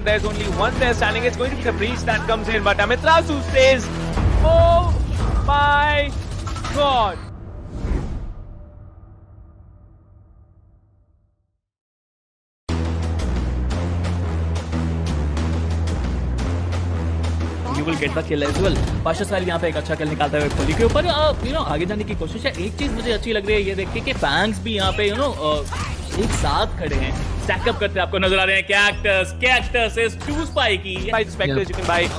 there's only one player standing. It's going to be the breach that comes in, but Amitrasu says, oh my god. You will get the kill as well. Pasha साहिल यहाँ पे एक अच्छा किल निकालता है खोली के ऊपर आगे जाने की कोशिश है. एक चीज मुझे अच्छी लग रही है ये देख के कि फैंस भी यहाँ पे एक साथ खड़े हैं, स्टैक अप करते आपको नजर आ रहे हैं. Cactus is too spiky. By the specters, you can buy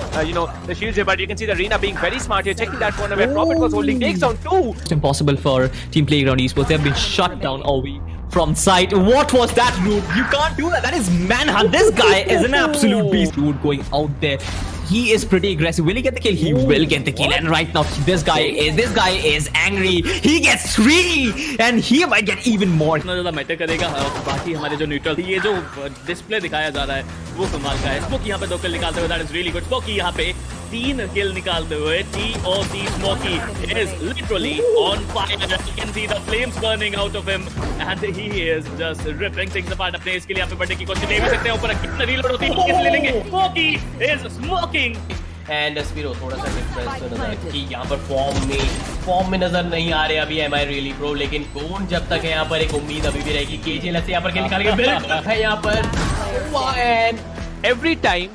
the shields here, but you can see the Arena being very smart here, taking that corner where Prophet was holding, takes down two. It's impossible for Team Playground Esports. They have been shut down all week from sight. What was that, Root? You can't do that. That is manhunt. This guy is an absolute beast. Root going out there. He is pretty aggressive. Will he get the kill? He will get the kill. And right now, this guy is angry. He gets 3, and he might get even more. इतना ज़्यादा matter करेगा. बाकी हमारे जो neutral ये जो display दिखाया जा रहा है वो कमाल का है. स्मोकी यहाँ पे 2 किल निकालते हुए, that is really good. Smoky यहाँ पे 3 किल निकालते हुए. TOC Smokey is literally on fire. You can see the flames burning out of him, and he is just ripping things apart. अपने इसके लिए यहाँ पे बढ़ने की कोशिश ले भी सकते हैं. ऊपर कितना रीलोड होती है किस ले लेंगे. Smokey is smoking. And Spiro थोड़ा सा डिफरेंस नजर कि यहाँ पर फॉर्म में नजर नहीं आ रहे अभी एम आई रियली प्रो, लेकिन कौन जब तक है यहाँ पर एक उम्मीद अभी भी रहेगी. केजीएल से यहाँ पर निकाल के है यहाँ पर. And every time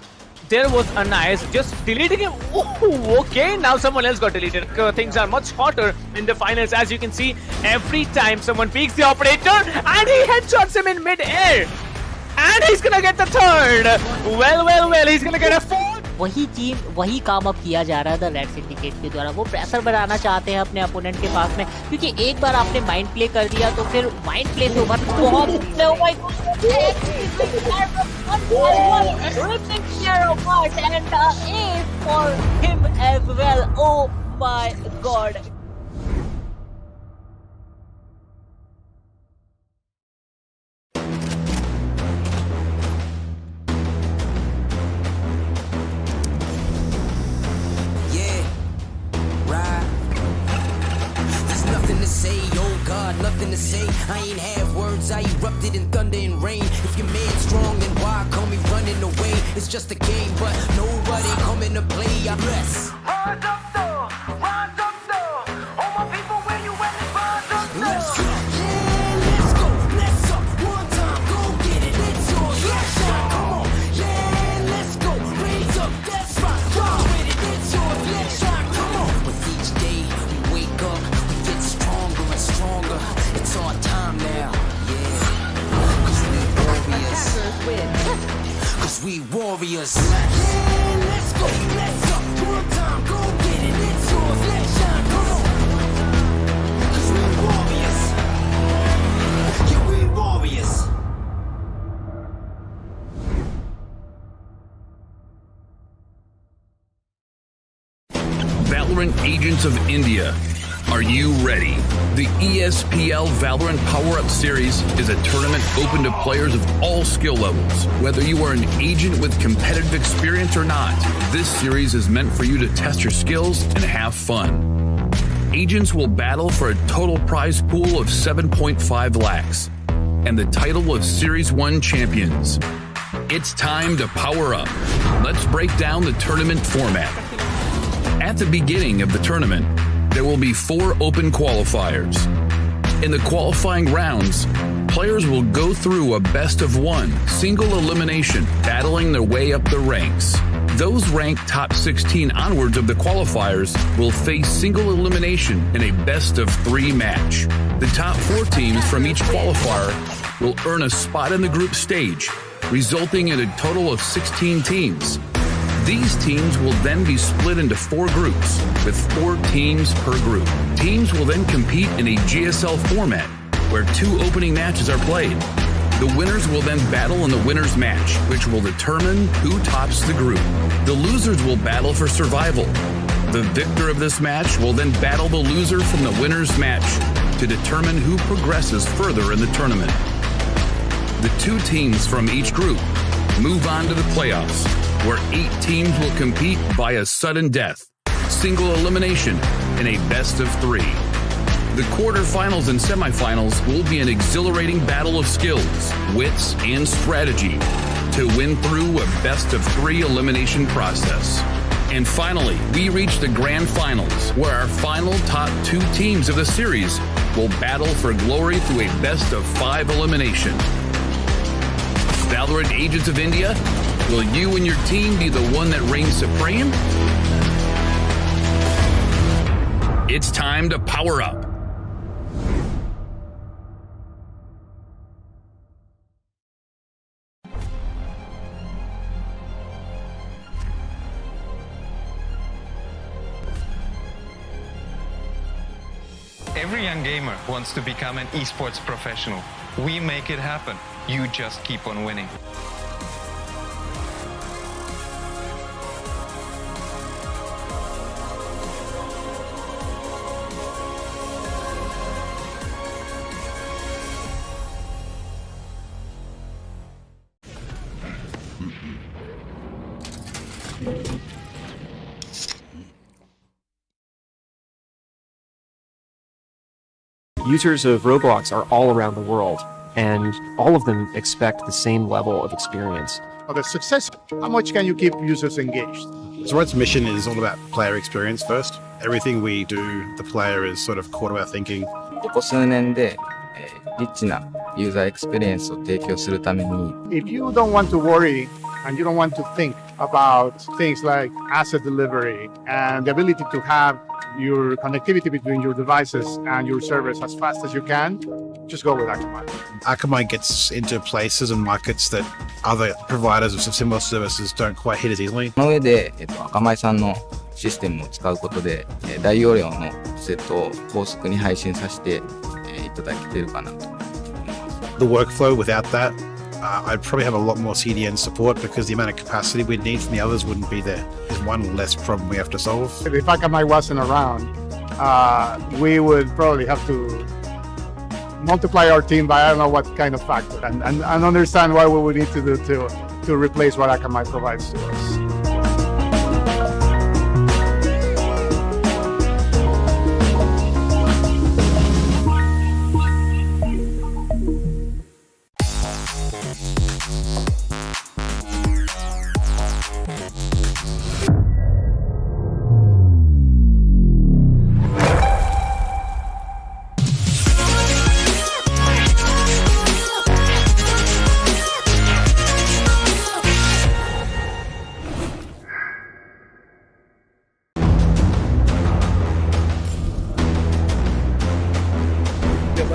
there was a nice just deleting him. Oh, okay, now someone else got deleted. Things are much hotter in the finals, as you can see. Every time someone peeks the operator and he headshots him in mid-air. And he's gonna get the third. Well, he's gonna get a fourth. वही काम अब किया जा रहा है the red syndicate के द्वारा. वो प्रेशर बनाना चाहते हैं अपने अपोनेंट के पास में, क्योंकि एक बार आपने माइंड प्ले कर दिया तो फिर माइंड प्ले से उभर बहुत nothing to say. I ain't have words, I erupted in thunder and rain. If your man's strong, then why come he running away? It's just a game, but nobody coming to play. I bless. Rise up though, all my people where you at? Rise up though. Let's go, yeah, let's go, let's up. One time, go get it, it's yours. Let's go, come on, yeah, let's go. Raise up, that's right, ride with it, it's yours. Let's shine, come on. With each day we wake up, we get stronger and stronger. It's our time now, yeah. Cause we warriors. Cause we warriors. Yeah, let's go, let's up. One time, go get it, it's yours. Let's shine, come on. Cause we warriors. Yeah, we warriors. Valorant Agents of India. Are you ready? The ESPL Valorant PowerUp Series is a tournament open to players of all skill levels. Whether you are an agent with competitive experience or not, this series is meant for you to test your skills and have fun. Agents will battle for a total prize pool of 7.5 lakhs and the title of Series 1 champions. It's time to power up. Let's break down the tournament format. At the beginning of the tournament, there will be 4 open qualifiers. In the qualifying rounds, players will go through a best-of-1 single elimination, battling their way up the ranks. Those ranked top 16 onwards of the qualifiers will face single elimination in a best-of-3 match. The top 4 teams from each qualifier will earn a spot in the group stage, resulting in a total of 16 teams. These teams will then be split into 4 groups, with 4 teams per group. Teams will then compete in a GSL format, where 2 opening matches are played. The winners will then battle in the winner's match, which will determine who tops the group. The losers will battle for survival. The victor of this match will then battle the loser from the winner's match to determine who progresses further in the tournament. The 2 teams from each group move on to the playoffs, where 8 teams will compete via sudden death, single elimination, in a best-of-3. The quarterfinals and semifinals will be an exhilarating battle of skills, wits, and strategy. to win through a best-of-3 elimination process. And finally, we reach the grand finals, where our final top 2 teams of the series will battle for glory through a best-of-5 elimination. Valorant Agents of India, will you and your team be the one that reigns supreme? It's time to power up. Every young gamer wants to become an esports professional. We make it happen. You just keep on winning. Users of Roblox are all around the world, and all of them expect the same level of experience. The success, how much can you keep users engaged? Zoroark's mission is all about player experience first. Everything we do, the player is sort of core to our thinking. ここ数年で、リッチなユーザーエクスペリエンスを提供するために If you don't want to worry and you don't want to think about things like asset delivery and the ability to have your connectivity between your devices and your servers as fast as you can, just go with Akamai. Akamai gets into places and markets that other providers of similar services don't quite hit as easily. その上で、アカマイさんのシステムを使うことで、大容量のセットを高速に配信させて、いただけているかなと。The workflow without that, I'd probably have a lot more CDN support because the amount of capacity we'd need from the others wouldn't be there. There's one less problem we have to solve. If Akamai wasn't around, we would probably have to multiply our team by I don't know what kind of factor and understand what we would need to do to replace what Akamai provides to us.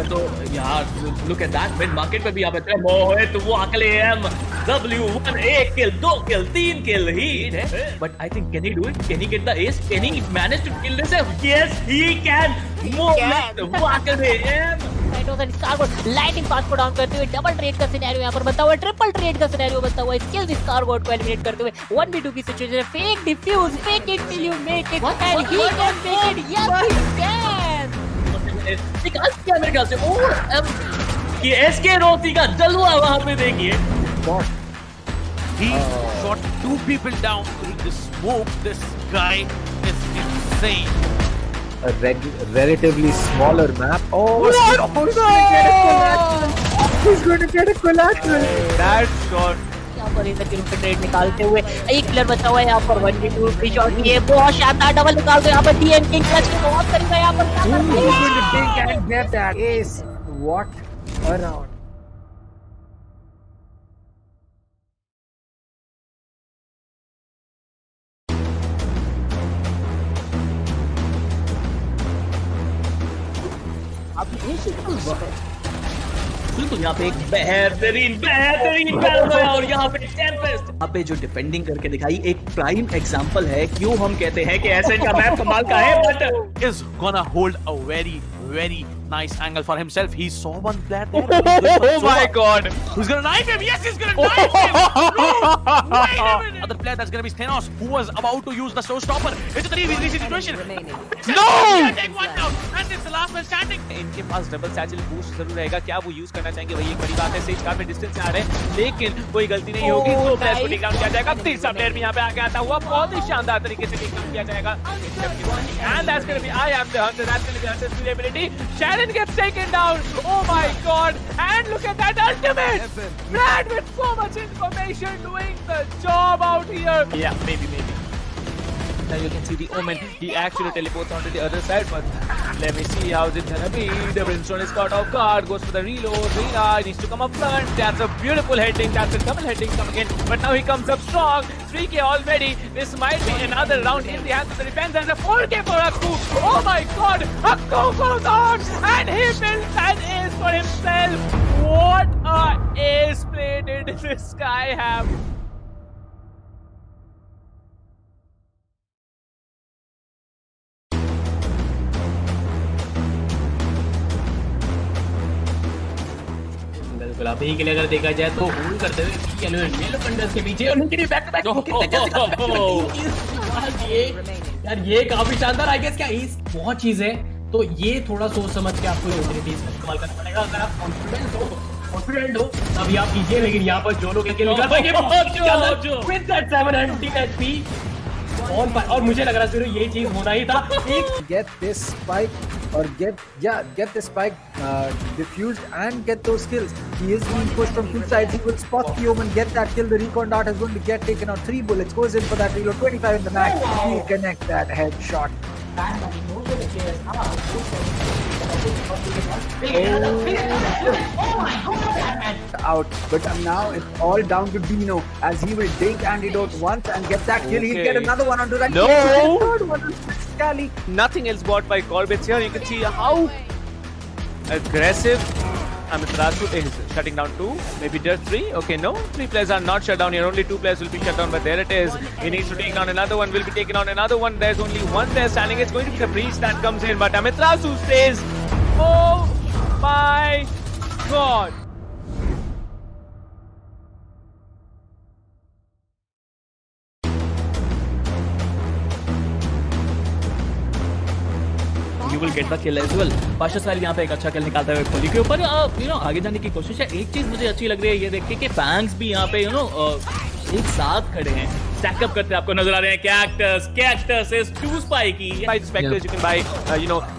तो यार look at that mid market पे भी यहाँ पे मोहित वो अकेले W1 1 kill 2 kill 3 kill he but I think can he do it? Can he get the ace? Can he manage to kill this? Yes he can. मोहित वो अकेले lighting pass को down करते हुए डबल ट्रेड का scenario यहाँ पर बनता हुआ, ट्रिपल ट्रेड का सिनेरियो बनता हुआ, स्किल स्कारगोट को एलिमिनेट करते हुए 1v2 की situation, fake defuse, fake it till you make it and he can make it. Yes he can. निकाल दिया मेरे ख्याल से. और ये एसके रोती का जलवा वहां पे देखिए. He shot 2 people down through the smoke. This guy is insane. A relatively smaller map. Oh, he's going to get a collateral. That shot. यहाँ पर इधर के ट्रेड निकालते हुए एक प्लेयर बचा हुआ है यहाँ पर 1v2 फ्री शॉट ये बहुत शानदार डबल निकाल दो यहाँ पर डीएम किंग क्लच के बहुत करीब है यहाँ पर. He's going to dig and get that ace. What a round. बिल्कुल यहाँ पे एक बेहतरीन बैटल है और यहाँ पे टेम्पेस्ट यहाँ पे जो डिफेंडिंग करके दिखाई एक प्राइम एग्जांपल है. क्यों हम कहते हैं कि ऐसे का मैप कमाल का है but is gonna hold a very nice angle for himself. He saw one player there. Oh my god. Who's gonna knife him? Yes, he's gonna knife him. No, wait a minute. Other player that's gonna be Thanos, who was about to use the showstopper. It's a 3v3 situation. No! Take one down. And it's the last man standing. इनके पास double satchel boost जरूर रहेगा. क्या वो use करना चाहेंगे वही एक बड़ी बात है. सेज काफी डिस्टेंस से आ रहे हैं लेकिन कोई गलती नहीं होगी. दो प्लेयर्स को टेक डाउन किया जाएगा. तीसरा प्लेयर भी यहाँ पे आके आता हुआ बहुत ही शानदार तरीके से टेक डाउन किया जाएगा. And that's gonna be I am the hunter. That's gonna be Hunter's ability. Garen gets taken down. Oh my god. And look at that ultimate. Brad with so much information doing the job out here. Yeah, maybe. Now you can see the Omen. He actually teleports onto the other side, but let me see how's it gonna be. The Brimstone is caught off guard, goes for the reload. Rina needs to come up front. That's a beautiful heading. That's a double heading coming in. But now he comes up strong. 3K already. This might be another round in the hands of the defense. And a 4K for Akku. Oh my god. Akku goes on. And he builds an ace for himself. What a ace play did this guy have. बिल्कुल अभी के लिए अगर देखा जाए तो hold करते हुए येलो पंडर्स के पीछे और उनके लिए बैक टू बैक यार ये काफी शानदार आई गेस क्या बहुत चीज है तो ये थोड़ा सोच समझ के आपको ऑपॉर्चुनिटीज का इस्तेमाल करना पड़ेगा अगर आप कॉन्फिडेंट हो तभी आप कीजिए लेकिन यहाँ पर जो लोग निकाल पाएंगे विद दैट 700 HP और मुझे लग रहा है ये चीज होना ही था get this spike or get this spike diffused and get those kills. He is being pushed from two sides. He will spot the Omen, get that kill. The recon dart is going to get taken out. 3 bullets goes in for that reload. 25 in the mag. He connects that headshot. Out, but now it's all down to Dino as he will dig Antidote once and get that kill. He'll get another one onto that. No! Third one Scally. Nothing else bought by Corbett here. You can see how aggressive Amiterasu is shutting down 2, maybe just 3. Okay, no, 3 players are not shut down here. Only 2 players will be shut down, but there it is. He needs to take down another one, will be taken on another one. There's only one player standing. It's going to be the breach that comes in, but Amiterasu stays. Oh my god. You will get the kill as well. Pasha साहिल यहाँ पे एक अच्छा किल निकालता है खोली के ऊपर आगे जाने की कोशिश है. एक चीज मुझे अच्छी लग रही है ये देख के कि बैंग्स भी यहाँ पे एक साथ खड़े हैं, स्टैक अप करते आपको नजर आ रहे हैं. Cactus is too spiky. By the specters you can buy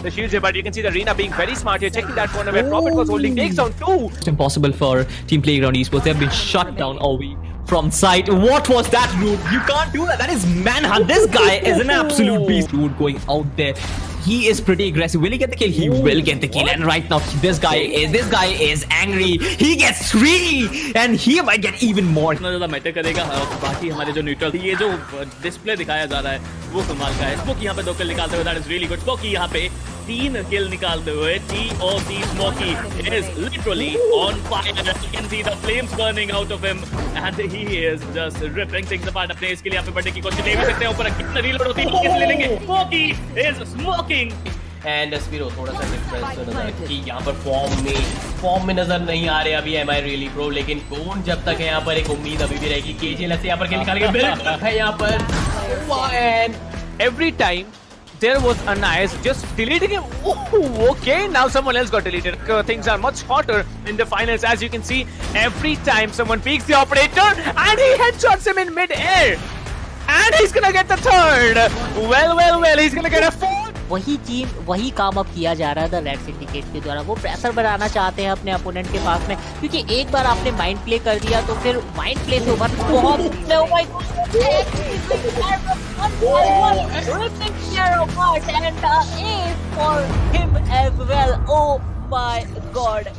the shields here, but you can see the Rina being very smart here, checking that corner where Prophet was holding, takes down 2. It's impossible for Team Playground Esports. They have been shut down all week from sight. What was that, dude? You can't do that. That is manhunt. This guy is an absolute beast, dude. Going out there. He is pretty aggressive. Will he get the kill? He will get the kill. And right now, this guy is angry. He gets 3, and he might get even more. इतना ज़्यादा matter करेगा. बाकी हमारे जो neutral ये जो display दिखाया जा रहा है वो कमाल का है. स्मोकी यहाँ पे 2 किल निकालते हुए, that is really good. Smoky यहाँ पे 3 किल निकालते हुए, TOC Smokey is literally on fire. You can see the flames burning out of him, and he is just ripping things apart. अपने इसके लिए यहाँ पे बढ़ने की कोशिश ले भी सकते हैं. ऊपर कितना रीलोड होती है किस ले लेंगे. Smokey is smoking. And Spiro थोड़ा सा डिफरेंस नजर कि यहाँ पर फॉर्म में नजर नहीं आ रहे अभी एम आई रियली प्रो, लेकिन कौन जब तक है यहाँ पर एक उम्मीद अभी भी रहेगी. केजीएलएस यहाँ पर किल निकाल के है यहाँ पर and Every time there was a nice just deleting him. Oh, okay, now someone else got deleted. Things are much hotter in the finals, as you can see. Every time someone peeks the operator and he headshots him in mid-air, and he's gonna get the 3rd. Well, he's gonna get a 4th. वही काम अब किया जा रहा है the red syndicate के द्वारा. वो प्रेशर बनाना चाहते हैं अपने अपोनेंट के पास में, क्योंकि एक बार आपने माइंड प्ले कर दिया तो फिर माइंड प्ले से उभर बहुत for him as well. Oh my god.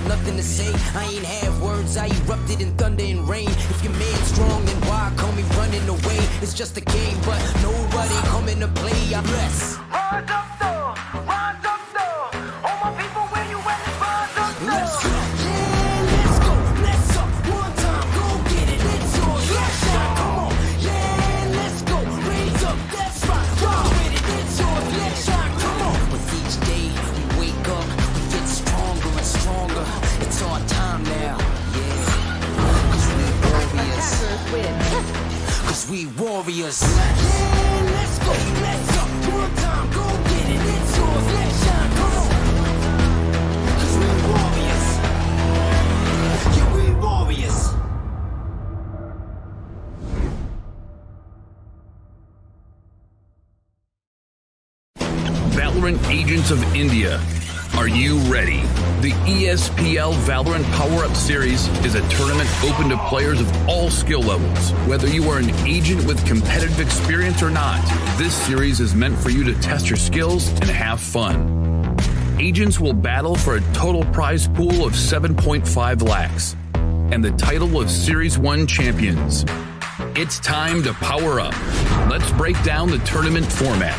Nothing to say, I ain't have words, I erupted in thunder and rain. If your man's strong, then why call me running away? It's just a game, but nobody coming to play. I'm less. Rise up though, all my people where you at, rise up though. Let's go, yeah, let's go, let's up, one time, go get it, it's yours, let's shot, come on, yeah, let's go, raise up, let's rock, roll with it, it's yours, let's shot, come on. With each day we wake up, we get stronger and stronger. It's our time now, yeah. Cause we warriors. Cause we warriors. Yeah, let's go, let's up, one time, go get it, it's Valorant Agents of India. Are you ready? The ESPL Valorant PowerUp Series is a tournament open to players of all skill levels. Whether you are an agent with competitive experience or not, this series is meant for you to test your skills and have fun. Agents will battle for a total prize pool of 7.5 lakhs and the title of Series 1 champions. It's time to power up. Let's break down the tournament format.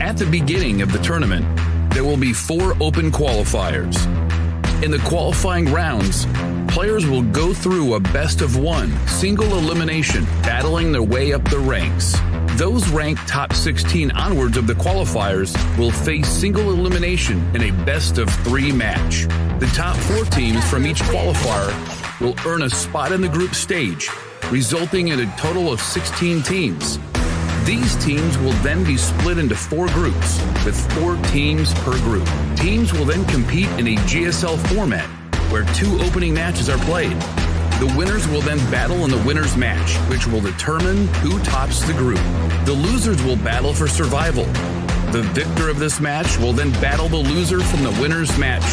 At the beginning of the tournament, there will be 4 open qualifiers. In the qualifying rounds, players will go through a best-of-1 single elimination, battling their way up the ranks. Those ranked top 16 onwards of the qualifiers will face single elimination in a best-of-3 match. The top 4 teams from each qualifier will earn a spot in the group stage, resulting in a total of 16 teams. These teams will then be split into 4 groups, with 4 teams per group. Teams will then compete in a GSL format, where 2 opening matches are played. The winners will then battle in the winner's match, which will determine who tops the group. The losers will battle for survival. The victor of this match will then battle the loser from the winner's match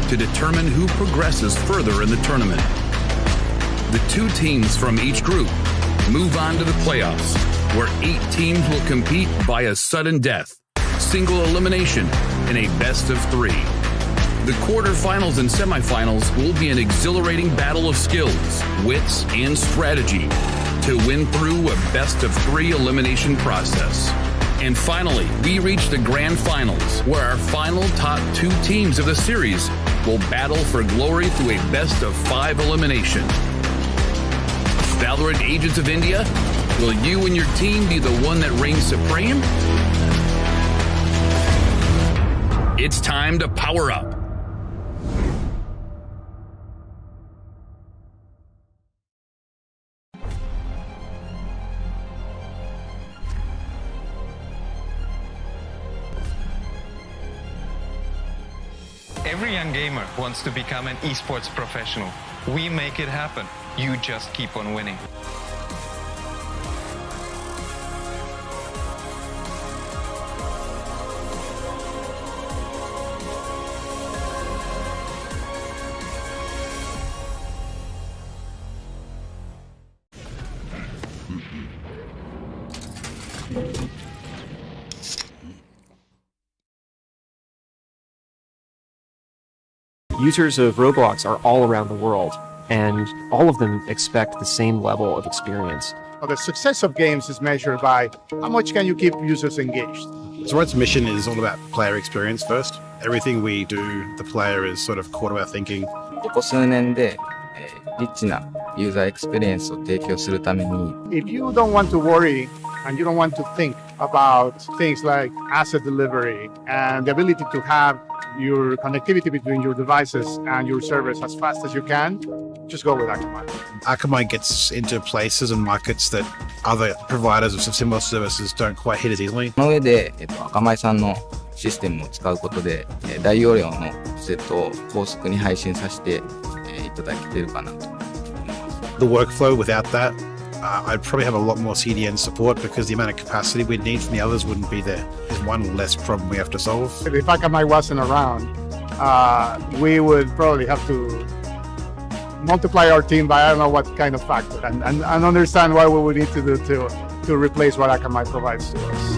to determine who progresses further in the tournament. The 2 teams from each group move on to the playoffs, where 8 teams will compete via sudden death, single elimination, in a best-of-3. The quarterfinals and semifinals will be an exhilarating battle of skills, wits, and strategy to win through a best-of-3 elimination process. And finally, we reach the grand finals, where our final top 2 teams of the series will battle for glory through a best-of-5 elimination. Valorant Agents of India, will you and your team be the one that reigns supreme? It's time to power up. Every young gamer wants to become an esports professional. We make it happen. You just keep on winning. Users of Roblox are all around the world, and all of them expect the same level of experience. The success of games is measured by how much can you keep users engaged. Zoroark's mission is all about player experience first. Everything we do, the player is sort of core to our thinking. ここ数年で、リッチなユーザーエクスペリエンスを提供するために If you don't want to worry and you don't want to think about things like asset delivery and the ability to have your connectivity between your devices and your servers as fast as you can, just go with Akamai. Akamai gets into places and markets that other providers of similar services don't quite hit as easily. その上で、アカマイさんのシステムを使うことで、大容量のセットを高速に配信させて、いただけているかなと思います。The workflow without that, I'd probably have a lot more CDN support because the amount of capacity we'd need from the others wouldn't be there. There's one less problem we have to solve. If Akamai wasn't around, we would probably have to multiply our team by I don't know what kind of factor and understand what we would need to do to replace what Akamai provides to us.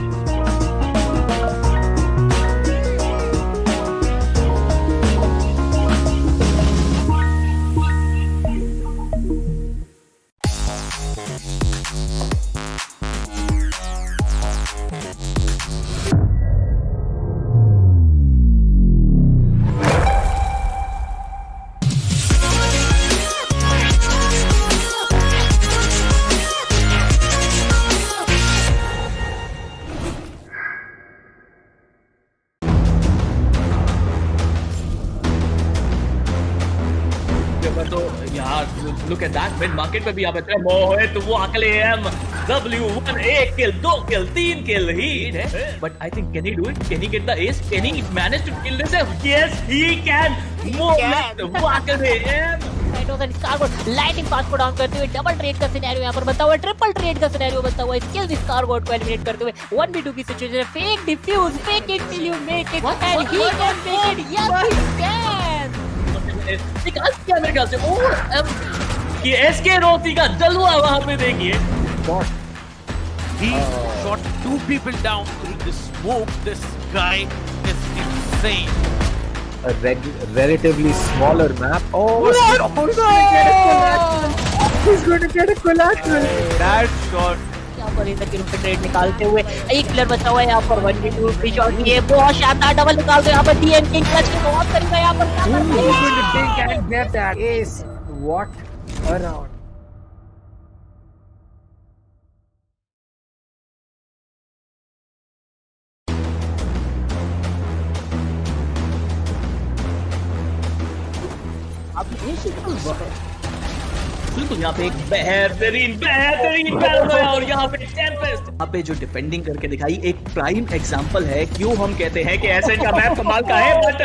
Look at that mid market पे भी यहाँ पे मोहित वाकलेम W1 1 kill 2 kill 3 kill he but I think can he do it? Can he get the ace? Can he manage to kill himself? Yes he can. Mohiत वाकलेम tomatoes and स्कारगोट lighting path को down करते हुए double trade का scenario यहाँ पर बनता हुआ, ट्रिपल ट्रेड का सिनेरियो बनता हुआ, स्किल्स स्कारगोट को एलिमिनेट करते हुए 1v2 की situation, fake defuse, fake it till you make it and he can make it, yes he can. निकाल क्या मेरे ख्याल से ये एसके रोती का जलवा वहां पे देखिए। He shot 2 people down through the smoke. This guy is insane. A relatively smaller map. Oh, he's going to get a collateral. That shot. यहाँ पर इधर के ट्रेड निकालते हुए एक प्लेयर बचा हुआ है यहाँ पर 1v2 फ्री शॉट, ये बहुत शानदार डबल निकालते हैं यहाँ पर डीएम किंग क्लच के बहुत करीब है यहाँ पर। He's going to take and get that ace. What a round. बिल्कुल यहाँ पे एक बेहतरीन battle है और यहाँ पे टेम्पेस्ट यहाँ पे जो डिफेंडिंग करके दिखाई एक प्राइम एग्जांपल है क्यों हम कहते हैं कि ऐसे का मैप कमाल का है, but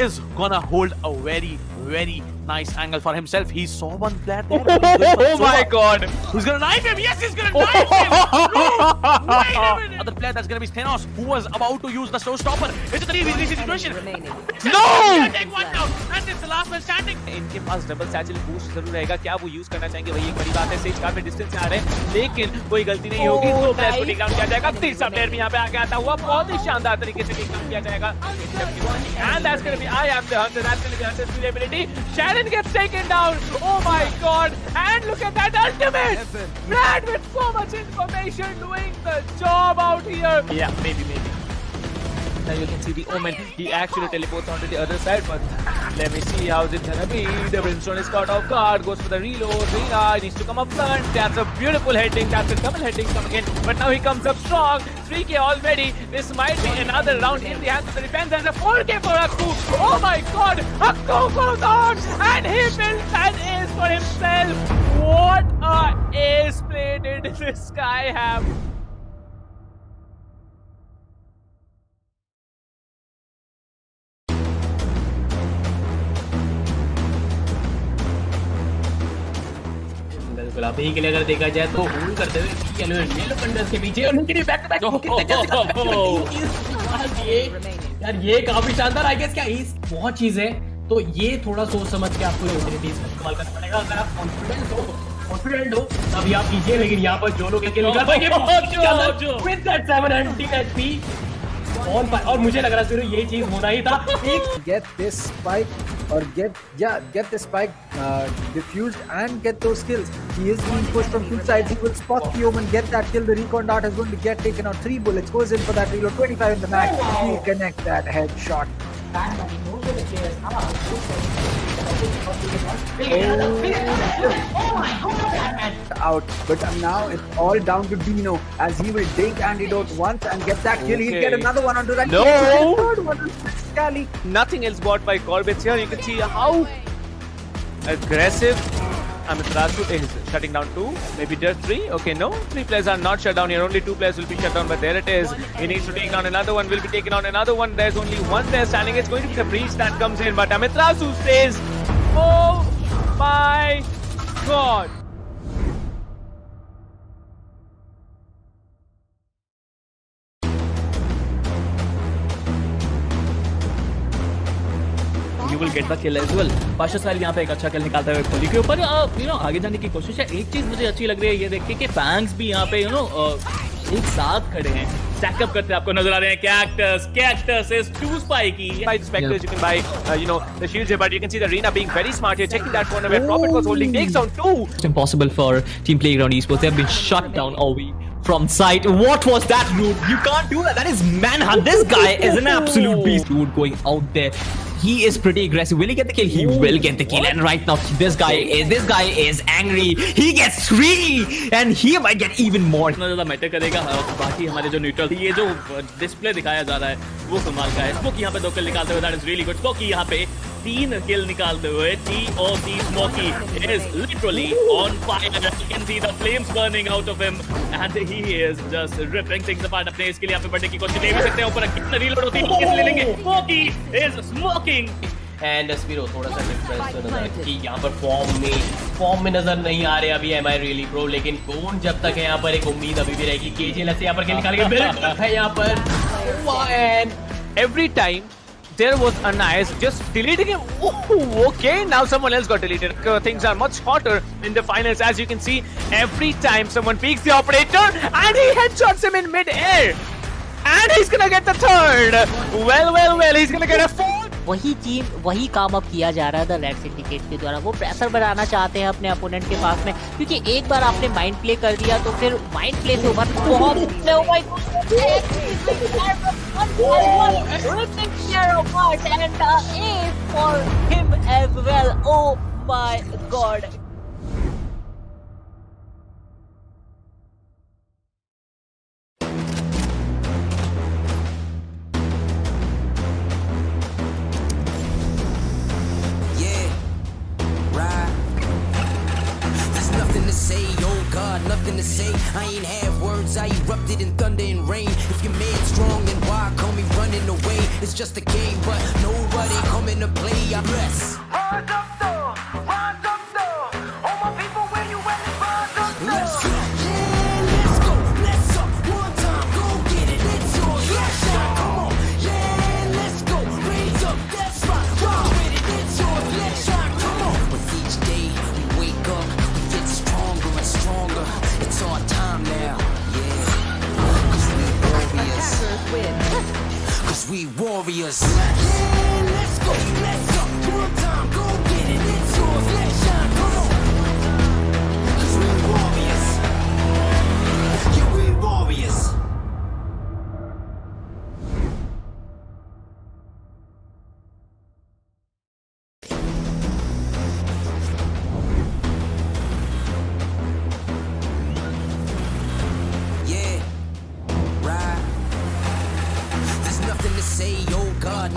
is gonna hold a very nice angle for himself. He saw one player there. Oh my god. Who's gonna knife him? Yes, he's gonna knife him. No, wait a minute. Other player that's gonna be Thanos, who was about to use the showstopper. It's a 3v3 situation. No! Take one down. And it's the last man standing. इनके पास double satchel boost जरूर रहेगा, क्या वो use करना चाहेंगे वही एक बड़ी बात है। सेज काफी डिस्टेंस से आ रहे हैं लेकिन कोई गलती नहीं होगी, तो प्लेयर को टेक डाउन किया जाएगा। तीसरा प्लेयर भी यहाँ पे आके आता हुआ बहुत ही शानदार तरीके से टेक डाउन किया जाएगा। And that's gonna be I am the hunter. That's gonna be Hunter's ability. Sharon gets taken down. Oh my god. And look at that ultimate. Brad with so much information doing the job out here. Yeah, maybe. Now you can see the Omen. He actually teleports onto the other side, but let me see how's it gonna be. The Brimstone is caught off guard, goes for the reload. Rina needs to come up front. That's a beautiful heading. That's a double heading coming in. But now he comes up strong. 3K already. This might be another round in the hands of the defense. And a 4K for Akku. Oh my god. Akku goes on. And he builds an ace for himself. What a ace play did this guy have. बिल्कुल आप यही के लिए अगर देखा जाए तो hold करते हुए येलो कंडर्स के पीछे और उनके बैक टू बैक यार ये काफी शानदार आई गेस क्या बहुत चीज है, तो ये थोड़ा सोच समझ के आपको ऑपॉर्चुनिटीज का इस्तेमाल करना पड़ेगा। अगर आप कॉन्फिडेंट हो तभी आप कीजिए, लेकिन यहाँ पर जो लोग निकाल पाएंगे विद दैट 700 HP और मुझे लग रहा है ये चीज होना ही था। Get this spike or get the spike diffused and get those kills. He is being pushed from two sides. He will spot the Omen, get that kill. The recon dart is going to get taken out. 3 bullets, goes in for that reload. 25 in the mag. He connects that headshot. Out, but now it's all down to Dino as he will take antidote once and get that kill. He'll get another one onto that. No! Third one on Scally. Nothing else bought by Corbett here. You can see how aggressive Amiterasu is shutting down 2, maybe just 3. Okay, no, 3 players are not shut down here. Only 2 players will be shut down, but there it is. He needs to take down another one. Will be taken on another one. There's only one player standing. It's going to be the breach that comes in, but Amiterasu says, "Oh my God." You will get the kill as well. Pasha साहिल यहाँ पे एक अच्छा किल निकालता है खोली के ऊपर। आगे जाने की कोशिश है। एक चीज मुझे अच्छी लग रही है ये देख के कि फैंस भी यहाँ पे एक साथ खड़े हैं, स्टैक अप करते आपको नजर आ रहे हैं। Cactus is too spiky. By the specters, you can buy, the shields here, but you can see the Rina being very smart here, checking that corner where Prophet was holding, takes down 2. It's impossible for Team Playground Esports. They have been shut down all week from sight. What was that, Root? You can't do that. That is manhunt. This guy is an absolute beast. Root going out there. He is pretty aggressive. Will he get the kill? He will get the kill. And right now, this guy is angry. He gets 3, and he might get even more. इतना ज़्यादा matter करेगा। बाकी हमारे जो neutral ये जो display दिखाया जा रहा है वो कमाल का है। स्मोकी यहाँ पे 2 किल निकालते हुए, that is really good. Smoky यहाँ पे 3 किल निकालते हुए, TOC Smokey is literally on fire. You can see the flames burning out of him, and he is just ripping things apart. अपने इसके लिए यहाँ पे बढ़ने की कोशिश ले भी सकते हैं। ऊपर कितने रीलोड होती है, किस ले लेंगे? Smokey is smoking. And Spiro थोड़ा सा डिफरेंस तो नजर कि यहाँ पर फॉर्म में नजर नहीं आ रहे अभी एम आई रियली प्रो, लेकिन कौन जब तक है यहाँ पर एक उम्मीद अभी भी रहेगी। केजीएल यहाँ पर खेल निकाल के है यहाँ पर and every time there was a nice just deleting him. Oh, okay, now someone else got deleted. Things are much hotter in the finals, as you can see. Every time someone peeks the operator and he headshots him in mid-air, and he's gonna get the third. Well, he's gonna get a fourth. वही काम अब किया जा रहा है the red syndicate के द्वारा। वो प्रेशर बनाना चाहते हैं अपने अपोनेंट के पास में, क्योंकि एक बार आपने माइंड प्ले कर दिया तो फिर माइंड प्ले से उभर बहुत nothing to say. I ain't have words, I erupted in thunder and rain. If your man's strong, then why come he running away? It's just a game, but nobody coming to play. I'm less. Rise up though, all my people where you at? Rise up though. Let's go, yeah, let's go, let's up. One time, go get it, it's yours. Let's shine, come on, yeah, let's go. Raise up, that's right, ride with it, it's yours. Let's shine, come on. With each day we wake up, we get stronger and stronger. It's our time now, yeah. Cause we warriors. Cause we warriors. Yeah, let's go, let's go. One time, go get it, it's yours. Let's shine, come on. Cause we warriors. Yeah, we warriors.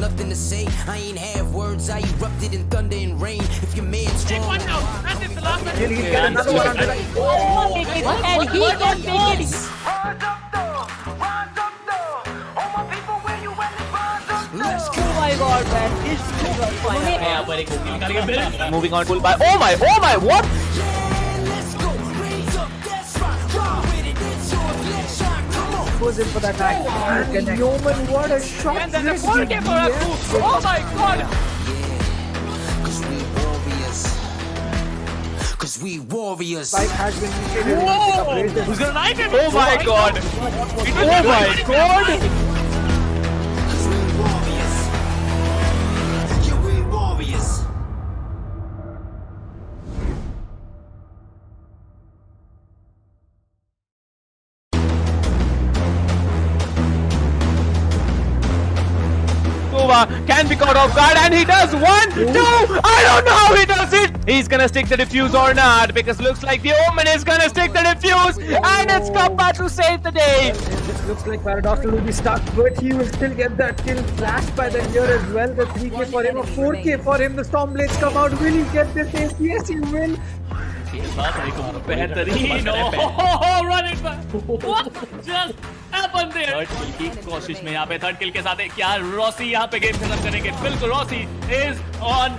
Nothing to say. I ain't have words. I erupted in thunder and rain. If your man's strong, One now, and it's the last one. and he can make it. Oh my god, man, this is fire. यहाँ पर एक उंगली निकाल के bill Moving on, pull by. Oh my, what? Goes in for that attack. And Yeoman, what a shot! And then the 4K for us too. Oh my god. Cause we warriors. Cause we warriors. Spike has been initiated. Who's gonna knife him? Oh my god. Oh my god. Cause we warriors. Yeah, we warriors. Can be caught off guard, and he does. 1, 2. I don't know how he does it. He's gonna stick the defuse or not, because looks like the Omen is gonna stick the defuse, and it's Kappa to save the day. This looks like Paradox will be stuck, but he will still get that kill. Flashed by the year as well. The 3K for him, a 4K for him. The Stormblades come out. Will he get this ace? Yes, he will. बेहतरीन run it what just happened there. Third kill की कोशिश में यहाँ पे third किल के साथ क्या Rossi यहाँ पे गेम खत्म करेंगे? बिल्कुल, Rossi is on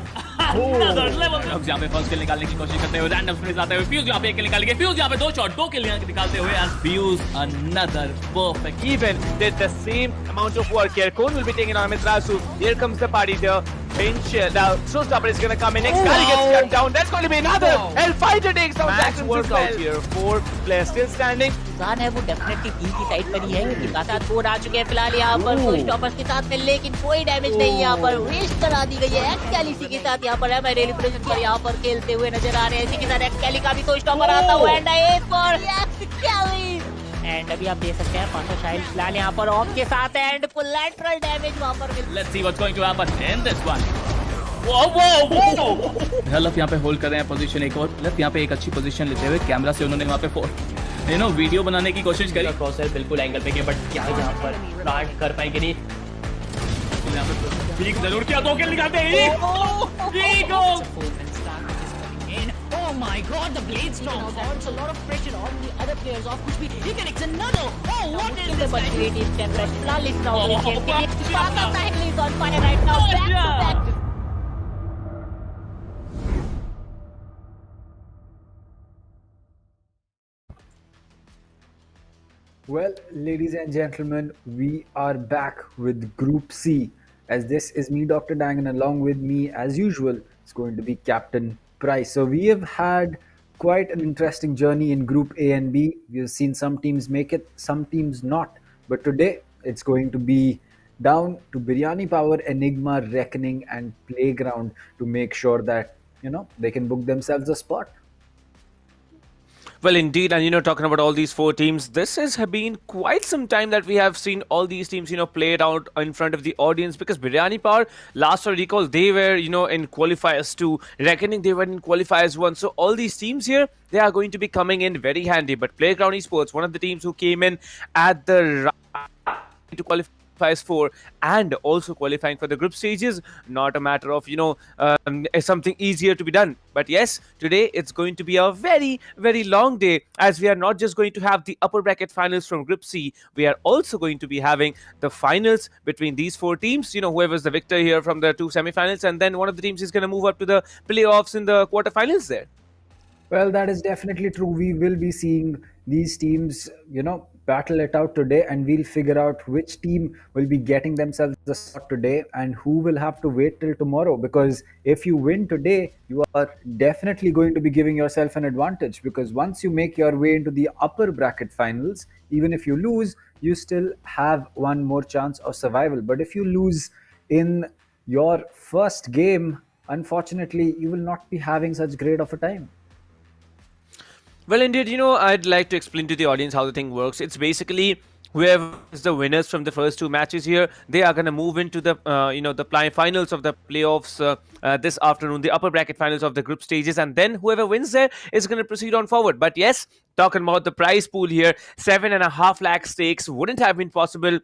another level. अब यहाँ पे फर्स्ट किल निकालने की कोशिश करते हुए रैंडम स्प्रिंट आते हुए फ्यूज यहाँ पे एक किल निकालेंगे, फ्यूज यहाँ पे 2 शॉट 2 किल निकालते हुए and fuse another perfect. Even did the same amount of work here. Cone will be taking on Mitrasu. Here comes the party there. Pinch. Now, Showstopper is going to come in. Next guy gets shut down. That's going to be another. Hellfighter takes down Jackson work out here. 4 players still standing. इंसान है वो definitely be की side पर ही है, क्योंकि काफी score आ चुके हैं फिलहाल यहाँ पर शॉटस्टॉपर्स के साथ में, लेकिन कोई डैमेज नहीं यहाँ पर वेस्ट करा दी गई है। एक्सकैली के साथ यहाँ पर है मैं रेली प्रोजेक्ट पर यहाँ पर खेलते हुए नजर आ रहे हैं। इसी के साथ एक्सकैली का भी शॉटस्टॉपर आता हुआ एंड एज फॉर एक्सकैली। एंड अभी आप देख सकते हैं 500 शाइल्ड फिलहाल यहाँ पर ऑफ के साथ एंड कोलैटरल डैमेज वहाँ पर मिल। Let's see what's going to happen in this one. वो लफ यहाँ पे होल्ड कर रहे हैं पोजीशन एक और। लफ यहाँ पे एक अच्छी पोजीशन लेते हुए कैमरा से उन्होंने वहाँ पे वीडियो बनाने की कोशिश करी। क्रॉसर बिल्कुल एंगल पे गया, बट क्या यहाँ पर प्लांट कर पाएंगे नहीं। ठीक जरूर किया, 2 किल निकालते हैं। Oh my god, the blade storm adds a lot of pressure on the other players off which he connects another. Oh, what is this? But creative can rush flawless now. He's on fire right now. Back to back. Well, ladies and gentlemen, we are back with Group C. As this is me, Dr. Dang, and along with me, as usual, it's going to be Captain Price. So we have had quite an interesting journey in Group A and B. We've seen some teams make it, some teams not. But today, it's going to be down to Biryani Power, Enigma, Reckoning, and Playground to make sure that they can book themselves a spot. Well, indeed, and talking about all these four teams, this has been quite some time that we have seen all these teams, play it out in front of the audience. Because Biryani Power, last I recall, they were, in qualifiers 2, Reckoning, they were in qualifiers 1. So all these teams here, they are going to be coming in very handy. But Playground Esports, one of the teams who came in at the to qualify as 4 and also qualifying for the group stages, not a matter of something easier to be done. But yes, today it's going to be a very very long day, as we are not just going to have the upper bracket finals from group C, we are also going to be having the finals between these four teams. Whoever's the victor here from the two semifinals, and then one of the teams is going to move up to the playoffs in the quarterfinals there. Well, that is definitely true. We will be seeing these teams, battle it out today, and we'll figure out which team will be getting themselves the spot today and who will have to wait till tomorrow. Because if you win today, you are definitely going to be giving yourself an advantage. Because once you make your way into the upper bracket finals, even if you lose, you still have one more chance of survival. But if you lose in your first game, unfortunately, you will not be having such great of a time. Well, indeed, I'd like to explain to the audience how the thing works. It's basically whoever is the winners from the first two matches here, they are going to move into the, the finals of the playoffs this afternoon, the upper bracket finals of the group stages, and then whoever wins there is going to proceed on forward. But yes, talking about the prize pool here, 7.5 lakh stakes wouldn't have been possible,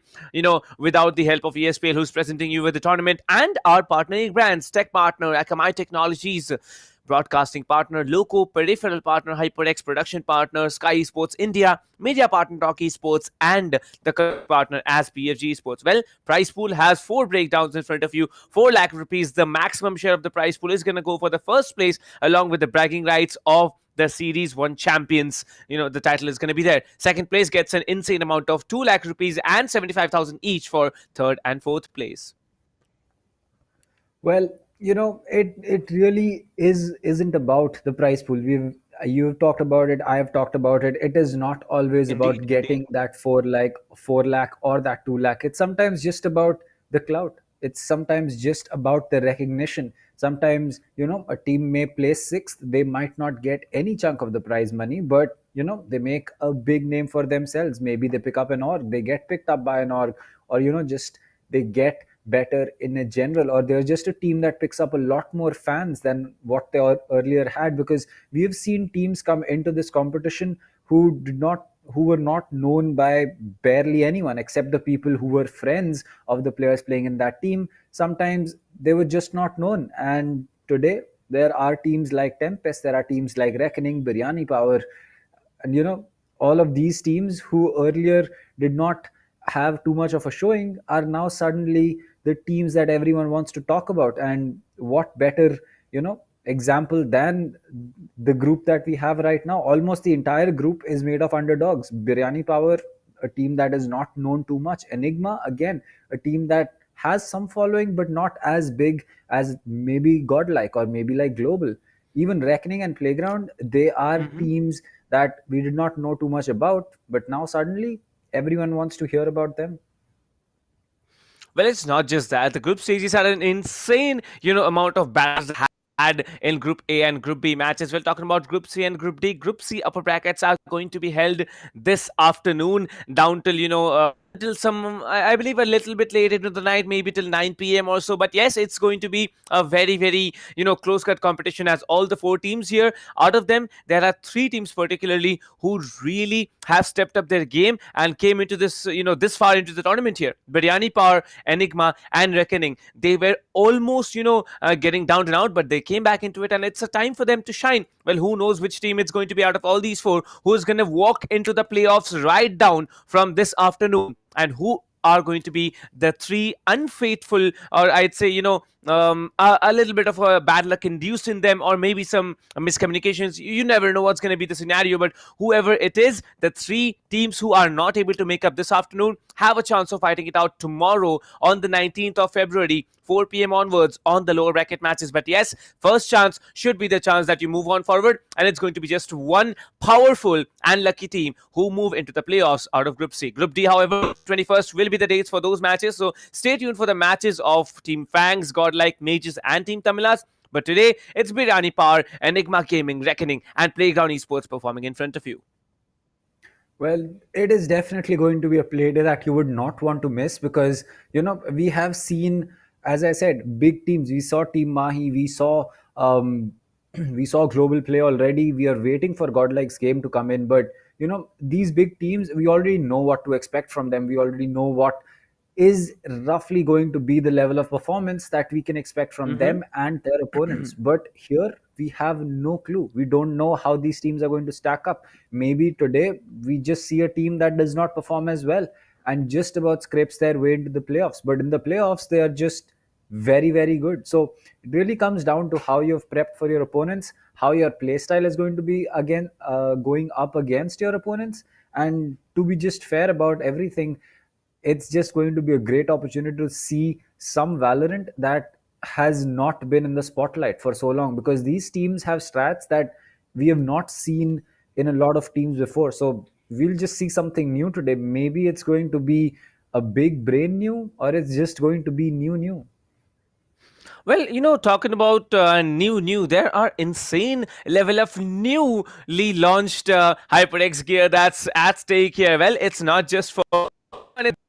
without the help of ESPL, who's presenting you with the tournament, and our partnering brands, tech partner Akamai Technologies, broadcasting partner LOCO, Peripheral partner HyperX, production partner SkyEsports India, media partner TalkEsport, and the partner as PFG Esports. Well, prize pool has 4 breakdowns in front of you. 4 lakh rupees, the maximum share of the prize pool, is going to go for the first place, along with the bragging rights of the Series 1 champions. The title is going to be there. Second place gets an insane amount of 2 lakh rupees and 75,000 each for third and fourth place. Well, it really isn't about the prize pool. You've talked about it, I have talked about it. It is not always about getting that 4 lakh or that 2 lakh. It's sometimes just about the clout. It's sometimes just about the recognition. Sometimes, a team may place sixth, they might not get any chunk of the prize money, but they make a big name for themselves. Maybe they pick up an org, they get picked up by an org, or just they get better in a general, or they're just a team that picks up a lot more fans than what they earlier had. Because we have seen teams come into this competition who were not known by barely anyone except the people who were friends of the players playing in that team. Sometimes they were just not known, and today there are teams like Tempest, there are teams like Reckoning, Biryani Power, and all of these teams who earlier did not have too much of a showing are now suddenly the teams that everyone wants to talk about. And what better example than the group that we have right now? Almost the entire group is made of underdogs. Biryani Power, a team that is not known too much. Enigma, again, a team that has some following but not as big as maybe Godlike or maybe like Global. Even Reckoning and Playground, they are teams that we did not know too much about, but now suddenly everyone wants to hear about them. Well, it's not just that. The group stages had an insane, amount of battles had in Group A and Group B matches. We're talking about Group C and Group D. Group C upper brackets are going to be held this afternoon down till, till some, I believe a little bit late into the night, maybe till 9 p.m. or so. But yes, it's going to be a very, very, close cut competition, as all the 4 teams here, out of them, there are 3 teams particularly who really have stepped up their game and came into this, this far into the tournament here. Biryani Power, Enigma, and Reckoning, they were almost, getting down and out, but they came back into it, and it's a time for them to shine. Well, who knows which team it's going to be out of all these 4 who is going to walk into the playoffs right down from this afternoon, and who are going to be the 3 unfaithful, or I'd say, a little bit of bad luck induced in them, or maybe some miscommunications. You never know what's going to be the scenario, but whoever it is, the three teams who are not able to make up this afternoon have a chance of fighting it out tomorrow on the 19th of February, 4 p.m. onwards on the lower bracket matches. But yes, first chance should be the chance that you move on forward, and it's going to be just one powerful and lucky team who move into the playoffs out of Group C. Group D, however, 21st will be the dates for those matches, so stay tuned for the matches of Team Fangs, Godlike Mages, and Team Tamilas. But today, it's Biryani Power, Enigma Gaming, Reckoning, and Playground Esports performing in front of you. Well, it is definitely going to be a play day that you would not want to miss because, we have seen, as I said, big teams. We saw Team Mahi, we saw we saw Global Play already. We are waiting for Godlike's game to come in. But, these big teams, we already know what to expect from them. We already know what is roughly going to be the level of performance that we can expect from them and their opponents. But here we have no clue. We don't know how these teams are going to stack up. Maybe today we just see a team that does not perform as well and just about scrapes their way into the playoffs. But in the playoffs, they are just very, very good. So it really comes down to how you've prepped for your opponents, how your playstyle is going to be again going up against your opponents, and to be just fair about everything, it's just going to be a great opportunity to see some Valorant that has not been in the spotlight for so long, because these teams have strats that we have not seen in a lot of teams before. So we'll just see something new today. Maybe it's going to be a big brain new, or it's just going to be new. Well, talking about new, there are insane level of newly launched HyperX gear that's at stake here. Well, it's not just for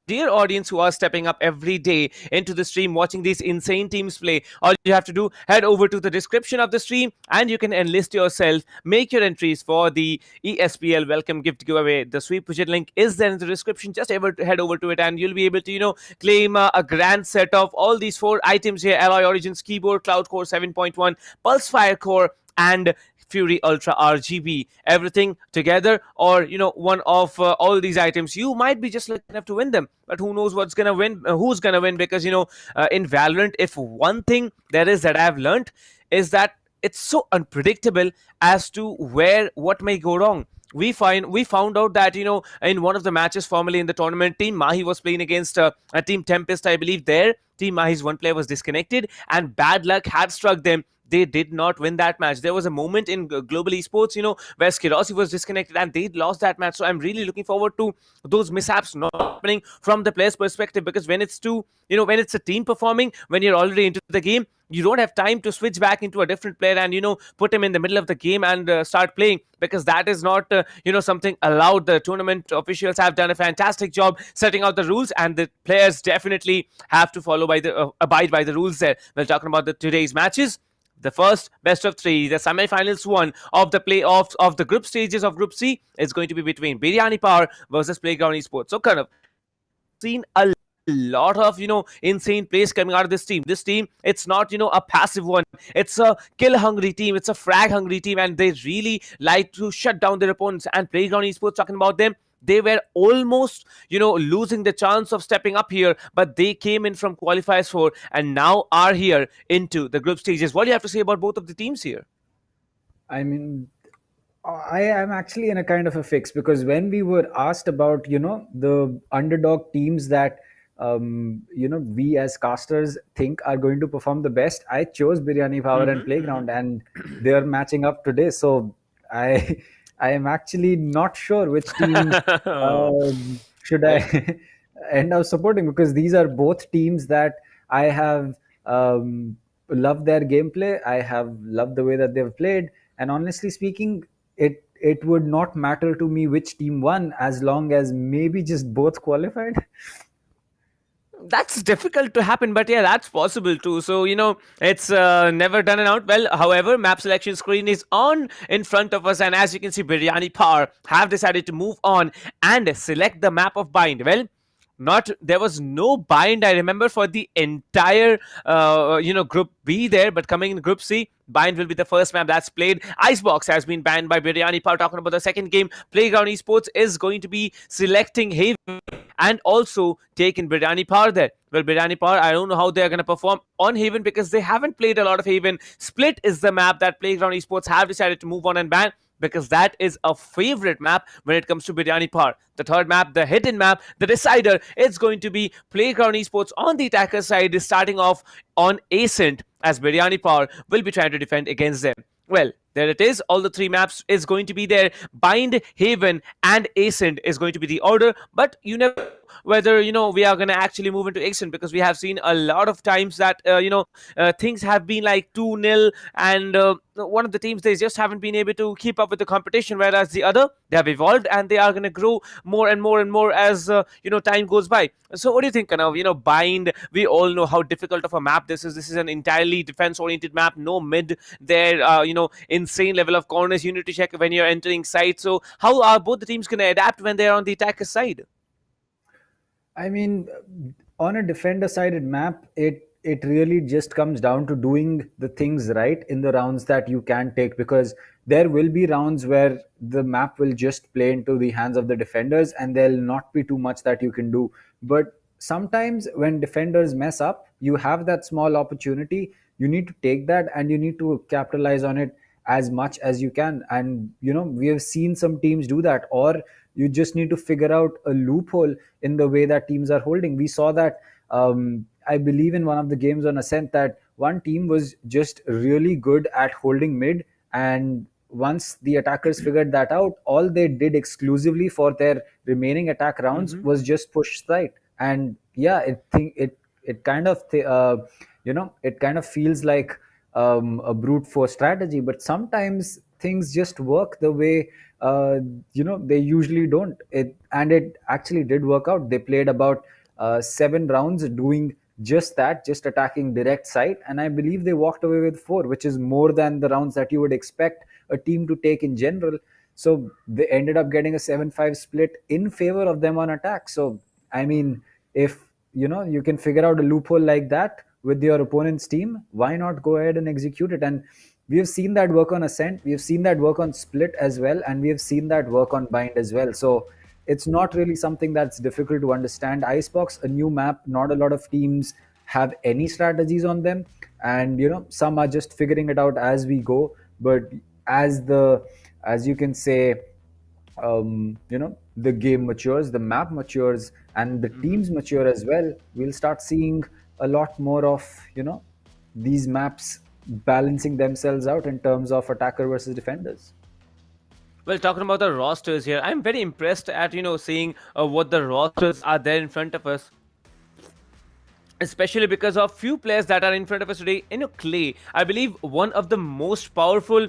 dear audience who are stepping up every day into the stream watching these insane teams play. All you have to do, head over to the description of the stream and you can enlist yourself, make your entries for the ESPL welcome gift giveaway. The sweep widget link is there in the description. Just head over to it and you'll be able to claim a grand set of all these 4 items here: Alloy Origins keyboard, Cloud Core 7.1, Pulse Fire Core, and Fury Ultra RGB, everything together, or one of all these items. You might be just lucky enough to win them, but who knows what's gonna win, who's gonna win? Because in Valorant, if one thing there is that I've learned is that it's so unpredictable as to what may go wrong. We found out that in one of the matches formerly in the tournament, Team Mahi was playing against a Team Tempest, I believe. There, Team Mahi's one player was disconnected, and bad luck had struck them. They did not win that match. There was a moment in global esports, where Skirosi was disconnected and they lost that match. So I'm really looking forward to those mishaps not happening from the player's perspective, because when it's when it's a team performing, when you're already into the game, you don't have time to switch back into a different player and put him in the middle of the game and start playing, because that is not something allowed. The tournament officials have done a fantastic job setting out the rules, and the players definitely have to abide by the rules there. We're talking about today's matches. The first best of 3, the semi-finals one of the playoffs of the group stages of Group C is going to be between Biryani Power versus Playground Esports. So kind of seen a lot of insane plays coming out of this team. This team, it's not a passive one. It's a kill hungry team. It's a frag hungry team, and they really like to shut down their opponents. And Playground Esports, talking about them, they were almost losing the chance of stepping up here, but they came in from qualifiers 4 and now are here into the group stages. What do you have to say about both of the teams here? I mean, I am actually in a kind of a fix, because when we were asked about the underdog teams that we as casters think are going to perform the best, I chose Biryani Power and Playground, and they're matching up today. So I am actually not sure which team should I end up supporting, because these are both teams that I have loved their gameplay. I have loved the way that they've played, and honestly speaking, it would not matter to me which team won, as long as maybe just both qualified. That's difficult to happen, but yeah, that's possible too. So it's never done and out. Well, however, map selection screen is on in front of us, and as you can see, Biryani Power have decided to move on and select the map of Bind. Well, there was no bind, I remember, for the entire Group B there, but coming in Group C, Bind will be the first map that's played. Icebox has been banned by Biryani Power. Talking about the second game, Playground Esports is going to be selecting Haven and also taken Biryani Power there. Well, Biryani Power, I don't know how they're going to perform on Haven because they haven't played a lot of Haven. Split is the map that Playground Esports have decided to move on and ban because that is a favorite map when it comes to Biryani Power. The third map, the hidden map, the decider, it's going to be Playground Esports on the attacker side, is starting off on Ascent as Biryani Power will be trying to defend against them. Well, there it is. All the three maps is going to be there. Bind, Haven, and Ascent is going to be the order. But you never know whether we are going to actually move into Ascent because we have seen a lot of times that things have been like 2-0 and one of the teams, they just haven't been able to keep up with the competition, whereas the other, they have evolved and they are going to grow more and more and more as time goes by. So what do you think, Kanav? Bind, we all know how difficult of a map this is. This is an entirely defense oriented map, no mid there, insane level of corners you need to check when you're entering site. So how are both the teams going to adapt when they're on the attacker side? I mean, on a defender-sided map, it really just comes down to doing the things right in the rounds that you can take, because there will be rounds where the map will just play into the hands of the defenders and there'll not be too much that you can do. But sometimes when defenders mess up, you have that small opportunity. You need to take that and you need to capitalize on it as much as you can. And we have seen some teams do that, or you just need to figure out a loophole in the way that teams are holding. We saw that, I believe, in one of the games on Ascent, that one team was just really good at holding mid, and once the attackers figured that out, all they did exclusively for their remaining attack rounds was just push site. And yeah, it kind of it kind of feels like a brute force strategy, but sometimes things just work the way they usually don't. It actually did work out. They played about 7 rounds doing just that, just attacking direct site, and I believe they walked away with 4, which is more than the rounds that you would expect a team to take in general. So they ended up getting a 7-5 split in favor of them on attack. So I mean, if you can figure out a loophole like that with your opponent's team, why not go ahead and execute it? And we have seen that work on Ascent, we have seen that work on Split as well, and we have seen that work on Bind as well. So it's not really something that's difficult to understand. Icebox, a new map, not a lot of teams have any strategies on them, and some are just figuring it out as we go. But as you can say, the game matures, the map matures, and the teams mature as well, we'll start seeing a lot more of these maps balancing themselves out in terms of attacker versus defenders. Well, talking about the rosters here, I'm very impressed at seeing what the rosters are there in front of us, especially because of few players that are in front of us today. Clay, I believe one of the most powerful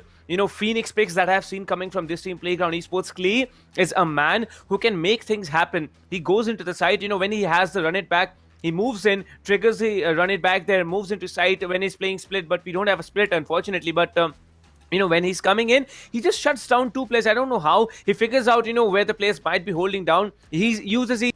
Phoenix picks that I have seen coming from this team, Playground Esports. Clay is a man who can make things happen. He goes into the site, when he has the run it back, he moves in, triggers the run it back there, moves into site when he's playing split, but we don't have a split, unfortunately. But when he's coming in, he just shuts down 2 players. I don't know how. He figures out, where the players might be holding down. He uses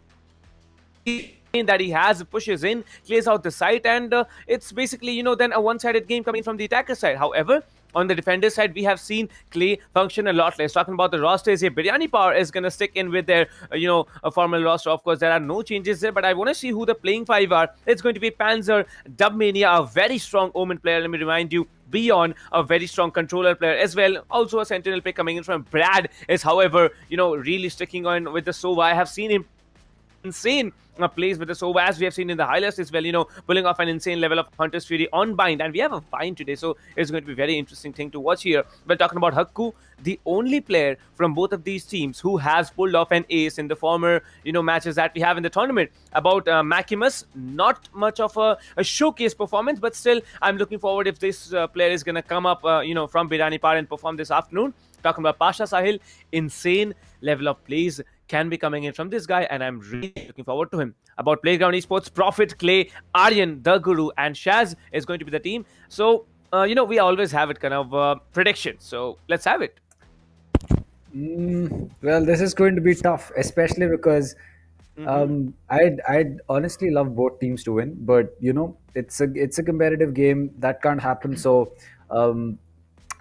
that he has, pushes in, clears out the site, and it's basically, then a one-sided game coming from the attacker side. However, on the defender side, we have seen Clay function a lot less. Talking about the rosters here, Biryani Power is going to stick in with their, a formal roster. Of course, there are no changes there, but I want to see who the playing 5 are. It's going to be Panzer, Dubmania, a very strong Omen player, let me remind you. Beyond, a very strong controller player as well. Also a Sentinel pick coming in from Brad is, however, really sticking on with the Sova. I have seen him insane plays with the Sova, as we have seen in the highlights as well, pulling off an insane level of Hunter's Fury on Bind, and we have a Bind today, so it's going to be a very interesting thing to watch here. But talking about Hakku, the only player from both of these teams who has pulled off an ace in the former, matches that we have in the tournament. About Maximus, not much of a showcase performance, but still, I'm looking forward if this player is going to come up, from Biryani Par and perform this afternoon. Talking about Pasha Sahil, insane level of plays can be coming in from this guy, and I'm really looking forward to him. About Playground Esports, Prophet, Clay, Aryan, The Guru, and Shaz is going to be the team. So, we always have it kind of prediction. So, let's have it. Well, this is going to be tough, especially because I'd honestly love both teams to win, but it's a competitive game that can't happen. So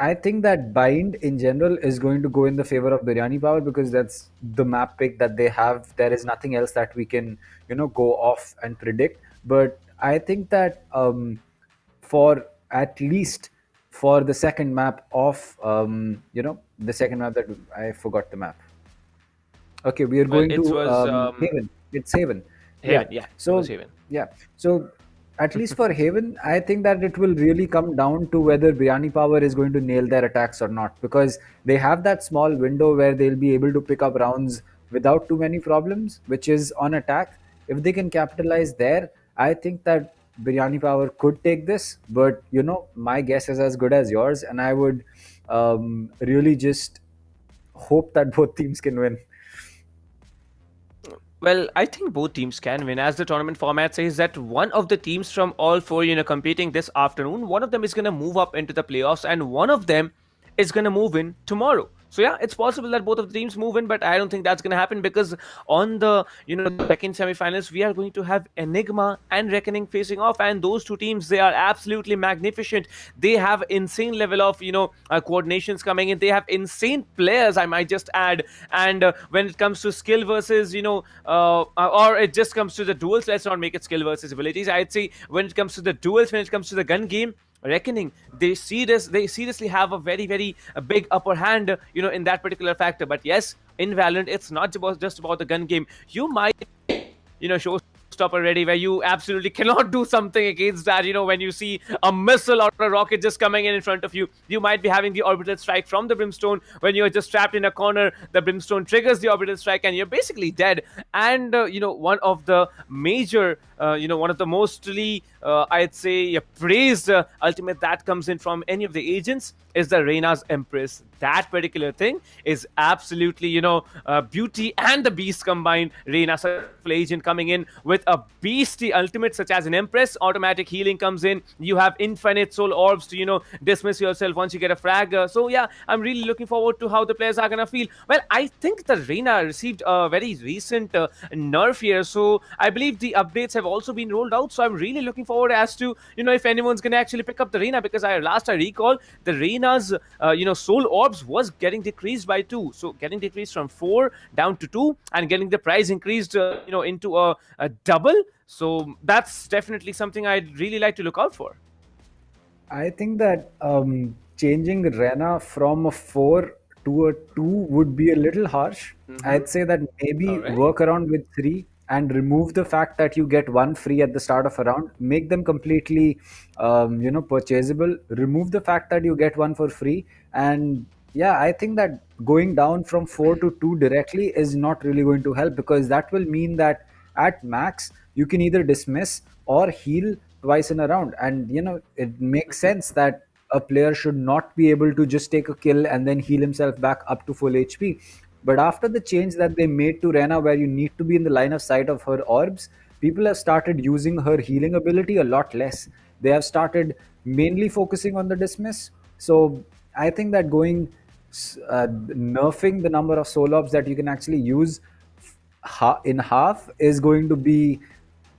I think that bind in general is going to go in the favor of Biryani Power because that's the map pick that they have. There is nothing else that we can, go off and predict. But I think that for at least for the second map of, the second map that I forgot the map. Okay, we are Well, going it to was Haven. It's Haven. Haven. Yeah, it So was Haven. yeah. So at least for Haven, I think that it will really come down to whether Biryani Power is going to nail their attacks or not, because they have that small window where they'll be able to pick up rounds without too many problems, which is on attack. If they can capitalize there, I think that Biryani Power could take this. But my guess is as good as yours, and I would really just hope that both teams can win. Well, I think both teams can win. As the tournament format says that one of the teams from all four, competing this afternoon, one of them is going to move up into the playoffs and one of them is going to move in tomorrow. So yeah, it's possible that both of the teams move in, but I don't think that's going to happen because on the the second semifinals we are going to have Enigma and Reckoning facing off, and those two teams, they are absolutely magnificent. They have insane level of coordinations coming in. They have insane players, I might just add. And when it comes to skill versus or it just comes to the duels, let's not make it skill versus abilities. I'd say when it comes to the duels, when it comes to the gun game, Reckoning, they seriously have a very a big upper hand in that particular factor. But yes, in Valorant it's not just about the gun game. You might show stopper ready where you absolutely cannot do something against that. When you see a missile or a rocket just coming in front of you, you might be having the orbital strike from the Brimstone. When you're just trapped in a corner, the Brimstone triggers the orbital strike and you're basically dead. And one of the major one of the mostly I'd say praised ultimate that comes in from any of the agents is the Reyna's Empress. That particular thing is absolutely beauty and the beast combined. Reyna, agent coming in with a beastly ultimate such as an Empress, automatic healing comes in. You have infinite soul orbs to dismiss yourself once you get a frag. So yeah, I'm really looking forward to how the players are gonna feel. Well, I think the Reyna received a very recent nerf here, so I believe the updates have also been rolled out. So I'm really looking forward as to if anyone's gonna actually pick up the Reyna, because I recall the Reyna's soul orbs was getting decreased by 2, so getting decreased from 4 down to 2 and getting the price increased into a double. So that's definitely something I'd really like to look out for. I think that changing Rena from a 4 to a 2 would be a little harsh. I'd say that maybe work around with 3 and remove the fact that you get 1 free at the start of a round. Make them completely, purchasable. Remove the fact that you get 1 for free. And yeah, I think that going down from 4 to 2 directly is not really going to help, because that will mean that at max you can either dismiss or heal twice in a round. And it makes sense that a player should not be able to just take a kill and then heal himself back up to full HP. But after the change that they made to Rena, where you need to be in the line of sight of her orbs, people have started using her healing ability a lot less. They have started mainly focusing on the dismiss. So I think that nerfing the number of soul orbs that you can actually use in half is going to be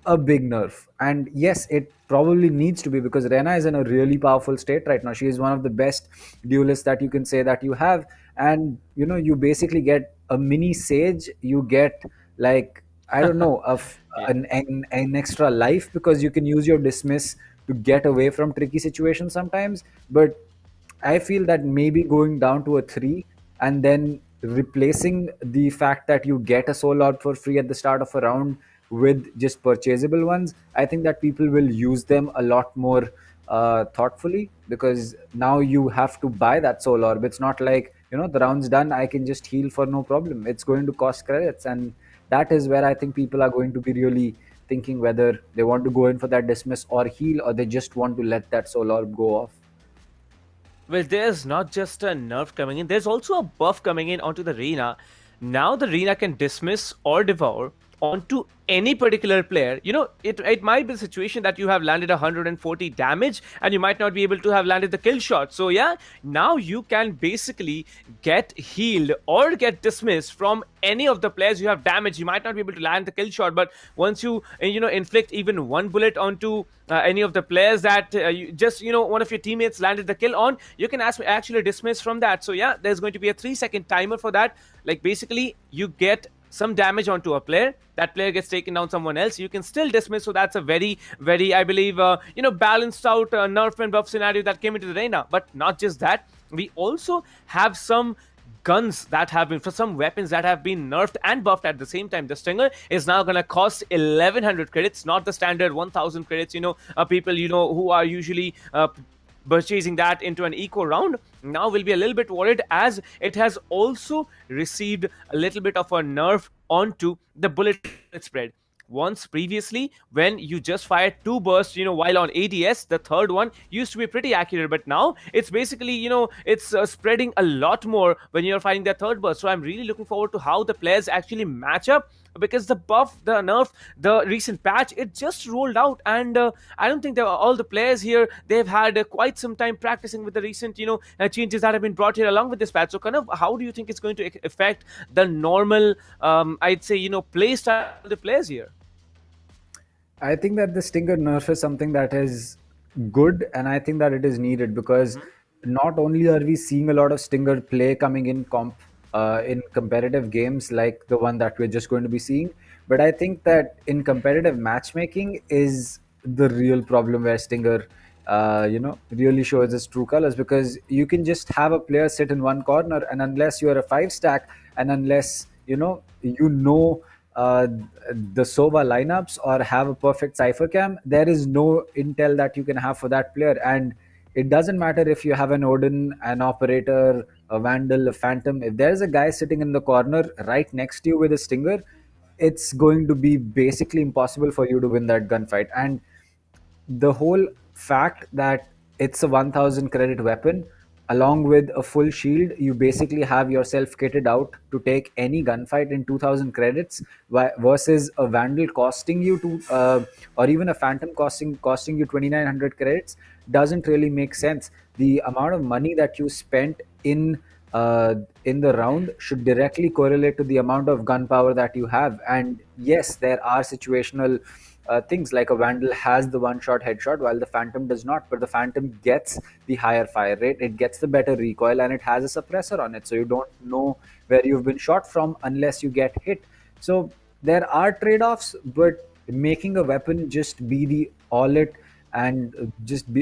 a big nerf. And yes, it probably needs to be, because Rena is in a really powerful state right now. She is one of the best duelists that you can say that you have. And you basically get a mini Sage. You get, like, I don't know, an extra life, because you can use your dismiss to get away from tricky situations sometimes. But I feel that maybe going down to a 3 and then replacing the fact that you get a soul orb for free at the start of a round with just purchasable ones, I think that people will use them a lot more thoughtfully, because now you have to buy that soul orb. It's not like, the round's done, I can just heal for no problem. It's going to cost credits, and that is where I think people are going to be really thinking whether they want to go in for that dismiss or heal, or they just want to let that soul orb go off. Well, there's not just a nerf coming in, there's also a buff coming in onto the Reyna. Now the Reyna can dismiss or devour onto any particular player, it might be the situation that you have landed 140 damage and you might not be able to have landed the kill shot. So yeah, now you can basically get healed or get dismissed from any of the players you have damaged. You might not be able to land the kill shot, but once you inflict even one bullet onto any of the players that one of your teammates landed the kill on, you can actually dismiss from that. So yeah, there's going to be a 3-second timer for that. Like basically you get some damage onto a player, that player gets taken down someone else, you can still dismiss. So that's a very, very, I believe, balanced out nerf and buff scenario that came into the arena. But not just that, we also have some guns that have been, for some weapons that have been nerfed and buffed at the same time. The Stinger is now going to cost 1100 credits, not the standard 1000 credits, people, who are usually purchasing that into an eco round. Now we'll be a little bit worried, as it has also received a little bit of a nerf onto the bullet spread. Once previously, when you just fired 2 bursts, while on ADS, the third one used to be pretty accurate, but now it's basically, it's spreading a lot more when you're firing that third burst. So I'm really looking forward to how the players actually match up, because the buff, the nerf, the recent patch, it just rolled out, and I don't think all the players here, they've had quite some time practicing with the recent changes that have been brought here along with this patch. So kind of, how do you think it's going to affect the normal I'd say play style of the players here? I think that the Stinger nerf is something that is good, and I think that it is needed, because not only are we seeing a lot of Stinger play coming in in competitive games like the one that we're just going to be seeing, but I think that in competitive matchmaking is the real problem, where Stinger really shows its true colors, because you can just have a player sit in one corner, and unless you're a 5-stack, and unless the Sova lineups or have a perfect cipher cam, there is no intel that you can have for that player. And it doesn't matter if you have an Odin, an Operator, a Vandal, a Phantom. If there's a guy sitting in the corner right next to you with a Stinger, it's going to be basically impossible for you to win that gunfight. And the whole fact that it's a 1000 credit weapon along with a full shield, you basically have yourself kitted out to take any gunfight in 2000 credits, versus a Vandal costing you or even a Phantom costing you 2900 credits, doesn't really make sense. The amount of money that you spent in the round should directly correlate to the amount of gunpowder that you have. And yes, there are situational things, like a Vandal has the one-shot headshot while the Phantom does not, but the Phantom gets the higher fire rate, it gets the better recoil, and it has a suppressor on it, so you don't know where you've been shot from unless you get hit. So there are trade-offs, but making a weapon just be the all-it and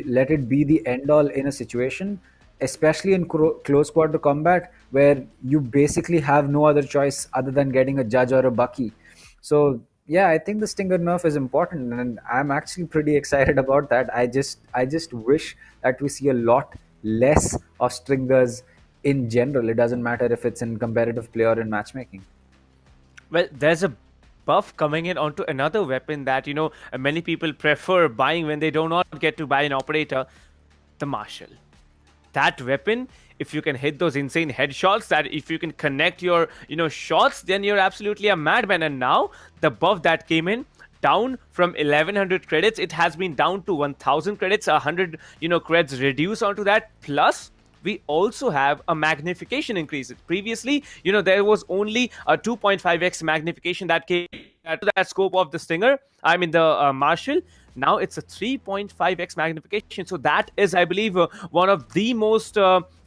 let it be the end-all in a situation, especially in close quarter combat, where you basically have no other choice other than getting a Judge or a Bucky. So yeah, I think the Stinger nerf is important, and I'm actually pretty excited about that. I just wish that we see a lot less of Stingers in general. It doesn't matter if it's in competitive play or in matchmaking. Well, there's a buff coming in onto another weapon that many people prefer buying when they do not get to buy an Operator, the Marshal. That weapon, if you can hit those insane headshots, that if you can connect your shots, then you're absolutely a madman. And now the buff that came in, down from 1100 credits, it has been down to 1000 credits, 100 creds reduced onto that. Plus we also have a magnification increase. Previously, there was only a 2.5x magnification that came to that scope of the Stinger, I mean the Marshal. Now it's a 3.5x magnification. So that is, I believe, one of the most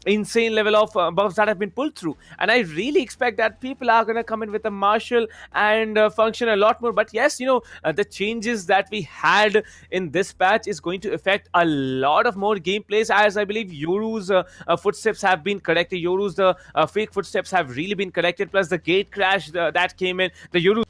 insane level of buffs that have been pulled through. And I really expect that people are going to come in with a Marshal and function a lot more. But yes, the changes that we had in this patch is going to affect a lot of more gameplays, as I believe Yoru's footsteps have been corrected. Yoru's the fake footsteps have really been corrected. Plus the gate crash that came in, the Yoru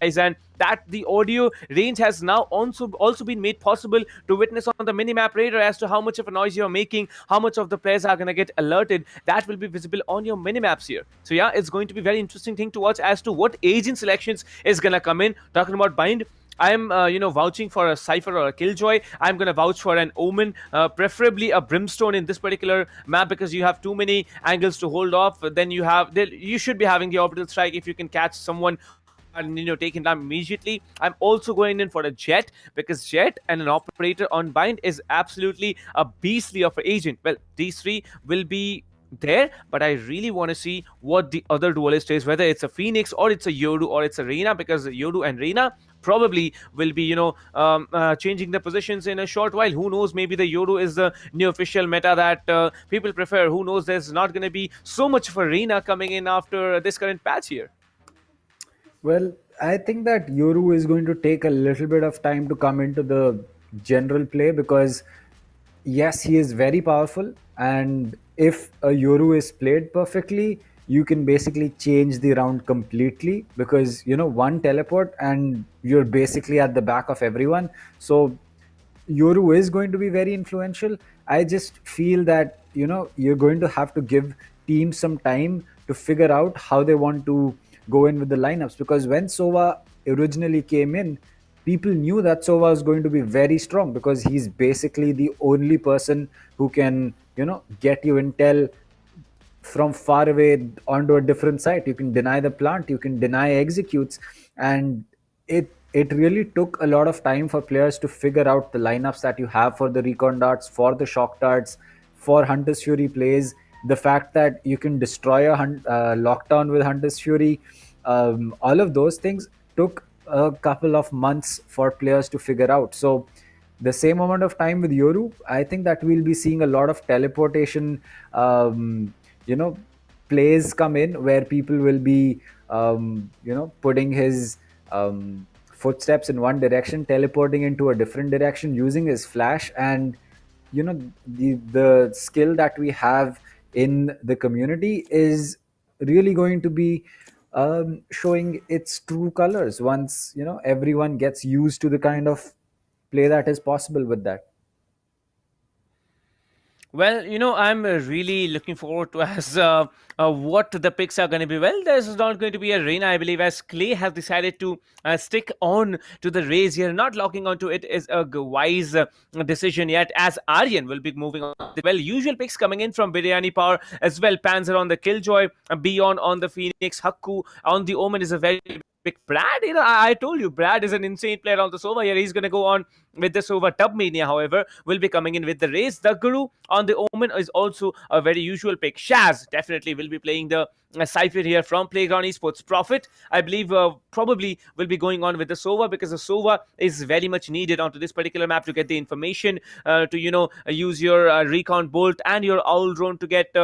and that the audio range has now also been made possible to witness on the minimap radar as to how much of a noise you're making, how much of the players are going to get alerted. That will be visible on your minimaps here. So yeah, it's going to be very interesting thing to watch as to what agent selections is going to come in. Talking about bind, I'm vouching for a Cypher or a Killjoy. I'm going to vouch for an Omen, preferably a Brimstone in this particular map, because you have too many angles to hold off. Then you should be having the Orbital Strike if you can catch someone and taken down immediately. I'm also going in for a Jet, because Jet and an operator on bind is absolutely a beastly of an agent. Well, these three will be there, but I really want to see what the other duelist is, whether it's a Phoenix or it's a Yoru or it's a Reina, because Yoru and Reina probably will be changing the positions in a short while. Who knows, maybe the Yoru is the new official meta that people prefer. Who knows, there's not going to be so much of a Reina coming in after this current patch here. Well, I think that Yoru is going to take a little bit of time to come into the general play because, yes, he is very powerful. And if a Yoru is played perfectly, you can basically change the round completely because, one teleport and you're basically at the back of everyone. So Yoru is going to be very influential. I just feel that you're going to have to give teams some time to figure out how they want to go in with the lineups, because when Sova originally came in, people knew that Sova was going to be very strong because he's basically the only person who can get you intel from far away onto a different site. You can deny the plant, you can deny executes, and it really took a lot of time for players to figure out the lineups that you have for the recon darts, for the shock darts, for Hunter's Fury plays. The fact that you can destroy a lockdown with Hunter's Fury, all of those things took a couple of months for players to figure out. So the same amount of time with Yoru, I think that we'll be seeing a lot of teleportation plays come in where people will be putting his footsteps in one direction, teleporting into a different direction using his flash. And the skill that we have in the community is really going to be showing its true colors once everyone gets used to the kind of play that is possible with that. Well, I'm really looking forward to as what the picks are going to be. Well, there's not going to be a Reina, I believe, as Clay has decided to stick on to the Raze here. Not locking onto it is a wise decision yet, as Aryan will be moving on. Well, usual picks coming in from Biryani Power as well. Panzer on the Killjoy, Beyond on the Phoenix, Hakku on the Omen is a very big Brad. I told you, Brad is an insane player on the Sova here. He's going to go on with the Sova Tub Mania, however, will be coming in with the Raze. The Guru on the Omen is also a very usual pick. Shaz definitely will be playing the Cypher here from Playground Esports. Prophet, I believe, probably will be going on with the Sova, because the Sova is very much needed onto this particular map to get the information, to use your Recon Bolt and your Owl Drone to get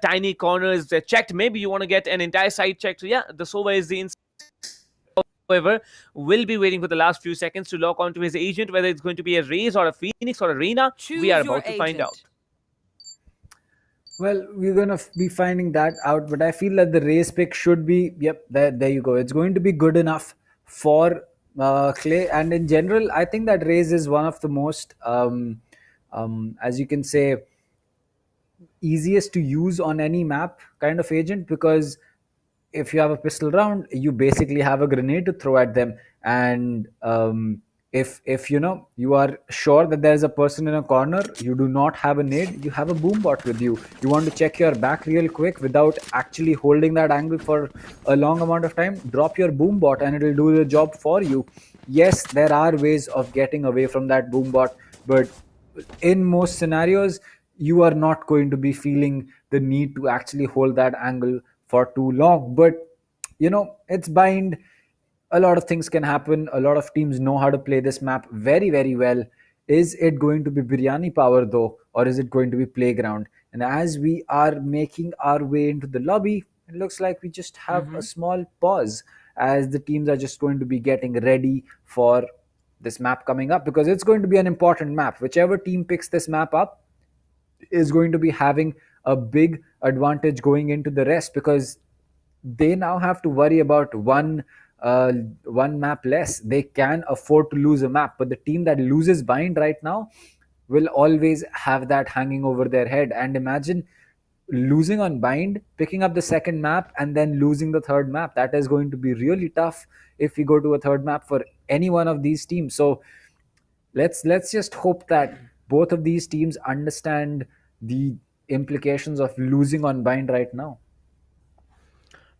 tiny corners checked. Maybe you want to get an entire side checked. So yeah, the Sova is the however, will be waiting for the last few seconds to lock onto his agent, whether it's going to be a Raze or a Phoenix or a Reina. We are about to find out. Well, we're going to be finding that out, but I feel that the race pick should be, yep, there you go. It's going to be good enough for Clay. And in general, I think that race is one of the most, as you can say, easiest to use on any map kind of agent, because if you have a pistol round, you basically have a grenade to throw at them. And if you are sure that there's a person in a corner, you do not have a nade, you have a boom bot with you. You want to check your back real quick without actually holding that angle for a long amount of time, drop your boom bot and it'll do the job for you. Yes, there are ways of getting away from that boom bot, but in most scenarios, you are not going to be feeling the need to actually hold that angle for too long. But it's bind. A lot of things can happen. A lot of teams know how to play this map very, very well. Is it going to be Biryani Power though, or is it going to be Playground? And as we are making our way into the lobby, it looks like we just have a small pause as the teams are just going to be getting ready for this map coming up, because it's going to be an important map. Whichever team picks this map up is going to be having a big advantage going into the rest, because they now have to worry about one map less. They can afford to lose a map, but the team that loses bind right now will always have that hanging over their head. And imagine losing on bind, picking up the second map, and then losing the third map. That is going to be really tough if we go to a third map for any one of these teams. So let's just hope that both of these teams understand the implications of losing on bind right now.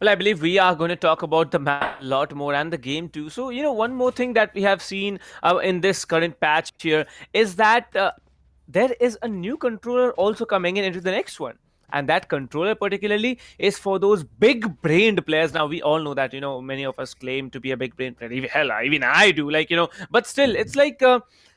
Well, I believe we are going to talk about the map a lot more and the game too. So, one more thing that we have seen in this current patch here is that there is a new controller also coming in into the next one. And that controller particularly is for those big brained players. Now we all know that many of us claim to be a big brain player. Even I do, but still it's like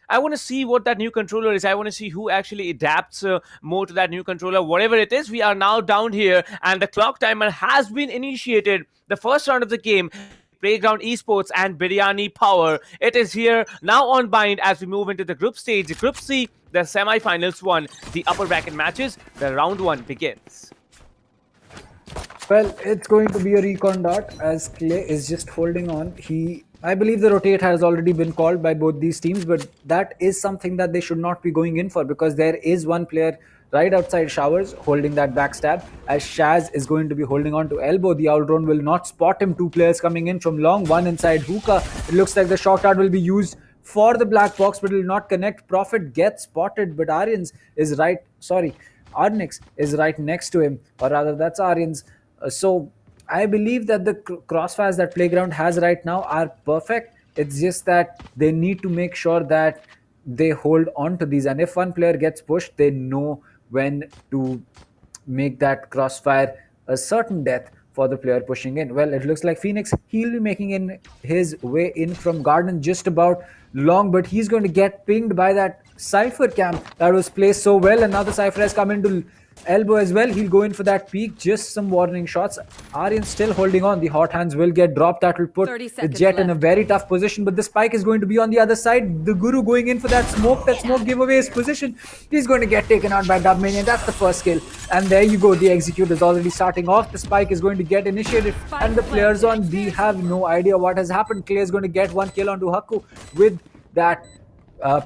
I want to see what that new controller is. I want to see who actually adapts more to that new controller. Whatever it is, we are now down here and the clock timer has been initiated. The first round of the game, Playground Esports and Biryani Power. It is here now on bind as we move into the group stage. Group C, the semi-finals one, the upper bracket matches, the round one begins. Well, it's going to be a recon dot as Clay is just holding on. I believe the rotate has already been called by both these teams, but that is something that they should not be going in for because there is one player right outside Showers holding that backstab as Shaz is going to be holding on to elbow. The Outrun will not spot him. Two players coming in from long, one inside Hookah. It looks like the shock dart will be used for the black box, but it will not connect. Prophet gets spotted, but Arnyx is right next to him, or rather that's Aryan's. So I believe that the crossfires that Playground has right now are perfect. It's just that they need to make sure that they hold on to these, and if one player gets pushed, they know when to make that crossfire a certain death for the player pushing in. Well, it looks like Phoenix, he'll be making in his way in from Garden just about long, but he's going to get pinged by that Cypher camp that was placed so well, and now the Cypher has come into elbow as well. He'll go in for that peak. Just some warning shots. Aryan still holding on. The hot hands will get dropped. That will put the Jet in a very tough position, but the spike is going to be on the other side. The Guru going in for that smoke. That smoke give away his position. He's going to get taken out by Dubmania. That's the first kill, and there you go. The execute is already starting off. The spike is going to get initiated, and the players on B have no idea what has happened. Clay is going to get one kill onto Haku with that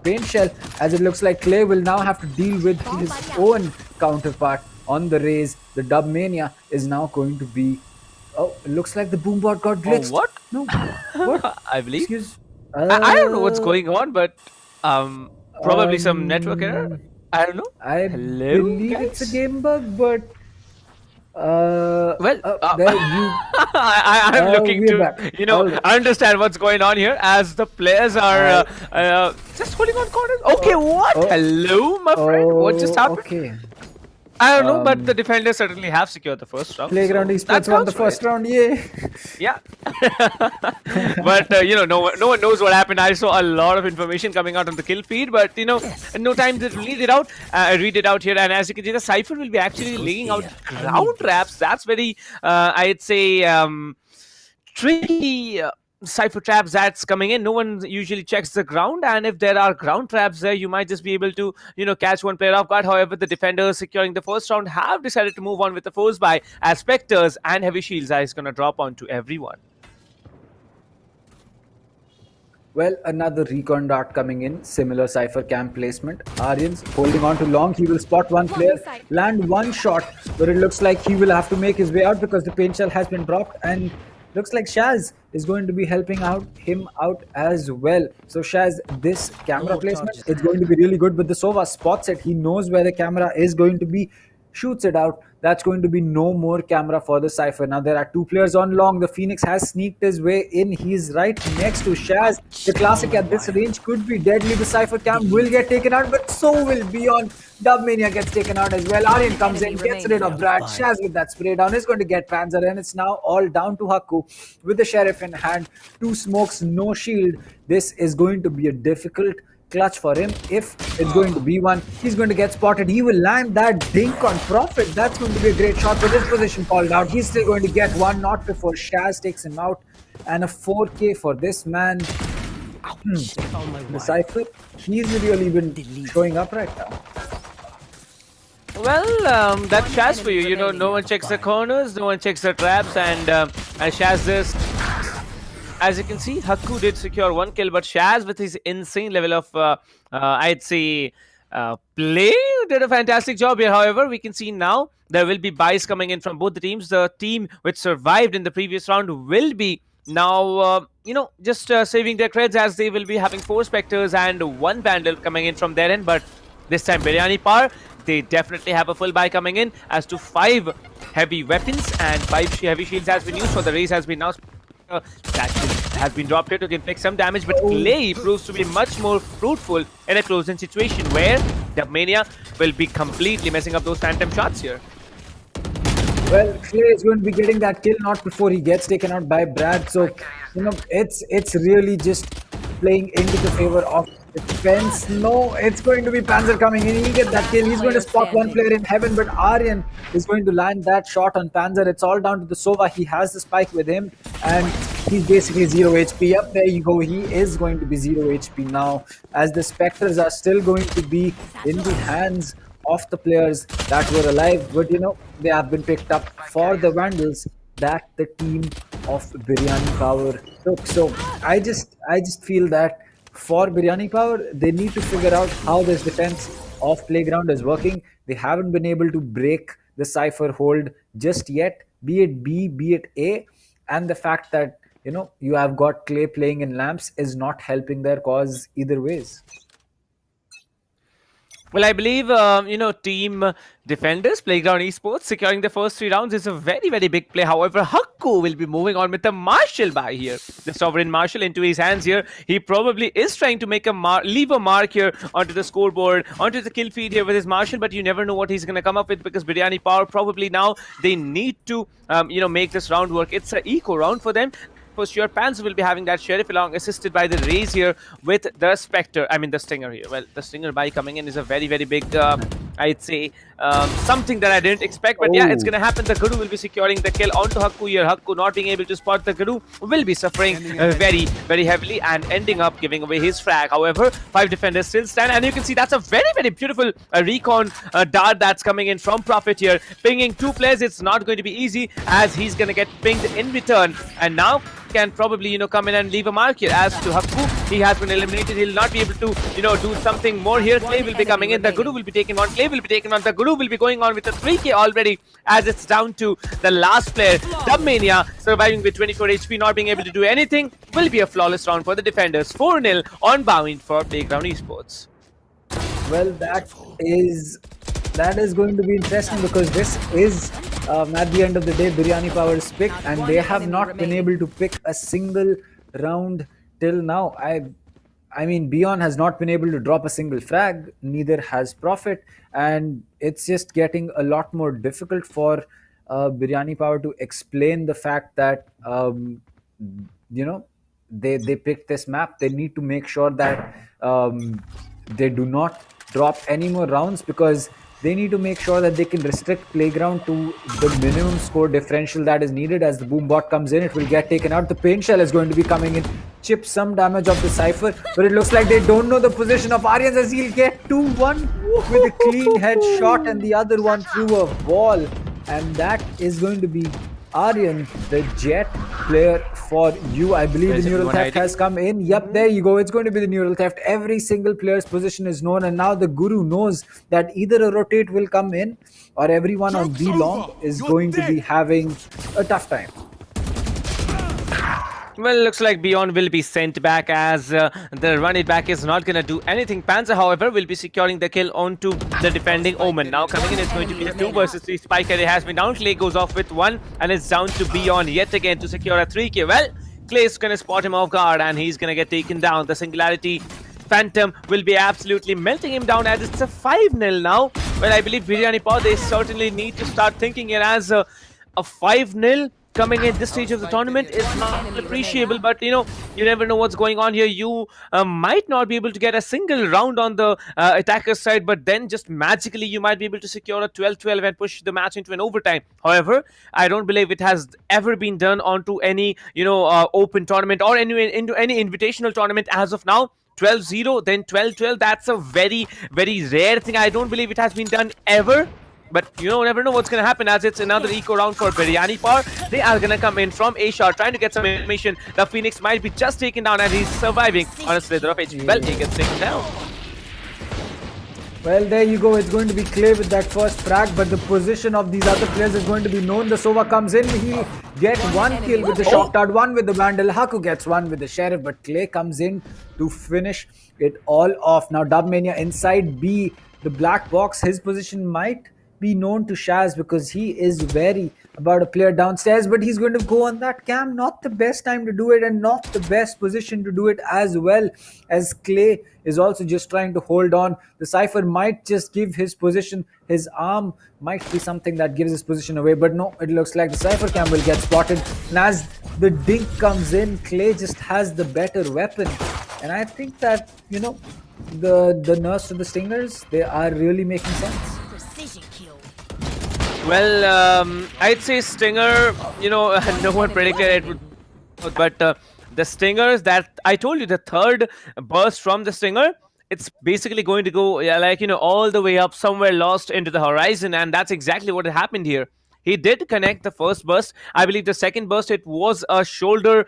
paint shell, as it looks like Clay will now have to deal with his own counterpart on the raise. The Dubmania is now going to be... Oh, it looks like the boombot got glitched. Oh, what? No. What? I believe. Excuse... I don't know what's going on, but probably some network error. I don't know. I Hello, believe guys? it's a game bug, but... Well, there you... I'm looking we're to, back. understand what's going on here as the players are just holding on corners. Okay, what? Hello, my friend. What just happened? Okay. I don't know, but the defenders certainly have secured the first round. Playground so Esports won the first round, yay! Yeah. But, no one knows what happened. I saw a lot of information coming out on the kill feed, but, no time to read it out. I read it out here, and as you can see, the Cypher will be actually laying out ground traps. That's very, I'd say, tricky Cypher traps that's coming in. No one usually checks the ground, and if there are ground traps there, you might just be able to, catch one player off guard. However, the defenders securing the first round have decided to move on with the force buy, as Spectres and Heavy Shields is going to drop onto everyone. Well, another recon dart coming in, similar Cypher camp placement. Aryan's holding on to long. He will spot one player, land one shot, but it looks like he will have to make his way out because the paint shell has been dropped, and looks like Shaz is going to be helping him out as well. So Shaz, this camera placement is going to be really good, but the Sova spots it. He knows where the camera is going to be, shoots it out. That's going to be no more camera for the Cypher. Now there are two players on long. The Phoenix has sneaked his way in. He's right next to Shaz. The classic at this range could be deadly. The Cypher cam will get taken out, but so will Beyond. Dubmania gets taken out as well. Aryan comes in, gets rid of Brad. Shaz with that spray down is going to get Panzer, and it's now all down to Haku with the Sheriff in hand. Two smokes, no shield. This is going to be a difficult clutch for him. If it's going to be one, he's going to get spotted. He will land that dink on Prophet. That's going to be a great shot, but his position called out. He's still going to get one, not before Shaz takes him out. And a 4K for this man. The Cypher, he's really been showing up right now. Well, that's Shaz for you. No one checks the corners, no one checks the traps, and Shaz this. As you can see, Haku did secure one kill, but Shaz with his insane level of, I'd say, play did a fantastic job here. However, we can see now there will be buys coming in from both the teams. The team which survived in the previous round will be now, just saving their creds, as they will be having 4 Spectres and 1 Vandal coming in from their end. But this time, Biryani Power they definitely have a full buy coming in as to 5 heavy weapons and 5 heavy shields has been used. So the race has been now that has been dropped here to inflict some damage, but Clay proves to be much more fruitful in a close-in situation where Dubmania will be completely messing up those phantom shots here. Well, Clay is going to be getting that kill not before he gets taken out by Brad. So, you know, it's really just playing into the favor of defense. No, it's going to be Panzer coming in. He'll get that kill. He's going to spot one player in heaven, but Aryan is going to land that shot on Panzer. It's all down to the Sova. He has the spike with him, and he's basically 0 HP. Up there you go. He is going to be 0 HP now, as the Spectres are still going to be in the hands of the players that were alive, but you know, they have been picked up for the Vandals that the team of Biryani Power took. So I just feel that for Biryani Power, they need to figure out how this defense of Playground is working. They haven't been able to break the Cypher hold just yet, be it B, be it A, and the fact that, you know, you have got Clay playing in lamps is not helping their cause either ways. Well, I believe, Team Defenders, Playground Esports, securing the first 3 rounds is a very, very big play. However, Hakku will be moving on with the Marshal buy here. The Sovereign Marshal into his hands here. He probably is trying to make leave a mark here onto the scoreboard, onto the kill feed here with his Marshal, but you never know what he's going to come up with because Biryani Power probably now, they need to, make this round work. It's an eco round for them. For sure, Panzer will be having that Sheriff along, assisted by the Raze here with the Spectre. I mean, the Stinger here. Well, the Stinger buy coming in is a very, very big, I'd say, something that I didn't expect. But yeah, it's going to happen. The Guru will be securing the kill onto Hakku here. Hakku not being able to spot the Guru will be suffering very, very heavily and ending up giving away his frag. However, 5 defenders still stand. And you can see that's a very, very beautiful recon dart that's coming in from Prophet here. Pinging 2 players. It's not going to be easy as he's going to get pinged in return. And now can probably, come in and leave a mark here. As to Hakku, he has been eliminated. He'll not be able to, do something more here. Clay will be coming in. The Guru will be taken on. Clay will be taken on. The Guru will be going on with a 3k already as it's down to the last player. Dubmania surviving with 24 HP, not being able to do anything. Will be a flawless round for the defenders. 4-0 on Bound for Playground Esports. Well, that is going to be interesting because this is at the end of the day Biryani Power's pick, and they have not been able to pick a single round till now. I mean, Beyond has not been able to drop a single frag, neither has Prophet, and it's just getting a lot more difficult for Biryani Power to explain the fact that they picked this map. They need to make sure that they do not drop any more rounds, because they need to make sure that they can restrict Playground to the minimum score differential that is needed. As the boom bot comes in, it will get taken out. The paint shell is going to be coming in, chip some damage of the Cypher, but it looks like they don't know the position of Aryan, as he'll get 2-1 with a clean headshot and the other one through a wall. And that is going to be Aryan, the Jet player for you. I believe the neural theft has come in. Yep, there you go. It's going to be the neural theft. Every single player's position is known, and now the Guru knows that either a rotate will come in or everyone on B long is going to be having a tough time. Well, looks like Beyond will be sent back as the run it back is not going to do anything. Panzer, however, will be securing the kill onto the defending Omen. Now coming in, it's going to be a 2 versus 3 spike carry has been down. Clay goes off with 1 and it's down to Beyond yet again to secure a 3k. Well, Clay's going to spot him off guard and he's going to get taken down. The Singularity Phantom will be absolutely melting him down as it's a 5-0 now. Well, I believe Biryani Power, they certainly need to start thinking it as a 5-0. Coming in this stage of the tournament is not appreciable, but you never know what's going on here. You might not be able to get a single round on the attacker's side, but then just magically you might be able to secure a 12-12 and push the match into an overtime. However, I don't believe it has ever been done onto any open tournament or into any invitational tournament as of now. 12-0, then 12-12. That's a very, very rare thing. I don't believe it has been done ever. But you never know what's going to happen, as it's another eco round for Biryani Power. They are going to come in from A-Shot, trying to get some information. The Phoenix might be just taken down and he's surviving on a slither of HP. Well, he gets taken down. Well, there you go. It's going to be Clay with that first frag, but the position of these other players is going to be known. The Sova comes in. He gets 1 kill with the Shock Dart, 1 with the Vandal. Haku gets 1 with the Sheriff, but Clay comes in to finish it all off. Now, Dubmania inside B. the black box, his position might be known to Shaz because he is wary about a player downstairs, but he's going to go on that cam. Not the best time to do it and not the best position to do it as well, as Clay is also just trying to hold on. The Cypher might just give his position, his arm might be something that gives his position away, but no, it looks like the Cypher cam will get spotted. And as the dink comes in, Clay just has the better weapon. And I think that, you know, the nerfs to the Stingers, they are really making sense. Precision kill. Well, I'd say Stinger, you know, no one predicted it would, but the Stingers that I told you, the third burst from the Stinger, it's basically going to go, like, you know, all the way up somewhere lost into the horizon, and that's exactly what happened here. He did connect the first burst. I believe the second burst, it was a shoulder,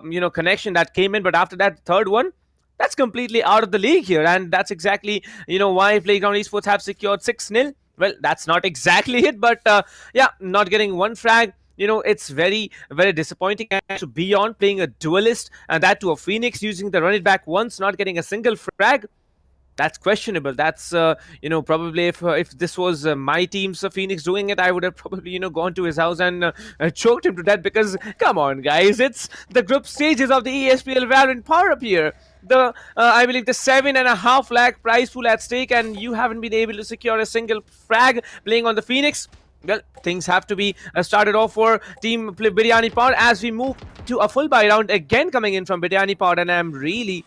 you know, connection that came in, but after that third one, that's completely out of the league here, and that's exactly, you know, why Playground Esports have secured 6-0. Well, that's not exactly it, but yeah, not getting one frag, you know, it's very, very disappointing. And to be on playing a duelist, and that to a Phoenix, using the run it back once, not getting a single frag, that's questionable. That's you know, probably if this was my team's Phoenix doing it, I would have probably, you know, gone to his house and choked him to death, because come on guys, it's the group stages of the ESPL Valorant PowerUp here. The I believe the 7.5 lakh prize pool at stake, and you haven't been able to secure a single frag playing on the Phoenix. Well, things have to be started off for team Biryani Power as we move to a full buy round again coming in from Biryani Power, and I'm really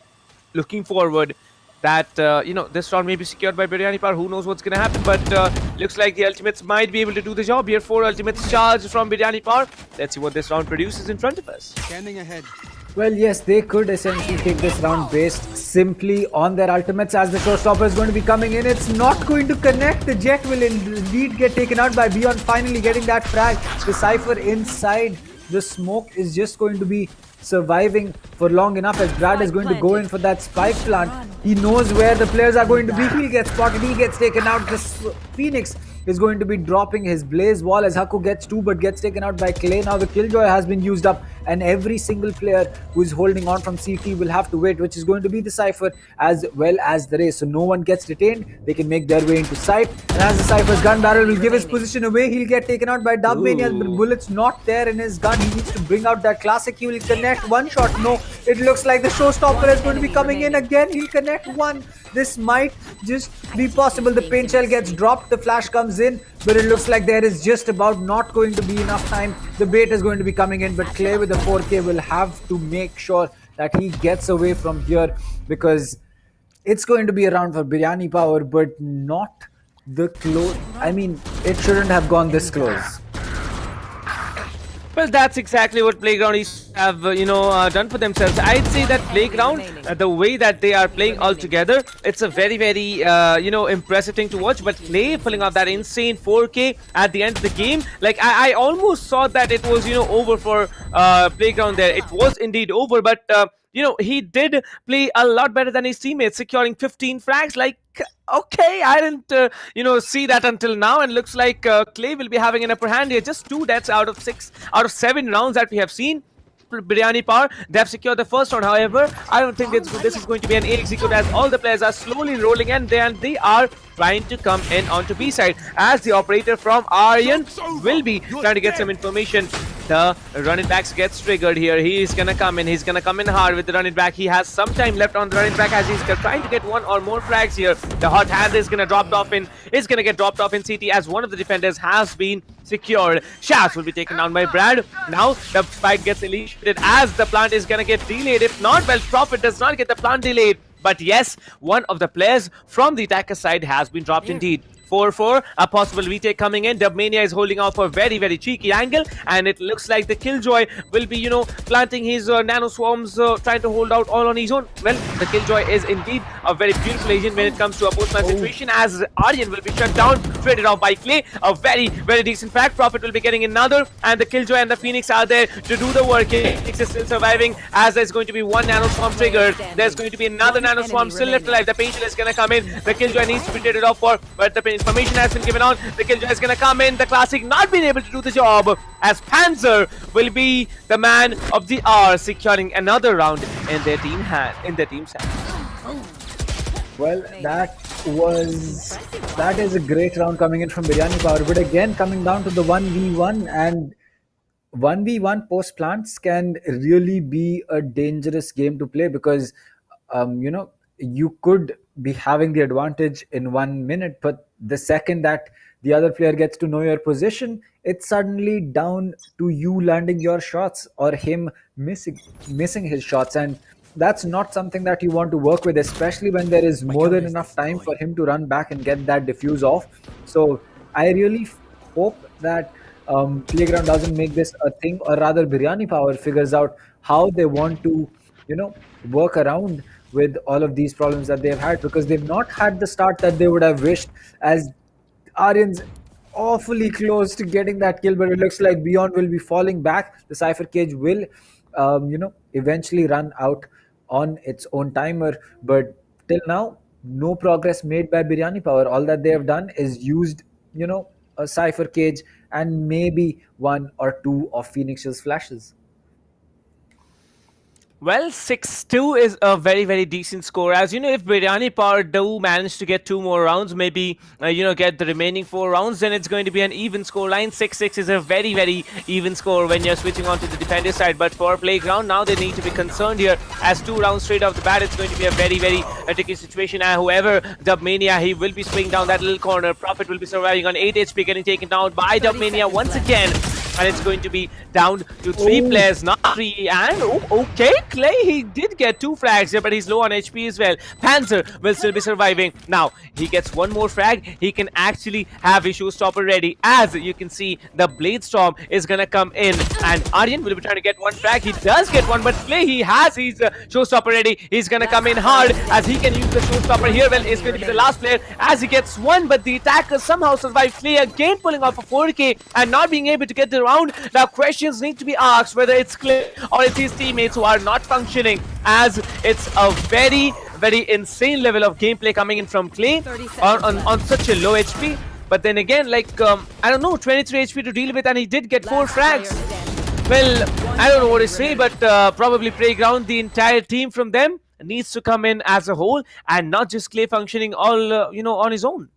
looking forward that you know, this round may be secured by Biryani Power. Who knows what's gonna happen, but looks like the ultimates might be able to do the job here. 4 ultimates charged from Biryani Power. Let's see what this round produces in front of us. Standing ahead. Well, yes, they could essentially take this round based simply on their ultimates, as the showstopper is going to be coming in. It's not going to connect. The Jet will indeed get taken out by Beyond, finally getting that frag. The Cypher inside the smoke is just going to be surviving for long enough, as Brad is going to go in for that spike plant. He knows where the players are going to be. He gets spotted, he gets taken out. This Phoenix is going to be dropping his blaze wall as Haku gets 2 but gets taken out by Clay. Now the Killjoy has been used up, and every single player who is holding on from CT will have to wait, which is going to be the Cypher as well as the Race. So no one gets detained. They can make their way into sight, and as the Cypher's gun barrel will give his position away, he'll get taken out by Dubmania. But bullets not there in his gun. He needs to bring out that classic. He will connect one shot. No, it looks like the showstopper is going to be coming in again. He'll connect one. This might just be possible. The paint shell gets dropped, the flash comes in, but it looks like there is just about not going to be enough time. The bait is going to be coming in, but Clay with the 4K will have to make sure that he gets away from here, because it's going to be a round for Biryani Power, but not the close. I mean, it shouldn't have gone this close. Well, that's exactly what Playground have, you know, done for themselves. I'd say that Playground, the way that they are playing all together, it's a very, very, you know, impressive thing to watch. But Clay pulling off that insane 4K at the end of the game, like I almost thought that it was, you know, over for Playground there. It was indeed over, but you know, he did play a lot better than his teammates, securing 15 frags. Like, okay, I didn't, you know, see that until now, and looks like Clay will be having an upper hand here. Just 2 deaths out of 7 rounds that we have seen. Biryani Power, they have secured the first round. However, I don't think this is going to be an A execute, as all the players are slowly rolling in there, and they are trying to come in onto B side, as the operator from Aryan will be trying to get some information. The run it back gets triggered here. He's gonna come in. He's gonna come in hard with the run it back. He has some time left on the run it back, as he's trying to get 1 or more frags here. The hot hand is gonna get dropped off in CT, as one of the defenders has been secured. Shaz will be taken down by Brad. Now the spike gets initiated, as the plant is gonna get delayed. If not, well, Prophet does not get the plant delayed. But yes, one of the players from the attacker side has been dropped indeed. 4-4, a possible retake coming in. Dubmania is holding out for a very, very cheeky angle, and it looks like the Killjoy will be, you know, planting his nano swarms, trying to hold out all on his own. Well, the Killjoy is indeed a very beautiful agent when it comes to a post-match situation, as Aryan will be shut down, traded off by Clay. A very, very decent fact. Prophet will be getting another, and the Killjoy and the Phoenix are there to do the work. Phoenix is still surviving, as there's going to be 1 nano swarm triggered. There's going to be another nano swarm still left alive. The patient is going to come in. The Killjoy needs to be traded off for, but the information has been given on. The Killjoy is going to come in. The Classic not being able to do the job, as Panzer will be the man of the hour, securing another round in their team's hand. Well, that that is a great round coming in from Biryani Power. But again, coming down to the 1v1, and 1v1 post plants can really be a dangerous game to play because you could be having the advantage in 1 minute, but the second that the other player gets to know your position, it's suddenly down to you landing your shots or him missing his shots, and that's not something that you want to work with, especially when there is more than enough time for him to run back and get that diffuse off. So I really hope that Playground doesn't make this a thing, or rather Biryani Power figures out how they want to work around with all of these problems that they've had, because they've not had the start that they would have wished, as Aryan's awfully close to getting that kill, but it looks like Beyond will be falling back. The Cypher Cage will eventually run out on its own timer, but till now no progress made by Biryani Power. All that they have done is used a Cypher Cage and maybe one or two of Phoenix's flashes. Well, 6-2 is a very, very decent score. As you know, if Biryani Power do manage to get 2 more rounds, maybe, get the remaining 4 rounds, then it's going to be an even score line. 6-6 is a very, very even score when you're switching on to the defender side. But for Playground, now they need to be concerned here. As 2 rounds straight off the bat, it's going to be a very, very tricky situation. And whoever, Dubmania, he will be swinging down that little corner. Prophet will be surviving on 8 HP, getting taken down by Dubmania once again. And it's going to be down to 3 players, not 3. And okay, Clay, he did get 2 frags here, but he's low on HP as well. Panzer will still be surviving. Now, he gets 1 more frag. He can actually have his showstopper ready. As you can see, the Blade Storm is going to come in. And Aryan will be trying to get 1 frag. He does get 1, but Clay, he has his showstopper ready. He's going to come in hard as he can use the showstopper here. Well, it's going to be the last player as he gets 1, but the attacker somehow survives. Clay again pulling off a 4K and not being able to get the round. Now questions need to be asked whether it's Clay or it's his teammates who are not functioning, as it's a very, very insane level of gameplay coming in from Clay on such a low HP. But then again, I don't know, 23 HP to deal with, and he did get 4 frags. Well, I don't know what to say, but probably Playground, the entire team from them needs to come in as a whole and not just Clay functioning all on his own.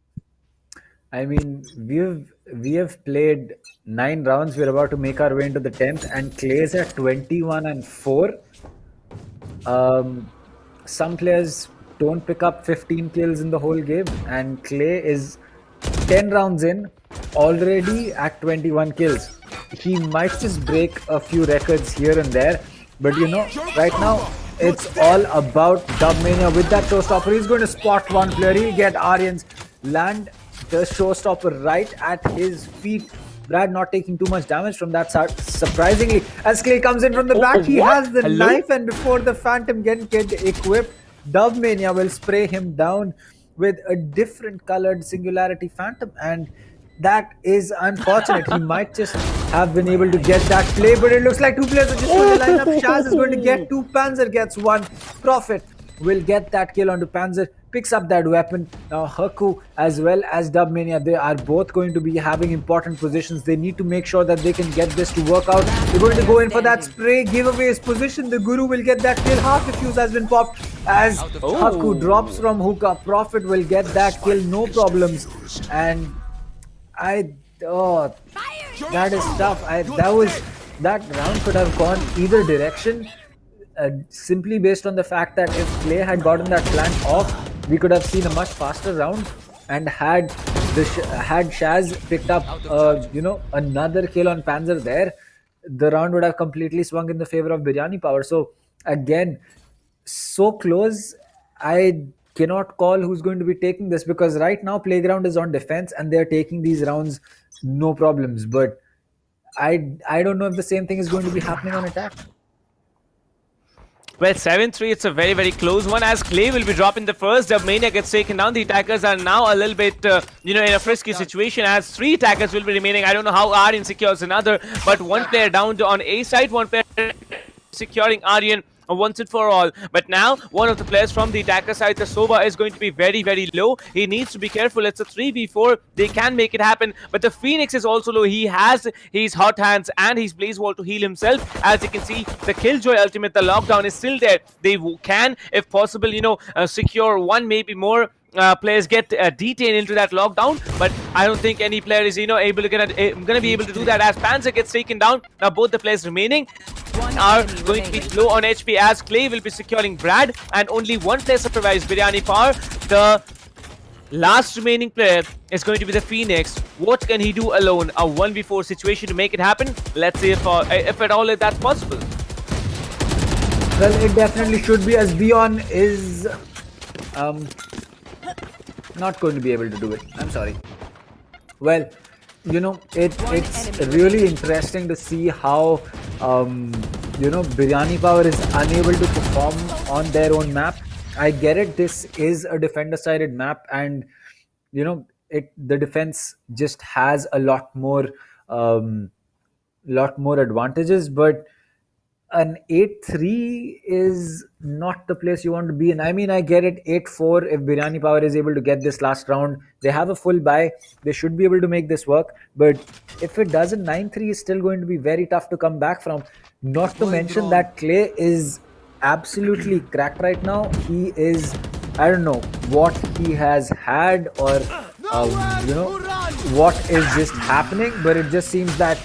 I mean, we have played 9 rounds. We're about to make our way into the 10th, and Clay's at 21-4. Some players don't pick up 15 kills in the whole game, and Clay is 10 rounds in, already at 21 kills. He might just break a few records here and there, but right now it's all about Dubmania with that showstopper. He's going to spot 1 player. He'll get Aryan's land the showstopper right at his feet. Brad not taking too much damage from that start, surprisingly. As Clay comes in from the back, he has the knife, and before the Phantom can get equipped, Dubmania will spray him down with a different colored Singularity Phantom, and that is unfortunate. He might just have been able to get that play, but it looks like 2 players are just going to line up. Shaz is going to get 2, Panzer gets 1. Prophet will get that kill onto Panzer, picks up that weapon. Now Haku as well as Dubmania, they are both going to be having important positions. They need to make sure that they can get this to work out. They're going to go in for that spray, give away his position. The Guru will get that kill. Half the fuse has been popped as Haku drops from hookah. Prophet will get that kill, no problems. And that is tough. That round could have gone either direction. Simply based on the fact that if Clay had gotten that plant off, we could have seen a much faster round, and had Shaz picked up another kill on Panzer there, the round would have completely swung in the favor of Biryani Power. So again, so close. I cannot call who's going to be taking this, because right now Playground is on defense and they're taking these rounds no problems, but I don't know if the same thing is going to be happening on attack. Well, 7-3, it's a very, very close one, as Clay will be dropping the first. Dubmania gets taken down. The attackers are now a little bit, in a frisky situation, as 3 attackers will be remaining. I don't know how Aryan secures another, but 1 player down on A side, 1 player securing Aryan once and for all. But now one of the players from the attacker side, the Soba, is going to be very, very low. He needs to be careful. It's a 3v4. They can make it happen, but the Phoenix is also low. He has his hot hands and his blaze wall to heal himself. As you can see, the Killjoy ultimate, the lockdown is still there. They can, if possible, secure 1, maybe more players get detained into that lockdown, but I don't think any player is able to gonna be able to do that as Panzer gets taken down. Now both the players remaining are going to be low on HP as Clay will be securing Brad, and only one player survives, Biryani Power. The last remaining player is going to be the Phoenix. What can he do alone? A 1v4 situation to make it happen. Let's see if at all if that's possible. Well, it definitely should be, as Beyond is not going to be able to do it. I'm sorry. Well, it's really interesting to see how Biryani Power is unable to perform on their own map. I get it. This is a defender-sided map, and the defense just has a lot more advantages, but an 8-3 is not the place you want to be in. I mean, I get it. 8-4, if Biryani Power is able to get this last round, they have a full buy. They should be able to make this work. But if it doesn't, 9-3 is still going to be very tough to come back from. Not to mention that Clay is absolutely cracked right now. He is, I don't know what he has had, or what is just happening, but it just seems that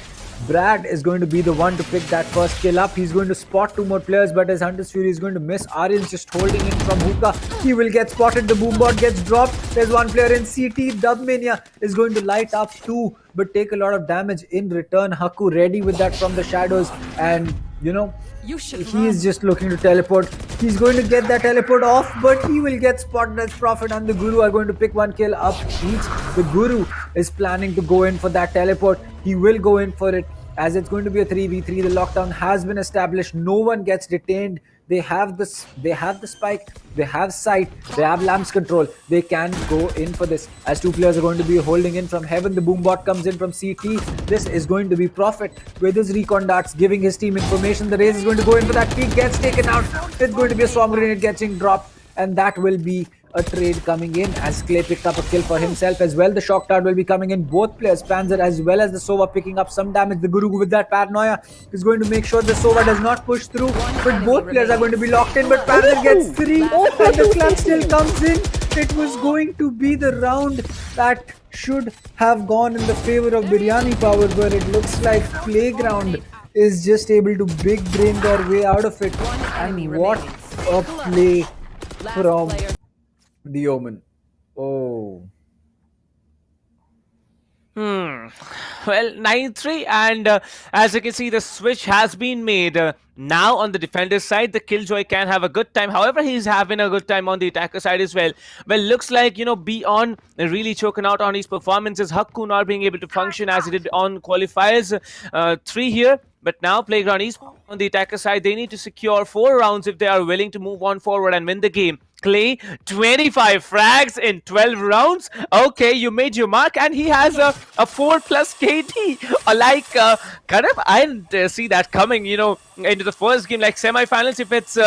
Brad is going to be the one to pick that first kill up. He's going to spot two more players, but as Hunter's Fury is going to miss. Aryan's just holding in from hookah. He will get spotted. The boombot gets dropped. There's one player in CT. Dubmania is going to light up too, but take a lot of damage in return. Haku ready with that from the shadows, and he is just looking to teleport. He's going to get that teleport off, but he will get spotted as Prophet and the Guru are going to pick one kill up each. The Guru is planning to go in for that teleport. He will go in for it, as it's going to be a 3v3. The lockdown has been established. No one gets detained. They have the spike, they have sight, they have lamps control. They can go in for this, as two players are going to be holding in from heaven. The boombot comes in from CT. This is going to be Prophet with his recon darts, giving his team information. The Raze is going to go in for that peak, gets taken out. It's going to be a swarm grenade getting dropped, and that will be a trade coming in, as Clay picked up a kill for himself as well. The shock dart will be coming in. Both players, Panzer as well as the Sova, picking up some damage. The Guru with that paranoia is going to make sure the Sova does not push through, but both players are going to be locked in. But Panzer gets 3 and the clutch still comes in. It was going to be the round that should have gone in the favor of Biryani Power, but it looks like Playground is just able to big brain their way out of it. And what a play from the Omen. Oh. Well, 9-3, and as you can see, the switch has been made. Now on the defender side, the Killjoy can have a good time. However, he's having a good time on the attacker side as well. Well, looks like, Beyond really choking out on his performances. Hakku not being able to function as he did on qualifiers 3 here. But now Playground Esports on the attacker side, they need to secure 4 rounds if they are willing to move on forward and win the game. Clay, 25 frags in 12 rounds. Okay, you made your mark, and he has a 4+ KD. I didn't see that coming, into the first game, like semi-finals. If it's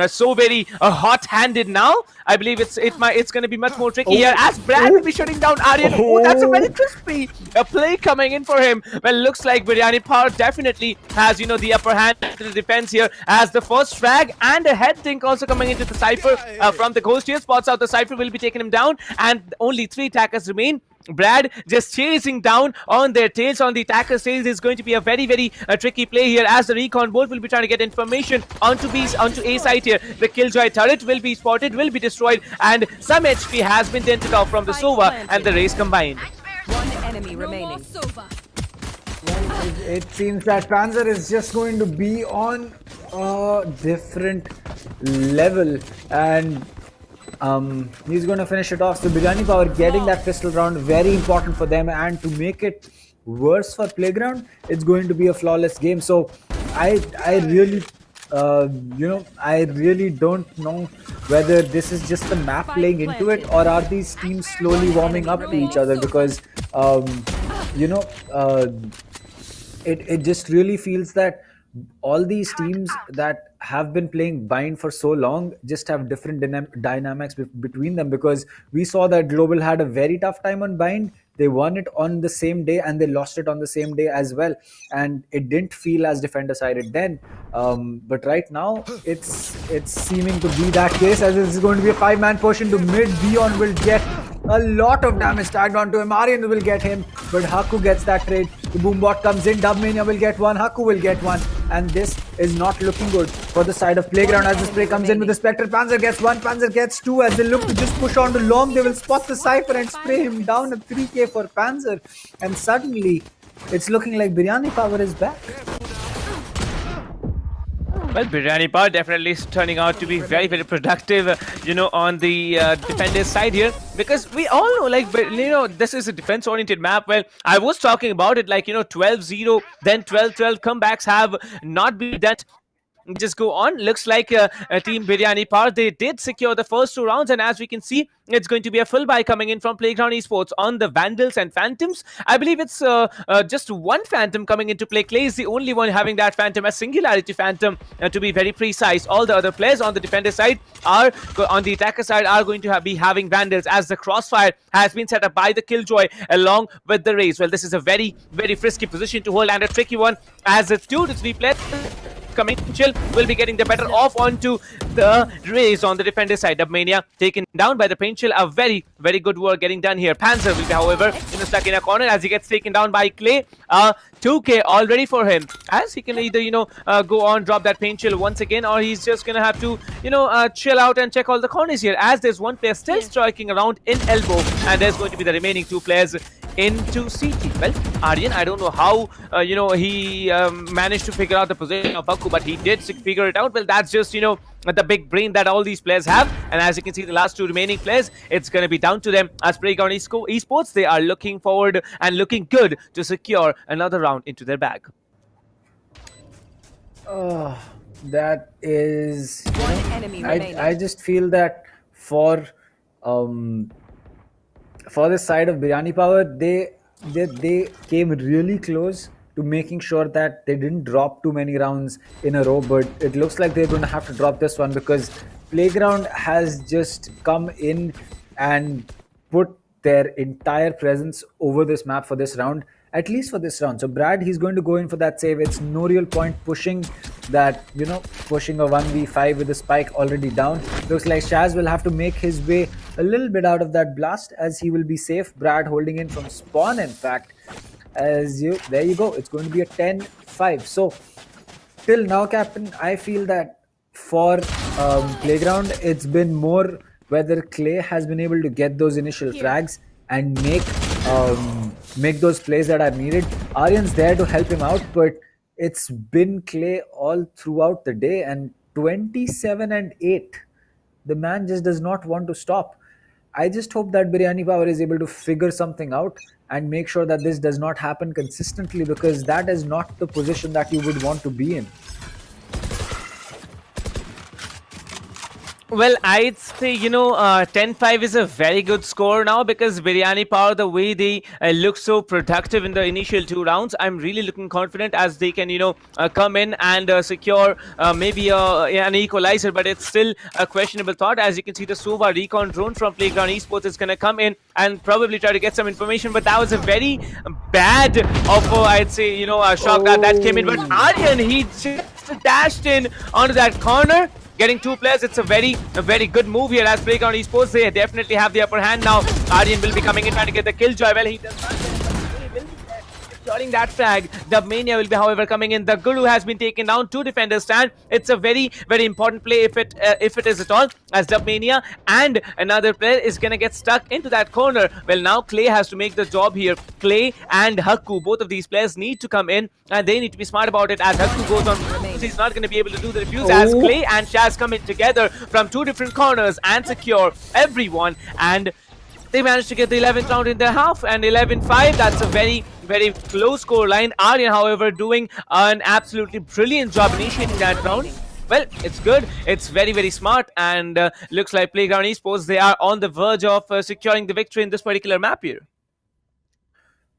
so very hot-handed now, I believe it's going to be much more tricky here, as Brad will be shutting down Aryan. Oh, that's a very crispy play coming in for him. Well, looks like Biryani Power definitely has, the upper hand to the defense here, as the first frag and a head think also coming into the Cypher from the Ghost here. Spots out the Cypher, will be taking him down, and only 3 attackers remain. Brad just chasing down on their tails. On the attacker's tails is going to be a very, very tricky play here, as the recon bolt will be trying to get information onto A side here. The Killjoy turret will be spotted, will be destroyed, and some HP has been dented off from the Sova and the Raze combined. One enemy remaining. It seems that Panzer is just going to be on a different level, and he's going to finish it off. So Biryani Power getting that pistol round, very important for them, and to make it worse for Playground, it's going to be a flawless game. So I really don't know whether this is just the map playing into it, or are these teams slowly warming up to each other, because it just really feels that all these teams that have been playing Bind for so long just have different dynamics between them, because we saw that Global had a very tough time on Bind. They won it on the same day and they lost it on the same day as well, and it didn't feel as defender sided then. But right now it's seeming to be that case, as this is going to be a 5-man push into mid. Beyond will get a lot of damage tagged onto him. Aryan will get him, but Haku gets that trade. The Boombot comes in. Dubmania will get one. Haku will get one. And this is not looking good for the side of Playground as the spray comes in with the Spectre. Panzer gets one. Panzer gets two. As they look to just push on to Long, they will spot the Cypher and spray him down. A 3k for Panzer. And suddenly, it's looking like Biryani Power is back. Well, Biryani Power definitely is turning out to be very, very productive, on the defender's side here. Because we all know, this is a defense-oriented map. Well, I was talking about it, 12-0, then 12-12 comebacks have not been done. Just go on. Looks like Team Biryani Power, they did secure the first 2 rounds, and as we can see, it's going to be a full buy coming in from Playground Esports on the Vandals and Phantoms. I believe it's just one Phantom coming into play. Clay is the only one having that Phantom, a Singularity Phantom, to be very precise. All the other players on the defender side on the attacker side are going to be having Vandals, as the crossfire has been set up by the Killjoy along with the Raze. Well, this is a very, very frisky position to hold and a tricky one, as it's 2 to 3 players coming. Chill will be getting the better off onto the Raze on the defender side. Dubmania taken down by the Pain Chill. A very, very good work getting done here. Panzer will be, however, stuck in a corner as he gets taken down by Clay. 2k already for him, as he can either go on, drop that Pain Chill once again, or he's just gonna have to chill out and check all the corners here, as there's one player still striking around in elbow, and there's going to be the remaining 2 players into CT. Well, Aryan, I don't know how he managed to figure out the position of Haku, but he did figure it out. Well, that's just the big brain that all these players have, and as you can see, the last 2 remaining players, it's going to be down to them. As Playground Esports, they are looking forward and looking good to secure another round into their bag. That is One enemy remaining. I just feel that for this side of Biryani Power, they came really close to making sure that they didn't drop too many rounds in a row, but it looks like they're going to have to drop this one, because Playground has just come in and put their entire presence over this map for this round, at least for this round. So Brad, he's going to go in for that save. It's no real point pushing that, pushing a 1v5 with the spike already down. Looks like Shaz will have to make his way a little bit out of that blast, as he will be safe. Brad holding in from spawn, in fact. There you go. It's going to be a 10-5. So till now, Captain, I feel that for Playground, it's been more whether Clay has been able to get those initial frags and make those plays that are needed. Aryan's there to help him out, but it's been Clay all throughout the day, and 27-8. The man just does not want to stop. I just hope that Biryani Power is able to figure something out and make sure that this does not happen consistently, because that is not the position that you would want to be in. Well, I'd say, 10-5 is a very good score now, because Biryani Power, the way they look so productive in the initial 2 rounds, I'm really looking confident as they can, come in and secure maybe an equalizer, but it's still a questionable thought. As you can see, the Sova recon drone from Playground Esports is going to come in and probably try to get some information, but that was a very bad offer, I'd say, shock that came in. But Aryan, he just dashed in onto that corner, getting 2 players. It's a very good move here, as Playground Esports, they definitely have the upper hand now. Aryan will be coming in trying to get the Killjoy. Well, he does not get the will be securing that frag. Dubmania will be, however, coming in. The Guru has been taken down. 2 defenders stand. It's a very, very important play if it is at all, as Dubmania and another player is gonna get stuck into that corner. Well, now Clay has to make the job here. Clay and Haku, both of these players need to come in, and they need to be smart about it, as Haku goes on. He's not going to be able to do the refuse, as Clay and Shaz come in together from 2 different corners and secure everyone, and they managed to get the 11th round in their half, and 11-5. That's a very, very close score line. Aryan, however, doing an absolutely brilliant job initiating that round. Well, it's good. It's very, very smart, and looks like Playground Esports, they are on the verge of securing the victory in this particular map here.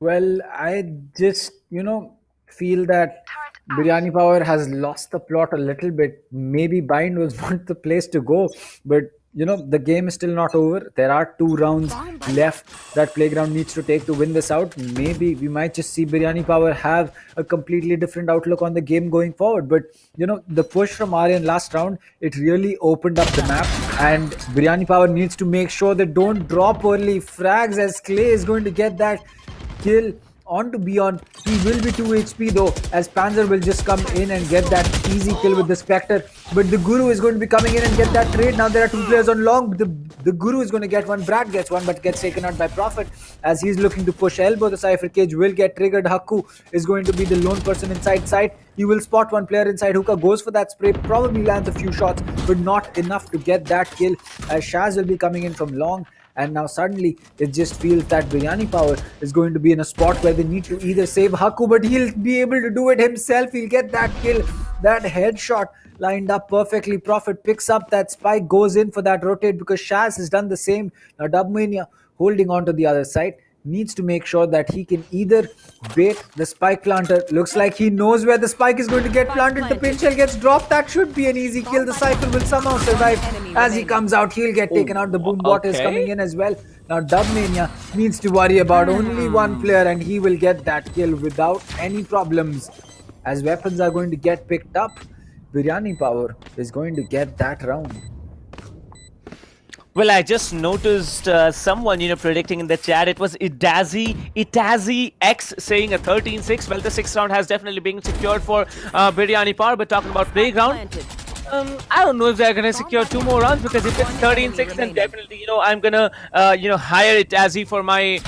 Well, I just, feel that Biryani Power has lost the plot a little bit. Maybe Bind was not the place to go, but the game is still not over. There are 2 rounds left that Playground needs to take to win this out. Maybe we might just see Biryani Power have a completely different outlook on the game going forward. But the push from Aryan last round, it really opened up the map, and Biryani Power needs to make sure they don't drop early frags, as Clay is going to get that kill onto Beyond. He will be 2 HP though, as Panzer will just come in and get that easy kill with the Spectre. But the Guru is going to be coming in and get that trade. Now there are 2 players on long. The Guru is going to get one. Brad gets one, but gets taken out by Prophet as he's looking to push elbow. The Cypher Cage will get triggered. Haku is going to be the lone person inside site. He will spot one player inside. Hookah goes for that spray, probably lands a few shots, but not enough to get that kill, as Shaz will be coming in from long. And now suddenly it just feels that Biryani Power is going to be in a spot where they need to either save Haku, but he'll be able to do it himself. He'll get that kill, that headshot lined up perfectly. Prophet picks up that spike, goes in for that rotate because Shaz has done the same. Now Dubmania holding on to the other side, needs to make sure that he can either bait the spike planter. Looks like he knows where the spike is going to get planted. The pin shell gets dropped. That should be an easy kill. The Cypher will somehow survive. As he comes out, he'll get taken out. The boom bot is coming in as well. Now Dubmania needs to worry about only one player, and he will get that kill without any problems. As weapons are going to get picked up, Biryani Power is going to get that round. Well, I just noticed someone, predicting in the chat. It was Itazi X saying a 13-6. Well, the 6th round has definitely been secured for Biryani Power. But talking about Playground, I don't know if they're going to secure 2 more rounds, because if it's 13-6, then definitely, I'm going to, hire Itazi for my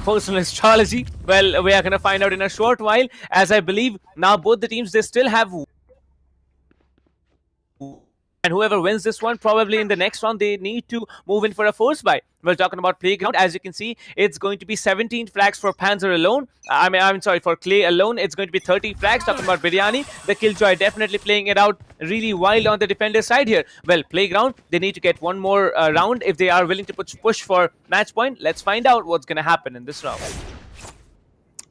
personal astrology. Well, we are going to find out in a short while, as I believe now both the teams, they still have. And whoever wins this one, probably in the next round, they need to move in for a force buy. We're talking about Playground. As you can see, it's going to be 17 frags for Panzer alone. I'm sorry, for Clay alone, it's going to be 30 frags. Talking about Biryani, the Killjoy definitely playing it out really wild on the defender side here. Well, Playground, they need to get one more round if they are willing to push for match point. Let's find out what's going to happen in this round.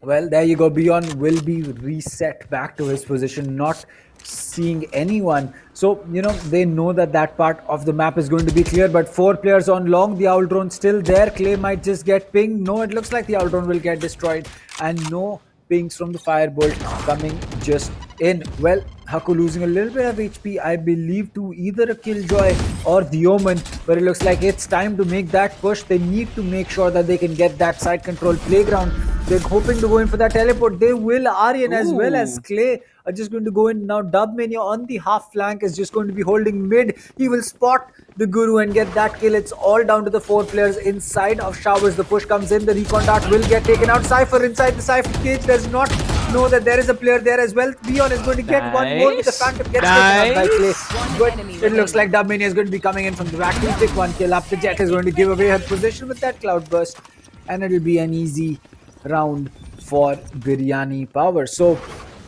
Well, there you go. Beyond will be reset back to his position, not seeing anyone. So, they know that part of the map is going to be clear, but 4 players on long. The Owl Drone still there. Clay might just get pinged. No, it looks like the Owl Drone will get destroyed, and no pings from the Firebolt coming just in. Well, Haku losing a little bit of HP, I believe, to either a Killjoy or the Omen, but it looks like it's time to make that push. They need to make sure that they can get that side control. Playground, they're hoping to go in for that teleport. They will. Aryan as well as Clay are just going to go in now. Dubmania on the half flank is just going to be holding mid. He will spot the Guru and get that kill. It's all down to the 4 players inside of Showers. The push comes in. The recon dart will get taken out. Cypher inside the Cypher Cage does not know that there is a player there as well. Beyond is going to get one more with the Phantom. Gets taken out by Clay. But it looks like Dubmania is going to be coming in from the back. He'll pick one kill up. The Jet is going to give away her position with that cloud burst, and it'll be an easy round for Biryani Power. So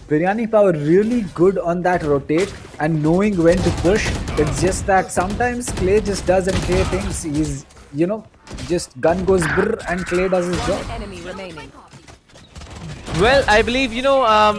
Biryani Power really good on that rotate and knowing when to push. It's just that sometimes Clay just doesn't Clay things. He's, just gun goes brr and Clay does his job. Enemy remaining. Well, I believe,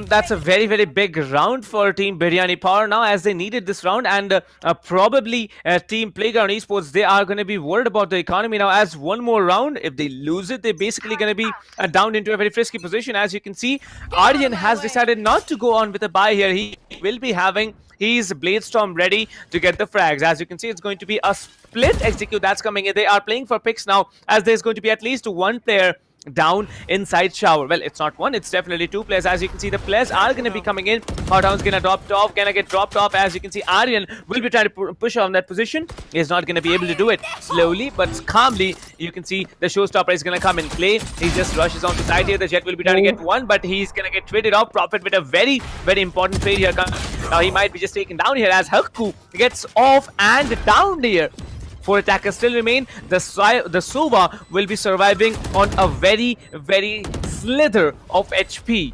that's a very, very big round for Team Biryani Power now, as they needed this round. And probably Team Playground Esports, they are going to be worried about the economy now, as one more round, if they lose it, they're basically going to be down into a very frisky position. As you can see, Aryan has decided not to go on with a buy here. He will be having his Bladestorm ready to get the frags. As you can see, it's going to be a split execute that's coming in. They are playing for picks now, as there's going to be at least one player down inside Shower. Well, it's not one, it's definitely 2 players. As you can see, the players are going to be coming in. Hothound's going to drop off, gonna get dropped off. As you can see, Aryan will be trying to push on that position. He's not going to be able to do it. Slowly but calmly, you can see the showstopper is going to come in play. He just rushes on the side here. The Jet will be trying to get one, but he's going to get traded off. Prophet with a very, very important trade here. Now he might be just taken down here, as Haku gets off and down here. 4 attackers still remain. The Sova will be surviving on a very, very slither of HP.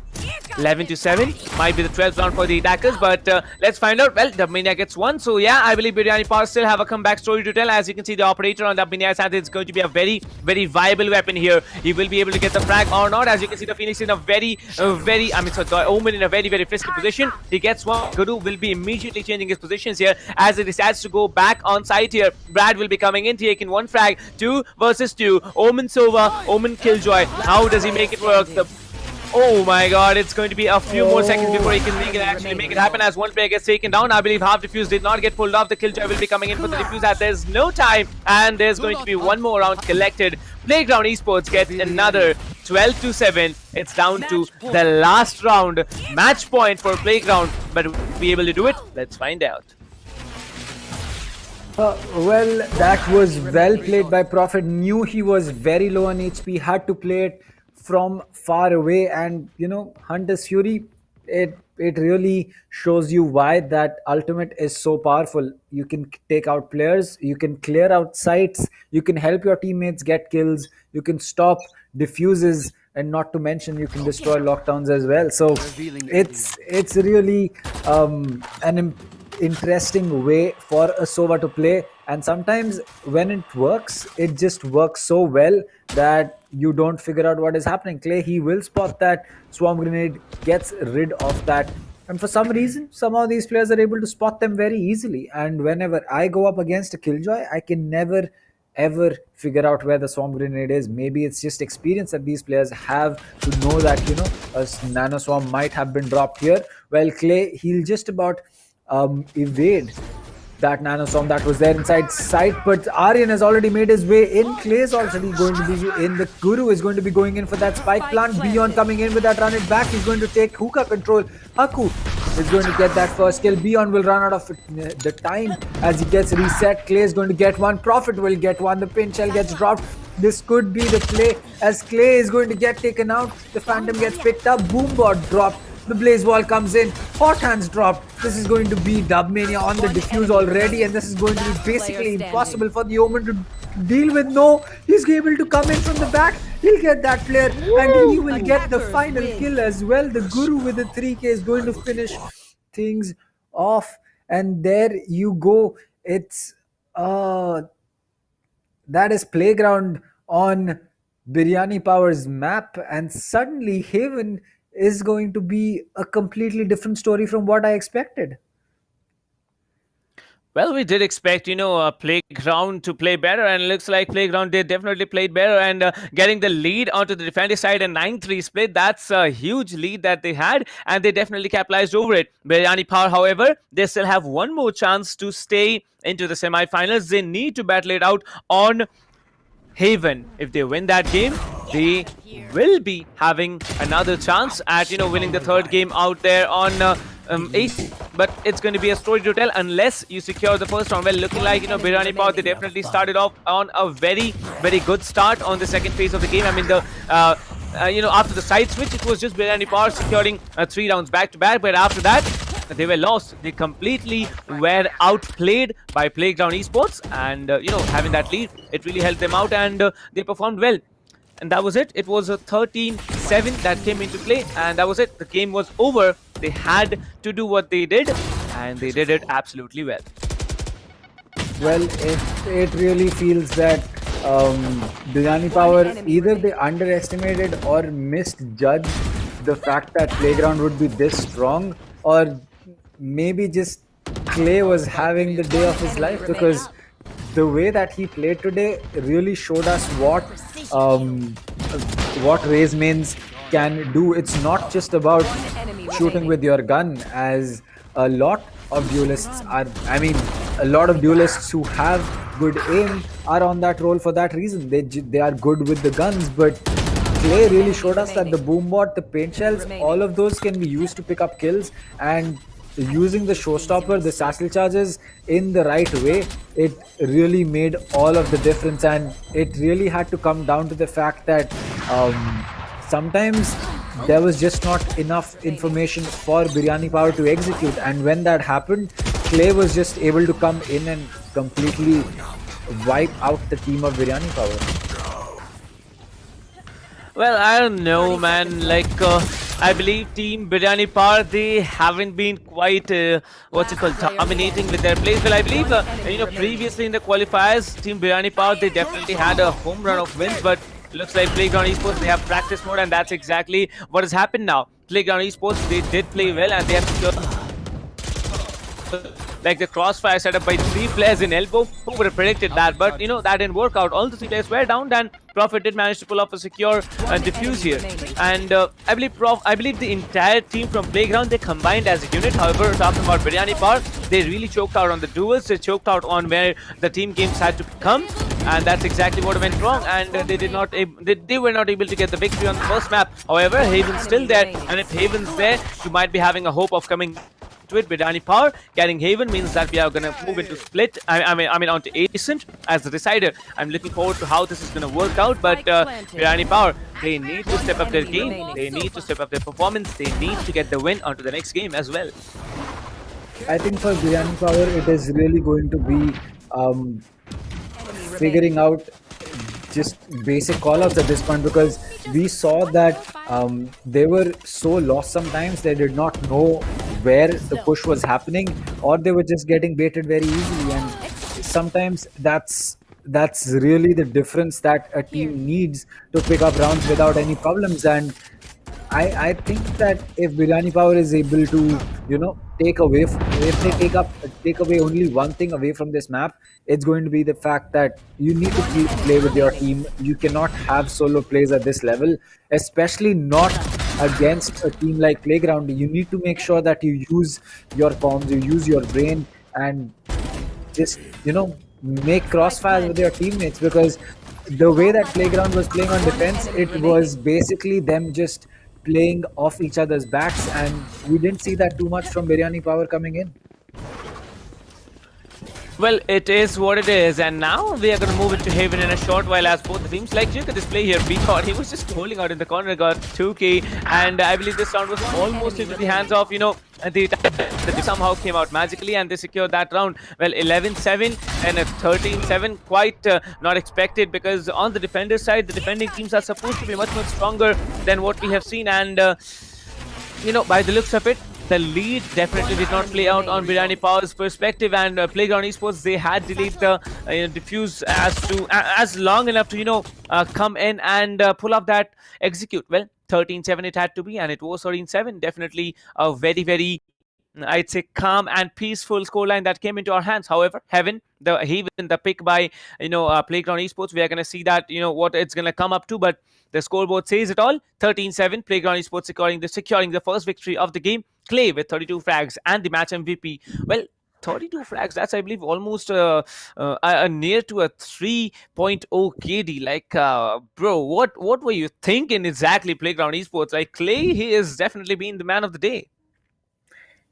11-7 might be the 12th round for the attackers, but let's find out. Well, Dubmania gets one, so yeah, I believe Biryani Power still have a comeback story to tell. As you can see, the operator on Dubmania's hand is going to be a very, very viable weapon here. He will be able to get the frag or not. As you can see, the Phoenix in a the Omen in a very, very frisky position. He gets one. Guru will be immediately changing his positions here as he decides to go back on site here. Brad will be coming in, taking one frag. 2 versus 2. Omen Sova, Omen Killjoy. How does he make it work? Oh my god, it's going to be a few more seconds before he can make it happen as one player gets taken down. I believe half defuse did not get pulled off. The Killjoy will be coming in for the defuse as there's no time, and there's going to be one more round collected. Playground Esports gets another 12-7. It's down to the last round. Match point for Playground, but will be able to do it? Let's find out. Well, that was well played by Prophet. Knew he was very low on HP, had to play it from far away, and Hunter's Fury, it really shows you why that ultimate is so powerful. You can take out players, you can clear out sites, you can help your teammates get kills, you can stop diffuses, and not to mention you can destroy lockdowns as well. So it's really an interesting way for a Sova to play, and sometimes when it works, it just works so well that you don't figure out what is happening. Clay, he will spot that swarm grenade, gets rid of that, and for some reason some of these players are able to spot them very easily. And whenever I go up against a Killjoy, I can never ever figure out where the swarm grenade is. Maybe it's just experience that these players have to know that a nano swarm might have been dropped here. Well, Clay, he'll just about evade that nano swarm that was there inside sight, but Aryan has already made his way in. Clay is already going to be in. The Guru is going to be going in for that spike plant. Beyond coming in with that run it back. He's going to take hookah control. Haku is going to get that first kill. Beyond will run out of the time as he gets reset. Clay is going to get one. Prophet will get one. The pin shell gets dropped. This could be the play as Clay is going to get taken out. The Phantom gets picked up. Boombot dropped. The Blaze Wall comes in. Hot Hands dropped. This is going to be Dubmania on the defuse already, and this is going to be basically impossible for the Omen to deal with. No, he's able to come in from the back. He'll get that player, and he will get the final kill as well. The Guru with the 3K is going to finish things off, and there you go. It's that is Playground on Biryani Power's map, and suddenly Haven is going to be a completely different story from what I expected. Well, we did expect, Playground to play better, and it looks like Playground did definitely played better, and getting the lead onto the defensive side, a 9-3 split. That's a huge lead that they had, and they definitely capitalized over it. Biryani Power, however, they still have one more chance to stay into the semi-finals. They need to battle it out on Haven. If they win that game, they will be having another chance at winning the third game out there on 8. But it's going to be a story to tell unless you secure the first round. Well, looking like Biryani Power, they definitely started off on a very, very good start on the second phase of the game. I mean, after the side switch, it was just Biryani Power securing 3 rounds back to back, but after that they were lost. They completely were outplayed by Playground Esports, and having that lead, it really helped them out, and they performed well. And that was it. It was a 13-7 that came into play, and that was it. The game was over. They had to do what they did, and they did it absolutely well. Well, it really feels that Biryani Power, either they underestimated or misjudged the fact that Playground would be this strong, or maybe just Clay was having the day of his life, because the way that he played today really showed us what Raze mains can do. It's not just about shooting with your gun, as a lot of duelists who have good aim are on that role for that reason. They are good with the guns, but Clay really showed us that the Boombot, the paint shells, all of those can be used to pick up kills, and using the showstopper, the satchel charges in the right way, it really made all of the difference. And it really had to come down to the fact that sometimes there was just not enough information for Biryani Power to execute, and when that happened, Clay was just able to come in and completely wipe out the team of Biryani Power. Well, I don't know, man. Like, I believe Team Biryani Par, they haven't been quite, dominating with their plays. Well, I believe, previously in the qualifiers, Team Biryani Par, they definitely had a home run of wins, but looks like Playground Esports, they have practice mode, and that's exactly what has happened now. Playground Esports, they did play well, and they have secured like the crossfire set up by 3 players in elbow. Who would have predicted that? But that didn't work out. All the 3 players were down, and Prophet did manage to pull off a secure defuse here. And I believe the entire team from Playground, they combined as a unit. However, talking about Biryani Power, they really choked out on the duels. They choked out on where the team games had to come, and that's exactly what went wrong. And they were not able to get the victory on the first map. However, Haven's still there, and if Haven's there, you might be having a hope of coming to it. Biryani Power getting Haven means that we are going to move into split. I mean onto Ascent as the decider. I'm looking forward to how this is going to work out. But Biryani Power, they need to step up their game. They need to step up their performance. They need to get the win onto the next game as well. I think for Biryani Power, it is really going to be figuring out just basic callouts at this point, because we saw that they were so lost sometimes. They did not know where the push was happening, or they were just getting baited very easily. And sometimes that's really the difference that a team needs to pick up rounds without any problems. And I think that if Biryani Power is able to, if they take away only one thing away from this map, it's going to be the fact that you need to play with your team. You cannot have solo plays at this level, especially not against a team like Playground. You need to make sure that you use your comms, you use your brain, and just make crossfires with your teammates, because the way that Playground was playing on defense, it was basically them just playing off each other's backs, and we didn't see that too much from Biryani Power coming in. Well, it is what it is, and now we are going to move into Haven in a short while as both the teams. Like, look at this play here. Beacon, he was just holding out in the corner, got 2K, and I believe this round was almost into the hands of, the somehow came out magically, and they secured that round. Well, 11-7 and a 13-7, quite not expected, because on the defender side, the defending teams are supposed to be much stronger than what we have seen, and by the looks of it, the lead definitely did not play out on Biryani Power's perspective, and Playground Esports, they had delayed the diffuse as long enough to come in and pull up that execute. Well, 13-7 it had to be, and it was 13-7. Definitely a very I'd say calm and peaceful scoreline that came into our hands. However, the pick by Playground Esports, we are going to see that what it's going to come up to, but the scoreboard says it all. 13-7, Playground Esports securing the first victory of the game. Clay with 32 frags and the match MVP. Well, 32 frags, that's I believe almost near to a 3.0 KD. Like, bro, what were you thinking exactly, Playground Esports? Like, Clay, he has definitely been the man of the day.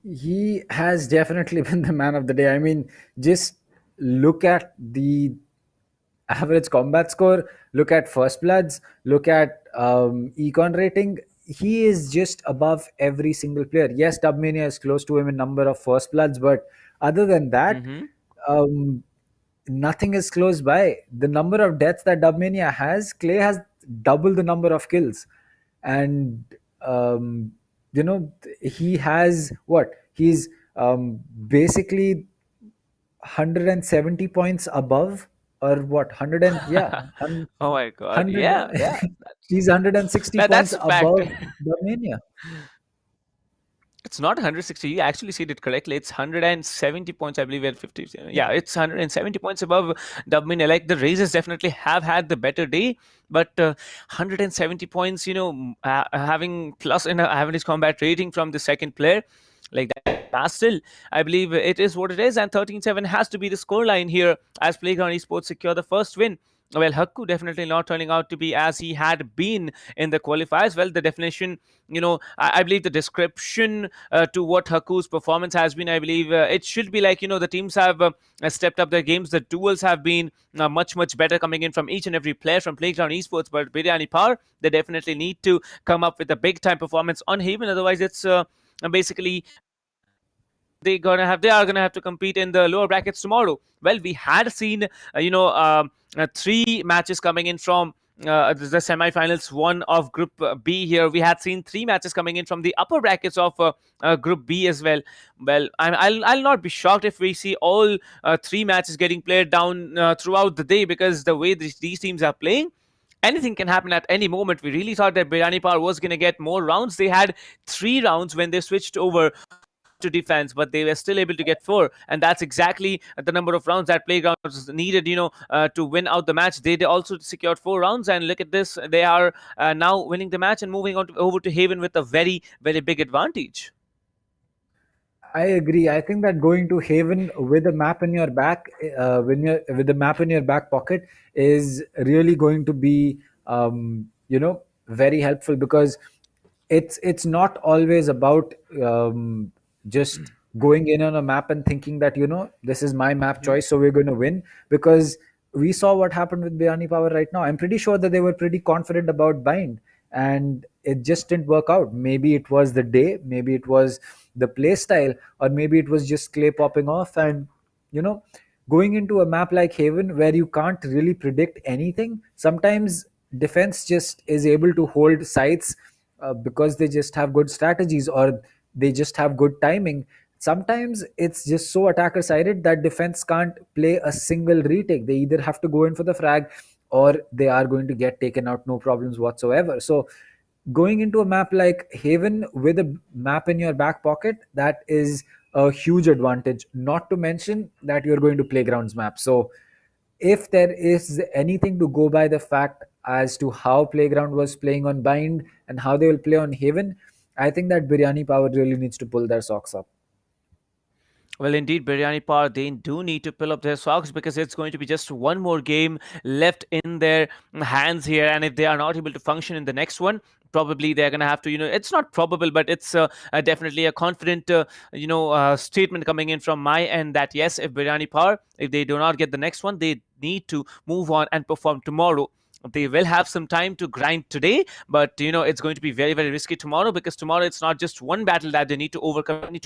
He has definitely been the man of the day. I mean, just look at the average combat score, look at first bloods, look at econ rating. He is just above every single player. Yes, Dubmania is close to him in number of first bloods, but other than that, nothing is close by. The number of deaths that Dubmania has, Clay has double the number of kills. And he has what? He's basically 170 points above, or what? 100 and yeah. Oh my god. Yeah. He's 160 points above Dubmania. It's not 160. You actually said it correctly. It's 170 points, I believe, at 50. Yeah, it's 170 points above Dubmania. Like, the Razors definitely have had the better day, but 170 points, having plus in a average combat rating from the second player, like that, still, I believe it is what it is. And 13-7 has to be the scoreline here as Playground Esports secure the first win. Well, Hakku definitely not turning out to be as he had been in the qualifiers. Well, the definition, I believe the description to what Hakku's performance has been, I believe it should be like, the teams have stepped up their games. The duels have been much better coming in from each and every player from Playground Esports. But Biryani Power, they definitely need to come up with a big time performance on Haven. Otherwise, it's basically they are gonna have to compete in the lower brackets tomorrow. Well, we had seen 3 matches coming in from the semi-finals one of Group B here. We had seen 3 matches coming in from the upper brackets of Group B as well. Well, I'll not be shocked if we see all 3 matches getting played down throughout the day, because the way these teams are playing, anything can happen at any moment. We really thought that Biryani Power was going to get more rounds. They had 3 rounds when they switched over to defense, but they were still able to get 4, and that's exactly the number of rounds that Playgrounds needed, to win out the match. They also secured 4 rounds, and look at this, they are now winning the match and moving on over to Haven with a very, very big advantage. I agree. I think that going to Haven with a map in your back, with the map in your back pocket, is really going to be, very helpful, because it's not always about just going in on a map and thinking that this is my map choice, so we're going to win. Because we saw what happened with Biryani Power right now. I'm pretty sure that they were pretty confident about Bind, and it just didn't work out. Maybe it was the day, maybe it was the play style, or maybe it was just clay popping off. And going into a map like Haven, where you can't really predict anything, sometimes defense just is able to hold sites because they just have good strategies, or they just have good timing. Sometimes it's just so attacker sided that defense can't play a single retake. They either have to go in for the frag, or they are going to get taken out, no problems whatsoever. So going into a map like Haven with a map in your back pocket, that is a huge advantage, not to mention that you're going to Playgrounds map. So if there is anything to go by the fact as to how Playground was playing on Bind and how they will play on Haven, I think that Biryani Power really needs to pull their socks up. Well, indeed, Biryani Power, they do need to pull up their socks, because it's going to be just one more game left in their hands here. And if they are not able to function in the next one, probably they're going to have to, it's not probable, but it's definitely a confident, statement coming in from my end that yes, if Biryani Power, if they do not get the next one, they need to move on and perform tomorrow. They will have some time to grind today, but it's going to be very, very risky tomorrow, because tomorrow it's not just one battle that they need to overcome.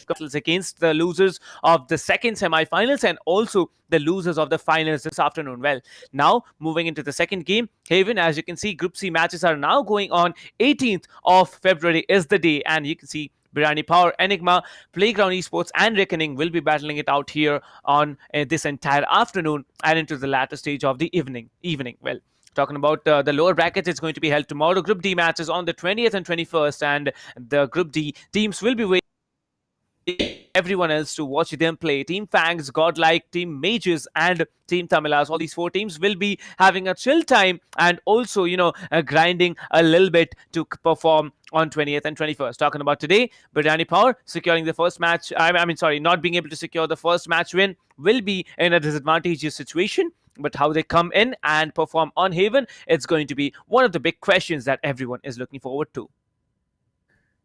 Battles against the losers of the second semi-finals and also the losers of the finals this afternoon. Well, now moving into the second game, Haven, as you can see, Group C matches are now going on. 18th of February is the day, and you can see Biryani Power, Enigma, Playground Esports, and Reckoning will be battling it out here on this entire afternoon and into the latter stage of the evening. Well, talking about the lower brackets, it's going to be held tomorrow. Group D matches on the 20th and 21st, and the Group D teams will be waiting everyone else to watch them play. Team Fangs, Godlike, Team Mages, and Team Tamilas. All these 4 teams will be having a chill time and also, grinding a little bit to perform on 20th and 21st. Talking about today, Biryani Power securing the first match. Not being able to secure the first match win will be in a disadvantageous situation. But how they come in and perform on Haven, it's going to be one of the big questions that everyone is looking forward to.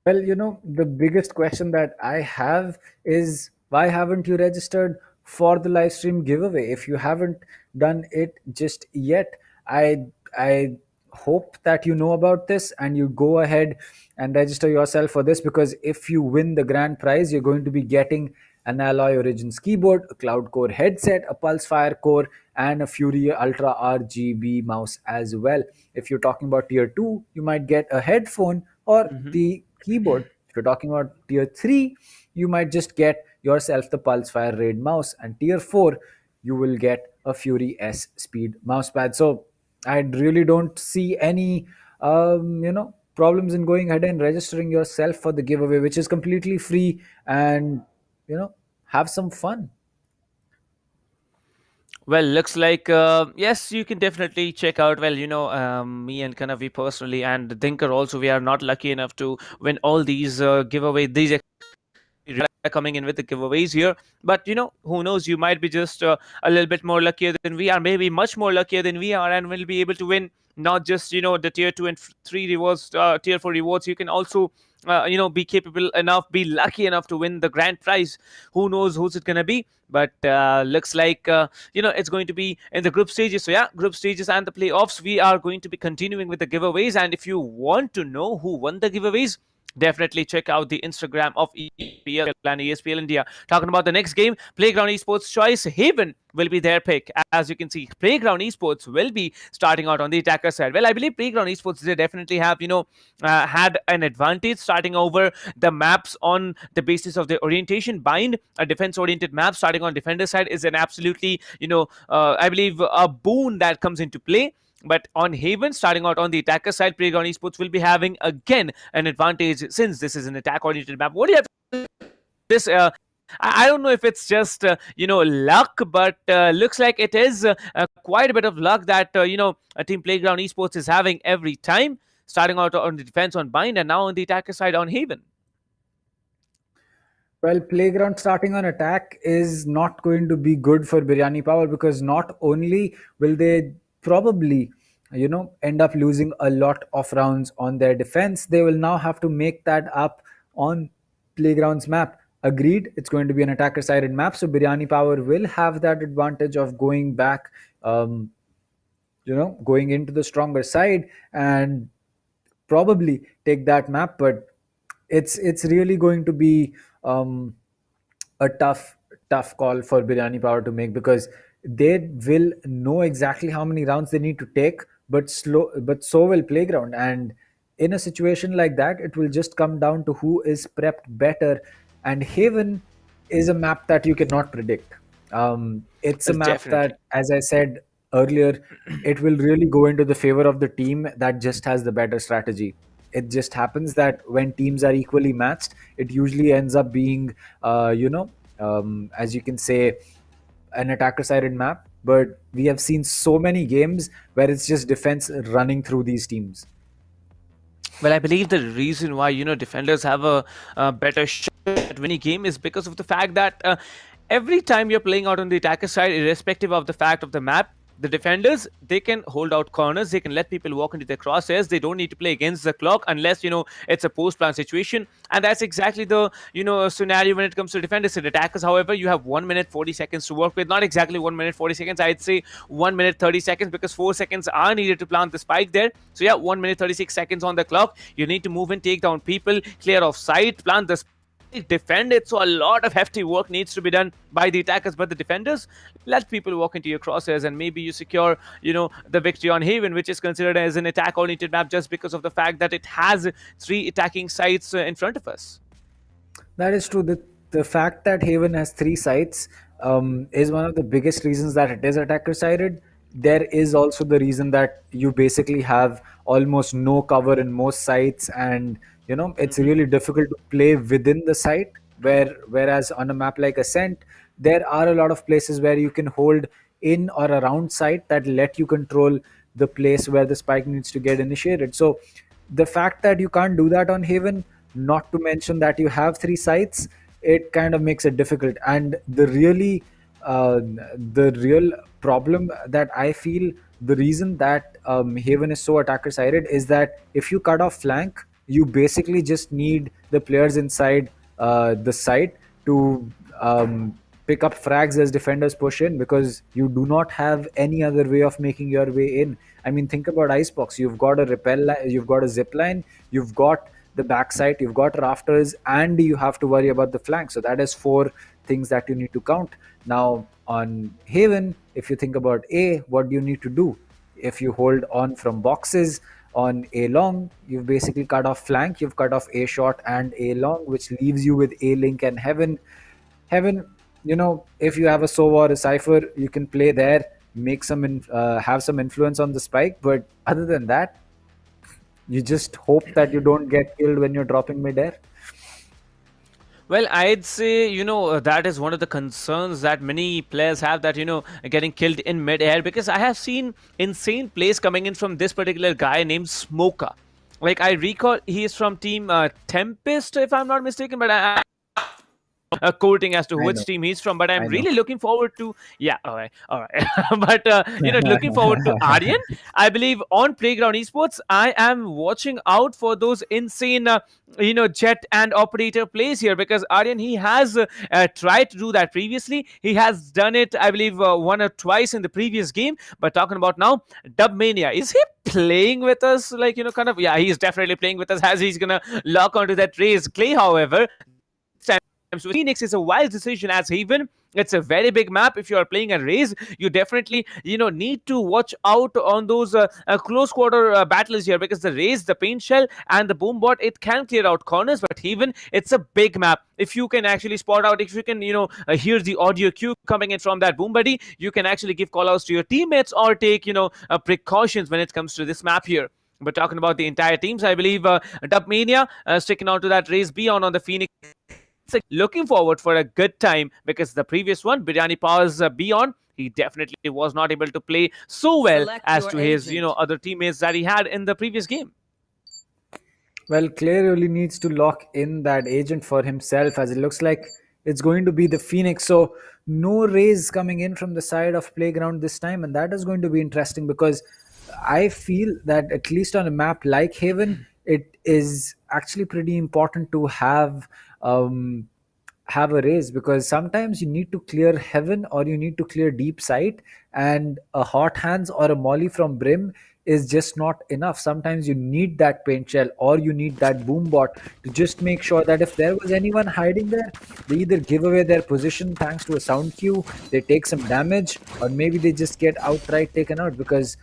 Well, the biggest question that I have is, why haven't you registered for the live stream giveaway? If you haven't done it just yet, I hope that you know about this and you go ahead and register yourself for this, because if you win the grand prize, you're going to be getting an Alloy Origins keyboard, a Cloud Core headset, a Pulse Fire core, and a Fury Ultra RGB mouse as well. If you're talking about tier 2, you might get a headphone or the keyboard. If you're talking about tier 3, you might just get yourself the Pulse Fire Raid mouse, and tier 4, you will get a Fury S Speed mousepad. So I really don't see any problems in going ahead and registering yourself for the giveaway, which is completely free, and have some fun. Well, looks like, yes, you can definitely check out. Well, me and Kanavi personally, and Dinker also, we are not lucky enough to win all these giveaways. These are coming in with the giveaways here. But, who knows? You might be just a little bit more luckier than we are, maybe much more luckier than we are, and will be able to win not just, the tier 2 and 3 rewards, tier 4 rewards. You can also be capable enough, be lucky enough to win the grand prize. Who knows who's it gonna be? But looks like it's going to be in the group stages. So yeah, group stages and the playoffs, we are going to be continuing with the giveaways. And if you want to know who won the giveaways, definitely check out the Instagram of ESPL and ESPL India. Talking about the next game, Playground Esports choice Haven will be their pick. As you can see, Playground Esports will be starting out on the attacker side. Well, I believe Playground Esports, they definitely have, had an advantage starting over the maps on the basis of the orientation. Bind, a defense-oriented map starting on defender side, is an absolutely, I believe, a boon that comes into play. But on Haven, starting out on the attacker side, Playground Esports will be having again an advantage since this is an attack-oriented map. What do you have to this? I don't know if it's just luck, but looks like it is quite a bit of luck that a Team Playground Esports is having every time. Starting out on the defense on Bind and now on the attacker side on Haven. Well, Playground starting on attack is not going to be good for Biryani Power, because not only will they probably end up losing a lot of rounds on their defense, they will now have to make that up on Playground's map. Agreed, it's going to be an attacker sided map, so Biryani Power will have that advantage of going back, going into the stronger side and probably take that map. But it's really going to be a tough call for Biryani Power to make, because they will know exactly how many rounds they need to take, but so will Playground. And in a situation like that, it will just come down to who is prepped better. And Haven is a map that you cannot predict. It's a map that, as I said earlier, it will really go into the favor of the team that just has the better strategy. It just happens that when teams are equally matched, it usually ends up being, as you can say, an attacker-sided map. But we have seen so many games where it's just defense running through these teams. Well, I believe the reason why defenders have a better shot at winning game is because of the fact that every time you're playing out on the attacker side, irrespective of the fact of the map, the defenders, they can hold out corners, they can let people walk into their crosshairs, they don't need to play against the clock unless it's a post-plan situation. And that's exactly the scenario when it comes to defenders and attackers. However, you have 1 minute 40 seconds to work with. Not exactly 1 minute 40 seconds, I'd say 1 minute 30 seconds, because 4 seconds are needed to plant the spike there. So yeah, 1 minute 36 seconds on the clock. You need to move and take down people, clear off sight, plant the defend it. So a lot of hefty work needs to be done by the attackers, but the defenders let people walk into your crosshairs and maybe you secure the victory on Haven, which is considered as an attack oriented map just because of the fact that it has 3 attacking sites in front of us. That is true. The fact that Haven has 3 sites is one of the biggest reasons that it is attacker sided. There is also the reason that you basically have almost no cover in most sites, and it's really difficult to play within the site, whereas on a map like Ascent, there are a lot of places where you can hold in or around site that let you control the place where the spike needs to get initiated. So the fact that you can't do that on Haven, not to mention that you have 3 sites, it kind of makes it difficult. And the real problem that I feel, the reason that Haven is so attacker sided, is that if you cut off flank, you basically just need the players inside the site to pick up frags as defenders push in, because you do not have any other way of making your way in. I mean, think about Icebox. You've got a rappel, you've got a zip line, you've got the backside, you've got rafters, and you have to worry about the flank. So that is 4 things that you need to count. Now on Haven, if you think about A, what do you need to do? If you hold on from boxes on A long, you've basically cut off flank, you've cut off A short and A long, which leaves you with A link and Heaven. If you have a Sova or a Cypher, you can play there, make some have some influence on the spike. But other than that, you just hope that you don't get killed when you're dropping midair. Well, I'd say, that is one of the concerns that many players have, that, getting killed in mid-air, because I have seen insane plays coming in from this particular guy named Smoker. Like, I recall he is from team Tempest, if I'm not mistaken, but quoting as to I which know. team he's from, but I'm I know. really looking forward to. Yeah, all right. But looking forward to Aryan. I believe on Playground Esports, I am watching out for those insane, jet and operator plays here, because Aryan, he has tried to do that previously. He has done it, I believe, one or twice in the previous game. But talking about now, Dubmania, is he playing with us? Like, kind of, yeah, he's definitely playing with us as he's gonna lock onto that race. Clay, however, so Phoenix is a wise decision as Haven. It's a very big map. If you are playing a race, you definitely need to watch out on those close quarter battles here, because the race, the paint shell, and the boom bot, it can clear out corners. But Haven, it's a big map. If you can actually spot out, if you can hear the audio cue coming in from that boom buddy, you can actually give call outs to your teammates or take precautions when it comes to this map here. But talking about the entire teams, I believe Dubmania sticking out to that race beyond on the Phoenix. Looking forward for a good time, because the previous one, Biryani Powers Beyond, he definitely was not able to play so well as to his other teammates that he had in the previous game. Well, Clay really needs to lock in that agent for himself, as it looks like it's going to be the Phoenix. So no raise coming in from the side of Playground this time, and that is going to be interesting, because I feel that at least on a map like Haven, it is actually pretty important to have a raise, because sometimes you need to clear heaven or you need to clear deep sight, and a hot hands or a molly from Brim is just not enough. Sometimes you need that paint shell or you need that boom bot to just make sure that if there was anyone hiding there, they either give away their position thanks to a sound cue, they take some damage, or maybe they just get outright taken out, because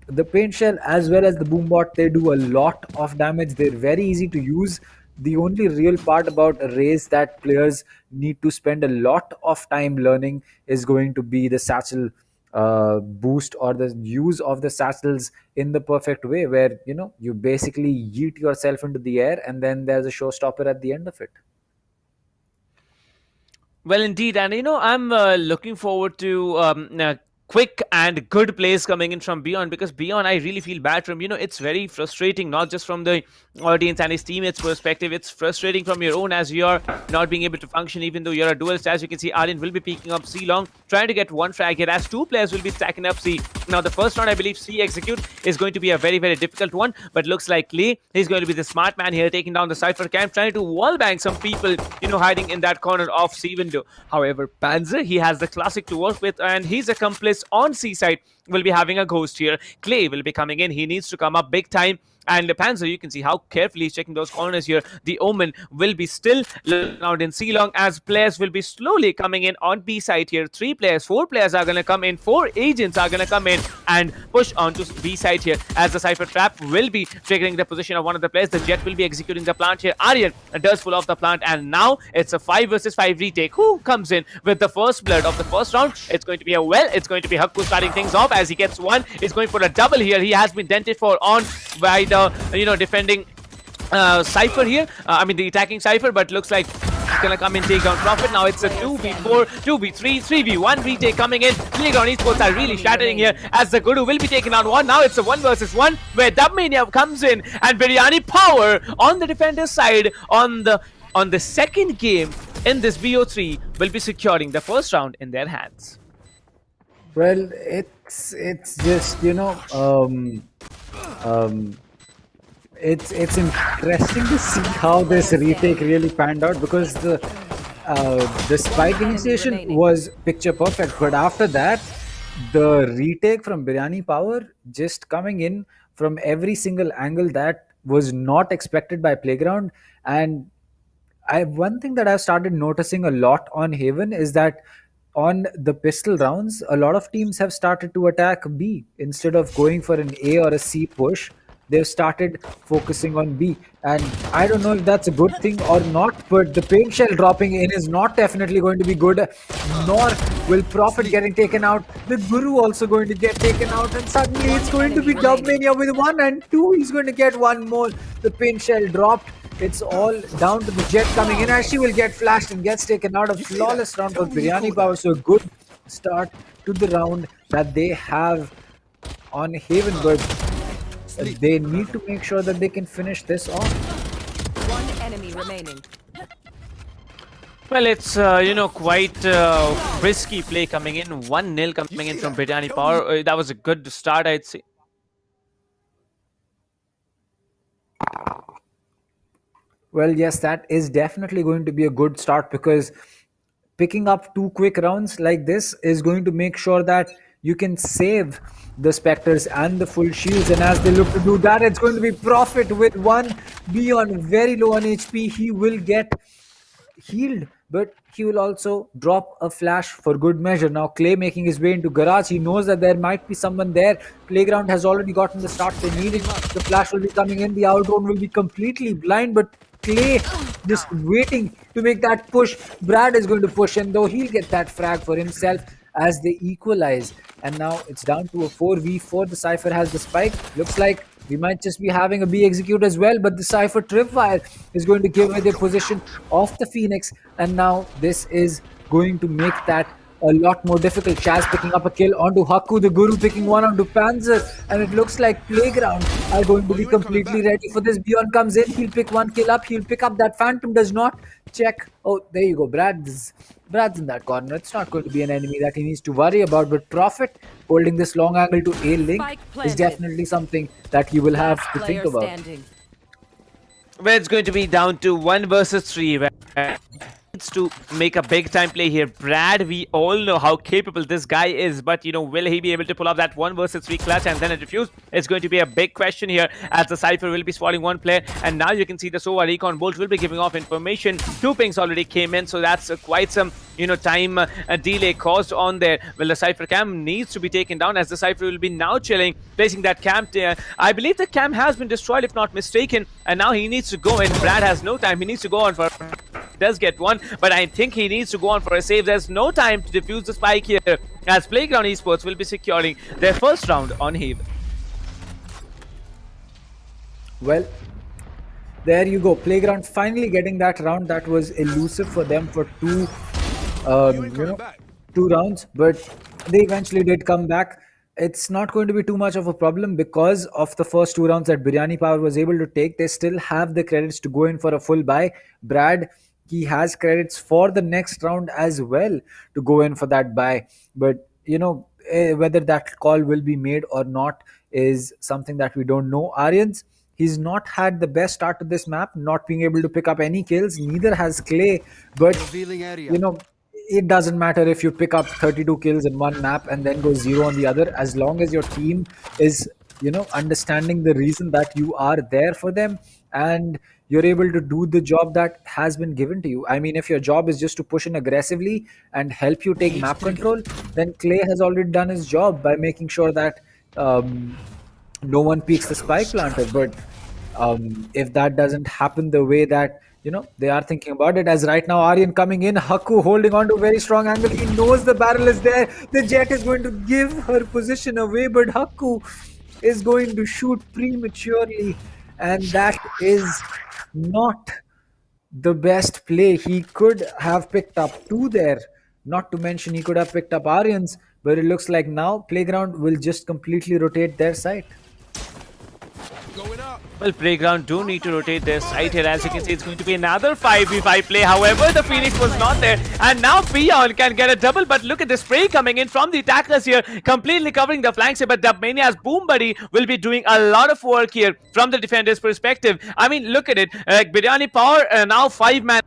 the paint shell as well as the boom bot, they do a lot of damage. They're very easy to use. The only real part about a race that players need to spend a lot of time learning is going to be the satchel boost, or the use of the satchels in the perfect way, where you basically yeet yourself into the air and then there's a showstopper at the end of it. Well, indeed, and I'm looking forward to quick and good plays coming in from Beyond, because Beyond, I really feel bad from it's very frustrating, not just from the audience and his teammates perspective. It's frustrating from your own, as you're not being able to function even though you're a duelist. As you can see, Aryan will be peeking up C long, trying to get one frag here, as two players will be stacking up C. Now the first round, I believe C execute is going to be a very, very difficult one, but looks like Lee, he's going to be the smart man here, taking down the Cypher camp, trying to wallbang some people hiding in that corner of C window. However, Panzer, he has the classic to work with, and his accomplice on C side will be having a ghost here. Clay will be coming in. He needs to come up big time. And Panzer, you can see how carefully he's checking those corners here. The Omen will be still around in C long, as players will be slowly coming in on B side here. 3 players, 4 players are going to come in. 4 agents are going to come in and push onto B side here, as the Cypher trap will be triggering the position of one of the players. The Jet will be executing the plant here. Aryan does pull off the plant, and now it's a 5 versus 5 retake. Who comes in with the first blood of the first round? It's going to be it's going to be Hakku starting things off, as he gets one. He's going for a double here. He has been dented for on by the defending Cypher here. I mean the attacking Cypher, but looks like he's gonna come and take down Prophet. Now it's a 2v4, 2v3, 3v1 retake coming in. Playground Esports are really shattering here, as the Guru will be taking on one. Now it's a 1 versus 1 where Dubmania comes in, and Biryani Power on the defender's side on the second game in this BO3 will be securing the first round in their hands. Well, it's just it's interesting to see how this retake really panned out, because the spike initiation was picture perfect, but after that, the retake from Biryani Power just coming in from every single angle that was not expected by Playground. And one thing that I've started noticing a lot on Haven is that on the pistol rounds, a lot of teams have started to attack B instead of going for an A or a C push. They've started focusing on B, and I don't know if that's a good thing or not, but the paint shell dropping in is not definitely going to be good, nor will Prophet getting taken out. The Guru also going to get taken out, and suddenly it's going to be Dubmania with 1 and 2. He's going to get one more. The paint shell dropped. It's all down to the Jet coming in, as she will get flashed and gets taken out. A flawless round for Biryani Power. So a good start to the round that they have on Haven, but they need to make sure that they can finish this off. 1 enemy remaining. Well, it's quite risky play coming in. 1-0 coming in from Biryani Power. That was a good start, I'd say. Well, yes, that is definitely going to be a good start, because picking up 2 quick rounds like this is going to make sure that you can save the Spectres and the full shields. And as they look to do that, it's going to be Profit with 1B on very low on HP. He will get healed, but he will also drop a flash for good measure. Now Clay making his way into garage. He knows that there might be someone there. Playground has already gotten the start they needed. The flash will be coming in. The outrun will be completely blind, but Clay just waiting to make that push. Brad is going to push, and though he'll get that frag for himself as they equalize. And now it's down to a 4v4. The Cypher has the spike. Looks like we might just be having a B execute as well, but the Cypher Tripwire is going to give away the position of the Phoenix, and now this is going to make that a lot more difficult. Chaz picking up a kill onto Haku, the Guru picking one onto Panzer, and it looks like Playground are going to be completely ready for this. Beyond comes in, he'll pick one kill up, he'll pick up that Phantom, does not check. Oh, there you go, Brad's in that corner. It's not going to be an enemy that he needs to worry about, but Profit holding this long angle to A link is definitely something that he will have to think about. Where it's going to be down to 1 versus 3. To make a big time play here. Brad, we all know how capable this guy is, but will he be able to pull off that 1 versus 3 clutch and then it refuse? It's going to be a big question here, as the Cypher will be spotting one player, and now you can see the Sova Recon Bolt will be giving off information. 2 pings already came in, so that's quite some time delay caused on there. Well, the Cypher cam needs to be taken down, as the Cypher will be now chilling, placing that camp there. I believe the cam has been destroyed, if not mistaken, and now he needs to go in. Brad has no time. He needs to go on for does get one, but I think he needs to go on for a save. There's no time to defuse the spike here, as Playground Esports will be securing their first round on Haven. Well, there you go. Playground finally getting that round that was elusive for them for 2 rounds, but they eventually did come back. It's not going to be too much of a problem because of the first 2 rounds that Biryani Power was able to take. They still have the credits to go in for a full buy. Brad, he has credits for the next round as well to go in for that buy. But, whether that call will be made or not is something that we don't know. Aryans, he's not had the best start to this map, not being able to pick up any kills. Neither has Clay. But, it doesn't matter if you pick up 32 kills in one map and then go 0 on the other, as long as your team is, understanding the reason that you are there for them and you're able to do the job that has been given to you. I mean, if your job is just to push in aggressively and help you take map control, then Clay has already done his job by making sure that no one peeks the spike planter. But if that doesn't happen the way that they are thinking about it, as right now Aryan coming in, Haku holding on to a very strong angle. He knows the barrel is there. The Jet is going to give her position away, but Haku is going to shoot prematurely, and that is not the best play. He could have picked up 2 there, not to mention he could have picked up Aryans, but it looks like now Playground will just completely rotate their side. Well, Playground do need to rotate their side here. As you can see, it's going to be another 5v5 play. However, the Phoenix was not there, and now Beyond can get a double. But look at the spray coming in from the attackers here, completely covering the flanks here. But Dubmania's Boom Buddy will be doing a lot of work here from the defender's perspective. I mean, look at it. Biryani Power now 5-man.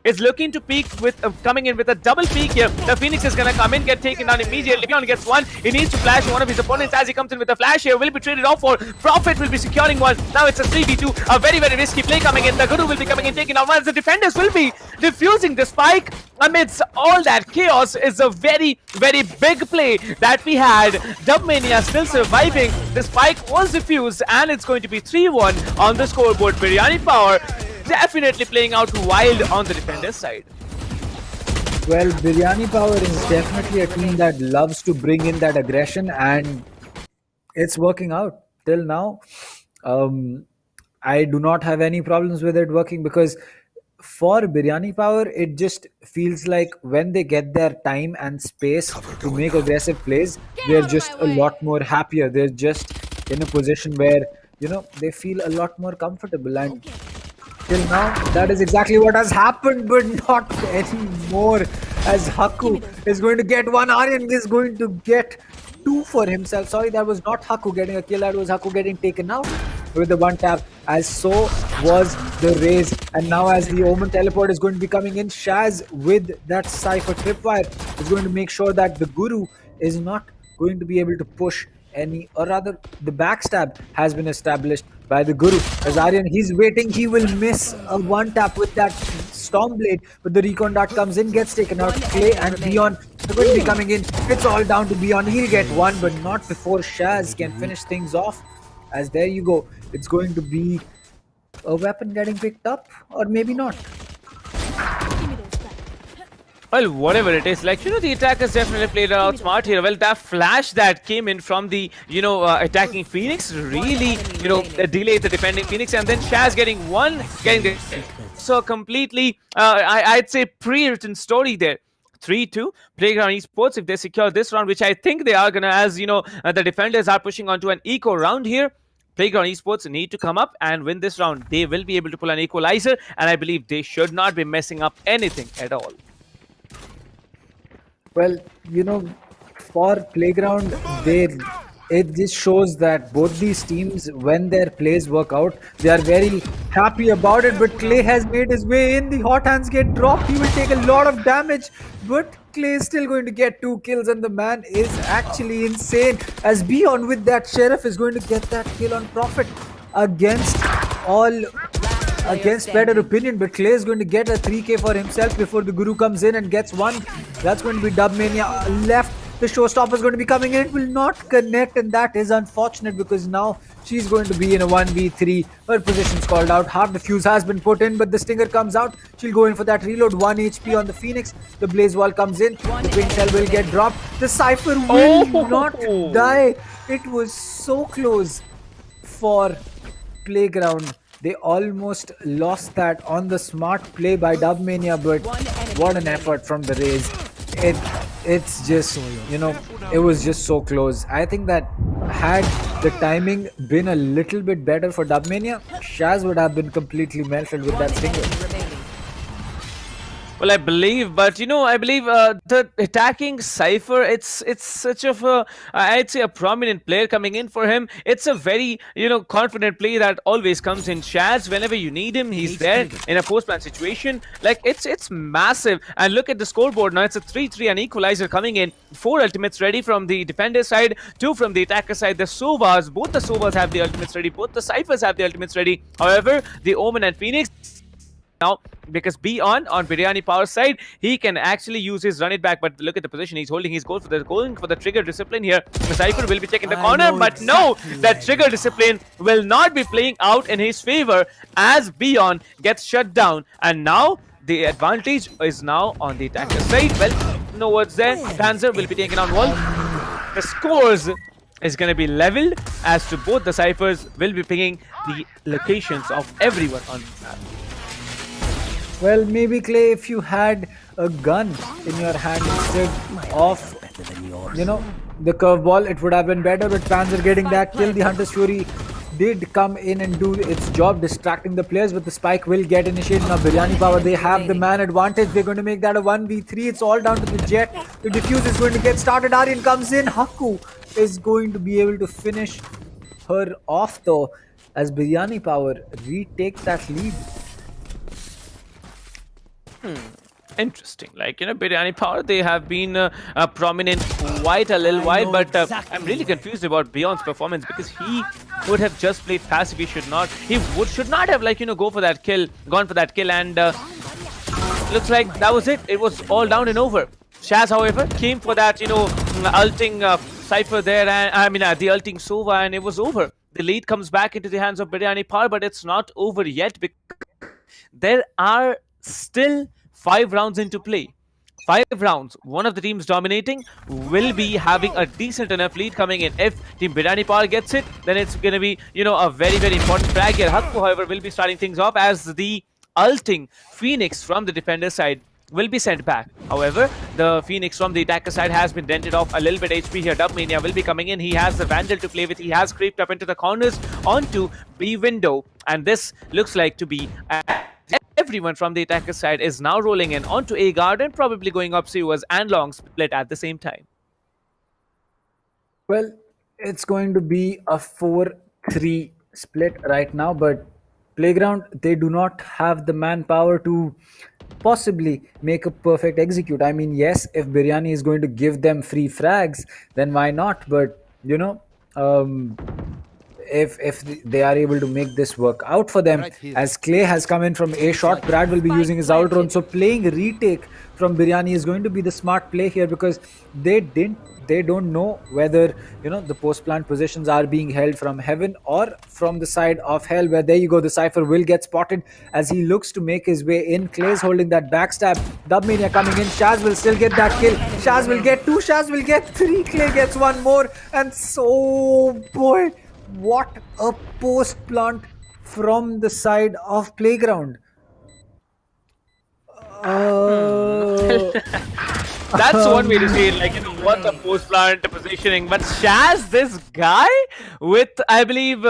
Is looking to peak with coming in with a double peak here. The Phoenix is gonna come in, get taken down immediately. Beyond gets one. He needs to flash one of his opponents as he comes in with a flash here. Will be traded off for Profit. Will be securing one. Now it's a 3v2. A very, very risky play coming in. The Guru will be coming in, taking out one. The defenders will be defusing the spike amidst all that chaos. Is a very, very big play that we had. Dubmania still surviving. The spike was defused, and it's going to be 3-1 on the scoreboard. Biryani Power definitely playing out wild on the defender's side. Well, Biryani Power is definitely a team that loves to bring in that aggression, and it's working out till now. I do not have any problems with it working, because for Biryani Power, it just feels like when they get their time and space to make aggressive plays, they're just a lot more happier. They're just in a position where, they feel a lot more comfortable. And Till now, that is exactly what has happened, but not anymore. As Haku is going to get one, Aryan is going to get two for himself. Sorry, that was not Haku getting a kill, that was Haku getting taken out with the one tap. As so was the raise. And now as the Omen teleport is going to be coming in, Shaz with that Cypher tripwire is going to make sure that the Guru is not going to be able to push any, or rather the backstab has been established by the Guru. As Aryan, he's waiting, he will miss a one tap with that Stormblade, but the recon dart comes in, gets taken out. Clay and Beyond are going to be coming in. It's all down to Beyond. He'll get one, but not before Shaz can finish things off. As there you go, it's going to be a weapon getting picked up, or maybe not. Well, whatever it is, like, the attackers definitely played out smart here. Well, that flash that came in from the, attacking Phoenix really, delayed the defending Phoenix, and then Shaz getting the... So completely, I'd say pre-written story there. 3-2, Playground Esports, if they secure this round, which I think they are gonna, as, the defenders are pushing onto an eco round here. Playground Esports need to come up and win this round. They will be able to pull an equalizer, and I believe they should not be messing up anything at all. Well, for Playground, it just shows that both these teams, when their plays work out, they are very happy about it. But Clay has made his way in. The hot hands get dropped. He will take a lot of damage, but Clay is still going to get 2 kills, and the man is actually insane. As Beyond with that Sheriff is going to get that kill on Prophet against better opinion, but Clay is going to get a 3k for himself before the Guru comes in and gets one. That's going to be Dubmania left. The showstopper is going to be coming in. It will not connect, and that is unfortunate because now she's going to be in a 1v3. Her position's called out. Half the fuse has been put in, but the Stinger comes out. She'll go in for that reload. 1 HP on the Phoenix. The Blaze Wall comes in. The Pink Shell will get dropped. The Cypher will not die. It was so close for Playground. They almost lost that on the smart play by Dubmania, but what an effort from the Rays. It's just, it was just so close. I think that had the timing been a little bit better for Dubmania, Shaz would have been completely melted with that Stinger. Well, I believe, but I believe the attacking Cypher, it's such of a, I'd say, a prominent player coming in for him. It's a very, confident play that always comes in. Shaz, whenever you need him, he's there in a post-plan situation. Like, it's massive. And look at the scoreboard now. It's a 3-3, an equalizer coming in. 4 ultimates ready from the defender side, 2 from the attacker side. The Sovas, both the Sovas have the ultimates ready. Both the Cyphers have the ultimates ready. However, the Omen and Phoenix... Now, because Beyond on Biryani Power side, he can actually use his run it back, but look at the position he's holding. He's going for the trigger discipline here. The Cypher will be checking the corner, but no, that trigger discipline will not be playing out in his favor as Beyond gets shut down. And now the advantage is now on the attacker side. Well, no words there. Panzer will be taken on wall. The scores is going to be leveled as to both the Cyphers will be picking the locations of everyone on the map. Well, maybe Clay, if you had a gun in your hand instead of, the curveball, it would have been better. But Panzer getting that kill. The Hunter's Fury did come in and do its job, distracting the players, but the spike will get initiated. Now Biryani Power, they have the man advantage. They're going to make that a 1v3. It's all down to the Jet. The defuse is going to get started. Aryan comes in. Haku is going to be able to finish her off though, as Biryani Power retake that lead. Interesting. Like, Biryani Power, they have been prominent quite a little while, but I'm really confused about Beyond's performance because he would have just played passive. He should not. He should not have, gone for that kill, and looks like that was it. It was all down and over. Shaz, however, came for that, ulting Cypher there, and the ulting Sova, and it was over. The lead comes back into the hands of Biryani Power, but it's not over yet because there are still 5 rounds into play. 5 rounds. One of the teams dominating will be having a decent enough lead coming in. If Team Biryani Power gets it, then it's going to be, a very, very important frag here. Hakku, however, will be starting things off as the ulting Phoenix from the defender side will be sent back. However, the Phoenix from the attacker side has been dented off a little bit HP here. Dubmania will be coming in. He has the Vandal to play with. He has creeped up into the corners onto B window, and this looks like to be everyone from the attacker side is now rolling in onto A guard and probably going up sewers and long split at the same time. Well, it's going to be a 4-3 split right now, but Playground, they do not have the manpower to possibly make a perfect execute. I mean, yes, if Biryani is going to give them free frags, then why not? But, you know, if they are able to make this work out for them, as Clay has come in from A shot, Brad will be using his out drone. So playing retake from Biryani is going to be the smart play here, because they don't know whether, you know, the post plant positions are being held from heaven or from the side of hell, where there you go, the Cypher will get spotted as he looks to make his way in. Clay's holding that backstab. Dubmania coming in. Shaz will still get that kill. Shaz will get 2. Shaz will get 3. Clay gets 1 more. And so, boy, what a post plant from the side of Playground. That's one way to say it, like, you know, what a post plant positioning. But Shaz, this guy with, I believe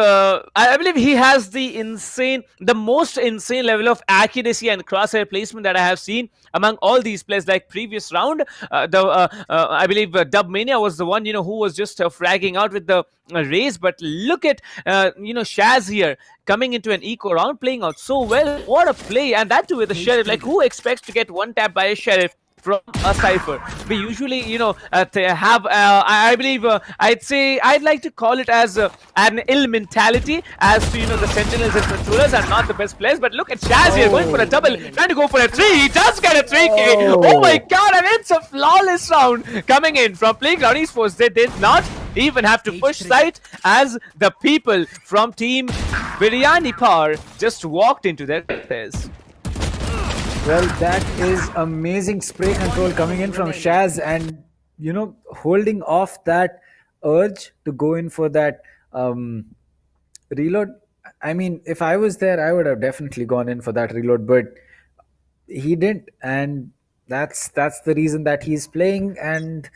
he has the most insane level of accuracy and crosshair placement that I have seen among all these players. Like previous round, I believe Dubmania was the one, you know, who was just fragging out with the raise. But look at Shaz here coming into an eco round, playing out so well. What a play, and that too with the Sheriff. Like, who expects to get one tap by a Sheriff from a Cypher? We usually, have, I believe, I'd like to call it as an ill mentality as to, the Sentinels and Controllers are not the best players. But look at Shaz here going for a double, trying to go for a 3. He does get a 3K. Oh my god, and it's a flawless round coming in from Playground Esports. They did not even have to push site, as the people from Team Biryani Power just walked into their pairs. Well, that is amazing spray control coming in from Shaz, and holding off that urge to go in for that reload. I mean, if I was there, I would have definitely gone in for that reload, but he didn't, and that's the reason that he's playing, and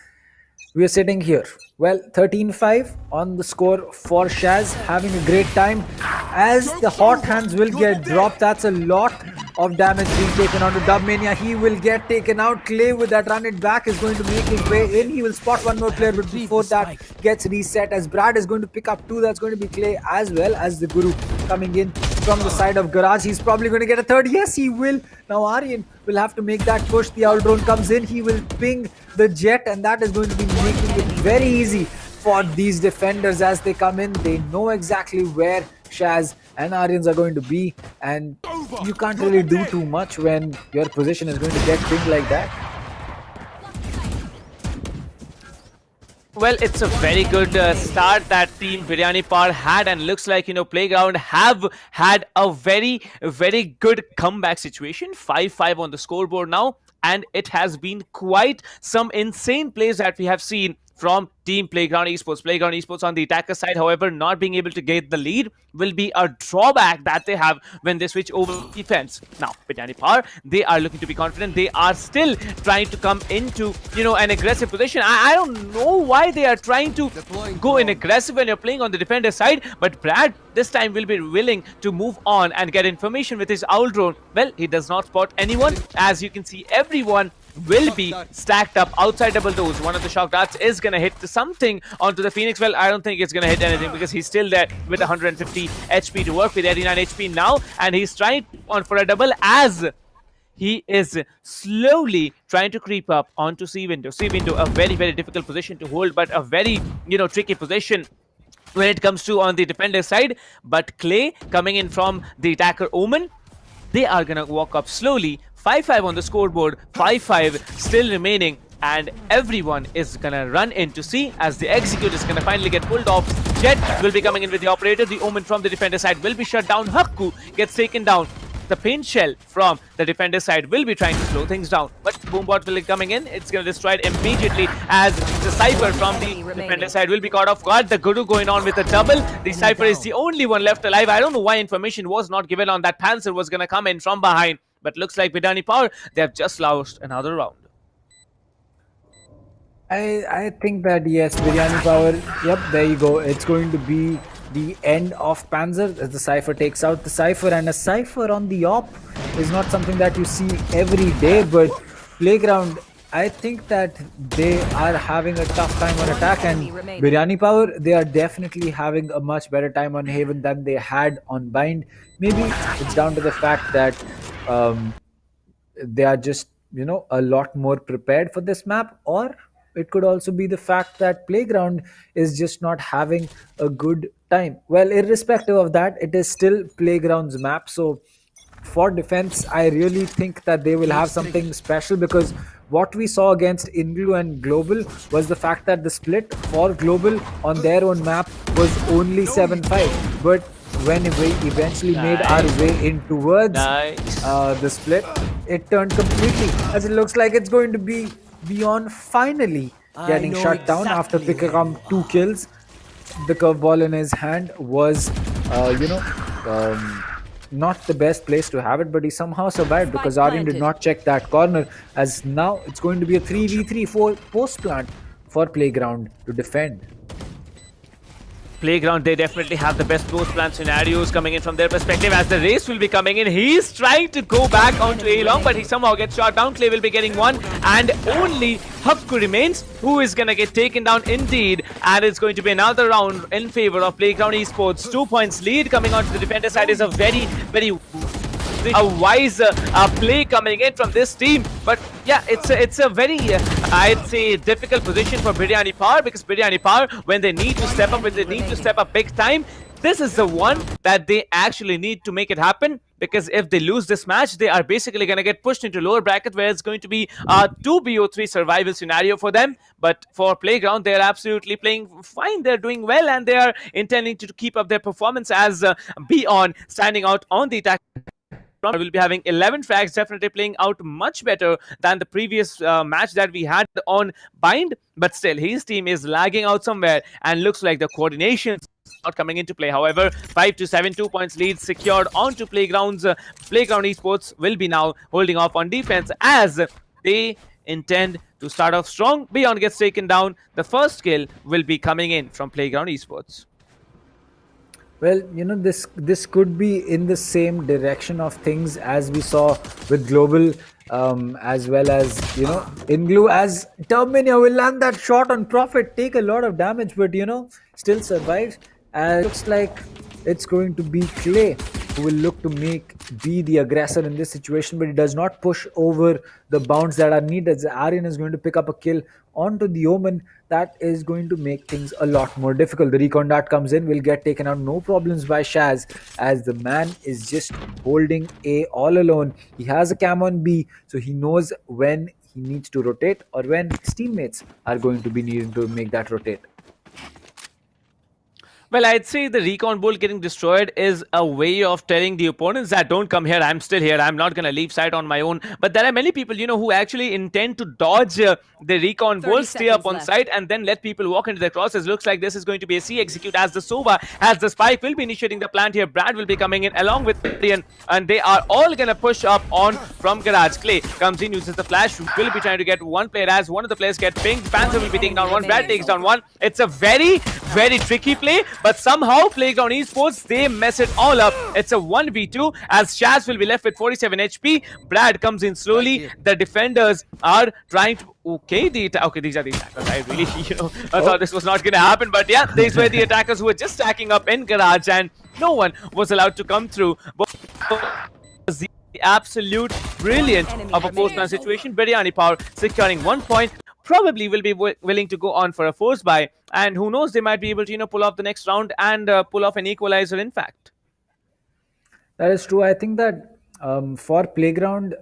we're sitting here. Well, 13-5 on the score for Shaz, having a great time as the hot hands will get dropped. That's a lot of damage being taken onto Dubmania. He will get taken out. Clay with that run it back is going to make his way in. He will spot one more player, but before that gets reset as Brad is going to pick up 2. That's going to be Clay, as well as the Guru coming in from the side of Garage. He's probably going to get a 3rd. Yes, he will. Now Aryan will have to make that push. The owl drone comes in. He will ping the jet, and that is going to be making it very easy for these defenders as they come in. They know exactly where Shaz and Aryans are going to be, and you can't really do too much when your position is going to get pinged like that. Well, it's a very good start that Team Biryani Power had, and looks like, Playground have had a very, very good comeback situation. 5-5 on the scoreboard now, and it has been quite some insane plays that we have seen from Team Playground Esports. Playground Esports on the attacker side, however, not being able to get the lead will be a drawback that they have when they switch over defense. Now, Biryani Power, they are looking to be confident. They are still trying to come into, an aggressive position. I don't know why they are trying to go in aggressive when you're playing on the defender side, but Brad this time will be willing to move on and get information with his owl drone. Well, he does not spot anyone. As you can see, everyone will be stacked up outside double doors. One of the shock darts is going to hit something onto the Phoenix. Well, I don't think it's going to hit anything because he's still there with 150 HP to work with, 89 HP now, and he's trying on for a double as he is slowly trying to creep up onto C window. C window, a very, very difficult position to hold, but a very, tricky position when it comes to on the defender side. But Clay coming in from the attacker Omen, they are going to walk up slowly. 5-5 on the scoreboard, 5-5 still remaining, and everyone is gonna run in to see as the execute is gonna finally get pulled off. Jet will be coming in with the operator. The Omen from the defender side will be shut down. Hakku gets taken down. The paint shell from the defender side will be trying to slow things down, but Boombot will be coming in. It's going to destroy it immediately as the Cypher from the defender side will be caught off guard. The Guru going on with a double. The Cypher is the only one left alive. I don't know why information was not given on that. Panzer was going to come in from behind But looks like Biryani Power, they have just lost another round. I think that yes, Biryani Power. Yep, there you go. It's going to be the end of Panzer as the Cypher takes out the Cypher, and a Cypher on the op is not something that you see every day. But Playground, I think that they are having a tough time on attack, and Biryani Power, they are definitely having a much better time on Haven than they had on Bind. Maybe it's down to the fact that they are just a lot more prepared for this map, or it could also be the fact that Playground is just not having a good time. Well, irrespective of that, it is still Playground's map, so for defense I really think that they will have something special, because what we saw against Inglu and Global was the fact that the split for Global on their own map was only 7-5, but when we eventually made our way in towards the split, it turned completely, as it looks like it's going to be Beyond finally getting shut down after picking up 2 kills. The curveball in his hand was not the best place to have it, but he somehow survived because Aryan did not check that corner, as now it's going to be a 3v3 post plant for Playground to defend. Playground, they definitely have the best post-plan scenarios coming in from their perspective, as the race will be coming in. He's trying to go back onto A-Long, but he somehow gets shot down. Clay will be getting one, and only Hapku remains, who is gonna get taken down indeed, and it's going to be another round in favor of Playground Esports. 2 points lead coming onto the defender side is a very wise play coming in from this team. But yeah, it's a very I'd say difficult position for Biryani Power, because Biryani Power, when they need to step up, when they need to step up big time, this is the one that they actually need to make it happen, because if they lose this match, they are basically going to get pushed into lower bracket, where it's going to be a 2BO3 survival scenario for them. But for Playground, they're absolutely playing fine. They're doing well, and they are intending to keep up their performance as Beyond standing out on the attack. Will be having 11 frags, definitely playing out much better than the previous match that we had on Bind, but still his team is lagging out somewhere, and looks like the coordination not coming into play. However, 5-7, 2 points lead secured onto Playground's. Playground Esports will be now holding off on defense, as they intend to start off strong. Beyond gets taken down. The first kill will be coming in from Playground Esports. Well, this could be in the same direction of things as we saw with Global, as well as, Inglu, as Terminia will land that shot on Prophet, take a lot of damage, but, still survives. And it looks like it's going to be Clay who will look to be the aggressor in this situation, but he does not push over the bounds that are needed. Aryan is going to pick up a kill onto the Omen. That is going to make things a lot more difficult. The recon dart comes in, will get taken out, no problems by Shaz, as the man is just holding A all alone. He has a cam on B, so he knows when he needs to rotate, or when his teammates are going to be needing to make that rotate. Well, I'd say the recon bolt getting destroyed is a way of telling the opponents that don't come here, I'm still here, I'm not going to leave site on my own. But there are many people, who actually intend to dodge the recon bolt, stay up on site, and then let people walk into the crosses. Looks like this is going to be a C execute, as the Sova, as the Spike will be initiating the plant here. Brad will be coming in along with Ian, and they are all going to push up on from Garage. Clay comes in, uses the flash, will be trying to get one player, as one of the players get pinged. Panther will be taking down one, Brad takes down one. It's a very, very tricky play, but somehow Playground Esports, they mess it all up. It's a 1v2, as Shaz will be left with 47 HP. Brad comes in slowly. The defenders are trying to... Okay, these are the attackers. I really, I thought this was not going to happen, but yeah, these were the attackers who were just stacking up in Garage, and no one was allowed to come through. But the absolute brilliant of a post-man situation. Biryani Power securing 1 point. Probably will be willing to go on for a force buy, and who knows, they might be able to pull off the next round and pull off an equalizer, in fact. That is true. I think that for Playground,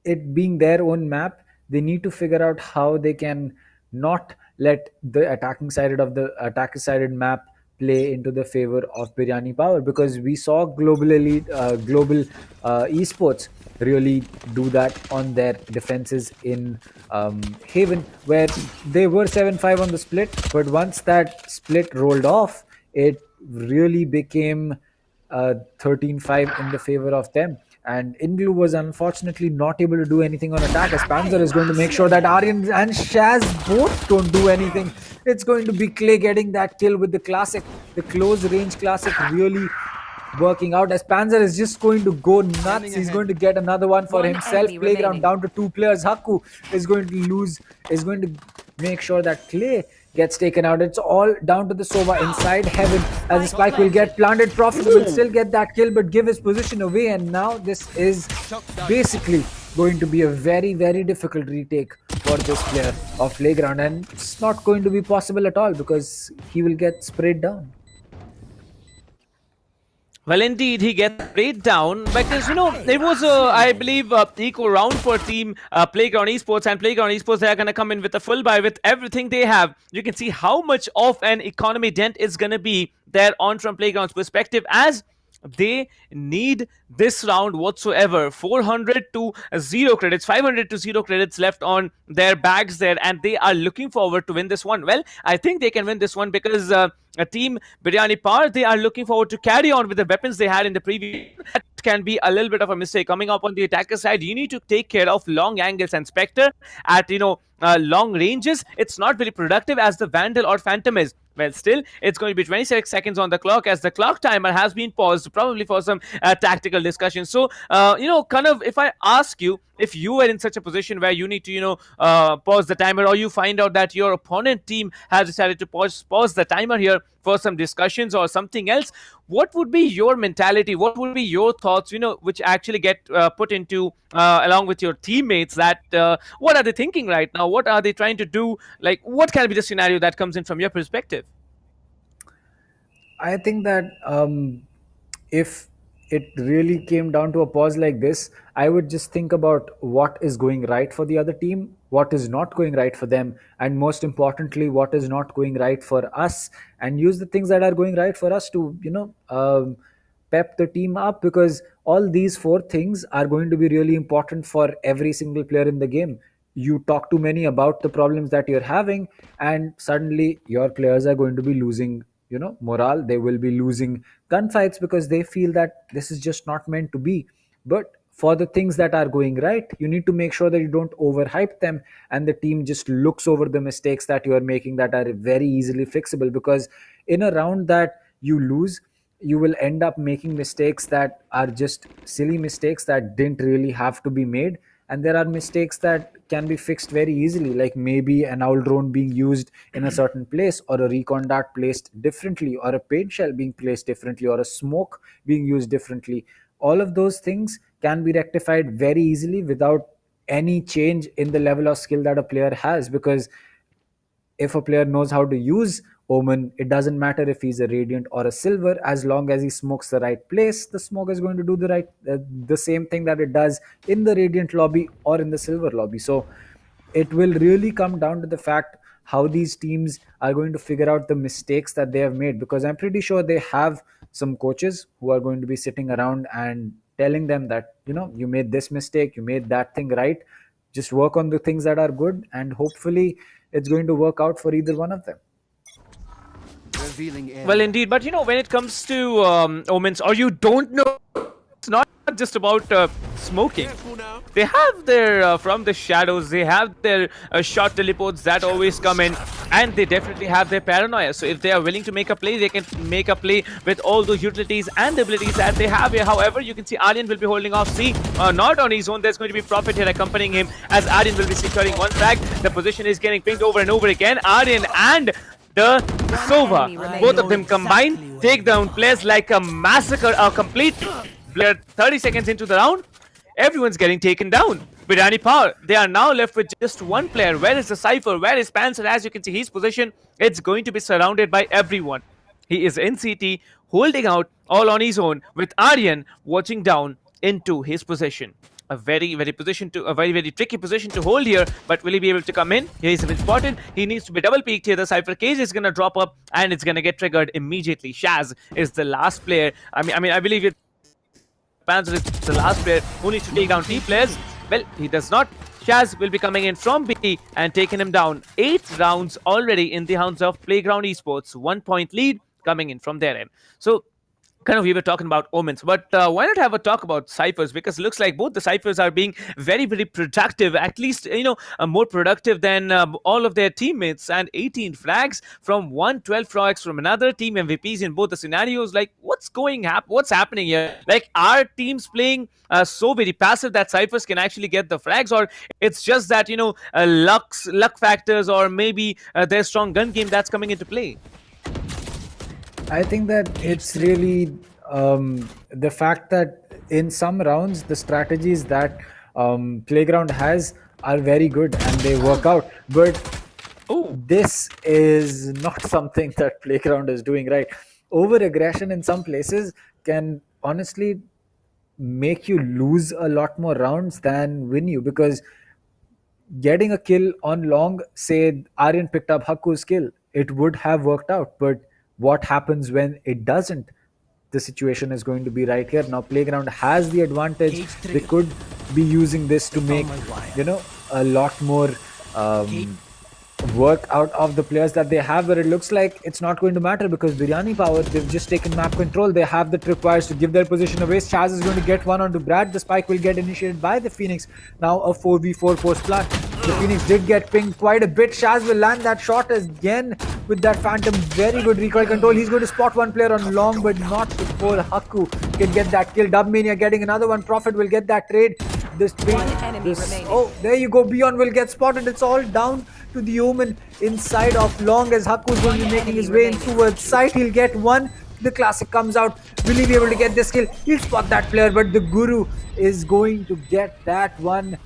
it being their own map, they need to figure out how they can not let the attacking sided map play into the favor of Biryani Power, because we saw Global Esports really do that on their defenses in Haven, where they were 7-5 on the split, but once that split rolled off, it really became 13-5 in the favor of them, And Inglu was unfortunately not able to do anything on attack, as Panzer is going to make sure that Aryan and Shaz both don't do anything. It's going to be Clay getting that kill with the classic, the close range classic, really working out, as Panzer is just going to go nuts. He's going to get another one for himself. Playground down to 2 players. Haku is going to lose, is going to make sure that Clay gets taken out. It's all down to the Sova inside heaven, as the spike will get planted. Prophet will still get that kill but give his position away, and now this is basically going to be a very, very difficult retake for this player of Playground, and it's not going to be possible at all because he will get sprayed down. Well, indeed, he gets sprayed down because, it was, I believe, equal round for team Playground Esports, and Playground Esports, they are going to come in with a full buy with everything they have. You can see how much of an economy dent is going to be there on from Playground's perspective, as they need this round whatsoever. 400 to 0 credits, 500 to 0 credits left on their bags there, and they are looking forward to win this one. Well, I think they can win this one because a team Biryani Power, they are looking forward to carry on with the weapons they had in the previous. That can be a little bit of a mistake. Coming up on the attacker side, you need to take care of long angles, and Spectre at long ranges, it's not very productive as the Vandal or Phantom is. Well, still, it's going to be 26 seconds on the clock, as the clock timer has been paused, probably for some tactical discussion. So, if I ask you, if you were in such a position where you need to, pause the timer, or you find out that your opponent team has decided to pause the timer here for some discussions or something else, what would be your mentality? What would be your thoughts, which actually get put into along with your teammates, that what are they thinking right now? What are they trying to do? Like, what can be the scenario that comes in from your perspective? I think that if it really came down to a pause like this, I would just think about what is going right for the other team, what is not going right for them, and most importantly, what is not going right for us, and use the things that are going right for us to, pep the team up, because all these 4 things are going to be really important for every single player in the game. You talk too many about the problems that you're having, and suddenly your players are going to be losing morale. They will be losing gunfights because they feel that this is just not meant to be. But for the things that are going right, you need to make sure that you don't overhype them, and the team just looks over the mistakes that you are making that are very easily fixable, because in a round that you lose, you will end up making mistakes that are just silly mistakes that didn't really have to be made. And there are mistakes that can be fixed very easily, like maybe an owl drone being used in a certain place, or a recon dart placed differently, or a paint shell being placed differently, or a smoke being used differently. All of those things can be rectified very easily without any change in the level of skill that a player has, because if a player knows how to use Omen, it doesn't matter if he's a Radiant or a Silver. As long as he smokes the right place, the smoke is going to do the same thing that it does in the Radiant lobby or in the Silver lobby. So it will really come down to the fact how these teams are going to figure out the mistakes that they have made, because I'm pretty sure they have some coaches who are going to be sitting around and telling them that, you made this mistake, you made that thing right. Just work on the things that are good, and hopefully it's going to work out for either one of them. Well, indeed, but when it comes to Omens, or you don't know, it's not just about smoking. They have their from the shadows, they have their short teleports that always come in, and they definitely have their paranoia. So if they are willing to make a play, they can make a play with all those utilities and abilities that they have here. However, you can see Aryan will be holding off C, not on his own. There's going to be Prophet here accompanying him, as Aryan will be securing one frag. The position is getting pinged over and over again. Aryan and the Sova, both of them combined, take down players like a massacre, a complete player. 30 seconds into the round, everyone's getting taken down. Biryani Power, they are now left with just one player. Where is the Cypher? Where is Panzer? As you can see, his position, it's going to be surrounded by everyone. He is in CT, holding out all on his own, with Aryan watching down into his position. A very, very tricky position to hold here, but will he be able to come in? He is a bit spotted. He needs to be double peeked here. The Cypher cage is going to drop up, and it's going to get triggered immediately. Shaz is the last player. I believe Panzer is the last player who needs to take down T players. Well, he does not. Shaz will be coming in from B and taking him down. 8 rounds already in the hands of Playground Esports. 1 point lead coming in from their end. So kind of we were talking about omens, but why not have a talk about ciphers? Because it looks like both the ciphers are being very, very productive, at least more productive than all of their teammates. And 18 frags from one, 12 frags from another, team MVPs in both the scenarios. Like, what's happening here? Like, are teams playing so very passive that ciphers can actually get the frags, or it's just that luck factors, or maybe their strong gun game that's coming into play? I think that it's really the fact that in some rounds the strategies that Playground has are very good and they work out. But this is not something that Playground is doing right. Over aggression in some places can honestly make you lose a lot more rounds than win you, because getting a kill on long, say Aryan picked up Haku's kill, it would have worked out. But what happens when it doesn't? The situation is going to be right here. Now Playground has the advantage. They could be using this to make a lot more work out of the players that they have, but it looks like it's not going to matter because Biryani Power, they've just taken map control. They have the tripwires to give their position away. Chaz is going to get one onto Brad. The spike will get initiated by the Phoenix. Now a 4v4 post plant. The Phoenix did get pinged quite a bit. Shaz will land that shot again with that Phantom. Very good recoil control. He's going to spot one player on long, but not before Haku can get that kill. Dubmania getting another one. Prophet will get that trade. Oh, there you go. Beyond will get spotted. It's all down to the Omen inside of long, as Haku is going to be making his way in towards site. He'll get one. The classic comes out. Will he be able to get this kill? He'll spot that player, but the Guru is going to get that one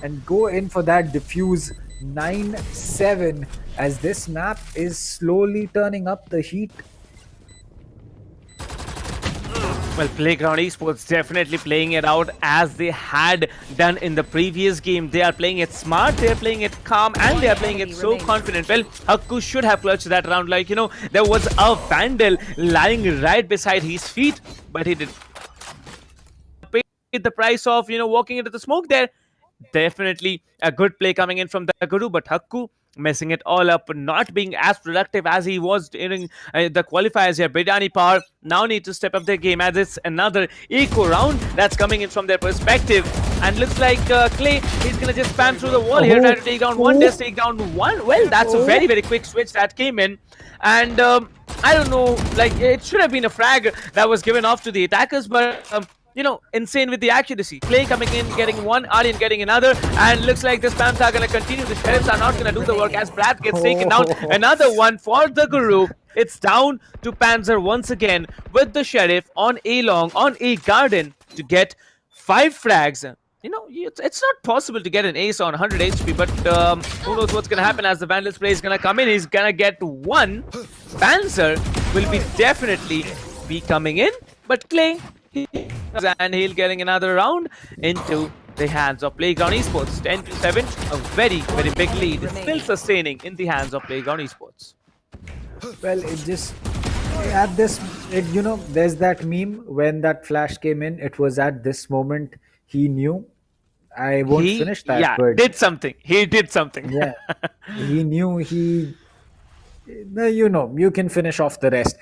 and go in for that defuse. 9-7 as this map is slowly turning up the heat. Well, Playground Esports definitely playing it out as they had done in the previous game. They are playing it smart, they are playing it calm, and they are playing it so confident. Well, Haku should have clutched that round. Like, there was a Vandal lying right beside his feet, but he did pay the price of, walking into the smoke there. Definitely a good play coming in from the Guru, but Haku messing it all up, not being as productive as he was during the qualifiers here. Biryani Power now need to step up their game, as it's another eco round that's coming in from their perspective. And looks like Clay, he's going to just spam through the wall here, trying to take down one, just take down one. Well, that's a very, very quick switch that came in. And I don't know, like, it should have been a frag that was given off to the attackers, but insane with the accuracy. Clay coming in, getting one, Aryan getting another, and looks like the spams are going to continue. The Sheriffs are not going to do the work as Brad gets taken down. Another one for the Guru. It's down to Panzer once again with the Sheriff on A long, on A garden to get 5 frags. It's not possible to get an ace on 100 HP, but who knows what's going to happen as the Vandal spray is going to come in. He's going to get one. Panzer will be definitely be coming in, but Clay, and he'll getting another round into the hands of Playground Esports. 10-7, a very, very big lead, still sustaining in the hands of Playground Esports. Well, it just at this, there's that meme when that flash came in. It was at this moment he knew. I won't finish that. Yeah, but did something. He did something. Yeah, he knew. You can finish off the rest.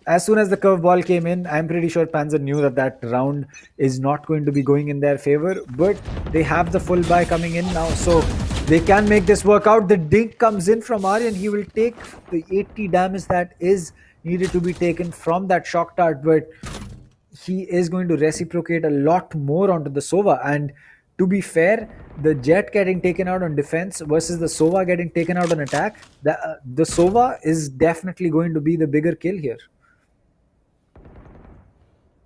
As soon as the curveball came in, I'm pretty sure Panzer knew that round is not going to be going in their favor, but they have the full buy coming in now, so they can make this work out. The dink comes in from Aryan. He will take the 80 damage that is needed to be taken from that shock dart, but he is going to reciprocate a lot more onto the Sova. And to be fair, the Jet getting taken out on defense versus the Sova getting taken out on attack, the Sova is definitely going to be the bigger kill here.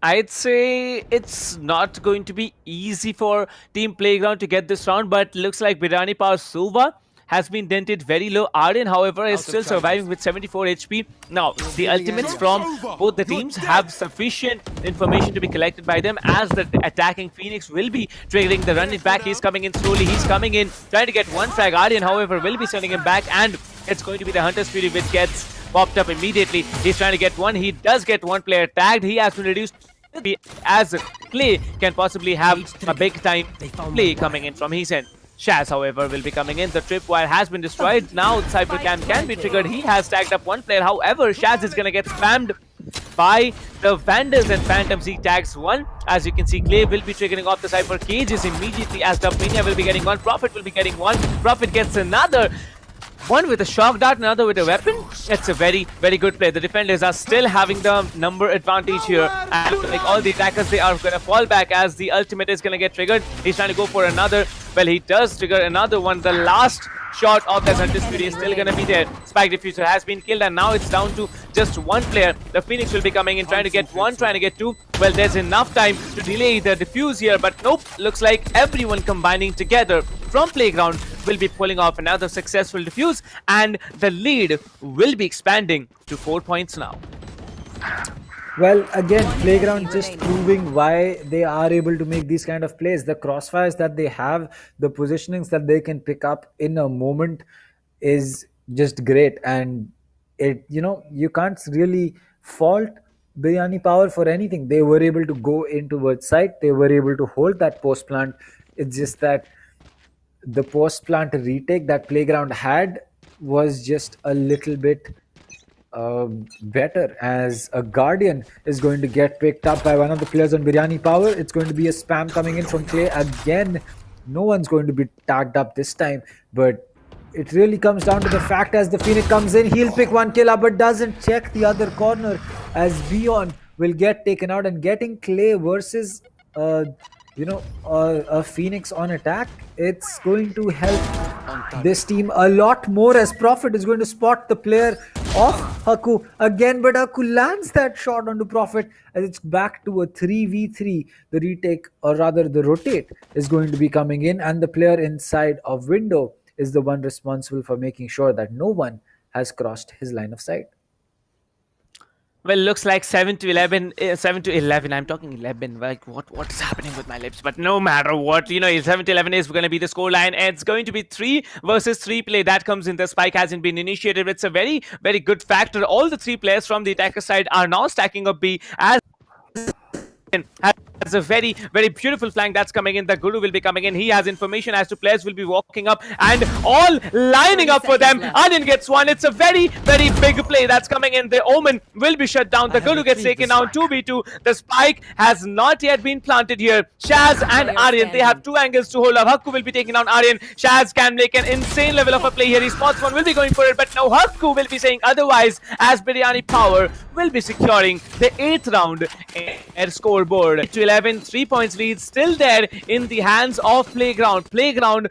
I'd say it's not going to be easy for Team Playground to get this round, but looks like Biryani Power Sova has been dented very low. Aryan, however, is still surviving with 74 HP. Now, the ultimates from both the teams have sufficient information to be collected by them, as the attacking Phoenix will be triggering the run it back. He's coming in slowly. He's coming in, trying to get one frag. Aryan, however, will be sending him back, and it's going to be the Hunter's Fury which gets popped up immediately. He's trying to get one. He does get one player tagged. He has been reduced as Clay can possibly have a big time play coming in from his end. Shaz, however, will be coming in. The tripwire has been destroyed. Now Cybercam can be triggered. He has tagged up one player. However, Shaz is going to get spammed by the Vandals and Phantoms. He tags one. As you can see, Clay will be triggering off the Cypher cages immediately as Dubmania will be getting one. Prophet will be getting one. Prophet gets another. One with a shock dart, another with a weapon. It's a very, very good play. The defenders are still having the number advantage here. And like all the attackers, they are going to fall back as the ultimate is going to get triggered. He's trying to go for another. Well, he does trigger another one. The last shot of that Undisputed is still going to be there. Spike Diffuser has been killed and now it's down to just one player. The Phoenix will be coming in, trying to get one, trying to get two. Well, there's enough time to delay the defuse here, but nope. Looks like everyone combining together from Playground will be pulling off another successful defuse, and the lead will be expanding to 4 points now. Well, again, Playground just proving why they are able to make these kind of plays. The crossfires that they have, the positionings that they can pick up in a moment is just great. And it, you can't really fault Biryani Power for anything. They were able to go in towards site. They were able to hold that post plant. It's just that the post plant retake that Playground had was just a little bit better, as a Guardian is going to get picked up by one of the players on Biryani Power. It's going to be a spam coming in from Clay again. No one's going to be tagged up this time, but it really comes down to the fact as the Phoenix comes in, he'll pick one kill up but doesn't check the other corner as Beyond will get taken out. And getting Clay versus a Phoenix on attack, it's going to help this team a lot more, as Prophet is going to spot the player of Haku again, but Haku lands that shot onto Prophet as it's back to a 3v3. The retake, or rather the rotate, is going to be coming in, and the player inside of window is the one responsible for making sure that no one has crossed his line of sight. Well, looks like 7 to 11. 7 to 11. I'm talking 11. Like, what's happening with my lips? But no matter what, 7 to 11 is going to be the scoreline. And it's going to be 3 versus 3 play. That comes in. The spike hasn't been initiated. It's a very, very good factor. All the 3 players from the attacker side are now stacking up B as has a very, very beautiful flank that's coming in. The Guru will be coming in. He has information as to players will be walking up and all lining up for them. Aryan gets one. It's a very, very big play that's coming in. The Omen will be shut down. The Guru gets taken down 2v2. The spike has not yet been planted here. Shaz and Aryan, they have 2 angles to hold up. Hakku will be taking down Aryan. Shaz can make an insane level of a play here. He spots one, will be going for it, but no, Hakku will be saying otherwise, as Biryani Power will be securing the 8th round air scoreboard. 11, 3 points lead still there in the hands of Playground. Playground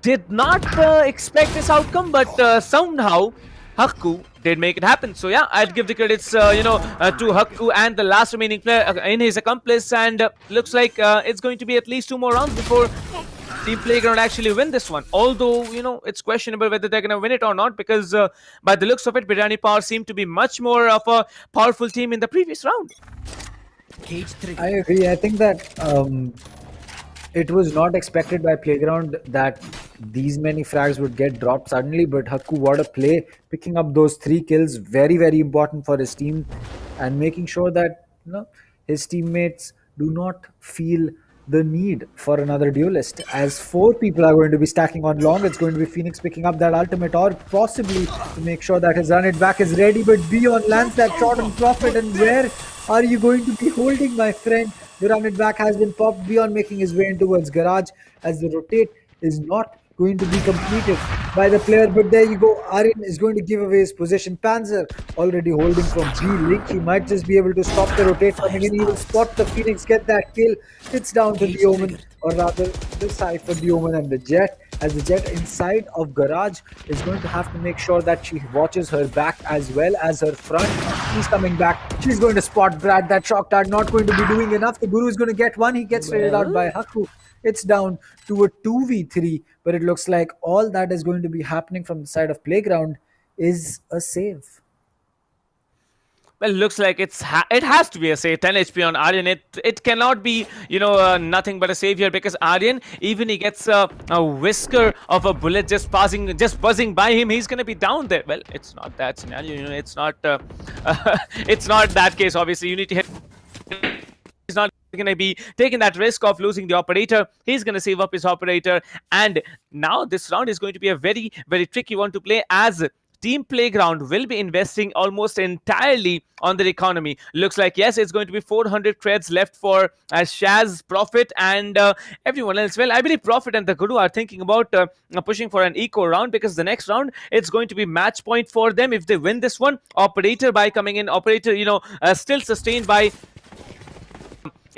did not expect this outcome, but somehow Hakku did make it happen. So yeah, I'd give the credits to Hakku and the last remaining player in his accomplice, and looks like it's going to be at least 2 more rounds before Team Playground actually win this one. Although, it's questionable whether they're going to win it or not, because by the looks of it, Biryani Power seemed to be much more of a powerful team in the previous round. I agree. I think that it was not expected by Playground that these many frags would get dropped suddenly, but Hakku, what a play, picking up those 3 kills, very, very important for his team, and making sure that his teammates do not feel the need for another duelist, as 4 people are going to be stacking on long. It's going to be Phoenix picking up that ultimate, or possibly to make sure that his run it back is ready, but Beyond lands that shot on Prophet, and where are you going to be holding, my friend? The run it back has been popped. Beyond making his way in towards garage, as the rotate is not going to be completed by the player, but there you go. Aryan is going to give away his position. Panzer already holding from B Link. He might just be able to stop the rotate coming in. He will spot the Phoenix, get that kill. It's down to the Omen, or rather the Cypher, the Omen and the Jet, as the Jet inside of garage is going to have to make sure that she watches her back as well as her front. She's coming back. She's going to spot Brad. That shock dart not going to be doing enough. The Guru is going to get one. He gets traded out by Hakku. It's down to a 2v3, but it looks like all that is going to be happening from the side of Playground is a save. Well, looks like it has to be a save. 10 HP on Aryan. It cannot be, nothing but a save here, because Aryan, even he gets a whisker of a bullet just buzzing by him, he's going to be down there. Well, it's not that scenario. It's not it's not that case. Obviously, you need to hit. He's not going to be taking that risk of losing the operator. He's going to save up his operator, and now this round is going to be a very, very tricky one to play, as Team Playground will be investing almost entirely on their economy. Looks like, yes, it's going to be 400 creds left for Shaz, Profit, and everyone else. Well, I believe Profit and the Guru are thinking about pushing for an eco round, because the next round it's going to be match point for them if they win this one. Operator by coming in, Operator, still sustained by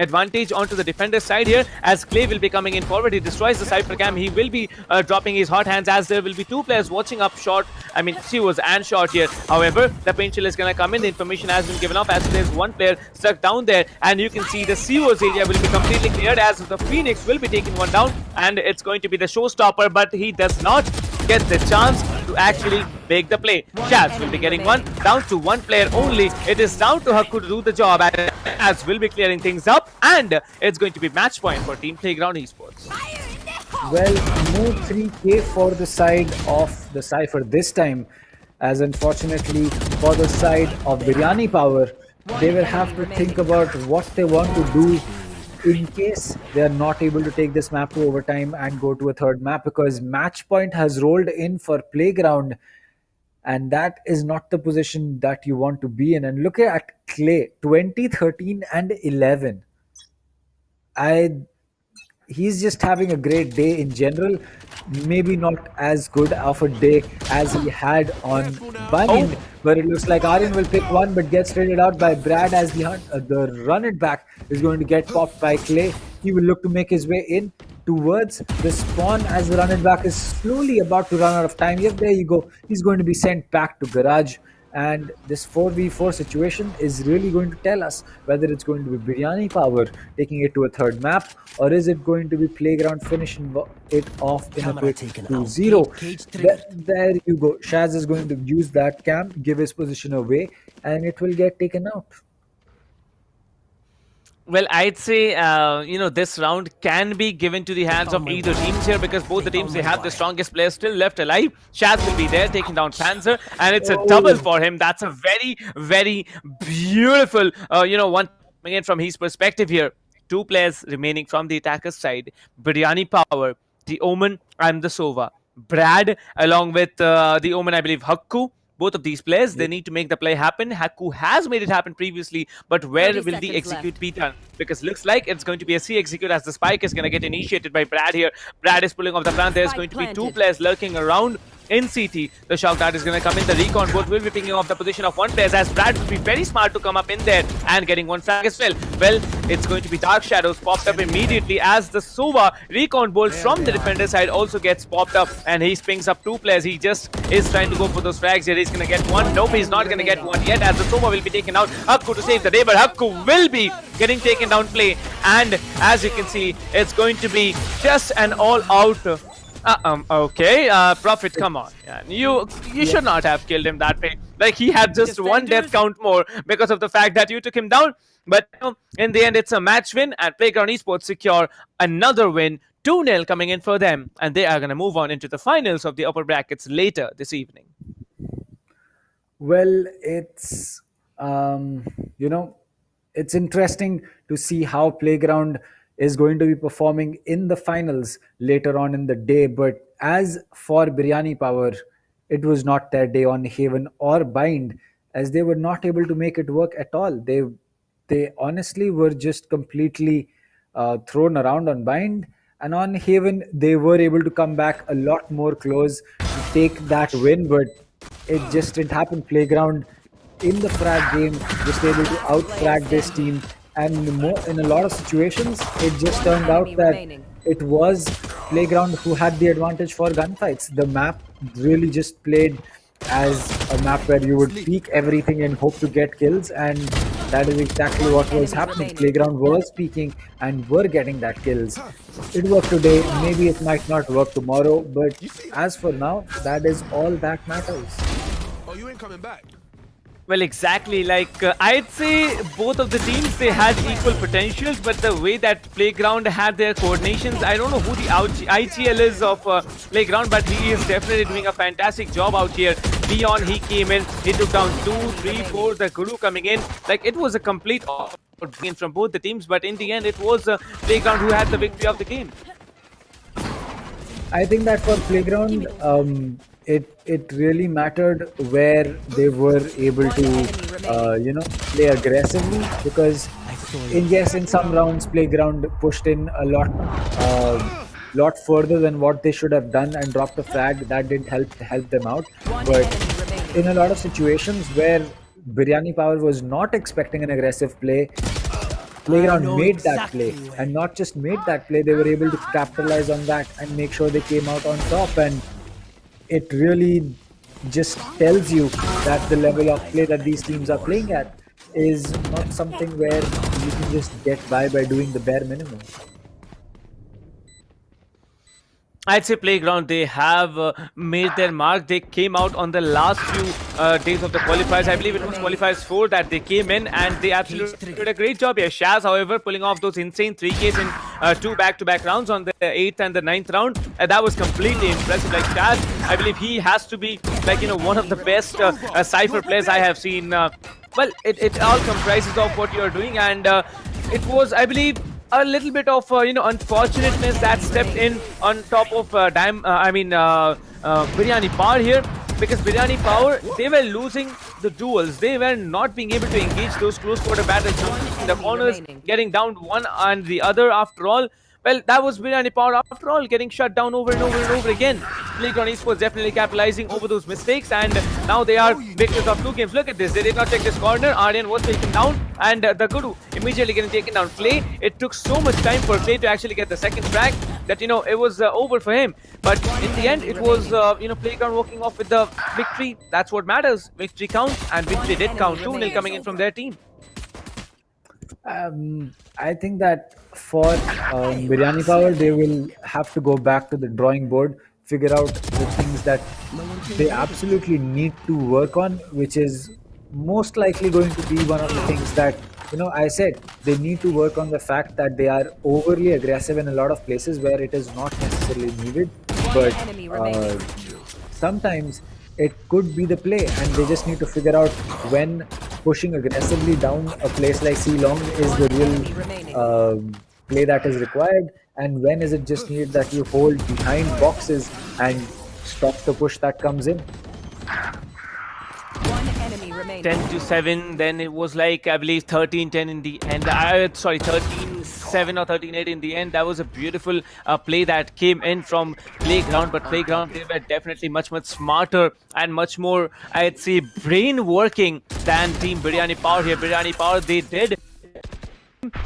advantage onto the defender side here, as Clay will be coming in forward. He destroys the Cypher Cam. He will be dropping his hot hands, as there will be two players watching up short. I mean, Seawolves and short here. However, the paint chill is going to come in. The information has been given up, as there's one player stuck down there, and you can see the Seawolves area will be completely cleared, as the Phoenix will be taking one down, and it's going to be the showstopper, but he does not get the chance to actually make the play. Shaz will be getting one, down to one player only. It is down to Hakku to do the job, and as will be clearing things up, and it's going to be match point for Team Playground Esports. Well, no 3K for the side of the Cypher this time, as unfortunately for the side of Biryani Power, they will have to think about what they want to do in case they are not able to take this map to overtime and go to a third map, because match point has rolled in for Playground, and that is not the position that you want to be in. And look at Clay, 20, 13 and 11. He's just having a great day in general. Maybe not as good of a day as he had on Bind, where it looks like Aryan will pick one but gets traded out by Brad, as the run it back is going to get popped by Clay. He will look to make his way in towards the spawn, as the run it back is slowly about to run out of time. Yep, there you go. He's going to be sent back to Garage. And this 4v4 situation is really going to tell us whether it's going to be Biryani Power taking it to a third map, or is it going to be Playground finishing it off in a quick 2-0. There you go. Shaz is going to use that cam, give his position away, and it will get taken out. Well, I'd say, this round can be given to the hands of either teams here, because both the teams, they have the strongest players still left alive. Shaz will be there taking down Panzer, and it's a double for him. That's a very, very beautiful, one coming in from his perspective here. Two players remaining from the attacker's side. Biryani Power, the Omen, and the Sova. Brad, along with the Omen, I believe, Hakku. Both of these players, they need to make the play happen. Hakku has made it happen previously, but where will the execute be done? Because looks like it's going to be a C execute, as the spike is going to get initiated by Brad here. Brad is pulling off the plan. There's going to be two players lurking around in CT. The shock dart is going to come in. The recon both will be picking off the position of one player, as Brad will be very smart to come up in there and getting one frag as well. Well, it's going to be Dark Shadows popped up immediately, as the Sova recon bolt from the defender side also gets popped up, and he pings up two players. He just is trying to go for those frags here. He's going to get one. Nope, he's not going to get one yet, as the Sova will be taken out. Hakku to save the day, but Hakku will be getting taken down play, and as you can see, it's going to be just an all-out okay, Profit, come on. Yeah, you should not have killed him that way. Like, he had just one death count more because of the fact that you took him down. But in the end, it's a match win, and Playground Esports secure another win. 2-0 coming in for them, and they are going to move on into the finals of the upper brackets later this evening. Well, it's it's interesting to see how Playground is going to be performing in the finals later on in the day. But as for Biryani Power, it was not their day on Haven or Bind, as they were not able to make it work at all. They honestly were just completely thrown around on Bind, and on Haven they were able to come back a lot more close to take that win, but it just didn't happen. Playground in the frag game just able to out-frag this team, and in a lot of situations it just turned out that it was Playground who had the advantage for gunfights. The map really just played as a map where you would peek everything and hope to get kills, and that is exactly what was happening. Playground was peeking and were getting that kills. It worked today, maybe it might not work tomorrow, but as for now, that is all that matters. Oh, you ain't coming back. Well, exactly. Like, I'd say both of the teams, they had equal potentials, but the way that Playground had their coordinations, I don't know who the IGL is of Playground, but he is definitely doing a fantastic job out here. Leon, he came in, he took down 2, 3, 4, the Guru coming in. Like, it was a complete game from both the teams, but in the end, it was Playground who had the victory of the game. I think that for Playground, it really mattered where they were able to, play aggressively, because in some rounds Playground pushed in a lot further than what they should have done and dropped a frag that didn't help them out. But in a lot of situations where Biryani Power was not expecting an aggressive play, Playground made that play, and not just made that play, they were able to capitalize on that and make sure they came out on top. And it really just tells you that the level of play that these teams are playing at is not something where you can just get by doing the bare minimum. I'd say Playground, they have made their mark. They came out on the last few days of the qualifiers. I believe it was qualifiers 4 that they came in, and they absolutely did a great job here. Shaz, however, pulling off those insane 3Ks in 2 back-to-back rounds on the 8th and the 9th round. That was completely impressive. Like Shaz, I believe he has to be one of the best Cypher players I have seen. Well, it all comprises of what you're doing, and it was, I believe, a little bit of unfortunateness that stepped in on top of Biryani Power here, because Biryani Power, they were losing the duels. They were not being able to engage those close quarter battles in the corners, getting down one and the other. After all, well, that was Biryani Power after all, getting shut down over and over and over again. Playground Esports definitely capitalizing over those mistakes, and now they are victors of 2 games. Look at this, they did not check this corner. Aryan was taken down, and the Guru immediately getting taken down. Clay, it took so much time for Clay to actually get the second frag that it was over for him. But in the end, it was Playground walking off with the victory. That's what matters. Victory counts, and victory did count. 2-0 coming in from their team. I think that for Biryani Power, they will have to go back to the drawing board, figure out the things that they absolutely need to work on, which is most likely going to be one of the things that, I said, they need to work on the fact that they are overly aggressive in a lot of places where it is not necessarily needed. But sometimes it could be the play, and they just need to figure out when pushing aggressively down a place like C Long is the real play that is required, and when is it just needed that you hold behind boxes and stop the push that comes in. 10-7, then it was I believe 13-10 in the end. 13-7 or 13-8 in the end. That was a beautiful play that came in from Playground, but Playground, they were definitely much smarter and much more, I'd say, brain working than Team Biryani Power here. Biryani Power, they did,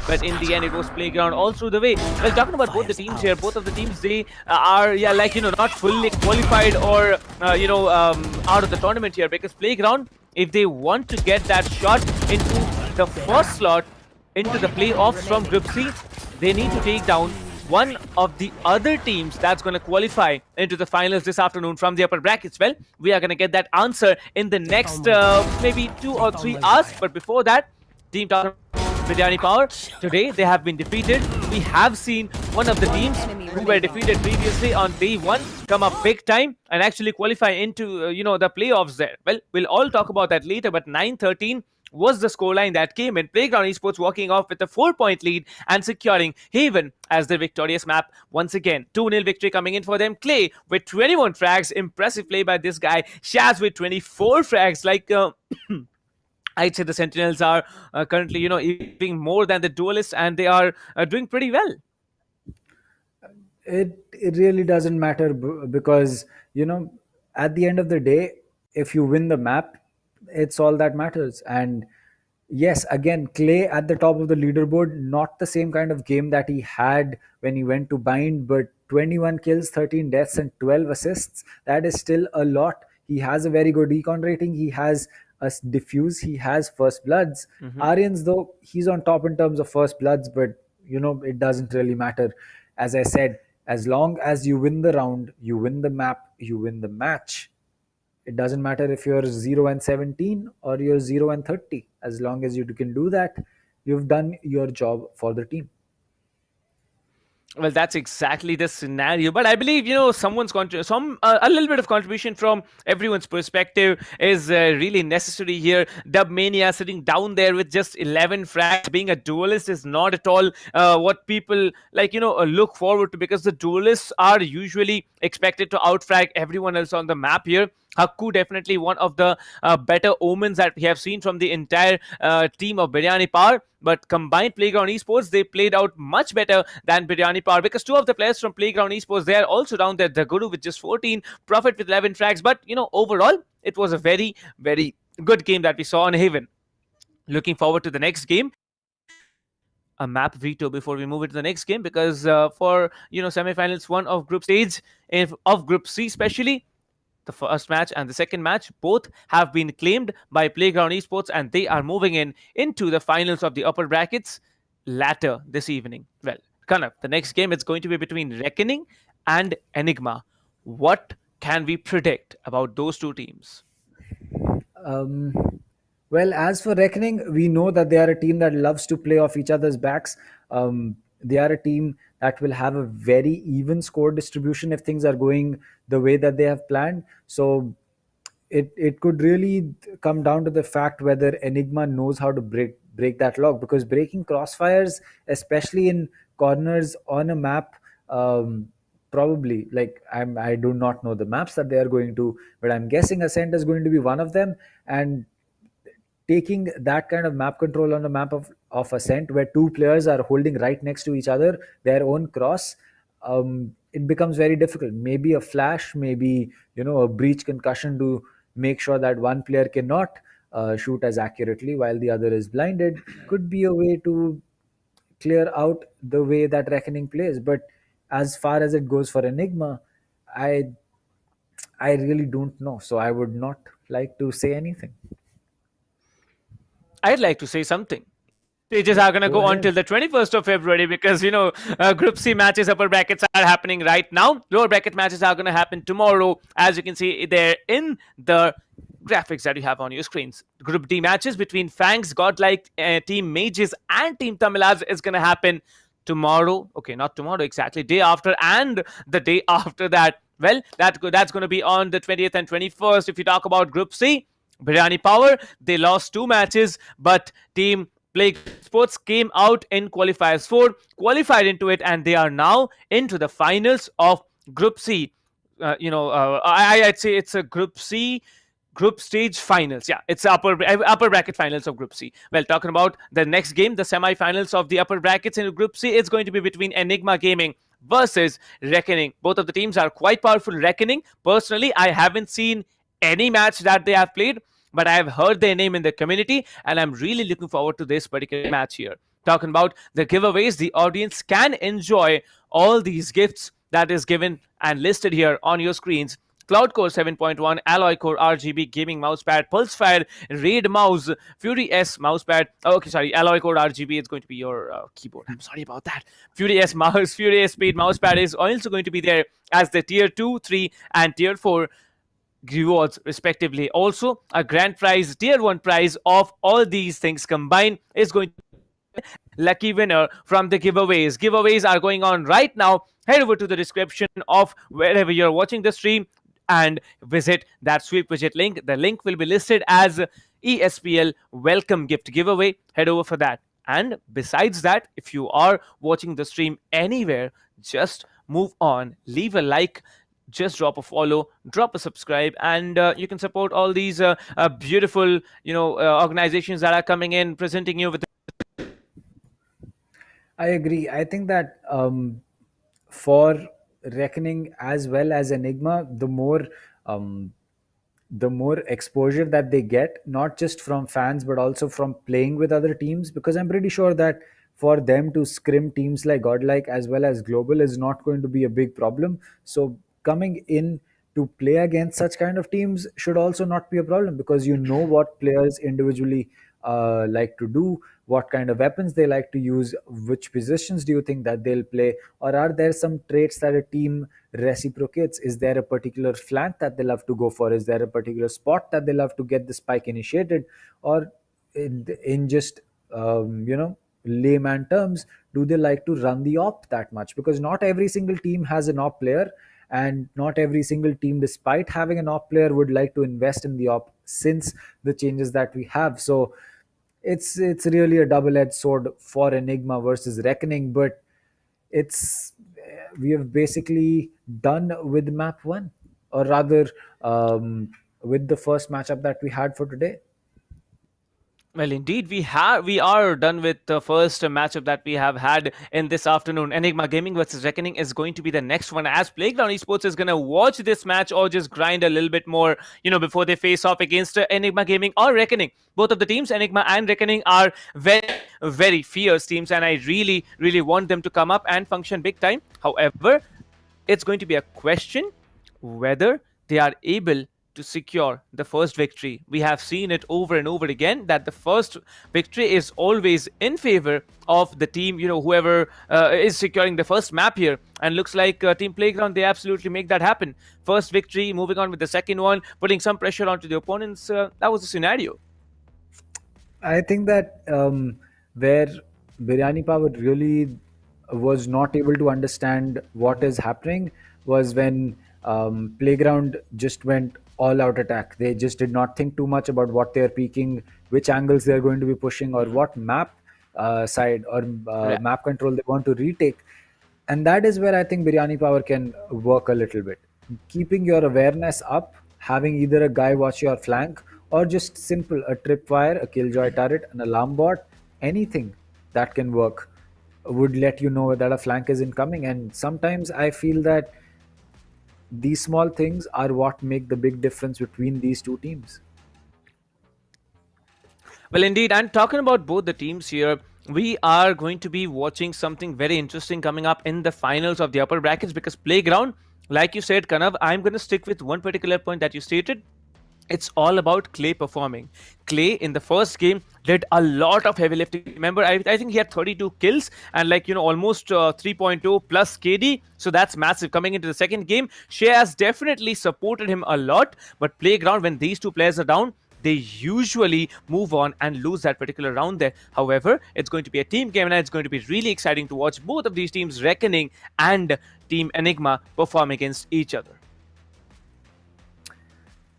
but in the end it was Playground all through the way. Well, talking about both the teams here, both of the teams, they are not fully qualified or out of the tournament here, because Playground, if they want to get that shot into the first slot into the playoffs from Group C, they need to take down one of the other teams that's going to qualify into the finals this afternoon from the upper brackets. Well, we are going to get that answer in the next maybe 2 or 3 hours, but before that, team Biryani Power, today they have been defeated. We have seen one of the teams who were defeated previously on day 1 come up big time and actually qualify into the playoffs there. Well, we'll all talk about that later, but 9-13 was the scoreline that came in. Playground Esports walking off with a 4-point lead and securing Haven as the victorious map once again. 2-0 victory coming in for them. Clay with 21 frags, impressive play by this guy. Shaz with 24 frags, I'd say the Sentinels are currently, even more than the Duelists, and they are doing pretty well. It really doesn't matter because, at the end of the day, if you win the map, it's all that matters. And yes, again, Clay at the top of the leaderboard, not the same kind of game that he had when he went to Bind, but 21 kills, 13 deaths, and 12 assists. That is still a lot. He has a very good recon rating. He has a diffuse. He has first bloods. Aryans, though, he's on top in terms of first bloods, but it doesn't really matter. As I said, as long as you win the round, you win the map, you win the match. It doesn't matter if you're 0-17 or you're 0-30. As long as you can do that, you've done your job for the team. Well, that's exactly the scenario. But I believe someone's a little bit of contribution from everyone's perspective is really necessary here. Dub Mania sitting down there with just 11 frags, being a duelist is not at all what people look forward to, because the duelists are usually expected to outfrag everyone else on the map here. Hakku definitely one of the better omens that we have seen from the entire team of Biryani Power. But combined Playground Esports, they played out much better than Biryani Power, because two of the players from Playground Esports, they are also down there. The Guru with just 14, Prophet with 11 frags. But overall, it was a very, very good game that we saw on Haven. Looking forward to the next game. A map veto before we move into the next game, because for semifinals one of group stage, of Group C especially, the first match and the second match both have been claimed by Playground Esports, and they are moving into the finals of the upper brackets later this evening. Well, Kanav, the next game is going to be between Reckoning and Enigma. What can we predict about those two teams? Um, well, as for Reckoning, we know that they are a team that loves to play off each other's backs. They are a team that will have a very even score distribution if things are going the way that they have planned. So it could really come down to the fact whether Enigma knows how to break that lock, because breaking crossfires, especially in corners on a map, probably, like, I do not know the maps that they are going to, but I'm guessing Ascent is going to be one of them. And taking that kind of map control on a map of Ascent, where two players are holding right next to each other their own cross, it becomes very difficult. Maybe a flash, maybe a breach concussion to make sure that one player cannot shoot as accurately while the other is blinded, could be a way to clear out the way that Reckoning plays. But as far as it goes for Enigma, i I really don't know, so I would not like to say anything. I'd like to say something. Stages are going to Go go ahead. until the 21st of February, because Group C matches, upper brackets are happening right now. Lower bracket matches are going to happen tomorrow, as you can see there in the graphics that you have on your screens. Group D matches between Fangs, Godlike, Team Mages, and Team Tamilaz is going to happen tomorrow. Okay, not tomorrow exactly, day after, and the day after that. Well, that's going to be on the 20th and 21st. If you talk about Group C, Biryani Power, they lost two matches, but Team Play Sports came out in qualifiers 4, qualified into it, and they are now into the finals of Group C. I'd say it's a Group C group stage finals. Yeah, it's upper bracket finals of Group C. Well, talking about the next game, the semi-finals of the upper brackets in Group C, it's going to be between Enigma Gaming versus Reckoning. Both of the teams are quite powerful. Reckoning, personally, I haven't seen any match that they have played, but I have heard their name in the community, and I'm really looking forward to this particular match here. Talking about the giveaways, the audience can enjoy all these gifts that is given and listed here on your screens. Cloud Core 7.1, Alloy Core RGB gaming mousepad, Pulsefire Raid mouse, Fury S mousepad. Oh, okay, sorry, Alloy Core RGB is going to be your keyboard. I'm sorry about that. Fury S mouse, Fury S speed mousepad is also going to be there as the tier 2, 3, and tier 4 rewards respectively. Also, a grand prize, tier 1 prize of all these things combined is going to lucky winner from the giveaways. Giveaways are going on right now. Head over to the description of wherever you're watching the stream and visit that sweep widget link. The link will be listed as ESPL welcome gift giveaway. Head over for that. And besides that, if you are watching the stream anywhere, just move on, leave a like, just drop a follow, drop a subscribe, and you can support all these beautiful organizations that are coming in, presenting you with. I agree. I think that for Reckoning as well as Enigma, um, the more exposure that they get, not just from fans but also from playing with other teams, because I'm pretty sure that for them to scrim teams like Godlike as well as Global is not going to be a big problem. So coming in to play against such kind of teams should also not be a problem, because you know what players individually like to do, what kind of weapons they like to use, which positions do you think that they'll play, or are there some traits that a team reciprocates? Is there a particular flank that they love to go for? Is there a particular spot that they love to get the spike initiated? Or in just layman terms, do they like to run the op that much? Because not every single team has an op player, and not every single team, despite having an op player, would like to invest in the op since the changes that we have. So it's really a double-edged sword for Enigma versus Reckoning, but it's we have basically done with map one, or rather with the first matchup that we had for today. Well, indeed, we are done with the first matchup that we have had in this afternoon. Enigma Gaming versus Reckoning is going to be the next one, as Playground Esports is going to watch this match or just grind a little bit more, before they face off against Enigma Gaming or Reckoning. Both of the teams, Enigma and Reckoning, are very, very fierce teams, and I really, really want them to come up and function big time. However, it's going to be a question whether they are able to secure the first victory. We have seen it over and over again that the first victory is always in favor of the team, whoever is securing the first map here. And looks like Team Playground, they absolutely make that happen. First victory, moving on with the second one, putting some pressure onto the opponents. That was the scenario. I think that where Biryani Power really was not able to understand what is happening was when Playground just went all out attack. They just did not think too much about what they're peeking, which angles they're going to be pushing, or what map side or map control they want to retake. And that is where I think Biryani Power can work a little bit. Keeping your awareness up, having either a guy watch your flank, or just simple a tripwire, a killjoy turret, an alarm bot, anything that can work would let you know that a flank is incoming. And sometimes I feel that these small things are what make the big difference between these two teams. Well, indeed, and talking about both the teams here, we are going to be watching something very interesting coming up in the finals of the upper brackets, because Playground, like you said, Kanav, I'm going to stick with one particular point that you stated. It's all about Clay performing. Clay in the first game did a lot of heavy lifting. Remember, I think he had 32 kills and almost 3.0 plus KD. So that's massive. Coming into the second game, Shea has definitely supported him a lot. But Playground, when these two players are down, they usually move on and lose that particular round there. However, it's going to be a team game, and it's going to be really exciting to watch both of these teams, Reckoning and Team Enigma, perform against each other.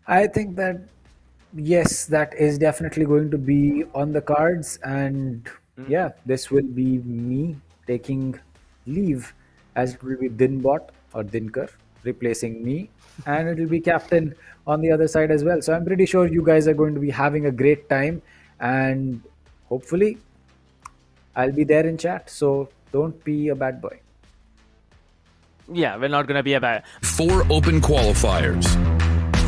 I think that, yes, that is definitely going to be on the cards. And yeah, this will be me taking leave, as it will be Dinbot or Dinkar replacing me. And it will be captain on the other side as well. So I'm pretty sure you guys are going to be having a great time. And hopefully I'll be there in chat. So don't be a bad boy. Yeah, we're not going to be a bad. 4 open qualifiers.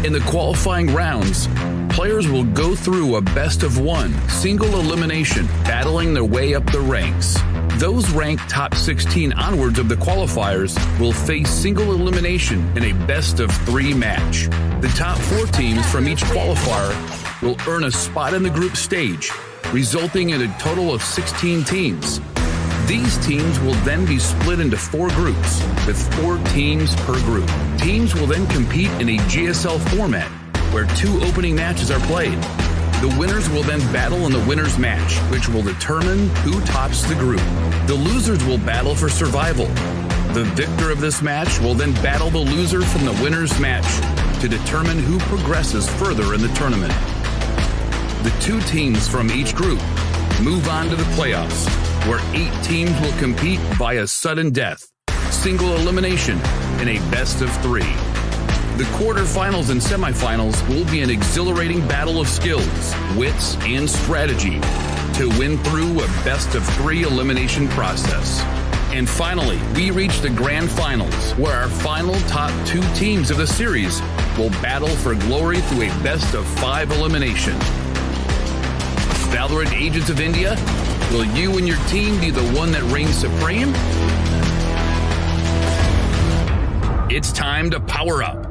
In the qualifying rounds, players will go through a best-of-1 single elimination, battling their way up the ranks. Those ranked top 16 onwards of the qualifiers will face single elimination in a best-of-3 match. The top 4 teams from each qualifier will earn a spot in the group stage, resulting in a total of 16 teams. These teams will then be split into 4 groups, with 4 teams per group. Teams will then compete in a GSL format, where 2 opening matches are played. The winners will then battle in the winner's match, which will determine who tops the group. The losers will battle for survival. The victor of this match will then battle the loser from the winner's match to determine who progresses further in the tournament. The 2 teams from each group move on to the playoffs, where 8 teams will compete via sudden death, single elimination, in a best-of-3. The quarterfinals and semifinals will be an exhilarating battle of skills, wits, and strategy to win through a best-of-3 elimination process. And finally, we reach the grand finals, where our final top 2 teams of the series will battle for glory through a best-of-5 elimination. Valorant Agents of India, will you and your team be the one that reigns supreme? It's time to power up.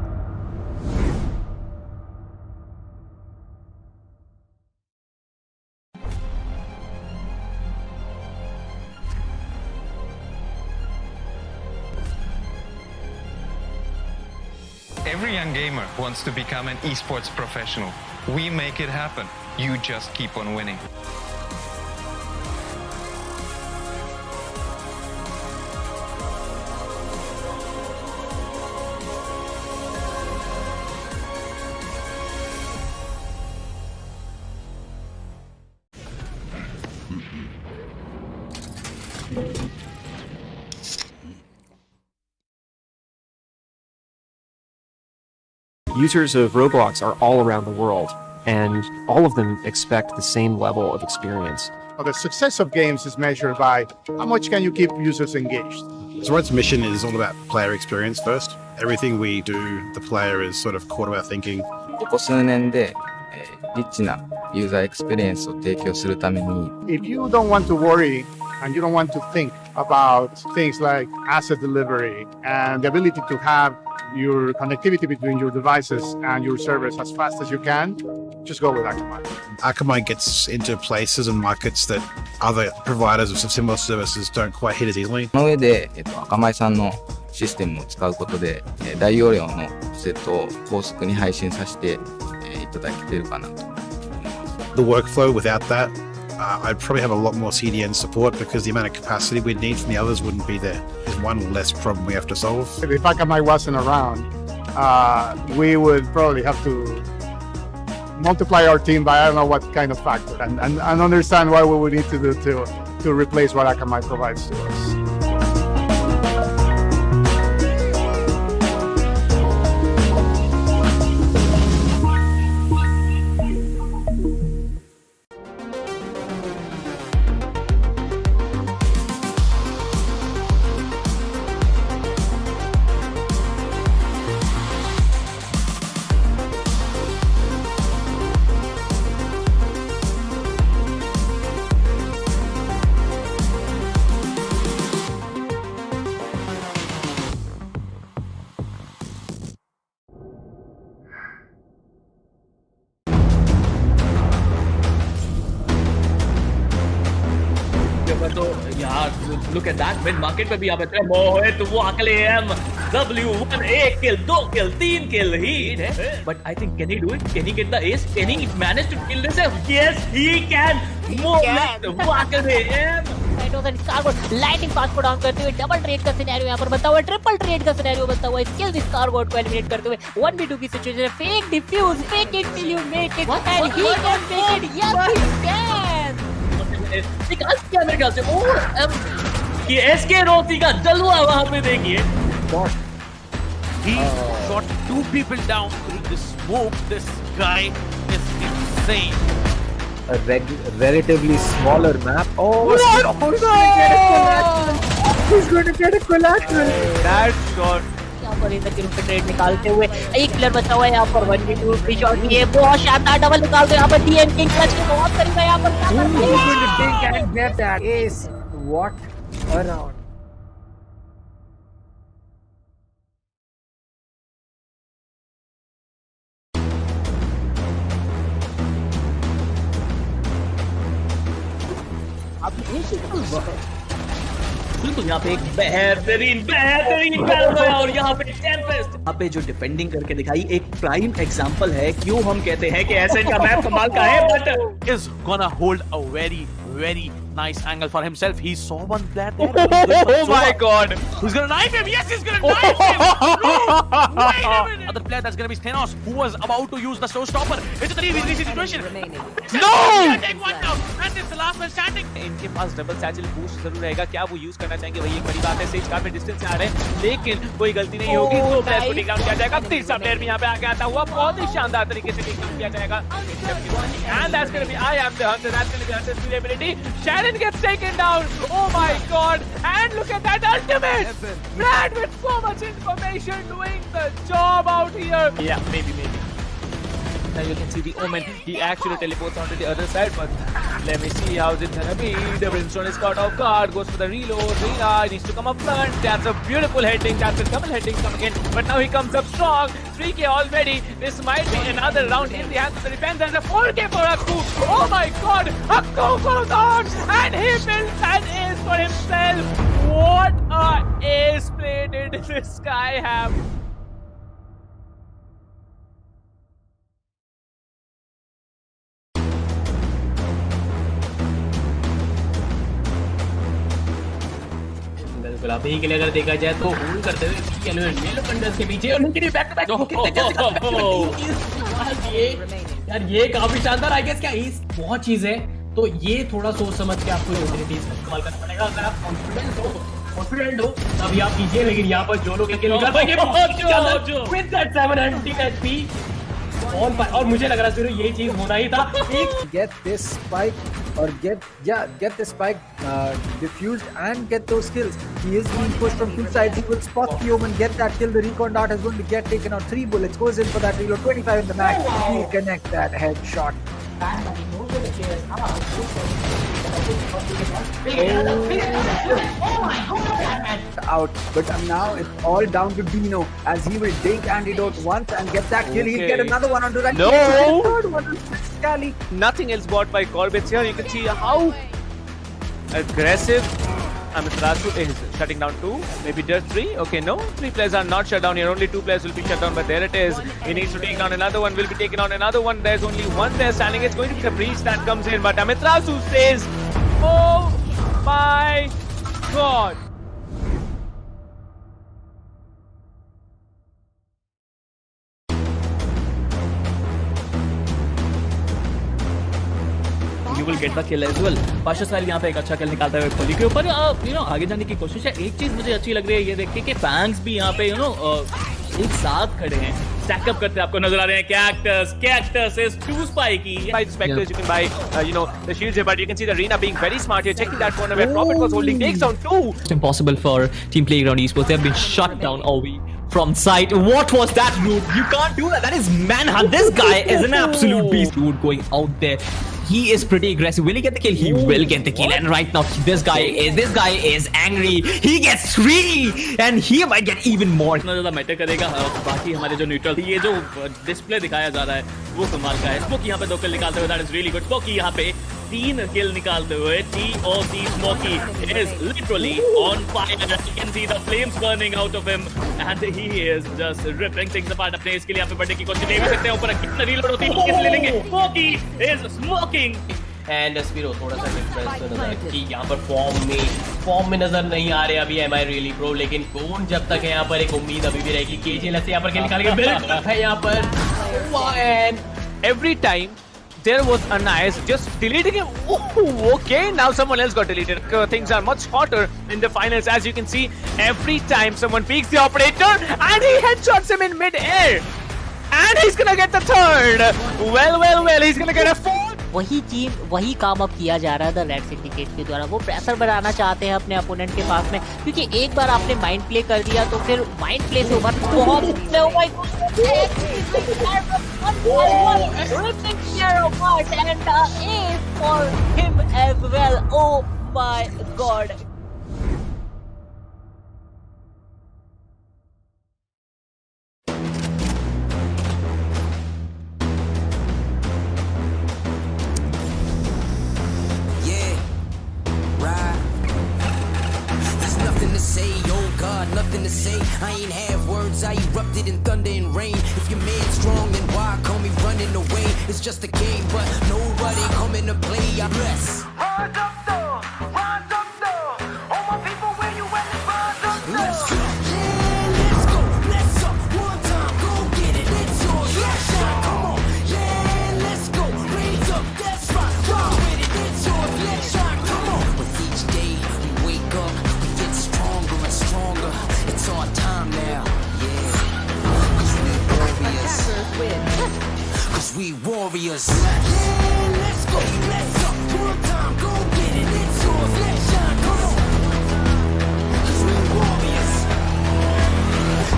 Every young gamer wants to become an esports professional. We make it happen. You just keep on winning. Users of Roblox are all around the world, and all of them expect the same level of experience. The success of games is measured by how much can you keep users engaged. Zoroark's mission is all about player experience first. Everything we do, the player is sort of core to our thinking. ここ数年で、リッチなユーザーエクスペリエンスを提供するために If you don't want to worry and you don't want to think about things like asset delivery and the ability to have your connectivity between your devices and your servers as fast as you can, just go with Akamai. Akamai gets into places and markets that other providers of similar services don't quite hit as easily. その上で、アカマイさんのシステムを使うことで、大容量のセットを高速に配信させて、いただけてるかなと。The workflow without that, I'd probably have a lot more CDN support because the amount of capacity we'd need from the others wouldn't be there. There's one less problem we have to solve. If Akamai wasn't around, we would probably have to multiply our team by I don't know what kind of factor and understand what we would need to do to replace what Akamai provides to us. तो यार look at that mid market पे भी यहाँ पे मोहित वाकलेम W1 1 kill 2 kill 3 kill he but I think can he do it, can he get the ace, can he manage to kill this? Yes he can. Mohiत वाकलेम lighting pass को down करते हुए double trade का scenario यहाँ पर बनता हुआ, ट्रिपल ट्रेड का सिनेरियो बनता हुआ, स्किल दिस कारगोट को एलिमिनेट करते हुए 1v2 की सिचुएशन है. Fake defuse, fake it till you make it and he can make it. Yes he can. निकाल क्या मेरे ख्याल से. और ये एसके रोती का जलवा वहां पे देखिए. He shot 2 people down through the smoke. This guy is insane. A relatively smaller map. Oh, what? He's going to get a collateral. That shot. यहाँ पर इधर के रूप में ट्रेड निकालते हुए एक प्लेयर बचा हुआ है यहाँ पर 1v2 फ्री शॉट ये बहुत शानदार डबल निकालते हैं यहाँ पर डीएम किंग क्लच के बहुत करीब है यहाँ पर. He's going to take and get that ace. What a round. बिल्कुल यहाँ पे एक बेहतरीन और यहाँ पे टेम्पेस्ट यहाँ पे जो डिफेंडिंग करके दिखाई एक प्राइम एग्जांपल है क्यों हम कहते हैं कि ऐसे का मैप कमाल का है. But is gonna hold a very nice angle for himself. He saw one player there. Oh my god. Who's gonna knife him? Yes, he's gonna knife him. No, wait a minute. Other player that's gonna be Thanos, who was about to use the showstopper. It's a 3v3 situation. No! Take one down. And it's the last man standing. इनके पास double satchel boost जरूर रहेगा. क्या वो use करना चाहेंगे वही एक बड़ी बात है. सेज काफी डिस्टेंस से आ रहे हैं लेकिन कोई गलती नहीं होगी. दो प्लेयर को टेक डाउन किया जाएगा. तीसरा प्लेयर भी यहाँ पे आके आता हुआ बहुत ही शानदार तरीके से टेक डाउन किया जाएगा. And that's gonna be I am the hunter. That's gonna be Hunter's durability. Sharon gets taken down. Oh my god. And look at that ultimate. Brad with so much information doing the job out here. Yeah, maybe. Now you can see the Omen. He actually teleports onto the other side, but let me see how's it gonna be. The Brimstone is caught off guard, goes for the reload. Rina needs to come up front. That's a beautiful heading. That's a double heading coming in, but now he comes up strong. 3k already. This might be another round in the hands of the defense. And a 4k for Akku. Oh my god. Akku goes on and he builds an ace for himself. What a ace play did this guy have. गुलाबी के लिए अगर देखा जाए तो hold करते हुए yellow कंडर्स के पीछे और उनके लिए बैक टू बैक यार ये काफी शानदार. आई गेस क्या बहुत चीज है तो ये थोड़ा सोच समझ के आपको यूटिलिटीज का इस्तेमाल करना पड़ेगा। अगर आप कॉन्फिडेंट हो तभी आप कीजिए, लेकिन यहाँ पर जो लोग निकाल पाएंगे with that 700 HP on fire. और मुझे लग रहा है ये चीज होना ही था। Get this spike or get the spike diffused and get those kills. He is being pushed from two sides. He will spot the omen, get that kill. The recon dart is going to get taken out. 3 bullets, goes in for that reload. 25 in the mag. He'll connect that headshot. Out, but now it's all down to Dino as he will dink antidote once and get that kill. He'll get another one onto that. No! Third one on Scally. Nothing else bought by Corbett here. You can see how aggressive Amiterasu is shutting down 2, maybe just 3. Okay, no, 3 players are not shut down here. Only 2 players will be shut down, but there it is. He needs to take down another one, will be taken on another one. There's only one there standing. It's going to be the breach that comes in, but Amiterasu says, oh my god. You will get the kill as well. Pasha style यहाँ पे एक अच्छा किल निकालता है खोली के ऊपर। आगे जाने की कोशिश है। एक चीज मुझे अच्छी लग रही है ये देख के कि फैंस भी यहाँ पे एक साथ खड़े हैं, स्टैक अप करते आपको नजर आ रहे हैं। Cactus is too spiky. By the specters, you can buy, the shields here, but you can see the Arena being very smart here, checking that corner where Prophet was holding, takes down 2. It's impossible for Team Playground Esports. They have been shut down all week from sight. What was that, dude? You can't do that. That is manhunt. This guy is an absolute beast, dude, going out there. He is pretty aggressive. Will he get the kill? He will get the kill. And right now, this guy is angry. He gets 3, and he might get even more. इतना ज़्यादा matter करेगा। बाकी हमारे जो neutral ये जो display दिखाया जा रहा है वो कमाल का है। स्मोकी यहाँ पे 2 किल निकालते हुए, that is really good. Smoky यहाँ पे 3 किल निकालते हुए TOC Smokey is literally on fire. You can see the flames burning out of him and he is just ripping things apart. अपने इसके लिए यहाँ पे बढ़ने की कोशिश नहीं भी सकते हैं। ऊपर कितना रीलोड होती है किस ले लेंगे। Smokey is smoking. And Spiro थोड़ा सा डिफरेंस तो नजर कि यहाँ पर फॉर्म में नजर नहीं आ रहे अभी एम आई रियली प्रो, लेकिन कौन जब तक है यहाँ पर एक उम्मीद अभी भी रहेगी। केजीएल से यहाँ पर निकाल के है यहाँ पर And every time there was a nice just deleting him. Oh, okay, now someone else got deleted. Things are much hotter in the finals, as you can see. Every time someone peeks the operator and he headshots him in mid-air. And he's gonna get the 3rd. Well, he's gonna get a 4th. वही काम अब किया जा रहा है the red syndicate के द्वारा। वो प्रेशर बनाना चाहते हैं अपने अपोनेंट के पास में, क्योंकि एक बार आपने माइंड प्ले कर दिया तो फिर माइंड प्ले से उभर बहुत for him as well. Oh my god. Nothing to say, I ain't have words, I erupted in thunder and rain. If your man's strong, then why call me running away? It's just a game, but nobody coming to play. I bless. Rise up though, all my people where you at, rise up though. Let's go, yeah, let's go, let's up, one time, go get it, it's yours, let's shine, come on, yeah, let's go, raise up, that's right, run with it, it's yours, let's shine, come on. With each day we wake up, we get stronger and stronger. It's our time now, yeah. Cause we warriors. Cause we warriors. Yeah, let's go, let's up. One time, go get it. It's yours, let's shine, come on. Cause we warriors.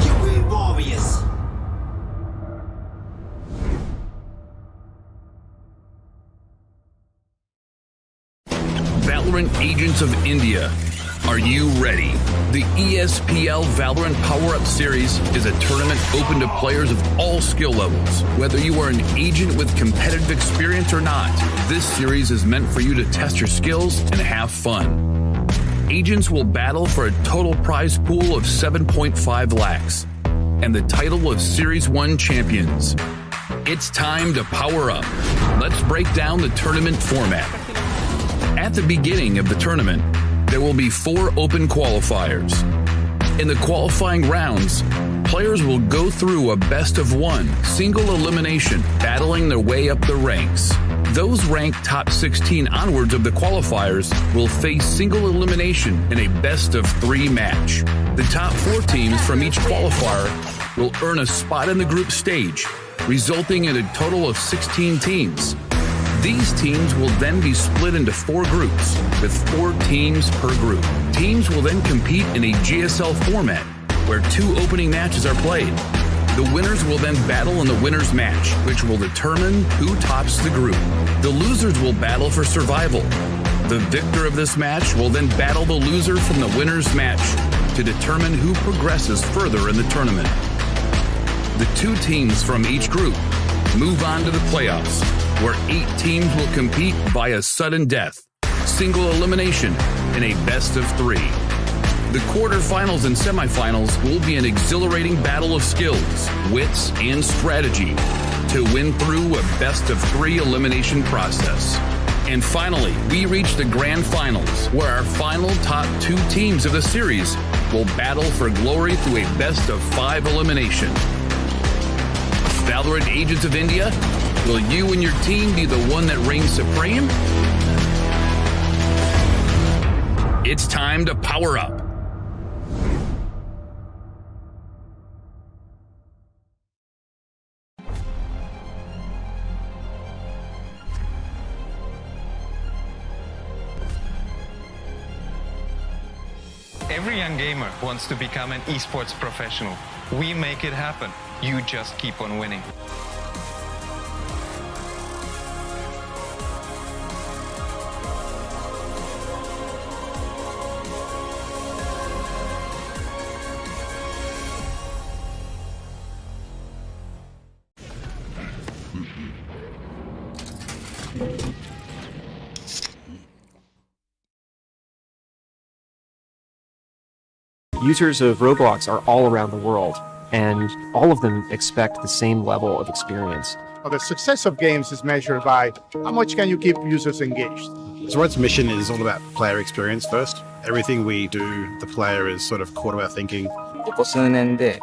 Yeah, we warriors. Valorant Agents of India. Are you ready? The ESPL Valorant PowerUp Series is a tournament open to players of all skill levels. Whether you are an agent with competitive experience or not, this series is meant for you to test your skills and have fun. Agents will battle for a total prize pool of 7.5 lakhs and the title of Series 1 champions. It's time to power up. Let's break down the tournament format. At the beginning of the tournament, there will be 4 open qualifiers. In the qualifying rounds, players will go through a best-of-1 single elimination, battling their way up the ranks. Those ranked top 16 onwards of the qualifiers will face single elimination in a best-of-3 match. The top 4 teams from each qualifier will earn a spot in the group stage, resulting in a total of 16 teams. These teams will then be split into 4 groups, with 4 teams per group. Teams will then compete in a GSL format, where 2 opening matches are played. The winners will then battle in the winner's match, which will determine who tops the group. The losers will battle for survival. The victor of this match will then battle the loser from the winner's match to determine who progresses further in the tournament. The 2 teams from each group move on to the playoffs, where 8 teams will compete via sudden death, single elimination, in a best-of-3. The quarterfinals and semifinals will be an exhilarating battle of skills, wits, and strategy to win through a best-of-3 elimination process. And finally, we reach the grand finals, where our final top 2 teams of the series will battle for glory through a best-of-5 elimination. Valorant Agents of India, will you and your team be the one that reigns supreme? It's time to power up. Every young gamer wants to become an esports professional. We make it happen. You just keep on winning. Users of Roblox are all around the world, and all of them expect the same level of experience. Well, the success of games is measured by how much can you keep users engaged. Zoroark's mission is all about player experience first. Everything we do, the player is sort of core to our thinking. ここ数年で、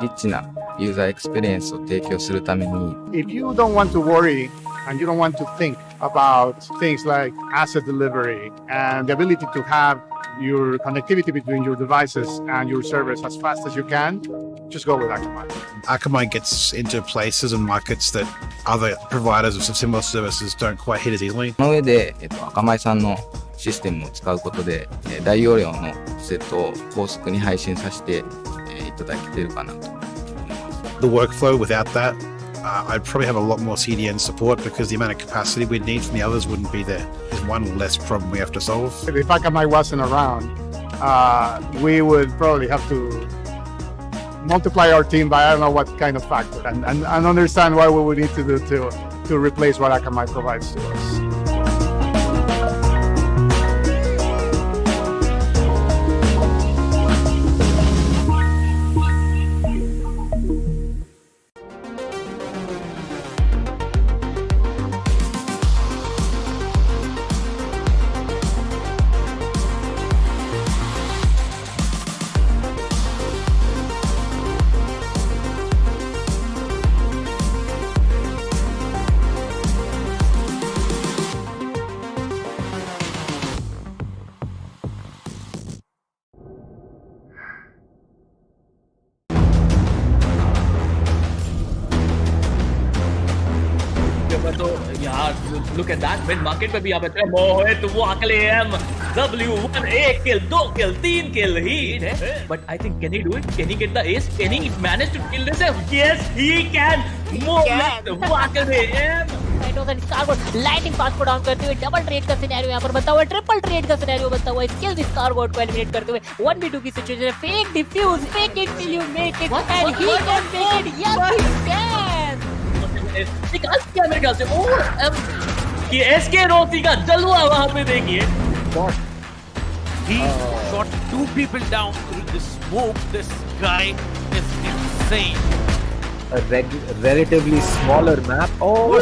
リッチなユーザーエクスペリエンスを提供するために If you don't want to worry and you don't want to think about things like asset delivery and the ability to have your connectivity between your devices and your servers as fast as you can, just go with Akamai. Akamai gets into places and markets that other providers of similar services don't quite hit as easily. その上で、Akamai さんのシステムを使うことで、大容量のセットを高速に配信させて、いただけているかなと思います。The workflow without that, I'd probably have a lot more CDN support because the amount of capacity we'd need from the others wouldn't be there. There's one less problem we have to solve. If Akamai wasn't around, we would probably have to multiply our team by I don't know what kind of factor and understand what we would need to do to replace what Akamai provides to us. Look at that mid market पे भी यहाँ पे मोहित वो अकेले W1 1 kill 2 kill 3 kill he but I think can he do it? Can he get the ace? Can he manage to kill this? Yes he can. मोहित वो अकेले lighting pass को down करते हुए डबल ट्रेड का scenario यहाँ पर बनता हुआ, ट्रिपल ट्रेड का सिनेरियो बनता हुआ, स्किल स्कारगोट को एलिमिनेट करते हुए 1v2 की सिचुएशन है. Fake defuse, fake it till you make it and he can make it. Yes he can. निकाल दिया मेरे ख्याल से. और ये एसके रोसी का जलवा वहां पे देखिए. He shot 2 people down through the smoke. This guy is insane. A relatively smaller map. Oh,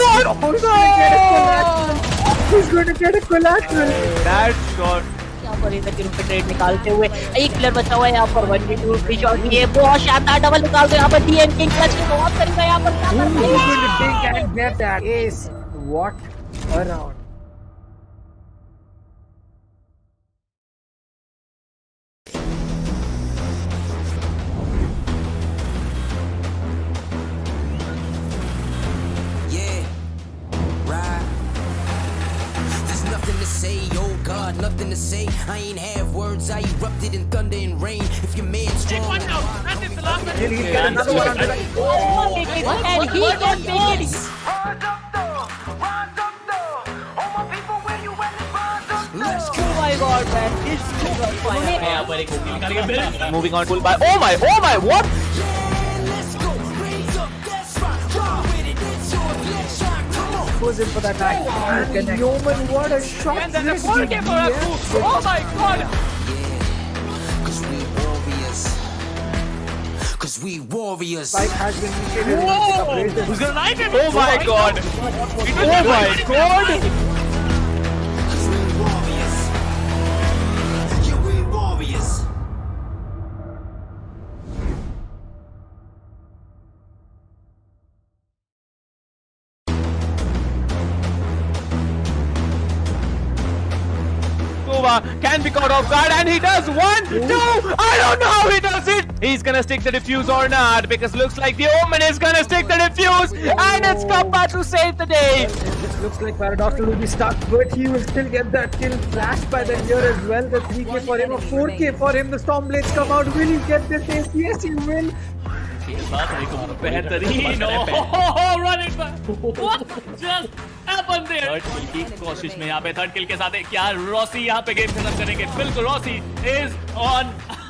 he's going to get a collateral. That shot. यहाँ पर इधर के रूप में ट्रेड निकालते हुए एक प्लेयर बचा हुआ है यहाँ पर 1v2 फ्री शॉट. ये बहुत शानदार डबल निकालते हैं यहाँ पर. डीएन किंग क्लच के बहुत करीब है यहाँ पर. He's going to dig and get that ace. What around. Yeah, right. There's nothing to say, oh God, nothing to say. I ain't have words, I erupted in thunder and rain. If your man's strong, And he can make it. Oh my God, man! This is fire. यहाँ पर एक OP निकाल के bill Moving on, pull by. Oh my, what? Goes in for that attack. And Yeoman, what a shot! And then a 4K for us. Oh my God! Cause we warriors. Cause we warriors. Spike has been initiated. Who's gonna knife him? Oh my God! Oh my God! Cause we warriors. Yeah, we warriors. Can be caught off guard, and he does. 1, 2. I don't know how he does it. He's gonna stick the defuse or not, because looks like the Omen is gonna stick the defuse, and it's Kappa to save the day. This looks like Paradoxal will be stuck, but he will still get that kill. Flashed by the here as well. The 3K for him, a 4K for him. The Stormblades come out. Will he get this ace? Yes, he will. बेहतरीन oh run it what just happened there third kill की कोशिश में यहाँ पे third किल के साथ क्या Rossi यहाँ पे गेम खत्म करेंगे बिल्कुल Rossi is on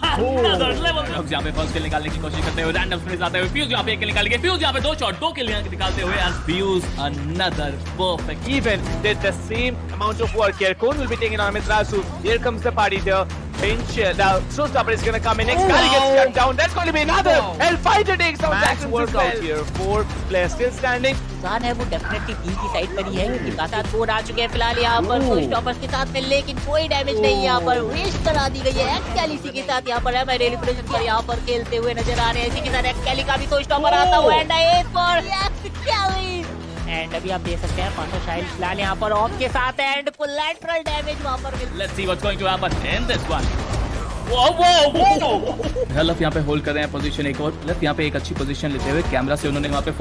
another level अब यहाँ पे फर्स्ट किल निकालने की कोशिश करते हुए रैंडम स्प्रिंट आते हुए फ्यूज यहाँ पे एक किल निकाल के फ्यूज यहाँ पे 2 शॉट 2 किल निकालते हुए and fuse another perfect Even did the same amount of work here. Cone will be taking on Mitrasu. Here comes the party there. Pinch, the showstopper is gonna come in next. Guy gets shut down. That's going to be another. Hellfighter takes down Jackson work out here. 4 players still standing. इंसान है वो definitely be की side पर ही है लगातार 4 आ चुके हैं फिलहाल यहाँ पर शो स्टॉपर्स के साथ में लेकिन कोई डैमेज नहीं यहाँ पर वेस्ट करा दी गई है एक्सकैली के साथ यहाँ पर है मैं रेली प्रोजेक्ट पर यहाँ पर खेलते हुए नजर आ रहे हैं इसी के साथ एक्सकैली का भी शो स्टॉपर आता हुआ एंड एज फॉर एक्सकैली एंड अभी आप देख सकते हैं पांचों शाइल फिलहाल यहाँ पर ऑफ के साथ एंड कोलैटरल डैमेज वहां पर मिल let's see what's going to happen in this one वो लफ यहाँ पे होल्ड कर रहे हैं पोजीशन एक और लफ यहाँ पे एक अच्छी पोजीशन लेते हुए कैमरा से उन्होंने वहाँ पे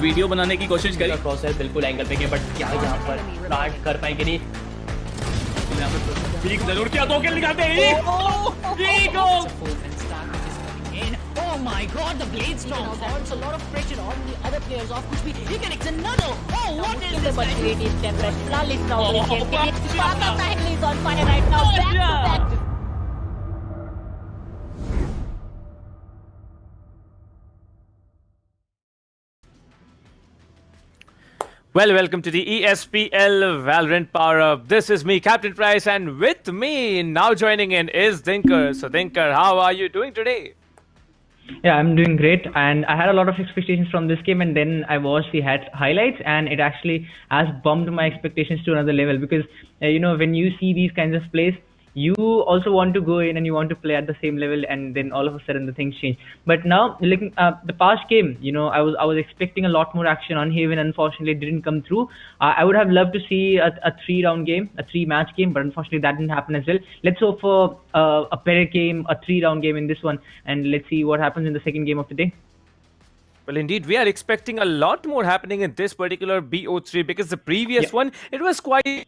वीडियो बनाने की कोशिश करी क्रॉसर बिल्कुल एंगल पे गए बट क्या यहाँ पर प्लांट कर पाएंगे नहीं ठीक जरूर किया 2 किल निकालते हैं Oh my God, the blade storm holds a lot of pressure on the other players off which he can ex another. Oh, what is this? But creative temper. Flawless now. Sahil is on fire right now. Back to back. Well, welcome to the ESPL Valorant PowerUp. This is me, Captain Price, and with me now joining in is Dinker. So, Dinker, how are you doing today? Yeah, I'm doing great, and I had a lot of expectations from this game, and then I watched the highlights, and it actually has bumped my expectations to another level because when you see these kinds of plays, you also want to go in and you want to play at the same level, and then all of a sudden the things change. But now, the past game, I was expecting a lot more action on Haven. Unfortunately, it didn't come through. I would have loved to see a 3-round game, a 3-match game, but unfortunately that didn't happen as well. Let's hope for a better game, a 3-round game in this one, and let's see what happens in the second game of the day. Well, indeed, we are expecting a lot more happening in this particular BO3 because the previous one, it was quite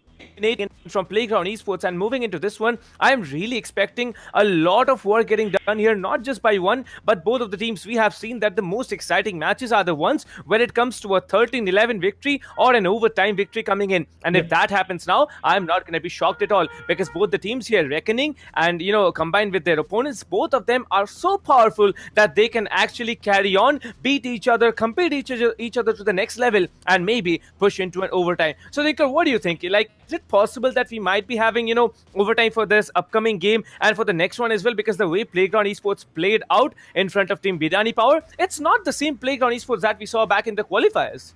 from Playground Esports, and moving into this one, I am really expecting a lot of work getting done here, not just by one, but both of the teams. We have seen that the most exciting matches are the ones where it comes to a 13-11 victory or an overtime victory coming in. And if that happens now, I'm not going to be shocked at all because both the teams here reckoning and, combined with their opponents, both of them are so powerful that they can actually carry on, beat each other, compete each other to the next level, and maybe push into an overtime. So, Dinker, what do you think? Is it possible that we might be having, overtime for this upcoming game and for the next one as well? Because the way Playground Esports played out in front of Team Biryani Power, it's not the same Playground Esports that we saw back in the qualifiers.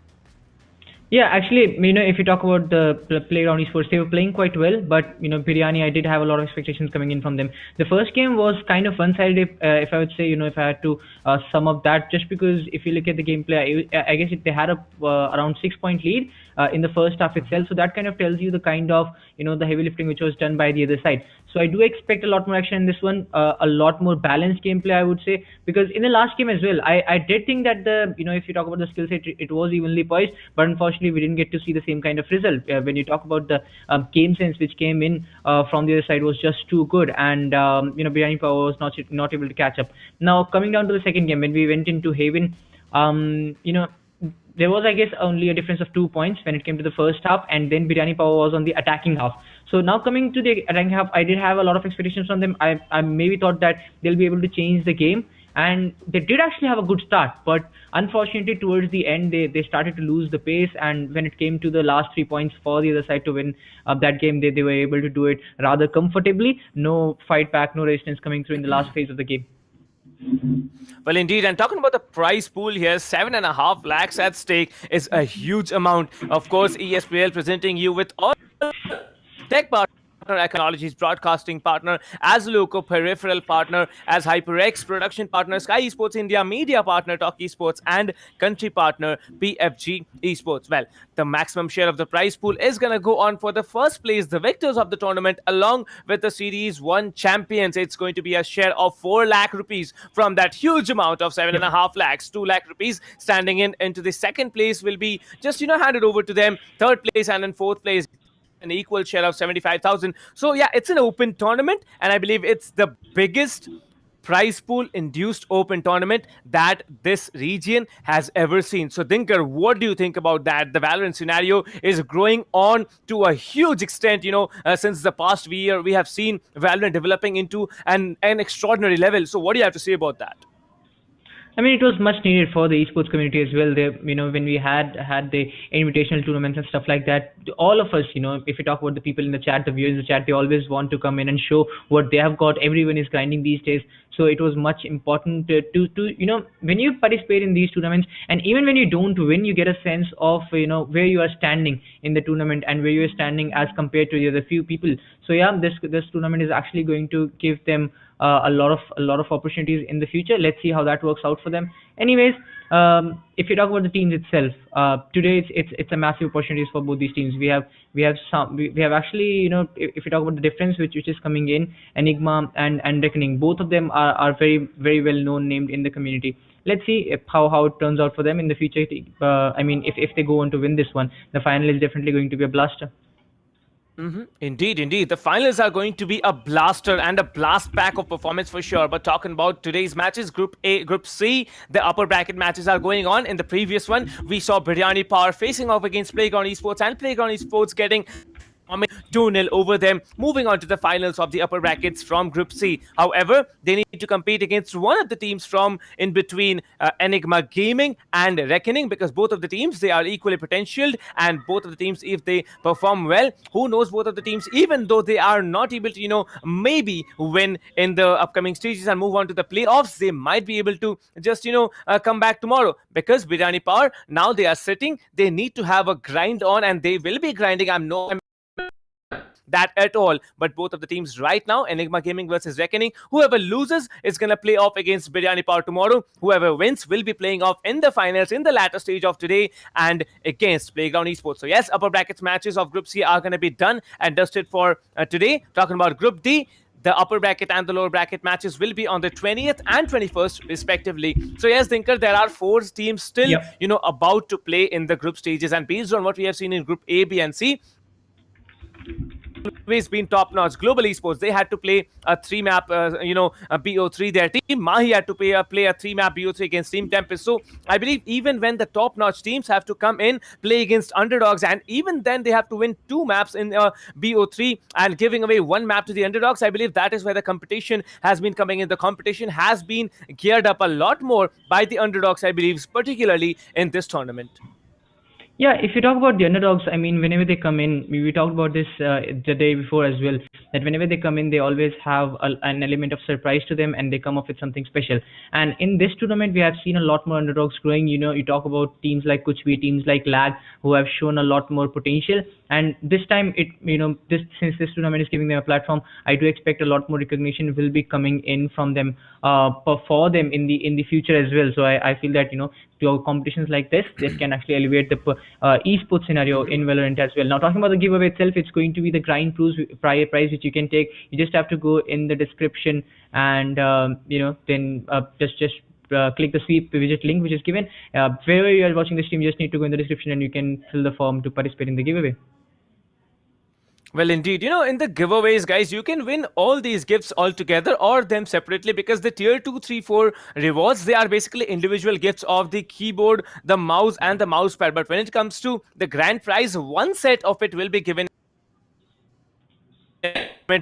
Yeah, actually, if you talk about the Playground Esports, they were playing quite well, but Biryani, I did have a lot of expectations coming in from them. The first game was kind of one-sided, if I would say, if I had to sum up that, just because if you look at the gameplay, I guess they had a around 6-point lead in the first half itself, so that kind of tells you the kind of the heavy lifting which was done by the other side. So I do expect a lot more action in this one, a lot more balanced gameplay, I would say, because in the last game as well, I did think that if you talk about the skill set, it was evenly poised, but unfortunately we didn't get to see the same kind of result. When you talk about the game sense which came in from the other side was just too good, and Biryani Power was not able to catch up. Now coming down to the second game, when we went into Haven, there was, I guess, only a difference of 2 points when it came to the first half, and then Biryani Power was on the attacking half. So now coming to the attacking half, I did have a lot of expectations from them. I maybe thought that they'll be able to change the game, and they did actually have a good start, but unfortunately towards the end they started to lose the pace, and when it came to the last 3 points for the other side to win that game, they were able to do it rather comfortably. No fight back, no resistance coming through in the last phase of the game. Well, indeed, and talking about the prize pool here, 7.5 lakhs at stake is a huge amount. Of course, ESPL presenting you with all tech partners, Technologies broadcasting partner, as LOCO Peripheral partner, as HyperX production partner, SkyEsports India media partner, TalkEsport, and country partner PFG Esports. Well, the maximum share of the prize pool is going to go on for the first place, the victors of the tournament, along with the Series 1 champions. It's going to be a share of 4 lakh rupees from that huge amount of 7.5 lakhs. 2 lakh rupees standing into the second place will be just handed over to them. Third place and in fourth place, an equal share of 75,000. So yeah, it's an open tournament, and I believe it's the biggest prize pool induced open tournament that this region has ever seen. So Dinkar, what do you think about that? The Valorant scenario is growing on to a huge extent. Since the past year, we have seen Valorant developing into an extraordinary level. So what do you have to say about that? I mean, it was much needed for the esports community as well. There, when we had the invitational tournaments and stuff like that, all of us, if you talk about the people in the chat, the viewers in the chat, they always want to come in and show what they have got. Everyone is grinding these days, so it was much important to when you participate in these tournaments, and even when you don't win, you get a sense of where you are standing in the tournament and where you are standing as compared to the other few people. So yeah, this tournament is actually going to give them a lot of opportunities in the future. Let's see how that works out for them. Anyways, if you talk about the teams itself, today it's a massive opportunities for both these teams. We have actually, if you talk about the difference which is coming in, Enigma and Reckoning, both of them are very, very well known, named in the community. Let's see how it turns out for them in the future. I mean, if they go on to win this one, the final is definitely going to be a blaster. Indeed. The finals are going to be a blaster and a blast pack of performance for sure. But talking about today's matches, Group A, Group C, the upper bracket matches are going on. In the previous one, we saw Biryani Power facing off against Playground Esports, and Playground Esports getting 2-0 over them, moving on to the finals of the upper brackets from Group C. However, they need to compete against one of the teams from in between Enigma Gaming and Reckoning, because both of the teams, they are equally potentialed, and both of the teams, if they perform well, who knows, both of the teams, even though they are not able to maybe win in the upcoming stages and move on to the playoffs, they might be able to just come back tomorrow, because Biryani Power, now they are sitting, they need to have a grind on, and they will be grinding. I'm that at all, but both of the teams right now, Enigma Gaming versus Reckoning, whoever loses is going to play off against Biryani Power tomorrow. Whoever wins will be playing off in the finals in the latter stage of today and against Playground Esports. So yes, upper brackets matches of Group C are going to be done and dusted for today. Talking about Group D, the upper bracket and the lower bracket matches will be on the 20th and 21st respectively. So yes, Dinkar, there are 4 teams still about to play in the group stages, and based on what we have seen in Group A, B and C, always been top notch. Global Esports, they had to play a 3-map a BO3. Their team Mahi had to play a 3-map BO3 against Team Tempest. So I believe even when the top notch teams have to come in, play against underdogs, and even then they have to win 2 maps in BO3 and giving away 1 map to the underdogs, I believe that is where the competition has been coming in. The competition has been geared up a lot more by the underdogs, I believe, particularly in this tournament. Yeah, if you talk about the underdogs, I mean, whenever they come in, we talked about this the day before as well, that whenever they come in, they always have an element of surprise to them and they come up with something special. And in this tournament, we have seen a lot more underdogs growing. You know, you talk about teams like Kuchbi, teams like Lag, who have shown a lot more potential. And this time, since this tournament is giving them a platform, I do expect a lot more recognition will be coming in from them for them in the future as well. So I feel that to competitions like this can actually elevate the esports scenario in Valorant as well. Now, talking about the giveaway itself, it's going to be the grind prize which you can take. You just have to go in the description and then just click the sweep widget link which is given. Wherever you are watching the stream, you just need to go in the description and you can fill the form to participate in the giveaway. Well, indeed, in the giveaways, guys, you can win all these gifts all together or them separately, because the tier 2, 3, 4 rewards, they are basically individual gifts of the keyboard, the mouse and the mouse pad. But when it comes to the grand prize, one set of it will be given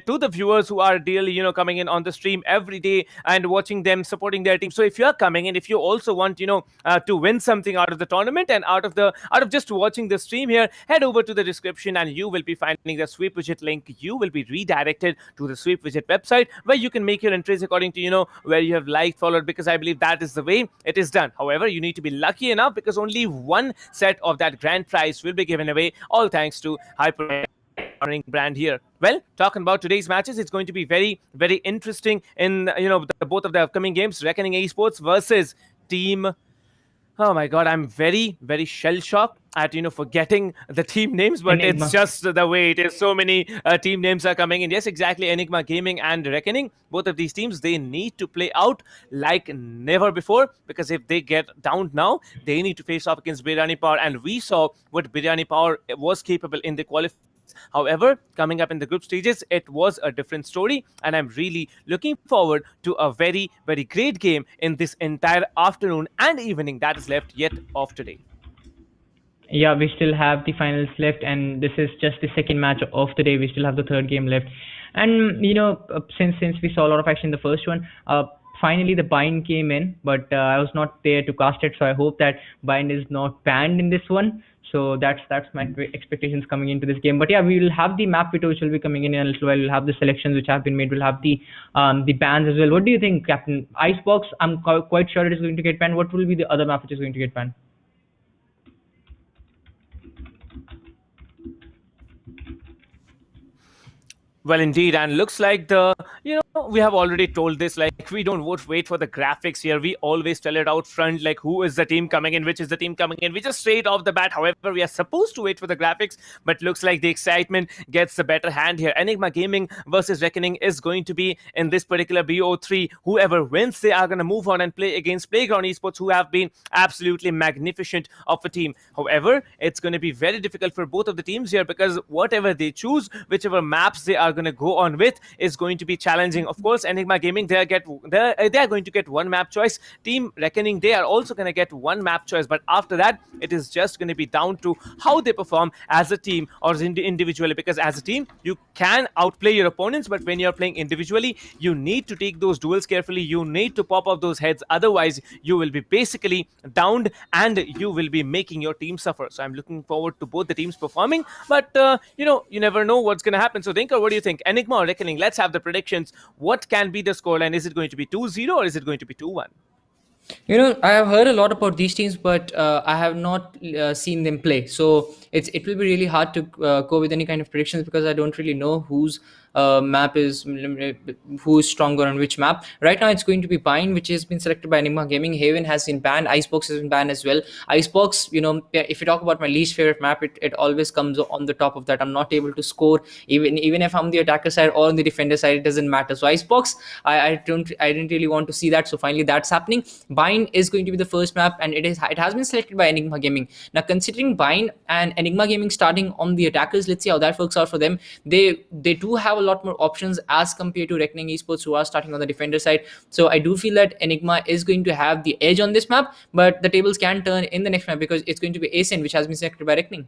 to the viewers who are daily coming in on the stream every day and watching them, supporting their team. So if you're coming in, if you also want to win something out of the tournament and out of just watching the stream here, head over to the description and you will be finding the sweep widget link. You will be redirected to the sweep widget website where you can make your entries according to where you have liked, followed, because I believe that is the way it is done. However, you need to be lucky enough, because only one set of that grand prize will be given away, all thanks to HyperX brand here. Well, talking about today's matches, it's going to be very, very interesting in both of the upcoming games. Reckoning Esports versus Team. Oh my God, I'm very, very shell shocked at forgetting the team names, but Enigma. It's just the way it is. So many team names are coming in. Yes, exactly. Enigma Gaming and Reckoning. Both of these teams, they need to play out like never before, because if they get down now, they need to face off against Biryani Power, and we saw what Biryani Power was capable in the qualifiers. However, coming up in the group stages, it was a different story, and I'm really looking forward to a very, very great game in this entire afternoon and evening that is left yet of today. Yeah, we still have the finals left, and this is just the second match of the day. We still have the third game left, and since we saw a lot of action in the first one, finally the bind came in, but I was not there to cast it, so I hope that bind is not banned in this one. So that's my expectations coming into this game. But yeah, we will have the map video which will be coming in a little while. We'll have the selections which have been made. We'll have the bans as well. What do you think, Captain? Icebox, I'm quite sure it is going to get banned. What will be the other map which is going to get banned? Well, indeed, and looks like we have already told this, like, we don't wait for the graphics here. We always tell it out front, like, who is the team coming in, which is the team coming in. We just straight off the bat. However, we are supposed to wait for the graphics, but looks like the excitement gets the better hand here. Enigma Gaming versus Reckoning is going to be in this particular BO3. Whoever wins, they are going to move on and play against Playground Esports, who have been absolutely magnificent of a team. However, it's going to be very difficult for both of the teams here, because whatever they choose, whichever maps they are going to go on with, is going to be challenging. Of course, Enigma Gaming, they are going to get one map choice. Team Reckoning, they are also going to get one map choice, but after that, it is just going to be down to how they perform as a team or individually, because as a team, you can outplay your opponents, but when you're playing individually, you need to take those duels carefully. You need to pop up those heads, otherwise you will be basically downed and you will be making your team suffer. So I'm looking forward to both the teams performing, but you never know what's going to happen. So Dinker, what do you think? Enigma or Reckoning? Let's have the predictions. What can be the scoreline? Is it going to be 2-0 or is it going to be 2-1? I have heard a lot about these teams, but I have not seen them play. So it will be really hard to go with any kind of predictions, because I don't really know whose map is who is stronger on which map. Right now, it's going to be Bind, which has been selected by Enigma Gaming. Haven has been banned. Icebox has been banned as well. Icebox, if you talk about my least favorite map, it always comes on the top of that. I'm not able to score even if I'm the attacker side or on the defender side. It doesn't matter. So Icebox, I didn't really want to see that. So finally, that's happening. Bind is going to be the first map, and it has been selected by Enigma Gaming. Now, considering Bind and Enigma Gaming starting on the attackers, let's see how that works out for them. They do have a lot more options as compared to Reckoning Esports, who are starting on the defender side. So I do feel that Enigma is going to have the edge on this map, but the tables can turn in the next map, because it's going to be Ascent, which has been selected by Reckoning.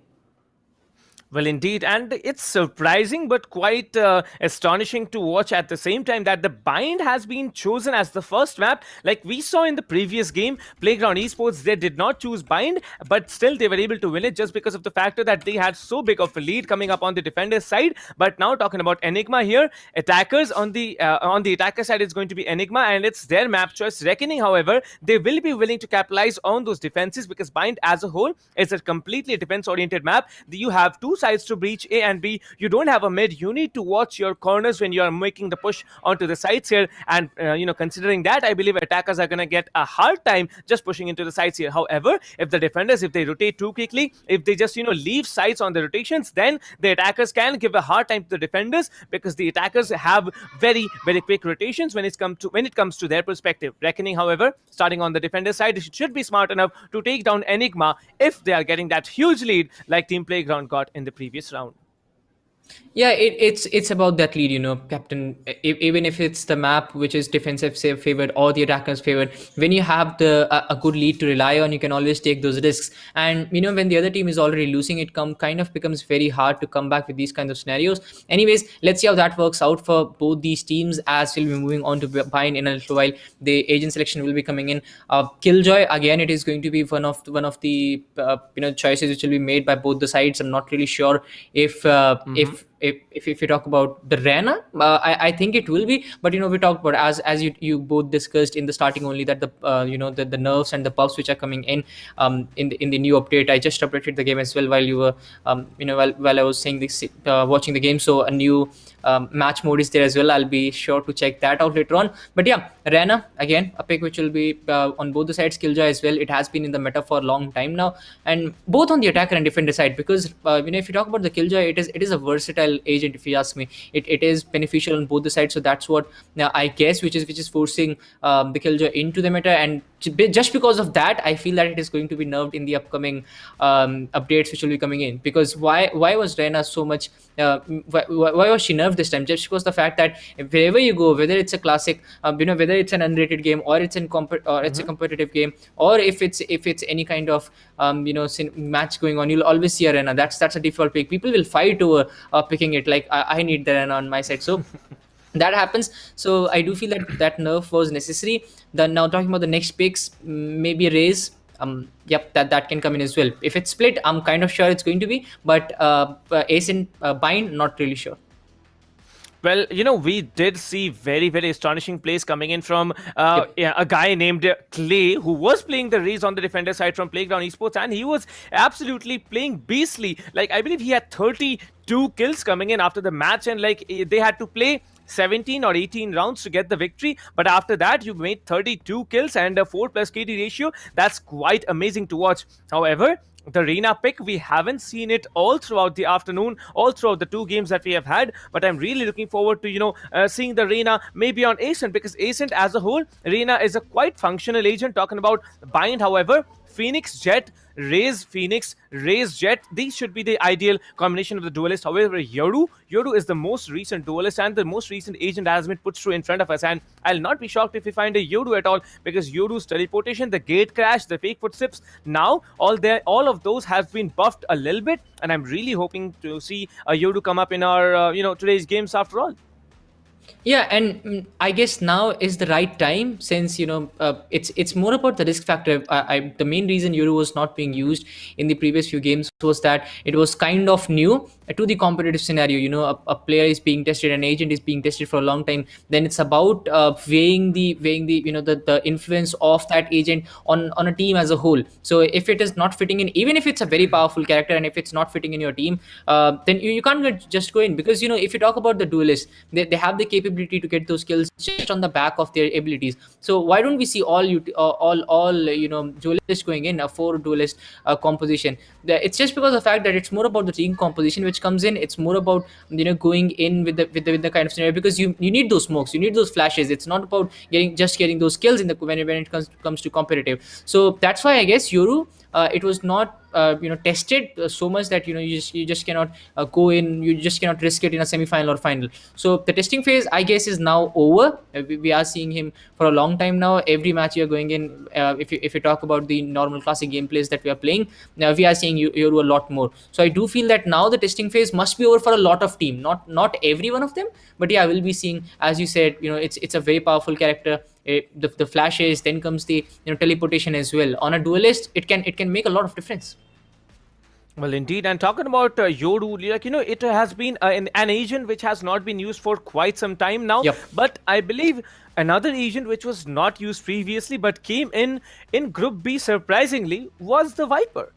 Well, indeed, and it's surprising but quite astonishing to watch at the same time that the bind has been chosen as the first map. Like we saw in the previous game, Playground Esports, they did not choose bind, but still they were able to win it just because of the factor that they had so big of a lead coming up on the defenders side. But now talking about Enigma here, attackers on the attacker side is going to be Enigma, and it's their map choice. Reckoning, however, they will be willing to capitalize on those defenses because bind as a whole is a completely defense-oriented map. You have two sides to breach, A and B. You don't have a mid. You need to watch your corners when you are making the push onto the sides here. And considering that, I believe attackers are gonna get a hard time just pushing into the sides here. However, if the defenders, if they rotate too quickly, if they just leave sides on the rotations, then the attackers can give a hard time to the defenders because the attackers have very very quick rotations when it comes to their perspective. Reckoning, however, starting on the defender side, should be smart enough to take down Enigma if they are getting that huge lead like Team Playground got in the previous round. Yeah, it's about that lead, Captain. Even if it's the map which is defensive favored or the attackers favored, when you have a good lead to rely on, you can always take those risks. And when the other team is already losing, it kind of becomes very hard to come back with these kinds of scenarios. Anyways, let's see how that works out for both these teams as we'll be moving on to bind in a little while. The agent selection will be coming in. Killjoy, again, it is going to be one of the choices which will be made by both the sides. I'm not really sure if you talk about the Reyna, I think it will be. But we talked about as you both discussed in the starting only that the nerfs and the buffs which are coming in the new update. I just updated the game as well while you were while I was saying this watching the game. So a new match mode is there as well. I'll be sure to check that out later on. But yeah, Reyna, again, a pick which will be on both the sides. Killjoy as well. It has been in the meta for a long time now, and both on the attacker and defender side, because if you talk about the Killjoy, it is a versatile agent. If you ask me, it is beneficial on both the sides. So that's what I guess which is forcing the Killjoy into the meta, and just because of that, I feel that it is going to be nerfed in the upcoming updates which will be coming in. Because why was Reyna so much why was she nerfed this time? Just because the fact that wherever you go, whether it's a classic whether it's an unrated game or it's it's a competitive game, or if it's any kind of match going on, you'll always see a Reyna. That's a default pick. People will fight over picking it, like I need the Reyna on my side. So that happens. So I do feel that nerf was necessary. Then now talking about the next picks, maybe Raze. Yep, that can come in as well. If it's split, I'm kind of sure it's going to be, but Ace and Bind, not really sure. Well, we did see very, very astonishing plays coming in from a guy named Clay, who was playing the Raze on the defender side from Playground Esports, and he was absolutely playing beastly. Like, I believe he had 32 kills coming in after the match, and like they had to play 17 or 18 rounds to get the victory, but after that you made 32 kills and a 4+ KD ratio. That's quite amazing to watch. However, the Reyna pick, we haven't seen it all throughout the afternoon, all throughout the two games that we have had, but I'm really looking forward to seeing the Reyna maybe on Ascent, because Ascent as a whole, Reyna is a quite functional agent. Talking about Bind, however, Phoenix Jet, Raze Phoenix, Raze Jet, these should be the ideal combination of the duelist. However, Yoru is the most recent duelist and the most recent agent that has been put through in front of us, and I'll not be shocked if we find a Yoru at all, because Yoru's teleportation, the gate crash, the fake footsteps, now all of those have been buffed a little bit, and I'm really hoping to see a Yoru come up in our today's games after all. Yeah, and I guess now is the right time, since it's more about the risk factor. The main reason Yoru was not being used in the previous few games was that it was kind of new to the competitive scenario. A player is being tested, an agent is being tested for a long time. Then it's about weighing the the influence of that agent on a team as a whole. So if it is not fitting in, even if it's a very powerful character, and if it's not fitting in your team, then you can't just go in, because if you talk about the duelists, they have the capability to get those skills just on the back of their abilities. So why don't we see all duelists going in, a 4 duelist composition? It's just because of the fact that it's more about the team composition which comes in. It's more about going in with the kind of scenario, because you need those smokes, you need those flashes. It's not about getting those kills when it comes to competitive. So that's why I guess Yoru it was not tested so much that you just cannot go in, you just cannot risk it in a semi-final or final. So the testing phase, I guess, is now over. We are seeing him for a long time now. Every match you're going in, if you talk about the normal classic gameplays that we are playing, we are seeing you do a lot more. So I do feel that now the testing phase must be over for a lot of team, not every one of them, but yeah, we'll be seeing, as you said, it's a very powerful character. The flashes, then comes the teleportation as well. On a duelist, it can make a lot of difference. Well, indeed. And talking about Yoru, it has been an agent which has not been used for quite some time now. Yep. But I believe another agent which was not used previously but came in Group B surprisingly was the Viper.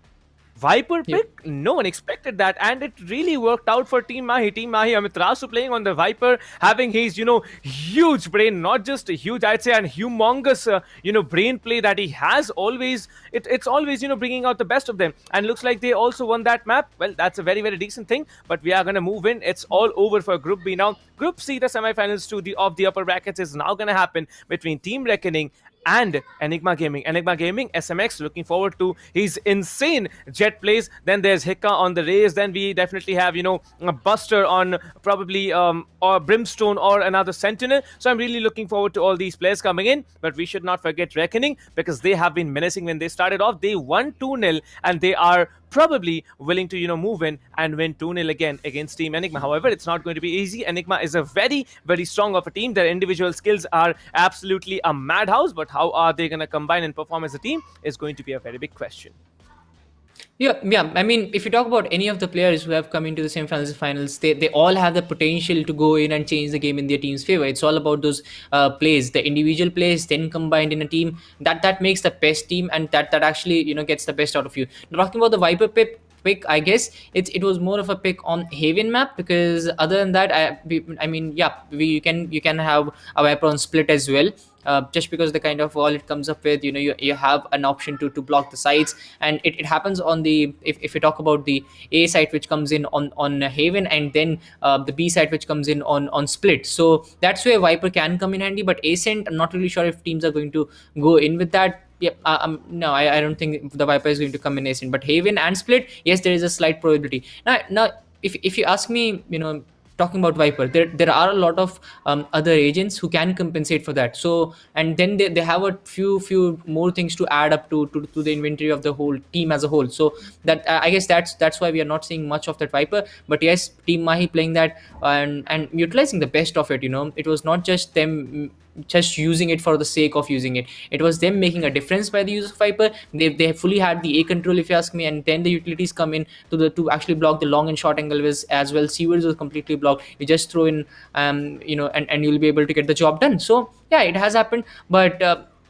Viper pick, no one expected that, and it really worked out for Team Mahi. Team Mahi, Amitrasu playing on the Viper, having his, huge brain, not just huge, I'd say, and humongous, brain play that he has always, it's always, bringing out the best of them. And looks like they also won that map. Well, that's a very, very decent thing, but we are going to move in. It's all over for Group B now. Group C, the semifinals of the upper brackets is now going to happen between Team Reckoning and Enigma Gaming. Enigma Gaming, SMX, looking forward to his insane jet plays. Then there's Hika on the race. Then we definitely have, a Buster on probably or Brimstone or another Sentinel. So I'm really looking forward to all these players coming in. But we should not forget Reckoning, because they have been menacing when they started off. They won 2-0 and they are probably willing to move in and win 2-0 again against Team Enigma. However, it's not going to be easy. Enigma is a very, very strong of a team. Their individual skills are absolutely a madhouse, but how are they going to combine and perform as a team is going to be a very big question. Yeah. I mean, if you talk about any of the players who have come into the semi-finals and finals, they all have the potential to go in and change the game in their team's favor. It's all about those plays, the individual plays, then combined in a team that makes the best team, and that actually gets the best out of you. Now, talking about the Viper pick, I guess it was more of a pick on Haven map, because other than that, you can have a Viper on Split as well. Just because the kind of wall it comes up with, you have an option to block the sides, and it happens on the, if you talk about the A site which comes in on Haven, and then the B site which comes in on Split. So that's where Viper can come in handy. But Ascent, I'm not really sure if teams are going to go in with that. No, I don't think the Viper is going to come in Ascent. But Haven and Split, yes, there is a slight probability. Now, if you ask me, talking about Viper, there are a lot of other agents who can compensate for that. So, and then they have a few more things to add up to the inventory of the whole team as a whole. So that I guess that's why we are not seeing much of that Viper. But yes, Team Mahi playing that and utilizing the best of it. It was not just them just using it for the sake of using it. It was them making a difference by the use of Viper. They fully had the A control, if you ask me, and then the utilities come in to actually block the long and short angle as well. Sewers was completely blocked. You just throw in and you'll be able to get the job done. So yeah, it has happened, but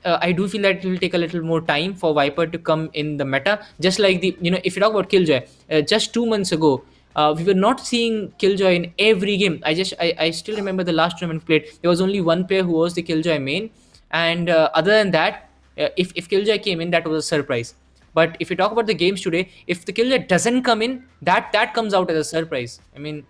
I do feel that it will take a little more time for Viper to come in the meta. Just like if you talk about Killjoy, just 2 months ago, we were not seeing Killjoy in every game. I still remember the last tournament we played. There was only one player who was the Killjoy main, and other than that, if Killjoy came in, that was a surprise. But if you talk about the games today, if the Killjoy doesn't come in, that comes out as a surprise. I mean,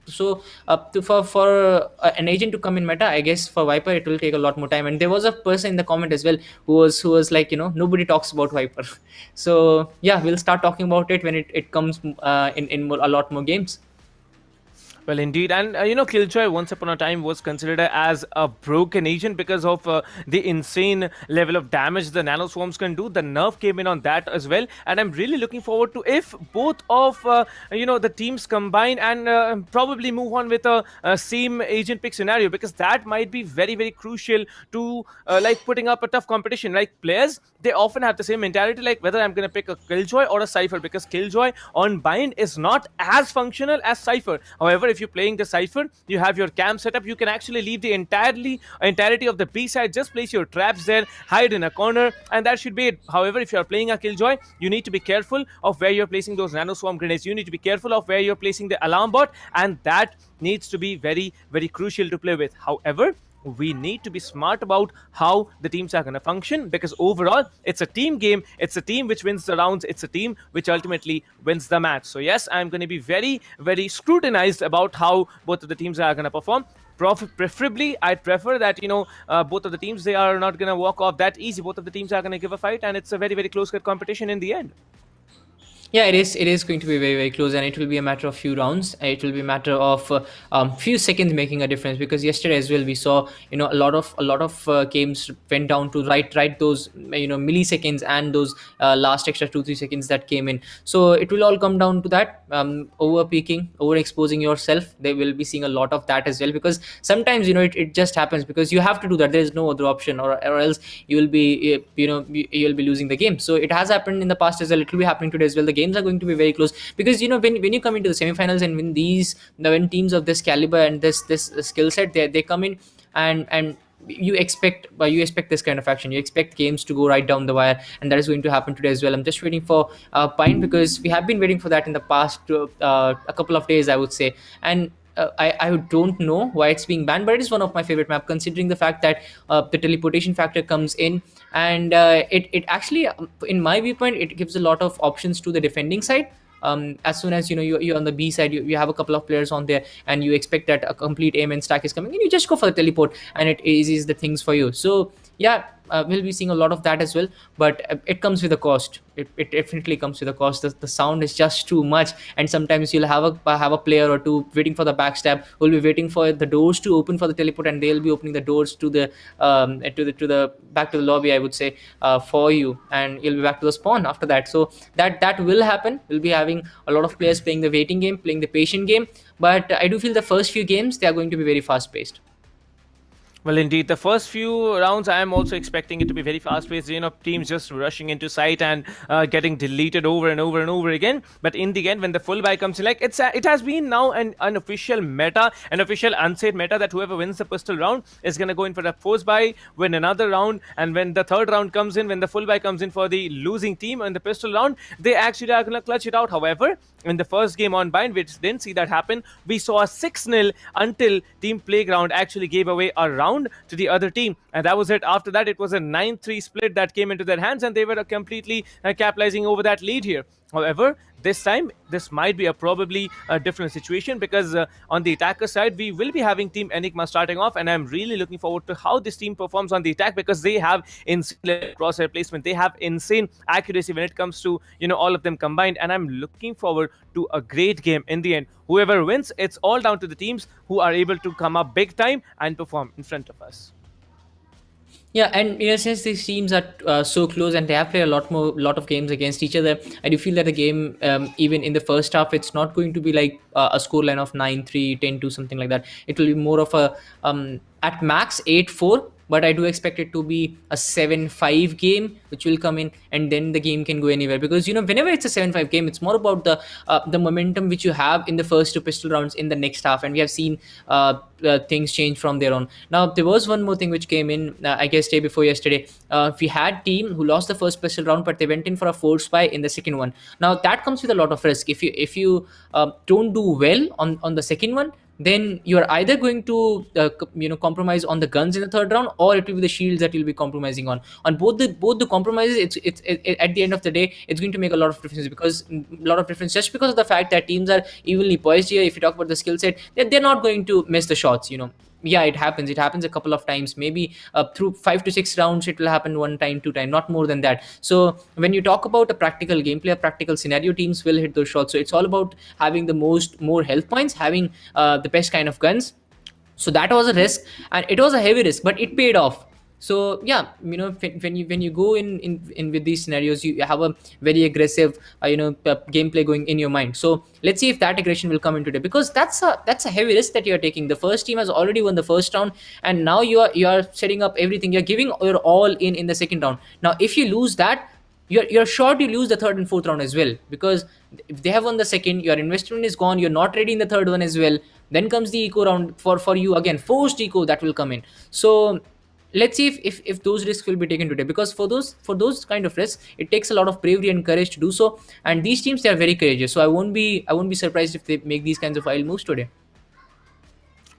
so for an agent to come in meta, I guess for Viper it will take a lot more time. And there was a person in the comment as well who was like, nobody talks about Viper. So yeah, we'll start talking about it when it comes in a lot more games. Well, indeed. And, Killjoy once upon a time was considered as a broken agent because of the insane level of damage the nano swarms can do. The nerf came in on that as well. And I'm really looking forward to if both of, the teams combine and probably move on with a same agent pick scenario, because that might be very, very crucial to putting up a tough competition. Like players, they often have the same mentality, like whether I'm going to pick a Killjoy or a Cypher, because Killjoy on bind is not as functional as Cypher. However, if you're playing the Cypher, you have your cam setup, you can actually leave the entirety of the B side, just place your traps there, hide in a corner, and that should be it. However, if you're playing a Killjoy, you need to be careful of where you're placing those nano swarm grenades, you need to be careful of where you're placing the alarm bot, and that needs to be very, very crucial to play with. However, we need to be smart about how the teams are going to function, because overall it's a team game, it's a team which wins the rounds, it's a team which ultimately wins the match. So yes, I'm going to be very, very scrutinized about how both of the teams are going to perform. preferably, I'd prefer that, both of the teams, they are not going to walk off that easy. Both of the teams are going to give a fight, and it's a very, very close cut competition in the end. Yeah, it is. It is going to be very, very close, and it will be a matter of few rounds. It will be a matter of few seconds making a difference. Because yesterday as well, we saw a lot of games went down to right those milliseconds and those last extra 2-3 seconds that came in. So it will all come down to that over peaking, over exposing yourself. They will be seeing a lot of that as well, because sometimes it just happens because you have to do that. There is no other option, or else you will be you'll be losing the game. So it has happened in the past as well. It will be happening today as well. The games are going to be very close, because when you come into the semifinals, and when teams of this caliber and this skill set, they come in, and you expect this kind of action. You expect games to go right down the wire, and that is going to happen today as well. I'm just waiting for Pine, because we have been waiting for that in the past a couple of days, I would say. And I don't know why it's being banned, but it is one of my favorite map, considering the fact that the teleportation factor comes in, and it actually, in my viewpoint, it gives a lot of options to the defending side. As soon as you're on the B side, you have a couple of players on there, and you expect that a complete aim and stack is coming, and you just go for the teleport, and it eases the things for you. So yeah, we'll be seeing a lot of that as well, but it comes with a cost. It definitely comes with a cost. The sound is just too much, and sometimes you'll have a player or two waiting for the backstab, who'll be waiting for the doors to open for the teleport, and they'll be opening the doors to the back to the lobby, I would say, for you, and you'll be back to the spawn after that. So that will happen. We'll be having a lot of players playing the waiting game, playing the patient game, but I do feel the first few games, they are going to be very fast paced. Well, indeed, the first few rounds, I am also expecting it to be very fast-paced. Teams just rushing into sight and getting deleted over and over and over again. But in the end, when the full buy comes in, it has been now an unofficial meta, an official unsaid meta, that whoever wins the pistol round is going to go in for the force buy, win another round, and when the third round comes in, when the full buy comes in for the losing team in the pistol round, they actually are going to clutch it out. However, in the first game on Bind, we didn't see that happen. We saw a 6-0 until Team Playground actually gave away a round to the other team, and that was it. After that, it was a 9-3 split that came into their hands, and they were completely capitalizing over that lead here. However, this time, this might be probably a different situation, because on the attacker side, we will be having Team Enigma starting off, and I'm really looking forward to how this team performs on the attack, because they have insane crosshair placement, they have insane accuracy when it comes to all of them combined, and I'm looking forward to a great game in the end. Whoever wins, it's all down to the teams who are able to come up big time and perform in front of us. Yeah, and since these teams are so close, and they have played a lot of games against each other, I do feel that the game, even in the first half, it's not going to be like a scoreline of 9-3, 10-2, something like that. It will be more of a at max 8-4. But I do expect it to be a 7-5 game, which will come in, and then the game can go anywhere. Because whenever it's a 7-5 game, it's more about the momentum which you have in the first two pistol rounds in the next half, and we have seen things change from there on. Now there was one more thing which came in, I guess day before yesterday. We had team who lost the first pistol round, but they went in for a force buy in the second one. Now that comes with a lot of risk. If you don't do well on the second one, then you're either going to compromise on the guns in the third round, or it will be the shields that you'll be compromising on both the compromises. It's at the end of the day, it's going to make a lot of difference, just because of the fact that teams are evenly poised here. If you talk about the skill set, they're not going to miss the shots. Yeah, it happens a couple of times, maybe through 5 to 6 rounds it will happen 1 time, 2 time, not more than that. So when you talk about a practical gameplay, a practical scenario, teams will hit those shots. So it's all about having the more health points, having the best kind of guns. So that was a risk, and it was a heavy risk, but it paid off. So yeah, when you go in with these scenarios, you have a very aggressive gameplay going in your mind. So let's see if that aggression will come in today, because that's a heavy risk that you're taking. The first team has already won the first round, and now you are setting up everything. You're giving your all in the second round. Now if you lose that, you're sure to lose the third and fourth round as well, because if they have won the second, your investment is gone, you're not ready in the third one as well. Then comes the eco round for you again, forced eco that will come in. So let's see if those risks will be taken today, because for those kind of risks, it takes a lot of bravery and courage to do so, and these teams, they are very courageous. So I won't be surprised if they make these kinds of wild moves today.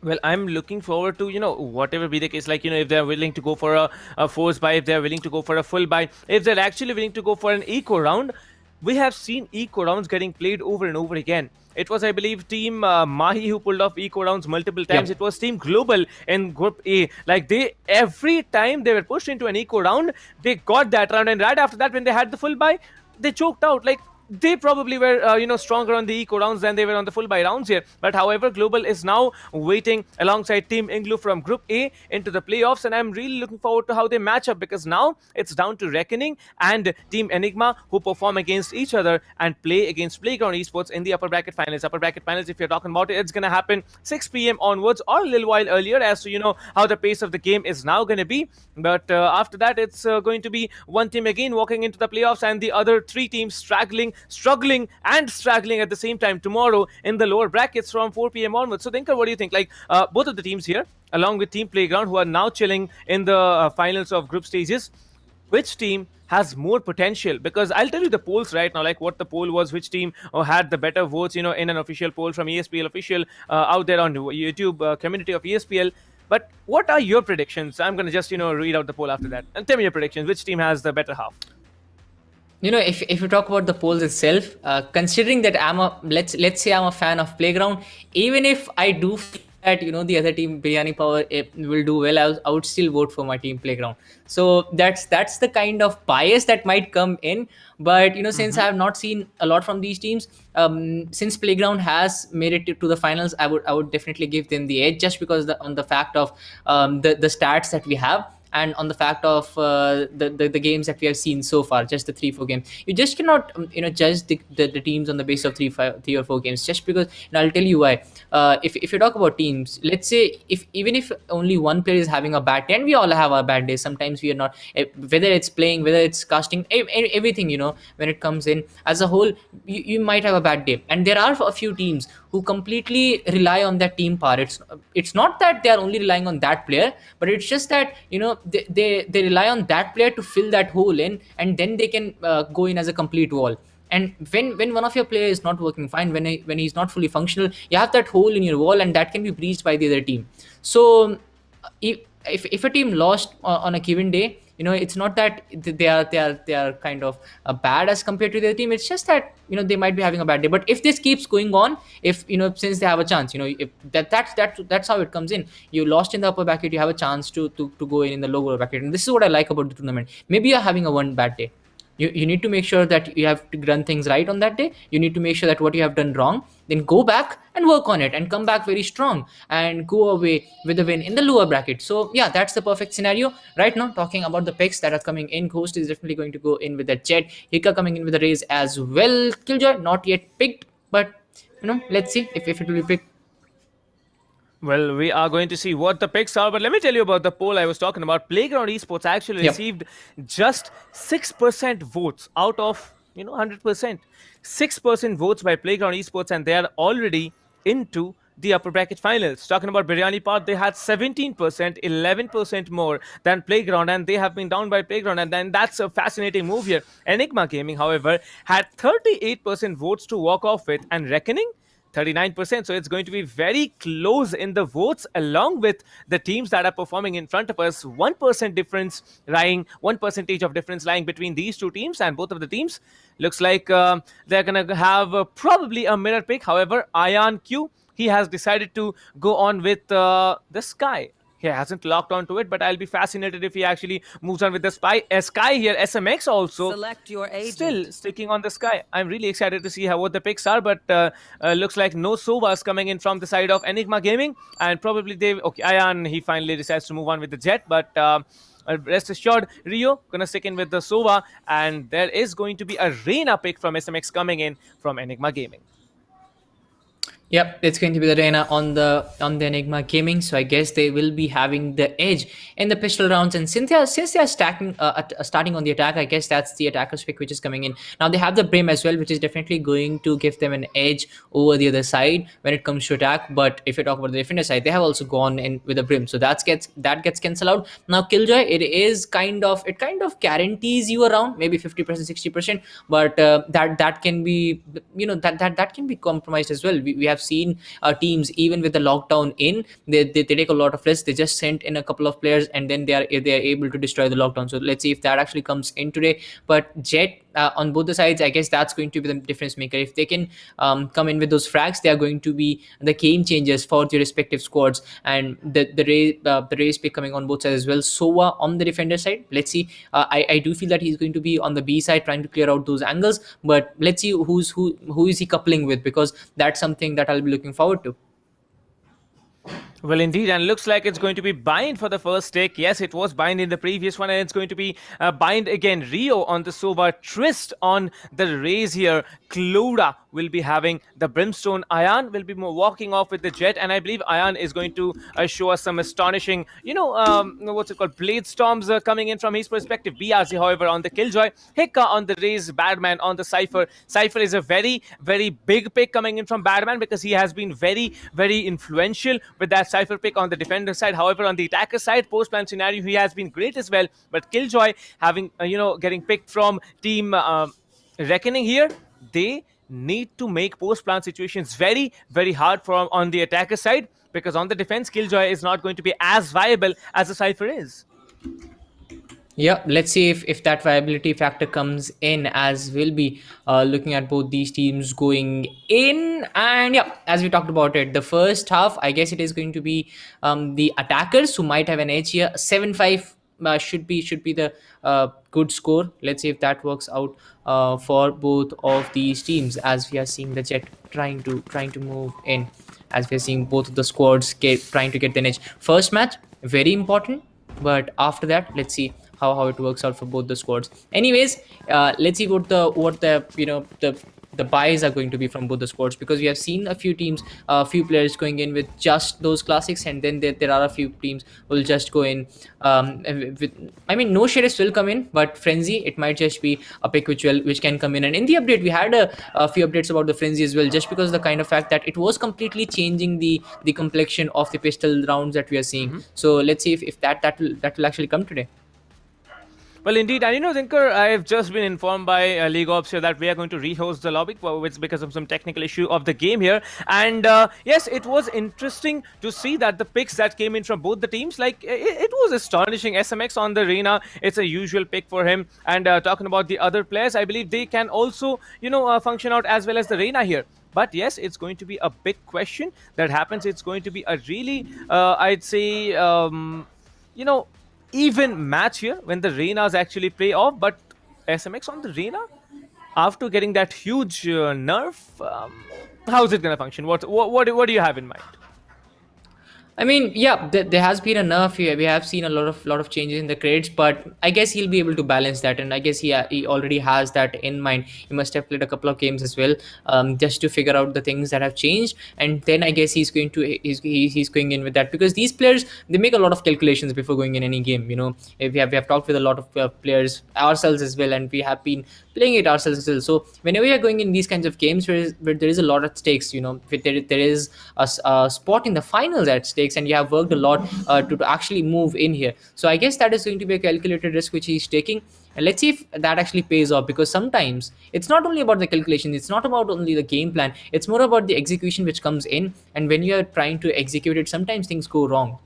Well, I'm looking forward to, whatever be the case, if they're willing to go for a force buy, if they're willing to go for a full buy, if they're actually willing to go for an eco round, we have seen eco rounds getting played over and over again. It was, I believe, Team Mahi who pulled off eco rounds multiple times. It was Team Global in Group A. Like, they, every time they were pushed into an eco round, they got that round, and right after that, when they had the full buy, they choked out. Like, they probably were, stronger on the eco rounds than they were on the full buy rounds here. But however, Global is now waiting alongside Team Inglu from Group A into the playoffs, and I'm really looking forward to how they match up, because now it's down to Reckoning and Team Enigma, who perform against each other and play against Playground Esports in the upper bracket finals. Upper bracket finals, if you're talking about it, it's going to happen 6 p.m. onwards, or a little while earlier, as to how the pace of the game is now going to be. But after that, it's going to be one team again walking into the playoffs, and the other three teams struggling and straggling at the same time tomorrow in the lower brackets from 4 p.m. onwards. So, Dinkar, what do you think? Like, both of the teams here, along with Team Playground, who are now chilling in the finals of group stages, which team has more potential? Because I'll tell you the polls right now, like what the poll was, which team had the better votes, in an official poll from ESPL official out there on YouTube community of ESPL. But what are your predictions? I'm going to just, read out the poll after that. And tell me your predictions. Which team has the better half? If you talk about the polls itself, considering that let's say I'm a fan of Playground, even if I do feel that the other team Biryani Power will do well, I would still vote for my team Playground. So that's the kind of bias that might come in. But since I have not seen a lot from these teams, since Playground has made it to the finals, I would definitely give them the edge, just because on the fact of the stats that we have, and on the fact of the games that we have seen so far, just the 3-4 games. You just cannot judge the teams on the basis of 3 or 4 games, just because. And I'll tell you why. If you talk about teams, let's say even if only one player is having a bad day, and we all have our bad days, sometimes we are not, whether it's playing, whether it's casting, everything, when it comes in as a whole, you might have a bad day. And there are a few teams who completely rely on that team power. It's not that they are only relying on that player, but it's just that they rely on that player to fill that hole in, and then they can go in as a complete wall. And when one of your players is not working fine, when he's not fully functional, you have that hole in your wall, and that can be breached by the other team. So if a team lost on a given day, it's not that they are kind of bad as compared to the other team. It's just that they might be having a bad day. But if this keeps going on, if since they have a chance, if that's how it comes in. You lost in the upper bracket, you have a chance to go in the lower bracket, and this is what I like about the tournament. Maybe you're having a one bad day. You need to make sure that you have to run things right on that day. You need to make sure that what you have done wrong, then go back and work on it and come back very strong and go away with a win in the lower bracket. So yeah, that's the perfect scenario. Right now, talking about the picks that are coming in, Ghost is definitely going to go in with the Jet. Hika coming in with the Raze as well. Killjoy not yet picked, but let's see if it will be picked. Well, we are going to see what the picks are, but let me tell you about the poll I was talking about. Playground Esports actually received just 6% votes out of 100%. 6% votes by Playground Esports, and they are already into the upper bracket finals. Talking about Biryani part, they had 17%, 11% more than Playground, and they have been down by Playground, and then that's a fascinating move here. Enigma Gaming, however, had 38% votes to walk off with, and Reckoning 39%. So it's going to be very close in the votes, along with the teams that are performing in front of us. 1% difference lying, 1% of difference lying between these two teams, and both of the teams looks like they're gonna have probably a mirror pick. However, Ion Q, he has decided to go on with the Sky. He hasn't locked onto it, but I'll be fascinated if he actually moves on with the Sky here. SMX also Select your agent. Still sticking on the Sky. I'm really excited to see what the picks are, but looks like no Sovas coming in from the side of Enigma Gaming, and probably Ion, he finally decides to move on with the Jet, but rest assured, Rio gonna stick in with the Sova, and there is going to be a Reina pick from SMX coming in from Enigma Gaming. Yep, it's going to be the Reina on the Enigma Gaming. So I guess they will be having the edge in the pistol rounds. And since they are starting on the attack, I guess that's the attacker's pick which is coming in. Now they have the Brim as well, which is definitely going to give them an edge over the other side when it comes to attack. But if you talk about the defender side, they have also gone in with a Brim, so that gets cancelled out. Now Killjoy, it kind of guarantees you around maybe 50%, 60%, but that can be that can be compromised as well. We have seen teams, even with the lockdown in, they take a lot of risks. They just sent in a couple of players, and then they are able to destroy the lockdown. So let's see if that actually comes in today. But Jet, on both the sides, I guess that's going to be the difference maker. If they can come in with those frags, they are going to be the game changers for the respective squads. And the race pick coming on both sides as well. Sova on the defender side, let's see. I do feel that he's going to be on the B side trying to clear out those angles, but let's see who is he coupling with, because that's something that I'll be looking forward to. Well, indeed, and looks like it's going to be Bind for the first take. Yes, it was Bind in the previous one, and it's going to be Bind again. Rio on the Sova, Trist on the Raze here. Clora will be having the Brimstone. Ayan will be more walking off with the Jet, and I believe Ayan is going to show us some astonishing, what's it called, Blade Storms coming in from his perspective. BRZ, however, on the Killjoy. Hikka on the Raze, Badman on the Cypher. Cypher is a very, very big pick coming in from Badman because he has been very, very influential with that Cypher pick on the defender side. However, on the attacker side, post-plan scenario, he has been great as well. But Killjoy having, getting picked from Team Reckoning here, they need to make post-plan situations very, very hard for on the attacker side, because on the defense, Killjoy is not going to be as viable as the Cypher is. Yeah, let's see if that viability factor comes in, as we'll be looking at both these teams going in. And yeah, as we talked about it, the first half, I guess it is going to be the attackers who might have an edge here. 7-5 should be the good score. Let's see if that works out for both of these teams, as we are seeing the Jet trying to move in, as we are seeing both of the squads trying to get the edge. First match, very important, but after that, let's see how it works out for both the squads. Anyways, let's see what the buys are going to be from both the squads, because we have seen a few teams, a few players going in with just those classics, and then there are a few teams who will just go in no sheriffs will come in, but Frenzy, it might just be a pick which can come in. And in the update, we had a few updates about the Frenzy as well, just because of the kind of fact that it was completely changing the complexion of the pistol rounds that we are seeing. So let's see if that will actually come today. Well, indeed, and Zinker, I've just been informed by League Ops here that we are going to rehost the lobby, which because of some technical issue of the game here. And yes, it was interesting to see that the picks that came in from both the teams, like it was astonishing. SMX on the Reyna, it's a usual pick for him. And talking about the other players, I believe they can also, function out as well as the Reyna here. But yes, it's going to be a big question that happens. It's going to be a really, I'd say, even match here when the Reynas actually play off. But SMX on the Reyna, after getting that huge nerf, how is it going to function? What do you have in mind? I mean, yeah, there has been a nerf here. We have seen a lot of changes in the crates, but I guess he'll be able to balance that, and I guess he already has that in mind. He must have played a couple of games as well, just to figure out the things that have changed, and then I guess he's going in with that, because these players, they make a lot of calculations before going in any game. If we have talked with a lot of players ourselves as well, and we have been playing it ourselves as well. So whenever you're going in these kinds of games where there is a lot at stakes, there is a spot in the finals at stake, and you have worked a lot to actually move in here. So I guess that is going to be a calculated risk which he's taking. And let's see if that actually pays off, because sometimes it's not only about the calculation, it's not about only the game plan, it's more about the execution which comes in. And when you're trying to execute it, sometimes things go wrong.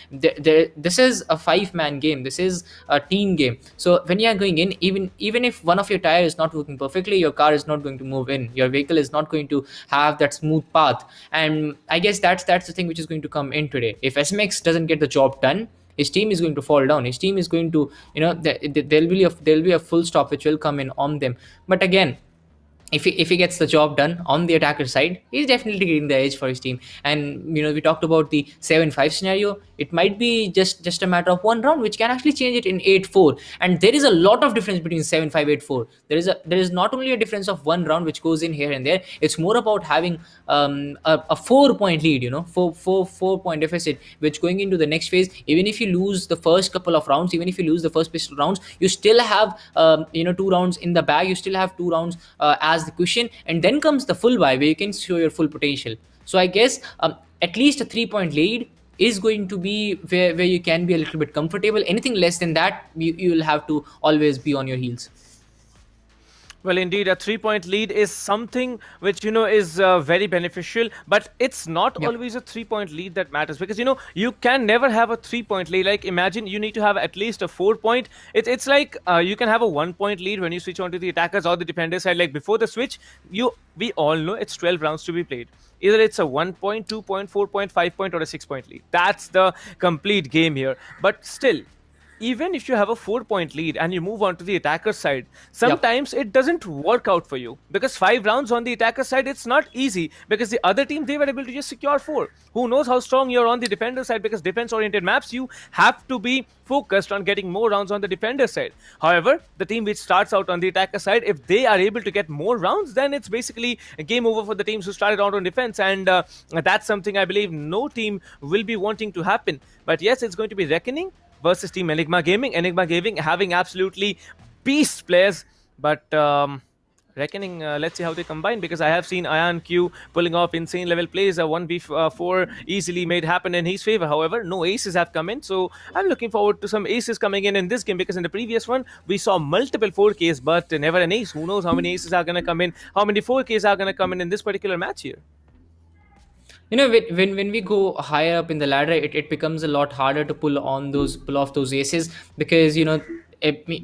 This is a 5-man game, this is a team game. So when you're going in, even if one of your tires is not working perfectly, your car is not going to move in, your vehicle is not going to have that smooth path. And I guess that's the thing which is going to come in today. If SMX doesn't get the job done, his team is going to fall down. His team is going to, there'll be a full stop which will come in on them. But again, if he gets the job done on the attacker side, he's definitely getting the edge for his team. And we talked about the 7-5 scenario. It might be just a matter of one round which can actually change it in 8-4. And there is a lot of difference between 7-5, 8-4. There is not only a difference of one round which goes in here and there. It's more about having a 4-point lead, 4-point deficit, which going into the next phase, even if you lose the first couple of rounds, even if you lose the first pistol rounds, you still have 2 rounds in the bag. You still have 2 rounds as the cushion, and then comes the full buy where you can show your full potential. So I guess at least a 3-point lead is going to be where you can be a little bit comfortable. Anything less than that, you will have to always be on your heels. Well, indeed, a 3-point lead is something which is very beneficial, but it's not always a 3-point lead that matters, because you can never have a 3-point lead. Like, imagine you need to have at least a 4-point. It's like you can have a 1-point lead when you switch onto the attackers or the defender side. Like, before the switch, we all know it's 12 rounds to be played. Either it's a 1-point, 2-point, 4-point, 5-point, or a 6-point lead. That's the complete game here. But still, even if you have a 4-point lead and you move on to the attacker side, sometimes it doesn't work out for you, because 5 rounds on the attacker side, it's not easy, because the other team, they were able to just secure 4. Who knows how strong you're on the defender side, because defense oriented maps, you have to be focused on getting more rounds on the defender side. However, the team which starts out on the attacker side, if they are able to get more rounds, then it's basically a game over for the teams who started out on defense, and that's something I believe no team will be wanting to happen. But yes, it's going to be Reckoning versus Team Enigma Gaming. Enigma Gaming having absolutely beast players, but Reckoning, let's see how they combine, because I have seen Ian Q pulling off insane level plays. A 1v4 easily made happen in his favor. However, no aces have come in, so I'm looking forward to some aces coming in this game, because in the previous one, we saw multiple 4Ks, but never an ace. Who knows how many aces are going to come in, how many 4Ks are going to come in this particular match here. When we go higher up in the ladder, it becomes a lot harder to pull off those aces, because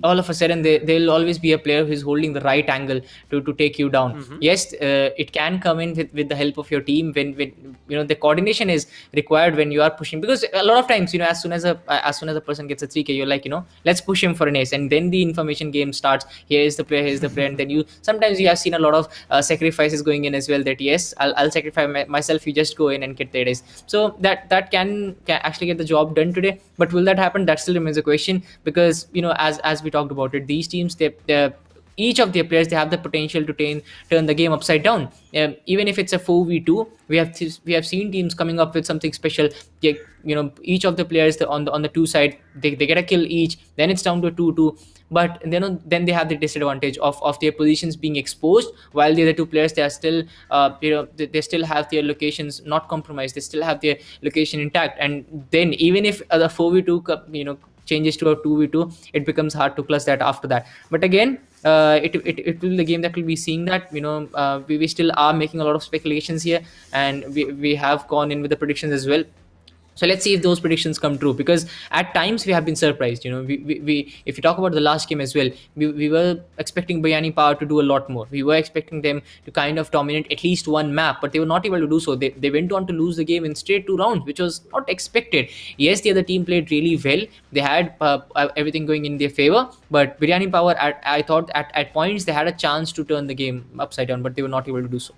all of a sudden there'll always be a player who's holding the right angle to take you down. Yes, it can come in with the help of your team when the coordination is required when you are pushing, because a lot of times as soon as a person gets a 3K, you're like, let's push him for an ace, and then the information game starts. Here is the player, and then sometimes you have seen a lot of sacrifices going in as well, that yes, I'll sacrifice myself, you just go in and get the ace. So that can actually get the job done today. But will that happen? That still remains a question, because as we talked about it, these teams, each of their players, they have the potential to turn the game upside down. Even if it's a 4v2, we have seen teams coming up with something special. Each of the players on the 2 side, they get a kill each, then it's down to a 2-2. But then they have the disadvantage of their positions being exposed, while the other 2 players, they are still they still have their locations not compromised, they still have their location intact. And then even if the 4v2 changes to a 2v2, it becomes hard to clutch that after that. But again, it will be the game that will be seeing that. We still are making a lot of speculations here, and we have gone in with the predictions as well. So let's see if those predictions come true, because at times we have been surprised. We if you talk about the last game as well, we were expecting Biryani Power to do a lot more. We were expecting them to kind of dominate at least one map, but they were not able to do so. They went on to lose the game in straight 2 rounds, which was not expected. Yes, the other team played really well. They had everything going in their favor, but Biryani Power, I thought at points they had a chance to turn the game upside down, but they were not able to do so.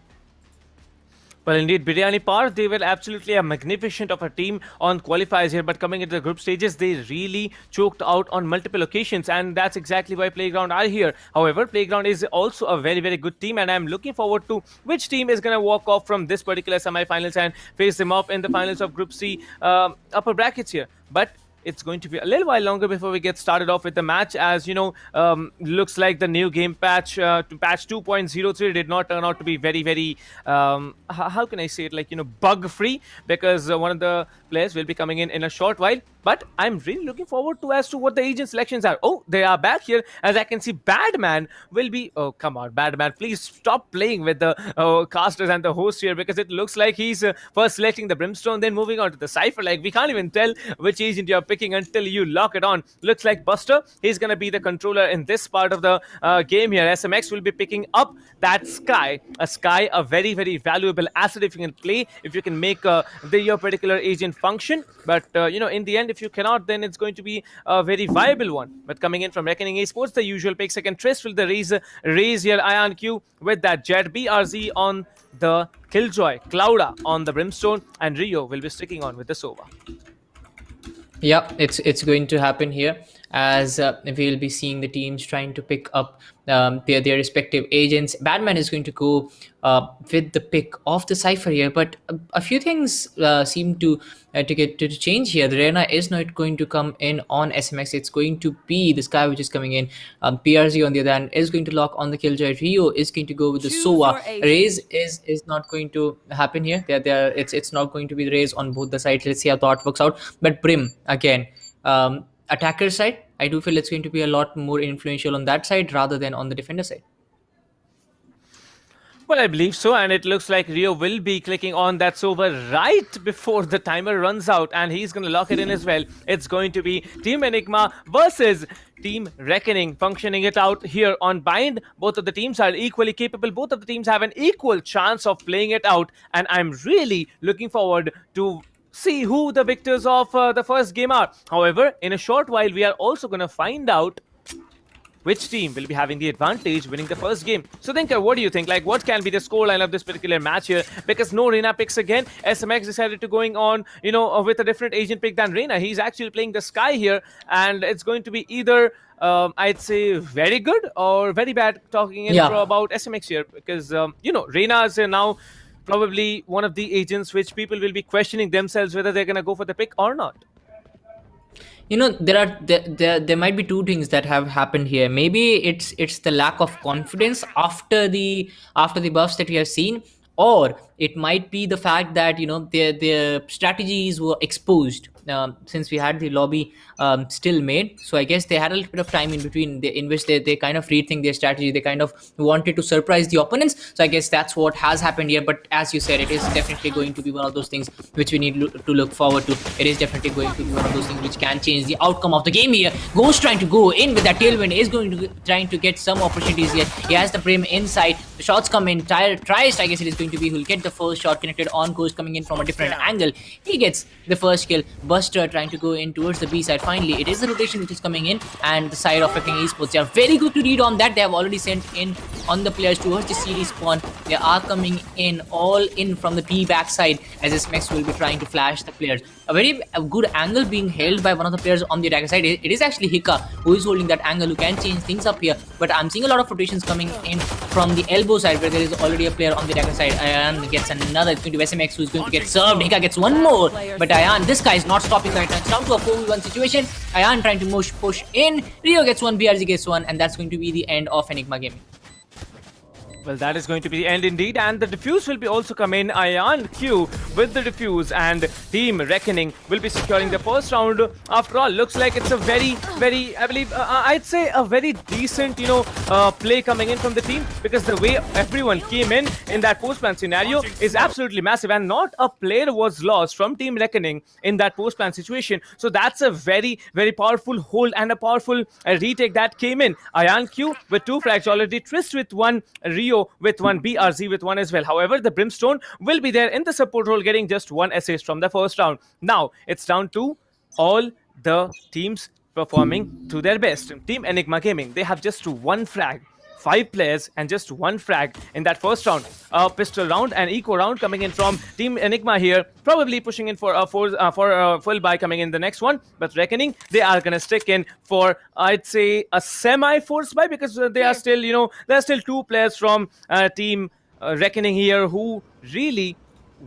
Well, indeed, Biryani Par, they were absolutely a magnificent of a team on qualifiers here, but coming into the group stages, they really choked out on multiple occasions, and that's exactly why Playground are here. However, Playground is also a very, very good team, and I'm looking forward to which team is going to walk off from this particular semi-finals and face them off in the finals of Group C upper brackets here. But it's going to be a little while longer before we get started off with the match, as looks like the new game patch to patch 2.03 did not turn out to be very, very how can I say it, bug free, because one of the players will be coming in a short while. But I'm really looking forward to as to what the agent selections are. Oh, they are back here, as I can see Badman will be... Oh, come on, Badman, please stop playing with the casters and the host here, because it looks like he's first selecting the Brimstone, then moving on to the Cypher. Like, we can't even tell which agent you're picking until you lock it on. Looks like Buster, he's going to be the controller in this part of the game here. SMX will be picking up that Sky. A very, very valuable asset if you can play, if you can make your particular agent function. But, in the end, if you cannot, then it's going to be a very viable one. But coming in from Reckoning Esports, the usual pick. Second, Trist will the raise here. Ion Q with that Jet. BRZ on the Killjoy. Clouda on the Brimstone. And Rio will be sticking on with the Sova. Yeah, it's going to happen here, as we'll be seeing the teams trying to pick up their respective agents. Badman is going to go with the pick of the Cypher here, but a few things seem to get to change here. The Reyna is not going to come in on SMX. It's going to be the Sky which is coming in. PRZ on the other hand is going to lock on the Killjoy. Rio is going to go with the Sova. Raise is not going to happen here. It's not going to be the raise on both the sides. Let's see how that works out. But Brim again, attacker side, I do feel it's going to be a lot more influential on that side rather than on the defender side. Well, I believe so, and it looks like Rio will be clicking on that sober right before the timer runs out, and he's going to lock it in as well. It's going to be Team Enigma versus Team Reckoning, functioning it out here on Bind. Both of the teams are equally capable. Both of the teams have an equal chance of playing it out, and I'm really looking forward to see who the victors of the first game are. However, in a short while, we are also going to find out which team will be having the advantage winning the first game. So Thinker, what do you think? Like, what can be the scoreline of this particular match here? Because no Reina picks again. SMX decided to going on, with a different agent pick than Reina. He's actually playing the Sky here, and it's going to be either, I'd say, very good or very bad talking in about SMX here. Because, Reina is now probably one of the agents which people will be questioning themselves whether they're going to go for the pick or not. There might be two things that have happened here. Maybe it's the lack of confidence after the buffs that we have seen, or it might be the fact that their strategies were exposed since we had the lobby still made. So I guess they had a little bit of time in between in which they kind of rethink their strategy. They kind of wanted to surprise the opponents. So I guess that's what has happened here. But as you said, it is definitely going to be one of those things which we need to look forward to. It is definitely going to be one of those things which can change the outcome of the game here. Ghost trying to go in with that tailwind, is trying to get some opportunities here. He has the Brim inside. The shots come in. Tries, I guess it is going to be who'll get the first shot connected on. Ghost coming in from a different angle. He gets the first kill. Buster trying to go in towards the B side. Finally, it is the rotation which is coming in, and the side of Esports, they are very good to read on that. They have already sent in on the players towards the CD spawn. They are coming in all in from the B backside, as SMX will be trying to flash the players. A very good angle being held by one of the players on the attacker side. It is actually Hika who is holding that angle, who can change things up here. But I'm seeing a lot of rotations coming in from the elbow side, where there is already a player on the attacker side. Ayan gets another. It's going to be SMX who's going to get served. Hika gets one more, but Ayan, this guy is not stopping right now. It's down to a 4v1 situation. Ayan trying to push in. Rio gets one, BRZ gets one, and that's going to be the end of Enigma Gaming. Well, that is going to be the end indeed, and the defuse will be also come in. Ayan Q with the defuse, and Team Reckoning will be securing the first round. After all, looks like it's a very, I believe, I'd say a very decent, play coming in from the team, because the way everyone came in that post-plan scenario is absolutely massive, and not a player was lost from Team Reckoning in that post-plan situation. So that's a very, very powerful hold and a powerful retake that came in. Ayan Q with 2 frags already, Twist with 1, Rio with 1, BRZ with 1 as well. However, the Brimstone will be there in the support role, getting just 1 assist from the first round. Now, it's down to all the teams performing to their best. Team Enigma Gaming, they have just 1 frag. 5 players and just 1 frag in that first round. Pistol round and eco round coming in from Team Enigma here, probably pushing in for a full buy coming in the next one. But Reckoning, they are gonna stick in for, I'd say, a semi-force buy, because they are still, there are still 2 players from Team Reckoning here who really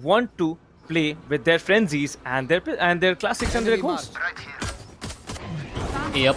want to play with their frenzies and their classics and their ghosts. Yep.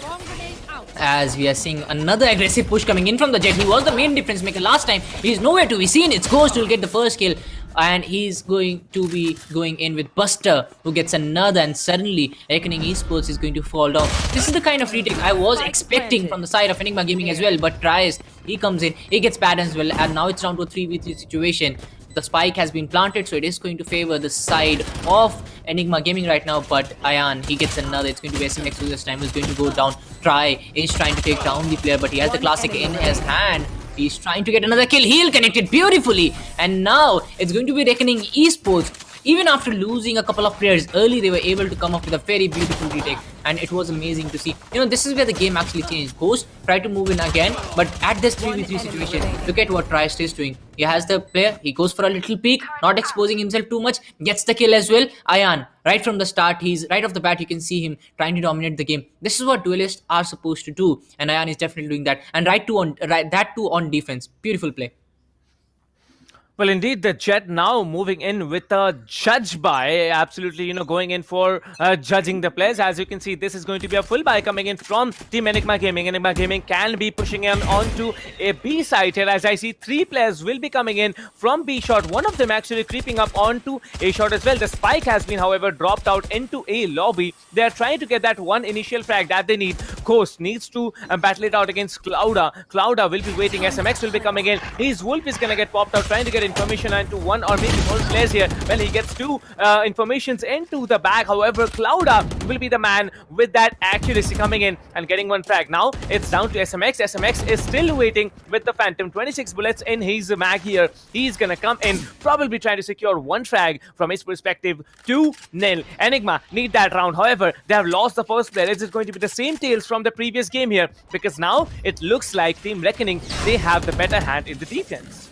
As we are seeing another aggressive push coming in from the Jet. He was the main difference maker last time. He's nowhere to be seen. It's Ghost who will get the first kill, and he's going to be going in with Buster, who gets another, and suddenly Reckoning Esports is going to fall down. This is the kind of retake I was expecting from the side of Enigma Gaming as well, but tries, he comes in, he gets bad as well, and now it's down to a 3v3 situation. The spike has been planted, so it is going to favor the side of Enigma Gaming right now. But Ayan, he gets another. It's going to be SMX who this time is going to go down. Is trying to take down the player, but he has the classic in his hand. He's trying to get another kill. He'll connect it beautifully, and now it's going to be Reckoning Esports. Even after losing a couple of players early, they were able to come up with a very beautiful retake, and it was amazing to see. This is where the game actually changed. Ghost tried to move in again, but at this 3v3 situation, look at what Tryst is doing. He has the player, he goes for a little peek, not exposing himself too much, gets the kill as well. Ayan, right from the start, he's right off the bat, you can see him trying to dominate the game. This is what duelists are supposed to do, and Ayan is definitely doing that. And that too on defense. Beautiful play. Well, indeed, the Jet now moving in with a judge buy, absolutely, going in for judging the players. As you can see, this is going to be a full buy coming in from Team Enigma Gaming. Enigma Gaming can be pushing in onto a B side here, as I see 3 players will be coming in from B shot. One of them actually creeping up onto A shot as well. The spike has been, however, dropped out into A lobby. They are trying to get that one initial frag that they need Ghost needs to battle it out against Clouda. Clouda will be waiting. SMX will be coming in. His Wolf is gonna get popped out, trying to get information into one or maybe more players here. Well, he gets two informations into the bag. However, Clouda will be the man with that accuracy coming in and getting one frag. Now it's down to SMX. SMX is still waiting with the Phantom. 26 bullets in his mag here. He's gonna come in, probably trying to secure one frag from his perspective. 2-0. Enigma need that round. However, they have lost the first player. Is it going to be the same tails from the previous game here? Because now it looks like Team Reckoning, they have the better hand in the defense.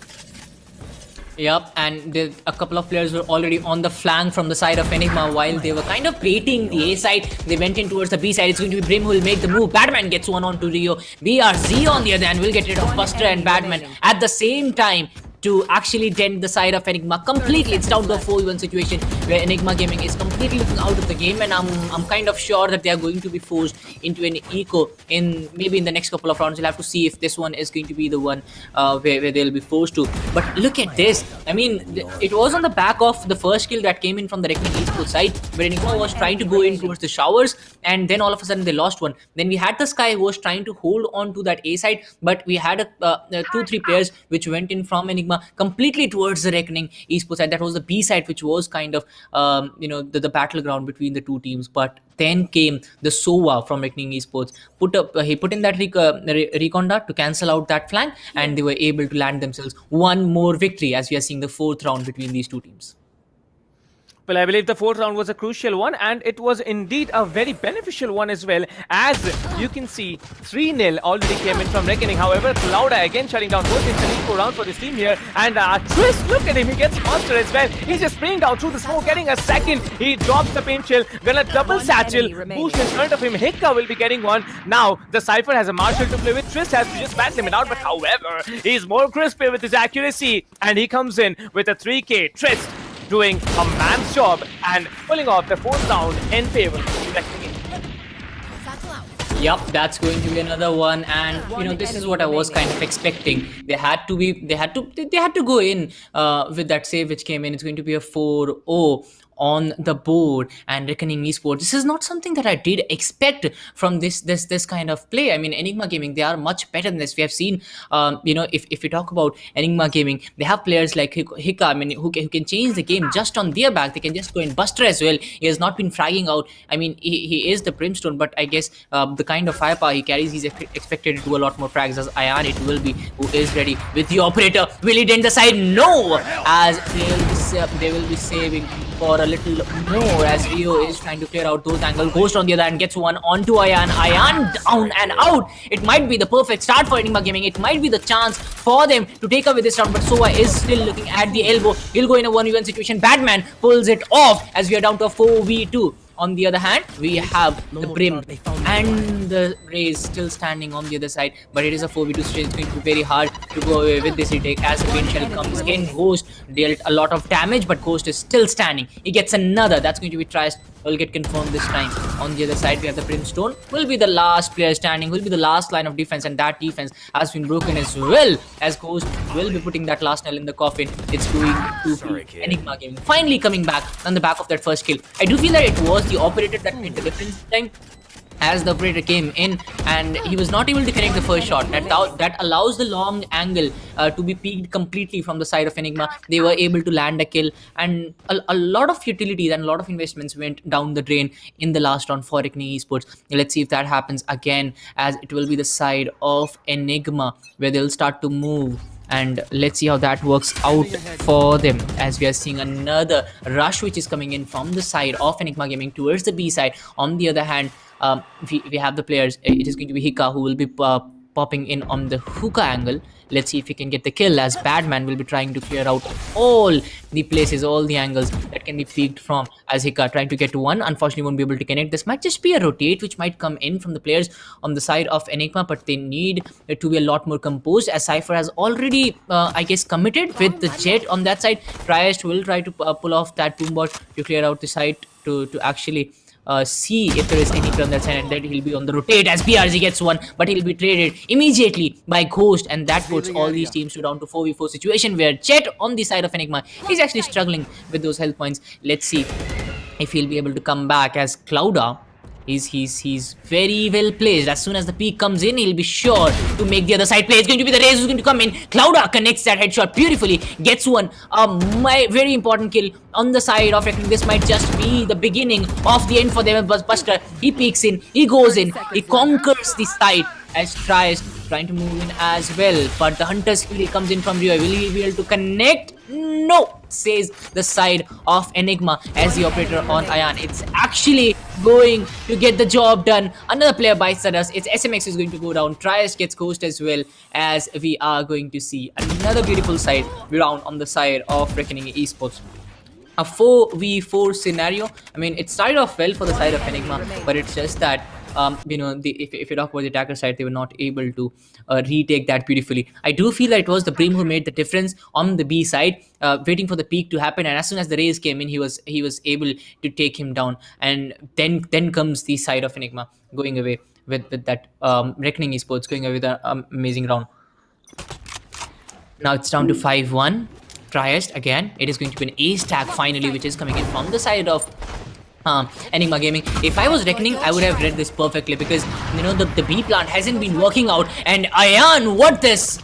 Yep, and a couple of players were already on the flank from the side of Enigma while they were kind of baiting the A side. They went in towards the B side. It's going to be Brim who will make the move. Batman gets one on to Rio. BRZ on the other hand will get rid of Buster and Batman at the same time to actually dent the side of Enigma completely. It's down to a 4v1 situation where Enigma Gaming is completely looking out of the game, and I'm kind of sure that they are going to be forced into an eco in maybe in the next couple of rounds. We'll have to see if this one is going to be the one where they'll be forced to. But look at this. I mean, it was on the back of the first kill that came in from the Reckoning Esports side, where Enigma was trying to go in towards the showers, and then all of a sudden they lost one. Then we had the Sky who was trying to hold on to that A side, but we had 2-3 players which went in from Enigma completely towards the Reckoning Esports side. That was the B side, which was kind of the battleground between the two teams. But then came the Sova from Reckoning Esports. He put in that recon dart to cancel out that flank, and they were able to land themselves one more victory, as we are seeing the 4th round between these two teams. Well, I believe the 4th round was a crucial one, and it was indeed a very beneficial one as well. As you can see, 3-0 already came in from Reckoning. However, Clouda again shutting down both. It's an equal round for this team here. And Twist, look at him, he gets monster as well. He's just spraying down through the smoke, getting a second. He drops the paint chill, gonna double satchel, boost in front of him. Hikka will be getting one. Now, the Cypher has a Marshal to play with. Twist has to just battle him out, but however, he's more crispy with his accuracy. And he comes in with a 3K. Twist doing a man's job and pulling off the 4th round in favor of Reckoning. Yep, that's going to be another one, and this is what I was kind of expecting. They had to go in with that save which came in. It's going to be a 4-0 on the board, and Reckoning Esports, this is not something that I did expect from this kind of play. I mean, Enigma Gaming, they are much better than this. We have seen if we talk about Enigma Gaming, they have players like Hikka, I mean, who can change the game just on their back. They can just go in. Buster as well, he has not been fragging out. I mean, he is the Brimstone, but I guess the kind of firepower he carries, he's expected to do a lot more frags. As Ayan it will be, who is ready with the operator. Will he dent the side? No, as they will be saving for a little more, as Rio is trying to clear out those angles. Ghost on the other hand gets one onto Ayan. Ayan down and out. It might be the perfect start for Enigma Gaming. It might be the chance for them to take away this round, but Sova is still looking at the elbow. He'll go in a 1v1 situation. Batman pulls it off as we are down to a 4v2. On the other hand, we have the Brim and the Raze still standing on the other side, but it is a 4v2 situation. It's going to be very hard to go away with this retake as the paint shell comes in. Ghost dealt a lot of damage, but Ghost is still standing. He gets another. That's going to be Trist. Will get confirmed this time. On the other side, we have the Brimstone. Will be the last player standing. Will be the last line of defense, and that defense has been broken as well. As Ghost will be putting that last nail in the coffin. It's going to be Enigma Gaming finally coming back on the back of that first kill. I do feel that it was the operator that made the difference this time, as the operator came in and he was not able to connect the first shot. That allows the long angle to be peaked completely from the side of Enigma. They were able to land a kill, and a lot of utilities and a lot of investments went down the drain in the last round for Reckoning Esports. Let's see if that happens again, as it will be the side of Enigma where they'll start to move. And let's see how that works out for them, as we are seeing another rush which is coming in from the side of Enigma Gaming towards the B side. On the other hand, we have the players. It is going to be Hikka who will be popping in on the hookah angle. Let's see if he can get the kill, as Batman will be trying to clear out all the places, all the angles that can be peeked from, as Hikka trying to get to one. Unfortunately won't be able to connect. This might just be a rotate which might come in from the players on the side of Enigma, but they need to be a lot more composed, as Cypher has already I guess committed with the Jet on that side. Triest will try to pull off that boombot to clear out the side to actually see if there is any on that side, and then he'll be on the rotate as BRZ gets one, but he'll be traded immediately by Ghost, and that puts all these teams to down to 4v4 situation, where Jet on the side of Enigma is actually struggling with those health points. Let's see if he'll be able to come back, as Clouda He's very well placed. As soon as the peak comes in, he'll be sure to make the other side play. It's going to be the Raze who's going to come in. Clouda connects that headshot beautifully, gets one. My very important kill on the side of Reckoning. This might just be the beginning of the end for them. But Buster, he peeks in, he goes in, he conquers the side as tries trying to move in as well. But the Hunter's kill comes in from Rio. Will he be able to connect? No, says the side of Enigma as the operator on Ayan. It's actually going to get the job done. Another player bites at us. It's SMX is going to go down. Trias gets coached as well, as we are going to see another beautiful side round on the side of Reckoning Esports. A 4v4 scenario. I mean, it started off well for the side of Enigma, but it's just that if you talk about the attacker side, they were not able to retake that beautifully. I do feel that it was the Brim who made the difference on the B side, waiting for the peak to happen, and as soon as the Raze came in, he was able to take him down. And then comes the side of Enigma going away with that Reckoning Esports going away with an amazing round. Now it's down to 5-1. Triest again. It is going to be an ace tag finally, which is coming in from the side of Enigma Gaming. If I was Reckoning, I would have read this perfectly, because the B plant hasn't been working out. And Ayan, what is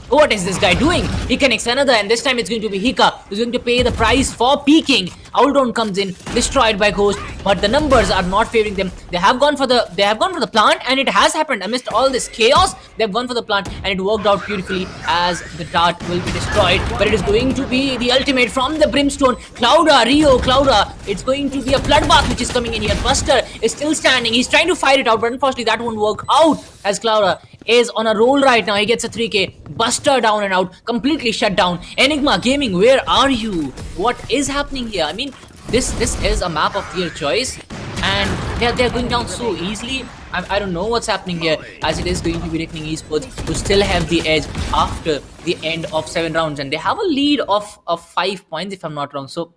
this guy doing? He connects another, and this time it's going to be Hika who's going to pay the price for peaking. Owldon comes in, destroyed by Ghost, but the numbers are not favoring them. They have gone for the plant, and it has happened amidst all this chaos. They've gone for the plant, and it worked out beautifully as the dart will be destroyed. But it is going to be the ultimate from the Brimstone. Clouda, it's going to be a bloodbath which is coming in here. Buster is still standing. He's trying to fight it out, but unfortunately that won't work out, as Clouda is on a roll right now. He gets a 3k. Buster down and out, completely shut down. Enigma Gaming, where are you? What is happening here? I mean, this is a map of their choice, and they're going down so easily. I don't know what's happening here, as it is going to be Reckoning Esports who still have the edge after the end of 7 rounds, and they have a lead of 5 points if I'm not wrong. So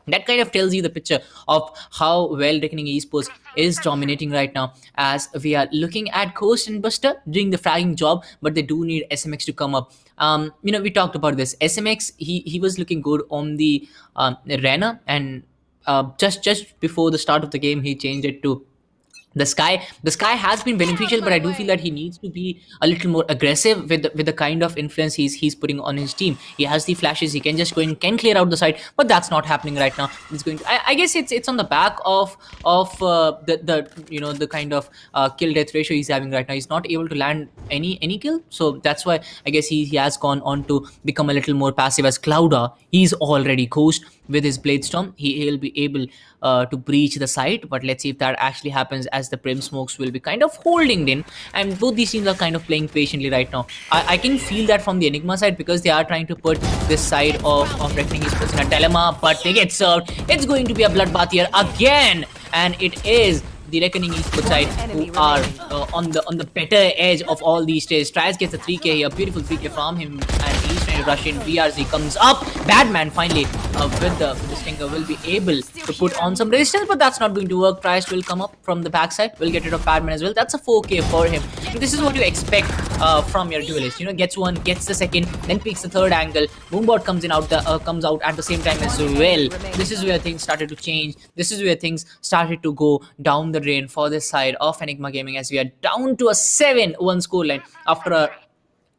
that kind of tells you the picture of how well Reckoning Esports is dominating right now, as we are looking at Ghost and Buster doing the fragging job, but they do need SMX to come up. We talked about this. SMX, he was looking good on the Rena, and just before the start of the game, he changed it to the Sky. The Sky has been beneficial, but I do feel that he needs to be a little more aggressive with the kind of influence he's putting on his team. He has the flashes, he can just go in, can clear out the side, but that's not happening right now. It's going to, I guess it's on the back of the kind of kill death ratio he's having right now. He's not able to land any kill, so that's why I guess he has gone on to become a little more passive. As Clouda, he's already coached with his Blade Storm. He'll be able to breach the site, but let's see if that actually happens, as the Prim Smokes will be kind of holding in, and both these teams are kind of playing patiently right now. I can feel that from the Enigma side, because they are trying to put this side of Reckoning Esports in a dilemma, but they get served. It's going to be a bloodbath here again, and it is the Reckoning Esports side who are on the better edge of all these days. Trias gets a 3k here, beautiful 3k from him, and he's trying to rush in. BRZ comes up. Badman finally with the Stinger will be able to put on some resistance, but that's not going to work. Trias will come up from the backside, will get rid of Badman as well. That's a 4k for him. And this is what you expect from your duelist. Gets one, gets the second, then picks the third angle. Boombot comes out at the same time as well. This is where things started to change. This is where things started to go down the drain for this side of Enigma Gaming, as we are down to a 7-1 scoreline after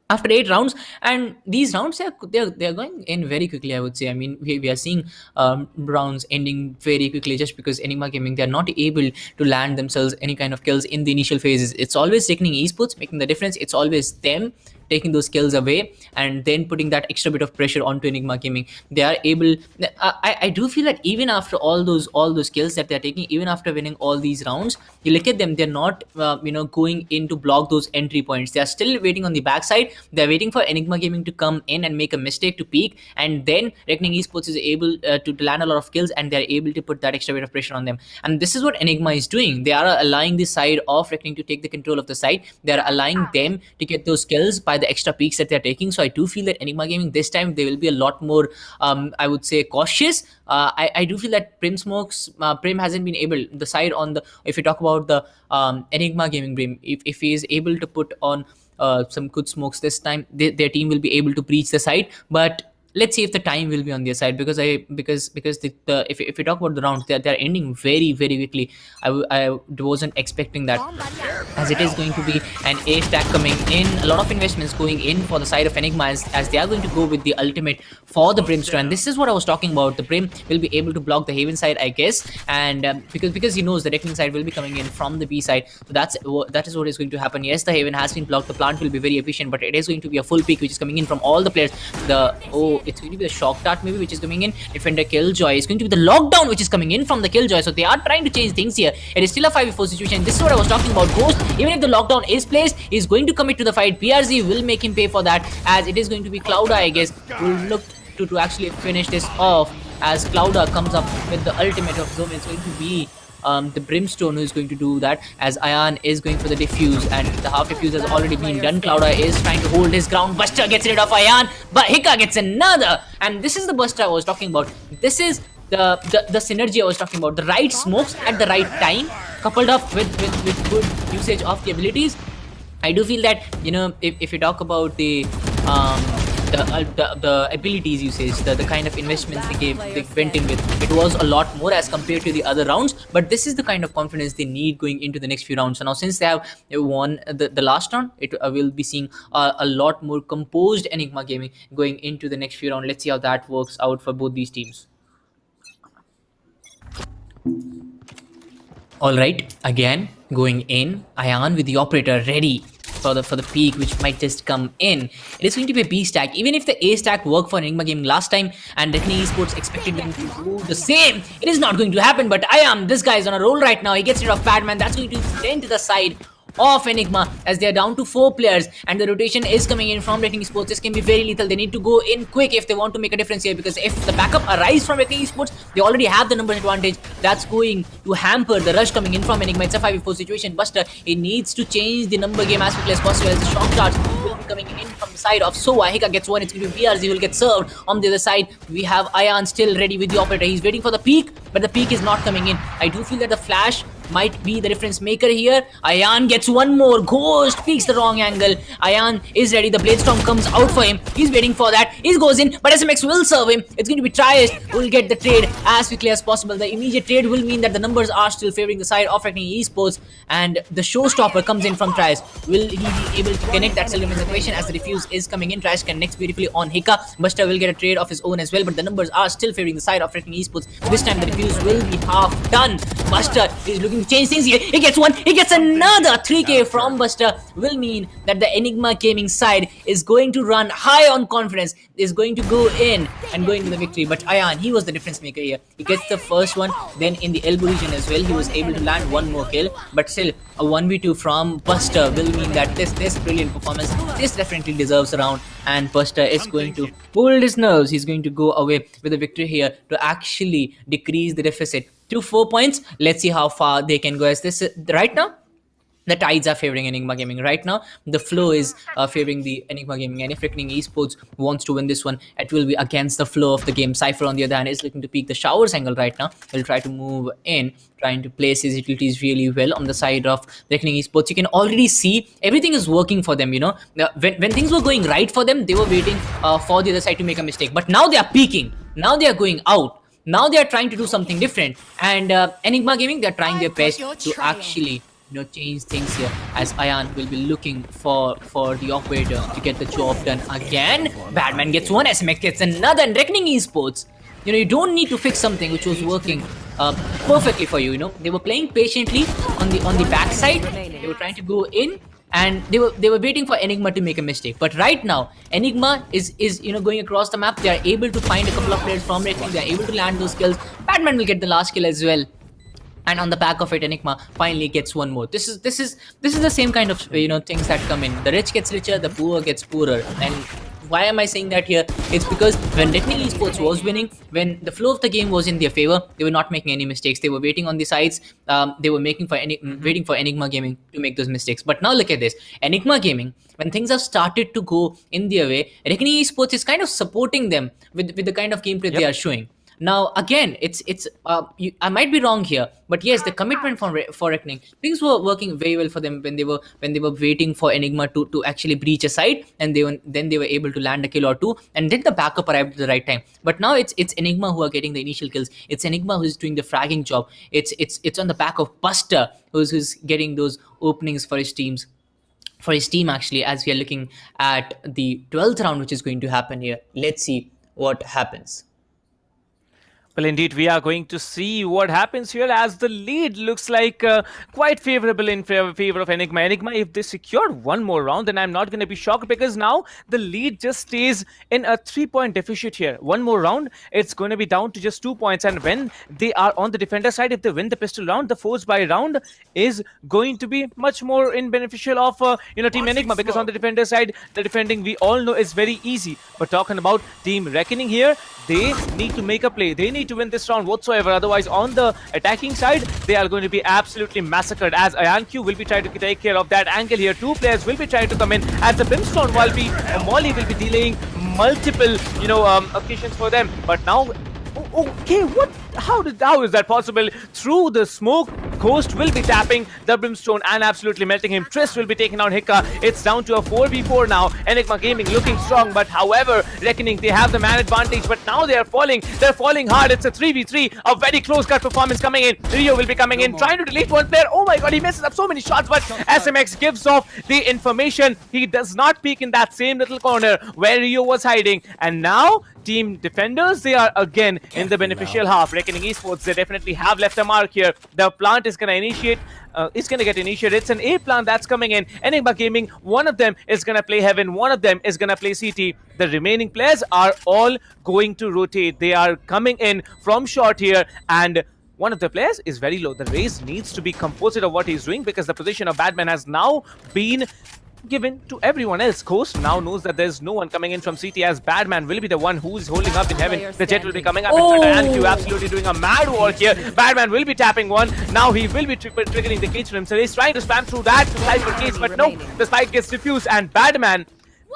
8 rounds. And these rounds, they're going in very quickly, I would say. I mean, we are seeing rounds ending very quickly, just because Enigma Gaming, they're not able to land themselves any kind of kills in the initial phases. It's always Reckoning Esports making the difference. It's always them taking those kills away and then putting that extra bit of pressure onto Enigma Gaming. They are able, I do feel that even after all those kills that they're taking, even after winning all these rounds, you look at them, they're not going in to block those entry points. They are still waiting on the backside. They're waiting for Enigma Gaming to come in and make a mistake to peak, and then Reckoning Esports is able to land a lot of kills, and they're able to put that extra bit of pressure on them. And this is what Enigma is doing. They are allowing the side of Reckoning to take the control of the side. They are allowing them to get those kills by the extra peaks that they're taking. So I do feel that Enigma Gaming this time, they will be a lot more I would say cautious. I do feel that Prim hasn't been able, the side on the, if you talk about the Enigma Gaming Prim, if he is able to put on some good smokes this time, their team will be able to breach the side. But let's see if the time will be on their side, because if we talk about the rounds, they're ending very very quickly. I wasn't expecting that, as it is going to be an A stack coming in, a lot of investments going in for the side of Enigma, as they are going to go with the ultimate for the Brimstone. And this is what I was talking about. The Brim will be able to block the Haven side, I guess, and because he knows the Reckoning side will be coming in from the B side, so that is what is going to happen. Yes, the Haven has been blocked, the plant will be very efficient, but it is going to be a full peak which is coming in from all the players. It's going to be the Shock Dart maybe which is coming in. Defender Killjoy is going to be the Lockdown which is coming in from the Killjoy, so they are trying to change things here. It is still a 5v4 situation. This is what I was talking about. Ghost, even if the Lockdown is placed, is going to commit to the fight. PRZ will make him pay for that, as it is going to be Clouda, I guess, will look to actually finish this off, as Clouda comes up with the ultimate of Zoom. It's going to be the Brimstone who is going to do that, as Ayan is going for the defuse, and the half defuse has already been done. Clouda is trying to hold his ground. Buster gets rid of Ayan, but Hika gets another, and this is the Buster I was talking about. This is the synergy I was talking about. The right smokes at the right time, coupled up with good usage of the abilities. I do feel that, you know, if you talk about the abilities usage, the kind of investments they went in with, it was a lot more as compared to the other rounds. But this is the kind of confidence they need going into the next few rounds. So now, since they have won the last round, it will be seeing a lot more composed Enigma gaming going into the next few rounds. Let's see how that works out for both these teams. All right, again going in, Ayan with the operator ready for the peak which might just come in. It is going to be a B stack. Even if the A stack worked for Enigma Gaming last time and Reckoning Esports expected them to do the same, it is not going to happen. But this guy is on a roll right now. He gets rid of Batman. That's going to dent the side of Enigma, as they are down to 4 players, and the rotation is coming in from Reckoning Esports. This can be very lethal. They need to go in quick if they want to make a difference here, because if the backup arrives from Reckoning Esports, they already have the numbers advantage. That's going to hamper the rush coming in from Enigma. It's a 5v4 situation. Buster, he needs to change the number game as quickly as possible, as the shock darts will be coming in from the side of Soa. Hika gets one. It's going to be BRZ will get served. On the other side, we have Ayan still ready with the operator. He's waiting for the peak, but the peak is not coming in. I do feel that the flash might be the difference maker here. Ayan gets one more. Ghost peeks the wrong angle. Ayan is ready. The Blade Storm comes out for him. He's waiting for that. He goes in, but SMX will serve him. It's going to be Triest who will get the trade as quickly as possible. The immediate trade will mean that the numbers are still favoring the side of Reckoning Esports, and the showstopper comes in from Triest. Will he be able to connect that Silverman's equation, as the defuse is coming in? Triest connects beautifully on Hika. Buster will get a trade of his own as well, but the numbers are still favoring the side of Reckoning Esports. This time the defuse will be half done. Buster is looking to change things here. He gets one. He gets another. 3k from Buster will mean that the Enigma Gaming side is going to run high on confidence, is going to go in and go into the victory. But Ayan, he was the difference maker here. He gets the first one. Then in the elbow region as well, he was able to land one more kill. But still, a 1v2 from Buster will mean that this brilliant performance, this definitely deserves a round. And Buster is going to hold his nerves. He's going to go away with a victory here to actually decrease the deficit to 4 points. Let's see how far they can go, as this right now the tides are favoring Enigma Gaming. Right now, the flow is favoring the Enigma Gaming. And if Reckoning Esports wants to win this one, it will be against the flow of the game. Cypher, on the other hand, is looking to peek the showers angle right now. He'll try to move in, trying to place his utilities really well on the side of Reckoning Esports. You can already see everything is working for them, you know. When things were going right for them, they were waiting for the other side to make a mistake. But now they are peaking. Now they are going out. Now they are trying to do something different. And Enigma Gaming, they are trying their best to actually change things here, as Ayan will be looking for the operator to get the job done again. Batman gets one, SMX gets another, and Reckoning Esports, you don't need to fix something which was working perfectly for you. They were playing patiently on the backside. They were trying to go in, and they were waiting for Enigma to make a mistake. But right now, Enigma is going across the map. They are able to find a couple of players from Reckoning. They are able to land those kills. Batman will get the last kill as well. And on the back of it, Enigma finally gets one more. This is the same kind of things that come in. The rich gets richer, the poor gets poorer. And why am I saying that here? It's because when Reckoning Esports was winning, when the flow of the game was in their favor, they were not making any mistakes. They were waiting on the sides. They were waiting for Enigma Gaming to make those mistakes. But now look at this. Enigma Gaming, when things have started to go in their way, Reckoning Esports is kind of supporting them with the kind of gameplay they are showing. Now again, I might be wrong here, but yes, the commitment for Reckoning, things were working very well for them when they were waiting for Enigma to actually breach a side, and then they were able to land a kill or two, and then the backup arrived at the right time. But now it's Enigma who are getting the initial kills. It's Enigma who's doing the fragging job. It's on the back of Buster who's getting those openings for his teams. For his team, actually, as we are looking at the 12th round, which is going to happen here. Let's see what happens. Well, indeed, we are going to see what happens here as the lead looks like quite favorable in favor of Enigma. Enigma, if they secure one more round, then I'm not going to be shocked, because now the lead just stays in a 3-point deficit here. One more round, it's going to be down to just 2 points. And when they are on the defender side, if they win the pistol round, the force by round is going to be much more in beneficial of Team Enigma, because on the defender side, the defending we all know is very easy. But talking about Team Reckoning here, they need to make a play. They need to win this round whatsoever. Otherwise, on the attacking side, they are going to be absolutely massacred, as IonQ will be trying to take care of that angle here. Two players will be trying to come in, as the Brimstone Molly will be delaying multiple occasions for them. But now, okay, what? How is that possible? Through the smoke, Ghost will be tapping the Brimstone and absolutely melting him. Trist will be taking out Hikka. It's down to a 4v4 now. Enigma Gaming looking strong, but however, Reckoning, they have the man advantage, but now they are falling. They're falling hard. It's a 3v3. A very close cut performance coming in. Rio will be coming in, trying to delete one player. Oh my god, he messes up so many shots, but SMX gives off the information. He does not peek in that same little corner where Rio was hiding. And now, Team Defenders, they are again in the beneficial half. Reckoning Esports, they definitely have left a mark here. The plant is going to initiate. It's going to get initiated. It's an A plant that's coming in. Enigma Gaming, one of them is going to play Heaven. One of them is going to play CT. The remaining players are all going to rotate. They are coming in from short here, and one of the players is very low. The Raze needs to be composite of what he's doing, because the position of Batman has now been given to everyone else. Ghost now knows that there's no one coming in from CT, as Badman will be the one who's holding up in Heaven. The Jet will be coming up in front, and Q absolutely doing a mad work here. Badman will be tapping one. Now he will be triggering the cage for himself. He's trying to spam through that Cypher cage, but no, the spike gets diffused, and Badman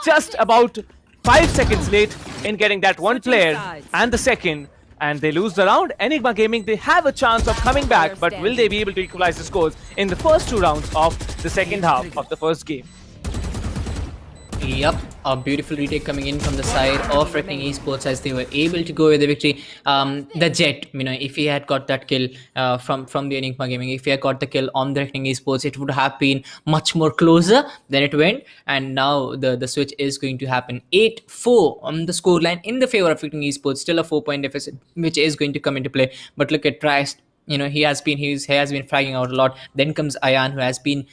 just about 5 seconds late in getting that one player and the second, and they lose the round. Enigma Gaming, they have a chance of coming back, but will they be able to equalize the scores in the first 2 rounds of the second half of the first game? Yep, a beautiful retake coming in from the side of Reckoning Esports, as they were able to go with the victory. The Jet, if he had got that kill from the Enigma Gaming, if he had got the kill on the Reckoning Esports, it would have been much more closer than it went. And now the switch is going to happen. 8-4 on the scoreline in the favor of Reckoning Esports. Still a 4-point deficit, which is going to come into play. But look at Trist. He has been fragging out a lot. Then comes Ayan, who has been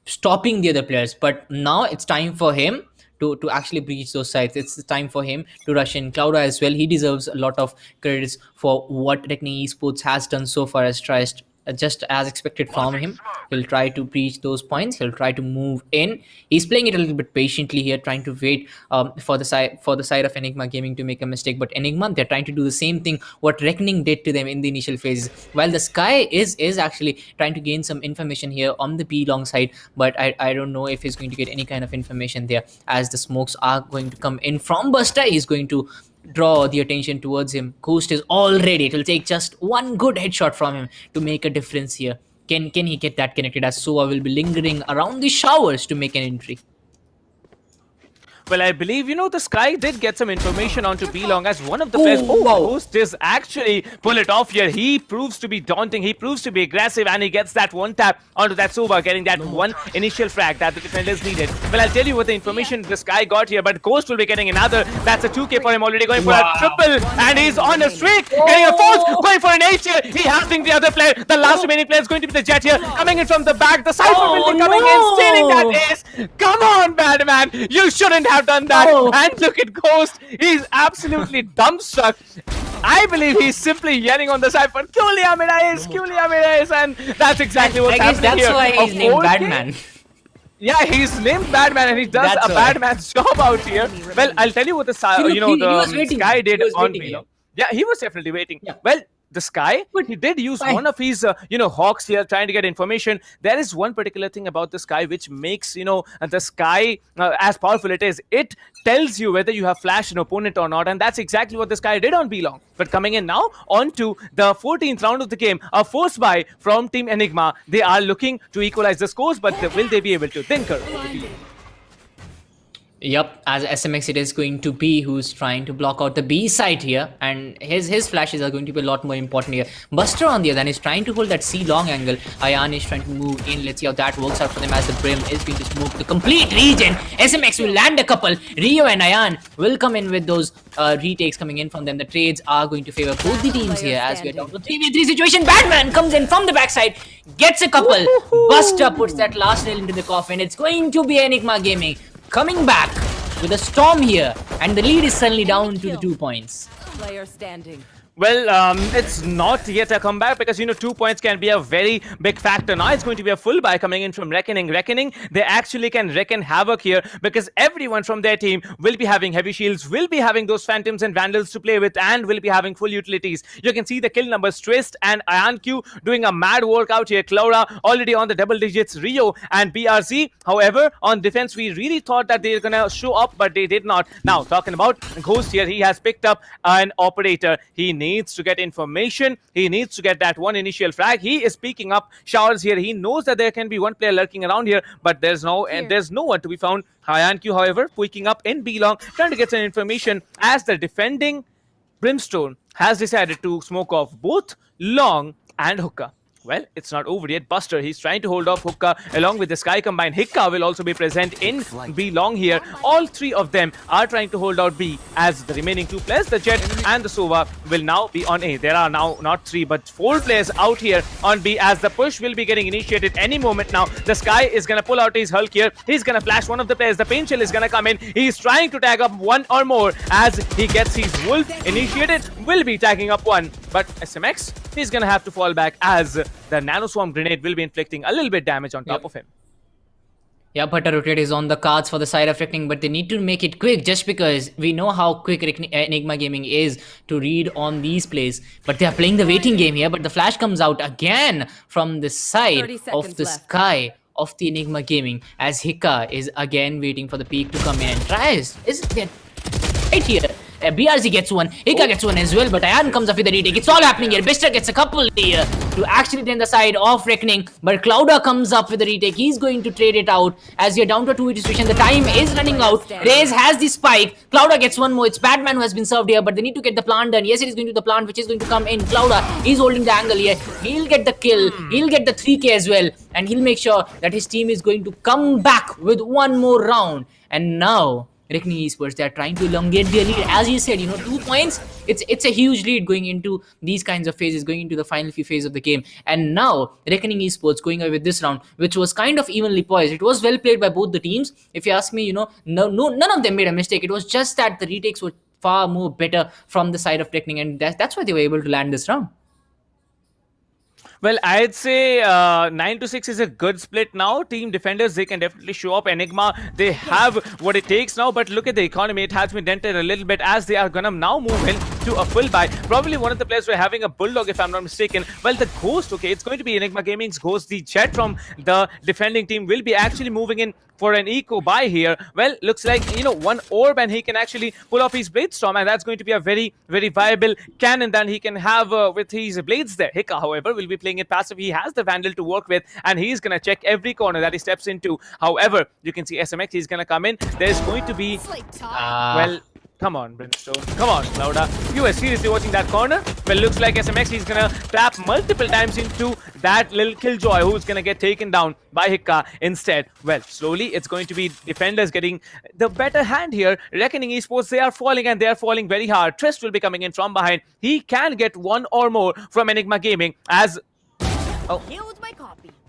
stopping the other players, but now it's time for him to actually breach those sides. It's time for him to rush in. Clouda as well, he deserves a lot of credits for what Reckoning Esports has done so far, as Trist, just as expected from him, he'll try to breach those points. He'll try to move in. He's playing it a little bit patiently here, trying to wait for the side of Enigma Gaming to make a mistake. But Enigma, they're trying to do the same thing what Reckoning did to them in the initial phases. While the Sky is actually trying to gain some information here on the B long side, but I don't know if he's going to get any kind of information there, as the smokes are going to come in from Buster. He's going to draw the attention towards him. Ghost is all ready. It will take just one good headshot from him to make a difference here. Can he get that connected, as Sova will be lingering around the showers to make an entry? Well, I believe, the Sky did get some information onto B-Long, as one of the players. Ghost is actually pull it off here. He proves to be daunting. He proves to be aggressive, and he gets that one tap onto that Sova, getting that one initial frag that the defenders needed. Well, I'll tell you what the information the Sky got here, but Ghost will be getting another. That's a 2K for him, already going for a triple, and he's on a streak, getting a fourth, going for an ace here. He having the other player. The last remaining player is going to be the Jet here, coming in from the back. The Cypher will be coming in, stealing that ace. Come on, Badman. You shouldn't have done that. And look at Ghost. He's absolutely dumbstruck. I believe he's simply yelling on the Cypher, "Kyun liya mera ace, kyun liya mera ace?" And that's exactly what's happening here. That's why he's named Badman. Yeah, he's named Badman, and he does a bad man's job out here. Well, I'll tell you what the Sky did on Velo. Yeah, he was definitely waiting. Well, the Sky, but he did use one of his, hawks here trying to get information. There is one particular thing about the Sky which makes, the Sky as powerful it is. It tells you whether you have flashed an opponent or not, and that's exactly what the Sky did on B-Long. But coming in now onto the 14th round of the game, a force buy from Team Enigma. They are looking to equalize the scores, but will they be able to? Tinker. Yep, as SMX it is going to be who's trying to block out the B side here, and his flashes are going to be a lot more important here. Buster on the other hand is trying to hold that C long angle. Ayan is trying to move in. Let's see how that works out for them as the Brim is going to smoke the complete region. SMX will land a couple. Rio and Ayan will come in with those retakes coming in from them. The trades are going to favor both the teams here as we're down to 3v3 situation. Batman comes in from the backside, gets a couple. Buster puts that last nail into the coffin. It's going to be Enigma Gaming coming back with a storm here, and the lead is suddenly down to the 2 points. Player standing. Well, it's not yet a comeback because, 2 points can be a very big factor. Now it's going to be a full buy coming in from Reckoning. Reckoning, they actually can reckon havoc here because everyone from their team will be having heavy shields, will be having those Phantoms and Vandals to play with, and will be having full utilities. You can see the kill numbers. Twist and IonQ doing a mad workout here. Clara already on the double digits. Rio and BRZ, however, on defense, we really thought that they were going to show up, but they did not. Now, talking about Ghost here, he has picked up an operator. He needs to get information. He needs to get that one initial frag. He is picking up showers here. He knows that there can be one player lurking around here, but there's no one to be found. IonQ, however, picking up in B-Long, trying to get some information as the defending Brimstone has decided to smoke off both Long and Hookah. Well, it's not over yet. Buster, he's trying to hold off Hookah along with the Sky combined. Hikka will also be present in B long here. All three of them are trying to hold out B as the remaining two players, the Jet and the Sova, will now be on A. There are now not 3 but 4 players out here on B as the push will be getting initiated any moment now. The Sky is going to pull out his Hulk here. He's going to flash one of the players. The Pain Chill is going to come in. He's trying to tag up one or more as he gets his Wolf initiated. Will be tagging up one, but SMX, he's going to have to fall back as the Nano Swarm grenade will be inflicting a little bit damage on top of him. Yeah, but a rotate is on the cards for the side of Reckoning, but they need to make it quick just because we know how quick Enigma Gaming is to read on these plays. But they are playing the waiting game here, but the flash comes out again from the side of the Sky of the Enigma Gaming as Hikka is again waiting for the peak to come in and tries. Is it right here? BRZ gets one, Hikka gets one as well, but Ayan comes up with a retake. It's all happening here. Bister gets a couple here to actually turn the side of Reckoning, but Clouda comes up with a retake. He's going to trade it out as you're down to a 2v2 situation. The time is running out. Raze has the spike. Clouda gets one more. It's Batman who has been served here, but they need to get the plant done. Yes, it is going to the plant, which is going to come in. Clouda, he's holding the angle here. He'll get the kill. He'll get the 3k as well, and he'll make sure that his team is going to come back with one more round. And now Reckoning Esports, they are trying to elongate their lead. As you said, 2 points, it's a huge lead going into these kinds of phases, going into the final few phases of the game. And now Reckoning Esports going away with this round, which was kind of evenly poised. It was well played by both the teams. If you ask me, none of them made a mistake. It was just that the retakes were far more better from the side of Reckoning, and that's why they were able to land this round. Well, I'd say 9-6 is a good split now. Team defenders, they can definitely show up. Enigma, they have what it takes now, but look at the economy. It has been dented a little bit as they are gonna now move in to a full buy. Probably one of the players were having a Bulldog, if I'm not mistaken. Well, the Ghost, okay, it's going to be Enigma Gaming's Ghost. The Jet from the defending team will be actually moving in for an eco buy here. Well, looks like, one orb and he can actually pull off his Blade Storm, and that's going to be a very, very viable cannon that he can have with his blades there. Hikka, however, will be playing it passive. He has the Vandal to work with, and he's going to check every corner that he steps into. However, you can see SMX, he's going to come in. There's going to be, well, come on, Brimstone. Come on, Clouda. You are seriously watching that corner? Well, looks like SMX, he's going to tap multiple times into that little Killjoy who's going to get taken down by Hikka instead. Well, slowly, it's going to be defenders getting the better hand here. Reckoning Esports, they are falling, and they are falling very hard. Trist will be coming in from behind. He can get one or more from Enigma Gaming as... Oh.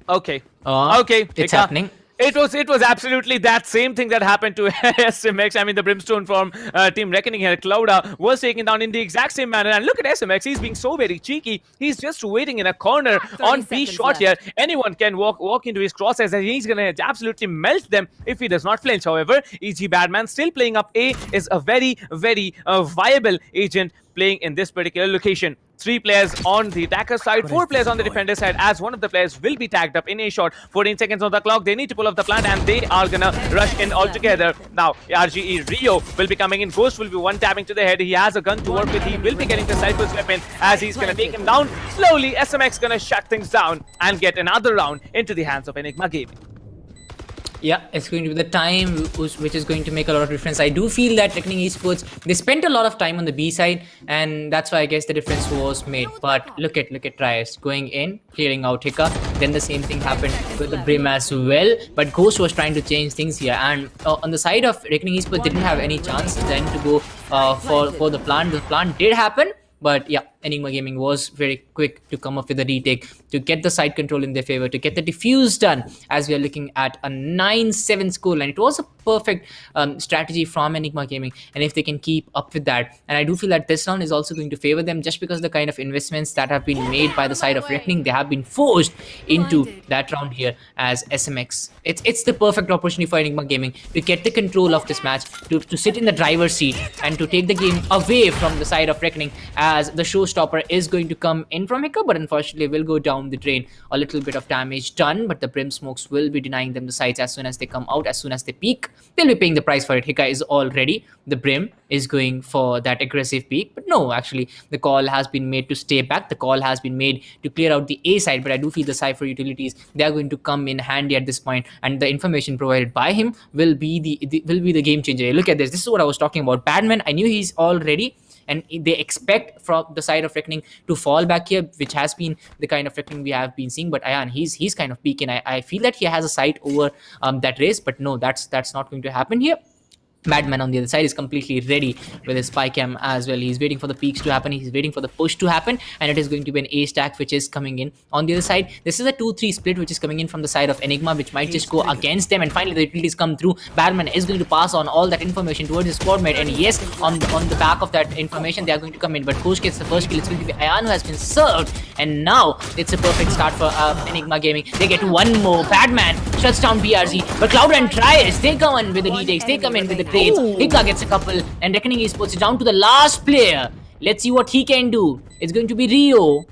Okay. Okay. It's Hikka. happening. It was absolutely that same thing that happened to SMX. I mean, the Brimstone from Team Reckoning here, Clouda, was taken down in the exact same manner. And look at SMX, he's being so very cheeky. He's just waiting in a corner on B shot here. Anyone can walk into his crosshairs, and he's going to absolutely melt them if he does not flinch. However, EG Badman still playing up A is a very, very viable agent. playing in this particular location. 3 players on the attacker side, 4 players on the defender side, as one of the players will be tagged up in a shot. 14 seconds on the clock. They need to pull off the plant, and they are gonna rush in all together. Now, RGE Rio will be coming in. Ghost will be one tapping to the head. He has a gun to work with. He will be getting the Cypher's weapon as he's gonna take him down. Slowly, SMX gonna shut things down and get another round into the hands of Enigma Gaming. Yeah, it's going to be the time which is going to make a lot of difference. I do feel that Reckoning Esports, they spent a lot of time on the B side, and that's why I guess the difference was made. But look at Trias going in, clearing out Hika. Then the same thing happened with the Brim as well. But Ghost was trying to change things here, and on the side of Reckoning Esports, didn't have any chance then to go for the plant. The plant did happen. But yeah, Enigma Gaming was very quick to come up with a retake, to get the side control in their favor, to get the defuse done, as we are looking at a 9-7 scoreline. It was a perfect strategy from Enigma Gaming, and if they can keep up with that, and I do feel that this round is also going to favor them, just because the kind of investments that have been made by the side of Reckoning, they have been forced into that round here as SMX. It's the perfect opportunity for Enigma Gaming to get the control of this match, to sit in the driver's seat, and to take the game away from the side of Reckoning, as the showstopper is going to come in from Hika, but unfortunately will go down the drain. A little bit of damage done, but the Brim smokes will be denying them the sights as soon as they come out, as soon as they peek. They'll be paying the price for it. Hika is all ready. The Brim is going for that aggressive peek, but no, actually the call has been made to stay back. The call has been made to clear out the A side, but I do feel the Cypher utilities, they are going to come in handy at this point, and the information provided by him will be the game changer. Look at this. This is what I was talking about. Badman, I knew he's all ready, and they expect from the side of Reckoning to fall back here, which has been the kind of Reckoning we have been seeing. But Ayan, he's kind of peaking. I feel that he has a sight over that race, but no, that's not going to happen here. Madman on the other side is completely ready with his spy cam as well. He's waiting for the peaks to happen. He's waiting for the push to happen, and it is going to be an A stack which is coming in on the other side. This is a 2-3 split which is coming in from the side of Enigma, which might just go against them. And finally, the utilities come through. Badman is going to pass on all that information towards his squad mate, and yes, on the back of that information, they are going to come in. But Ghost gets the first kill. It's going to be Ayan who has been served, and now it's a perfect start for Enigma Gaming. They get one more. Badman shuts down BRZ, but Cloud and Trias, they come in with the retakes. They come in with the trades. Hika gets a couple, and Reckoning Esports is down to the last player. Let's see what he can do. It's going to be Rio.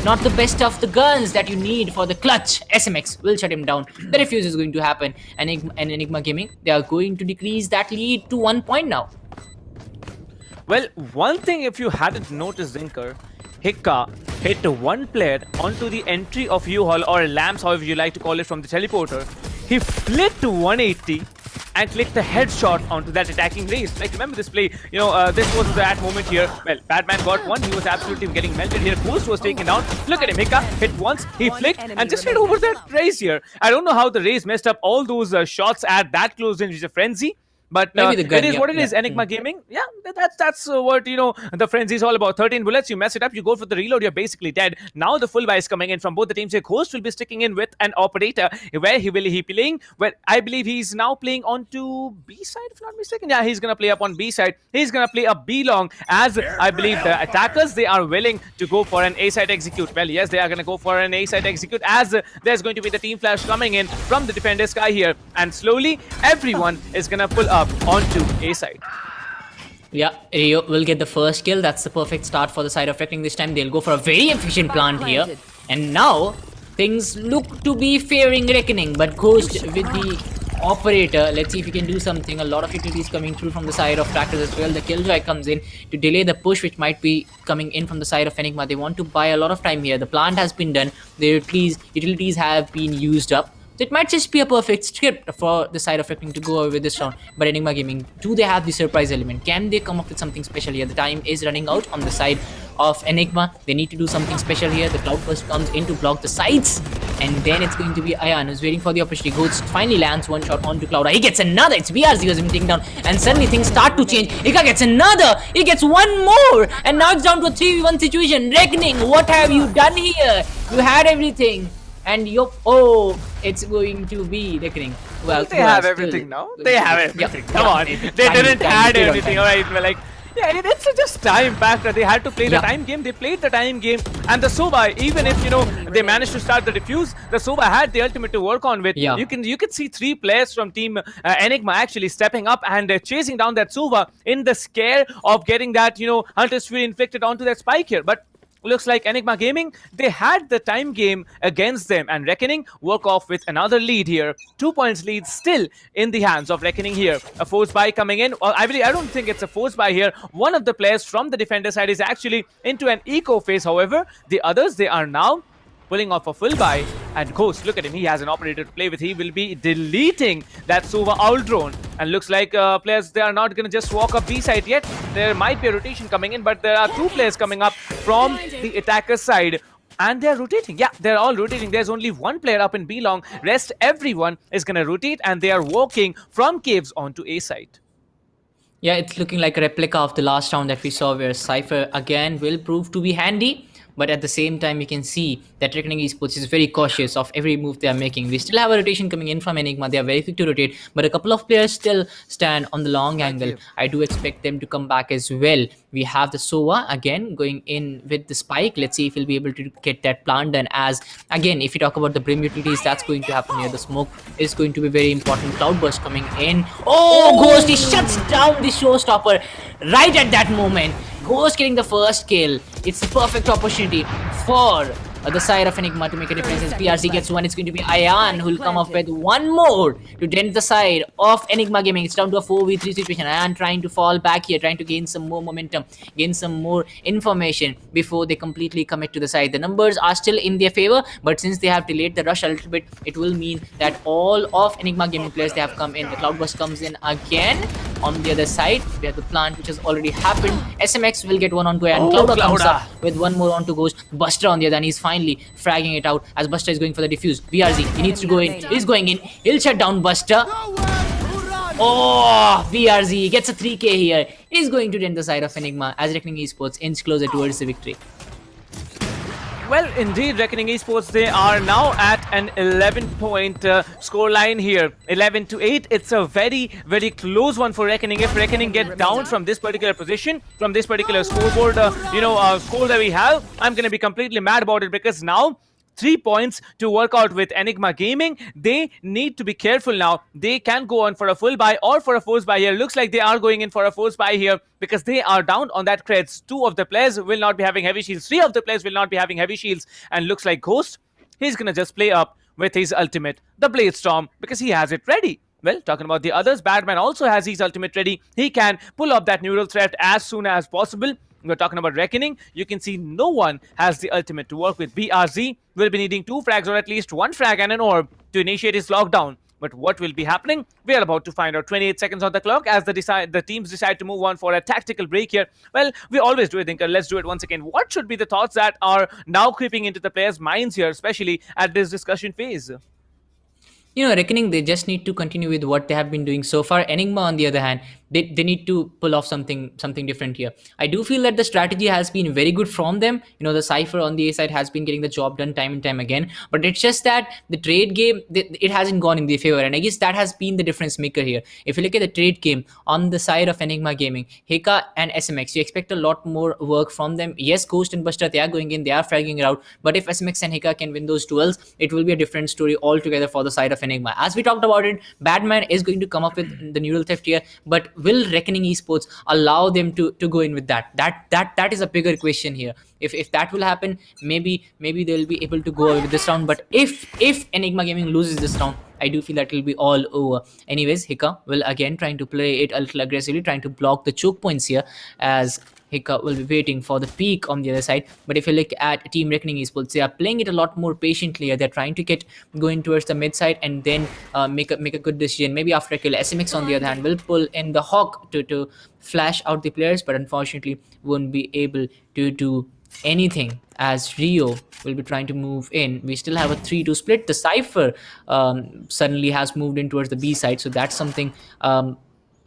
Not the best of the guns that you need for the clutch. SMX will shut him down. The refuse is going to happen. And Enigma Gaming, they are going to decrease that lead to 1 point now. Well, one thing if you hadn't noticed, Zinker, Hika hit one player onto the entry of U-Haul, or lamps, however you like to call it, from the teleporter. He flipped to 180 and clicked a headshot onto that attacking race. Like, remember this play, this was that moment here. Well, Batman got one, he was absolutely getting melted here. Ghost was taken down. Look at him, Hika hit once, he flicked and just hit over that race here. I don't know how the race messed up all those shots at that close range. It's a frenzy. But it is what it is. Enigma Gaming, yeah, that's what the frenzy is all about. 13 bullets, you mess it up, you go for the reload, you're basically dead. Now the full buy is coming in from both the teams here. Ghost will be sticking in with an operator. Where he will he playing? Well, I believe he's now playing onto B side, if not mistaken. Yeah, he's gonna play up on B side. He's gonna play a B long, as I believe the attackers, they are willing to go for an A side execute. Well, yes, they are gonna go for an A side execute, as there's going to be the team flash coming in from the defender Sky here, and slowly everyone is gonna pull up onto A side. Yeah, Rio will get the first kill. That's the perfect start for the side of Reckoning. This time they'll go for a very efficient plant here. And now things look to be favoring Reckoning, but Ghost with the operator. Let's see if he can do something. A lot of utilities coming through from the side of Trackers as well. The Killjoy comes in to delay the push which might be coming in from the side of Enigma. They want to buy a lot of time here. The plant has been done. The utilities have been used up. So it might just be a perfect script for the side of Reckoning to go away with this round. But Enigma Gaming, do they have the surprise element? Can they come up with something special here? The time is running out on the side of Enigma. They need to do something special here. The Cloud first comes in to block the sides, and then it's going to be Ayan who's waiting for the opportunity. Ghost finally lands one shot onto Cloud. He gets another. It's BRZ who's been taken down, and suddenly things start to change. Ika gets another. He gets one more, and now it's down to a 3v1 situation. Reckoning, what have you done here? You had everything. And it's going to be Reckoning. Well, they have everything now. They have everything. Come on. They didn't add everything. Alright, well, like, Yeah, it's just time factor. They had to play the Yeah. time game. They played the time game, and the Soba, even if they managed to start the defuse, the Soba had the ultimate to work on with. Yeah. You can see 3 players from team Enigma actually stepping up and chasing down that Soba in the scare of getting that Hunter's Fury inflicted onto that spike here, but. Looks like Enigma Gaming, they had the time game against them, and Reckoning work off with another lead here. 2 points lead still in the hands of Reckoning here. A force buy coming in. Well, I don't think it's a force buy here. One of the players from the defender side is actually into an eco phase. However, the others, they are now pulling off a full buy. And Ghost, look at him, he has an operator to play with. He will be deleting that Sova Owl drone. And looks like players, they are not going to just walk up B side yet. There might be a rotation coming in, but there are 2 players coming up from the attacker side. And they're rotating. Yeah, they're all rotating. There's only 1 player up in B long. Rest everyone is going to rotate, and they are walking from caves onto A side. Yeah, it's looking like a replica of the last round that we saw, where Cypher again will prove to be handy. But at the same time, you can see that Reckoning Esports is very cautious of every move they are making. We still have a rotation coming in from Enigma. They are very quick to rotate, but a couple of players still stand on the long angle. I do expect them to come back as well. We have the Sova again going in with the spike. Let's see if he'll be able to get that plant done. As again, if you talk about the Brim utilities, that's going to happen here. The smoke is going to be very important. Cloudburst coming in. Oh, Ghost, he shuts down the showstopper right at that moment. Ghost getting the first kill. It's the perfect opportunity for the side of Enigma to make a difference. As PRC gets one, it's going to be Ayan who will come up with one more to dent the side of Enigma Gaming. It's down to a 4v3 situation. Ayan trying to fall back here, trying to gain some more momentum, gain some more information before they completely commit to the side. The numbers are still in their favor, but since they have delayed the rush a little bit, it will mean that all of Enigma Gaming players, they have come in. The Cloudburst comes in again. On the other side, we have the plant which has already happened. SMX will get one onto Ayan. Clouda comes up with one more onto Ghost. Buster on the other, and he's finally fragging it out as Buster is going for the defuse. BRZ, he needs to go in. He's going in. He'll shut down Buster. Oh, BRZ gets a 3k here. He's going to dent the side of Enigma as Reckoning Esports inch closer towards the victory. Well, indeed, Reckoning Esports, they are now at an 11-point score line here. 11-8. It's a very, very close one for Reckoning. If Reckoning get down from this particular position, from this particular scoreboard, score that we have, I'm going to be completely mad about it, because now 3 points to work out with Enigma Gaming. They need to be careful now. They can go on for a full buy or for a force buy here. Looks like they are going in for a force buy here because they are down on that creds. 2 of the players will not be having heavy shields. 3 of the players will not be having heavy shields. And looks like Ghost, he's going to just play up with his ultimate, the Blade Storm, because he has it ready. Well, talking about the others, Batman also has his ultimate ready. He can pull up that neural threat as soon as possible. We're talking about Reckoning. You can see no one has the ultimate to work with. BRZ will be needing 2 frags or at least 1 frag and an orb to initiate his lockdown. But what will be happening? We are about to find out. 28 seconds on the clock as the teams decide to move on for a tactical break here. Well, we always do it, Thinker. Let's do it once again. What should be the thoughts that are now creeping into the players' minds here, especially at this discussion phase? You know, Reckoning, they just need to continue with what they have been doing so far. Enigma, on the other hand, they need to pull off something different here. I do feel that the strategy has been very good from them. You know, the Cypher on the A side has been getting the job done time and time again. But it's just that the trade game, it hasn't gone in their favor. And I guess that has been the difference maker here. If you look at the trade game on the side of Enigma Gaming, Heka and SMX, you expect a lot more work from them. Yes, Ghost and Buster, they are going in, they are fragging it out. But if SMX and Heka can win those duels, it will be a different story altogether for the side of Enigma. As we talked about it, Batman is going to come up with the neural theft here, but will Reckoning Esports allow them to go in with that? That is a bigger question here. If that will happen, maybe they'll be able to go with this round. But if Enigma Gaming loses this round, I do feel that will be all over. Anyways, Hika will again trying to play it a little aggressively, trying to block the choke points here, as Hika will be waiting for the peak on the other side. But if you look at Team Reckoning Esports, they are playing it a lot more patiently. They're trying to get going towards the mid side and then make a good decision. Maybe after a kill, SMX on the other hand will pull in the Hawk to flash out the players, but unfortunately won't be able to do anything, as Rio will be trying to move in. We still have a 3-2 split. The Cypher suddenly has moved in towards the B side, so that's something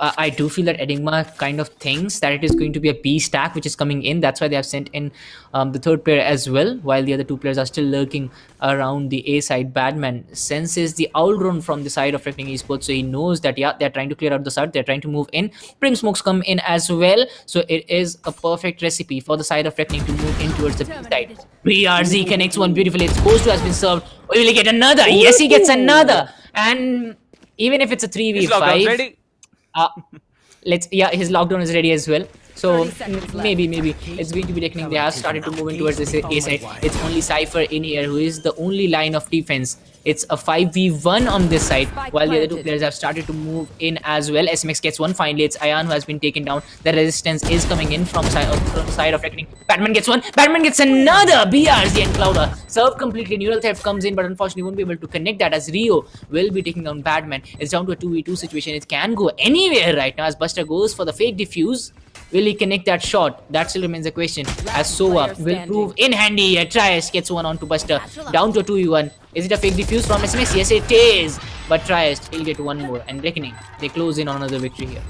I do feel that Enigma kind of thinks that it is going to be a B stack which is coming in. That's why they have sent in the third player as well, while the other two players are still lurking around the A side. Badman senses the owl run from the side of Reckoning Esports, so he knows that yeah, they're trying to clear out the side, they're trying to move in. Prim smokes come in as well, so it is a perfect recipe for the side of Reckoning to move in towards the B side. BRZ connects one beautifully. It's supposed to has been served. Will he get another? Yes, he gets another. And even if it's a 3v5, his lockdown is ready as well. So maybe it's going to be Reckoning. They have started to move in towards this A side. It's only Cypher in here who is the only line of defense. It's a 5v1 on this side, while the other two players have started to move in as well. SMX gets one finally. It's Ayan who has been taken down. The resistance is coming in from side of Reckoning. Batman gets one. Batman gets another. BRZ and Clouda serve completely. Neural Theft comes in, but unfortunately won't be able to connect that, as Rio will be taking down Batman. It's down to a 2v2 situation. It can go anywhere right now as Buster goes for the fake defuse. Will he connect that shot? That still remains a question, as Sova will prove in handy. Trias gets one onto Buster. Down to a 2v1. Is it a fake defuse from SMS? Yes, it is. But Trias will get one more. And Reckoning, they close in on another victory here.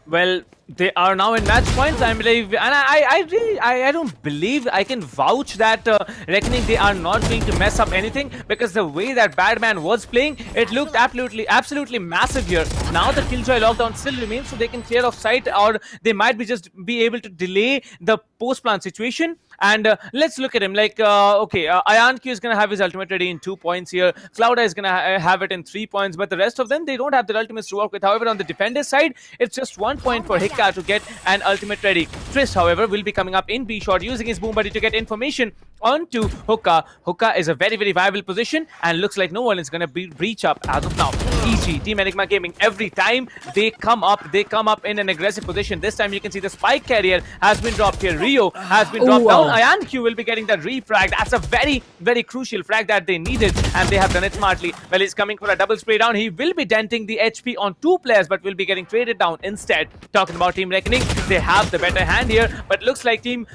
Well, they are now in match points, I believe, and I don't believe I can vouch that Reckoning, they are not going to mess up anything, because the way that Badman was playing, it looked absolutely massive here. Now the Killjoy lockdown still remains, so they can clear off sight, or they might be able to delay the post-plant situation. And let's look at him. Like, Ayan Q is going to have his ultimate ready in 2 points here. Clouda is going to have it in 3 points. But the rest of them, they don't have their ultimates to work with. However, on the defender side, it's just 1 point for Hikka to get an ultimate ready. Trist, however, will be coming up in B short using his boom buddy to get information onto Hookah. Hookah is a very, very viable position, and looks like no one is going to breach up as of now. EG, Team Enigma Gaming, every time they come up in an aggressive position. This time you can see the spike carrier has been dropped here. Rio has been dropped down. Ayan Q will be getting that refrag. That's a very, very crucial frag that they needed, and they have done it smartly. Well, he's coming for a double spray down. He will be denting the HP on 2 players, but will be getting traded down instead. Talking about Team Reckoning, they have the better hand here, but looks like Team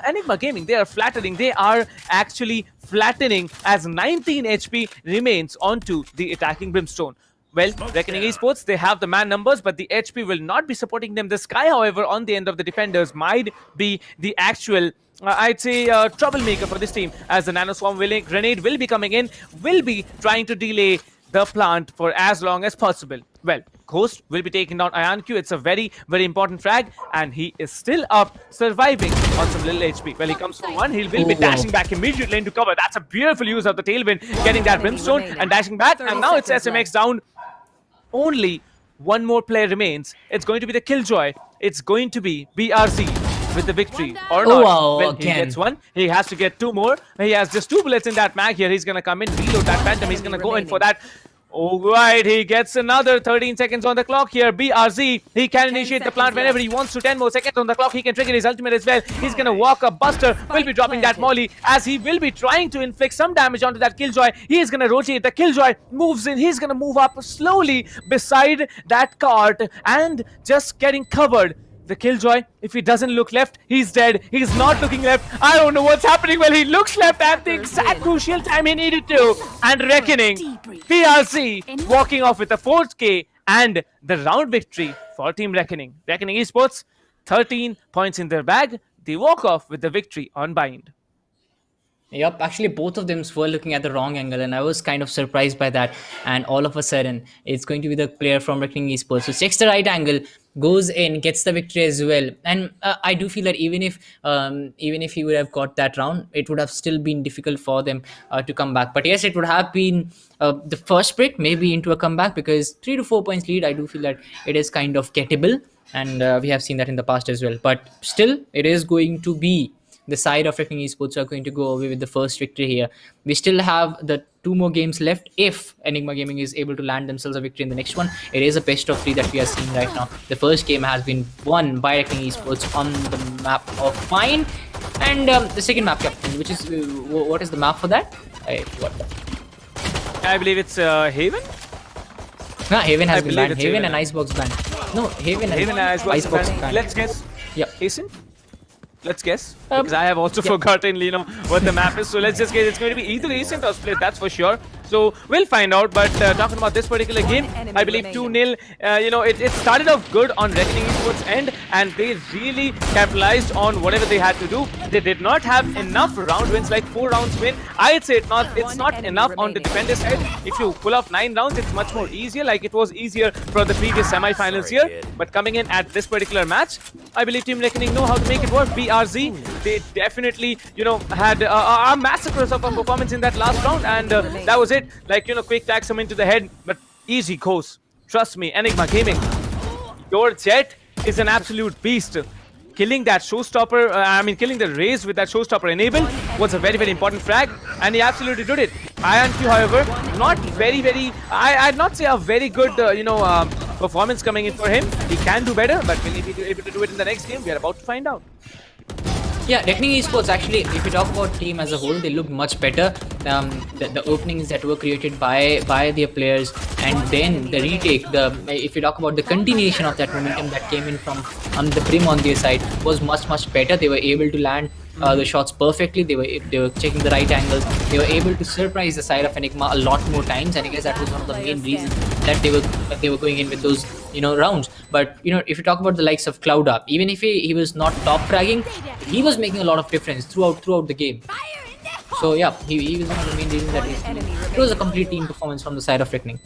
Enigma Gaming, they are flattening. They are actually flattening as 19 HP remains onto the attacking Brimstone. Well, Reckoning Esports, they have the man numbers, but the HP will not be supporting them. The Sky, however, on the end of the defenders might be the actual, I'd say, troublemaker for this team, as the Nano Swarm grenade will be coming in, will be trying to delay the plant for as long as possible. Well, Ghost will be taking down Ayan Q. It's a very, very important frag, and he is still up, surviving on some little HP. Well, he comes for one. He will be dashing back immediately into cover. That's a beautiful use of the tailwind, getting that Brimstone and dashing back. And now it's SMX down. Only one more player remains. It's going to be the Killjoy. It's going to be BRZ with the victory, or not. Well, he gets one. He has to get 2 more. He has just 2 bullets in that mag here. He's going to come in, reload that Phantom. He's going to go in for that. Alright, he gets another 13 seconds on the clock here. BRZ, he can initiate the plant whenever he wants to. 10 more seconds on the clock. He can trigger his ultimate as well. He's going to walk up. Buster will be dropping that molly, as he will be trying to inflict some damage onto that Killjoy. He is going to rotate. The Killjoy moves in. He's going to move up slowly beside that cart and just getting covered. The Killjoy, if he doesn't look left, he's dead. He's not looking left. I don't know what's happening. Well, he looks left at the exact crucial time he needed to. And Reckoning, PRC walking off with a 4K and the round victory for Team Reckoning. Reckoning Esports, 13 points in their bag. They walk off with the victory on Bind. Yep, actually both of them were looking at the wrong angle, and I was kind of surprised by that. And all of a sudden, it's going to be the player from Reckoning Esports who checks the right angle, goes in, gets the victory as well. And I do feel that even if he would have got that round, it would have still been difficult for them to come back. But yes, it would have been the first break maybe into a comeback, because 3 to 4 points lead, I do feel that it is kind of gettable, and we have seen that in the past as well. But still, it is going to be the side of Reckoning Esports are going to go away with the first victory here. We still have the 2 more games left. If Enigma Gaming is able to land themselves a victory in the next one, it is a best of 3 that we are seeing right now. The first game has been won by Reckoning Esports on the map of Fine, and the second map, Captain, which is what is the map for that? I forgot that. I believe it's Haven. No, Haven has been banned. Haven and Icebox banned. No, Haven and Icebox banned. Let's guess. Yeah. Hasten? Let's guess, because I have also forgotten, what the map is. So let's just guess. It's going to be either Ascent or Split, that's for sure. So we'll find out. But talking about this particular game, I believe 2-0. It started off good on Reckoning Esports end, and they really capitalized on whatever they had to do. They did not have enough round wins, like 4 rounds win. I'd say it's not enough on the defender side. If you pull off 9 rounds, it's much more easier. Like it was easier for the previous semi-finals here. But coming in at this particular match, I believe Team Reckoning know how to make it work. BRZ, they definitely, had a massacre of a performance in that last round, and that was it. Like, quick tags him into the head, but easy goes. Trust me, Enigma Gaming. Your Jet is an absolute beast. Killing that showstopper, killing the Raze with that showstopper enabled was a very, very important frag, and he absolutely did it. INQ, however, not very, I'd not say a very good, performance coming in for him. He can do better, but will he be able to do it in the next game? We are about to find out. Yeah, Reckoning Esports actually, if you talk about team as a whole, they look much better. The openings that were created by their players, and then the retake, if you talk about the continuation of that momentum that came in from the Brim on their side, was much better. They were able to land the shots perfectly. They were checking the right angles. They were able to surprise the side of Enigma a lot more times, and I guess that was one of the main reasons that they were going in with those rounds. But if you talk about the likes of Clouda, even if he was not top fragging, he was making a lot of difference throughout the game. So yeah, he was one of the main reasons that it was a complete team performance from the side of Reckoning.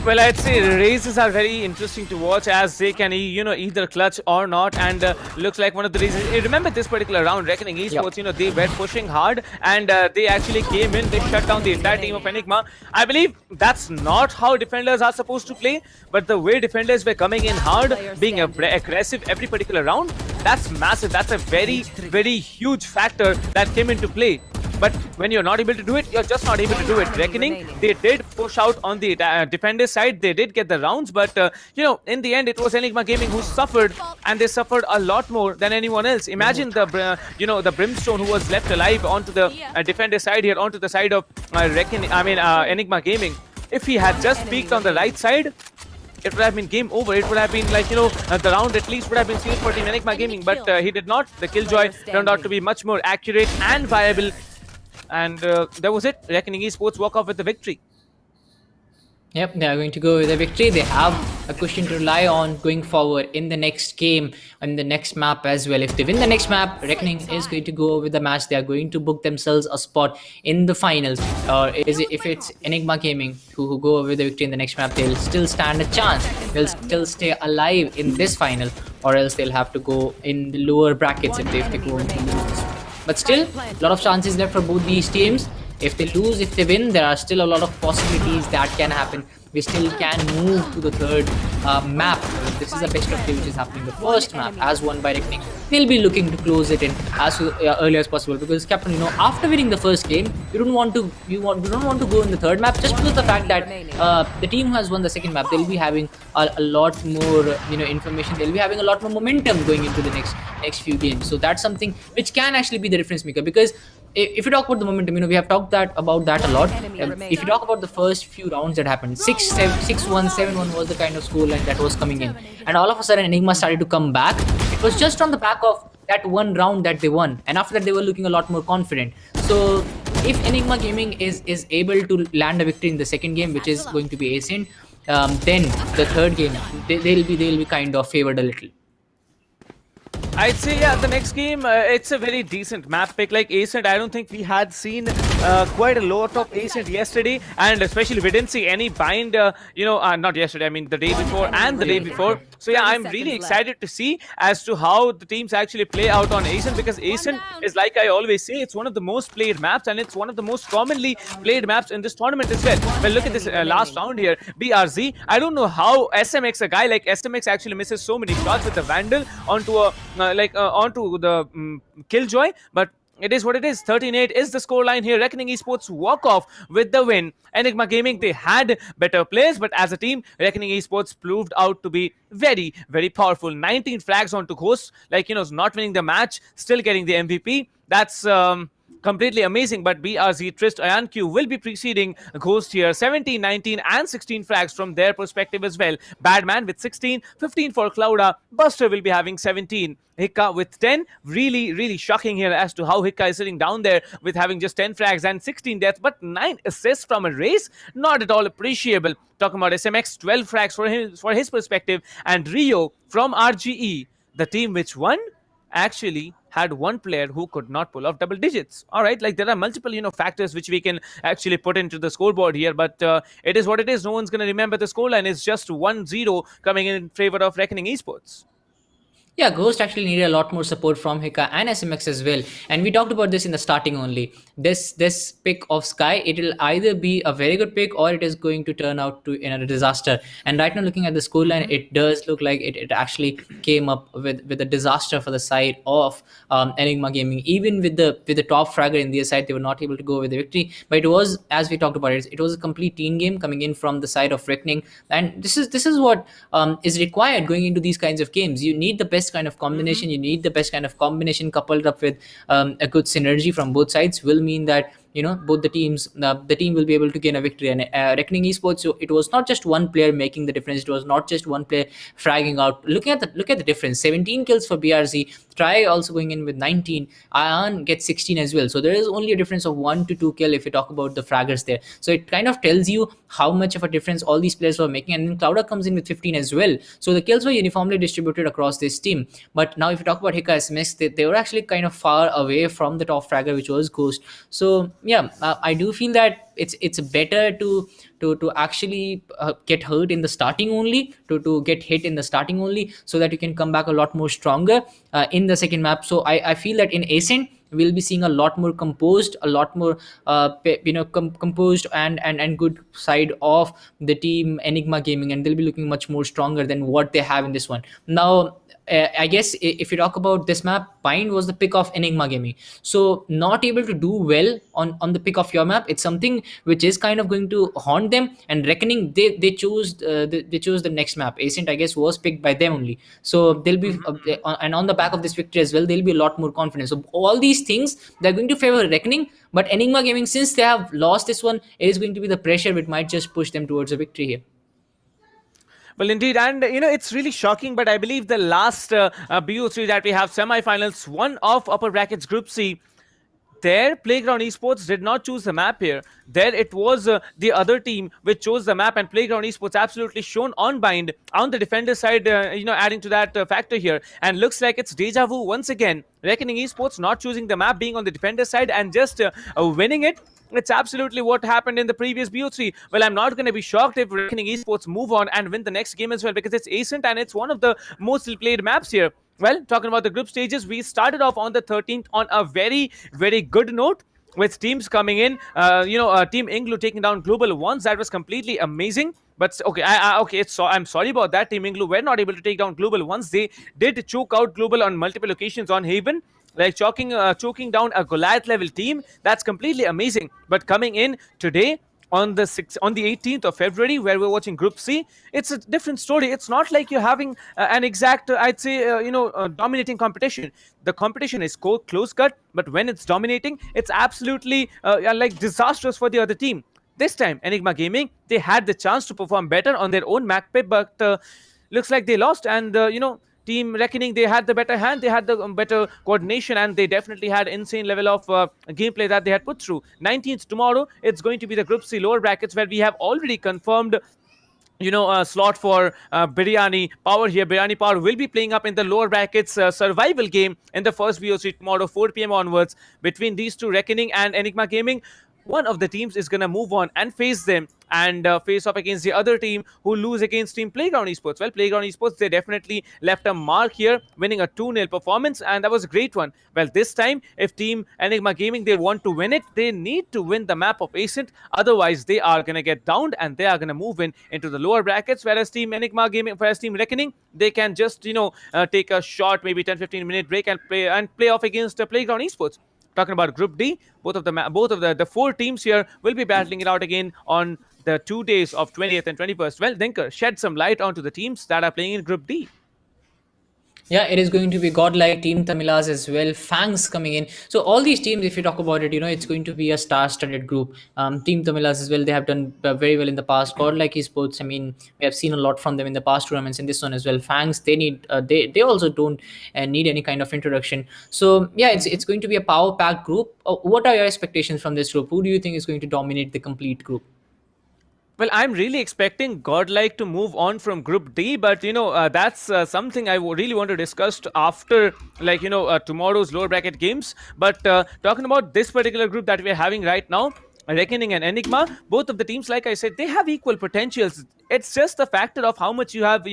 Well, I'd say races are very interesting to watch, as they can, either clutch or not, and looks like one of the reasons. Remember this particular round, Reckoning Esports, they were pushing hard, and they actually came in, they shut down the entire team of Enigma. I believe that's not how defenders are supposed to play, but the way defenders were coming in hard, being aggressive every particular round, that's massive. That's a very, very huge factor that came into play. But when you're not able to do it, you're just not able to do it. Reckoning, they did push out on the defender side. They did get the rounds, but in the end, it was Enigma Gaming who suffered, and they suffered a lot more than anyone else. Imagine the Brimstone who was left alive onto the defender side here, onto the side of Enigma Gaming. If he had just peeked on the right side, it would have been game over. It would have been like, the round at least would have been sealed for Team Enigma Gaming, but he did not. The Killjoy turned out to be much more accurate and viable. And that was it. Reckoning Esports walk off with the victory. Yep, they are going to go with a victory. They have a cushion to rely on going forward in the next game and the next map as well. If they win the next map, Reckoning is going to go with the match. They are going to book themselves a spot in the finals. Or if it's Enigma Gaming who go with the victory in the next map, they'll still stand a chance. They'll still stay alive in this final, or else they'll have to go in the lower brackets if they go into lose. But still, a lot of chances left for both these teams. If they lose, if they win, there are still a lot of possibilities that can happen. We still can move to the third map. This is the best of 3 which is happening. The first map, as won by Reckoning, they'll be looking to close it in as early as possible. Because, Captain, after winning the first game, you don't want to go in the third map, just because the fact that the team who has won the second map, they'll be having a lot more information. They'll be having a lot more momentum going into the next few games. So that's something which can actually be the difference maker. Because if you talk about the momentum, we have talked about that a lot. If you talk about the first few rounds that happened, 6-1, 7-1 was the kind of scoreline that was coming in, and all of a sudden Enigma started to come back. It was just on the back of that one round that they won, and after that they were looking a lot more confident. So if Enigma Gaming is able to land a victory in the second game, which is going to be Ascent, then the third game they'll be kind of favored a little. I'd say, yeah, the next game, it's a very decent map pick. Like Ascent, I don't think we had seen quite a lot of Ascent yesterday, and especially we didn't see any bind, not yesterday, I mean the day before and the day before. So yeah, I'm really excited to see as to how the teams actually play out on Ascent, because Ascent is, like I always say, it's one of the most played maps, and it's one of the most commonly played maps in this tournament as well. Well, look at this last round here, BRZ. I don't know how SMX, a guy like SMX, actually misses so many shots with the Vandal onto the Killjoy, but it is what it is. 13-8 is the scoreline here. Reckoning Esports walk off with the win. Enigma Gaming, they had better players, but as a team, Reckoning Esports proved out to be very, very powerful. 19 flags onto Ghost, not winning the match, still getting the MVP. That's completely amazing. But BRZ, Trist, IonQ will be preceding Ghost here. 17, 19, and 16 frags from their perspective as well. Badman with 16, 15 for Clouda. Buster will be having 17. Hikka with 10. Really, really shocking here as to how Hikka is sitting down there with having just 10 frags and 16 deaths, but 9 assists from a race. Not at all appreciable. Talking about SMX, 12 frags for his perspective. And Rio from RGE, the team which won, actually had one player who could not pull off double digits. All right, like there are multiple factors which we can actually put into the scoreboard here, but it is what it is. No one's going to remember the scoreline. It's just 1-0 coming in favor of Reckoning Esports. Yeah, Ghost actually needed a lot more support from Hika and SMX as well. And we talked about this in the starting only. This pick of Sky, it will either be a very good pick or it is going to turn out to in a disaster. And right now, looking at the scoreline, it does look like it actually came up with a disaster for the side of Enigma Gaming. Even with the top fragger in their side, they were not able to go with the victory. But it was, as we talked about it was a complete team game coming in from the side of Reckoning. And this is what is required going into these kinds of games. You need the best kind of combination. You need the best kind of combination coupled up with a good synergy from both sides will mean that both the teams, the team will be able to gain a victory. And Reckoning Esports, so it was not just one player making the difference. It was not just one player fragging out. Look at the difference. 17 kills for BRZ. Try also going in with 19. Ion gets 16 as well. So there is only a difference of 1 to 2 kill if you talk about the fraggers there. So it kind of tells you how much of a difference all these players were making. And then Clouda comes in with 15 as well. So the kills were uniformly distributed across this team. But now if you talk about Hika SMX, they were actually kind of far away from the top fragger, which was Ghost. So yeah, I do feel that it's better to actually get hurt in the starting only, to get hit in the starting only, so that you can come back a lot more stronger in the second map. So I feel that in Ascent we'll be seeing a lot more composed, a lot more composed and good side of the team Enigma Gaming, and they'll be looking much more stronger than what they have in this one. Now I guess if you talk about this map, Bind was the pick of Enigma Gaming. So not able to do well on the pick of your map, it's something which is kind of going to haunt them. And Reckoning, they chose the next map. Ascent, I guess, was picked by them only. So they'll be and on the back of this victory as well, they'll be a lot more confident. So all these things, they're going to favor Reckoning. But Enigma Gaming, since they have lost this one, it is going to be the pressure which might just push them towards a victory here. Well, indeed, and it's really shocking, but I believe the last BO3 that we have, semi-finals, one of upper brackets Group C, there Playground Esports did not choose the map here. There it was the other team which chose the map, and Playground Esports absolutely shown on Bind on the defender side, adding to that factor here. And looks like it's deja vu once again. Reckoning Esports not choosing the map, being on the defender side and just winning it. It's absolutely what happened in the previous BO3. Well, I'm not going to be shocked if Reckoning Esports move on and win the next game as well, because it's Ascent and it's one of the most played maps here. Well, talking about the group stages, we started off on the 13th on a very, very good note, with teams coming in. Team Inglu taking down Global once. That was completely amazing. But okay, I'm sorry about that. Team Inglu were not able to take down Global once. They did choke out Global on multiple occasions on Haven, like choking down a Goliath level team. That's completely amazing. But coming in today on the 18th of February, where we're watching Group C, it's a different story. It's not like you're having an exact, I'd say, dominating competition. The competition is close cut, but when it's dominating, it's absolutely like disastrous for the other team. This time, Enigma Gaming, they had the chance to perform better on their own map pick, but looks like they lost. And Team Reckoning, they had the better hand, they had the better coordination, and they definitely had insane level of gameplay that they had put through. 19th tomorrow, it's going to be the Group C lower brackets, where we have already confirmed a slot for Biryani Power here. Biryani Power will be playing up in the lower brackets survival game in the first VOC tomorrow, 4 p.m. onwards, between these two, Reckoning and Enigma Gaming. One of the teams is going to move on and face them, and face off against the other team who lose against Team Playground Esports. Well, Playground Esports, they definitely left a mark here, winning a 2-0 performance, and that was a great one. Well, this time, if Team Enigma Gaming, they want to win it, they need to win the map of Ascent. Otherwise, they are going to get downed, and they are going to move into the lower brackets, whereas Team Enigma Gaming, whereas Team Reckoning, they can just, take a short, maybe 10-15 minute break and play off against Playground Esports. Talking about Group D, both of the 4 teams here will be battling it out again on the 2 days of 20th and 21st. Well, Dinker, shed some light onto the teams that are playing in Group D. Yeah, it is going to be godlike Team Tamilas as well. Fangs coming in. So all these teams, if you talk about it, it's going to be a star-studded group. Team Tamilas as well. They have done very well in the past. Godlike Esports. I mean, we have seen a lot from them in the past tournaments. In this one as well. Fangs. They need. They also don't need any kind of introduction. So yeah, it's going to be a power-packed group. What are your expectations from this group? Who do you think is going to dominate the complete group? Well, I'm really expecting Godlike to move on from Group D, but that's something I really want to discuss after, tomorrow's lower bracket games. But talking about this particular group that we're having right now, Reckoning and Enigma, both of the teams, like I said, they have equal potentials. It's just the factor of how much you have,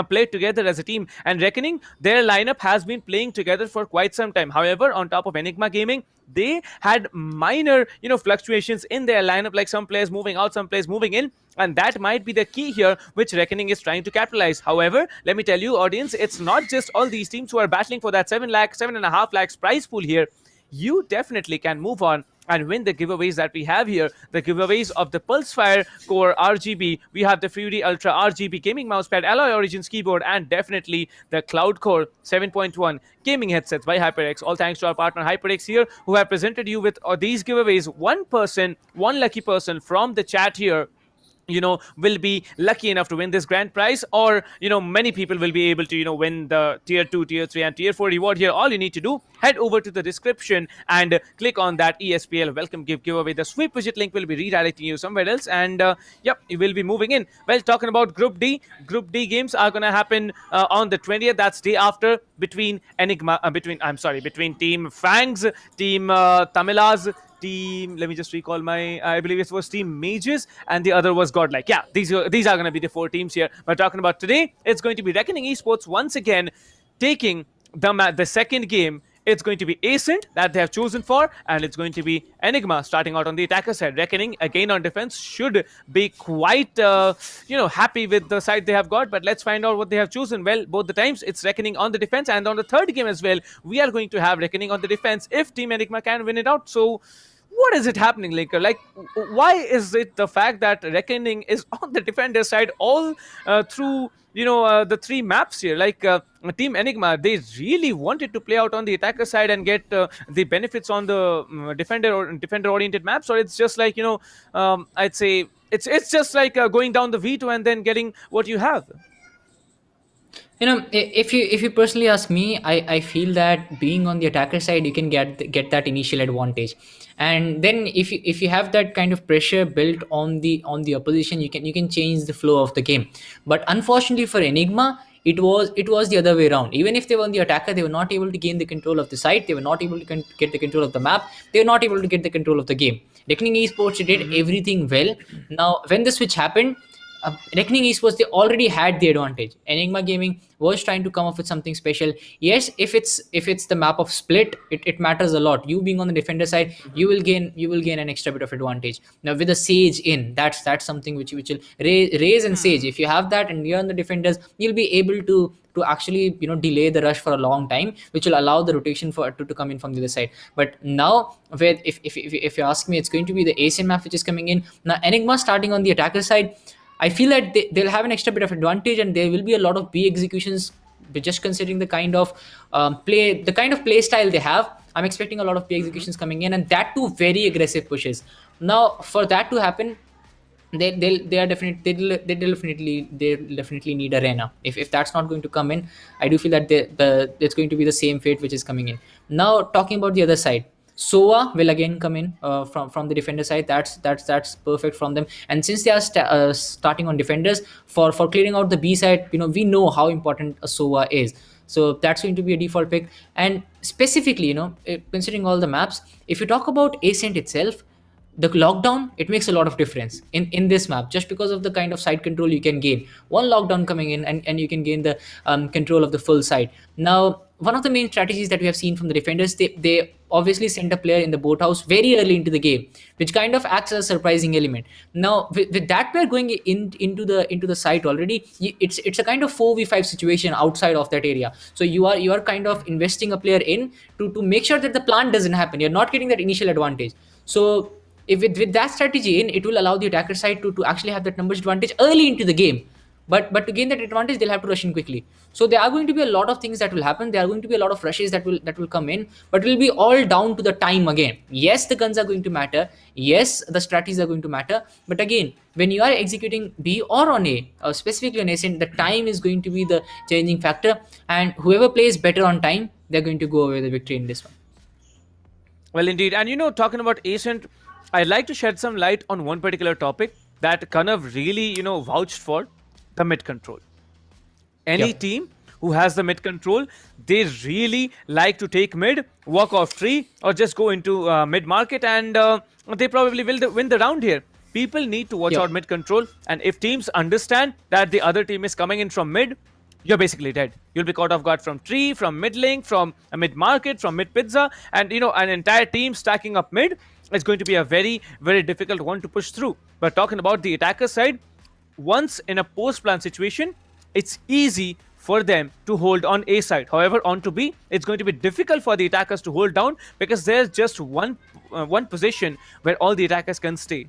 played together as a team. And Reckoning, their lineup has been playing together for quite some time. However, on top of Enigma Gaming, they had minor, fluctuations in their lineup, like some players moving out, some players moving in, and that might be the key here, which Reckoning is trying to capitalize. However, let me tell you, audience, it's not just all these teams who are battling for that 7.5 lakhs prize pool here. You definitely can move on and win the giveaways that we have here. The giveaways of the Pulsefire Core RGB, we have the Fury Ultra RGB gaming mousepad, Alloy Origins keyboard, and definitely the Cloud Core 7.1 gaming headsets by HyperX. All thanks to our partner HyperX here, who have presented you with these giveaways. One lucky person from the chat here will be lucky enough to win this grand prize, or many people will be able to win the tier 2, tier 3 and tier 4 reward here. All you need to do, head over to the description and click on that ESPL welcome giveaway. The sweep widget link will be redirecting you somewhere else, and yep, you will be moving in. Well, talking about Group D games are gonna happen on the 20th. That's day after, between between Team Fangs, Team Tamilas, team, let me just recall I believe it was Team Mages, and the other was Godlike. Yeah, these are going to be the 4 teams here. But talking about today, it's going to be Reckoning Esports once again taking the second game. It's going to be Ascent that they have chosen for, and it's going to be Enigma starting out on the attacker side. Reckoning, again on defense, should be quite, happy with the side they have got. But let's find out what they have chosen. Well, both the times, it's Reckoning on the defense, and on the third game as well, we are going to have Reckoning on the defense if Team Enigma can win it out. So what is it happening, Linker? Like, why is it the fact that Reckoning is on the defender side all through the 3 maps here? Like, Team Enigma, they really wanted to play out on the attacker side and get the benefits on the defender oriented maps, or it's just like I'd say it's just like going down the V2 and then getting what you have. If you personally ask me, I feel that being on the attacker side, you can get that initial advantage, and then if you have that kind of pressure built on the opposition, you can change the flow of the game. But unfortunately for Enigma, it was the other way around. Even if they were on the attacker, they were not able to gain the control of the site. They were not able to get the control of the map. They were not able to get the control of the game. Reckoning Esports did everything well. Now, when the switch happened, Reckoning Esports, they already had the advantage. Enigma Gaming was trying to come up with something special. Yes, if it's the map of split, it matters a lot. You being on the defender side, you will gain an extra bit of advantage. Now with the Sage in, that's something which will raise and Sage. If you have that and you're on the defenders, you'll be able to actually delay the rush for a long time, which will allow the rotation to come in from the other side. But now, if you ask me, it's going to be the Asian map which is coming in. Now Enigma starting on the attacker side, I feel that they'll have an extra bit of advantage, and there will be a lot of B executions. Just considering the kind of play style they have, I'm expecting a lot of B executions coming in, and that too very aggressive pushes. Now, for that to happen, they'll definitely need Arena. If that's not going to come in, I do feel that it's going to be the same fate which is coming in. Now, talking about the other side, SOA will again come in from the defender side. That's perfect from them. And since they are starting on defenders for clearing out the B side, we know how important a SOA is. So that's going to be a default pick. And specifically, considering all the maps, if you talk about Ascent itself, the lockdown, it makes a lot of difference in this map, just because of the kind of side control you can gain. One lockdown coming in, and you can gain the control of the full side. Now, one of the main strategies that we have seen from the defenders, they obviously send a player in the boathouse very early into the game, which kind of acts as a surprising element. Now, with that player going into the site already, it's a kind of 4v5 situation outside of that area. So you are kind of investing a player in to make sure that the plant doesn't happen. You're not getting that initial advantage. So if with that strategy in, it will allow the attacker side to actually have that numbers advantage early into the game. but to gain that advantage, they'll have to rush in quickly. So there are going to be a lot of things that will happen. There are going to be a lot of rushes that will come in, but it will be all down to the time again. Yes, the guns are going to matter. Yes, the strategies are going to matter. But again, when you are executing B or on A, specifically on Ascent, the time is going to be the changing factor. And whoever plays better on time, they're going to go away with the victory in this one. Well, indeed. And talking about Ascent, I'd like to shed some light on one particular topic that Kanav really, vouched for: the mid control. Any team who has the mid control, they really like to take mid, walk off tree, or just go into mid market, and they probably will win the round here. People need to watch out mid control, and if teams understand that the other team is coming in from mid, you're basically dead. You'll be caught off guard from tree, from mid link, from a mid market, from mid pizza, and an entire team stacking up mid is going to be a very, very difficult one to push through. But talking about the attacker side, once in a post plan situation, it's easy for them to hold on A side. However, on to B, it's going to be difficult for the attackers to hold down, because there's just one position where all the attackers can stay: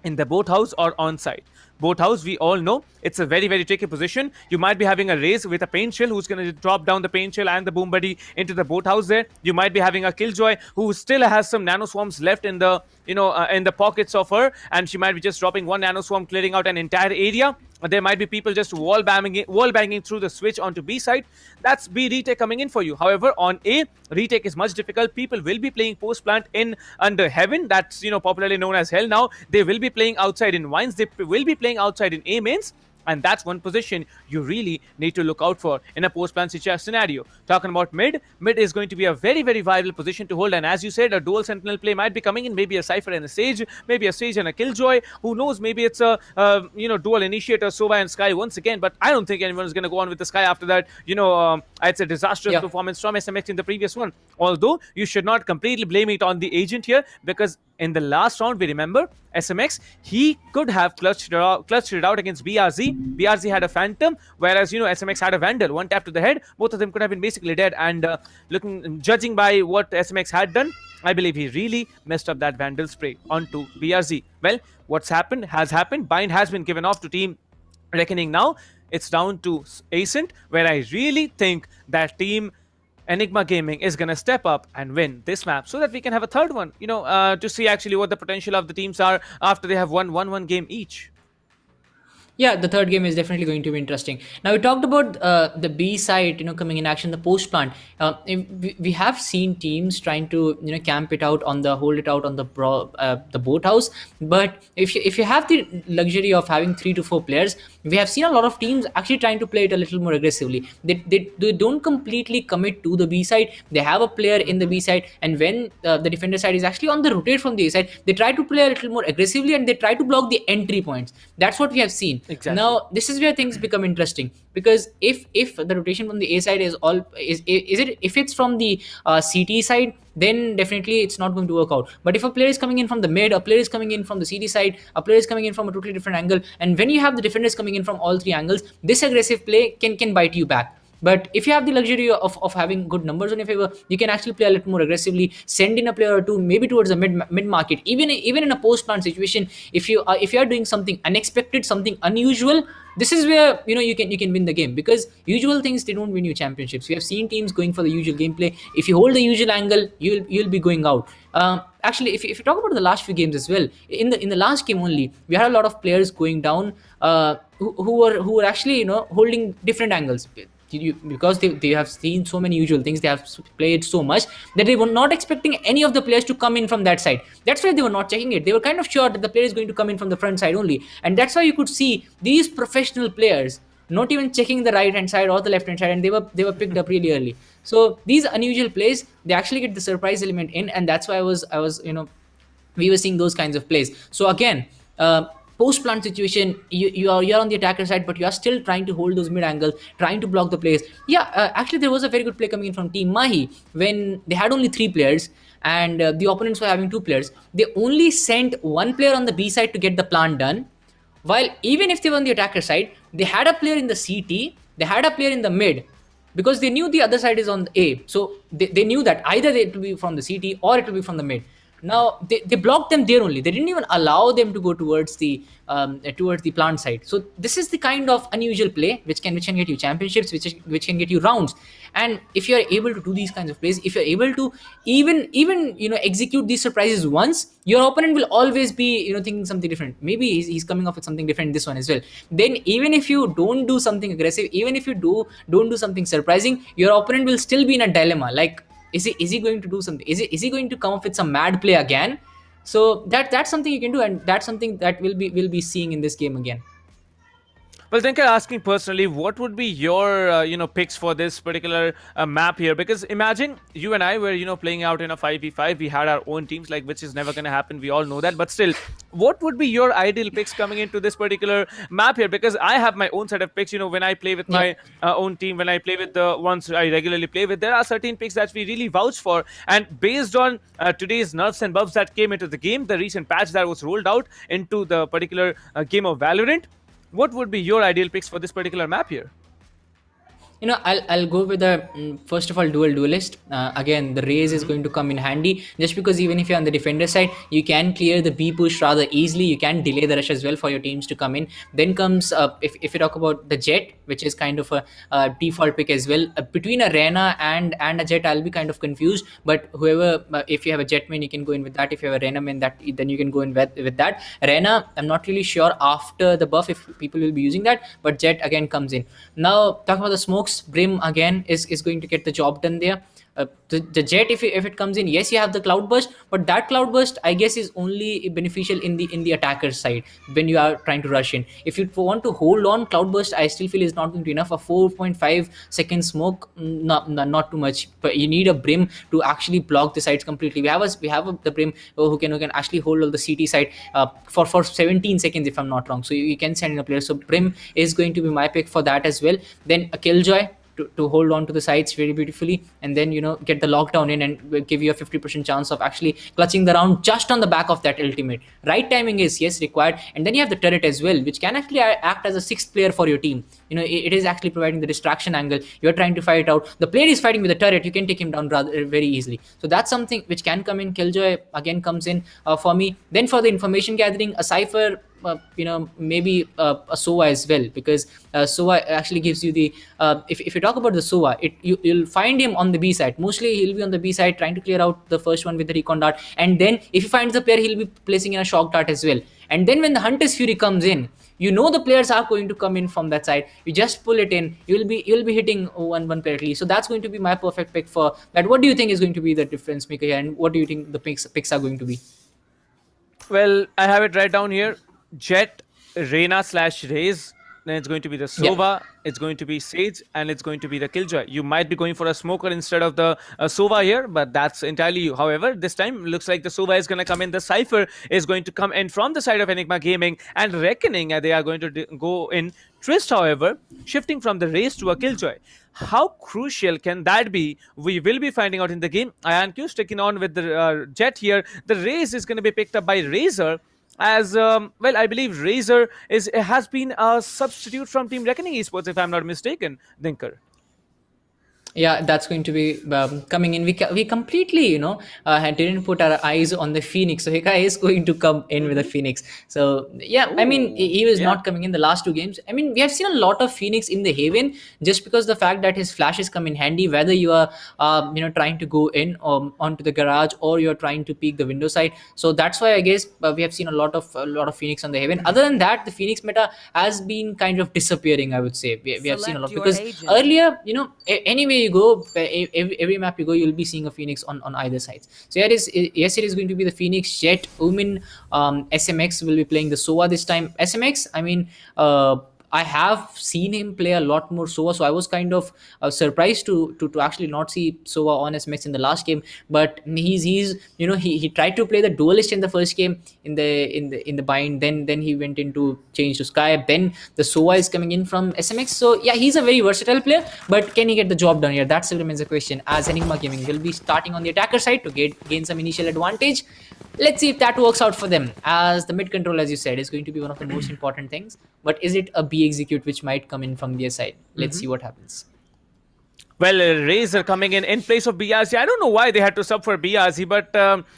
in the boat house or on site. Boat house, we all know, it's a very, very tricky position. You might be having a race with a paint shell who's going to drop down the paint shell and the boom buddy into the boat house there. You might be having a killjoy who still has some nano swarms left in the in the pockets of her, and she might be just dropping one nano swarm, clearing out an entire area. There might be people just wall banging through the switch onto B side. That's B retake coming in for you. However, on A, retake is much difficult. People will be playing post plant in under heaven. That's popularly known as hell now. They will be playing outside in vines. They will be playing outside in A mains. And that's one position you really need to look out for in a post-plan scenario. Talking about mid is going to be a very, very viable position to hold. And as you said, a dual sentinel play might be coming in. Maybe a Cypher and a Sage, maybe a Sage and a Killjoy. Who knows? Maybe it's a dual initiator, Sova and Sky once again. But I don't think anyone is going to go on with the Sky after that. It's a disastrous performance from SMX in the previous one. Although you should not completely blame it on the agent here, because in the last round, we remember SMX, he could have clutched it out against BRZ. BRZ had a Phantom, whereas SMX had a Vandal. One tap to the head, both of them could have been basically dead. And judging by what SMX had done, I believe he really messed up that Vandal spray onto BRZ. Well, what's happened has happened. Bind has been given off to Team Reckoning now. It's down to Ascent, where I really think that Team Enigma Gaming is going to step up and win this map, so that we can have a third one, to see actually what the potential of the teams are after they have won one game each. Yeah, the third game is definitely going to be interesting. Now, we talked about the B side, coming in action, the post plant. We have seen teams trying to, camp it out on hold it out on the boat house. But if you have the luxury of having 3 to 4 players, we have seen a lot of teams actually trying to play it a little more aggressively. They don't completely commit to the B side. They have a player in the B side, and when the defender side is actually on the rotate from the A side, they try to play a little more aggressively, and they try to block the entry points. That's what we have seen. Exactly. Now, this is where things become interesting, because if the rotation from the A side if it's from the CT side, then definitely it's not going to work out. But if a player is coming in from the mid, a player is coming in from the CT side, a player is coming in from a totally different angle, and when you have the defenders coming in from all 3 angles, this aggressive play can bite you back. But if you have the luxury of having good numbers on your favor, you can actually play a little more aggressively, send in a player or two, maybe towards the mid market. Even in a post plan situation, if you are doing something unexpected, something unusual, this is where you can win the game, because usual things, they don't win you championships. We have seen teams going for the usual gameplay. If you hold the usual angle, you'll be going out. Actually, if you talk about the last few games as well, in the last game only, we had a lot of players going down who were actually holding different angles. Because they have seen so many usual things, they have played so much that they were not expecting any of the players to come in from that side. That's why they were not checking it. They were kind of sure that the player is going to come in from the front side only, and that's why you could see these professional players not even checking the right hand side or the left hand side, and they were picked up really early. So these unusual plays, they actually get the surprise element in, and that's why I was we were seeing those kinds of plays. So again, post plant situation, you're on the attacker side, but you are still trying to hold those mid angles, trying to block the plays. Actually, there was a very good play coming in from Team Mahi when they had only 3 players and the opponents were having 2 players. They only sent 1 player on the B side to get the plant done, while even if they were on the attacker side, they had a player in the CT, they had a player in the mid, because they knew the other side is on the A. So they knew that either it will be from the CT or it will be from the mid. Now they blocked them there only. They didn't even allow them to go towards the plant side. So this is the kind of unusual play which can get you championships, which can get you rounds. And if you are able to do these kinds of plays, if you're able to even execute these surprises once, your opponent will always be thinking something different. Maybe he's coming up with something different this one as well. Then even if you don't do something aggressive, even if you don't do something surprising, your opponent will still be in a dilemma. Like, is he going to do something? Is he going to come up with some mad play again? So that's something you can do, and that's something that we'll be seeing in this game again. Well, Dinkar, asking personally, what would be your picks for this particular map here? Because imagine you and I were playing out in a 5v5. We had our own teams, like, which is never going to happen. We all know that. But still, what would be your ideal picks coming into this particular map here? Because I have my own set of picks. When I play with my own team, when I play with the ones I regularly play with, there are certain picks that we really vouch for. And based on today's nerfs and buffs that came into the game, the recent patch that was rolled out into the particular game of Valorant, what would be your ideal picks for this particular map here? I'll go with the first of all duelist. Again, the raise is going to come in handy, just because even if you're on the defender side, you can clear the B push rather easily. You can delay the rush as well for your teams to come in. Then comes if you talk about the Jet, which is kind of a default pick as well. Between a Reyna and a Jet, I'll be kind of confused. But whoever, if you have a Jet main, you can go in with that. If you have a Reyna main, then you can go in with that. Reyna, I'm not really sure after the buff if people will be using that, but Jet again comes in. Now talking about the smoke, Brim again is going to get the job done there. The Jet, if it comes in, yes, you have the cloud burst, but that cloud burst, I guess, is only beneficial in the attacker side when you are trying to rush in. If you want to hold on, cloud burst, I still feel is not going to be enough. A 4.5 second smoke, not too much. But you need a Brim to actually block the sides completely. We have the Brim who can actually hold all the CT side for 17 seconds, if I'm not wrong. So you can send in a player. So Brim is going to be my pick for that as well. Then a Killjoy to hold on to the sides very beautifully, and then get the lockdown in and give you a 50% chance of actually clutching the round just on the back of that ultimate. Right timing is required, and then you have the turret as well, which can actually act as a sixth player for your team. It is actually providing the distraction angle. You're trying to fight out, the player is fighting with the turret, you can take him down rather very easily. So that's something which can come in. Killjoy again comes in for me. Then for the information gathering, a Cypher, maybe a Sova as well, because Sova actually gives you the if you talk about the Sova, you'll find him on the B side. Mostly he'll be on the B side trying to clear out the first one with the recon dart, and then if he finds the player, he'll be placing in a shock dart as well. And then when the Hunter's Fury comes in, the players are going to come in from that side. You just pull it in. You'll be hitting one player at least. So that's going to be my perfect pick for that. What do you think is going to be the difference maker here, and what do you think the picks are going to be? Well, I have it right down here. Jet, Reyna / Raze, then it's going to be the Sova, it's going to be Sage, and it's going to be the Killjoy. You might be going for a smoker instead of the Sova here, but that's entirely you. However, this time looks like the Sova is going to come in. The Cypher is going to come in from the side of Enigma Gaming, and Reckoning, they are going to go in. Twist, however, shifting from the Raze to a Killjoy. How crucial can that be? We will be finding out in the game. IonQ sticking on with the Jet here. The Raze is going to be picked up by Razor. As I believe Razor has been a substitute from Team Reckoning Esports, if I'm not mistaken, Dinkar. Yeah, that's going to be coming in. We completely, didn't put our eyes on the Phoenix. So Hika is going to come in with the Phoenix. So yeah, I mean, he was not coming in the last two games. I mean, we have seen a lot of Phoenix in the Haven just because the fact that his flashes come in handy, whether you are, trying to go in onto the garage or you're trying to peek the window side. So that's why I guess we have seen a lot of Phoenix on the Haven. Other than that, the Phoenix meta has been kind of disappearing, I would say. We have seen a lot because earlier, anyway you go, every map you go, you'll be seeing a Phoenix on either sides. So it is going to be the Phoenix, Jet, Umin, SMX will be playing the Sova this time. SMX, I mean, I have seen him play a lot more Sova, so I was kind of surprised to actually not see Sova on SMX in the last game. But he tried to play the duelist in the first game in the bind. Then he went into change to Sky. Then the Sova is coming in from SMX. So yeah, he's a very versatile player. But can he get the job done here? That still remains a question. As Enigma Gaming will be starting on the attacker side to gain some initial advantage. Let's see if that works out for them, as the mid control, as you said, is going to be one of the most important things. But is it a B execute which might come in from their side? Let's see what happens. Well, Razor coming in place of BRZ. I don't know why they had to sub for BRZ, but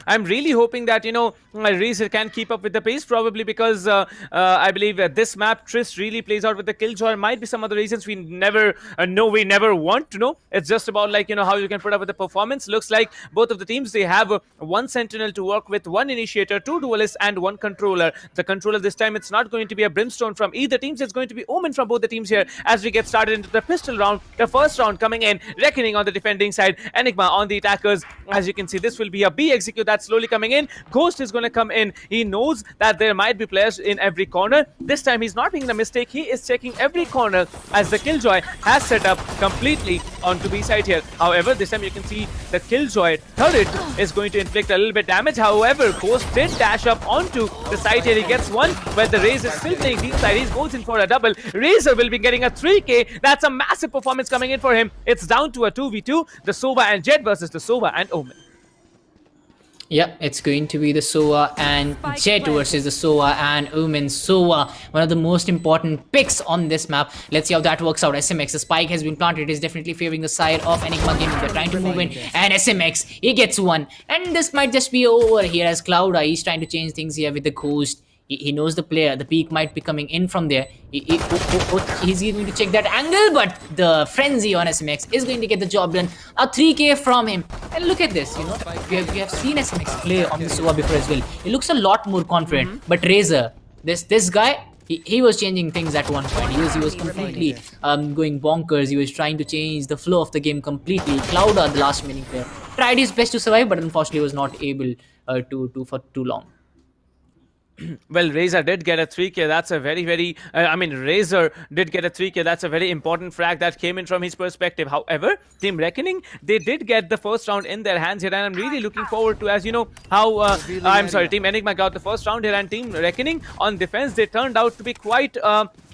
I'm really hoping that, Razor can keep up with the pace, probably because I believe this map, Trist really plays out with the Killjoy. Might be some other reasons we never know, we never want to know. It's just about, how you can put up with the performance. Looks like both of the teams, they have one Sentinel to work with, one Initiator, two Duelists, and one Controller. The Controller this time, it's not going to be a Brimstone from either teams. It's going to be Omen from both the teams here as we get started into the pistol round. The first round coming in, Reckoning on the defending side, Enigma on the attackers. As you can see, this will be a B execute that's slowly coming in. Ghost is going to come in. He knows that there might be players in every corner. This time he's not making a mistake. He is checking every corner as the Killjoy has set up completely onto B side here. However, this time you can see the Killjoy turret is going to inflict a little bit damage. However, Ghost did dash up onto the side here. He gets one, where the Razor is still playing deep side. He goes in for a double. Razor will be getting a 3K. That's a massive performance coming in for him. It's down to a 2v2. The Sova and Jet versus the Sova and Omen. Yep, it's going to be the Sova and Jet versus the Sova and Omen. Sova, one of the most important picks on this map. Let's see how that works out. SMX, the spike has been planted. It is definitely favoring the side of Enigma Gaming. They're trying to move in. And SMX, he gets one. And this might just be over here as Clouda, he's trying to change things here with the Ghost. He knows the player. The peak might be coming in from there. He's going to check that angle, but the frenzy on SMX is going to get the job done. A 3K from him. And look at this, we have seen SMX play on the Sova before as well. He looks a lot more confident. But Razor, this guy, he was changing things at one point. He was completely going bonkers. He was trying to change the flow of the game completely. Clouda, the last remaining player, tried his best to survive, but unfortunately was not able to for too long. Well, Razor did get a 3K. That's a very, very... Razor did get a 3K. That's a very important frag that came in from his perspective. However, Team Reckoning, they did get the first round in their hands here. And I'm really looking forward to, as you know, how... Team Enigma got the first round here. And Team Reckoning on defense, they turned out to be quite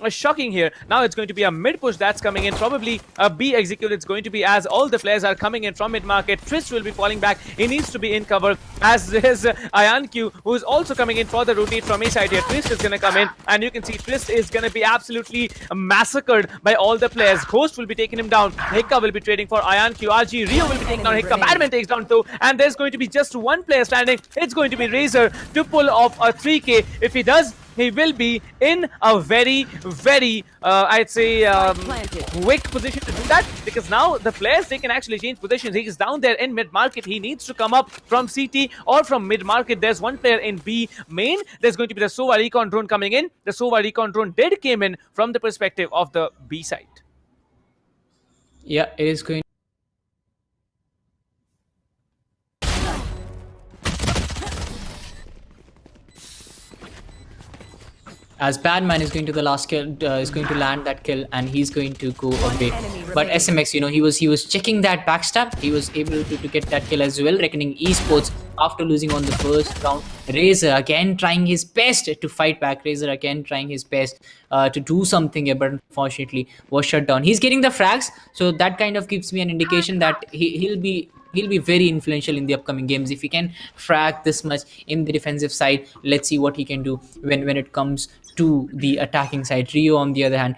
shocking here. Now it's going to be a mid push that's coming in. Probably a B execute. It's going to be as all the players are coming in from mid-market. Trist will be falling back. He needs to be in cover. As is IonQ, who is also coming in for the rotate from his side here. Trist is going to come in, and you can see Trist is going to be absolutely massacred by all the players. Ghost will be taking him down. Hikka will be trading for IonQ. RG Rio will be taking down Hikka. Badman takes down 2, and there's going to be just one player standing. It's going to be Razor to pull off a 3K. If he does, he will be in a very, very, I'd say, quick position to do that, because now the players, they can actually change positions. He is down there in mid-market. He needs to come up from CT or from mid-market. There's one player in B main. There's going to be the Sova Recon drone coming in. The Sova Recon drone did came in from the perspective of the B side. Yeah, it is going. As Badman is going to the last kill, is going to land that kill, and he's going to go away. But SMX, he was checking that backstab. He was able to get that kill as well. Reckoning Esports after losing on the first round. Razor again trying his best to fight back. Razor again trying his best to do something here, but unfortunately was shut down. He's getting the frags, so that kind of gives me an indication that he'll be very influential in the upcoming games. If he can frag this much in the defensive side, let's see what he can do when it comes to the attacking side. Rio, on the other hand,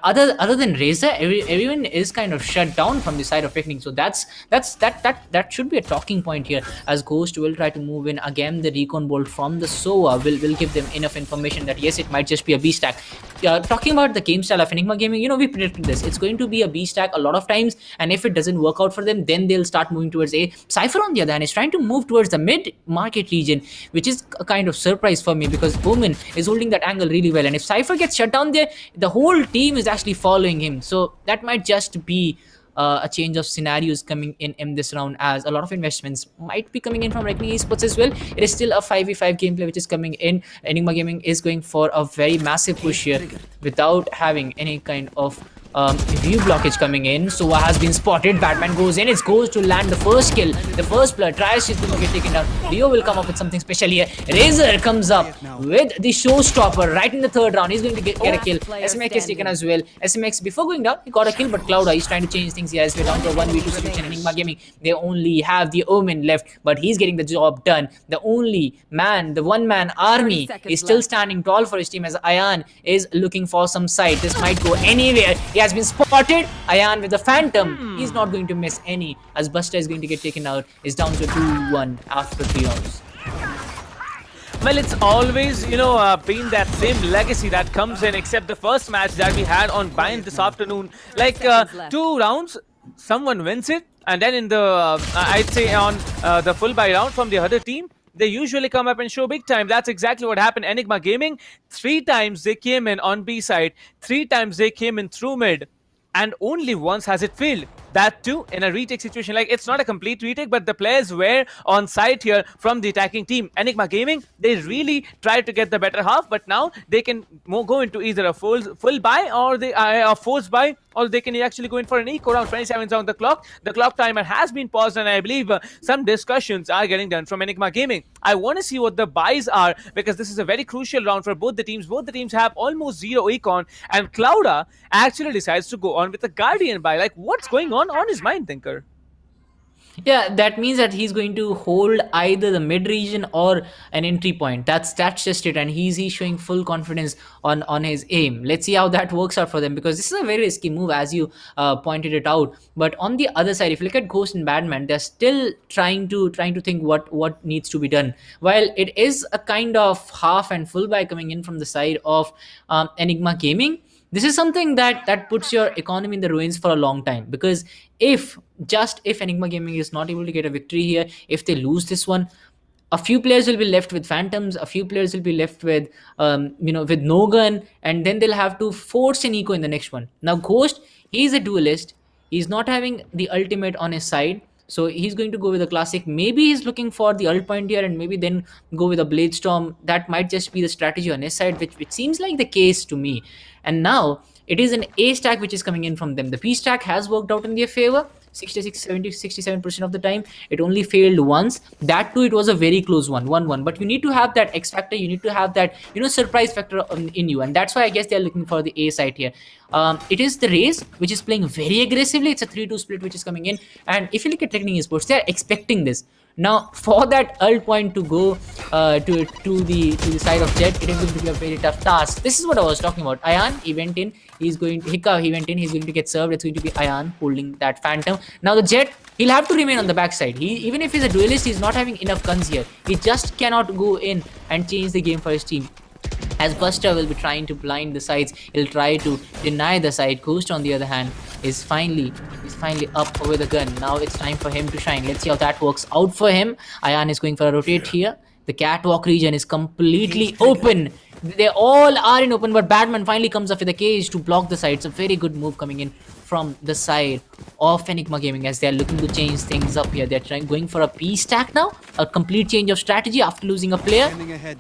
other than Razor, everyone is kind of shut down from the side of Reckoning. So that should be a talking point here, as Ghost will try to move in again. The recon bolt from the Sova will give them enough information that yes, it might just be a B stack. Talking about the game style of Enigma Gaming, we predicted this. It's going to be a B stack a lot of times, and if it doesn't work out for them, then they'll start moving towards A. Cypher, on the other hand, is trying to move towards the mid-market region, which is a kind of surprise for me, because Omen is holding that angle really well, and if Cypher gets shut down there, the whole team is actually following him. So that might just be a change of scenarios coming in this round, as a lot of investments might be coming in from Reckoning Esports as well. It is still a 5v5 gameplay which is coming in. Enigma Gaming is going for a very massive push here without having any kind of view blockage coming in. Sova has been spotted. Batman goes in. It goes to land the first kill. The first player tries to get taken down. Rio will come up with something special here. Razor comes up with the showstopper right in the third round. He's going to get a kill. SMX is taken as well. SMX, before going down, he got a kill, but Clouda is trying to change things here as we're down to a 1v2 situation. Enigma Gaming, they only have the Omen left, but he's getting the job done. The one-man army is still standing tall for his team, as Ayan is looking for some sight. This might go anywhere. He has been spotted. Ayan with the Phantom. He's not going to miss any, as Buster is going to get taken out. Is down to 2-1 after 3 rounds. Well, it's always, been that same legacy that comes in, except the first match that we had on Bind this afternoon. Like, 2 rounds, someone wins it, and then in the, I'd say on the full buy round from the other team, they usually come up and show big time. That's exactly what happened. Enigma Gaming, 3 times they came in on B side, 3 times they came in through mid, and only once has it failed. That too in a retake situation. Like, it's not a complete retake, but the players were on site here from the attacking team. Enigma Gaming, they really tried to get the better half, but now they can go into either a full buy or a forced buy, or they can actually go in for an eco round. 27 is on the clock. The clock timer has been paused, and I believe some discussions are getting done from Enigma Gaming. I want to see what the buys are, because this is a very crucial round for both the teams. Both the teams have almost 0 econ, and Clouda actually decides to go on with a Guardian buy. Like, what's going on his mind, Thinker? Yeah, that means that he's going to hold either the mid region or an entry point. That's just it, and he's showing full confidence on his aim. Let's see how that works out for them, because this is a very risky move, as you pointed it out. But on the other side, if you look at Ghost and Badman, they're still trying to think what needs to be done. While it is a kind of half and full buy coming in from the side of Enigma Gaming, this is something that puts your economy in the ruins for a long time, because if Enigma Gaming is not able to get a victory here, if they lose this one, a few players will be left with Phantoms, a few players will be left with with no gun, and then they'll have to force an eco in the next one. Now Ghost, he's a duelist, he's not having the ultimate on his side, so he's going to go with a classic. Maybe he's looking for the ult point here, and maybe then go with a Blade Storm. That might just be the strategy on his side, which seems like the case to me. And now it is an A stack which is coming in from them. The P stack has worked out in their favor 67% of the time. It only failed once. That too, it was a very close one, 1-1. But you need to have that X factor. You need to have that surprise factor in you, and that's why I guess they're looking for the A side here. It is the Raze which is playing very aggressively. It's a 3-2 split which is coming in, and if you look at Esports, they're expecting this. Now, for that ult point to go to the side of Jet, it is going to be a very tough task. This is what I was talking about. Ayan, he went in. He's going to Hika. He went in. He's going to get served. It's going to be Ayan holding that Phantom. Now the Jet, he'll have to remain on the backside. Even if he's a duelist, he's not having enough guns here. He just cannot go in and change the game for his team. As Buster will be trying to blind the sides, he'll try to deny the side. Ghost, on the other hand, is finally up with a gun. Now it's time for him to shine. Let's see how that works out for him. Ayan is going for a rotate here. The catwalk region is completely open. They all are in open, but Batman finally comes up with a cage to block the side. It's a very good move coming in from the side of Enigma Gaming, as they're looking to change things up here. They're going for a P stack now, a complete change of strategy after losing a player.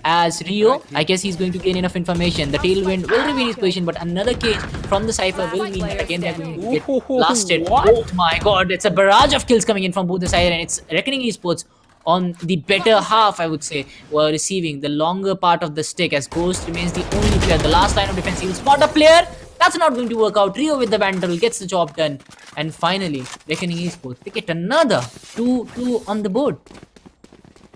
As Rio, I guess he's going to gain enough information. The Tailwind will remain his position, but another cage from the Cypher will mean that again they're going to get blasted. Oh my god, it's a barrage of kills coming in from both the side, and it's Reckoning Esports on the better half, I would say, were receiving the longer part of the stick, as Ghost remains the only player. The last line of defense, he will spot a player. That's not going to work out. Rio with the Vandal gets the job done. And finally, Reckoning Esports, they get another 2-2 on the board.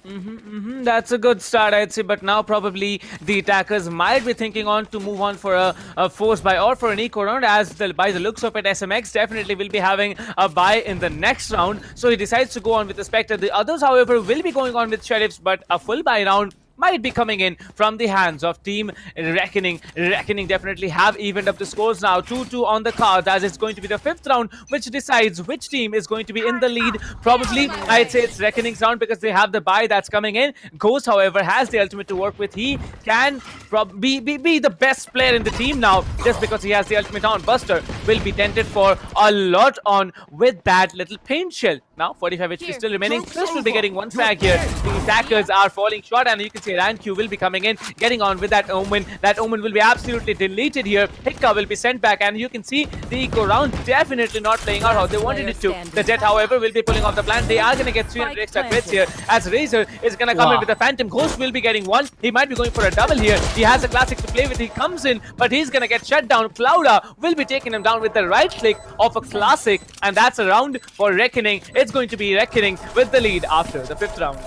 That's a good start, I'd say, but now probably the attackers might be thinking on to move on for a force buy or for an eco round, as by the looks of it, SMX definitely will be having a buy in the next round, so he decides to go on with the Spectre. The others, however, will be going on with Sheriffs, but a full buy round might be coming in from the hands of Team Reckoning. Reckoning definitely have evened up the scores now. 2-2 on the cards, as it's going to be the 5th round, which decides which team is going to be in the lead. Probably, I'd say it's Reckoning's round, because they have the buy that's coming in. Ghost, however, has the ultimate to work with. He can be the best player in the team now, just because he has the ultimate on. Buster will be dented for a lot on with that little paint shell. Now 45 HP still remaining. Chris will be getting one frag here. The attackers are falling short, and you can see Ranq will be coming in, getting on with that Omen. That Omen will be absolutely deleted here. Hikka will be sent back, and you can see the eco round definitely not playing out how they wanted it to. The Jet, however, will be pulling off the plan. They are going to get 300 extra crits here, as Razor is going to come in with the Phantom. Ghost will be getting one. He might be going for a double here. He has a classic to play with. He comes in, but he's going to get shut down. Clouda will be taking him down with the right click of a classic, and that's a round for Reckoning. It's going to be Reckoning with the lead after the 5th round.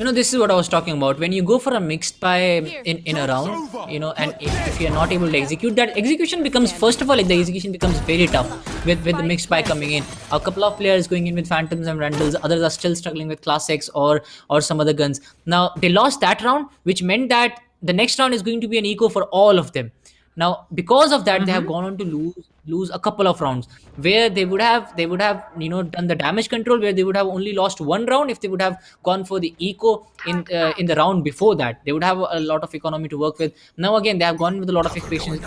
This is what I was talking about. When you go for a mixed buy in a round, and if you're not able to execute, that execution becomes, first of all, the execution becomes very tough with the mixed buy coming in. A couple of players going in with Phantoms and Randalls, others are still struggling with Classics or some other guns. Now, they lost that round, which meant that the next round is going to be an eco for all of them. Now, because of that, they have gone on to lose a couple of rounds where they would have done the damage control, where they would have only lost one round if they would have gone for the eco in the round before that. They would have a lot of economy to work with. Now again, they have gone with a lot of expectations,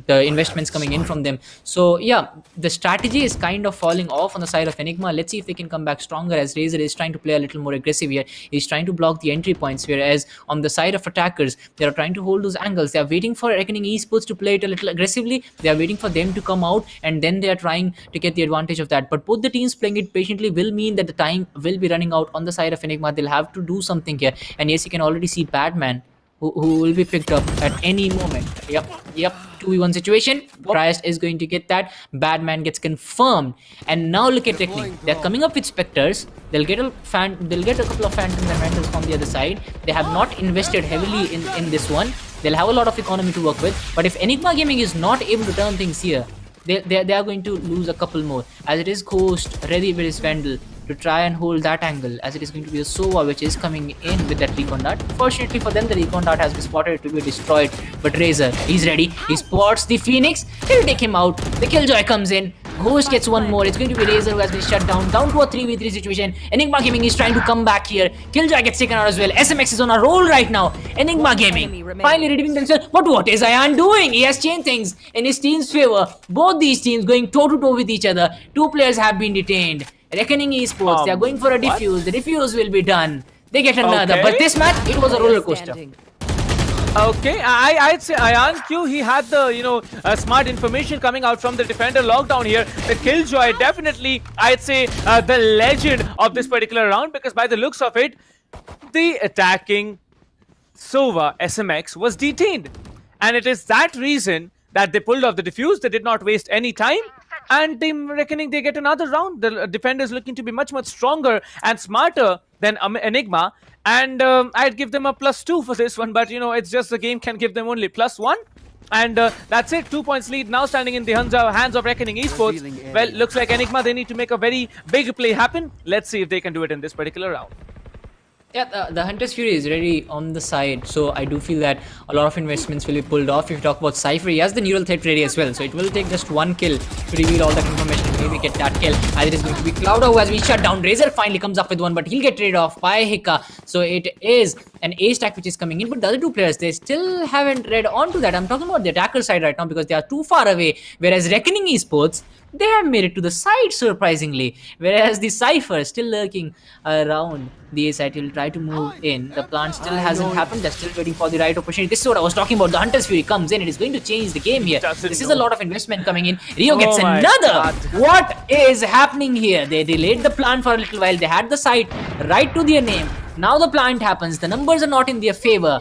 the investments coming in from them. So yeah, the strategy is kind of falling off on the side of Enigma. Let's see if they can come back stronger, as Razor is trying to play a little more aggressive here. He's trying to block the entry points, whereas on the side of attackers, they are trying to hold those angles. They are waiting for Reckoning Esports to play it a little aggressively. They are waiting for them to come out, and then they are trying to get the advantage of that. But both the teams playing it patiently will mean that the time will be running out on the side of Enigma. They'll have to do something here. And yes, you can already see Batman, who will be picked up at any moment. Yep, 2v1 situation. Triest is going to get that. Badman gets confirmed. And now look at Reckoning. They're coming up with Spectres. They'll get a couple of Phantoms and Rentals from the other side. They have not invested heavily in this one. They'll have a lot of economy to work with. But if Enigma Gaming is not able to turn things here, they are going to lose a couple more. As it is Ghost ready with his Vandal to try and hold that angle, as it is going to be a Sova which is coming in with that recon dart. Fortunately for them, the recon dart has been spotted to be destroyed, but Razor, he's ready. He spots the Phoenix. He'll take him out. The Killjoy comes in. Ghost gets one more. It's going to be Razor who has been shut down to a 3v3 situation. Enigma Gaming is trying to come back here. Killjoy gets taken out as well. SMX is on a roll right now. Enigma Gaming finally redeeming themselves. But what is Ayan doing? He has changed things in his team's favor. Both these teams going toe-to-toe with each other. 2 players have been detained. Reckoning Esports, they are going for a defuse. The defuse will be done. They get another. Okay. But this match, it was a roller coaster. Okay, I'd say Ayan Q, he had the, smart information coming out from the defender lockdown here. The Killjoy, definitely, I'd say, the legend of this particular round, because by the looks of it, the attacking Sova SMX was detained. And it is that reason that they pulled off the defuse. They did not waste any time. And Team Reckoning, they get another round. The defenders looking to be much, much stronger and smarter than Enigma. And I'd give them a +2 for this one. But, it's just the game can give them only +1. And that's it. 2 points lead now standing in the hands of Reckoning Esports. Well, looks like Enigma, they need to make a very big play happen. Let's see if they can do it in this particular round. Yeah, the Hunter's Fury is ready on the side, so I do feel that a lot of investments will be pulled off. If you talk about Cypher, he has the neural threat ready as well, so it will take just one kill to reveal all that information and maybe get that kill. Either it's going to be Clouda who has been shut down. Razor finally comes up with one, but he'll get traded off by Hika. So it is an A stack which is coming in, but the other 2 players, they still haven't read on to that. I'm talking about the attacker side right now because they are too far away, whereas Reckoning Esports, they have made it to the side surprisingly, whereas the Cypher still lurking around the A side. He'll try to move in. The plant still hasn't happened. They're still waiting for the right opportunity. This is what I was talking about. The Hunter's Fury comes in. It is going to change the game here. This is a lot of investment coming in. Rio gets another. What is happening here? They delayed the plant for a little while. They had the site right to their name. Now the plant happens. The numbers are not in their favor.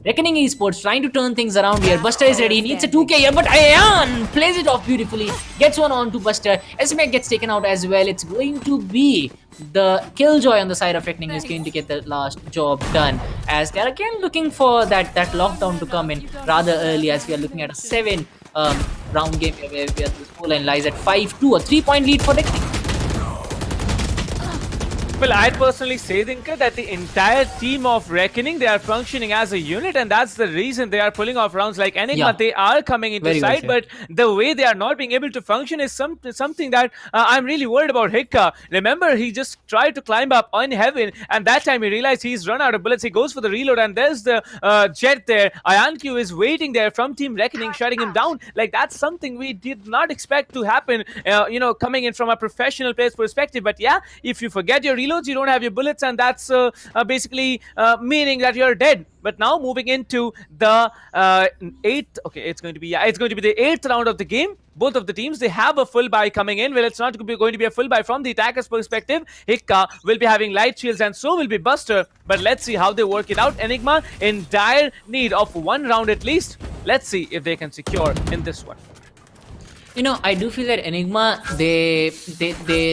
Reckoning Esports trying to turn things around here. Buster is ready. He needs a 2k here, but Ayan plays it off beautifully. Gets one on to Buster. SMX gets taken out as well. It's going to be the Killjoy on the side of Reckoning is going to get the last job done, as they're again looking for that lockdown to come in rather early, as we are looking at a 7 round game here where the scoreline lies at 5-2, a 3-point lead for Reckoning. Well, I'd personally say, Dinka, that the entire team of Reckoning, they are functioning as a unit, and that's the reason they are pulling off rounds like Enigma. Yeah. They are coming into sight, but the way they are not being able to function is something that I'm really worried about. Hika, remember, he just tried to climb up on Heaven, and that time he realized he's run out of bullets. He goes for the reload, and there's the Jet there. Ayan Q is waiting there from Team Reckoning, shutting him down. Like, that's something we did not expect to happen, coming in from a professional player's perspective. But yeah, if you forget your reloads, you don't have your bullets, and that's basically meaning that you're dead. But now moving into the 8th, okay, it's going to be the 8th round of the game. Both of the teams, they have a full buy coming in. Well, it's not going to be a full buy from the attacker's perspective. Hika will be having light shields, and so will be Buster. But let's see how they work it out. Enigma in dire need of 1 round at least. Let's see if they can secure in this one. I do feel that Enigma, they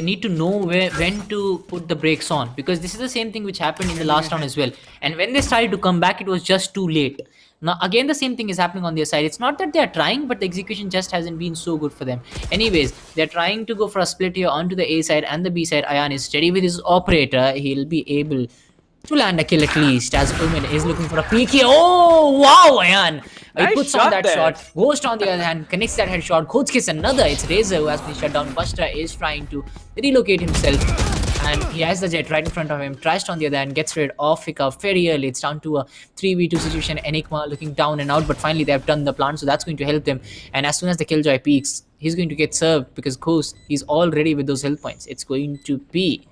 need to know when to put the brakes on, because this is the same thing which happened in the last round as well. And when they started to come back, it was just too late. Now again, the same thing is happening on their side. It's not that they are trying, but the execution just hasn't been so good for them. Anyways, they're trying to go for a split here onto the A side and the B side. Ayan is steady with his operator. He'll be able to land a kill at least, as Umin is looking for a peek here. Oh, wow, Ayan. He Nice puts on shot that there. shot. Ghost on the other hand connects that headshot. Coach gets another. It's Razor who has been shut down. Buster is trying to relocate himself. And he has the jet right in front of him. Trashed on the other hand gets rid of Hiccup very early. It's down to a 3v2 situation. Enigma looking down and out, but finally they have done the plant, so that's going to help them. And as soon as the Killjoy peaks, he's going to get served because Ghost, he's already with those health points. It's going to be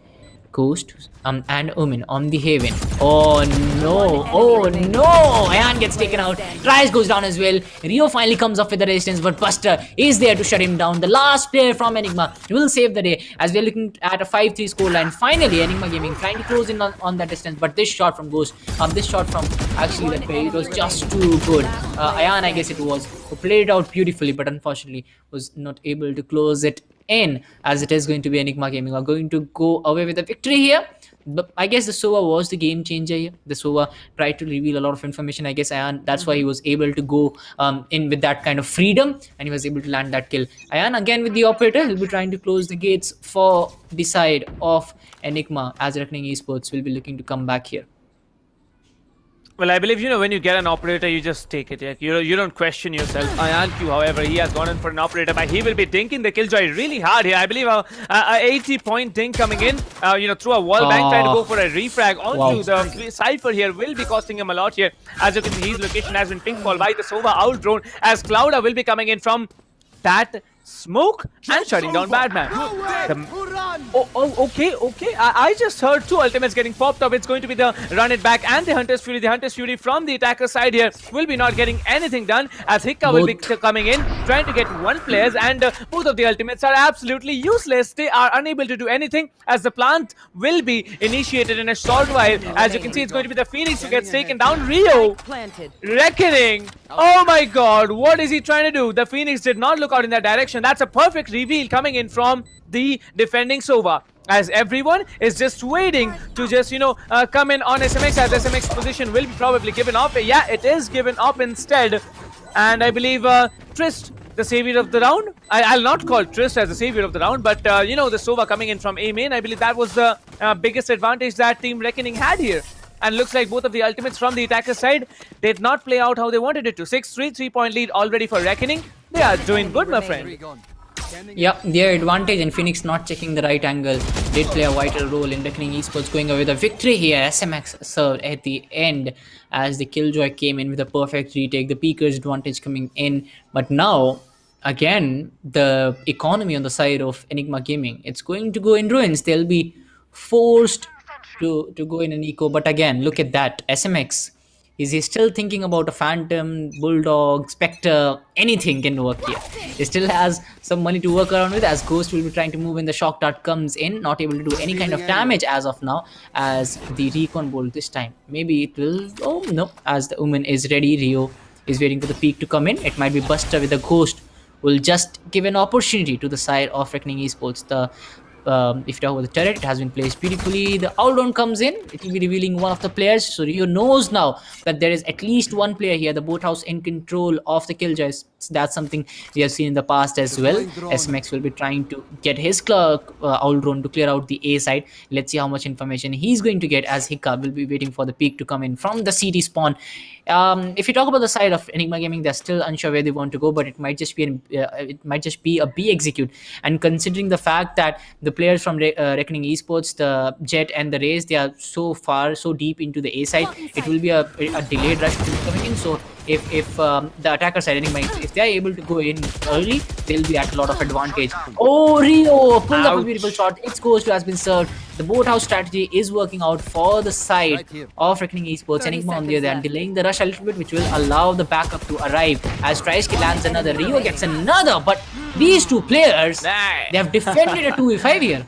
Ghost and Omen on the Haven. Oh no, oh no, Ayan gets taken out. Tries goes down as well. Rio finally comes up with the resistance, but Buster is there to shut him down. The last player from Enigma will save the day as we're looking at a 5-3 scoreline. Finally, Enigma Gaming trying to close in on that distance, but this shot from Ghost, this shot from actually that play, it was just too good. Ayan, I guess it was, who played it out beautifully, but unfortunately was not able to close it in, as it is going to be Enigma Gaming are going to go away with a victory here. But I guess the Sova was the game changer here. The Sova tried to reveal a lot of information, I guess, and that's why he was able to go in with that kind of freedom, and he was able to land that kill. Ayan again with the operator, he'll be trying to close the gates for the side of Enigma, as Reckoning Esports will be looking to come back here. Well, I believe, when you get an operator, you just take it. Yeah? You don't question yourself. Ayan Q, however, he has gone in for an operator, but he will be dinking the Killjoy really hard here. I believe a 80-point dink coming in, through a wall bank, trying to go for a refrag onto the Cypher here will be costing him a lot here. As you can see, his location has been pinged by the Sova out drone, as Clouda will be coming in from that smoke and shutting down Batman. Okay. I just heard two ultimates getting popped up. It's going to be the Run It Back and the Hunter's Fury. The Hunter's Fury from the attacker side here will be not getting anything done, as Hikka will be coming in, trying to get one players, and both of the ultimates are absolutely useless. They are unable to do anything, as the plant will be initiated in a short while. As you can see, it's going to be the Phoenix who gets taken down. Rio Reckoning. Oh my god, what is he trying to do? The Phoenix did not look out in that direction. That's a perfect reveal coming in from the defending Sova, as everyone is just waiting to just come in on SMX, as SMX position will be probably given up. Yeah, it is given up instead, and I believe Trist, the savior of the round. I'll not call Trist as the savior of the round, but the Sova coming in from A main, I believe that was the biggest advantage that Team Reckoning had here. And looks like both of the ultimates from the attacker side did not play out how they wanted it to. 6-3, 3-point lead already for Reckoning. They are doing good, my friend. Yeah, their advantage, and Phoenix not checking the right angle did play a vital role in Reckoning Esports going away with a victory here. SMX served at the end as the Killjoy came in with a perfect retake. The Peaker's advantage coming in, but now again the economy on the side of Enigma Gaming, it's going to go in ruins. They'll be forced to go in an eco, but again, look at that. SMX, is he still thinking about a Phantom, Bulldog, Spectre? Anything can work here. He still has some money to work around with, as Ghost will be trying to move in. The Shock Dart comes in, not able to do any kind of damage as of now, as the Recon Bolt this time. Maybe it will, oh no, as the Woman is ready. Rio is waiting for the peak to come in. It might be Buster with the Ghost, will just give an opportunity to the side of Reckoning Esports. The if you talk about the turret, it has been placed beautifully. The outdown comes in, it will be revealing one of the players, so Rio knows now that there is at least one player here, the Boathouse, in control of the Killjoys. That's something we have seen in the past as well. SMX will be trying to get his outdrawn to clear out the A side. Let's see how much information he's going to get, as Hikka will be waiting for the peak to come in from the CT spawn. If you talk about the side of Enigma Gaming, they're still unsure where they want to go, but it might just be a B execute. And considering the fact that the players from Reckoning Esports, the Jet and the Raze, they are so deep into the A side, it will be a delayed rush coming in. So if the attacker side, Enigma, if they are able to go in early, they'll be at a lot of advantage. Oh, Rio pulls up a beautiful shot. It's Ghost who has been served. The Boathouse strategy is working out for the side of Reckoning Esports. Enigma on the other hand, delaying the rush a little bit, which will allow the backup to arrive. As Tryski lands another, Rio gets another, but these two players, they have defended a 2v5 here.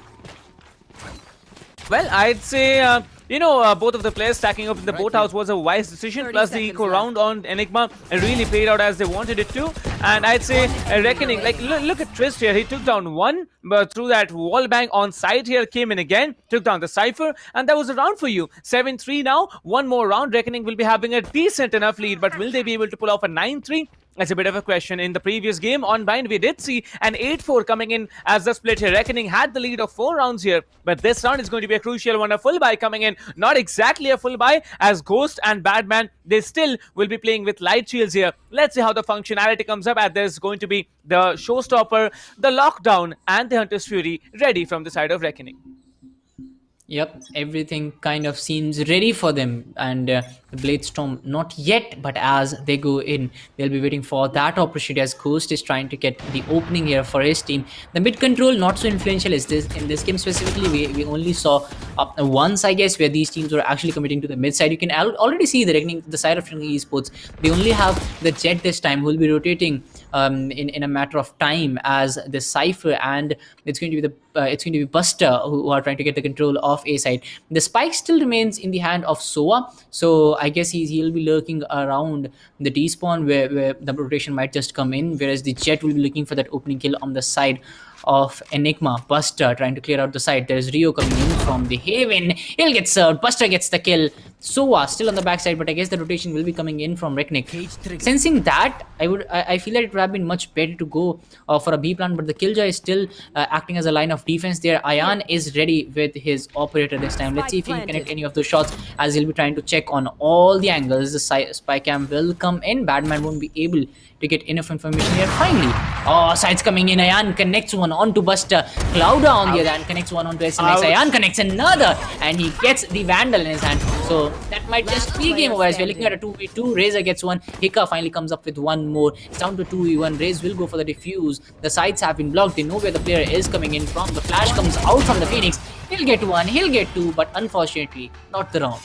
Well, I'd say, both of the players stacking up in the boathouse was a wise decision. Plus the eco round on Enigma really played out as they wanted it to. And I'd say Reckoning, like look at Trist here. He took down one, but through that wall bang on side here, came in again, took down the Cypher, and that was a round for you. 7-3 now. One more round. Reckoning will be having a decent enough lead, but will they be able to pull off a 9-3? That's a bit of a question. In the previous game on Bind, we did see an 8-4 coming in as the split here. Reckoning had the lead of 4 rounds here, but this round is going to be a crucial one. A full buy coming in. Not exactly a full buy, as Ghost and Badman, they still will be playing with light shields here. Let's see how the functionality comes up, as there's going to be the Showstopper, the Lockdown, and the Hunter's Fury ready from the side of Reckoning. Yep, everything kind of seems ready for them, and the Blade Storm not yet, but as they go in, they'll be waiting for that opportunity as Ghost is trying to get the opening here for his team. The mid control not so influential is this in this game specifically. We only saw once, I guess, where these teams were actually committing to the mid side. You can already see the side of Esports. They only have the Jet this time, who will be rotating in a matter of time as the Cypher, and it's going to be Buster who are trying to get the control of A side. The spike still remains in the hand of Soa, so I guess he'll be lurking around the despawn where the rotation might just come in, whereas the Jet will be looking for that opening kill on the side of Enigma. Buster trying to clear out the side. There's Rio coming in from the Haven. He'll get served. Buster gets the kill. Soa still on the backside, but I guess the rotation will be coming in from Reknik. Sensing that, I feel that it would have been much better to go for a B plan, but the Killjoy is still acting as a line of defense there. Ayan is ready with his operator this time. Let's see if he can connect any of those shots, as he'll be trying to check on all the angles. The spy cam will come in. Badman won't be able to get enough information here. Finally, sides coming in. Ayan connects one onto Buster. Clouda on the other hand connects one onto SMX. Ayan connects another, and he gets the Vandal in his hand. So that might just be game over, as we're looking at a 2v2. Razor gets one. Hika finally comes up with one more. It's down to 2v1. Raze will go for the defuse. The sides have been blocked. They know where the player is coming in from. The flash comes out from the Phoenix. He'll get one. He'll get two, but unfortunately, not the round.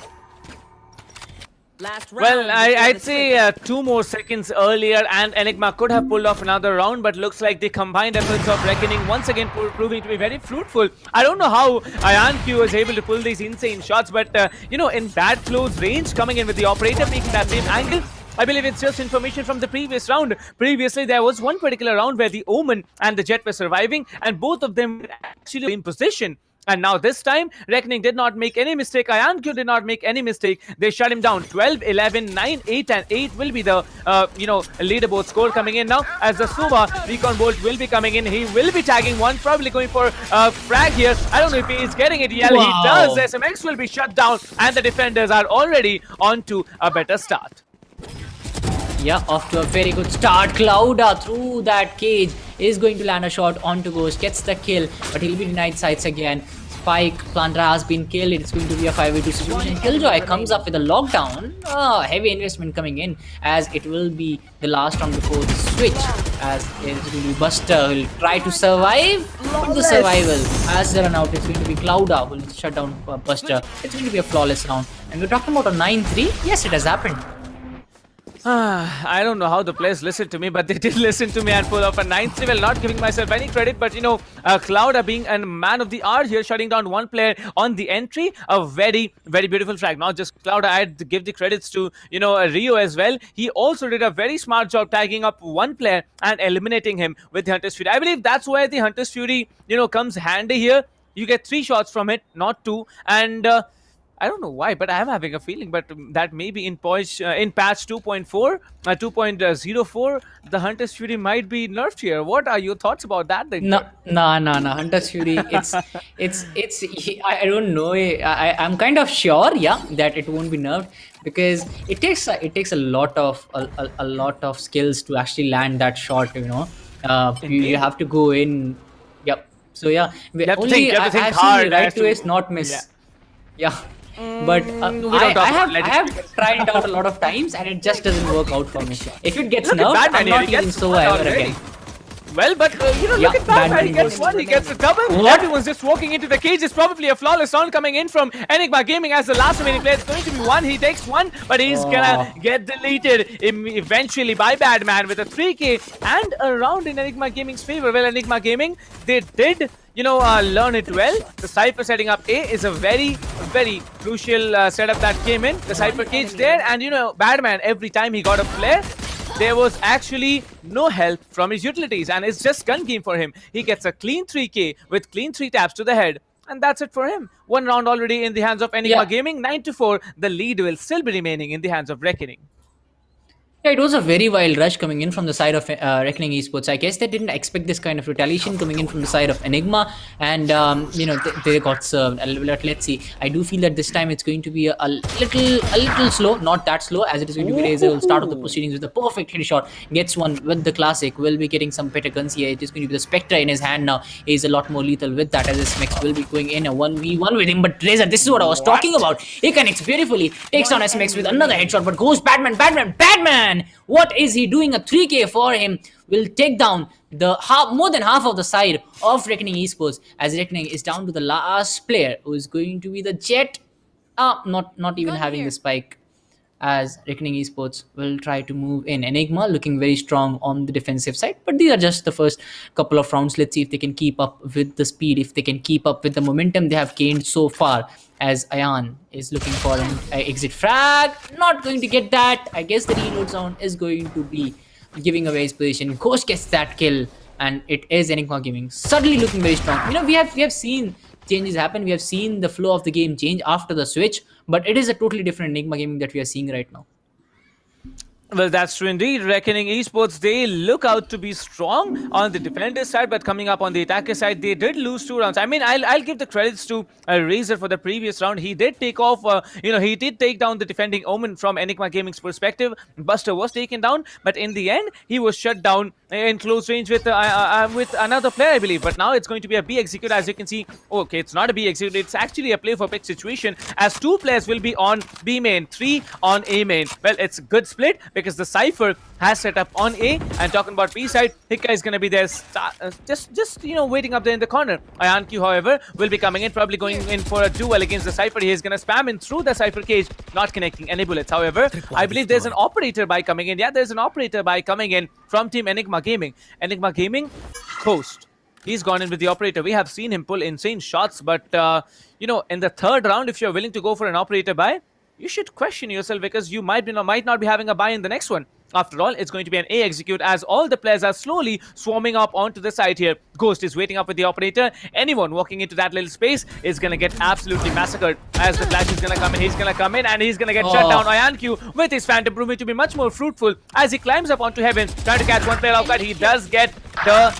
Well, I'd say 2 more seconds earlier and Enigma could have pulled off another round, but looks like the combined efforts of Reckoning once again proving to be very fruitful. I don't know how IonQ was able to pull these insane shots, but in that close range, coming in with the operator making that same angle, I believe it's just information from the previous round. Previously, there was one particular round where the Omen and the Jet were surviving, and both of them were actually in position. And now this time, Reckoning did not make any mistake. IonQ did not make any mistake. They shut him down. 12, 11, 9, 8 and 8 will be the, leaderboard score coming in now. As the Suba Recon Bolt will be coming in. He will be tagging one, probably going for a frag here. I don't know if he is getting it. Yeah, he does. SMX will be shut down. And the defenders are already on to a better start. Yeah, off to a very good start. Clouda through that cage is going to land a shot onto Ghost. Gets the kill, but he'll be denied sights again. Spike, Plantra has been killed. It's going to be a 5v2 situation. Killjoy comes up with a lockdown. Heavy investment coming in, as it will be the last round before the switch. As it's going to be Buster who will try to survive. Not the survival. As they run out, it's going to be Clouda who will shut down Buster. It's going to be a flawless round. And we're talking about a 9-3. Yes, it has happened. I don't know how the players listened to me, but they did listen to me and pull off a 9-3. Well, not giving myself any credit, but Clouda being a man of the hour here, shutting down one player on the entry. A very, very beautiful frag. Not just Clouda, I'd give the credits to, Rio as well. He also did a very smart job tagging up one player and eliminating him with the Hunter's Fury. I believe that's where the Hunter's Fury, comes handy here. You get 3 shots from it, not 2. And I don't know why, but I am having a feeling that maybe in patch 2.4, 2.04, the Hunter's Fury might be nerfed here. What are your thoughts about that? No. Hunter's Fury, it's. I don't know. I'm kind of sure, that it won't be nerfed, because it takes a lot of skills to actually land that shot. You have to go in. Yep. So yeah, you have to think hard. Right to is not miss. Yeah. But I have tried it out a lot of times, and it just doesn't work out for me. If it gets nerfed, I'm not using Sova ever again. Well, but look at Batman. He gets one, he gets a double. Everyone's just walking into the cage. It's probably a flawless round coming in from Enigma Gaming as the last remaining player. It's going to be one. He takes one, but he's gonna get deleted eventually by Badman with a 3K and a round in Enigma Gaming's favor. Well, Enigma Gaming, they did learn it well. The Cypher setting up A is a very, very crucial setup that came in. The Cypher cage there, and Badman, every time he got a flare, there was actually no help from his utilities, and it's just gun game for him. He gets a clean 3k with clean 3 taps to the head, and that's it for him. One round already in the hands of Enigma Gaming, 9-4. The lead will still be remaining in the hands of Reckoning. Yeah, it was a very wild rush coming in from the side of Reckoning Esports. I guess they didn't expect this kind of retaliation coming in from the side of Enigma, and they got served. Let's see. I do feel that this time it's going to be a little slow, not that slow as it is going to be. Razor will start off the proceedings with a perfect headshot, gets one with the classic. Will be getting some better guns here. It is going to be the Spectre in his hand now. He is a lot more lethal with that, as SMX will be going in a 1v1 with him. But Razor, this is what I was talking about. He connects beautifully, takes down SMX with another headshot, but goes Badman. What is he doing? A 3k for him will take down the more than half of the side of Reckoning Esports, as Reckoning is down to the last player, who is going to be the Jet. Not even having the spike, as Reckoning Esports will try to move in. Enigma looking very strong on the defensive side, but these are just the first couple of rounds. Let's see if they can keep up with the speed, if they can keep up with the momentum they have gained so far, as Ayan is looking for an exit frag. Not going to get that. I guess the reload sound is going to be giving away his position. Ghost gets that kill, and it is Enigma Gaming suddenly looking very strong. We have seen changes happen. We have seen the flow of the game change after the switch, but it is a totally different Enigma Gaming that we are seeing right now. Well, that's true indeed. Reckoning Esports, they look out to be strong on the defender side, but coming up on the attacker side, they did lose 2 rounds. I mean, I'll give the credits to Razor for the previous round. He did take off, he did take down the defending Omen from Enigma Gaming's perspective. Buster was taken down, but in the end, he was shut down in close range with another player, I believe. But now it's going to be a B execute, as you can see. Okay, it's not a B execute, it's actually a play for pick situation, as 2 players will be on B main, 3 on A main. Well, it's a good split, because the Cypher has set up on A, and talking about B side, Hika is going to be there, just waiting up there in the corner. Ayanq, however, will be coming in, probably going in for a duel against the Cypher. He is going to spam in through the Cypher cage, not connecting any bullets. However, I believe there's an operator buy coming in. Yeah, there's an operator buy coming in from Team Enigma Gaming. Enigma Gaming, Ghost. He's gone in with the operator. We have seen him pull insane shots, but in the 3rd round, if you're willing to go for an operator buy, you should question yourself, because you might not be having a buy in the next one. After all, it's going to be an A execute, as all the players are slowly swarming up onto the side here. Ghost is waiting up with the operator. Anyone walking into that little space is going to get absolutely massacred, as the flash is going to come in. He's going to come in, and he's going to get shut down. Ayanq with his Phantom proving to be much more fruitful as he climbs up onto heaven, trying to catch one player off guard. He does get the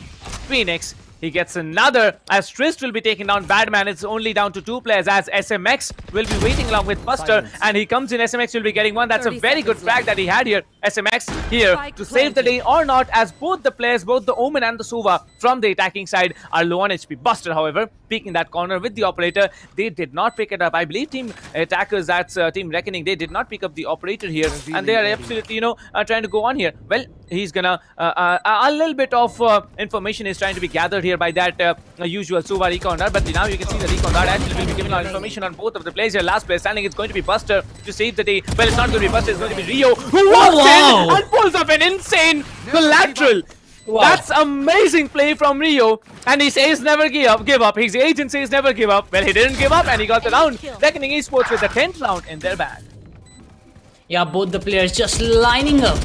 Phoenix. He gets another, as Trist will be taking down Badman. It's only down to 2 players, as SMX will be waiting along with Buster, and he comes in. SMX will be getting one. That's a very good frag that he had here. SMX here to save the day or not, as both the players, both the Omen and the Suva from the attacking side, are low on HP. Buster, however, peeking that corner with the operator. They did not pick it up. I believe Team Attackers, that's Team Reckoning, they did not pick up the operator here, and they are absolutely, trying to go on here. Well, he's gonna a little bit of information is trying to be gathered here by that usual Suva recon dart, but now you can see the recon dart actually will be giving out information on both of the players here. Last player standing, it's going to be Buster to save the day. Well, it's not going to be Buster, it's going to be Rio, who walks in and pulls up an insane collateral. Wow. That's amazing play from Rio, and he says never give up. His agent says never give up. Well, he didn't give up, and he got the round. Reckoning Esports with the 10th round in their bag. Yeah, both the players just lining up,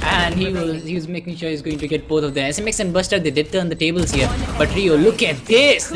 and he was making sure he's going to get both of them. SMX and Buster, they did turn the tables here, but Rio, look at this,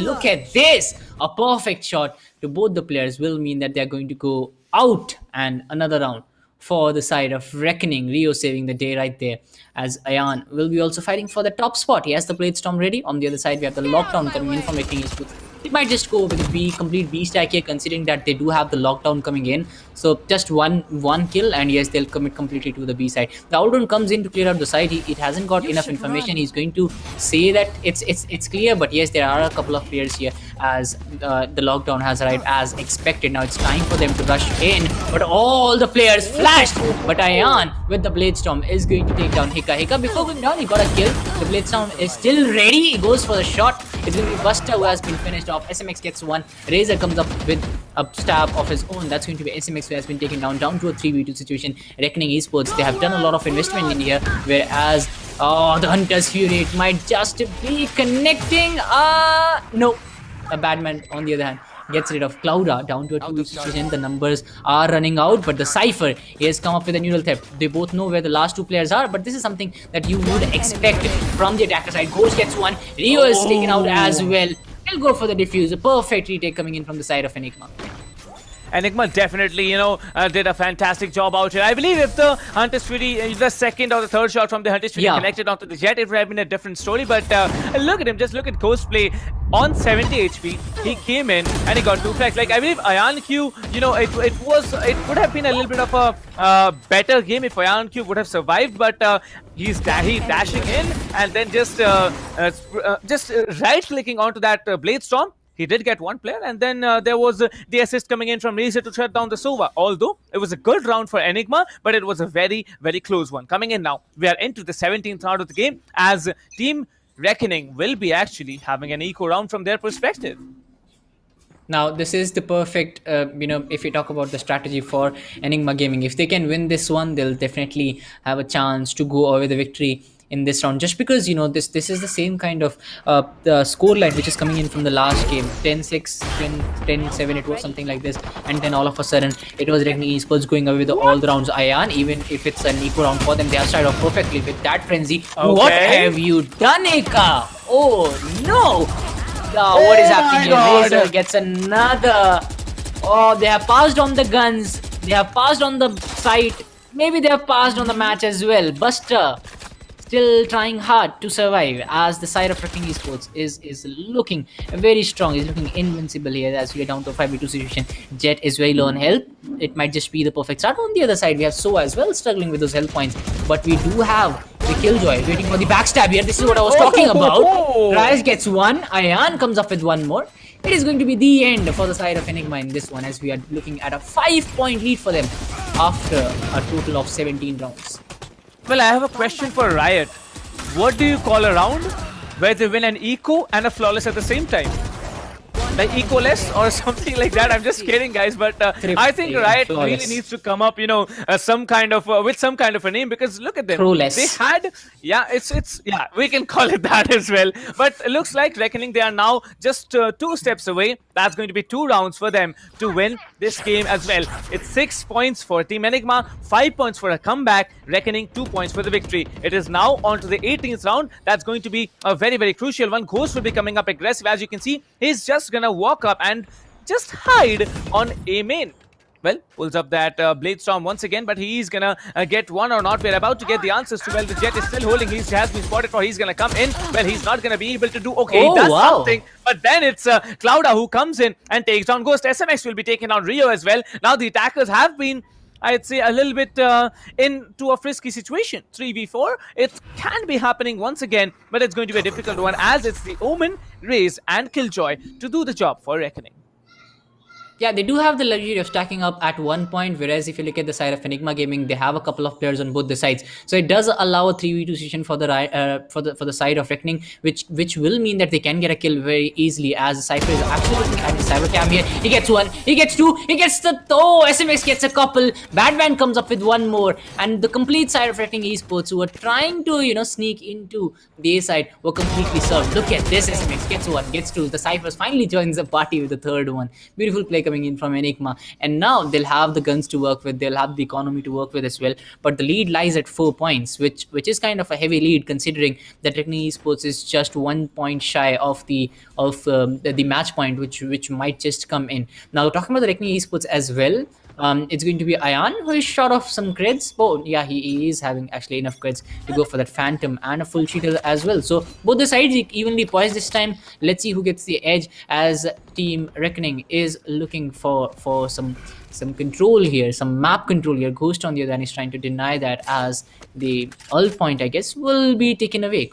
a perfect shot to both the players will mean that they're going to go out, and another round for the side of Reckoning. Rio saving the day right there, as Ayan will be also fighting for the top spot. He has the Blade Storm ready. On the other side, we have the lockdown coming in from Reckoning Esports. It might just go with a complete B stack here, considering that they do have the lockdown coming in. So just one kill, and yes, they'll commit completely to the B side. The Aldon comes in to clear out the side. It hasn't got enough information. He's going to say that it's clear, but yes, there are a couple of players here, as the lockdown has arrived as expected. Now it's time for them to rush in, but all the players flashed. But Ayan with the Blade Storm is going to take down Hika. Hika, before going down, he got a kill. The Blade Storm is still ready. He goes for the shot. It's going to be Buster who has been finished off. SMX gets one. Razor comes up with a stab of his own. That's going to be SMX who has been taken down to a 3v2 situation. Reckoning Esports, they have done a lot of investment in here, whereas Oh, the Hunter's Fury, it might just be connecting. No. A Batman, on the other hand, gets rid of Clouda down to a 2v situation. The numbers are running out, but the Cypher has come up with a neural theft. They both know where the last two players are, but this is something that you would expect from the attacker side. Ghost gets one. Rio is taken out as well. He'll go for the defuse. A perfect retake coming in from the side of Enigma. Enigma definitely, did a fantastic job out here. I believe if the Hunter's Fury, the second or the third shot from the Hunter's Fury connected onto the Jet, it would have been a different story. But look at him, just look at Ghost play. On 70 HP, he came in and he got 2 frags. Like, I believe IonQ, it would have been a little bit of a better game if IonQ would have survived, but he's dashing in and then just right-clicking onto that Blade Storm. He did get one player, and then there was the assist coming in from Razor to shut down the Sova. Although it was a good round for Enigma, but it was a very, very close one. Coming in now, we are into the 17th round of the game as Team Reckoning will be actually having an eco round from their perspective. Now, this is the perfect, if we talk about the strategy for Enigma Gaming. If they can win this one, they'll definitely have a chance to go away the victory in this round, just because this is the same kind of the score line which is coming in from the last game. 10-6, 10-7, it was something like this, and then all of a sudden it was Reckoning Esports going away with all the rounds. Ion, even if it's an equal round for them, they have started off perfectly with that frenzy. Okay. What have you done, Eka? Oh no! What is happening here? Razor gets another. Oh, they have passed on the guns, they have passed on the site, maybe they have passed on the match as well. Buster still trying hard to survive as the side of Reckoning Esports is looking very strong. Is looking invincible here as we are down to a 5v2 situation. Jet is very low on health. It might just be the perfect start. On the other side, we have Soa as well struggling with those health points, but we do have the Killjoy waiting for the backstab here. This is what I was talking about. Rise gets one. Ion comes up with one more. It is going to be the end for the side of Enigma in this one, as we are looking at a 5-point lead for them after a total of 17 rounds. Well, I have a question for Riot. What do you call a round where they win an eco and a flawless at the same time? Like eco-less or something like that. I'm just kidding, guys, but I think Riot really needs to come up, some kind of with some kind of a name, because look at them. Flawless. They had, we can call it that as well. But it looks like Reckoning, they are now just 2 steps away. That's going to be 2 rounds for them to win this game as well. It's 6 points for Team Enigma, 5 points for a comeback. Reckoning 2 points for the victory. It is now on to the 18th round. That's going to be a very, very crucial one. Ghost will be coming up aggressive. As you can see, he's just gonna walk up and just hide on A main. Well, pulls up that Blade Storm once again, but he's gonna get one or not. We're about to get the answers to, well, the Jet is still holding. He has been spotted for. He's gonna come in. Well, he's not gonna be able to do. Okay, he does something, but then it's Clouda who comes in and takes down Ghost. SMX will be taking down Rio as well. Now the attackers have been, I'd say, a little bit into a frisky situation. 3v4, it can be happening once again, but it's going to be a difficult one, as it's the Omen, Raze and Killjoy to do the job for Reckoning. Yeah, they do have the luxury of stacking up at one point, whereas if you look at the side of Enigma Gaming, they have a couple of players on both the sides. So it does allow a 3v2 situation for the side of Reckoning, which will mean that they can get a kill very easily, as the Cypher is actually looking at his Cyber Cam here. He gets one, he gets two, he gets the SMX gets a couple. Batman comes up with one more, and the complete side of Reckoning Esports, who are trying to sneak into the A side, were completely served. Look at this, SMX gets one, gets two. The Cypher finally joins the party with the third one. Beautiful play coming in from Enigma, and now they'll have the guns to work with, they'll have the economy to work with as well, but the lead lies at 4 points, which is kind of a heavy lead, considering that Reckoning Esports is just 1 point shy of the match point, which might just come in. Now, talking about the Reckoning Esports as well, it's going to be Ion, who is short of some creds. Oh yeah, he is having actually enough creds to go for that Phantom and a full cheater as well. So both the sides evenly poised this time. Let's see who gets the edge, as Team Reckoning is looking for some control here, some map control here. Ghost on the other hand is trying to deny that, as the ult point, I guess, will be taken away.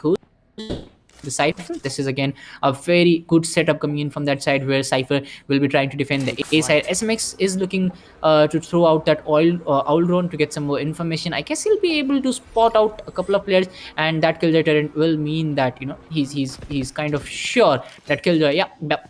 The Cypher, this is again a very good setup coming in from that side, where Cypher will be trying to defend the A side. SMX is looking to throw out that owl drone to get some more information. I guess he'll be able to spot out a couple of players, and that Killjoy turret will mean that he's kind of sure that Killjoy, yeah,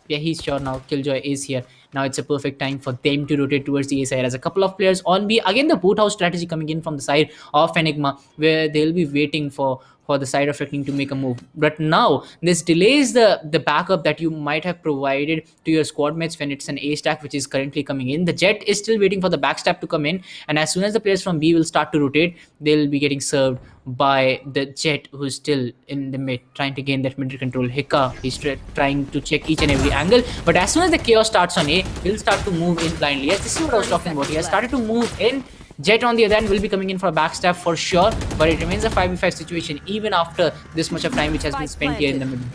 he's sure now Killjoy is here. Now it's a perfect time for them to rotate towards the A side, as a couple of players on B. Again, the boathouse strategy coming in from the side of Enigma, where they'll be waiting for for the side of Reckoning to make a move. But now this delays the backup that you might have provided to your squad mates when it's an A stack which is currently coming in. The Jet is still waiting for the backstab to come in, and as soon as the players from B will start to rotate, they'll be getting served by the Jet, who's still in the mid, trying to gain that mid control. Hika, he's trying to check each and every angle, but as soon as the chaos starts on A, he'll start to move in blindly. Yes, this is what I was talking about. He has started to move in. Jet on the other end will be coming in for a backstab for sure, but it remains a 5v5 situation even after this much of time which has been spent here in the middle.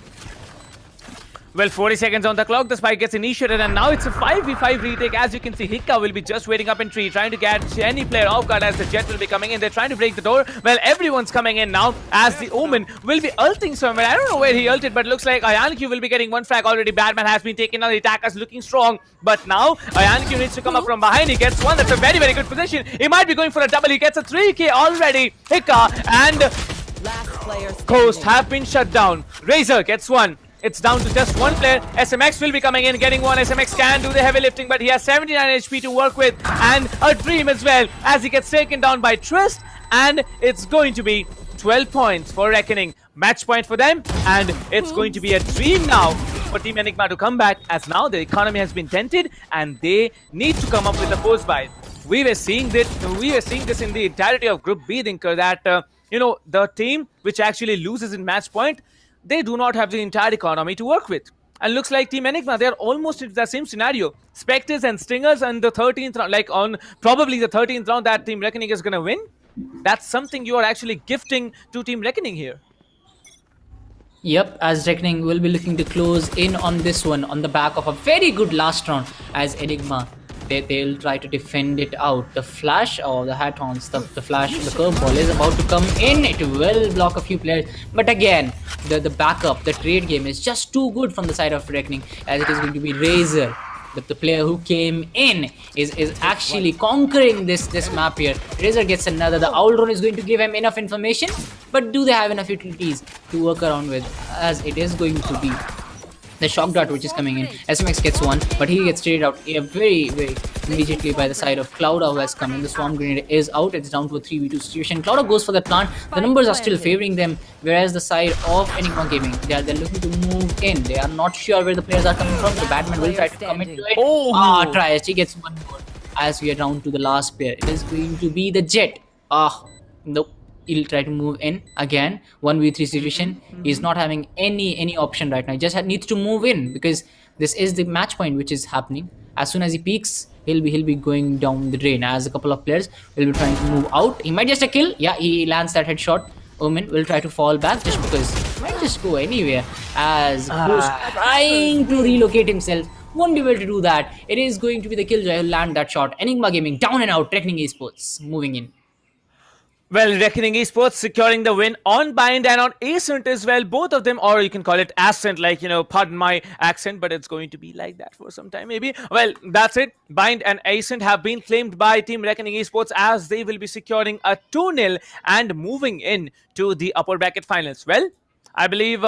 Well, 40 seconds on the clock, the spike gets initiated, and now it's a 5v5 retake. As you can see, Hika will be just waiting up in tree, trying to catch any player off guard as the Jet will be coming in. They're trying to break the door. Well, everyone's coming in now as the Omen will be ulting somewhere. I don't know where he ulted, but it looks like IonQ will be getting one frag already. Batman has been taken out. The attack is looking strong, but now IonQ needs to come up from behind. He gets one. That's a very, very good position. He might be going for a double. He gets a 3k already. Hika and Ghost have been shut down. Razor gets one. It's down to just one player. SMX will be coming in, getting one. SMX can do the heavy lifting, but he has 79 HP to work with, and a Dream as well, as he gets taken down by Trist, and it's going to be 12 points for Reckoning. Match point for them, and it's going to be a Dream now for Team Enigma to come back, as now the economy has been dented, and they need to come up with a force buy. We were seeing this in the entirety of Group B, Thinker, that the team which actually loses in match point, they do not have the entire economy to work with. And looks like Team Enigma, they're almost in the same scenario. Spectres and Stingers on the 13th round, like on probably the 13th round that Team Reckoning is going to win. That's something you are actually gifting to Team Reckoning here. Yep, as Reckoning will be looking to close in on this one on the back of a very good last round as Enigma. They'll try to defend it out. The flash or the hat-ons, the flash, the curveball is about to come in. It will block a few players. But again, the backup, the trade game is just too good from the side of Reckoning, as it is going to be Razor. The player who came in is actually conquering this map here. Razor gets another. The Owl Drone is going to give him enough information, but do they have enough utilities to work around with, as it is going to be the shock dart which is coming in. SMX gets one, but he gets traded out very, very immediately by the side of Clouda, who has come in. The swarm grenade is out. It's down to a 3v2 situation. Clouda goes for the plant. The numbers are still favoring them, whereas the side of Enigma Gaming, they're looking to move in. They are not sure where the players are coming from. The Batman will try to come into it. Tries. He gets one more as we are down to the last pair. It is going to be the Jet. Nope. He'll try to move in again. 1v3 situation. He's not having any option right now. He just needs to move in, because this is the match point which is happening. As soon as he peaks, he'll be going down the drain, as a couple of players will be trying to move out. He might just a kill. Yeah, he lands that headshot. Omen will try to fall back just because he might just go anywhere, as Ghost trying to relocate himself. Won't be able to do that. It is going to be the Killjoy who'll land that shot. Enigma Gaming down and out. Reckoning Esports moving in. Well, Reckoning Esports securing the win on Bind and on Ascent as well. Both of them, or you can call it Ascent, like, pardon my accent, but it's going to be like that for some time maybe. Well, that's it. Bind and Ascent have been claimed by Team Reckoning Esports, as they will be securing a 2-0 and moving in to the upper bracket finals. Well, I believe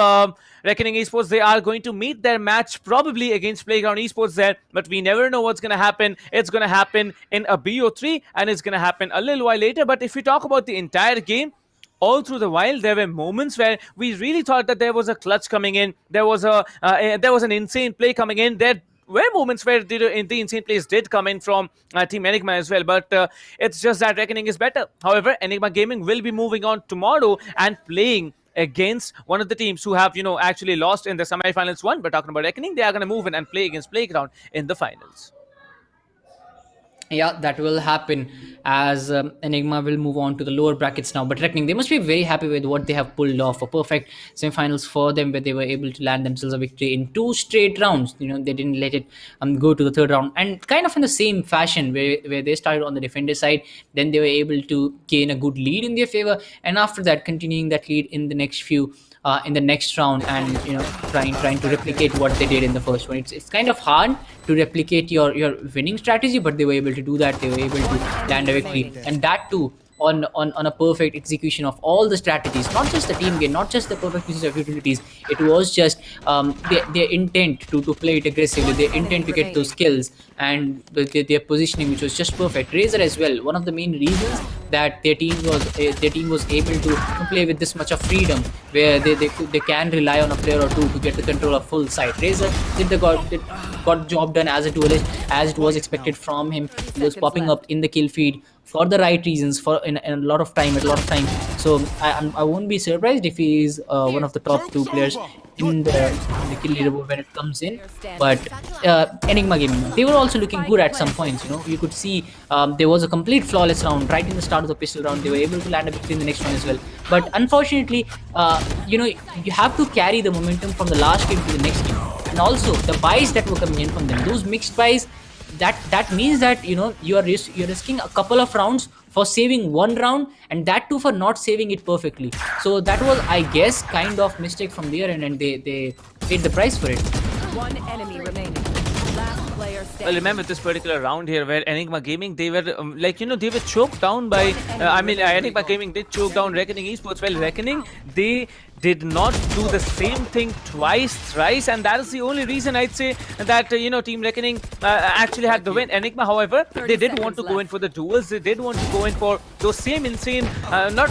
Reckoning Esports, they are going to meet their match probably against Playground Esports there, but we never know what's going to happen. It's going to happen in a BO3, and it's going to happen a little while later. But if we talk about the entire game, all through the while, there were moments where we really thought that there was a clutch coming in. There was an insane play coming in. There were moments where the insane plays did come in from Team Enigma as well, but it's just that Reckoning is better. However, Enigma Gaming will be moving on tomorrow and playing against one of the teams who have, actually lost in the semi-finals one. But talking about Reckoning, they are going to move in and play against Playground in the finals. Yeah, that will happen, as Enigma will move on to the lower brackets now. But Reckoning, they must be very happy with what they have pulled off. A perfect semifinals for them, where they were able to land themselves a victory in 2 straight rounds. They didn't let it go to the 3rd round, and kind of in the same fashion where they started on the defender side. Then they were able to gain a good lead in their favor, and after that, continuing that lead in the next few. In the next round, and trying to replicate what they did in the first one. It's kind of hard to replicate your winning strategy, but they were able to do that. They were able to land a victory, and that too on a perfect execution of all the strategies, not just the team game, not just the perfect uses of utilities. It was just their intent to play it aggressively, their intent to get those kills, and their positioning, which was just perfect. Razor as well, one of the main reasons that their team was able to play with this much of freedom, where they can rely on a player or two to get the control of full site. Razor got job done as a duelist, as it was expected from him. He was popping up in the kill feed for the right reasons, for in a lot of time, So I won't be surprised if he is one of the top 2 players in the kill leaderboard when it comes in. But Enigma Gaming, they were also looking good at some points. You could see there was a complete flawless round right in the start of the pistol round. They were able to land a victory in the next one as well. But unfortunately, you have to carry the momentum from the last game to the next game, and also the buys that were coming in from them, those mixed buys. That means that you're risking a couple of rounds for saving one round, and that too for not saving it perfectly. So that was, I guess, kind of mistake from their end, and they paid the price for it. One enemy remaining. Last player standing. Well, remember this particular round here where Enigma Gaming, they were they were choked down by Enigma Gaming did choke down Reckoning Esports. Well, Reckoning, they did not do the same thing twice, thrice, and that is the only reason I'd say that Team Reckoning actually had the win. Enigma, however, they did want to go in for the duels. They did want to go in for those same insane, I'm not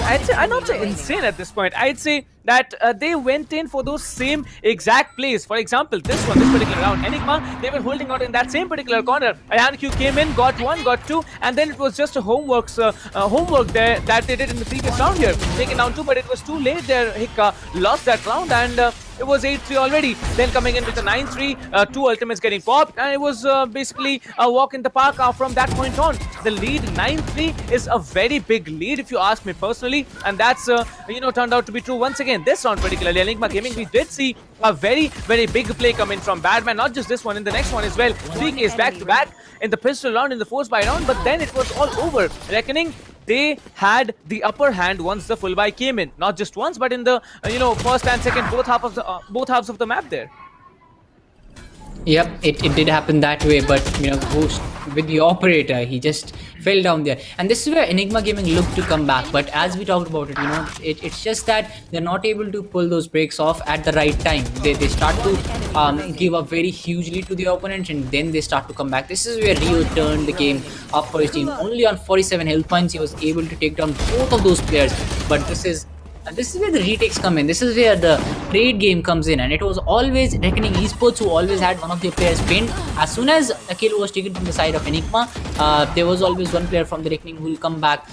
say insane at this point. I'd say that they went in for those same exact plays. For example, this particular round, Enigma, they were holding out in that same particular corner. IonQ came in, got 1, got 2, and then it was just a homework there that they did in the previous round here, taking down 2, but it was too late there. Hika lost that round, and it was 8-3 already. Then coming in with a 9-3, 2 ultimates getting popped, and it was basically a walk in the park from that point on. The lead 9-3 is a very big lead if you ask me personally, and that's turned out to be true once again. This round particularly, Enigma Gaming, we did see a very, very big play coming from Badman. Not just this one, in the next one as well. 3 Ks back to back in the pistol round, in the force buy round, but then it was all over. Reckoning, they had the upper hand once the full buy came in. Not just once, but in the first and second, both halves of the map there. Yep, it did happen that way, but Ghost with the operator, he just fell down there, and this is where Enigma Gaming looked to come back. But as we talked about it, it's just that they're not able to pull those breaks off at the right time. They start to give up very hugely to the opponent, and then they start to come back. This is where Rio turned the game up for his team. Only on 47 health points, he was able to take down both of those players. But this is where the retakes come in. This is where the trade game comes in, and it was always Reckoning Esports who always had one of their players pinned. As soon as a kill was taken from the side of Enigma, there was always one player from the Reckoning who will come back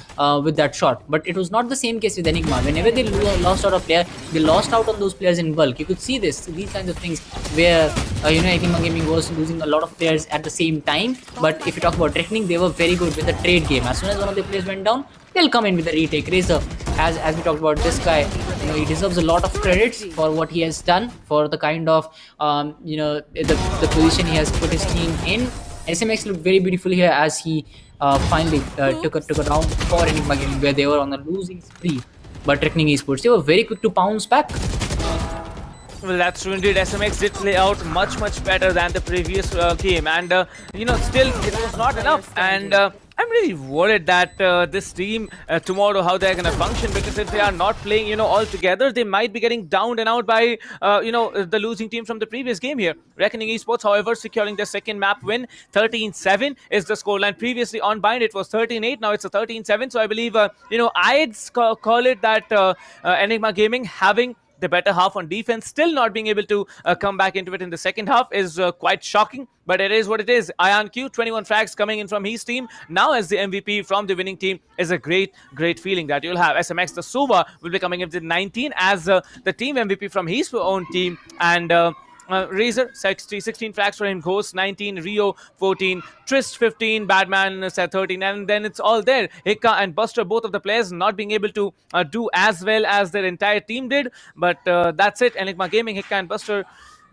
with that shot. But it was not the same case with Enigma. Whenever they lost out a player, they lost out on those players in bulk. You could see these kinds of things where Enigma Gaming was losing a lot of players at the same time. But if you talk about Reckoning, they were very good with the trade game. As soon as one of the players went down, they'll come in with the retake. Razor, as we talked about, this guy, he deserves a lot of credits for what he has done, for the kind of the position he has put his team in. SMX looked very beautiful here as he finally took a round for Enigma Gaming where they were on a losing spree. But Reckoning Esports, they were very quick to bounce back. Well, that's true indeed. SMX did play out much better than the previous game, and still it was not enough. And I'm really worried that this team tomorrow, how they're gonna function, because if they are not playing all together, they might be getting downed and out by the losing team from the previous game here. Reckoning Esports, however, securing their second map win. 13-7 is the scoreline. Previously on Bind it was 13-8, now it's a 13-7. So I believe I'd call it that Enigma Gaming having the better half on defense, still not being able to come back into it in the second half is quite shocking, but it is what it is. IonQ, 21 frags coming in from his team now as the MVP from the winning team is a great feeling that you'll have. SMX, the Suva, will be coming in with 19 as the team MVP from his own team, and Razor 16 frags for him, Ghost 19, Rio 14, Trist 15, Badman 13, and then it's all there. Hika and Buster, both of the players not being able to do as well as their entire team did, but that's it. Enigma Gaming, Hika and Buster,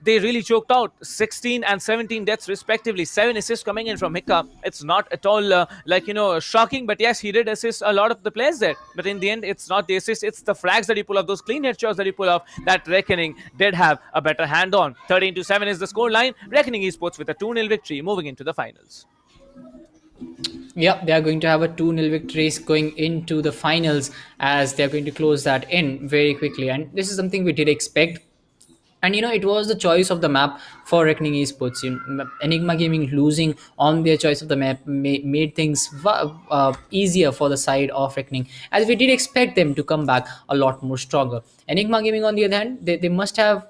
they really choked out. 16 and 17 deaths respectively. 7 assists coming in from Hika. It's not at all shocking, but yes, he did assist a lot of the players there. But in the end, it's not the assist, it's the frags that he pull off, those clean headshots that he pull off that Reckoning did have a better hand on. 13-7 is the scoreline. Reckoning Esports with a 2-0 victory moving into the finals. Yep, they are going to have a 2-0 victory going into the finals, as they are going to close that in very quickly. And this is something we did expect. And it was the choice of the map for Reckoning Esports. Enigma Gaming losing on their choice of the map made things easier for the side of Reckoning, as we did expect them to come back a lot more stronger. Enigma Gaming, on the other hand, they must have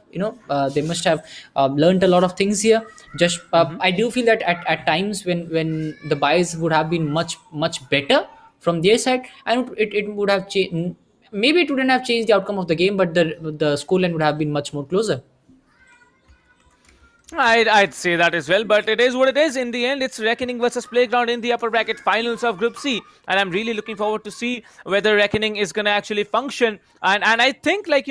learned a lot of things here. Just I do feel that at times when the buys would have been much better from their side, and it would have changed. Maybe it wouldn't have changed the outcome of the game, but the scoreline would have been much more closer. I'd say that as well, but it is what it is. In the end, it's Reckoning versus Playground in the upper bracket finals of Group C, and I'm really looking forward to see whether Reckoning is going to actually function. And I think, like,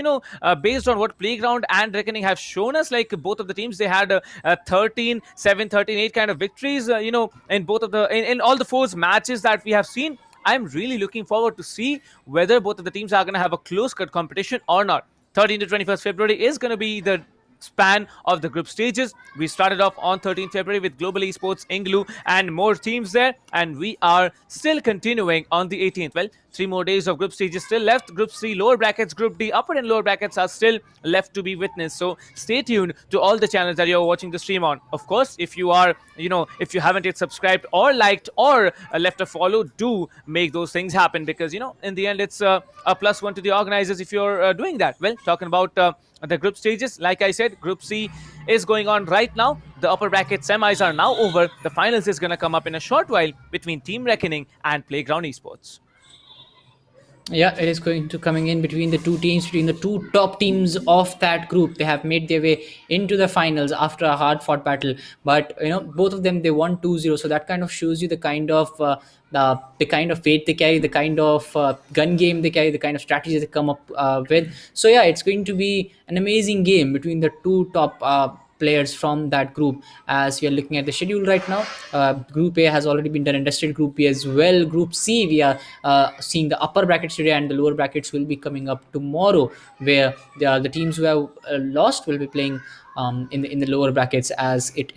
based on what Playground and Reckoning have shown us, like both of the teams, they had a 13-7, 13-8 kind of victories, in both of in all the four matches that we have seen. I'm really looking forward to see whether both of the teams are going to have a close-cut competition or not. 13 to 21st February is going to be the span of the group stages. We started off on 13th February with Global Esports, Inglu, and more teams there, and we are still continuing on the 18th. Well, 3 more days of group stages still left. Group C lower brackets, Group D upper and lower brackets are still left to be witnessed. So stay tuned to all the channels that you're watching the stream on. Of course, if you are, if you haven't yet subscribed or liked or left a follow, do make those things happen, because, in the end, it's a +1 to the organizers if you're doing that. Well, talking about the group stages, like I said, Group C is going on right now. The upper bracket semis are now over. The finals is going to come up in a short while between Team Reckoning and Playground Esports. Yeah, it is going to coming in between the two teams, between the two top teams of that group. They have made their way into the finals after a hard-fought battle, but both of them, they won 2-0. So that kind of shows you the kind of the kind of faith they carry, the kind of gun game they carry, the kind of strategy they come up with. So yeah, it's going to be an amazing game between the two top players from that group. As we are looking at the schedule right now, Group A has already been done and dusted. Group B as well. Group C, we are seeing the upper brackets today, and the lower brackets will be coming up tomorrow, where the teams who have lost will be playing in the lower brackets. As it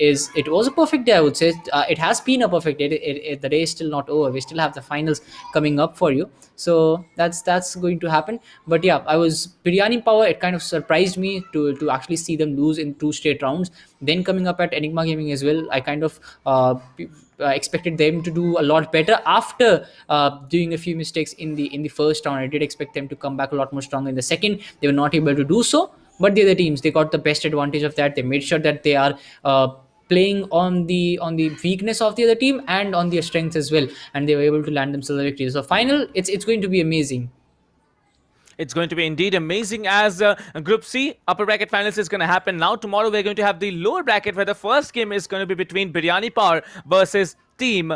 was a perfect day, I would say. It has been a perfect day. The day is still not over. We still have the finals coming up for you, so that's going to happen. But yeah, Biryani Power, it kind of surprised me to actually see them lose in 2 straight rounds. Then coming up at Enigma Gaming as well, I kind of expected them to do a lot better after doing a few mistakes in the first round. I did expect them to come back a lot more stronger in the second. They were not able to do so, but the other teams, they got the best advantage of that. They made sure that they are playing on the weakness of the other team and on their strengths as well, and they were able to land themselves a victory. So final, it's going to be amazing. It's going to be indeed amazing, as Group C upper bracket finals is going to happen now. Tomorrow we're going to have the lower bracket, where the first game is going to be between Biryani Power versus Team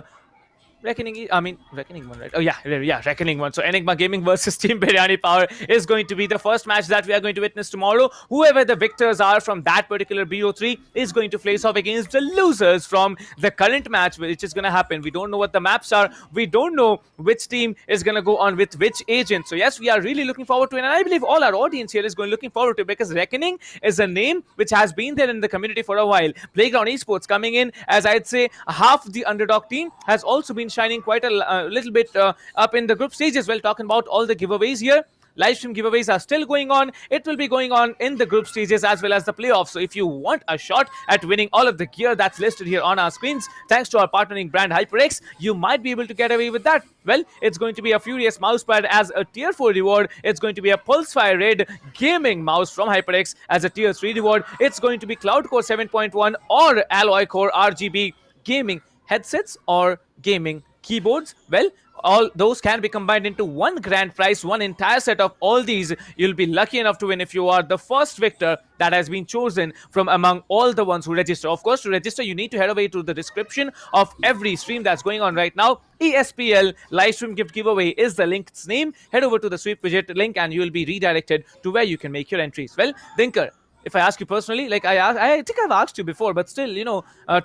Reckoning 1, right? Oh yeah, Reckoning 1. So Enigma Gaming versus Team Biryani Power is going to be the first match that we are going to witness tomorrow. Whoever the victors are from that particular BO3 is going to face off against the losers from the current match, which is going to happen. We don't know what the maps are. We don't know which team is going to go on with which agent. So yes, we are really looking forward to it, and I believe all our audience here is looking forward to it, because Reckoning is a name which has been there in the community for a while. Playground Esports coming in as, I'd say, half the underdog team, has also been shining quite a little bit up in the group stage as well. Talking about all the giveaways here, live stream giveaways are still going on. It will be going on in the group stages as well as the playoffs. So if you want a shot at winning all of the gear that's listed here on our screens, thanks to our partnering brand HyperX, you might be able to get away with that. Well, it's going to be a Furious mousepad as a tier 4 reward. It's going to be a Pulsefire Red gaming mouse from HyperX as a tier 3 reward. It's going to be Cloud Core 7.1 or Alloy Core RGB gaming headsets or gaming keyboards. Well, all those can be combined into one grand prize, one entire set of all these. You'll be lucky enough to win if you are the first victor that has been chosen from among all the ones who register. Of course, to register, you need to head away to the description of every stream that's going on right now. ESPL live stream gift giveaway is the link's name. Head over to the sweep widget link and you will be redirected to where you can make your entries. Well, Dinker, if I ask you personally, like I think I've asked you before, but still,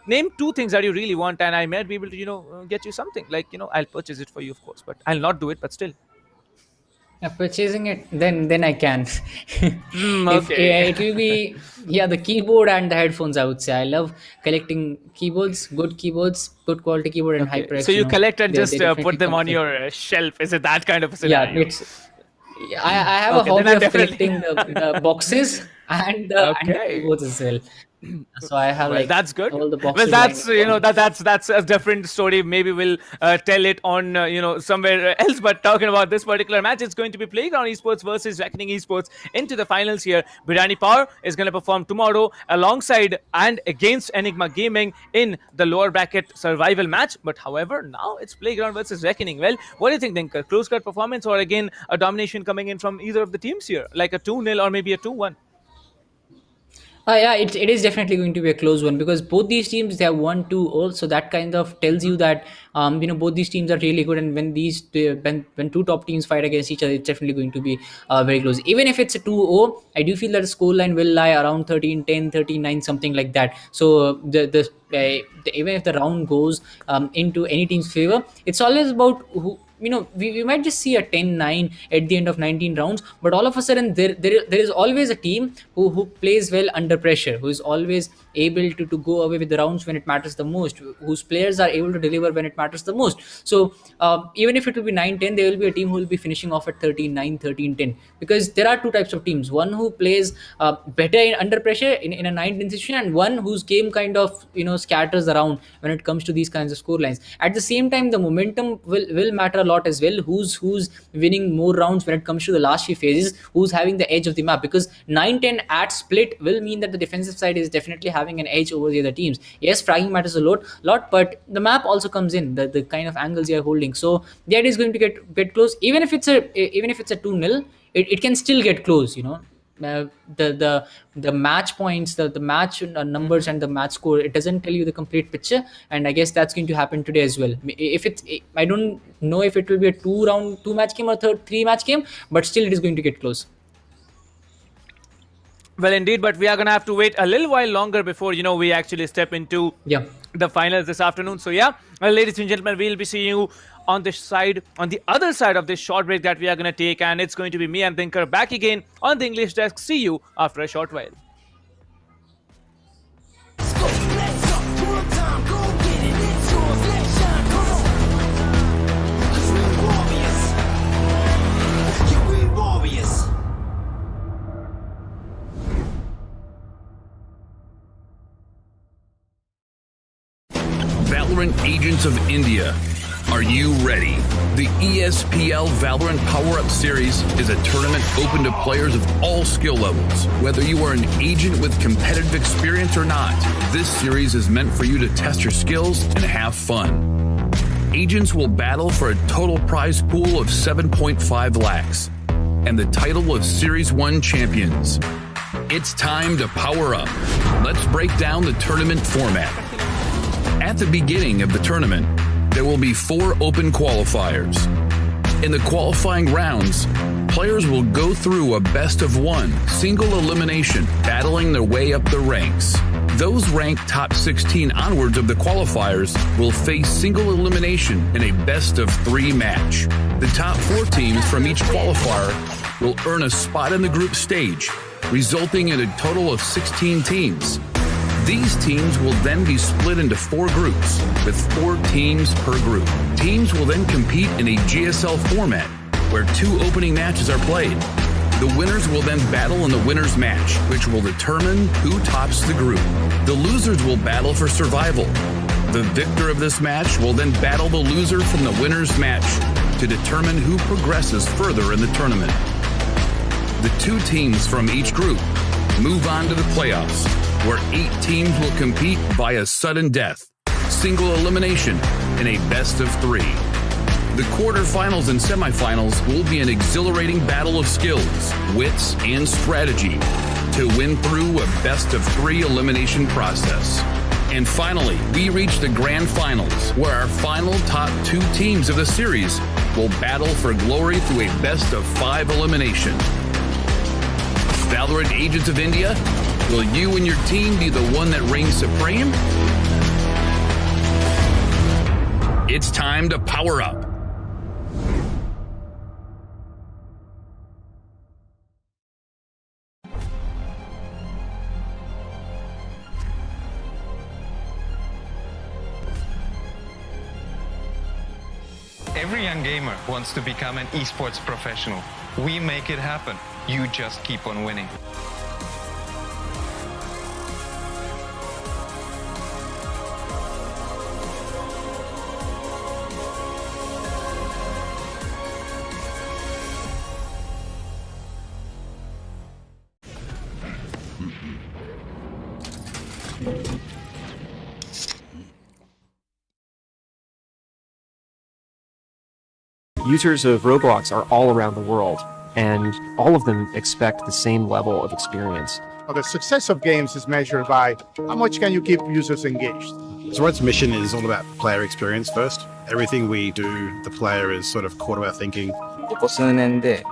name 2 things that you really want, and I might be able to, get you something. Like, I'll purchase it for you, of course, but I'll not do it, but still. Purchasing it, then I can. Okay. It will be, the keyboard and the headphones, I would say. I love collecting keyboards, good quality keyboard, and HyperX. So you collect and just definitely put them come on with- your shelf. Is it that kind of a scenario? I have a Okay, then hobby I'm of definitely- collecting the boxes and Okay. both as well. So I have Well, like that's good. all the Well, boxes. that's lined up. that's a different story. Maybe we'll tell it on somewhere else. But talking about this particular match, it's going to be Playground Esports versus Reckoning Esports into the finals here. Biryani Power is going to perform tomorrow alongside and against Enigma Gaming in the lower bracket survival match. But however, now it's Playground versus Reckoning. Well, what do you think, Dinker? Close cut performance or again a domination coming in from either of the teams here, like a 2-0 or maybe a 2-1? Yeah, it is definitely going to be a close one because both these teams they have 1-2 also. That kind of tells you that both these teams are really good, and when two top teams fight against each other, it's definitely going to be very close. Even if it's a 2-0, I do feel that the scoreline will lie around 13-10, 13-9, something like that. So even if the round goes into any team's favor, it's always about who. We might just see a 10-9 at the end of 19 rounds, but all of a sudden there is always a team who plays well under pressure, who is always able to go away with the rounds when it matters the most, whose players are able to deliver when it matters the most. So even if it will be 9-10, there will be a team who will be finishing off at 13-9, 13-10, because there are two types of teams: one who plays better under pressure in a 9-10 situation, and one whose game kind of scatters around when it comes to these kinds of score lines. At the same time, the momentum will matter a lot as well. Who's winning more rounds when it comes to the last few phases, who's having the edge of the map, because 9-10 at split will mean that the defensive side is definitely having an edge over the other teams. Yes, fragging matters a lot, but the map also comes in, the kind of angles you're holding. So the idea is going to get close. Even if it's a 2-0, it can still get close. The match points, the match numbers and the match score, it doesn't tell you the complete picture, and I guess that's going to happen today as well. I don't know if it will be a 2 match game or 3 match game, but still it is going to get close. Well, indeed, but we are going to have to wait a little while longer before, we actually step into the finals this afternoon. So, well, ladies and gentlemen, we'll be seeing you on the other side of this short break that we are going to take. And it's going to be me and Dinker back again on the English desk. See you after a short while. Valorant Agents of India. Are you ready? The ESPL Valorant PowerUp Series is a tournament open to players of all skill levels. Whether you are an agent with competitive experience or not, this series is meant for you to test your skills and have fun. Agents will battle for a total prize pool of 7.5 lakhs and the title of Series 1 champions. It's time to power up. Let's break down the tournament format. At the beginning of the tournament, there will be 4 open qualifiers. In the qualifying rounds, players will go through a best-of-1 single elimination, battling their way up the ranks. Those ranked top 16 onwards of the qualifiers will face single elimination in a best-of-3 match. The top 4 teams from each qualifier will earn a spot in the group stage, resulting in a total of 16 teams. These teams will then be split into 4 groups, with 4 teams per group. Teams will then compete in a GSL format, where 2 opening matches are played. The winners will then battle in the winner's match, which will determine who tops the group. The losers will battle for survival. The victor of this match will then battle the loser from the winner's match to determine who progresses further in the tournament. The 2 teams from each group move on to the playoffs, where 8 teams will compete via sudden death, single elimination, in a best-of-3. The quarterfinals and semifinals will be an exhilarating battle of skills, wits, and strategy to win through a best-of-3 elimination process. And finally, we reach the grand finals, where our final top 2 teams of the series will battle for glory through a best-of-5 elimination. Valorant Agents of India, will you and your team be the one that reigns supreme? It's time to power up. Every young gamer wants to become an esports professional. We make it happen. You just keep on winning. Users of Roblox are all around the world, and all of them expect the same level of experience. Well, the success of games is measured by how much can you keep users engaged. Zorad's mission is all about player experience first. Everything we do, the player is sort of core to our thinking. ここ数年で、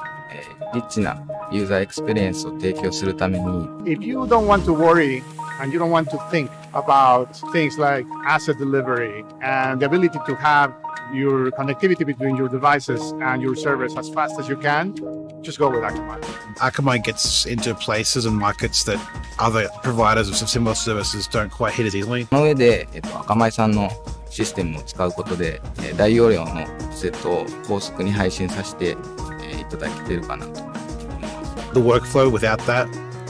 リッチなユーザーエクスペリエンスを提供するために If you don't want to worry and you don't want to think about things like asset delivery and the ability to have your connectivity between your devices and your servers as fast as you can, just go with Akamai. Akamai gets into places and markets that other providers of similar services don't quite hit as easily. その上で、アカマイさんのシステムを使うことで、大容量のセットを高速に配信させて、いただけてるかなと。The workflow without that,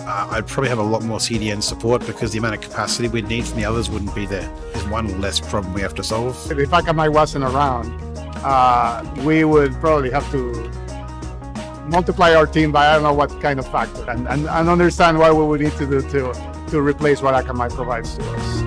I'd probably have a lot more CDN support because the amount of capacity we'd need from the others wouldn't be there. There's one less problem we have to solve. If Akamai wasn't around, we would probably have to multiply our team by I don't know what kind of factor and understand what we would need to do to replace what Akamai provides to us.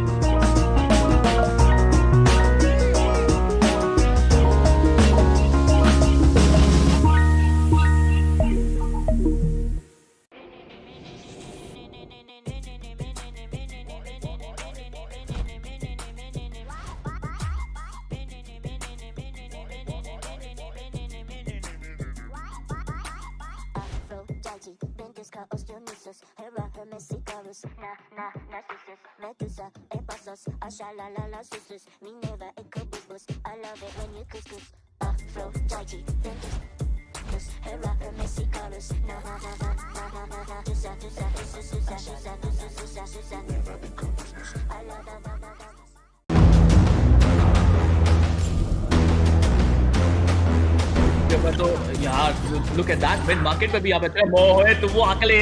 तो यार look at that mid market पे भी यहाँ पे मोहित वो अकेले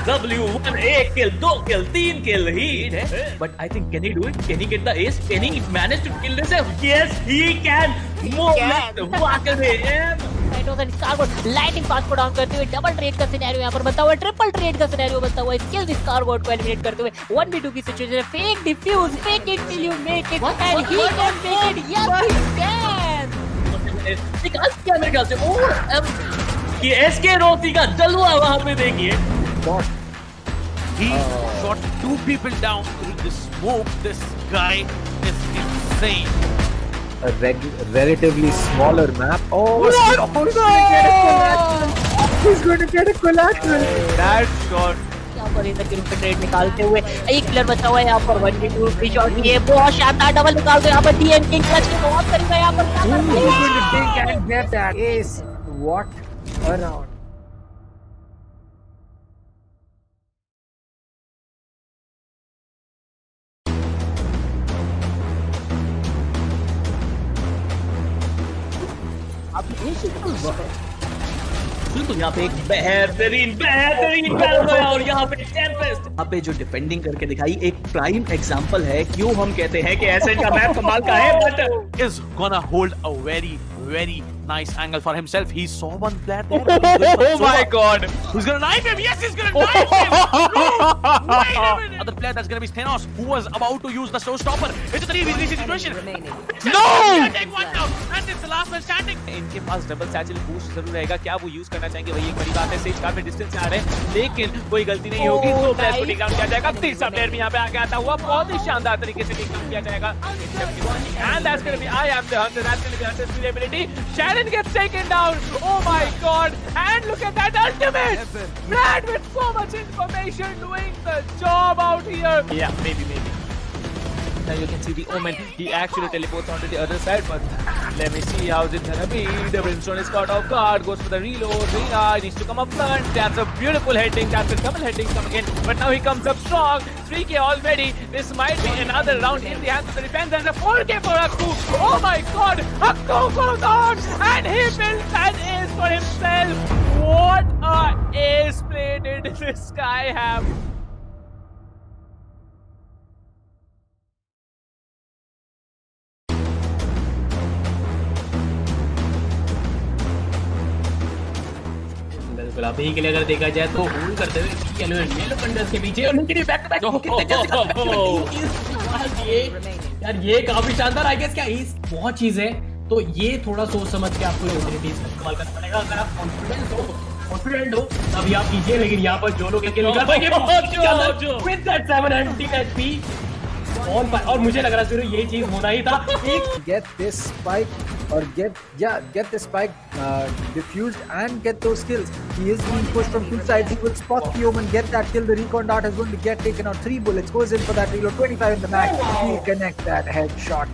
W1 1 kill 2 kill 3 kill he but I think can he do it, can he get the ace, can he manage to kill this? Yes he can. मोहित वो अकेले lighting path को down करते हुए डबल ट्रेड का scenario यहाँ पर बनता हुआ, ट्रिपल ट्रेड का सिनेरियो बनता हुआ, स्किल दिस कार्गो को एलिमिनेट करते हुए 1v2 की सिचुएशन है. Fake defuse, fake it till you make it and he can make it. Yes he can. निकाल दिया मेरे ख्याल से. और ये एसके रोती का जलवा वहां पे देखिए. He shot 2 people down through the smoke. This guy is insane. A relatively smaller map. Oh, he's going to get a collateral. That shot. यहाँ पर इधर के रूप में ट्रेड निकालते हुए एक प्लेयर बचा हुआ है यहाँ पर 1v2 फ्री शॉट ये बहुत शानदार डबल निकालते यहाँ पर डीएन किंग क्लच के बहुत करीब है यहाँ पर. He's going to dig and get that ace. What a round. बिल्कुल यहाँ पे एक बेहतरीन और यहाँ पे टेम्पेस्ट यहाँ पे जो डिफेंडिंग करके दिखाई एक प्राइम एग्जांपल है क्यों हम कहते हैं कि ऐसे का मैप कमाल का है. But is gonna hold a very nice angle for himself. He saw one player there. Oh my god. Who's gonna knife him? Yes, he's gonna knife him. No! Wait a minute. Other player that's gonna be Thanos, who was about to use the showstopper. It's a 3v3 situation. No! Take one down. And it's the last one standing. इनके पास double satchel boost जरूर रहेगा. क्या वो use करना चाहेंगे वही एक बड़ी बात है. सेज काफी डिस्टेंस से आ रहे हैं लेकिन कोई गलती नहीं होगी. दो प्लेयर्स को टेक डाउन किया जाएगा. तीसरा प्लेयर भी यहाँ पे आके आता हुआ बहुत ही शानदार तरीके से टेक डाउन किया जाएगा. And that's gonna be I am the hunter. That's gonna be Hunter's ability. Shannon gets taken down. Oh my god. And look at that ultimate. Brad with so much information doing the job out here. Yeah, maybe. Now you can see the Omen. He actually teleports onto the other side, but let me see how's it gonna be. The Brimstone is caught off guard, goes for the reload. Rina needs to come up front. That's a beautiful heading. That's a double heading coming in, but now he comes up strong. 3k already. This might be another round in the hands of the defense, and a 4k for Akku. Oh my god, Akku goes on, and he builds an ace for himself. What a ace play did this guy have. गुलाबी के लिए अगर देखा जाए तो hold करते हुए yellow पंडर्स के पीछे उनके लिए बैक टू बैक यार ये काफी शानदार. आई गेस क्या बहुत चीज है तो ये थोड़ा सोच समझ के आपको एबिलिटीज का इस्तेमाल करना पड़ेगा। अगर आप कॉन्फिडेंट हो तभी आप कीजिए, लेकिन यहाँ पर जो लोग किल कर पाएंगे with that 700 HP on fire, और मुझे लग रहा है सिर्फ ये चीज होना ही था। Get this spike or get the spike diffused and get those kills. He is being pushed from two sides. He will spot the omen, get that kill. The recon dart is going to get taken out. 3 bullets, goes in for that reload. 25 in the mag. He'll connect that headshot.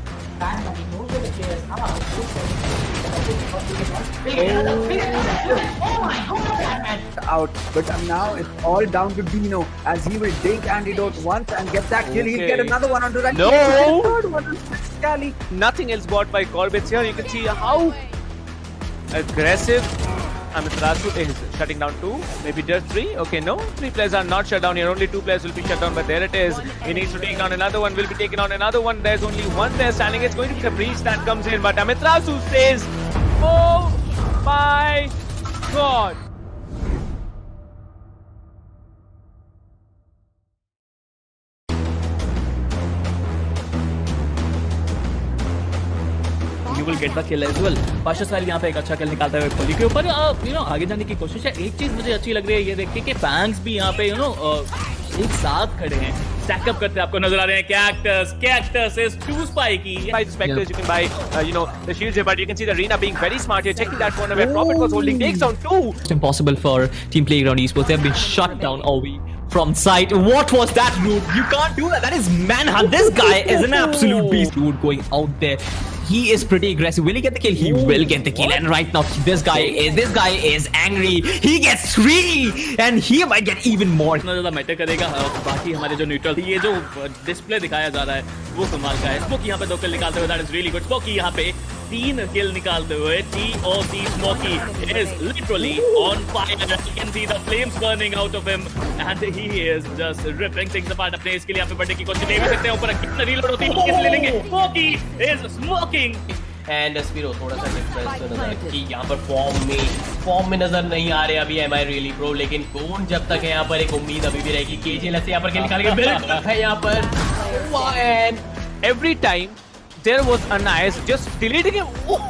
Out, but now it's all down to Dino as he will dig antidote once and get that kill. He'll get another one onto that. No! Third one is Scally. Nothing else bought by Corbett here. You can see how aggressive Amiterasu is shutting down 2, maybe just 3. Okay, no, 3 players are not shut down here. Only 2 players will be shut down, but there it is. He needs to take down another one, will be taken on another one. There's only one player standing. It's going to be the breach that comes in, but Amiterasu says, oh my god. You will get the kill as well. Pasha साहिल यहाँ पे एक अच्छा किल निकालता है खोली के ऊपर। आगे जाने की कोशिश है। एक चीज मुझे अच्छी लग रही है ये देख के कि बैंग्स भी यहाँ पे एक साथ खड़े हैं, स्टैक अप करते आपको नजर आ रहे हैं। Cactus is too spiky. By the specters, you can buy the shields here, but you can see the arena being very smart here, checking that corner where Prophet was holding, takes down 2. It's impossible for Team Playground Esports. They have been shut down all week from sight. What was that, dude? You can't do that. That is manhunt. This guy is an absolute beast, dude. Going out there. He is pretty aggressive. Will he get the kill? He will get the kill. And right now, this guy is angry. He gets 3, and he might get even more. इतना ज़्यादा matter करेगा। बाकी हमारे जो neutral ये जो display दिखाया जा रहा है वो कमाल का है। स्मोकी यहाँ पे 2 किल निकालते हुए, that is really good. Smoky यहाँ पे 3 किल निकालते हुए, TOC Smokey is literally on fire. You can see the flames burning out of him, and he is just ripping things apart. अपने इसके लिए यहाँ पे बढ़ने की कोशिश नहीं भी सकते हैं। ऊपर कितना रीलोड होती है, किस ले लेंगे? Smokey is smoking. And Spiro थोड़ा सा डिफरेंस नजर कि यहाँ पर फॉर्म में नजर नहीं आ रहे अभी एम आई रियली प्रो, लेकिन कौन जब तक है यहाँ पर एक उम्मीद अभी भी रहेगी। केजीएल से यहाँ पर निकालेंगे है यहाँ पर, and every time there was a nice just deleting him. Oh,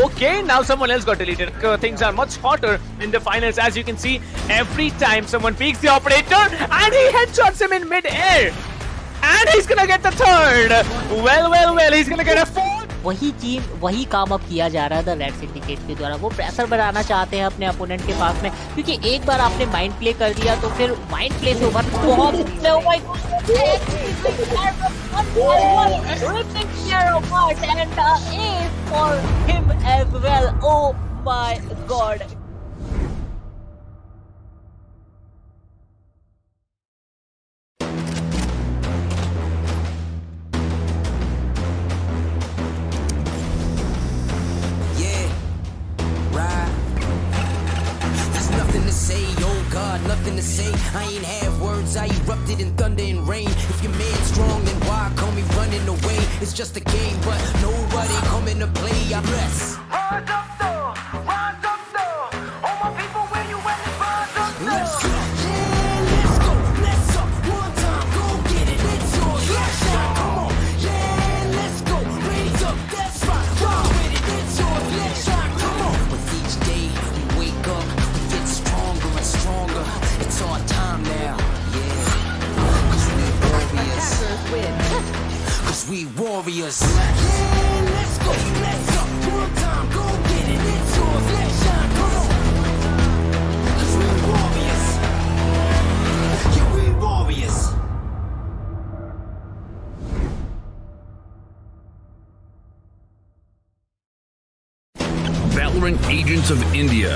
okay, now someone else got deleted. Things are much hotter in the finals, as you can see. Every time someone peeks the operator and he headshots him in mid-air, and he's gonna get the 3rd. Well, he's gonna get a 4th. वही काम अब किया जा रहा है the red syndicate के द्वारा। वो प्रेशर बनाना चाहते हैं अपने अपोनेंट के पास में, क्योंकि एक बार आपने माइंड प्ले कर दिया तो फिर माइंड प्ले से ऊपर बहुत for him as well. Oh my god. Nothing to say, I ain't have words, I erupted in thunder and rain. If your man's strong, then why call me running away? It's just a game, but nobody coming to play. I bless. Rise up though, all my people where you at, rise up though. Let's go, yeah, let's go, let's up, one time, go get it, it's yours, let's shine, come on, yeah, let's go, raise up, that's right, ride with it, it's yours, let's shine, come on. With each day we wake up, we get stronger and stronger. It's our time now, yeah. Cause we warriors. Cause we warriors. Yeah, let's go, let's up, one time, go get it, it's yours, let's shine, come on. Cause we warriors. Yeah, we warriors. Valorant Agents of India.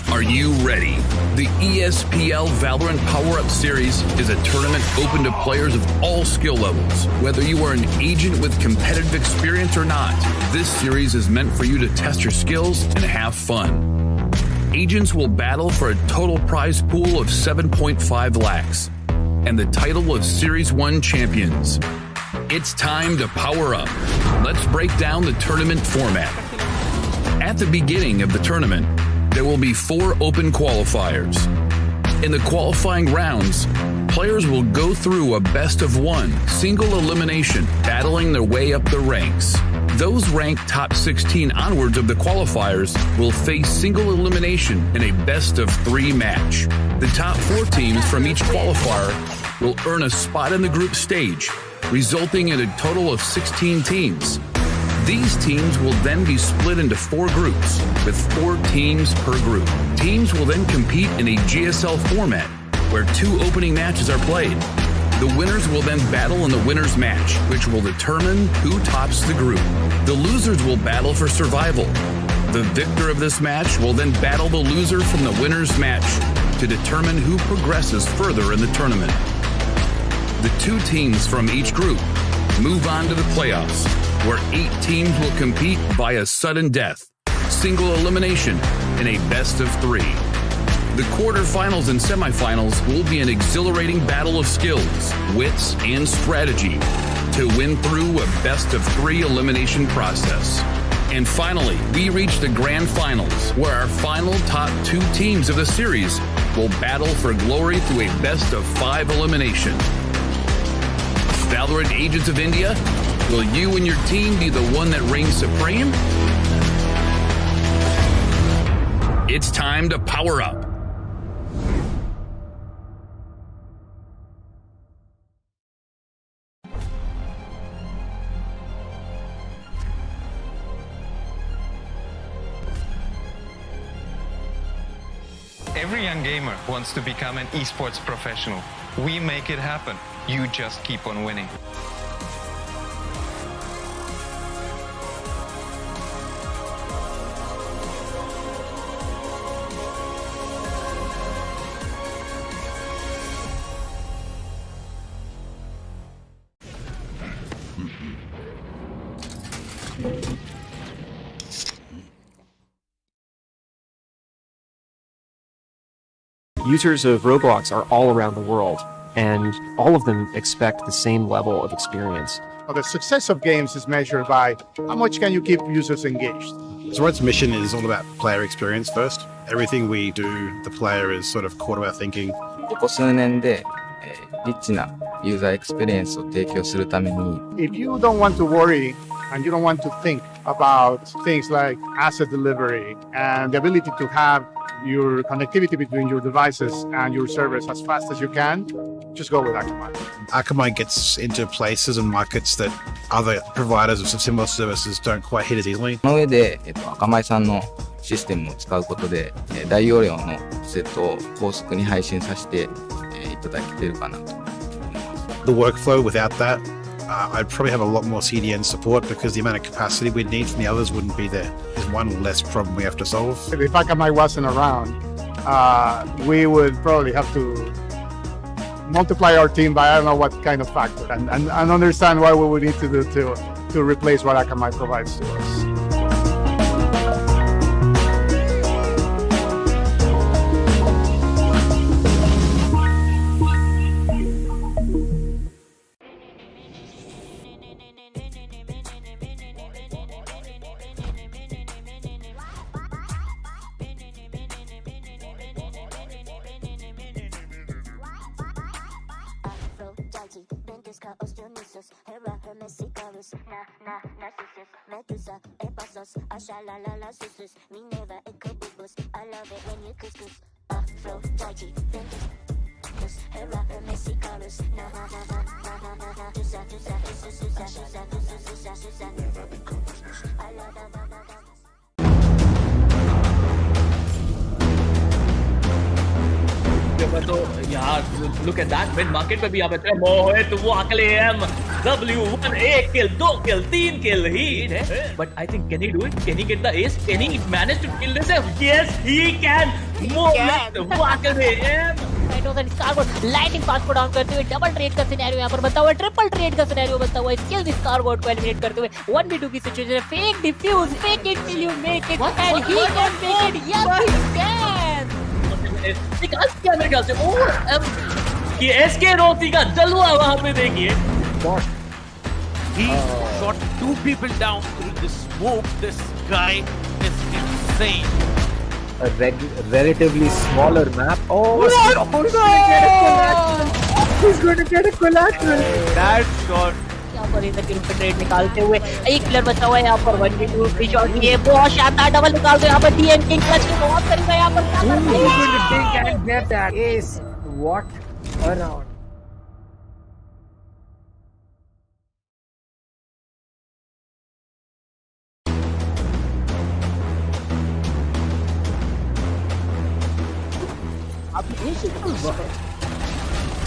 Are you ready? The ESPL Valorant PowerUp Series is a tournament open to players of all skill levels. Whether you are an agent with competitive experience or not, this series is meant for you to test your skills and have fun. Agents will battle for a total prize pool of 7.5 lakhs and the title of Series 1 champions. It's time to power up. Let's break down the tournament format. At the beginning of the tournament, there will be 4 open qualifiers. In the qualifying rounds, players will go through a best-of-1 single elimination, battling their way up the ranks. Those ranked top 16 onwards of the qualifiers will face single elimination in a best-of-3 match. The top 4 teams from each qualifier will earn a spot in the group stage, resulting in a total of 16 teams. These teams will then be split into 4 groups, with 4 teams per group. Teams will then compete in a GSL format, where 2 opening matches are played. The winners will then battle in the winner's match, which will determine who tops the group. The losers will battle for survival. The victor of this match will then battle the loser from the winner's match to determine who progresses further in the tournament. The 2 teams from each group move on to the playoffs, where 8 teams will compete via sudden death, single elimination, in a best-of-3. The quarterfinals and semifinals will be an exhilarating battle of skills, wits, and strategy to win through a best-of-3 elimination process. And finally, we reach the grand finals, where our final top 2 teams of the series will battle for glory through a best-of-5 elimination. Valorant Agents of India, will you and your team be the one that reigns supreme? It's time to power up. Every young gamer wants to become an esports professional. We make it happen. You just keep on winning. Users of Roblox are all around the world, and all of them expect the same level of experience. Well, the success of games is measured by how much can you keep users engaged. Zorad's mission is all about player experience first. Everything we do, the player is sort of core to our thinking. ここ数年で、リッチなユーザーエクスペリエンスを提供するために If you don't want to worry and you don't want to think about things like asset delivery and the ability to have your connectivity between your devices and your servers as fast as you can, just go with Akamai. Akamai gets into places and markets that other providers of similar services don't quite hit as easily. その上で、Akamai さんのシステムを使うことで、大容量のセットを高速に配信させて、いただけてるかなと。The workflow without that, I'd probably have a lot more CDN support because the amount of capacity we'd need from the others wouldn't be there. There's one less problem we have to solve. If Akamai wasn't around, we would probably have to multiply our team by I don't know what kind of factor and understand what we would need to do to replace what Akamai provides to us. तो यार look at that mid market पे भी यहाँ पे मोहित वो अकेले M W1 1 kill 2 kill 3 kill he but I think can he do it? Can he get the ace? Can he manage to kill this? Yes he can. मोहित वो अकेले M lighting pass को down करते हुए double trade का scenario यहाँ पर बनता हुआ, ट्रिपल ट्रेड का सिनेरियो बनता हुआ, स्किल दिस स्कारगोट को एलिमिनेट करते हुए 1v2 की सिचुएशन है. Fake defuse, fake it till you make it and he can make it. Yes he can. निकाल क्या मेरे ख्याल से ये एसके रोती का जलवा वहां पे देखिए. He shot 2 people down through the smoke. This guy is insane. A relatively smaller map. Oh, he's going to get a collateral. That shot. Organiser के रूप में ट्रेड निकालते हुए एक प्लेयर बचा हुआ है यहाँ पर 1v2 फ्री शॉट ये बहुत शानदार डबल निकालते हैं यहाँ पर डीएन किंग क्लच के बहुत करीब है यहाँ पर क्या करते हैं? He's going to take and get that ace. What a round.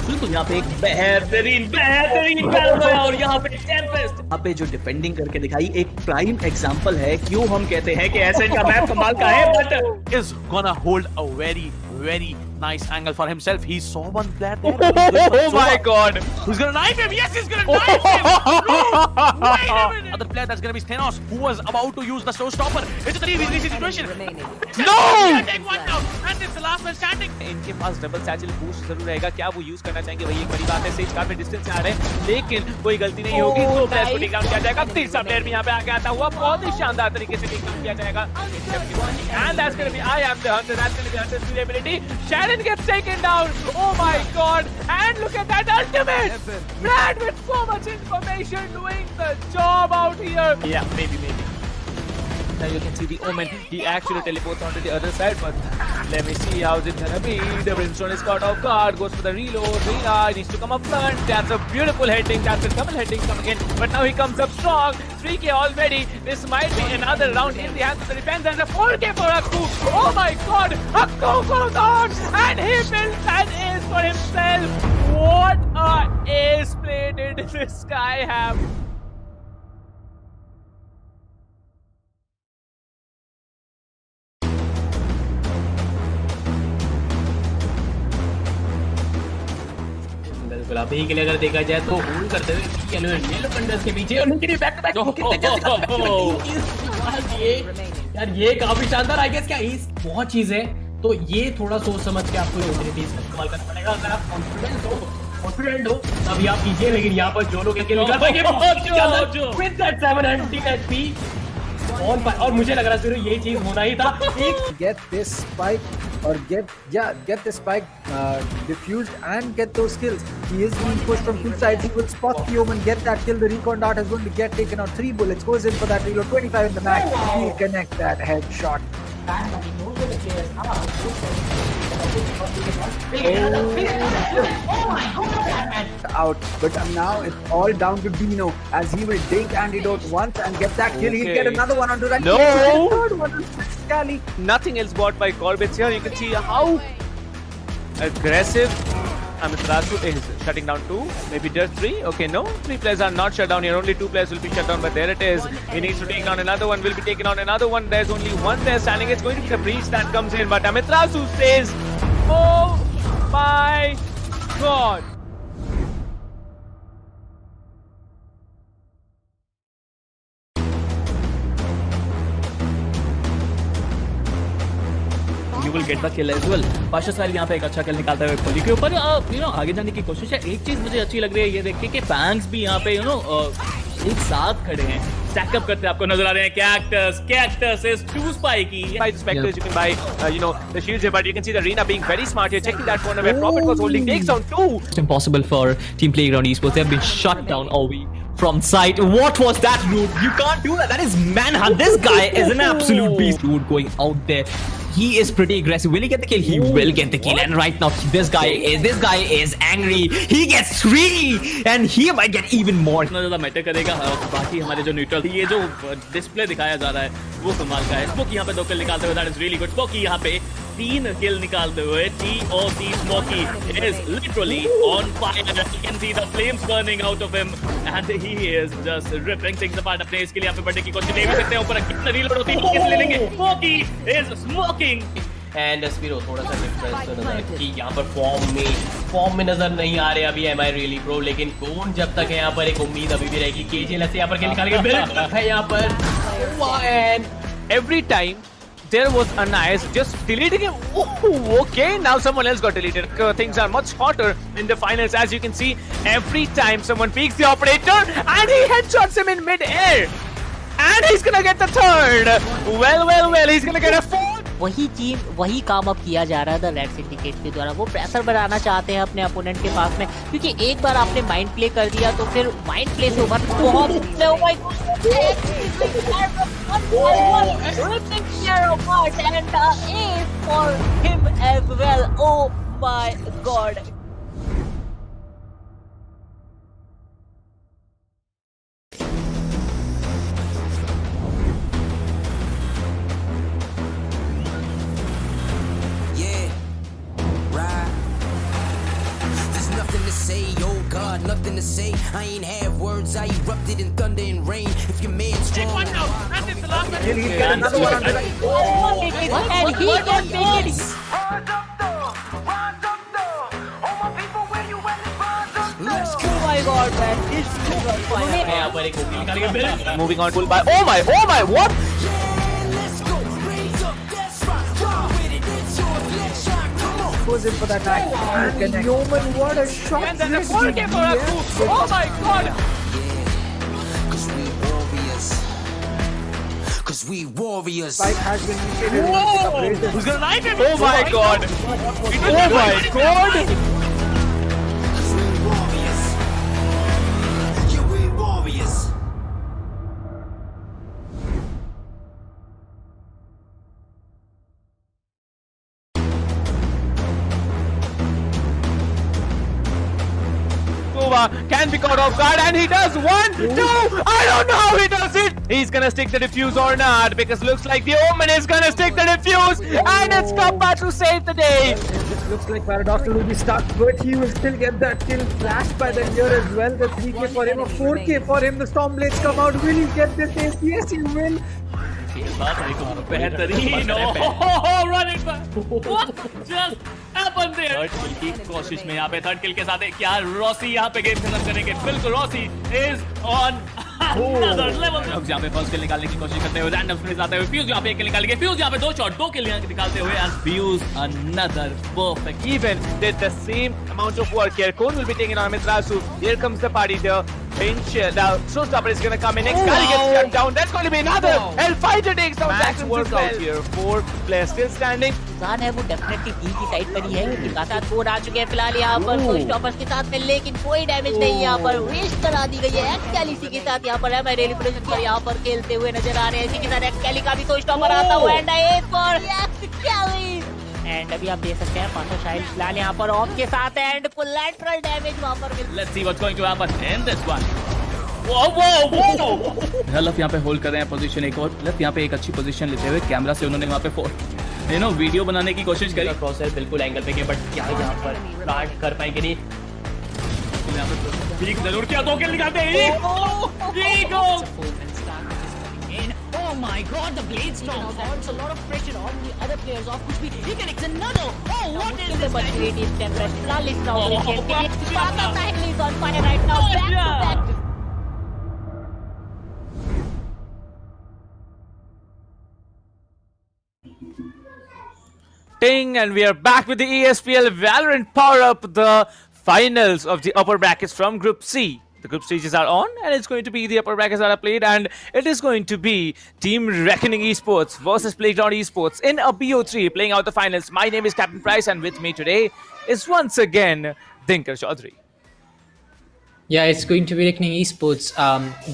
बिल्कुल यहाँ पे एक बेहतरीन battle है और यहाँ पे टेम्पेस्ट यहाँ पे जो डिफेंडिंग करके दिखाई एक प्राइम एग्जांपल है क्यों हम कहते हैं कि एसएन का मैप कमाल का है but is gonna hold a very nice angle for himself. He saw one player there. Oh my god! He's gonna knife him. Yes, he's gonna knife him. No! Wait a minute. Other player that's gonna be Thanos, who was about to use the showstopper. It's a 3v3 situation. No! Take one down, and it's the last man standing. इनके पास double satchel boost जरूर रहेगा. क्या वो use करना चाहेंगे? वही एक बड़ी बात है. सेज काफी डिस्टेंस से आ रहे हैं, लेकिन कोई गलती नहीं होगी. दो प्लेयर्स को टेक डाउन किया जाएगा. तीसरा प्लेयर भी यहाँ पे आके आता हुआ बहुत ही शानदार तरीके से टेक डाउन किया जाएगा. And that's gonna be I am the hunter. That's gonna be Hunter's durability. Sharon gets taken down. Oh my god! And look at that ultimate! Brad with so much information doing the job out here. Yeah, maybe. Now you can see the Omen. He actually teleports onto the other side, but let me see how's it gonna be. The Brimstone is caught off guard, goes for the reload. Rina needs to come up front. That's a beautiful heading. That's a double heading coming in, but now he comes up strong. 3k already. This might be another round in the hands of the defense, and a 4k for Akku. Oh my god! Akku goes on, and he builds an ace for himself. What a ace play did this guy have? गुलाबी के लिए अगर देखा जाए तो hold करते हुए yellow कंडर्स के पीछे और उनके लिए बैक टू बैक यार ये काफी शानदार आई गेस क्या इस बहुत चीज है तो ये थोड़ा सोच समझ के आपको ओपॉर्चुनिटीज का इस्तेमाल करना पड़ेगा अगर आप कॉन्फिडेंट हो तभी आप कीजिए लेकिन यहाँ पर जो लोग निकाल पाएंगे विद दैट 700 HP ऑन और मुझे लग रहा है ये चीज होना ही था Get this spike or get this spike diffused and get those kills. He is being pushed from two sides. He will spot the Omen, get that kill. The recon dart is going to get taken out. 3 bullets goes in for that reload. 25 in the mag. He'll connect that headshot. Out, but now it's all down to Dino as he will take antidote once and get that kill. He'll get another one onto that. No, third one on Scally. Nothing else bought by Corbett here. You can see how aggressive Amiterasu is shutting down 2, maybe just 3. Okay, no, 3 players are not shut down here. Only 2 players will be shut down, but there it is. He needs to take down another one. Will be taking on another one. There's only one player standing. It's going to be the breach that comes in, but Amiterasu says, "Oh my God." You will get the kill as well. Pasha साहिल यहाँ पे एक अच्छा किल निकालता है खोली के ऊपर आगे जाने की कोशिश है. एक चीज मुझे अच्छी लग रही है ये देख के कि बैंग्स भी यहाँ पे एक साथ खड़े हैं, स्टैक अप करते आपको नजर आ रहे हैं. Cactus is too spiky. By the specters, you can buy the shields here, but you can see the Rina being very smart here, checking that corner where Prophet was holding, takes down 2. It's impossible for Team Playground Esports. They have been shut down all week from sight. What was that, dude? You can't do that. That is manhunt. This guy is an absolute beast, dude. Going out there. He is pretty aggressive. Will he get the kill? He will get the kill. And right now, this guy is angry. He gets 3, and he might get even more. इतना ज़्यादा matter करेगा. बाकी हमारे जो neutral ये जो display दिखाया जा रहा है वो कमाल का है. स्मोकी यहाँ पे 2 किल निकालते हुए, that is really good. Smoky यहाँ पे 3 किल निकालते हुए, TOC Smokey is literally on fire. You can see the flames burning out of him, and he is just ripping things apart. अपने इसके लिए यहाँ पे बढ़ने की कोशिश ले भी सकते हैं. ऊपर कितना रीलोड होती है किस ले लेंगे. Smokey is smoking. And Spiro थोड़ा सा डिफरेंस नजर कि यहाँ पर फॉर्म में नजर नहीं आ रहे अभी एम आई रियली प्रो लेकिन कौन जब तक है यहाँ पर एक उम्मीद अभी भी रहेगी. केजीएलएस यहाँ पर खेल निकाल के है यहाँ पर and Every time there was a nice just deleting him. Oh, okay, now someone else got deleted. Things are much hotter in the finals, as you can see. Every time someone peeks the operator and he headshots him in mid-air. And he's gonna get the third. Well, he's gonna get a 4th. वही चीज वही काम अब किया जा रहा है the red syndicate के द्वारा। वो प्रेशर बनाना चाहते हैं अपने अपोनेंट के पास में, क्योंकि एक बार आपने माइंड प्ले कर दिया तो फिर माइंड प्ले से उभर बहुत for him as well. Oh my god. Nothing to say. I ain't have words. I erupted in thunder and rain. If your man's strong, and he can make it. Oh my god, man! It's moving on full by. Oh my! What? Goes in for that night. And Yeoman, what a shot! And then the 4K for us too. Oh my god! Cause we warriors. Spike has been initiated. Whoa! Who's gonna knife him? Oh my god! Oh my god! Can be caught off guard, and he does. 1, 2, I don't know how he does it. He's gonna stick the defuse or not, because looks like the Omen is gonna stick the defuse, and it's Kappa to save the day. This looks like Paradoxal will be stuck, but he will still get that kill. Flashed by the gear as well. The 3K for him, a 4K for him. The Stormblades come out. Will he get this ace? Yes, he will. बेहतरीन run it what just happened there. Third kill की कोशिश में यहाँ पे third किल के साथ क्या Rossi यहाँ पे गेम खत्म करेंगे? बिल्कुल, Rossi is on another level. यहाँ पे फर्स्ट किल निकालने की कोशिश करते हुए रैंडम स्प्रेज आते हुए फ्यूज यहाँ पे एक किल निकालेंगे। फ्यूज यहाँ पे 2 शॉट 2 किल यहाँ निकालते हुए and fuse another perfect. Even did the same amount of work here. Cone will be taking on Mithrasu. Here comes the party there. Pinch, now Showstopper is going to come in. Next guy gets shut down. That's going to be another. Hellfighter takes down Max work out here. 4 players still standing. इंसान है वो definitely be की side पर ही है, क्योंकि लगातार 4 आ चुके हैं फिलहाल यहाँ पर कोई स्टॉपर्स के साथ में, लेकिन कोई डैमेज नहीं यहाँ पर वेस्ट करा दी गई है। एक्सकैली के साथ यहाँ पर है मैं रेली प्रोडक्शन पर यहाँ पर खेलते हुए नजर आ रहे हैं। इसी के साथ एक्सकैली का भी कोई स्टॉपर आता हुआ एंड ए फॉर एक्सकैली। एंड अभी आप देख सकते हैं पांचों शाइल फिलहाल यहाँ पर ऑफ के साथ एंड कोलैटरल डैमेज वहाँ पर मिल। Let's see what's going to happen in this one. वो लफ यहाँ पे होल्ड कर रहे हैं पोजीशन एक और। लफ यहाँ पे एक अच्छी पोजीशन लेते हुए कैमरा से उन्होंने वहाँ पे वीडियो बनाने की कोशिश करी। क्रॉसर बिल्कुल एंगल पे गए, बट क्या यहाँ पर स्टार्ट कर पाएंगे नहीं। ठीक जरूर किया, 2 किल निकालते हैं। Oh my god, the blade storm puts a lot of pressure on the other players of Kushbi. He connects another. Oh, what is this? But great is tempered. Flawless round. Sparta Cycle is on fire right now. Back to back. Ting, and we are back with the ESPL Valorant PowerUp, the finals of the upper brackets from Group C. The group stages are on, and it's going to be the upper brackets that are played, and it is going to be Team Reckoning Esports versus Playground Esports in a BO3 playing out the finals. My name is Captain Price, and with me today is once again Dinkar Chaudhary. Yeah, it's going to be Reckoning Esports.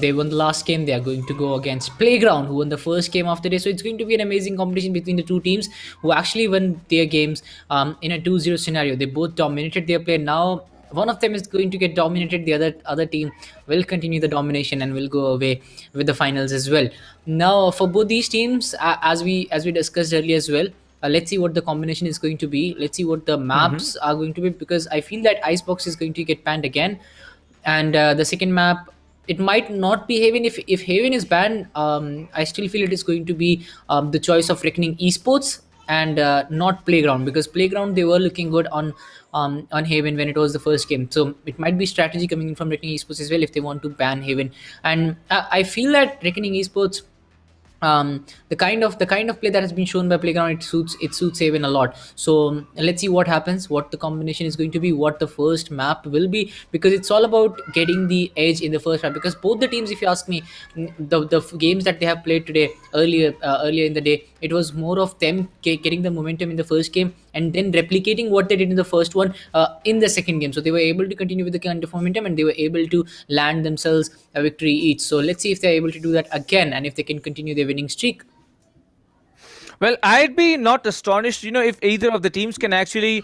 They won the last game. They are going to go against Playground, who won the first game of the day. So it's going to be an amazing competition between the two teams who actually won their games in a 2-0 scenario. They both dominated their play. Now one of them is going to get dominated. The other team will continue the domination and will go away with the finals as well. Now for both these teams, as we discussed earlier as well, let's see what the combination is going to be. Let's see what the maps are going to be, because I feel that Icebox is going to get banned again. And the second map, it might not be Haven. If Haven is banned, I still feel it is going to be the choice of Reckoning Esports and not Playground, because Playground, they were looking good on Haven when it was the first game. So it might be strategy coming in from Reckoning Esports as well if they want to ban Haven. And I feel that Reckoning Esports the kind of play that has been shown by Playground, it suits Haven a lot. So let's see what happens, what the combination is going to be, what the first map will be, because it's all about getting the edge in the first map. Because both the teams, if you ask me, the games that they have played today, earlier in the day, it was more of them getting the momentum in the first game and then replicating what they did in the first one in the second game. So they were able to continue with the kind of momentum, and they were able to land themselves a victory each. So let's see if they're able to do that again, and if they can continue their winning streak. Well, I'd be not astonished, if either of the teams can actually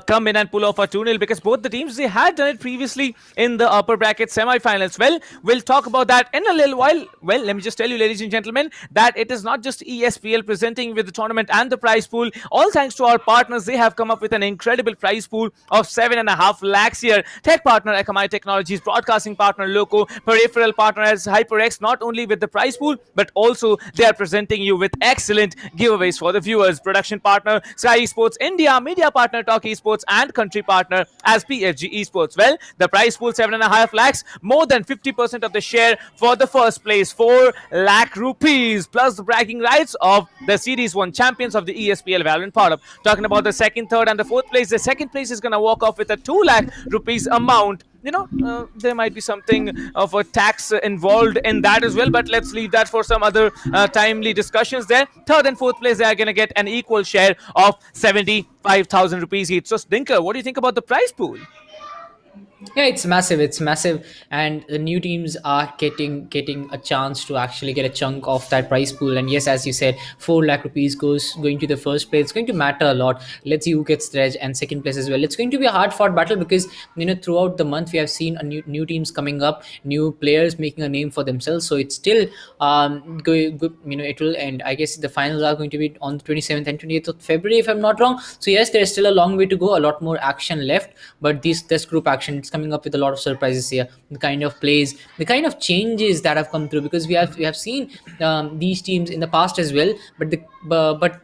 come in and pull off a 2-0, because both the teams, they had done it previously in the upper bracket semi-finals. Well, we'll talk about that in a little while. Well, let me just tell you, ladies and gentlemen, that it is not just ESPL presenting with the tournament and the prize pool. All thanks to our partners, they have come up with an incredible prize pool of 7.5 lakhs here. Tech partner Akamai Technologies, broadcasting partner LOCO, peripheral partner as HyperX, not only with the prize pool, but also they are presenting you with excellent giveaways for the viewers. Production partner SkyEsports India, media partner TalkEsport, and country partner as PFG Esports. Well, the prize pool 7.5 lakhs, more than 50% of the share for the first place, 4 lakh rupees, plus the bragging rights of the Series 1 champions of the ESPL Valorant PowerUp. Talking about the second, third, and the fourth place, the second place is going to walk off with a 2 lakh rupees amount. There might be something of a tax involved in that as well, but let's leave that for some other timely discussions there. Third and fourth place, they are going to get an equal share of 75,000 rupees each. So, Dinker, what do you think about the prize pool? Yeah, it's massive, and the new teams are getting a chance to actually get a chunk of that prize pool. And yes, as you said, 4 lakh rupees going to the first place. It's going to matter a lot. Let's see who gets the edge, and second place as well. It's going to be a hard fought battle, because throughout the month we have seen a new teams coming up, new players making a name for themselves. So it's still it will end. I guess the finals are going to be on the 27th and 28th of February, if I'm not wrong. So yes, there's still a long way to go, a lot more action left, but this group action, it's coming up with a lot of surprises here. The kind of plays, the kind of changes that have come through, because we have seen these teams in the past as well, but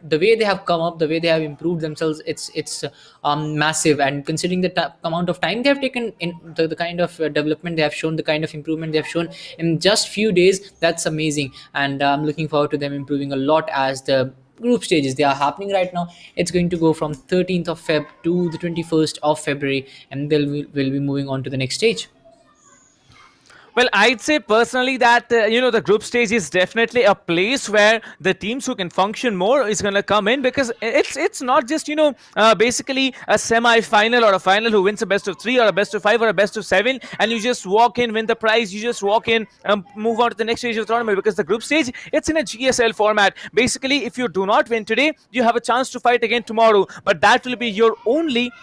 the way they have come up, the way they have improved themselves, it's massive. And considering the amount of time they have taken in the kind of development they have shown, the kind of improvement they have shown in just few days, that's amazing. And I'm looking forward to them improving a lot as the group stages, they are happening right now. It's going to go from 13th of Feb to the 21st of February, and will be moving on to the next stage. Well, I'd say personally that the group stage is definitely a place where the teams who can function more is going to come in, because it's not just basically a semi-final or a final who wins a best of 3 or a best of 5 or a best of 7, and you just walk in, win the prize, you just walk in, move on to the next stage of the tournament. Because the group stage, it's in a GSL format. Basically, if you do not win today, you have a chance to fight again tomorrow, but that will be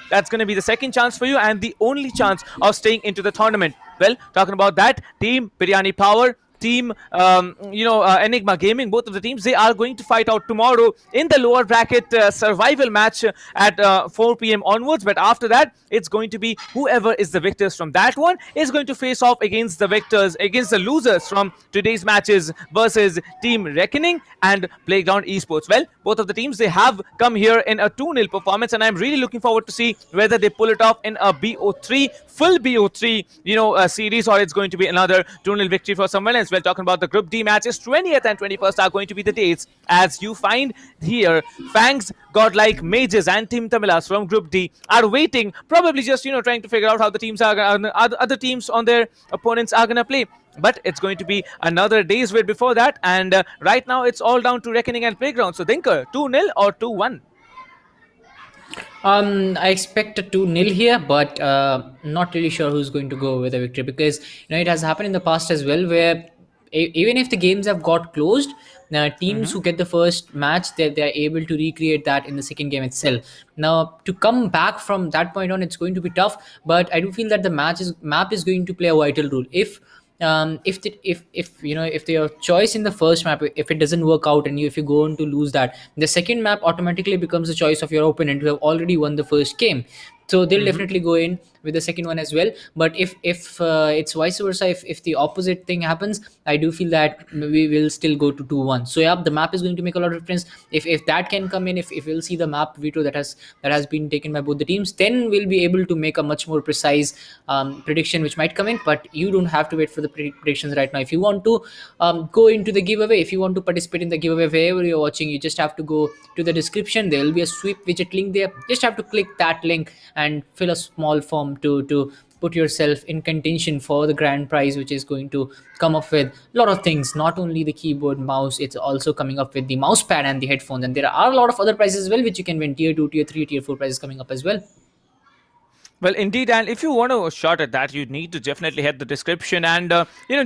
that's going to be the second chance for you, and the only chance of staying into the tournament. Well, talking about that, team Biryani Power, team Enigma Gaming, both of the teams, they are going to fight out tomorrow in the lower bracket survival match at 4 p.m. onwards. But after that, it's going to be whoever is the victors from that one is going to face off against the losers from today's matches versus Team Reckoning and Playground Esports. Well, both of the teams, they have come here in a 2-0 performance, and I'm really looking forward to see whether they pull it off in a full BO3 series, or it's going to be another 2-0 victory for someone else. Well, talking about the Group D matches, 20th and 21st are going to be the dates. As you find here, Fangs, Godlike, Mages, and Team Tamilas from Group D are waiting, probably just trying to figure out how the teams other teams on their opponents are gonna play. But it's going to be another day's wait before that, and right now it's all down to Reckoning and Playground. So, Dinker, 2-0 or 2-1? I expect a 2-0 here, but not really sure who's going to go with a victory, because it has happened in the past as well, where even if the games have got closed, teams who get the first match, they're able to recreate that in the second game itself. Now, to come back from that point on, it's going to be tough, but I do feel that the map is going to play a vital role. If your choice in the first map, if it doesn't work out, and if you go on to lose that, the second map automatically becomes the choice of your opponent who have already won the first game. So they'll definitely go in with the second one as well. But if it's vice versa, if the opposite thing happens, I do feel that we will still go to 2-1. So yeah, the map is going to make a lot of difference. If that can come in, if we'll see the map veto that has been taken by both the teams, then we'll be able to make a much more precise prediction which might come in. But you don't have to wait for the predictions right now. If you want to go into the giveaway, if you want to participate in the giveaway wherever you're watching, you just have to go to the description. There will be a sweep widget link there. Just have to click that link and fill a small form to put yourself in contention for the grand prize, which is going to come up with a lot of things, not only the keyboard, mouse, it's also coming up with the mouse pad and the headphones, and there are a lot of other prizes as well which you can win. Tier 2, tier 3, tier 4 prizes coming up as well. Well, indeed, and if you want a shot at that, you need to definitely hit the description and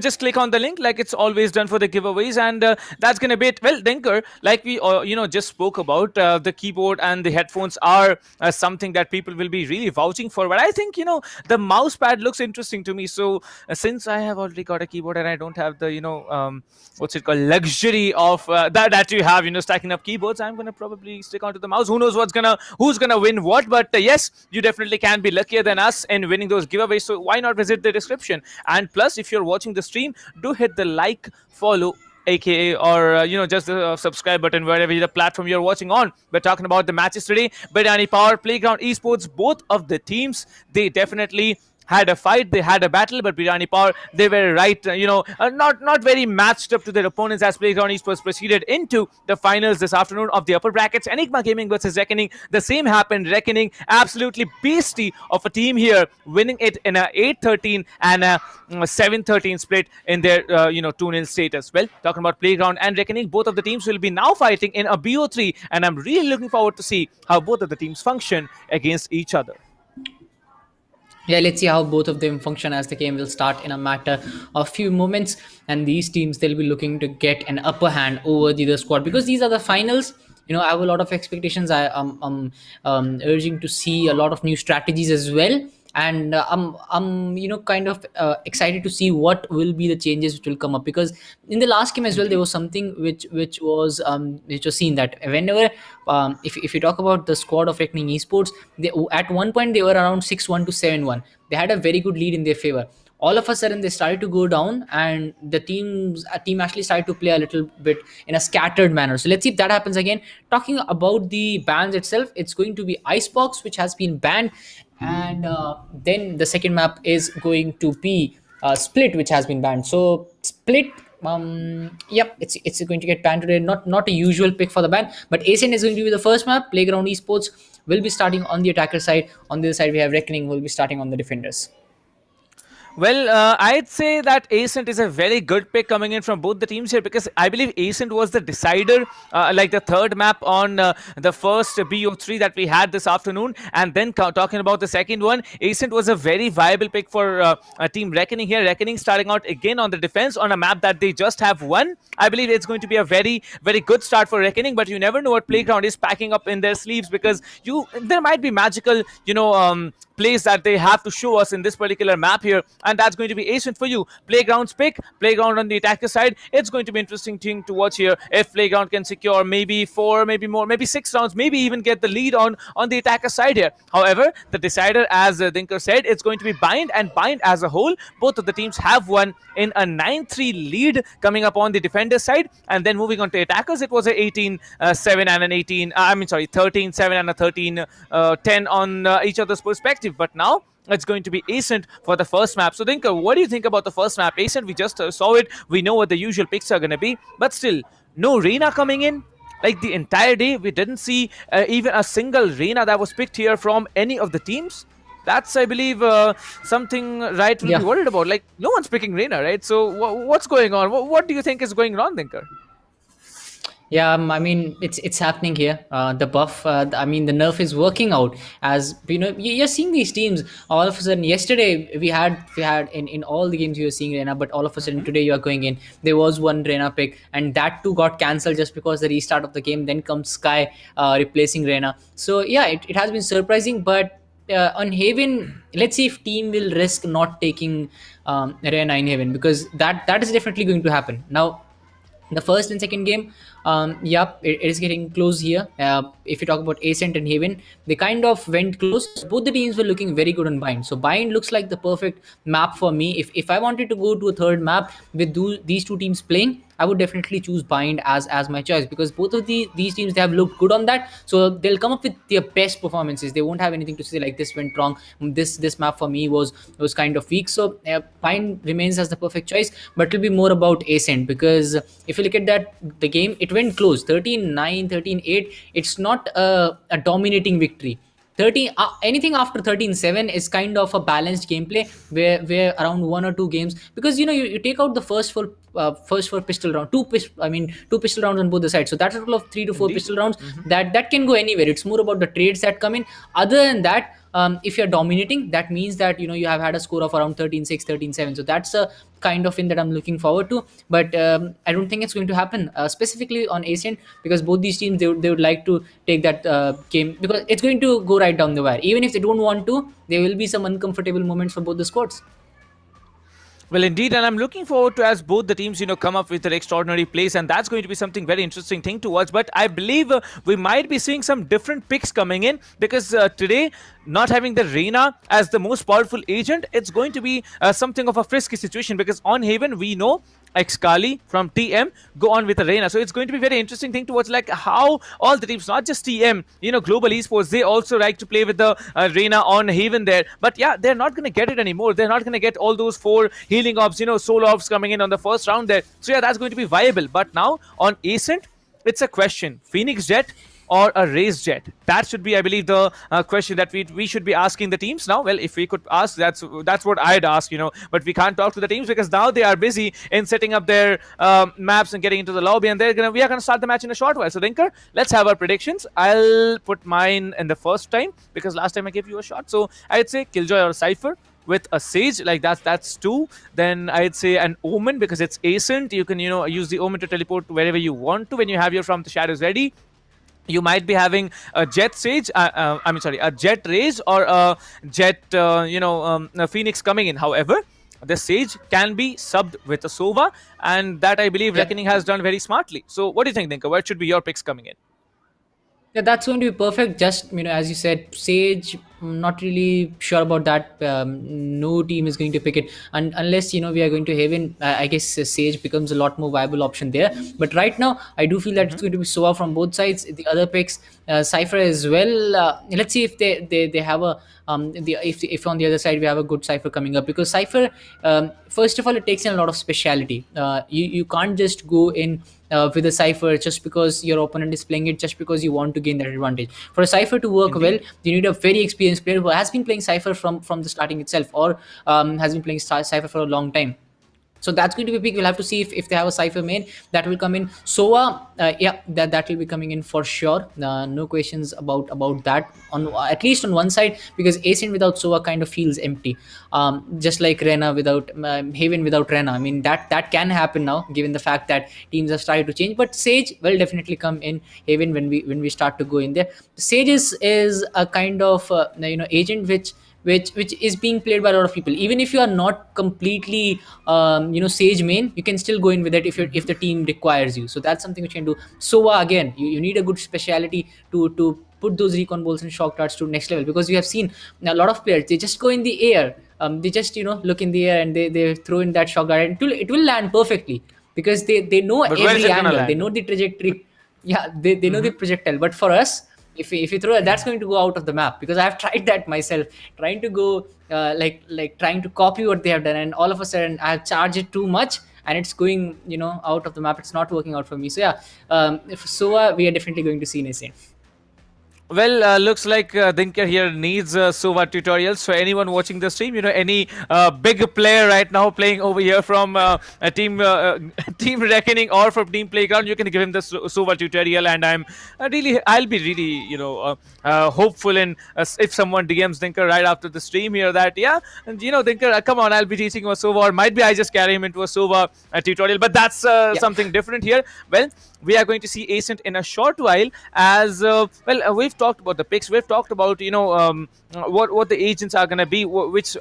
just click on the link like it's always done for the giveaways, and that's gonna be it. Well, Dinker, like we just spoke about, the keyboard and the headphones are something that people will be really vouching for. But I think the mouse pad looks interesting to me. So since I have already got a keyboard and I don't have the what's it called, luxury of that you have stacking up keyboards, I'm gonna probably stick onto the mouse. Who knows who's gonna win what? But yes, you definitely can be luckier than us in winning those giveaways. So why not visit the description? And plus, if you're watching the stream, do hit the like, follow, aka, or just the subscribe button wherever the platform you're watching on. We're talking about the matches today. Biryani Power, Playground Esports, both of the teams, they definitely had a fight, they had a battle, but Biryani Power, they were right, not very matched up to their opponents as Playground Esports proceeded into the finals this afternoon of the upper brackets. Enigma Gaming versus Reckoning, the same happened. Reckoning, absolutely beastie of a team here, winning it in a 8-13 and a 7-13 split in their 2-0 status. Well, talking about Playground and Reckoning, both of the teams will be now fighting in a BO3, and I'm really looking forward to see how both of the teams function against each other. Yeah, let's see how both of them function as the game will start in a matter of few moments. And these teams, they'll be looking to get an upper hand over the other squad because these are the finals. I have a lot of expectations. I'm urging to see a lot of new strategies as well. And I'm kind of excited to see what will be the changes which will come up, because in the last game as well there was something which was seen that whenever if you talk about the squad of Reckoning Esports, at one point they were around 6-1 to 7-1. They had a very good lead in their favor. All of a sudden they started to go down, and the team actually started to play a little bit in a scattered manner. So let's see if that happens again. Talking about the bans itself, it's going to be Icebox, which has been banned, and then the second map is going to be Split, which has been banned. So Split, it's going to get banned today. Not a usual pick for the ban, but Ascent is going to be the first map. Playground Esports will be starting on the attacker side. On the other side, we have Reckoning will be starting on the defenders. Well, I'd say that Ascent is a very good pick coming in from both the teams here, because I believe Ascent was the decider, like the third map on the first BO3 that we had this afternoon. And then talking about the second one, Ascent was a very viable pick for Team Reckoning here. Reckoning starting out again on the defense on a map that they just have won. I believe it's going to be a very, very good start for Reckoning, but you never know what Playground is packing up in their sleeves, because there might be magical, plays that they have to show us in this particular map here, and that's going to be Ascent for you. Playground's pick, Playground on the attacker side. It's going to be interesting thing to watch here if Playground can secure maybe 4, maybe more, maybe 6 rounds, maybe even get the lead on the attacker side here. However, the decider, as Dinker said, it's going to be Bind, and Bind as a whole, both of the teams have won in a 9-3 lead coming up on the defender side. And then moving on to attackers, it was a 18-7 and an 13-7 and a 13-10 on each other's perspective. But now it's going to be Ascent for the first map. So Dinker, what do you think about the first map? Ascent, we just saw it. We know what the usual picks are going to be, but still, no Reyna coming in. Like the entire day, we didn't see even a single Reyna that was picked here from any of the teams. That's, I believe, something Riot will be worried about. Like, no one's picking Reyna, right? So what's going on? What do you think is going on, Dinker? Yeah, I mean, it's happening here. The buff, the nerf is working out. As you're seeing these teams. All of a sudden, yesterday we had in all the games you were seeing Reyna, but all of a sudden today you are going in. There was one Reyna pick, and that too got cancelled just because the restart of the game. Then comes Sky replacing Reyna. So yeah, it has been surprising, but. On Haven, let's see if team will risk not taking Reyna in Haven, because that is definitely going to happen. Now, The first and second game, yep, it is getting close here. If you talk about Ascent and Haven, they kind of went close. Both the teams were looking very good on Bind. So Bind looks like the perfect map for me. If I wanted to go to a third map with these two teams playing, I would definitely choose Bind as my choice, because both of these teams, they have looked good on that. So they'll come up with their best performances. They won't have anything to say like this went wrong. This map for me was kind of weak. So Bind remains as the perfect choice, but it'll be more about Ascent, because if you look at that, the game, it went close, 13-9, 13-8. It's not a dominating victory. 13 anything after 13-7 is kind of a balanced gameplay, where around one or two games, because you take out the first four pistol round, two pistol rounds on both the sides, so that's a total of 3 to 4 pistol rounds. That can go anywhere. It's more about the trades that come in. Other than that, if you're dominating, that means that you have had a score of around 13-6, 13-7. So that's a kind of thing that I'm looking forward to. But I don't think it's going to happen specifically on Ascent, because both these teams, they would like to take that game, because it's going to go right down the wire. Even if they don't want to, there will be some uncomfortable moments for both the squads. Well, indeed, and I'm looking forward to as both the teams, come up with their extraordinary plays, and that's going to be something very interesting thing to watch. But I believe we might be seeing some different picks coming in, because today, not having the Reyna as the most powerful agent, it's going to be something of a frisky situation, because on Haven, we know Xkali from TM go on with Arena. So it's going to be very interesting thing to watch, like how all the teams, not just TM, Global Esports, they also like to play with the Arena on Haven there. But yeah, they're not going to get it anymore. They're not going to get all those 4 healing ops, solo ops coming in on the first round there. So yeah, that's going to be viable. But now on Ascent, it's a question. Phoenix Jet or a race jet? That should be, I believe, the question that we should be asking the teams now. Well, if we could ask, that's what I'd ask, but we can't talk to the teams, because now they are busy in setting up their maps and getting into the lobby, and we are gonna start the match in a short while. So Dinker, let's have our predictions. I'll put mine in the first time, because last time I gave you a shot. So I'd say Killjoy or Cypher with a Sage, like that's 2. Then I'd say an Omen, because it's Ascent. You can use the Omen to teleport wherever you want to when you have your From the Shadows ready. You might be having a Jet Sage, a Jet Rage, or a Jet, a Phoenix coming in. However, the Sage can be subbed with a Sova, and that I believe Reckoning has done very smartly. So what do you think, Dinka? Where should be your picks coming in? Yeah, that's going to be perfect. Just, as you said, Sage, I'm not really sure about that. No team is going to pick it. And unless, we are going to Haven, I guess Sage becomes a lot more viable option there. But right now, I do feel that it's going to be Sova from both sides. The other picks, Cypher as well. Let's see if they have a... if on the other side we have a good Cypher coming up, because Cypher, first of all, it takes in a lot of speciality. You can't just go in with a Cypher just because your opponent is playing it, just because you want to gain that advantage. For a Cypher to work well, you need a very experienced player who has been playing Cypher from the starting itself, or has been playing Cypher for a long time. So that's going to be big. We'll have to see if they have a Cypher main that will come in. Sova, that will be coming in for sure. No questions about that, on at least on one side, because Ascent without Sova kind of feels empty. Just like Rena without Haven without Rena. I mean, that can happen now, given the fact that teams have started to change. But Sage will definitely come in Haven when we start to go in there. Sage is a kind of agent which is being played by a lot of people. Even if you are not completely Sage main, you can still go in with it if the team requires you. So that's something which you can do. So again, you need a good speciality to put those recon balls and shock darts to next level, because we have seen a lot of players, they just go in the air, they just look in the air and they throw in that shock dart, and it will land perfectly, because they know every angle, they know the trajectory. Yeah, they know the projectile. But for us, if you throw it, that's going to go out of the map, because I've tried that myself, trying to go like trying to copy what they have done, and all of a sudden I've charged it too much and it's going out of the map. It's not working out for me. So yeah, if Sova, we are definitely going to see Nascent. Well, looks like Dinker here needs Sova tutorials. For anyone watching the stream, any big player right now playing over here from a team Reckoning or from Team Playground, you can give him the Sova tutorial, and I'll be really, hopeful in if someone DMs Dinker right after the stream here that, and Dinker, come on, I'll be teaching him a Sova, or might be I just carry him into a Sova tutorial, but that's something different here. Well, we are going to see Ascent in a short while. As we've talked about the picks, we've talked about what the agents are going to be,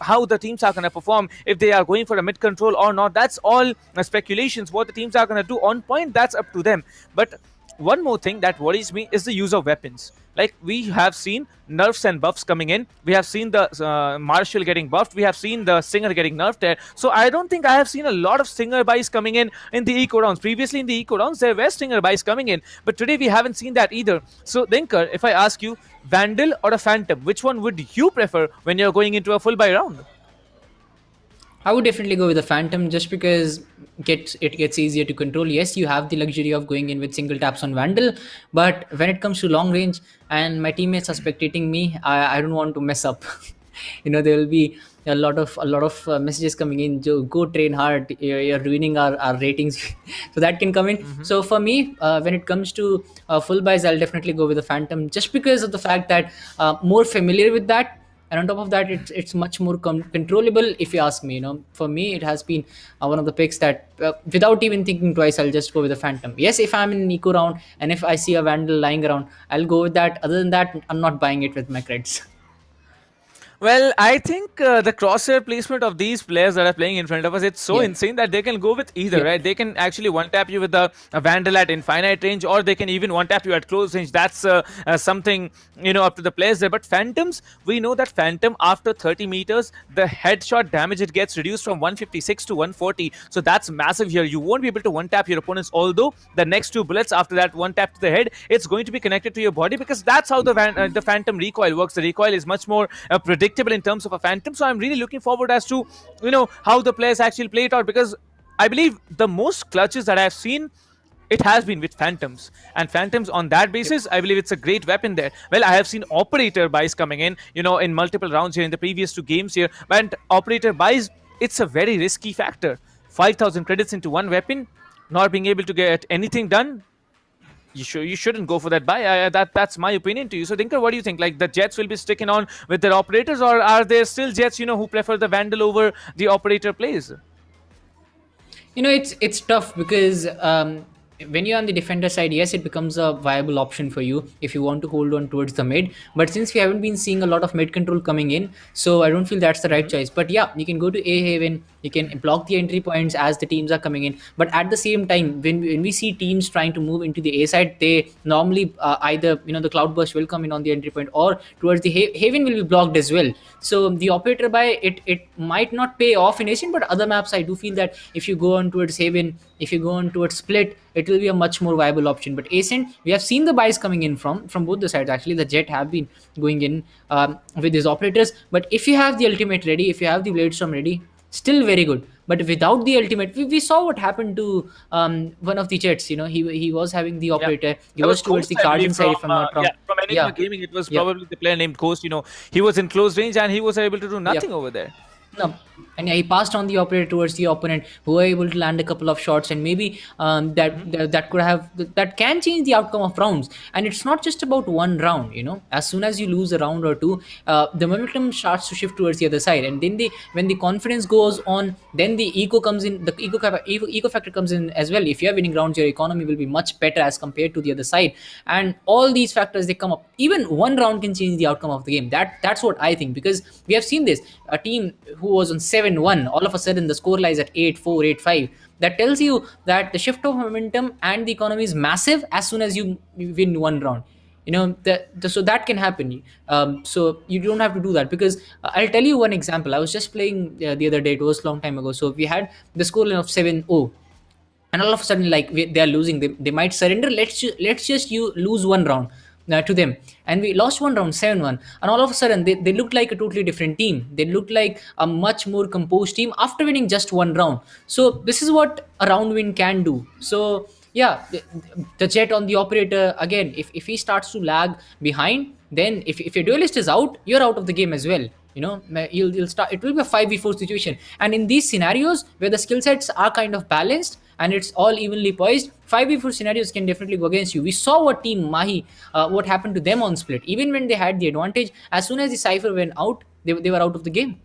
how the teams are going to perform, if they are going for a mid control or not. That's all speculations. What the teams are going to do on point, that's up to them. But one more thing that worries me is the use of weapons. Like, we have seen nerfs and buffs coming in. We have seen the Marshall getting buffed. We have seen the Singer getting nerfed there. So I don't think I have seen a lot of Singer buys coming in the eco rounds. Previously in the eco rounds, there were Singer buys coming in. But today we haven't seen that either. So Dinkar, if I ask you, Vandal or a Phantom, which one would you prefer when you're going into a full buy round? I would definitely go with the Phantom just because it gets easier to control. Yes, you have the luxury of going in with single taps on Vandal, but when it comes to long range and my teammates are spectating me, I don't want to mess up. There will be a lot of messages coming in. Go train hard. You're ruining our ratings, so that can come in. So for me, when it comes to full buys, I'll definitely go with the Phantom just because of the fact that more familiar with that. And on top of that, it's much more controllable, if you ask me. For me, it has been one of the picks that without even thinking twice, I'll just go with the Phantom. Yes, if I'm in an eco round and if I see a Vandal lying around, I'll go with that. Other than that, I'm not buying it with my creds. Well, I think the crosshair placement of these players that are playing in front of us, it's so insane that they can go with either, right? They can actually one-tap you with a Vandal at infinite range, or they can even one-tap you at close range. That's something, up to the players there. But Phantoms, we know that Phantom, after 30 meters, the headshot damage, it gets reduced from 156 to 140. So that's massive here. You won't be able to one-tap your opponents, although the next two bullets after that one-tap to the head, it's going to be connected to your body, because that's how the Phantom recoil works. The recoil is much more predictable in terms of a Phantom. So I'm really looking forward as to how the players actually play it out, because I believe the most clutches that I've seen, it has been with Phantoms. And Phantoms, on that basis, I believe it's a great weapon there. Well, I have seen Operator buys coming in multiple rounds here in the previous two games here. But Operator buys, it's a very risky factor. 5,000 credits into one weapon, not being able to get anything done. You shouldn't go for that buy. That's my opinion to you. So, Dinker, what do you think? Like, the Jets will be sticking on with their operators, or are there still Jets, who prefer the Vandal over the operator plays? It's tough because when you're on the defender side, yes, it becomes a viable option for you if you want to hold on towards the mid. But since we haven't been seeing a lot of mid control coming in, so I don't feel that's the right choice. But yeah, you can go to A Haven, you can block the entry points as the teams are coming in. But at the same time, when we see teams trying to move into the A side, they normally either the cloudburst will come in on the entry point, or towards the Haven will be blocked as well. So the operator buy, it might not pay off in Asian, but other maps I do feel that if you go on towards Haven, if you go on towards Split, it will be a much more viable option. But Ascent, we have seen the buys coming in from both the sides. Actually, the Jet have been going in with these operators. But if you have the ultimate ready, if you have the Bladestorm ready, still very good. But without the ultimate, we saw what happened to one of the Jets. He was having the operator. He was towards the Cardin side, if I'm not wrong. From Enigma Gaming, it was probably the player named Ghost. He was in close range and he was able to do nothing over there. No, and he passed on the operator towards the opponent, who were able to land a couple of shots, and maybe that can change the outcome of rounds. And it's not just about one round. As soon as you lose a round or two, the momentum starts to shift towards the other side, and then when the confidence goes on, then the eco comes in. The eco factor comes in as well. If you're winning rounds, your economy will be much better as compared to the other side, and all these factors, they come up. Even one round can change the outcome of the game. That's what I think, because we have seen this. A team who was on 7-1, all of a sudden the score lies at 8-4, 8-5. That tells you that the shift of momentum and the economy is massive as soon as you win one round. So that can happen. So you don't have to do that, because I'll tell you one example. I was just playing the other day. It was a long time ago. So we had the scoreline of 7-0. And all of a sudden, they are losing. They might surrender. Let's just you lose one round to them, and we lost one round 7-1, and all of a sudden they looked like a totally different team. They looked like a much more composed team after winning just one round. So this is what a round win can do. So yeah, the Jet on the operator, again, if he starts to lag behind, then if your duelist is out, you're out of the game as well. You'll start. It will be a 5v4 situation, and in these scenarios where the skill sets are kind of balanced and it's all evenly poised, 5v4 scenarios can definitely go against you. We saw what Team Mahi, what happened to them on Split. Even when they had the advantage, as soon as the Cypher went out, they were out of the game.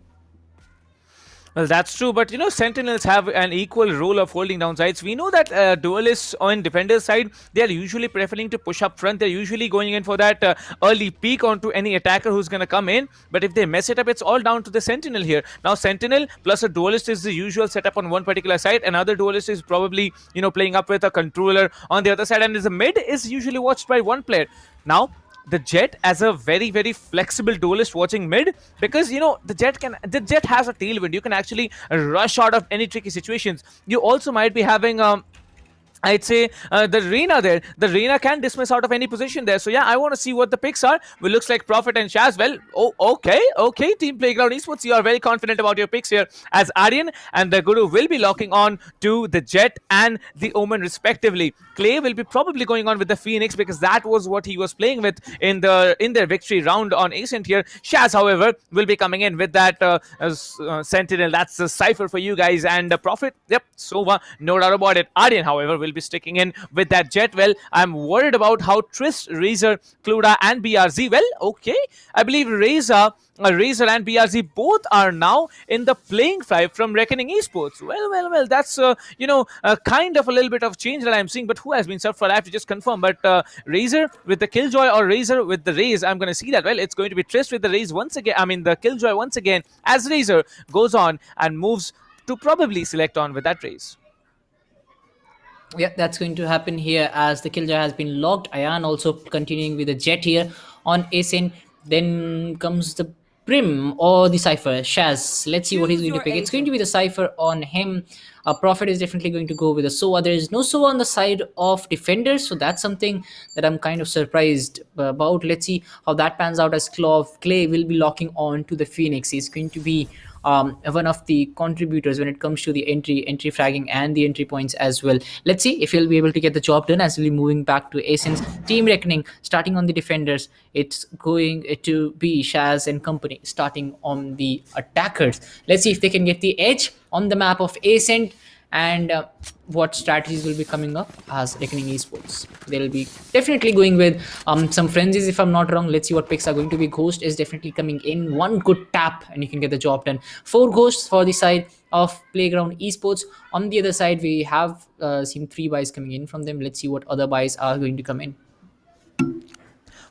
Well, that's true, but Sentinels have an equal role of holding down sides. We know that duelists on defenders' side, they are usually preferring to push up front. They're usually going in for that early peek onto any attacker who's going to come in. But if they mess it up, it's all down to the Sentinel here. Now, Sentinel plus a duelist is the usual setup on one particular side. Another duelist is probably, playing up with a controller on the other side. And the mid is usually watched by one player. Now, the Jet as a very, very flexible duelist watching mid, because the Jet has a tailwind. You can actually rush out of any tricky situations. You also might be having I'd say the Reina there. The Reina can dismiss out of any position there. So yeah, I want to see what the picks are. Well, looks like Prophet and Shaz. Well, okay. Team Playground Esports, you are very confident about your picks here, as Aryan and the Guru will be locking on to the Jet and the Omen respectively. Clay will be probably going on with the Phoenix because that was what he was playing with in their victory round on Ascent here. Shaz, however, will be coming in with that Sentinel. That's the cipher for you guys. And Prophet, yep, Sova, no doubt about it. Aryan, however, will be sticking in with that Jet. Well, I'm worried about how Trist, Razor, Cluda and BRZ, well, okay, I believe Razor and BRZ both are now in the playing five from Reckoning Esports. Well, that's kind of a little bit of change that I'm seeing, but who has been served for? I have to just confirm. But Razor with the Killjoy or Razor with the Raze, I'm going to see that. Well, it's going to be Trist with the Raze once again. I mean, the Killjoy once again, as Razor goes on and moves to probably select on with that Raze. Yeah, that's going to happen here as the Killjoy has been locked. Ayan also continuing with the Jet here on Ascent. Then comes the Prim or the Cypher. Shaz, let's see what he's going to pick. It's going to be the Cypher on him. Prophet is definitely going to go with a Sova. There is no Sova on the side of defenders, so that's something that I'm kind of surprised about. Let's see how that pans out, as Clay will be locking on to the Phoenix. He's going to be one of the contributors when it comes to the entry fragging and the entry points as well. Let's see if he'll be able to get the job done as we'll be moving back to Ascent's Team Reckoning. Starting on the defenders, it's going to be Shaz and company starting on the attackers. Let's see if they can get the edge on the map of Ascent and what strategies will be coming up as Reckoning Esports. They'll be definitely going with some frenzies if I'm not wrong. Let's see what picks are going to be. Ghost is definitely coming in. One good tap and you can get the job done. 4 Ghosts for the side of Playground Esports. On the other side, we have seen 3 buys coming in from them. Let's see what other buys are going to come in.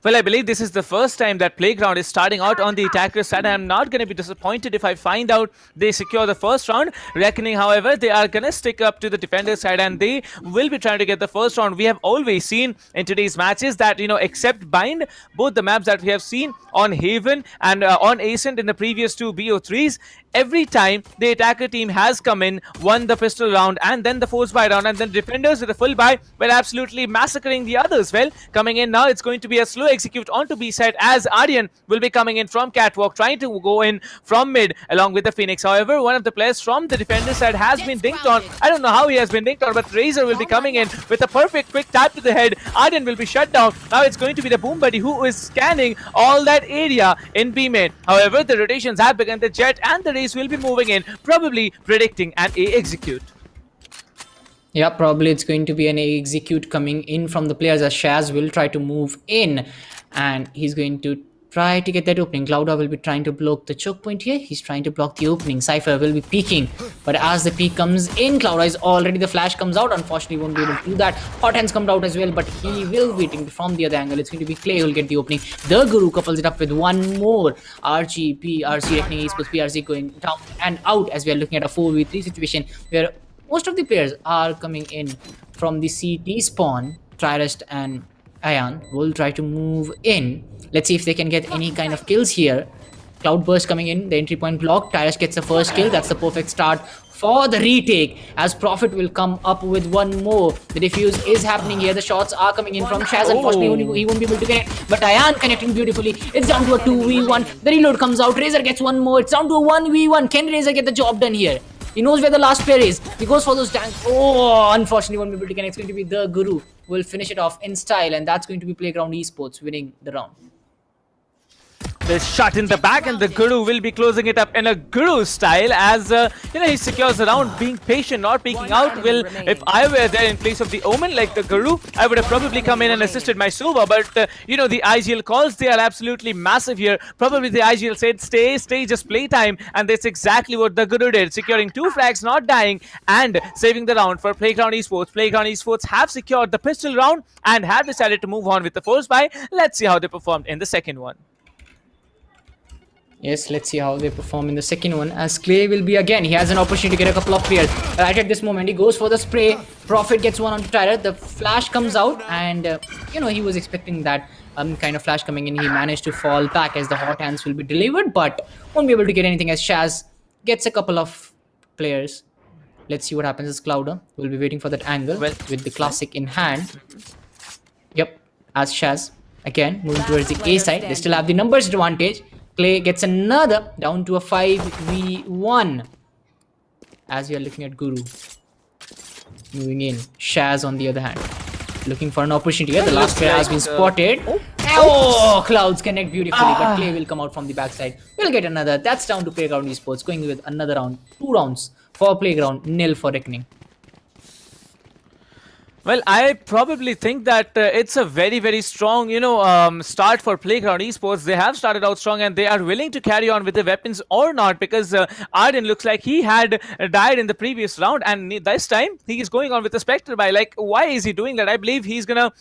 Well, I believe this is the first time that Playground is starting out on the attacker side. I'm not going to be disappointed if I find out they secure the first round. Reckoning, however, they are going to stick up to the defender side and they will be trying to get the first round. We have always seen in today's matches that, except Bind, both the maps that we have seen on Haven and on Ascent in the previous 2 BO3s, every time the attacker team has come in, won the pistol round and then the force buy round, and then defenders with a full buy were absolutely massacring the others. Well, coming in now, it's going to be a slow execute onto B side as Aryan will be coming in from Catwalk, trying to go in from mid along with the Phoenix. However, one of the players from the defender side has been dinked on. I don't know how he has been dinked on, but Razor will be coming in with a perfect quick tap to the head. Aryan will be shut down. Now it's going to be the Boom Buddy who is scanning all that area in B main. However, the rotations have begun. The Jet and the Raze will be moving in, probably predicting an A execute. Yeah, probably it's going to be an A execute coming in from the players as Shaz will try to move in and he's going to try to get that opening. Clouda will be trying to block the choke point here. He's trying to block the opening. Cypher will be peeking, but as the peek comes in, Clouda is already, the flash comes out. Unfortunately, won't be able to do that. Hot hands come out as well, but he will be hitting from the other angle. It's going to be Clay who will get the opening. The Guru couples it up with one more. RG, PRC, Reckoning Esports, PRC going down and out as we are looking at a 4v3 situation where most of the players are coming in from the CT spawn. Trirest and Ayan will try to move in. Let's see if they can get any kind of kills here. Cloudburst coming in, the entry point block. Tyrus gets the first kill. That's the perfect start for the retake as Prophet will come up with one more. The defuse is happening here. The shots are coming in from Shaz. Unfortunately, he won't be able to connect, but Ayan connecting beautifully. It's down to a 2v1. The reload comes out. Razor gets one more. It's down to a 1v1. Can Razor get the job done here? He knows where the last player is. He goes for those tanks. Oh, unfortunately, won't be able to connect. It's going to be the Guru. Will finish it off in style, and that's going to be Playground Esports winning the round. the shot in the back, and the Guru will be closing it up in a Guru style as he secures the round, being patient, not peeking out. Well, if I were there in place of the Omen like the Guru, I would have probably come in and assisted my Suva, but the IGL calls, they are absolutely massive here. Probably the IGL said stay, just play time, and that's exactly what the Guru did, securing 2 frags, not dying, and saving the round for Playground Esports. Playground Esports have secured the pistol round and have decided to move on with the force buy. Let's see how they performed in the second one. Yes, let's see how they perform in the second one, as Clay will be again. He has an opportunity to get a couple of players. Right at this moment, he goes for the spray. Prophet gets one on Tyler. The flash comes out, and he was expecting that kind of flash coming in. He managed to fall back as the hot hands will be delivered, but won't be able to get anything as Shaz gets a couple of players. Let's see what happens as Clouder will be waiting for that angle with the classic in hand. Yep, as Shaz again moving towards the A side. They still have the numbers advantage. Clay gets another down to a 5v1 as we are looking at Guru moving in. Shaz on the other hand looking for an opportunity here. The last player has been spotted. Oh, Clouds connect beautifully, but Clay will come out from the backside. We'll get another. That's down to Playground Esports going with another round. 2 rounds for Playground, nil for Reckoning. Well, I probably think that it's a very, very strong, start for Playground Esports. They have started out strong and they are willing to carry on with the weapons or not, because Arden looks like he had died in the previous round, and this time he is going on with the Spectre buy. Like, why is he doing that? I believe he's gonna,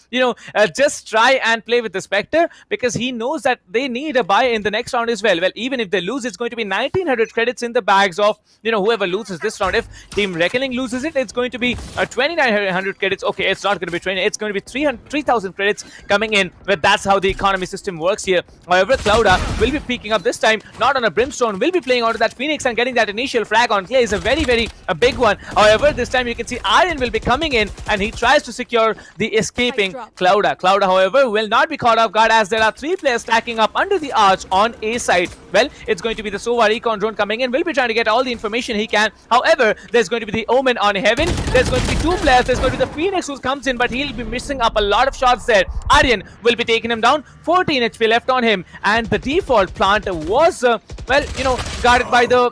just try and play with the Spectre because he knows that they need a buy in the next round as well. Well, even if they lose, it's going to be 1900 credits in the bags of, whoever loses this round. If Team Reckoning loses it, it's going to be 2900 credits. Okay, it's not going to be 20, it's going to be 3,000 credits coming in, but that's how the economy system works here. However, Clouda will be picking up this time, not on a Brimstone, will be playing onto that Phoenix and getting that initial frag on Clay is a very, very big one. However, this time you can see Aryan will be coming in and he tries to secure the escaping Clouda. Clouda, however, will not be caught off guard as there are 3 players stacking up under the arch on A side. Well, it's going to be the Sova Recon drone coming in, will be trying to get all the information he can. However, there's going to be the Omen on Heaven, there's going to be 2 players, there's going to be the Phoenix who comes in, but he'll be missing up a lot of shots there. Aryan will be taking him down, 14 HP left on him, and the default plant was, guarded by the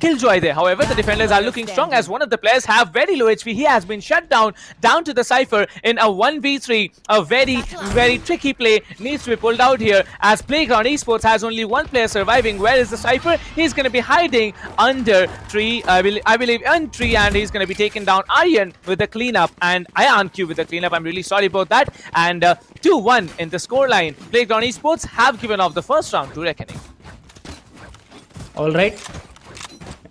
Killjoy there. However, the defenders are looking strong as one of the players have very low HP. He has been shut down to the Cypher in a 1v3. A very, very tricky play needs to be pulled out here as Playground Esports has only 1 player surviving. Where is the Cypher? He's going to be hiding under tree, I believe on tree, and he's going to be taken down. Aryan with the cleanup and Ian Q with the cleanup. I'm really sorry about that. And 2-1 in the scoreline. Playground Esports have given off the first round to Reckoning. Alright.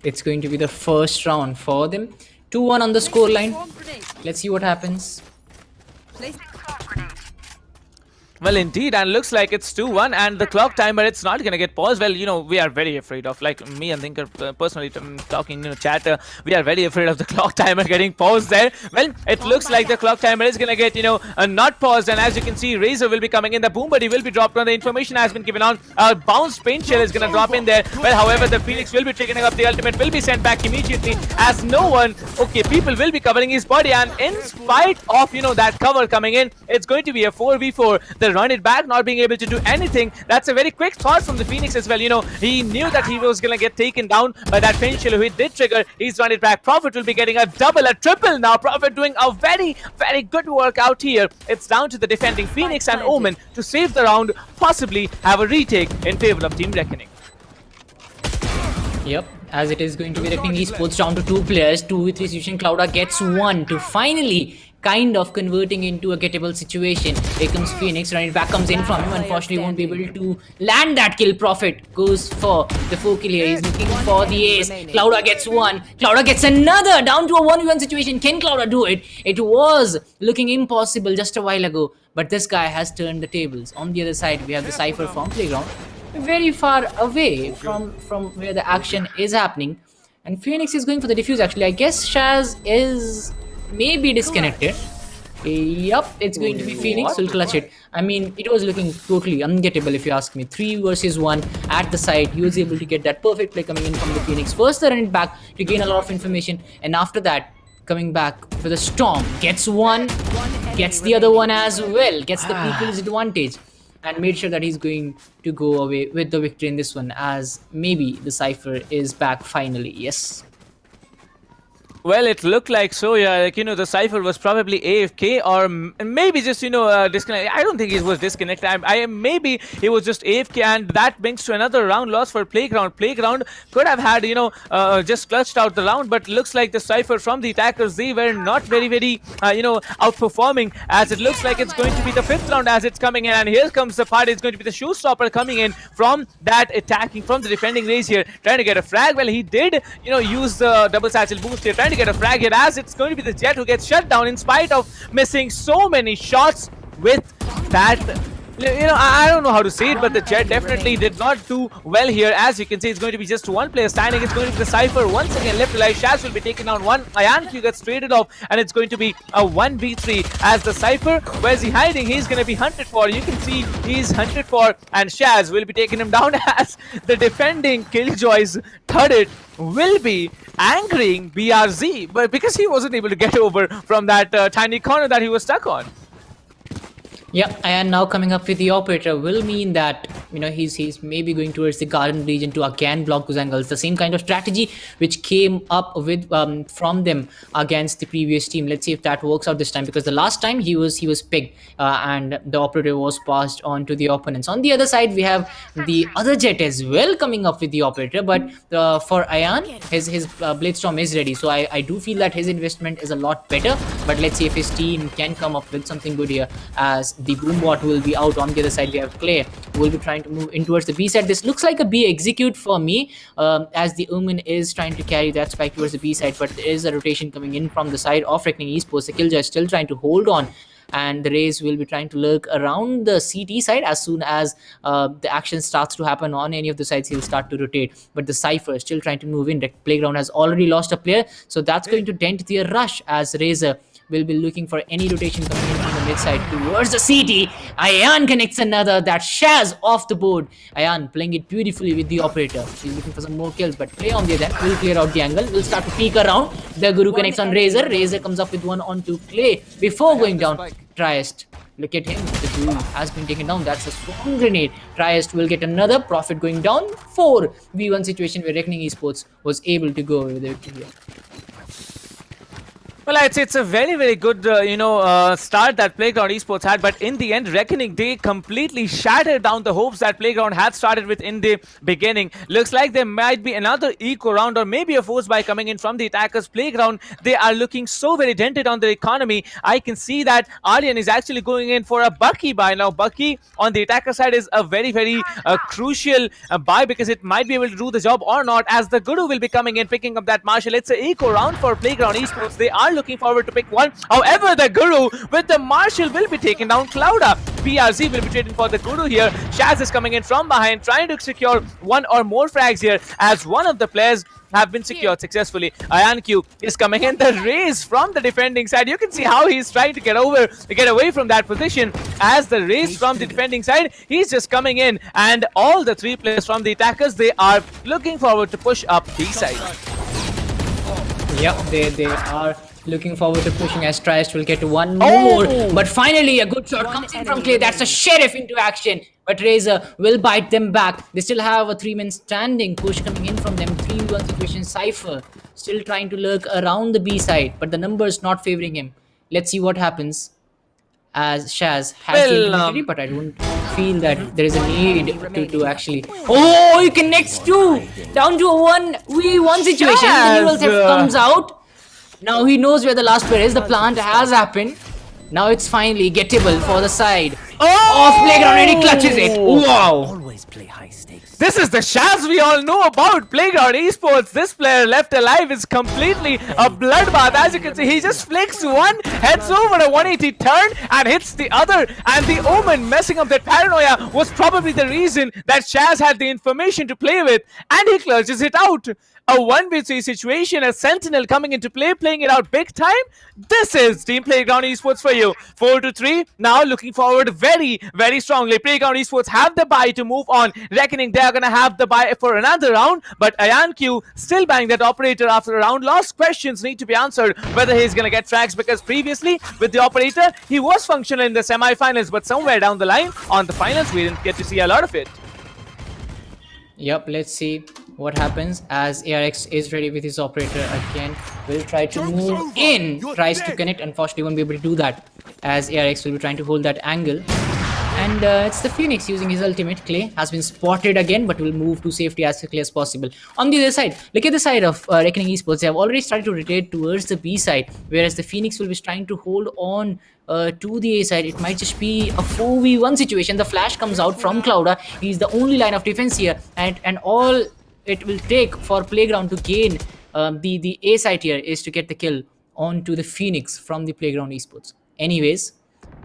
It's going to be the first round for them. 2-1 on the scoreline. Let's see what happens. Well, indeed, and looks like it's 2-1, and the clock timer, it's not going to get paused. Well, we are very afraid of, like me and Thinker personally talking, chat, we are very afraid of the clock timer getting paused there. Well, it looks like the clock timer is going to get, not paused, and as you can see, Razor will be coming in. The Boom Buddy will be dropped on. The information has been given on. Bounced Paint Shell is going to drop in there. Well, however, the Phoenix will be triggering up. The ultimate will be sent back immediately as no one, people will be covering his body, and in spite of, that cover coming in, it's going to be a 4v4. The run it back, not being able to do anything. That's a very quick thought from the Phoenix as well. He knew that he was gonna get taken down by that Pinch who he did trigger. He's run it back. Prophet will be getting a double, a triple now. Prophet doing a very, very good work out here. It's down to the defending Phoenix and Omen to save the round, possibly have a retake in favor of Team Reckoning. Yep, as it is going to be Reckoning Esports down to 2 players. 2v3 situation. Clouda gets 1 to finally kind of converting into a gettable situation. Here comes Phoenix, running back comes in from him. Unfortunately, won't be able to land that kill. Prophet goes for the 4 kill here. He's looking for the ace. Clouda gets 1. Clouda gets another. Down to a 1v1 situation. Can Clouda do it? It was looking impossible just a while ago, but this guy has turned the tables. On the other side, we have the Cypher from Playground, very far away from where the action is happening. And Phoenix is going for the defuse actually. I guess Shaz is maybe disconnected. Yup, it's going to be Phoenix. Will clutch it. I mean, it was looking totally ungettable if you ask me. 3 versus 1 at the side. He was able to get that perfect play coming in from the Phoenix. First, they run it back to gain a lot of information, and after that, coming back with a storm. Gets 1, gets the other one as well. Gets the people's advantage. and made sure that he's going to go away with the victory in this one, as maybe the Cypher is back finally. Yes. Well, it looked like so, yeah. Like, the Cypher was probably AFK or maybe just, disconnected. I don't think he was disconnected. Maybe he was just AFK, and that brings to another round loss for Playground. Playground could have had, just clutched out the round, but looks like the Cypher from the attackers, they were not very, outperforming, as it looks like it's going to be the 5th round as it's coming in. And here comes the party. It's going to be the Showstopper coming in from that attacking, from the defending race here, trying to get a frag. Well, he did, use the double satchel boost here, trying to get a frag here, as it's going to be the Jet who gets shut down in spite of missing so many shots with that. I don't know how to say it, but the Jet definitely did not do well here. As you can see, it's going to be just one player standing. It's going to be the Cypher once again left alive. Shaz will be taken down one. IonQ gets traded off, and it's going to be a 1v3 as the Cypher, where's he hiding? He's going to be hunted for. You can see he's hunted for, and Shaz will be taking him down as the defending Killjoy's turret will be angering BRZ, but because he wasn't able to get over from that tiny corner that he was stuck on. Yeah, and now coming up with the operator will mean that he's maybe going towards the garden region to again block those angles. The same kind of strategy which came up with from them against the previous team. Let's see if that works out this time, because the last time he was picked and the operator was passed on to the opponents. On the other side, we have the other Jet as well coming up with the operator, but for Ion, his Bladestorm is ready. So I do feel that his investment is a lot better, but let's see if his team can come up with something good here, as the Boombot will be out. On the other side, we have Clay, who will be trying to move in towards the B side. This looks like a B execute for me, as the Omen is trying to carry that spike towards the B side, but there is a rotation coming in from the side of Reckoning Esports. The Killjoy is still trying to hold on, and the Rays will be trying to lurk around the CT side. As soon as the action starts to happen on any of the sides, he'll start to rotate. But the Cypher is still trying to move in. The Playground has already lost a player, so that's going to dent their rush, as Razor will be looking for any rotation coming in from the mid side towards the CT. Ion connects another. That Shaz off the board. Ion playing it beautifully with the operator. He's looking for some more kills, but Play on the other end will clear out the angle. Will start to peek around. The Guru connects on Razor. Razor comes up with one onto Clay before going down. Triest, look at him. The Guru has been taken down. That's a strong grenade. Triest will get another. Profit going down. 4v1 situation where Reckoning Esports was able to go away with the victory here. Well, I'd say it's a very, very good, start that Playground Esports had, but in the end, Reckoning, they completely shattered down the hopes that Playground had started with in the beginning. Looks like there might be another eco round or maybe a force buy coming in from the attackers. Playground, they are looking so very dented on their economy. I can see that Aryan is actually going in for a Bucky buy. Now, Bucky on the attacker side is a very, very crucial buy, because it might be able to do the job or not, as the Guru will be coming in, picking up that Marshall. It's an eco round for Playground Esports. They are looking forward to pick one. However, the Guru with the Marshall will be taking down Clouda. PRZ will be trading for the Guru here. Shaz is coming in from behind, trying to secure one or more frags here, as one of the players have been secured successfully. IonQ is coming in. The Rays from the defending side. You can see how he's trying to get away from that position, as the Rays from the defending side, he's just coming in, and all the 3 players from the attackers, they are looking forward to push up B side. Yep, they are looking forward to pushing, as Triest will get one more. But finally, a good shot comes in from Clay. That's a Sheriff into action. But Razor will bite them back. They still have a 3-man standing push coming in from them. 3v1 situation. Cypher still trying to lurk around the B side, but the numbers not favoring him. Let's see what happens, as Shaz has the inventory, but I don't feel that there is a need to actually. Oh, he connects 2 down to a 1v1 situation. The neural theft comes out. Now he knows where the last player is. The plant has happened. Now it's finally gettable for the side of Playground, and he clutches it. Wow. Always play high stakes. This is the Shaz we all know about. Playground Esports. This player left alive is completely a bloodbath. As you can see, he just flicks one, heads over a 180 turn, and hits the other. And the Omen messing up that paranoia was probably the reason that Shaz had the information to play with, and he clutches it out. a 1v3 situation, a Sentinel coming into play, playing it out big time. This is Team Playground Esports for you. 4-3. Now looking forward very, very strongly. Playground Esports have the bye to move on. Reckoning they are going to have the bye for another round. But IonQ still buying that operator after a round. Lost questions need to be answered whether he's going to get frags, because previously with the operator, he was functional in the semi-finals. But somewhere down the line, on the finals, we didn't get to see a lot of it. Yep, let's see what happens as ARX is ready with his operator again. Will try to move in, tries to connect. Unfortunately, won't be able to do that as ARX will be trying to hold that angle. And it's the Phoenix using his ultimate. Clay has been spotted again, but will move to safety as quickly as possible. On the other side, look at the side of Reckoning Esports. They have already started to rotate towards the B side, whereas the Phoenix will be trying to hold on to the A side. It might just be a 4v1 situation. The flash comes out from Clouda. He's the only line of defense here, and all it will take for Playground to gain the A side here is to get the kill onto the Phoenix from the Playground Esports. Anyways,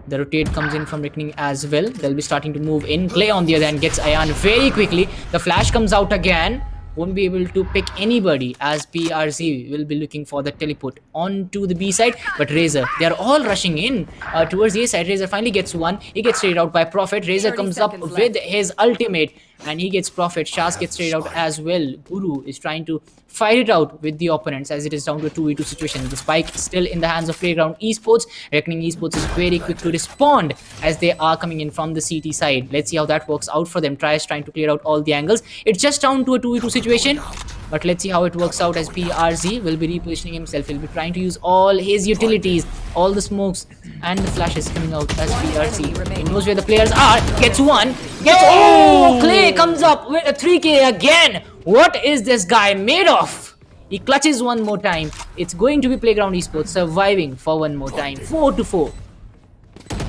the rotate comes in from Reckoning as well. They'll be starting to move in. Clay on the other hand gets Ion very quickly. The flash comes out again. Won't be able to pick anybody as PRZ will be looking for the teleport onto the B side. But Razor, they are all rushing in towards the A side. Razor finally gets one. He gets traded out by Prophet. Razor comes up with his ultimate and he gets Prophet. Shaz gets traded out as well. Guru is trying to fight it out with the opponents as it is down to a 2v2 situation. The spike is still in the hands of Playground Esports. Reckoning Esports is very quick to respond as they are coming in from the CT side. Let's see how that works out for them. Trying to clear out all the angles. It's just down to a 2v2 situation. But let's see how it works out as PRZ will be repositioning himself. He'll be trying to use all his utilities, all the smokes and the flashes coming out as PRZ. He knows where the players are. Gets one. Gets... Oh! Clay comes up with a 3k again. What is this guy made of? He clutches one more time. It's going to be Playground Esports surviving for one more time. 4-4.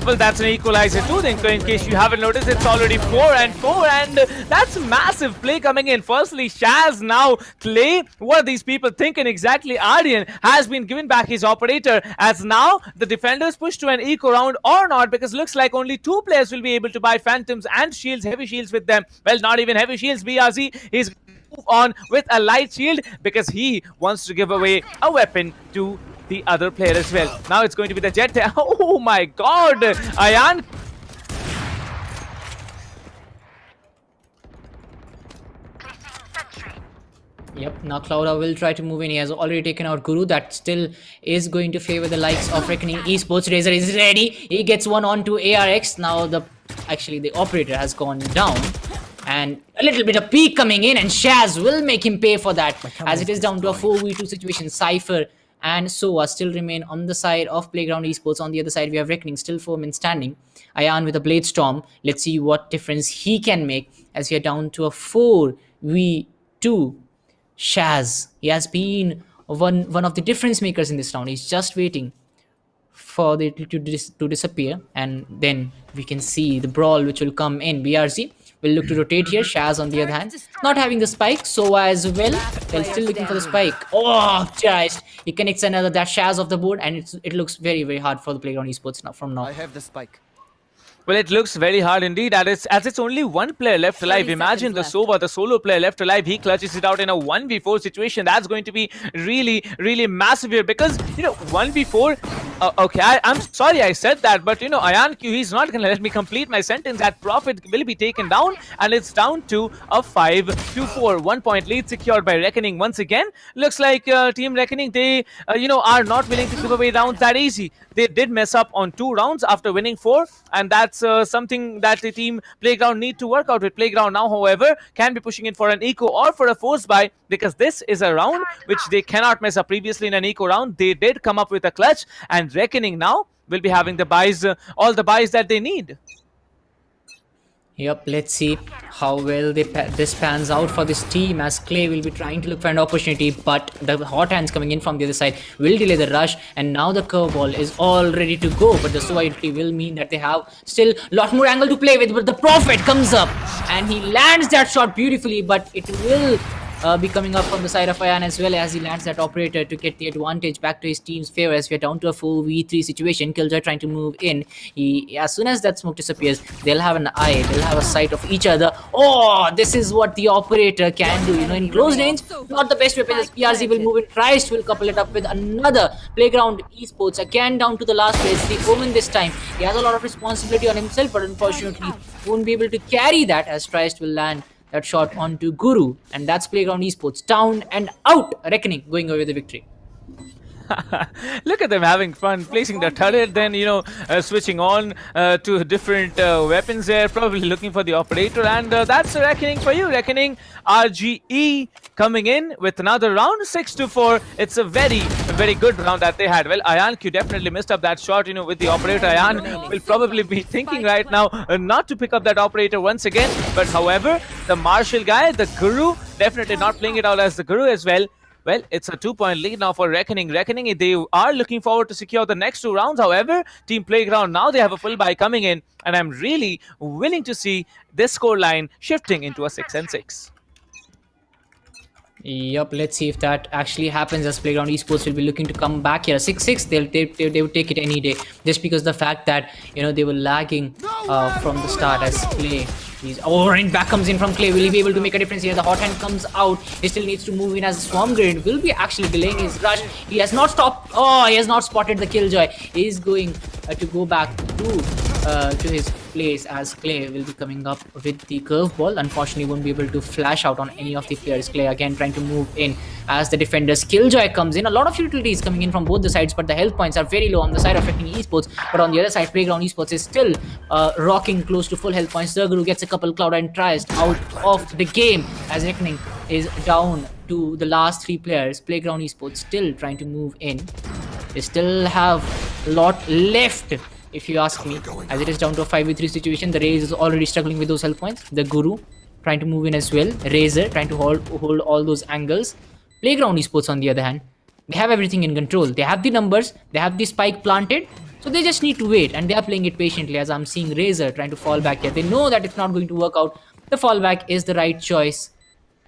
Well, that's an equalizer too. Then, in case you haven't noticed, it's already 4-4, and that's massive play coming in. Firstly, Shaz, now Clay. What are these people thinking exactly? Aryan has been given back his operator, as now the defenders push to an eco round or not, because looks like only 2 players will be able to buy Phantoms and shields, heavy shields with them. Well, not even heavy shields. BRZ is move on with a light shield because he wants to give away a weapon to the other player as well. Now it's going to be the Jet. Oh my god! Ayan. Yep, now Clouda will try to move in. He has already taken out Guru. That still is going to favor the likes of Reckoning Esports. Razor is ready. He gets one onto ARX. Now the operator has gone down. And a little bit of peek coming in, and Shaz will make him pay for that. As it is down to a 4v2 situation. Cypher and Soa still remain on the side of Playground Esports. On the other side, we have Reckoning, still 4 men standing. Ayan with a Blade Storm. Let's see what difference he can make as we are down to a 4v2. Shaz, he has been one of the difference makers in this round. He's just waiting for it to disappear, and then we can see the brawl which will come in. BRZ will look to rotate here. Shaz on the other hand, not having the spike. Soa as well. They're still looking for the spike. Oh, just he connects another that Shaz off the board, and it looks very, very hard for the Playground Esports now. From now, I have the spike. Well, it looks very hard indeed, as it's only 1 player left alive. Imagine the Sova, the solo player left alive. He clutches it out in a 1v4 situation. That's going to be really, really massive here, because, 1v4... okay, I'm sorry I said that, but, IonQ, he's not going to let me complete my sentence. That Prophet will be taken down, and it's down to a 5-4. 1 point lead secured by Reckoning once again. Looks like Team Reckoning, they, are not willing to give away rounds that easy. They did mess up on 2 rounds after winning 4, and that's something that the Team Playground need to work out with. Playground now, however, can be pushing in for an eco or for a force buy, because this is a round which they cannot mess up. Previously in an eco round, they did come up with a clutch, and Reckoning now will be having the buys, all the buys that they need. Yep, let's see how well this pans out for this team, as Clay will be trying to look for an opportunity, but the hot hands coming in from the other side will delay the rush, and now the curveball is all ready to go, but the Soa will mean that they have still a lot more angle to play with. But the Prophet comes up and he lands that shot beautifully, but it will be coming up from the side of Ayan as well, as he lands that operator to get the advantage back to his team's favor, as we are down to a 4v3 situation. Killjoy trying to move in. As soon as that smoke disappears, they'll have an eye, they'll have a sight of each other. Oh, this is what the operator can do, you know, in close range. Not the best weapon, as PRZ will move in, tries to couple it up with another Playground Esports, again down to the last place. The Omen this time, he has a lot of responsibility on himself, but unfortunately won't be able to carry that, as Tryst will land that shot onto Guru, and that's Playground Esports down and out. Reckoning going away with the victory. Look at them having fun, placing the turret, then, you know, switching on to different weapons there, probably looking for the operator, and that's Reckoning for you. Reckoning RGE coming in with another round, 6-4. It's a very good round that they had. Well, IonQ definitely missed up that shot, you know, with the operator. Ayan will probably be thinking right now not to pick up that operator once again, but however, the Marshall guy, the Guru, definitely not playing it out as the Guru as well. Well, it's a 2-point lead now for Reckoning. Reckoning, they are looking forward to secure the next 2 rounds. However, Team Playground, now they have a full buy coming in, and I'm really willing to see this scoreline shifting into a 6-6. Yup, let's see if that actually happens, as Playground Esports will be looking to come back here. 6-6, they would take it any day, just because the fact that, you know, they were lagging from the start, as Clay. And back comes in from Clay. Will he be able to make a difference here? The hot hand comes out. He still needs to move in, as a Swarm Grenade will be actually delaying his rush. He has not stopped. Oh, he has not spotted the Killjoy. He is going to go back to his place, as Clay will be coming up with the curveball. Unfortunately, won't be able to flash out on any of the players. Clay again trying to move in as the defenders. Killjoy comes in. A lot of utilities coming in from both the sides, but the health points are very low on the side of Reckoning Esports. But on the other side, Playground Esports is still rocking close to full health points. Zerguru gets a couple Cloud and tries out of the game, as Reckoning is down to the last 3 players. Playground Esports still trying to move in. They still have a lot left, if you ask me, as it is down to a 5v3 situation. The Raze is already struggling with those health points. The Guru trying to move in as well. Razor trying to hold all those angles. Playground Esports, on the other hand, they have everything in control. They have the numbers, they have the spike planted, so they just need to wait, and they are playing it patiently, as I'm seeing Razor trying to fall back here. They know that it's not going to work out. The fallback is the right choice,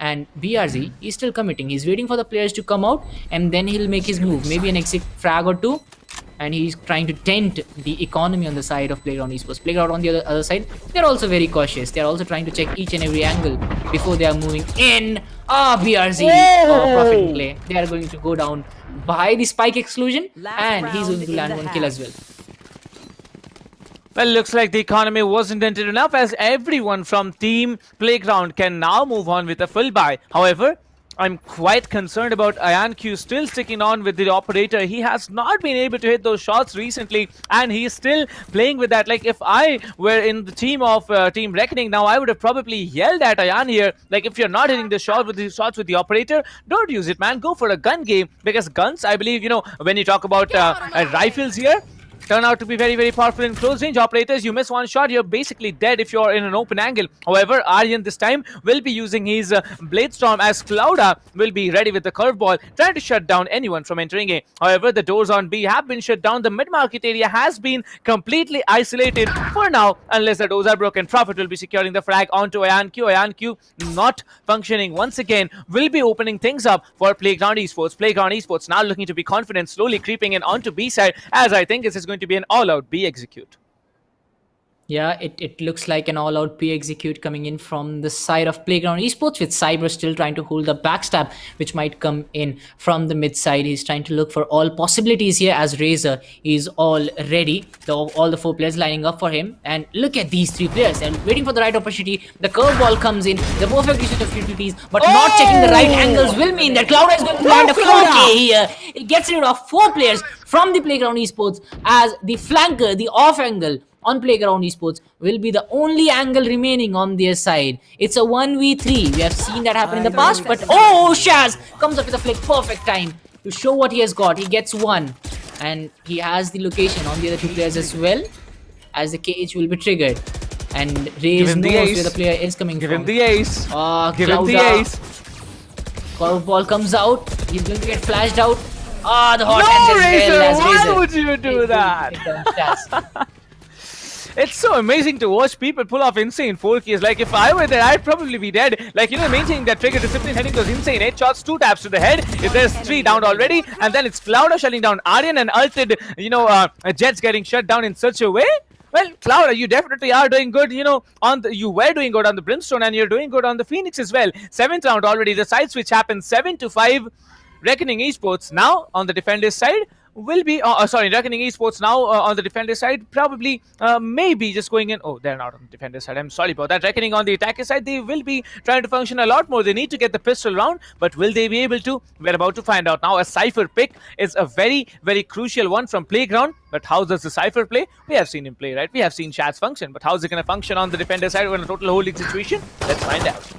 and BRZ is still committing. He's waiting for the players to come out, and then he'll make his move, maybe an exit frag or 2, and he's trying to dent the economy on the side of Playground Esports. Playground on the other side, they're also very cautious. They're also trying to check each and every angle before they are moving in. BRZ, Profit Play. They are going to go down by the spike exclusion, and he's going to land 1 kill as well. Well, looks like the economy wasn't dented enough, as everyone from Team Playground can now move on with a full buy. However, I'm quite concerned about IonQ still sticking on with the operator. He has not been able to hit those shots recently, and he's still playing with that. Like, if I were in the team of Team Reckoning now, I would have probably yelled at Ayan here, like, if you're not hitting the shot with the shots with the operator, don't use it, man. Go for a gun game, because guns, I believe, you know, when you talk about rifles here, turn out to be very powerful in close range. Operators, you miss one shot, you're basically dead if you're in an open angle. However, Aryan this time will be using his Blade Storm, as Clouda will be ready with the curveball, trying to shut down anyone from entering A. However, the doors on B have been shut down. The mid-market area has been completely isolated for now, unless the doors are broken. Prophet will be securing the frag onto IonQ. IonQ not functioning once again, will be opening things up for Playground Esports. Playground Esports now looking to be confident, slowly creeping in onto B side, as I think this is going to be an all-out B execute. Yeah, it looks like an all-out P execute coming in from the side of Playground Esports, with Cyber still trying to hold the backstab, which might come in from the mid side. He's trying to look for all possibilities here, as Razor is all ready. All the 4 players lining up for him, and look at these 3 players and waiting for the right opportunity. The curveball comes in, the perfect usage of utilities, but not checking the right angles will mean that Clouda is going to land a 4K here. It gets rid of 4 players from the Playground Esports, as the flanker, the off angle on Playground Esports, will be the only angle remaining on their side. It's a 1v3. We have seen that happen in the past, but Shaz comes up with a flick, perfect time to show what he has got. He gets 1, and he has the location on the other 2 players as well, as the cage will be triggered. And Raze knows where the player is coming from. Give him the ace. Give him the ace. Curveball comes out. He's going to get flashed out. The hot hands as well, as Razor. Why would you do that? It's so amazing to watch people pull off insane 4 keys. Like, if I were there, I'd probably be dead. Like, maintaining that trigger discipline, hitting those insane 8 shots, 2 taps to the head. If there's 3 down already, and then it's Clouda shutting down Aryan and ulted, Jets getting shut down in such a way. Well, Clouda, you definitely are doing good, you were doing good on the Brimstone, and you're doing good on the Phoenix as well. 7th round already, the side switch happens, 7-5. Reckoning Esports now on the defender's side will be, Reckoning Esports now on the defender side, probably, maybe just going in. Oh, they're not on the defender side. I'm sorry about that. Reckoning on the attacker side, they will be trying to function a lot more. They need to get the pistol round, but will they be able to? We're about to find out. Now, a Cypher pick is a very, very crucial one from Playground, but how does the Cypher play? We have seen him play, right? We have seen Shaz function, but how is it going to function on the defender side when a total holding situation? Let's find out.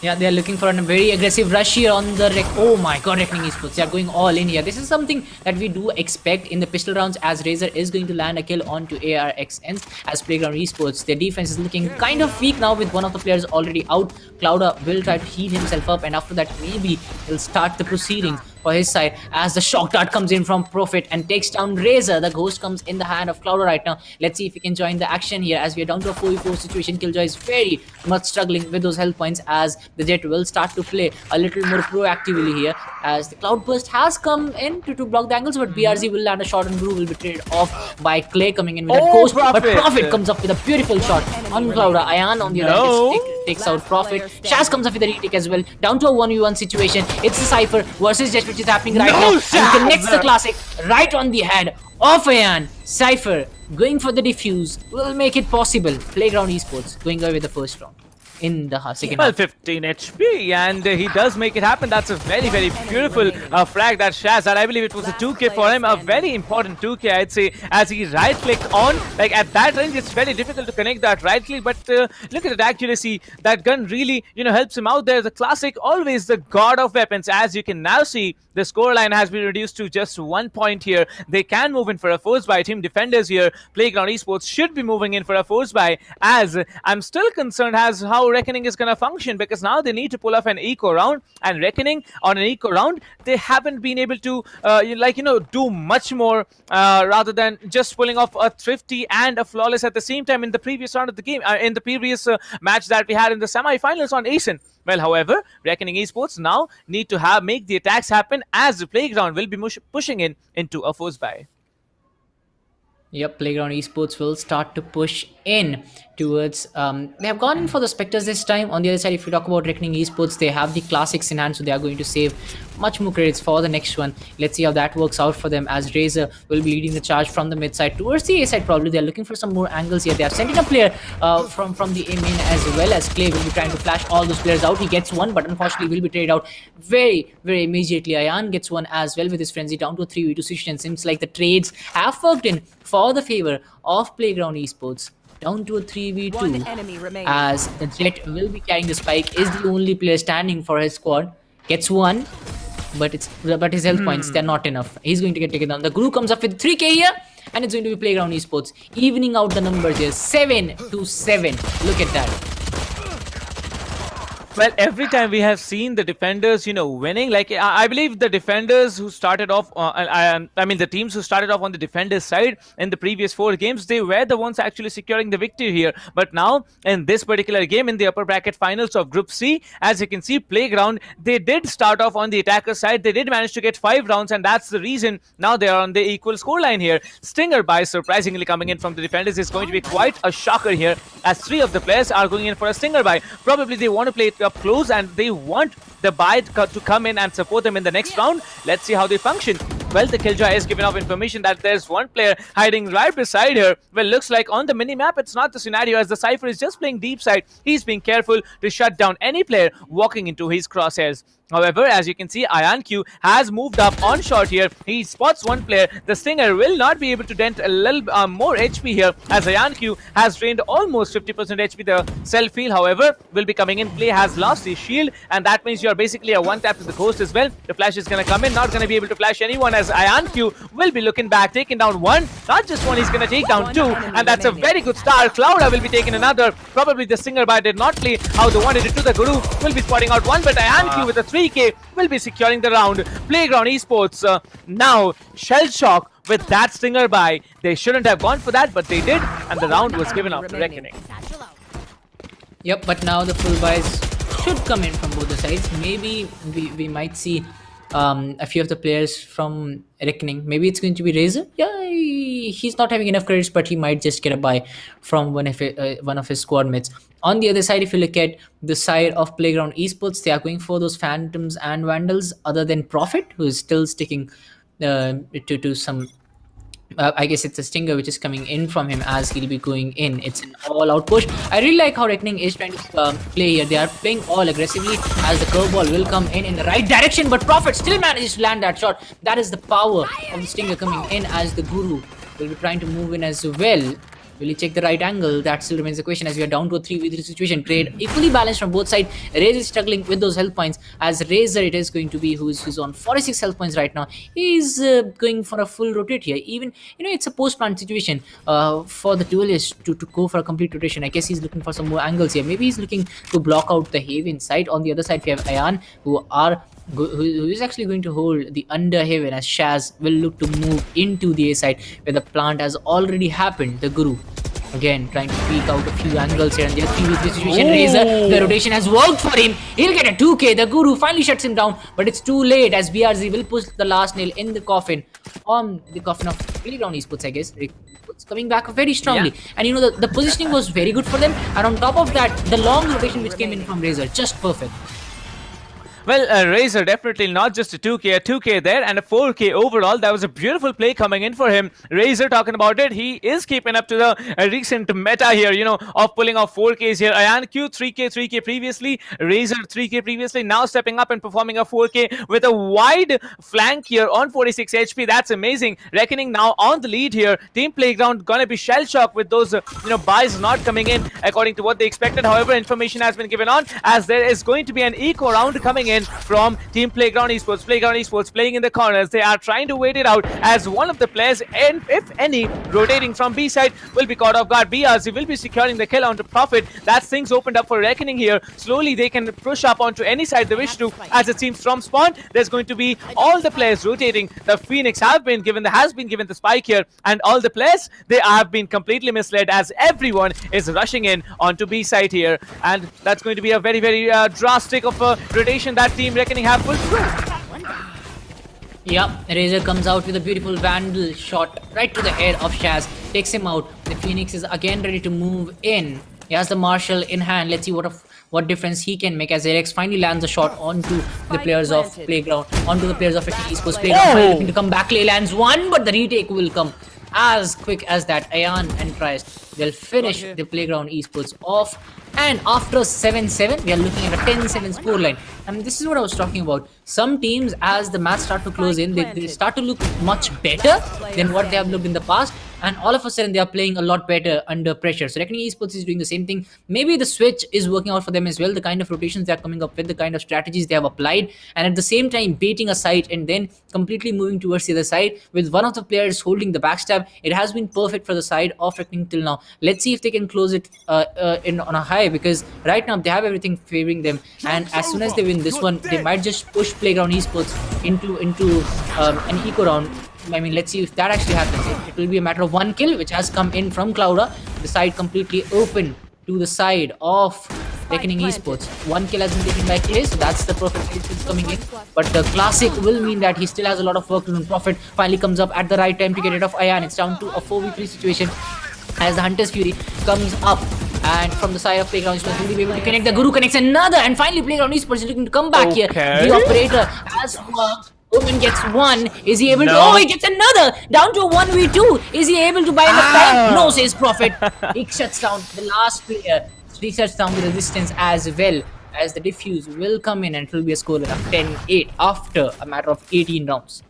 Yeah, they are looking for a very aggressive rush here on the oh my god, Reckoning Esports. They are going all in here. This is something that we do expect in the pistol rounds, as Razor is going to land a kill onto ARXNs as Playground Esports. Their defense is looking kind of weak now with one of the players already out. Clouda will try to heat himself up, and after that maybe he'll start the proceedings for his side as the shock dart comes in from Prophet and takes down Razor. The ghost comes in the hand of Clouda right now. Let's see if he can join the action here as we are down to a 4v4 situation. Killjoy is very much struggling with those health points as the Jet will start to play a little more proactively here as the Cloudburst has come in to block the angles, but BRZ will land a shot and Brew will be traded off by Clay coming in with that ghost. But Prophet comes up with a beautiful shot on Clouda. Ayan on the other hand takes out Prophet. Shaz comes up with a retake as well. Down to a 1v1 situation. It's the Cypher versus Jet, which is happening right now. And connects the classic right on the head of Ayan. Cypher going for the defuse will make it possible. Playground Esports going away with the first round in the second well, half. 15 HP, and he does make it happen. That's a very, very beautiful frag that Shaz had. I believe it was a 2K for him, a very important 2K, I'd say, as he right-clicked on. Like, at that range, it's very difficult to connect that right-click, but look at that accuracy. That gun really, helps him out there. The classic, always the god of weapons. As you can now see, the scoreline has been reduced to just 1 point here. They can move in for a force buy. Team defenders here, Playground Esports, should be moving in for a force buy, as I'm still concerned as how Reckoning is going to function, because now they need to pull off an eco round, and Reckoning on an eco round, they haven't been able to do much more rather than just pulling off a thrifty and a flawless at the same time in the previous round of the game, in the previous match that we had in the semi-finals on ASIN. Well, however, Reckoning Esports now need to make the attacks happen, as the Playground will be pushing into a force buy. Yep, Playground Esports will start to push in towards they have gone in for the Spectres this time. On the other side, if we talk about Reckoning Esports, they have the classics in hand, so they are going to save much more credits for the next one. Let's see how that works out for them, as Razor will be leading the charge from the mid side towards the A side. Probably they're looking for some more angles here. They have sent in a player from the A main, as well as Clay will be trying to flash all those players out. He gets one, but unfortunately will be traded out very, very immediately. Ayan gets one as well with his frenzy, down to a 3v2 situation. Seems like the trades have worked in for the favor of Playground Esports. Down to a 3v2 as the Jet will be carrying the spike, is the only player standing for his squad. Gets one, but his health points, they're not enough. He's going to get taken down. The Guru comes up with 3k here, and it's going to be Playground Esports evening out the numbers here. 7-7. Look at that. Well, every time we have seen the defenders, winning, like I believe the defenders who started off, the teams who started off on the defenders side in the previous 4 games, they were the ones actually securing the victory here. But now, in this particular game, in the upper bracket finals of Group C, as you can see, Playground, they did start off on the attacker side. They did manage to get 5 rounds, and that's the reason now they are on the equal scoreline here. Stinger buy, surprisingly coming in from the defenders, is going to be quite a shocker here, as 3 of the players are going in for a Stinger buy. Probably they want to play it up close, and they want the buy to come in and support them in the next round. Let's see how they function. Well, the Killjoy has given off information that there's one player hiding right beside her. Well, looks like on the mini-map, it's not the scenario, as the Cypher is just playing deep side. He's being careful to shut down any player walking into his crosshairs. However, as you can see, IonQ has moved up on shot here. He spots one player. The Stinger will not be able to dent a little more HP here, as IonQ has drained almost 50% HP. The self-heal, however, will be coming in. Clay has lost his shield, and that means you're basically a one-tap to the ghost as well. The flash is going to come in, not going to be able to flash anyone, as IonQ will be looking back, taking down one. Not just one, he's going to take down two. And that's a very good start. Clouda will be taking another. Probably the Stinger by did not play how they wanted it to. The Guru will be spotting out one, but IonQ with a 3K will be securing the round. Playground Esports now shell shock with that Stinger by. They shouldn't have gone for that, but they did, and the round was given up to Reckoning. Yep, but now the full buys should come in from both the sides. Maybe we might see a few of the players from Reckoning. Maybe it's going to be Razor. Yeah, he's not having enough credits, but he might just get a buy from one of his squad mates. On the other side, if you look at the side of Playground Esports, they are going for those Phantoms and Vandals other than Prophet, who is still sticking to some... I guess it's a Stinger which is coming in from him as he'll be going in. It's an all-out push. I really like how Reckoning is trying to play here. They are playing all aggressively as the curveball will come in the right direction, but Prophet still manages to land that shot. That is the power of the Stinger coming in as the Guru will be trying to move in as well. Will he check the right angle? That still remains the question as we are down to a 3v3 situation. Trade equally balanced from both sides. Razor is struggling with those health points. As Razor it is going to be who's on 46 health points right now. He's going for a full rotate here. Even, it's a post-plant situation for the duelist to go for a complete rotation. I guess he's looking for some more angles here. Maybe he's looking to block out the Haven side. On the other side we have Ayan who is actually going to hold the under Haven as Shaz will look to move into the A side where the plant has already happened. The Guru again trying to peek out a few angles here, and there's 3v3 situation. Razor, the rotation has worked for him. He'll get a 2K. The Guru finally shuts him down, but it's too late as BRZ will push the last nail in the coffin on the coffin of Playground Esports, I guess. It's coming back very strongly, and the positioning was very good for them, and on top of that the long rotation which came in from Razor, just perfect. Well, Razor definitely not just a 2K there and a 4K overall. That was a beautiful play coming in for him. Razor talking about it. He is keeping up to the recent meta here, of pulling off 4Ks here. IonQ 3K previously. Razor 3K previously. Now stepping up and performing a 4K with a wide flank here on 46 HP. That's amazing. Reckoning now on the lead here. Team Playground gonna be shell shocked with those, buys not coming in according to what they expected. However, information has been given on as there is going to be an eco round coming in from Team Playground Esports. Playground Esports playing in the corners. They are trying to wait it out as one of the players, and if any, rotating from B side will be caught off guard. BRZ will be securing the kill onto Prophet. That's things opened up for Reckoning here. Slowly they can push up onto any side they wish to, as it seems from spawn. There's going to be all the players rotating. The Phoenix has been given the spike here, and all the players, they have been completely misled as everyone is rushing in onto B side here, and that's going to be a very, very drastic of a rotation that Team Reckoning have pulled through. Yep, Razor comes out with a beautiful Vandal shot right to the head of Shaz, takes him out. The Phoenix is again ready to move in. He has the Marshal in hand. Let's see what difference he can make as HyperX finally lands a shot onto the players of Playground, onto the players of Esports. Playground finally looking to come back. Lay lands one, but the retake will come as quick as that. Ayan and Triest, they'll finish the Playground Esports off. And after 7-7, we are looking at a 10-7 scoreline. And this is what I was talking about. Some teams, as the match start to close in, they start to look much better than what they have looked in the past. And all of a sudden, they are playing a lot better under pressure. So Reckoning Esports is doing the same thing. Maybe the switch is working out for them as well. The kind of rotations they are coming up with, the kind of strategies they have applied. And at the same time, baiting a side and then completely moving towards the other side. With one of the players holding the backstab, it has been perfect for the side of Reckoning till now. Let's see if they can close it on a high, because right now they have everything favoring them, and as soon as they win this one, they might just push Playground Esports into an eco round. I mean, let's see if that actually happens. It will be a matter of one kill, which has come in from Clouda. The side completely open to the side of Reckoning Esports. One kill has been taken by Clay, so that's the perfect kill coming in. But the Classic will mean that he still has a lot of work to do. Prophet finally comes up at the right time to get rid of Ayan. It's down to a 4v3 situation as the Hunter's Fury comes up. And from the side of Playground Esports, will be able to connect. The Guru connects another, and finally Playground Esports is looking to come back here. The operator has worked. Omen gets one. Is he able to? Oh, he gets another. Down to a 1v2. Is he able to buy enough time? No, says Prophet. He shuts down the last player. He shuts down the resistance as well, as the Diffuse will come in, and it will be a score of 10-8 after a matter of 18 rounds.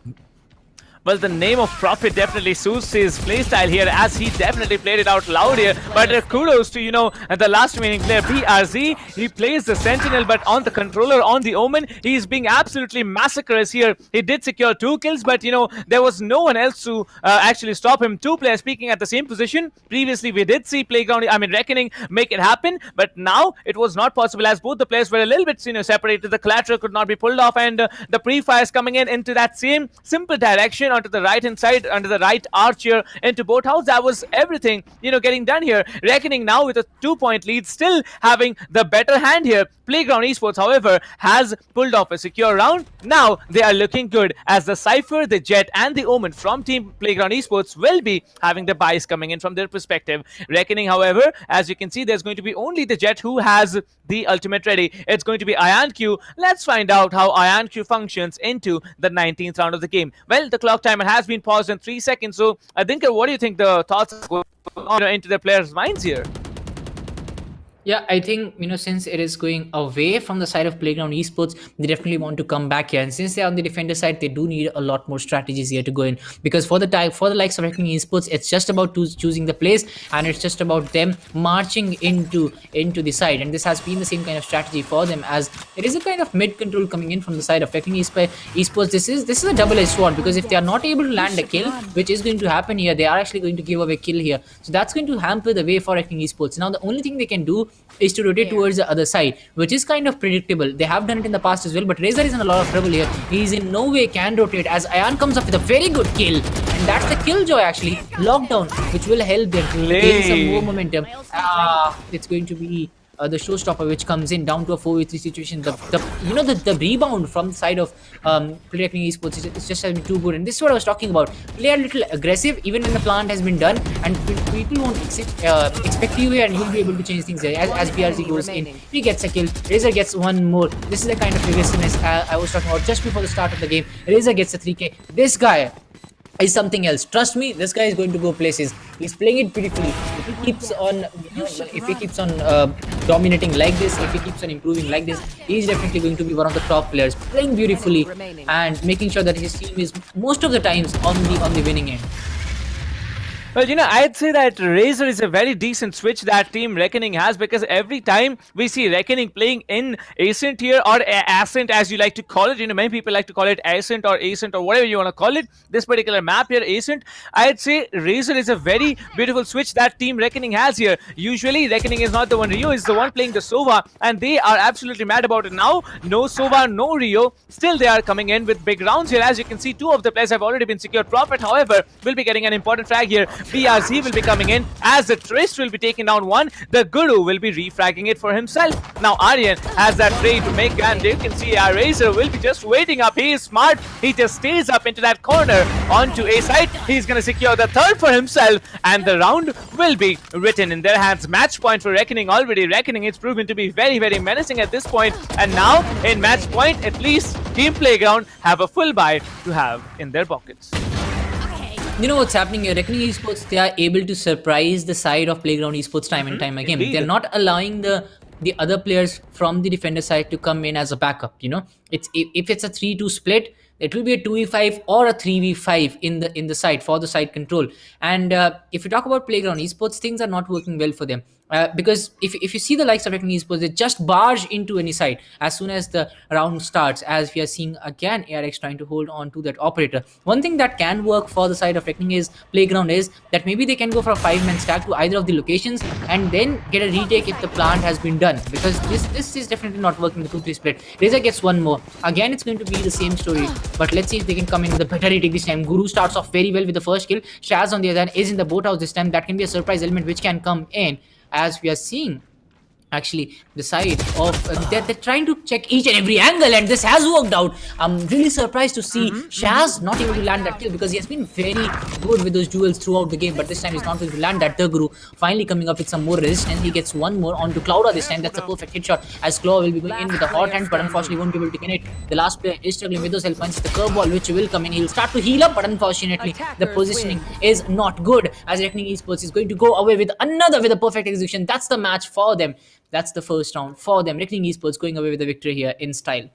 Well, the name of Prophet definitely suits his playstyle here, as he definitely played it out loud here. But kudos to, the last remaining player, BRZ. He plays the Sentinel, but on the controller, on the Omen, he's being absolutely massacrous here. He did secure 2 kills, but, there was no one else to actually stop him. 2 players peeking at the same position. Previously, we did see Reckoning make it happen, but now it was not possible, as both the players were a little bit, separated. The collateral could not be pulled off, and the pre-fires coming in into that same simple direction onto the right hand side, under the right arch here into Boathouse. That was everything, getting done here. Reckoning now with a 2-point lead, still having the better hand here. Playground Esports, however, has pulled off a secure round. Now they are looking good, as the Cypher, the Jet, and the Omen from Team Playground Esports will be having the buys coming in from their perspective. Reckoning, however, as you can see, there's going to be only the Jet who has the ultimate ready. It's going to be IonQ. Let's find out how IonQ functions into the 19th round of the game. Well, the clock timer has been paused in 3 seconds, so I think, what do you think the thoughts are going on into the players' minds here? Yeah, I think, since it is going away from the side of Playground Esports, they definitely want to come back here. And since they're on the defender side, they do need a lot more strategies here to go in. Because for the likes of Reckoning Esports, it's just about choosing the place, and it's just about them marching into the side. And this has been the same kind of strategy for them, as it is a kind of mid control coming in from the side of Reckoning Esports. This is a double-edged sword, because if they are not able to land a kill, which is going to happen here, they are actually going to give away a kill here. So that's going to hamper the way for Reckoning Esports. Now, the only thing they can do is to rotate towards the other side, which is kind of predictable. They have done it in the past as well, but Razor is in a lot of trouble here. He's in no way can rotate, as Ion comes up with a very good kill, and that's the Killjoy actually, lockdown, which will help them gain some more momentum. It's going to be the showstopper, which comes in down to a 4v3 situation. The rebound from the side of Reckoning Esports is just has been too good, and this is what I was talking about. Play a little aggressive even when the plant has been done, and people won't expect you here, and you'll be able to change things there. As BRZ goes in, he gets a kill, Razor gets one more. This is the kind of aggressiveness I was talking about just before the start of the game. Razor gets a 3k. This guy is something else. Trust me, this guy is going to go places. He's playing it beautifully. If he keeps on, dominating like this, if he keeps on improving like this, he's definitely going to be one of the top players, playing beautifully and making sure that his team is most of the times on the winning end. Well, I'd say that Razor is a very decent switch that Team Reckoning has, because every time we see Reckoning playing in Ascent here, or Ascent as you like to call it, many people like to call it Ascent or whatever you want to call it, this particular map here, Ascent, I'd say Razor is a very beautiful switch that Team Reckoning has here. Usually, Reckoning is not the one. Rio is the one playing the Sova, and they are absolutely mad about it now. No Sova, no Rio. Still, they are coming in with big rounds here. As you can see, 2 of the players have already been secured. Prophet, however, will be getting an important frag here. BRZ will be coming in, as the Trist will be taking down one. The Guru will be refragging it for himself. Now Aryan has that trade to make, and you can see our Razor will be just waiting up. He is smart. He just stays up into that corner onto A side. He's going to secure the 3rd for himself, and the round will be written in their hands. Match point for Reckoning already. Reckoning is proven to be very, very menacing at this point, and now in match point, at least Team Playground have a full buy to have in their pockets. You know what's happening here? Reckoning Esports, they are able to surprise the side of Playground Esports time and time again. They're not allowing the other players from the defender side to come in as a backup. If it's a 3-2 split, it will be a 2v5 or a 3v5 in the side for the side control. And if you talk about Playground Esports, things are not working well for them. Because if you see the likes of Reckoning Esports, they just barge into any side as soon as the round starts, as we are seeing again ARX trying to hold on to that operator. One thing that can work for the side of Reckoning Playground is that maybe they can go for a 5-man stack to either of the locations and then get a retake if the plant has been done, because this is definitely not working, the 2-3 split. Razor gets one more. Again, it's going to be the same story, but let's see if they can come in with a better retake this time. Guru starts off very well with the first kill. Shaz on the other hand is in the boathouse this time. That can be a surprise element which can come in, as we are seeing actually the side of they're trying to check each and every angle, and this has worked out. I'm really surprised to see Shaz not able to land that kill, because he has been very good with those duels throughout the game, but this time he's not going to land that. The Guru finally coming up with some more resistance. He gets one more onto Clouda this time. That's a perfect headshot, as Claw will be going in with a hot hand, but unfortunately won't be able to connect. The last player is struggling with those health points. The curveball which will come in, he'll start to heal up, but unfortunately the positioning is not good, as Reckoning Esports is going to go away with a perfect execution. That's the match for them. That's the first round for them. Reckoning Esports going away with the victory here in style.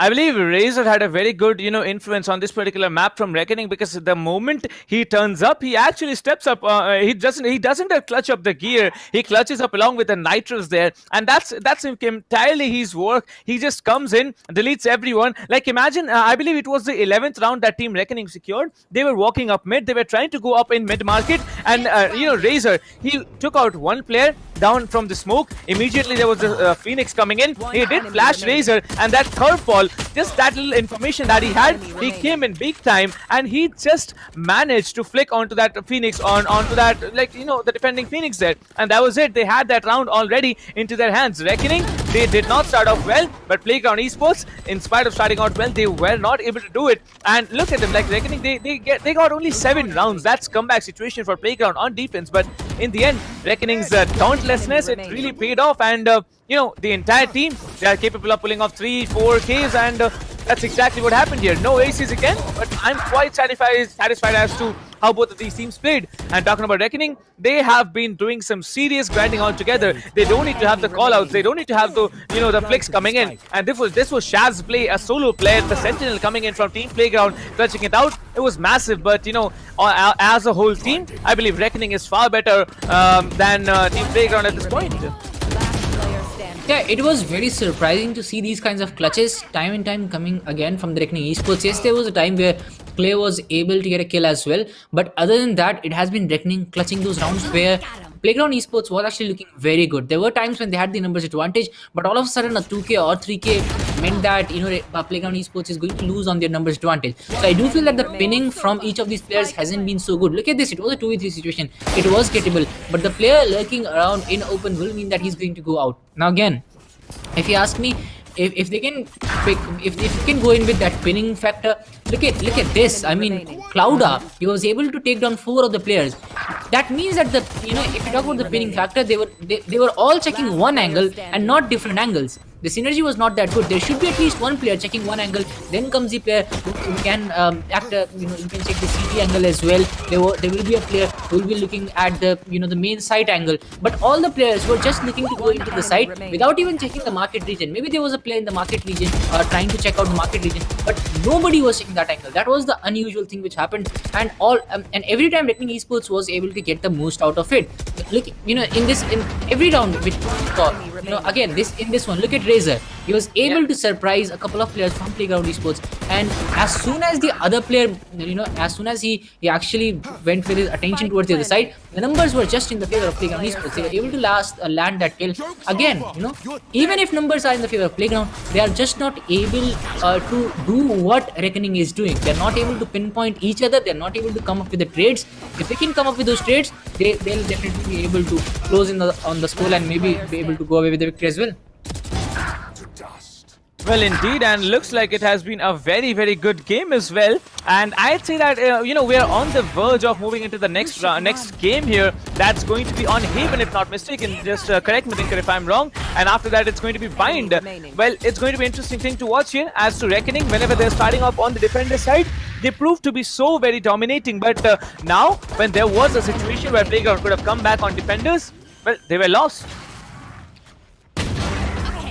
I believe Razor had a very good, influence on this particular map from Reckoning, because the moment he turns up, he actually steps up. He doesn't clutch up the gear. He clutches up along with the nitros there, and that's entirely his work. He just comes in, deletes everyone. Like, imagine, I believe it was the 11th round that Team Reckoning secured. They were walking up mid. They were trying to go up in mid market, and Razor, he took out one player down from the smoke. Immediately there was a Phoenix coming in. He did flash Razor, and that curveball, just that little information that he had, he came in big time, and he just managed to flick onto that Phoenix, onto that, the defending Phoenix there, and that was it. They had that round already into their hands. Reckoning, they did not start off well, but Playground Esports, in spite of starting out well, they were not able to do it. And look at them, like Reckoning, they got only 7 rounds. That's comeback situation for Playground on defense, but in the end, Reckoning's dauntlessness, it really paid off, and the entire team, they are capable of pulling off 3-4 Ks, and that's exactly what happened here. No aces again, but I'm quite satisfied as to how both of these teams played. And talking about Reckoning, they have been doing some serious grinding all together. They don't need to have the callouts. They don't need to have the the flicks coming in. And this was Shaz's play, a solo player, the Sentinel coming in from Team Playground, clutching it out. It was massive, but as a whole team, I believe Reckoning is far better than Team Playground at this point. Yeah, it was very surprising to see these kinds of clutches time and time coming again from the Reckoning Esports. Yes, there was a time where Clay was able to get a kill as well, but other than that, it has been Reckoning clutching those rounds where Playground Esports was actually looking very good. There were times when they had the numbers advantage, but all of a sudden a 2K or 3K meant that Playground Esports is going to lose on their numbers advantage. So I do feel that the pinning from each of these players hasn't been so good. Look at this, it was a 2v3 situation. It was gettable, but the player lurking around in open will mean that he's going to go out. Now again, if you ask me, if they can pick, if you can go in with that pinning factor, look at this. I mean, Clouda, he was able to take down 4 of the players. That means that if you talk about the pinning factor, they were all checking one angle and not different angles. The synergy was not that good. There should be at least one player checking one angle. Then comes the player who can you can check the CT angle as well. There will be a player who will be looking at the the main site angle. But all the players were just looking to go into the site without even checking the market region. Maybe there was a player in the market region trying to check out the market region, but nobody was checking that angle. That was the unusual thing which happened, and every time Reckoning Esports was able to get the most out of it. Look, in every round, again in this one, look at Razor. He was able to surprise a couple of players from Playground Esports, and as soon as the other player, as soon as he actually went with his attention towards the other side, the numbers were just in the favor of Playground Esports. They were able to land that kill. Again, even if numbers are in the favor of Playground, they are just not able to do what Reckoning is doing. They're not able to pinpoint each other. They're not able to come up with the trades. If they can come up with those trades, they'll definitely be able to close on the score and maybe be able to go away with the victory as well. Well, indeed, and looks like it has been a very, very good game as well. And I'd say that we are on the verge of moving into the next game here. That's going to be on Haven, if not mistaken. Just correct me, Tinker, if I'm wrong. And after that, it's going to be Bind. Well, it's going to be an interesting thing to watch here. As to Reckoning, whenever they're starting up on the defender side, they proved to be so very dominating. But now, when there was a situation where Playground could have come back on defenders, well, they were lost.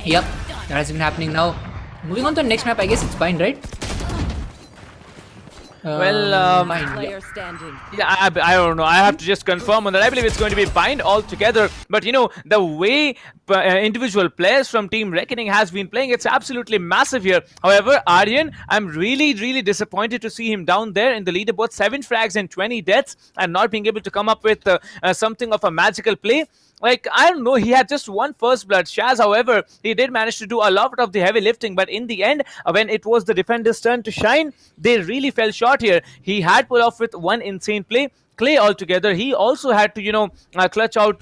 Yep, that has been happening now. Moving on to the next map, I guess it's Bind, right? Bind. Yeah, I don't know. I have to just confirm on that. I believe it's going to be Bind altogether. But the way individual players from Team Reckoning has been playing, it's absolutely massive here. However, Aryan, I'm really, really disappointed to see him down there in the leaderboard. 7 frags and 20 deaths, and not being able to come up with something of a magical play. Like, I don't know, he had just one first blood. Shaz, however, he did manage to do a lot of the heavy lifting, but in the end, when it was the defender's turn to shine, they really fell short here. He had pulled off with one insane play. Clay altogether, he also had to clutch out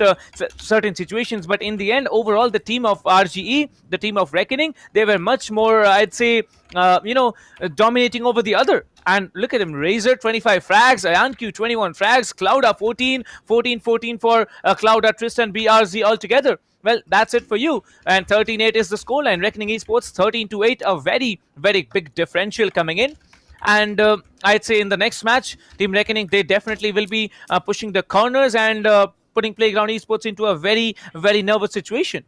certain situations, but in the end, overall, the team of RGE, the team of Reckoning, they were much more, I'd say, dominating over the other. And look at him, Razor 25 frags, Ayanq 21 frags, Clouda 14 for Clouda, Tristan, BRZ altogether. Well, that's it for you. And 13-8 is the scoreline. Reckoning Esports 13-8, a very, very big differential coming in. And I'd say in the next match, Team Reckoning, they definitely will be pushing the corners and putting Playground Esports into a very, very nervous situation.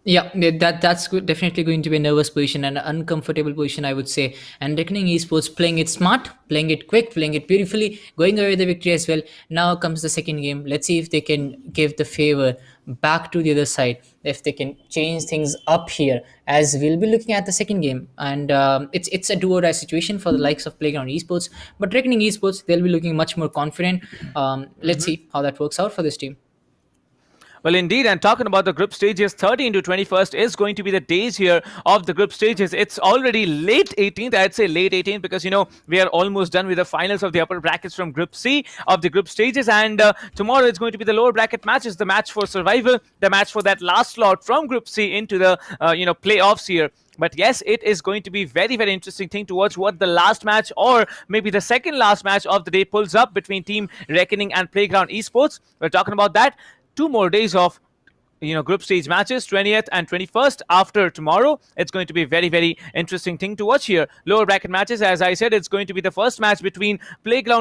Yeah, definitely going to be a nervous position and an uncomfortable position, I would say. And Reckoning Esports playing it smart, playing it quick, playing it beautifully, going away with the victory as well. Now comes the second game. Let's see if they can give the favor back to the other side, if they can change things up here, as we'll be looking at the second game. And it's a do or die situation for the likes of Playground Esports. But Reckoning Esports, they'll be looking much more confident. Let's see how that works out for this team. Well, indeed, and talking about the group stages, 13th to 21st is going to be the days here of the group stages. It's already late 18th, I'd say late 18th, because, we are almost done with the finals of the upper brackets from Group C of the group stages. And tomorrow it's going to be the lower bracket matches, the match for survival, the match for that last slot from Group C into the, playoffs here. But yes, it is going to be very, very interesting thing to watch what the last match or maybe the second last match of the day pulls up between Team Reckoning and Playground Esports. We're talking about that. 2 more days of group stage matches, 20th and 21st after tomorrow. It's going to be a very, very interesting thing to watch here. Lower bracket matches, as I said, it's going to be the first match between Enigma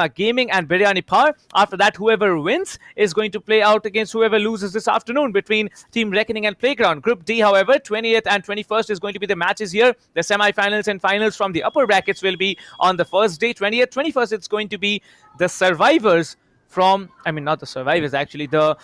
Gaming and Biryani Power. After that, whoever wins is going to play out against whoever loses this afternoon between Team Reckoning and Playground. Group D, however, 20th and 21st is going to be the matches here. The semi-finals and finals from the upper brackets will be on the first day, 20th. 21st, it's going to be the survivors not the survivors, actually, the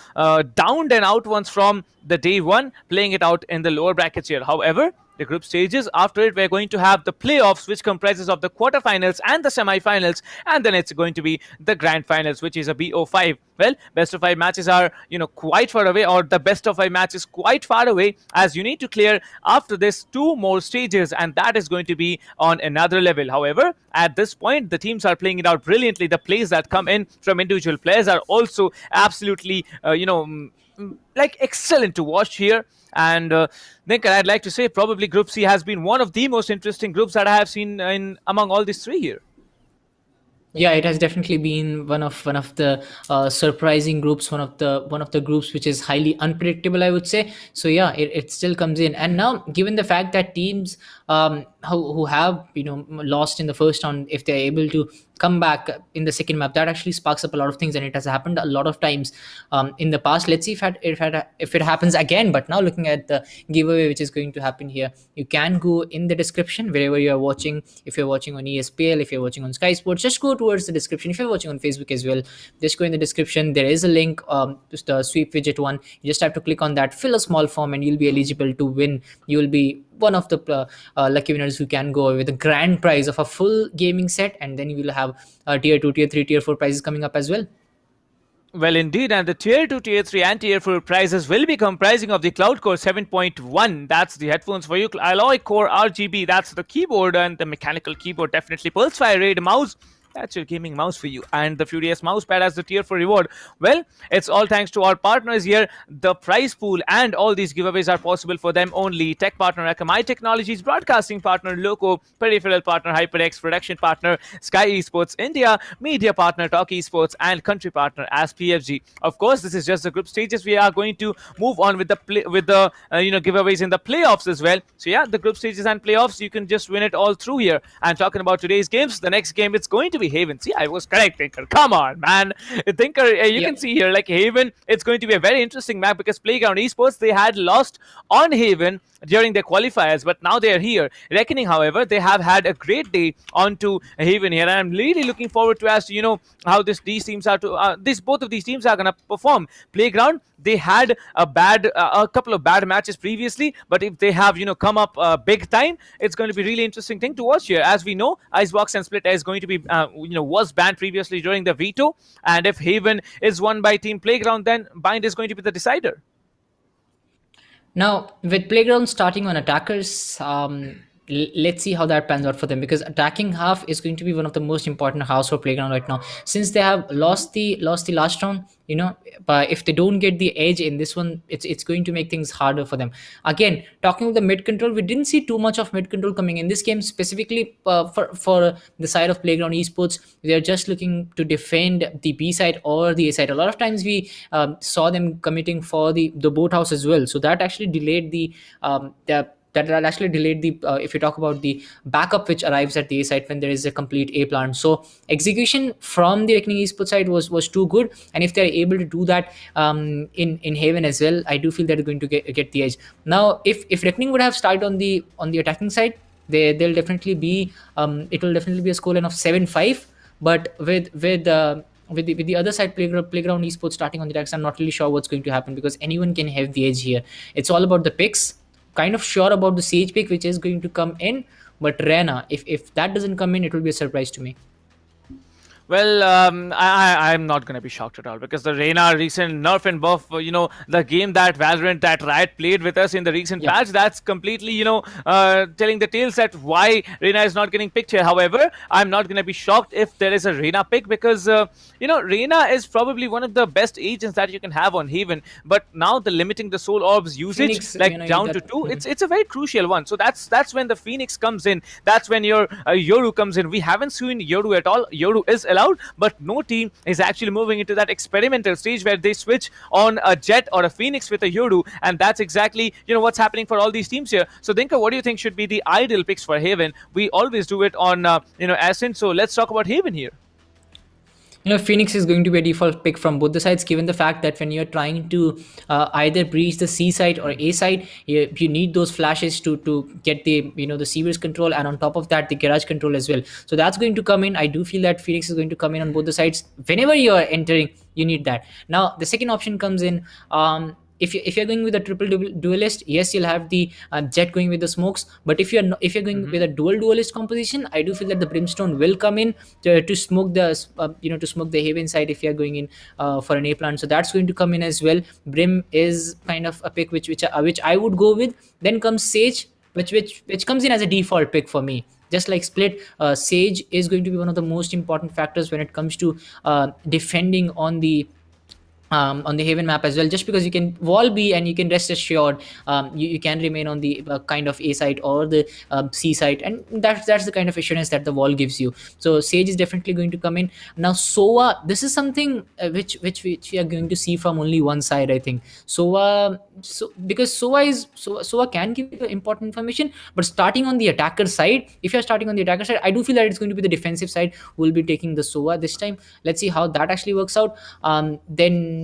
downed and out ones from the day one, playing it out in the lower brackets here. However, the group stages, after it, we're going to have the playoffs, which comprises of the quarterfinals and the semi-finals, and then it's going to be the grand finals, which is a BO5. Well, best of 5 matches are, quite far away, or the best of 5 matches quite far away, as you need to clear after this 2 more stages, and that is going to be on another level. However, at this point, the teams are playing it out brilliantly. The plays that come in from individual players are also absolutely, excellent to watch here. And Nick, I'd like to say probably Group C has been one of the most interesting groups that I have seen among all these 3 here. Yeah, it has definitely been one of the surprising groups, one of the groups which is highly unpredictable, I would say. So yeah, it still comes in. And now, given the fact that teams who have lost in the first round, if they're able to come back in the second map, that actually sparks up a lot of things, and it has happened a lot of times in the past. Let's see if it happens again. But now, looking at the giveaway which is going to happen here, you can go in the description wherever you are watching. If you're watching on ESPL, if you're watching on SkyEsports, just go towards the description. If you're watching on Facebook as well, just go in the description. There is a link, just the sweep widget one. You just have to click on that, fill a small form, and you'll be eligible to win. You will be one of the lucky winners who can go with a grand prize of a full gaming set, and then you will have tier 2, tier 3, tier 4 prizes coming up as well. Well, indeed, and the tier 2, tier 3 and tier 4 prizes will be comprising of the Cloud Core 7.1, that's the headphones for you, Alloy Core RGB, that's the keyboard, and the mechanical keyboard, definitely Pulsefire Raid mouse, that's your gaming mouse for you, and the Furious mousepad as the tier 4 reward. Well, it's all thanks to our partners here. The prize pool and all these giveaways are possible for them only. Tech partner Akamai Technologies, broadcasting partner LOCO, peripheral partner HyperX, production partner SkyEsports India, media partner TalkEsport, and country partner as PFG. Of course, this is just the group stages. We are going to move on with the giveaways in the playoffs as well. So yeah, the group stages and playoffs, you can just win it all through here. And talking about today's games, the next game, it's going to be Haven. See, I was correct, Tinker. Come on, man. Tinker, you can see here, like Haven, it's going to be a very interesting map because Playground Esports, they had lost on Haven during their qualifiers, but now they are here. Reckoning, however, they have had a great day onto Haven here, and I'm really looking forward to how these teams are to both of these teams are gonna perform. Playground, they had a couple of bad matches previously, but if they have come up big time, it's going to be really interesting thing to watch here. As we know, Icebox and Split is going to be was banned previously during the veto, and if Haven is won by Team Playground, then Bind is going to be the decider. Now, with Playground starting on attackers, let's see how that pans out for them, because attacking half is going to be one of the most important halves for Playground right now, since they have lost the last round. But if they don't get the edge in this one, it's going to make things harder for them. Again, talking about the mid control, we didn't see too much of mid control coming in this game, specifically for the side of Playground Esports. They're just looking to defend the B side or the A side. A lot of times we saw them committing for the boat house as well, so that actually delayed the that actually delayed the if you talk about the backup which arrives at the A site when there is a complete A plant. So execution from the Reckoning Esports side was too good, and if they're able to do that in Haven as well, I do feel they're going to get the edge. Now if Reckoning would have started on the attacking side, they'll definitely be it will definitely be a scoreline of 7-5. But with the other side, playground esports starting on the attacks, I'm not really sure what's going to happen, because anyone can have the edge here. It's all about the picks. Kind of sure about the Sage pick, which is going to come in, but Rena, if that doesn't come in, it will be a surprise to me. Well, I'm not going to be shocked at all, because the Reyna recent nerf and buff, the game that Valorant, that Riot played with us in the recent patch, that's completely, telling the tales that why Reyna is not getting picked here. However, I'm not going to be shocked if there is a Reyna pick, because, Reyna is probably one of the best agents that you can have on Haven. But now the limiting the soul orbs usage, Phoenix, down to 2, it's a very crucial one. So that's when the Phoenix comes in. That's when your Yoru comes in. We haven't seen Yoru at all. Yoru is allowed, but no team is actually moving into that experimental stage where they switch on a Jet or a Phoenix with a Yoru, and that's exactly what's happening for all these teams here. So Dinka, what do you think should be the ideal picks for Haven? We always do it on Ascent, so let's talk about Haven here. Phoenix is going to be a default pick from both the sides, given the fact that when you're trying to either breach the C side or A side, you need those flashes to get the the Seaver's control, and on top of that the garage control as well. So that's going to come in. I do feel that Phoenix is going to come in on both the sides. Whenever you're entering, you need that. Now the second option comes in. If you're going with a triple duelist, yes, you'll have the Jet going with the smokes. But if you're going with a dual duelist composition, I do feel that the Brimstone will come in to smoke the to smoke the Haven side if you're going in for an A plant. So that's going to come in as well. Brim is kind of a pick which I would go with. Then comes Sage, which comes in as a default pick for me. Just like Split, Sage is going to be one of the most important factors when it comes to defending on the Haven map as well, just because you can wall B and you can rest assured you can remain on the kind of A side or the C side, and that's the kind of assurance that the wall gives you. So Sage is definitely going to come in. Now Sova, this is something which we are going to see from only one side, I think. Because Sova can give you important information, but starting on the attacker side, if you're starting on the attacker side, I do feel that it's going to be the defensive side who will be taking the Sova this time. Let's see how that actually works out. Then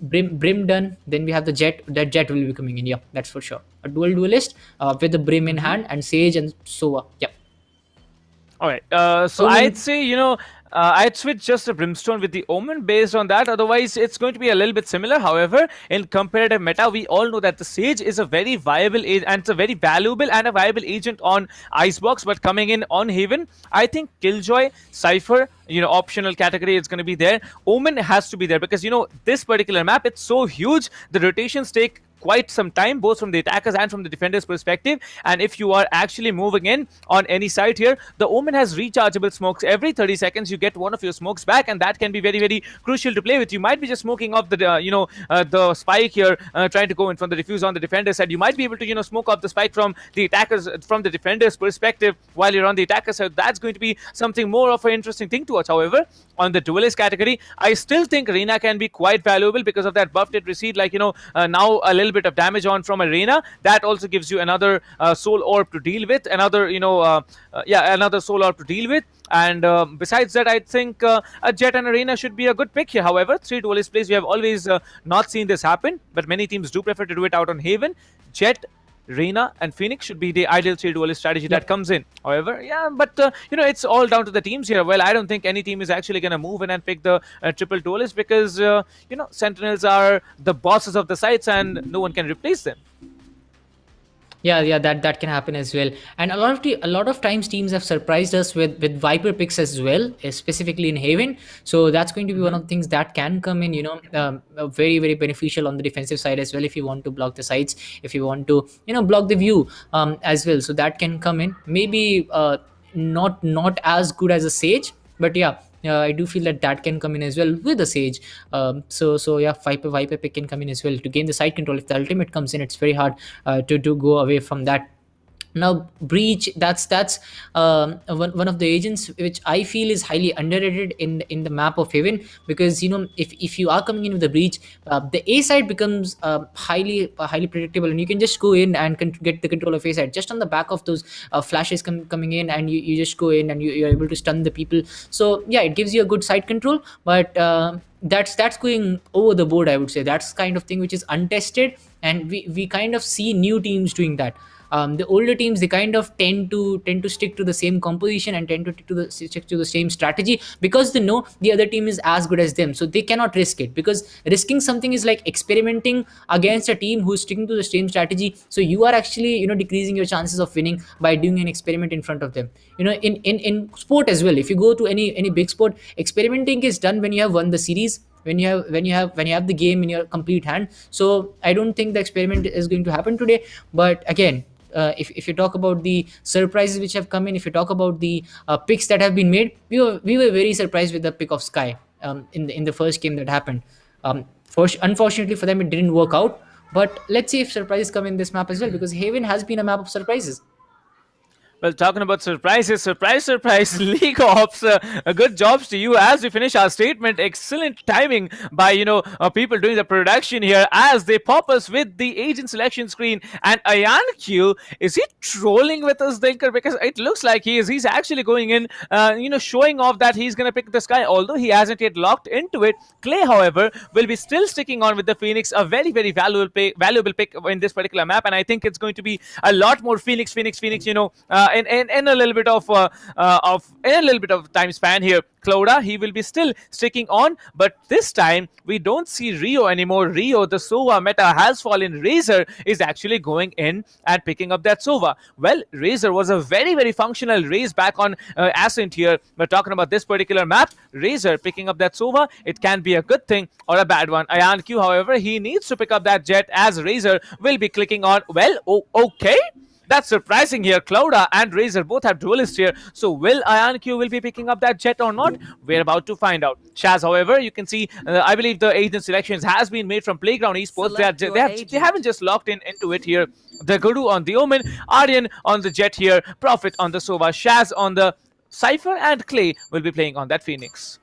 Brim done. Then we have the Jet. That Jet will be coming in. Yeah, that's for sure. A dual duelist with the Brim in hand, and Sage and Sova. Yeah. All right. So I'd say I'd switch just a Brimstone with the Omen based on that. Otherwise, it's going to be a little bit similar. However, in competitive meta, we all know that the Sage is a very viable and it's a very valuable and a viable agent on Icebox. But coming in on Haven, I think Killjoy, Cypher, optional category is going to be there. Omen has to be there because, this particular map, it's so huge. The rotations take quite some time, both from the attackers and from the defenders perspective. And if you are actually moving in on any side here, the Omen has rechargeable smokes. Every 30 seconds you get one of your smokes back, and that can be very, very crucial to play with. You might be just smoking off the the spike here, trying to go in from the defuse on the defender side. You might be able to smoke off the spike from the attackers, from the defenders perspective while you're on the attacker side. That's going to be something more of an interesting thing to watch. However, on the duelist category, I still think Reyna can be quite valuable because of that buff it received, now a little bit of damage on from Arena. That also gives you another soul orb to deal with, another soul orb to deal with. And besides that, I think a Jet and Arena should be a good pick here. However, 3 duelist plays, we have always not seen this happen, but many teams do prefer to do it out on Haven. Jet, Reyna and Phoenix should be the ideal 3 duelist strategy that comes in. However, it's all down to the teams here. Well, I don't think any team is actually going to move in and pick the triple duelist because, Sentinels are the bosses of the sites and no one can replace them. Yeah, that can happen as well. And a lot of times teams have surprised us with Viper picks as well, specifically in Haven. So that's going to be one of the things that can come in, very, very beneficial on the defensive side as well, if you want to block the sides, if you want to, block the view as well. So that can come in. Maybe not as good as a Sage, but yeah. I do feel that can come in as well with the Sage. So yeah, Viper pick can come in as well to gain the side control. If the ultimate comes in, it's very hard to go away from that. Now breach, one of the agents which I feel is highly underrated in the map of Haven, because if you are coming in with a breach, the A side becomes highly predictable, and you can just go in and get the control of A side just on the back of those flashes coming in, and you just go in and you're able to stun the people. So yeah, it gives you a good side control, but that's going over the board, I would say. That's kind of thing which is untested, and we kind of see new teams doing that. The older teams, they kind of tend to stick to the same composition and tend to stick to the same strategy, because they know the other team is as good as them, so they cannot risk it, because risking something is like experimenting against a team who's sticking to the same strategy. So you are actually decreasing your chances of winning by doing an experiment in front of them. In sport as well, if you go to any big sport, experimenting is done when you have won the series, when you have the game in your complete hand. So I don't think the experiment is going to happen today. But again, if you talk about the surprises which have come in, if you talk about the picks that have been made, we were very surprised with the pick of Sky in the first game that happened. Unfortunately for them, it didn't work out. But let's see if surprises come in this map as well, because Haven has been a map of surprises. Well, talking about surprises, surprise, League Ops, good jobs to you as we finish our statement. Excellent timing by, people doing the production here as they pop us with the agent selection screen. And Ayan Q, is he trolling with us, Dinker? Because it looks like he is. He's actually going in, showing off that he's going to pick the Sky, although he hasn't yet locked into it. Clay, however, will be still sticking on with the Phoenix, a very, very valuable pick in this particular map. And I think it's going to be a lot more Phoenix, in a little bit of time span here. Clouda, he will be still sticking on, but this time we don't see Rio anymore. Rio, the Sova meta has fallen. Razor is actually going in and picking up that Sova. Well, Razor was a very, very functional raise back on Ascent here. We're talking about this particular map. Razor picking up that Sova, it can be a good thing or a bad one. Ayan Q, however, he needs to pick up that Jet, as Razor will be clicking on. Well, okay. That's surprising here. Clouda and Razor both have duelists here. So will Ayan Q will be picking up that Jet or not? We're about to find out. Shaz, however, you can see, I believe the agent selections has been made from Playground Esports. They haven't just locked into it here. The Guru on the Omen, Aryan on the Jet here, Prophet on the Sova, Shaz on the Cypher, and Clay will be playing on that Phoenix.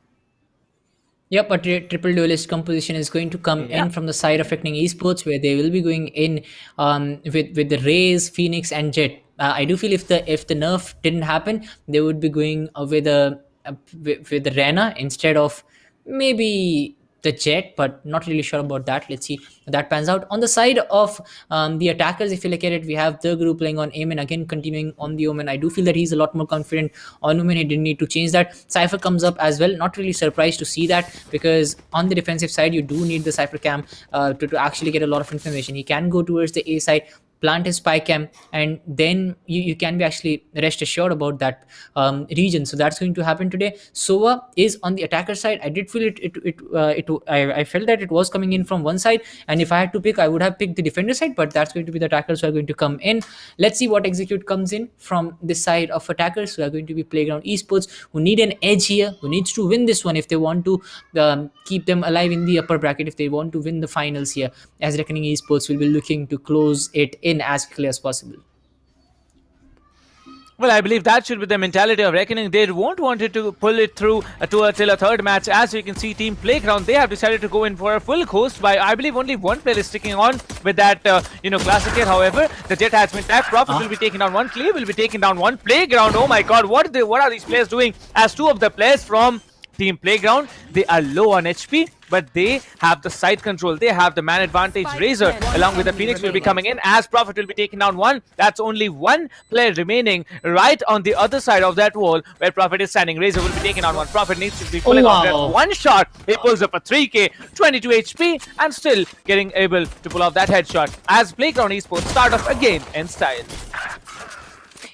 Yep, a triple duelist composition is going to come in from the side affecting Esports, where they will be going in with the Raze, Phoenix, and Jet. I do feel if the nerf didn't happen, they would be going with the Rena instead of maybe the Jet, but not really sure about that. Let's see if that pans out. On the side of the attackers, if you look at it, we have the group playing on Amen, again continuing on the Omen. I do feel that he's a lot more confident on Omen. He didn't need to change that. Cypher comes up as well. Not really surprised to see that, because on the defensive side, you do need the Cypher cam to actually get a lot of information. He can go towards the A side, plant his spy cam, and then you can be actually rest assured about that region. So that's going to happen today. Sova is on the attacker side. I did feel I felt that it was coming in from one side, and if I had to pick, I would have picked the defender side, but that's going to be the attackers who are going to come in. Let's see what execute comes in from this side of attackers who are going to be Playground Esports, who need an edge here, who needs to win this one if they want to keep them alive in the upper bracket, if they want to win the finals here, as Reckoning Esports will be looking to close it in as quickly as possible. Well, I believe that should be the mentality of Reckoning. They won't want it to pull it through till a third match. As you can see, Team Playground, they have decided to go in for a full host by, I believe, only one player is sticking on with that, classic here. However, the Jet has been tapped. Prophet will be taking down one. Clay will be taking down one. Playground, oh my god, what are these players doing? As two of the players from Team Playground, they are low on HP, but they have the side control. They have the man advantage. Razor, along with the Phoenix, will be coming in as Prophet will be taking down one. That's only one player remaining right on the other side of that wall where Prophet is standing. Razor will be taking down one. Prophet needs to be pulling off that one shot. He pulls up a 3k, 22 HP, and still getting able to pull off that headshot as Playground Esports start off again in style.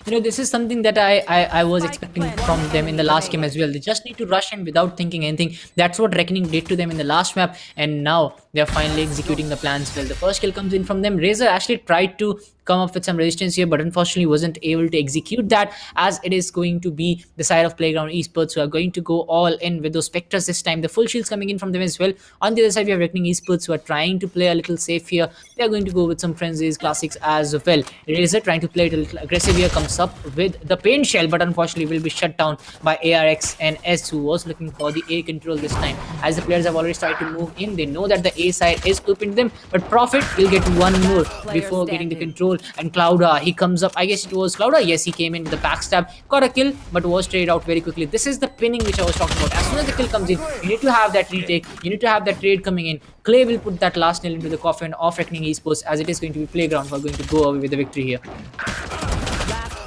This is something that I was expecting from them in the last game as well. They just need to rush in without thinking anything. That's what Reckoning did to them in the last map, and now they're finally executing the plans well. The first kill comes in from them. Razor actually tried to come up with some resistance here, but unfortunately wasn't able to execute that, as it is going to be the side of Playground Esports who are going to go all in with those Spectres this time. The full shields coming in from them as well. On the other side, we have Reckoning Esports who are trying to play a little safe here. They're going to go with some frenzies, classics as well. Razor trying to play it a little aggressive here, comes up with the paint shell, but unfortunately will be shut down by ARX and S, who was looking for the A control this time. As the players have already started to move in, they know that the A side is open to them, but Prophet will get one more before getting the control. And Clouda, he comes up, I guess it was Clouda, yes, he came in with the backstab, got a kill, but was traded out very quickly. This is the pinning which I was talking about. As soon as the kill comes in, you need to have that retake, you need to have that trade coming in. Clay will put that last nail into the coffin of Reckoning Esports, as it is going to be Playground who are going to go away with the victory here.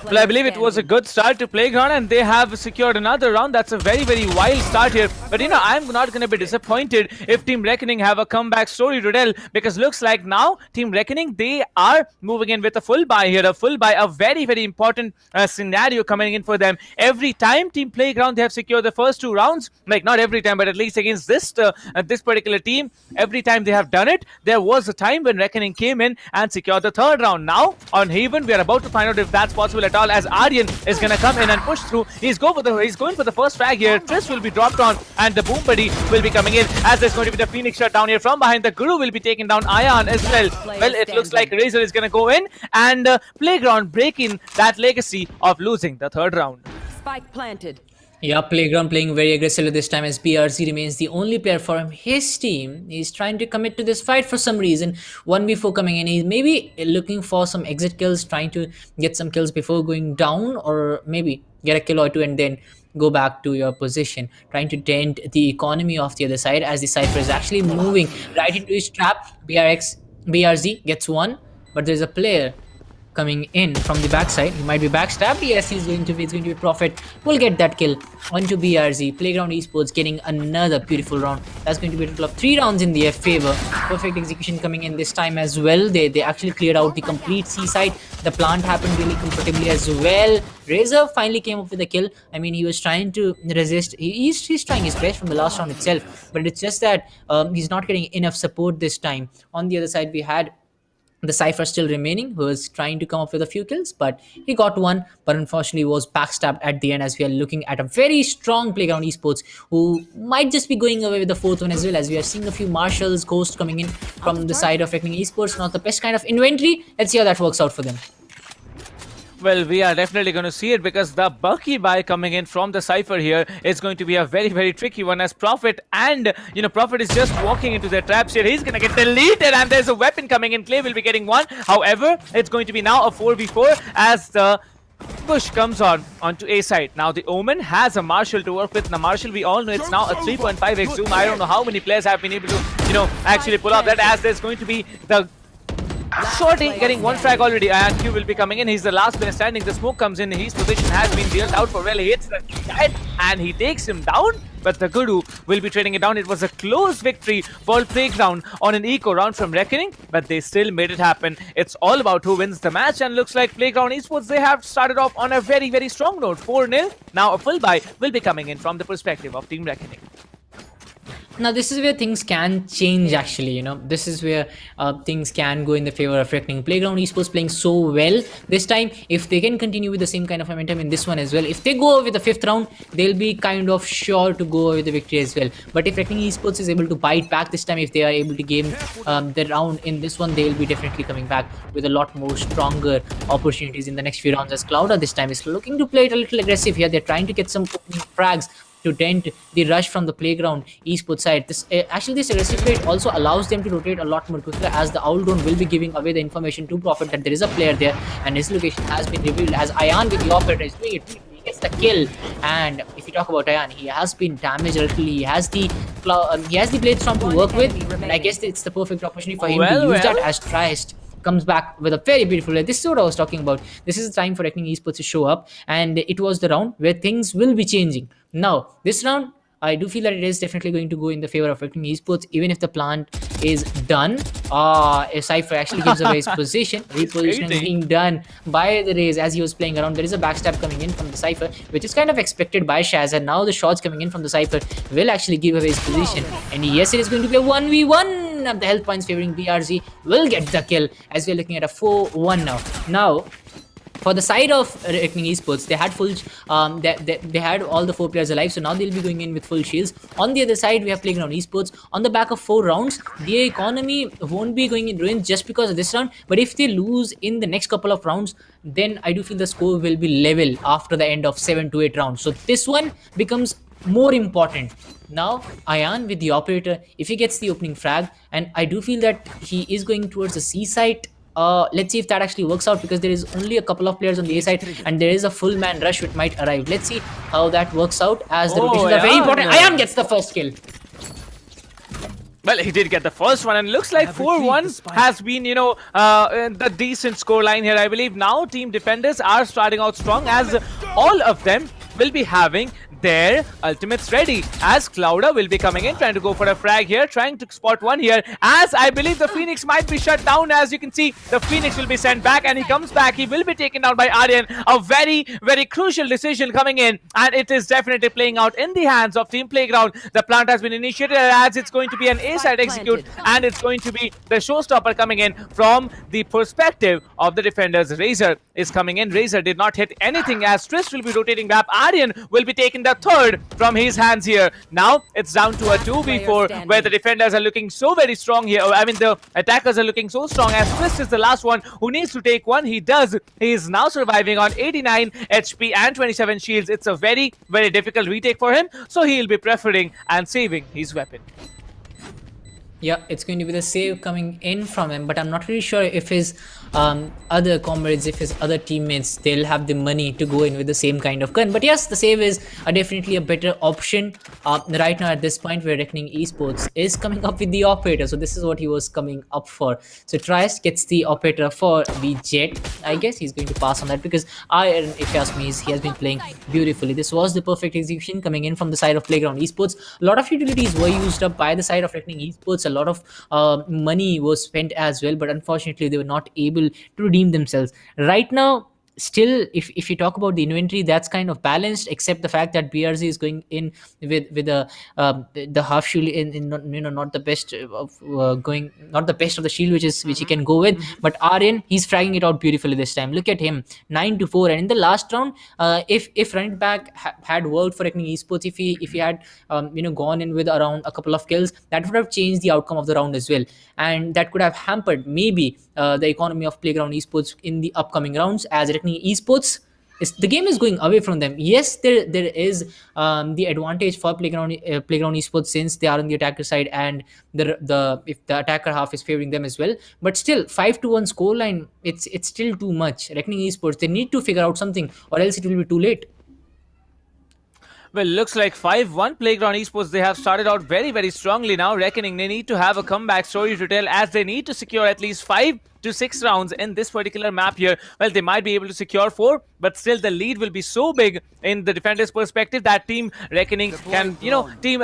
Well, I believe it was a good start to Playground, and they have secured another round. That's a very, very wild start here. But, I'm not going to be disappointed if Team Reckoning have a comeback story to tell, because looks like now Team Reckoning, they are moving in with a full buy here. A full buy, a very, very important scenario coming in for them. Every time Team Playground, they have secured the first 2 rounds. Like, not every time, but at least against this particular team, every time they have done it, there was a time when Reckoning came in and secured the 3rd round. Now, on Haven, we are about to find out if that's possible at all, as Aryan is going to come in and push through. He's going for the first frag here. Tris will be dropped on, and the Boom Buddy will be coming in, as there's going to be the Phoenix shut down here from behind. The Guru will be taking down Ayan as well. Well, it looks like Razor is going to go in, and Playground breaking that legacy of losing the 3rd round. Spike planted. Yeah, Playground playing very aggressively this time, as BRZ remains the only player for his team. He's trying to commit to this fight for some reason. 1v4 coming in. He's maybe looking for some exit kills, trying to get some kills before going down, or maybe get a kill or 2 and then go back to your position. Trying to dent the economy of the other side, as the Cypher is actually moving right into his trap. BRZ gets one, but there's a player coming in from the backside. He might be backstabbed. Yes, it's going to be Prophet. We'll get that kill onto BRZ. Playground Esports getting another beautiful round. That's going to be a total of 3 rounds in their favor. Perfect execution coming in this time as well. They actually cleared out the complete seaside. The plant happened really comfortably as well. Razor finally came up with a kill. I mean, he was trying to resist. He's trying his best from the last round itself, but it's just that he's not getting enough support this time. On the other side, we had the Cypher still remaining, who was trying to come up with a few kills, but he got one, but unfortunately was backstabbed at the end, as we are looking at a very strong Playground Esports who might just be going away with the 4th one as well, as we are seeing a few Marshals, Ghost coming in from the side of Reckoning Esports. Not the best kind of inventory. Let's see how that works out for them. Well, we are definitely going to see it, because the bulky buy coming in from the Cypher here is going to be a very, very tricky one, as Prophet and, Prophet is just walking into their traps here. He's going to get deleted, and there's a weapon coming in. Clay will be getting one. However, it's going to be now a 4v4 as the push comes onto A side. Now the Omen has a Marshal to work with. The Marshal, we all know it's now a 3.5x zoom. I don't know how many players have been able to, actually pull off that, as there's going to be the Shorty getting one frag already, and Q will be coming in. He's the last man standing. The smoke comes in. His position has been dealt out for well. He hits the guy and he takes him down, but the Guru will be trading it down. It was a close victory for Playground on an eco round from Reckoning, but they still made it happen. It's all about who wins the match, and looks like Playground Esports, they have started off on a very, very strong note. 4-0. Now a full buy will be coming in from the perspective of Team Reckoning. Now this is where things can change, actually. This is where things can go in the favor of Reckoning. Playground Esports playing so well this time. If they can continue with the same kind of momentum in this one as well, if they go with the 5th round, they'll be kind of sure to go with the victory as well. But if Reckoning Esports is able to bite back this time, if they are able to gain the round in this one, they'll be definitely coming back with a lot more stronger opportunities in the next few rounds, as Clouda this time is looking to play it a little aggressive here. They're trying to get some opening frags to dent the rush from the Playground Esports side. This aggressive play also allows them to rotate a lot more quicker, as the Owl Drone will be giving away the information to Prophet that there is a player there, and his location has been revealed, as Ayan with the operator is doing it. He gets the kill, and if you talk about Ayan, he has been damaged a little. He has the Blade Storm to work with, and I guess it's the perfect opportunity for him to use that, as Triest comes back with a very beautiful play. This is what I was talking about. This is the time for Reckoning Esports to show up, and it was the round where things will be changing. Now, this round, I do feel that it is definitely going to go in the favor of Reckoning Esports, even if the plant is done. Cypher actually gives away his position. Repositioning being done by the Raze as he was playing around. There is a backstab coming in from the Cypher, which is kind of expected by Shaz, and now the shots coming in from the Cypher will actually give away his position. And yes, it is going to be a 1v1. The health points favoring BRZ will get the kill as we're looking at a 4-1 now. Now, for the side of Reckoning Esports, they had full, they had all the 4 players alive, so now they'll be going in with full shields. On the other side, we have Playground Esports. On the back of 4 rounds, the economy won't be going in ruins just because of this round, but if they lose in the next couple of rounds, then I do feel the score will be level after the end of 7 to 8 rounds. So this one becomes more important. Now, Ayan with the operator, if he gets the opening frag, and I do feel that he is going towards the C site. Let's see if that actually works out, because there is only a couple of players on the A side and there is a full man rush which might arrive. Let's see how that works out, as the rotations are very important. Ayan gets the first kill. Well, he did get the first one, and looks like 4-1 has been, the decent score line here. I believe now Team Defenders are starting out strong, as all of them will be having their ultimates ready, as Clouda will be coming in, trying to go for a frag here, trying to spot one here, as I believe the Phoenix might be shut down. As you can see, the Phoenix will be sent back, and he comes back. He will be taken down by Aryan. A very, very crucial decision coming in, and it is definitely playing out in the hands of Team Playground. The plant has been initiated, as it's going to be an A-side execute, and it's going to be the showstopper coming in from the perspective of the defenders. Razor is coming in. Razor did not hit anything, as Triss will be rotating back. Aryan will be taking the third from his hands here. Now it's down to a 2v4, where the defenders are looking so very strong here. I mean, the attackers are looking so strong, as Twist is the last one who needs to take one. He does. He is now surviving on 89 HP and 27 shields. It's a very, very difficult retake for him, so he'll be preferring and saving his weapon. Yeah, it's going to be the save coming in from him, but I'm not really sure if his other comrades, if his other teammates, they'll have the money to go in with the same kind of gun. But yes, the save is definitely a better option right now at this point, where Reckoning Esports is coming up with the operator. So this is what he was coming up for. So Trice gets the operator for the Jet. I guess he's going to pass on that, because if you ask me, he has been playing beautifully. This was the perfect execution coming in from the side of Playground Esports. A lot of utilities were used up by the side of Reckoning Esports. A lot of money was spent as well, but unfortunately they were not able to redeem themselves. Right now, still, if you talk about the inventory, that's kind of balanced, except the fact that BRZ is going in with the half shield in not the best of not the best of the shield which he can go with. But Aryan, he's fragging it out beautifully this time. Look at him, 9-4. And in the last round, if running back had worked for Reckoning Esports, if he had gone in with around a couple of kills, that would have changed the outcome of the round as well, and that could have hampered maybe the economy of Playground Esports in the upcoming rounds, as Reckoning Esports, the game is going away from them. Yes, there is the advantage for Playground Esports, since they are on the attacker side, and if the attacker half is favoring them as well. But still, 5-1 scoreline, it's still too much. Reckoning Esports, they need to figure out something, or else it will be too late. Well, looks like 5-1 Playground Esports. They have started out very, very strongly now. Reckoning, they need to have a comeback story to tell, as they need to secure at least 5 to 6 rounds in this particular map here. Well, they might be able to secure 4, but still the lead will be so big in the defenders' perspective that Team Reckoning can, Team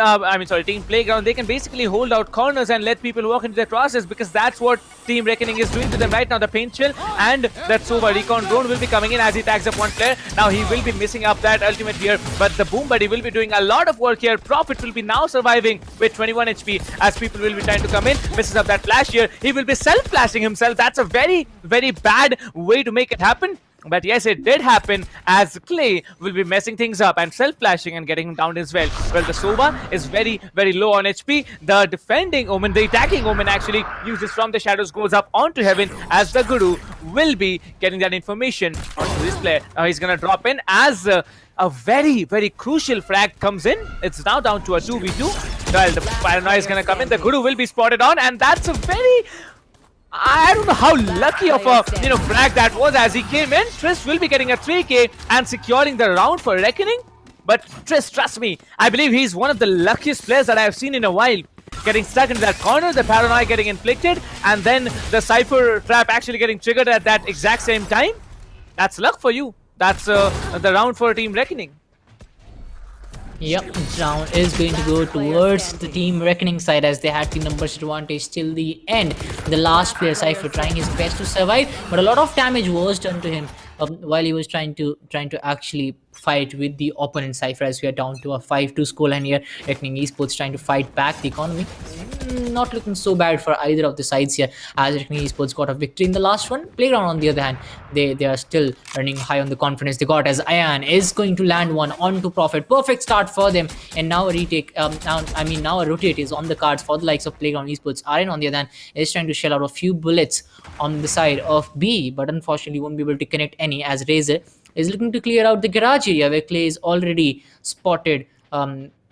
Playground, they can basically hold out corners and let people walk into their crosses, because that's what Team Reckoning is doing to them right now. The paint chill and that Sova recon drone will be coming in as he tags up one player. Now he will be missing up that ultimate here, but the Boom Buddy will be doing a lot of work here. Prophet will be now surviving with 21 HP, as people will be trying to come in. Misses up that flash here. He will be self-flashing himself. That's a very, very bad way to make it happen. But yes, it did happen, as Clay will be messing things up and self-flashing and getting him down as well. Well, the Sova is very, very low on HP. The defending Omen, the attacking Omen actually uses from the shadows, goes up onto heaven, as the Guru will be getting that information onto this player. Now he's going to drop in as a very, very crucial frag comes in. It's now down to a 2v2. Well, the Paranoia is going to come in. The Guru will be spotted on, and that's a very... I don't know how lucky of a frag that was, as he came in. Triss will be getting a 3k and securing the round for Reckoning. But Triss, trust me, I believe he's one of the luckiest players that I have seen in a while. Getting stuck into that corner, the Paranoia getting inflicted, and then the Cypher trap actually getting triggered at that exact same time. That's luck for you. That's the round for Team Reckoning. Yep, round is going to go towards the Team Reckoning side as they had the numbers advantage till the end. The last player, Cypher, trying his best to survive, but a lot of damage was done to him while he was trying to actually fight with the opponent Cypher, as we are down to a 5-2 scoreline here. Reckoning Esports trying to fight back the economy. Not looking so bad for either of the sides here, as Reckoning Esports got a victory in the last one. Playground, on the other hand, they are still running high on the confidence they got, as Ayan is going to land one onto Prophet. Perfect start for them, and now a retake. Now a rotate is on the cards for the likes of Playground Esports. Aryan, on the other hand, is trying to shell out a few bullets on the side of B, but unfortunately won't be able to connect any, as Razor is looking to clear out the garage area where Clay is already spotted.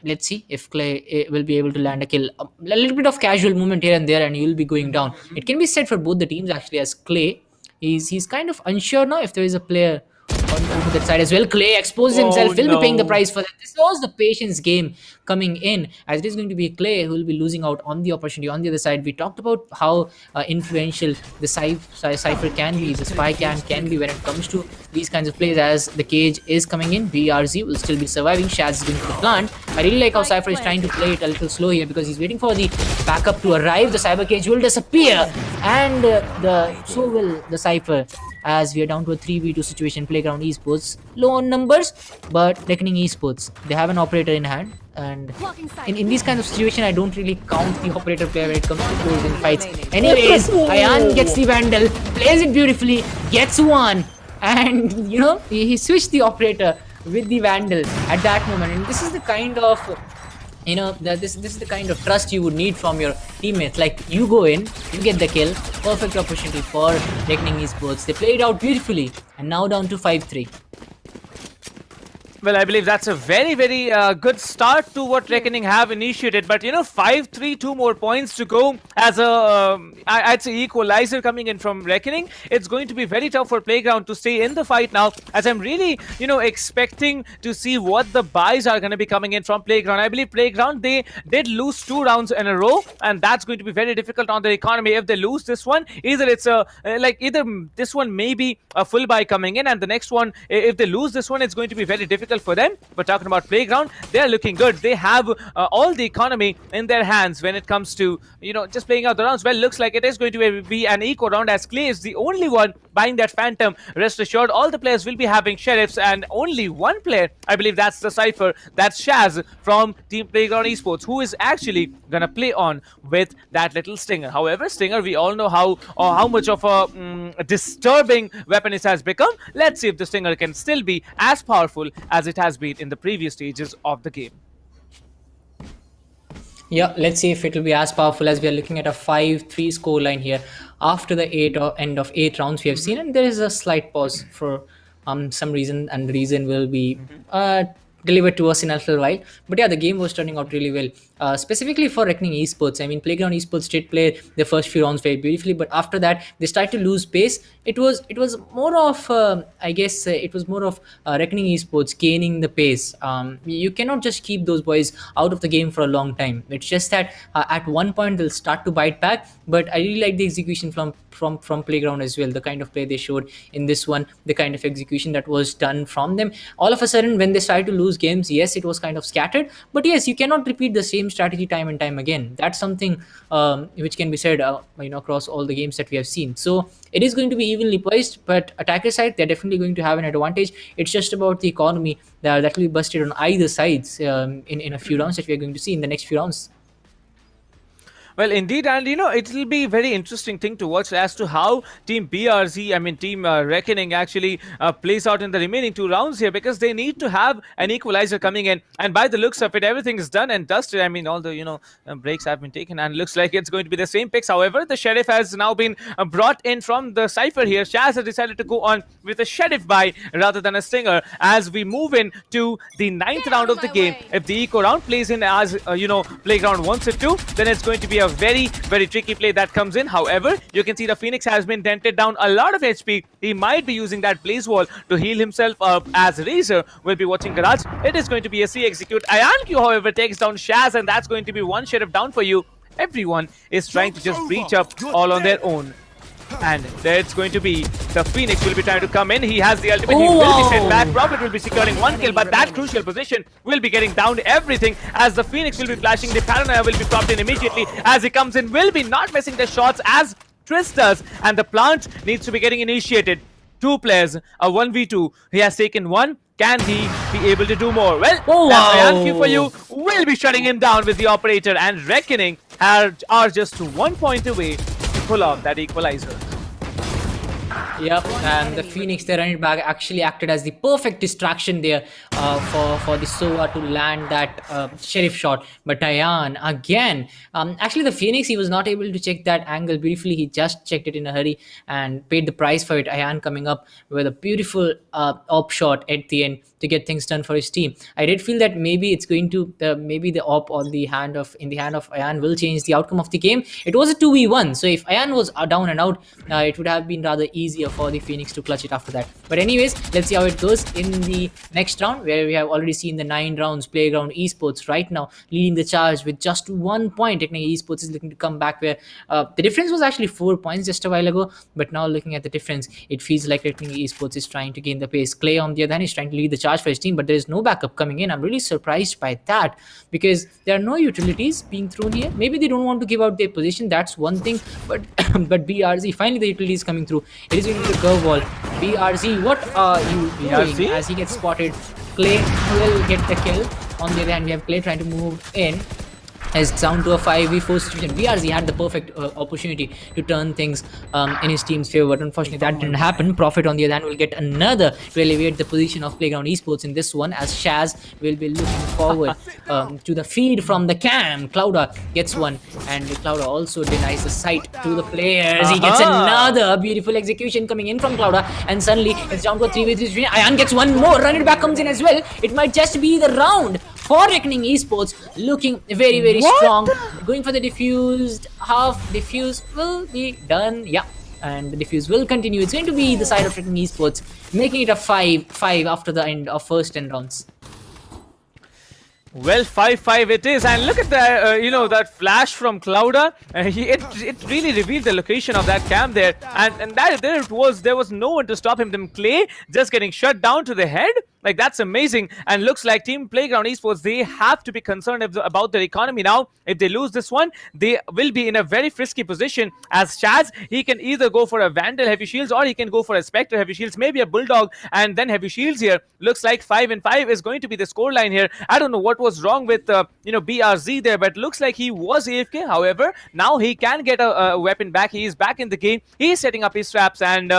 Let's see if Clay will be able to land a kill. A little bit of casual movement here and there, and he will be going down. It can be said for both the teams actually, as Clay he's kind of unsure now if there is a player on that side as well. Clay exposes himself, will be paying the price for that. This was the patience game coming in, as it is going to be Clay who will be losing out on the opportunity. On the other side, we talked about how influential the Cypher can be, the spy can be when it comes to these kinds of plays. As the cage is coming in, BRZ will still be surviving. Shaz is going to the plant. I really like how Cypher is trying to play it a little slow here, because he's waiting for the backup to arrive. The cyber cage will disappear, and so will the Cypher, as we are down to a 3v2 situation. Playground Esports low on numbers, but Reckoning Esports, they have an operator in hand, and in these kinds of situation I don't really count the operator player when it comes to goals in fights. Anyways, Ayan gets the Vandal, plays it beautifully, gets one, and he switched the operator with the Vandal at that moment. And this is the kind of this is the kind of trust you would need from your teammates. Like, you go in, you get the kill. Perfect opportunity for Reckoning Esports. They played out beautifully, and now down to 5-3. Well, I believe that's a very, very good start to what Reckoning have initiated. But 5-3, 2 more points to go as a, I'd say, equalizer coming in from Reckoning. It's going to be very tough for Playground to stay in the fight now, as I'm really, expecting to see what the buys are going to be coming in from Playground. I believe Playground, they did lose 2 rounds in a row, and that's going to be very difficult on the economy. If they lose this one, either it's either this one may be a full buy coming in, and the next one, if they lose this one, it's going to be very difficult for them. But talking about Playground, they're looking good. They have all the economy in their hands when it comes to just playing out the rounds. Well, looks like it is going to be an eco round, as Clay is the only one buying that Phantom. Rest assured, all the players will be having Sheriffs, and only one player, I believe that's the Cypher, that's Shaz from Team Playground Esports, who is actually gonna play on with that little Stinger. However, Stinger, we all know how much of a disturbing weapon it has become. Let's see if the Stinger can still be as powerful as it has been in the previous stages of the game. Yeah, let's see if it will be as powerful, as we are looking at a 5-3 scoreline here after the end of 8 rounds we have seen, and there is a slight pause for some reason, and the reason will be delivered to us in a little while. But yeah, the game was turning out really well, specifically for Reckoning Esports. I mean, Playground Esports did play the first few rounds very beautifully, but after that they started to lose pace. It was more of it was more of Reckoning Esports gaining the pace. You cannot just keep those boys out of the game for a long time. It's just that at one point they'll start to bite back. But I really like the execution from Playground as well. The kind of play they showed in this one, the kind of execution that was done from them. All of a sudden, when they started to lose games, yes, it was kind of scattered, but yes, you cannot repeat the same strategy time and time again. That's something which can be said across all the games that we have seen. So it is going to be evenly poised, but attacker side, they're definitely going to have an advantage. It's just about the economy that will be busted on either sides in a few rounds that we are going to see in the next few rounds. Well, indeed, and it will be very interesting thing to watch as to how Team BRZ, Team Reckoning actually plays out in the remaining 2 rounds here, because they need to have an equalizer coming in. And by the looks of it, everything is done and dusted. All the breaks have been taken, and looks like it's going to be the same picks. However, the Sheriff has now been brought in from the Cypher here. Shaz has decided to go on with a Sheriff buy rather than a Stinger, as we move in to the 9th round of the game. If the eco round plays in as Playground wants it to, then it's going to be a very, very tricky play that comes in. However, you can see the Phoenix has been dented down a lot of HP. He might be using that Blaze Wall to heal himself up, as Razor will be watching Garage. It is going to be a C execute. Ayanq, however, takes down Shaz, and that's going to be 1 Sheriff down for you. Everyone is trying to just breach up all on their own. And there's going to be the Phoenix will be trying to come in. He has the ultimate. He will be sent back. Prophet will be securing 1 kill, but that crucial position will be getting down to everything as the Phoenix will be flashing. The Paranoia will be popped in immediately as he comes in. Will be not missing the shots as Tris does, and the plant needs to be getting initiated. 2 players, a 1v2. He has taken 1. Can he be able to do more? Well, that's Ayan for you. Will be shutting him down with the operator, and Reckoning are just 1 point away to pull off that equalizer. Yep, and the Phoenix, their running back, actually acted as the perfect distraction there for the Sova to land that sheriff shot. But Ayan, again, actually the Phoenix, he was not able to check that angle briefly. He just checked it in a hurry and paid the price for it. Ayan coming up with a beautiful op shot at the end to get things done for his team. I did feel that maybe it's going to, maybe the op on the hand of Ayan will change the outcome of the game. It was a 2v1, so if Ayan was down and out, it would have been rather easier for the Phoenix to clutch it after that. But anyways, let's see how it goes in the next round, where we have already seen the 9 rounds. Playground Esports right now leading the charge with just 1 point. Technically, Esports is looking to come back, where the difference was actually 4 points just a while ago, but now looking at the difference, it feels like technically Esports is trying to gain the pace. Clay, on the other hand, is trying to lead the charge for his team, but there is no backup coming in. I'm really surprised by that, because there are no utilities being thrown here. Maybe they don't want to give out their position, that's one thing, but but BRZ, finally the utility is coming through. It is going to the curve wall. BRZ, what are you doing? As he gets spotted, Clay will get the kill. On the other hand, we have Clay trying to move in. It's down to a 5v4 situation. BRZ had the perfect opportunity to turn things in his team's favor, but unfortunately that didn't happen. Prophet, on the other hand, will get another to elevate the position of Playground Esports in this one, as Shaz will be looking forward to the feed from the cam. Clouda gets one, and Clouda also denies the sight to the players. He gets another beautiful execution coming in from Clouda, and suddenly it's down to a 3v3 situation. Ayan gets one more, run it back comes in as well. It might just be the round for Reckoning Esports, looking very strong. Going for the diffused, half diffuse will be done. Yeah, and the diffuse will continue. It's going to be the side of Reckoning Esports, making it a 5-5 after the end of first 10 rounds. Well, 5-5 it is, and look at the that flash from Clouda. It really revealed the location of that cam there, and there was no one to stop him. Then Clay just getting shut down to the head. Like, that's amazing. And looks like Team Playground Esports, they have to be concerned about their economy now. If they lose this one, they will be in a very frisky position. As Chaz, he can either go for a Vandal Heavy Shields, or he can go for a Spectre Heavy Shields, maybe a Bulldog and then Heavy Shields here. Looks like 5-5 is going to be the scoreline here. I don't know what was wrong with BRZ there, but looks like he was AFK. However, now he can get a weapon back. He is back in the game. He is setting up his traps, and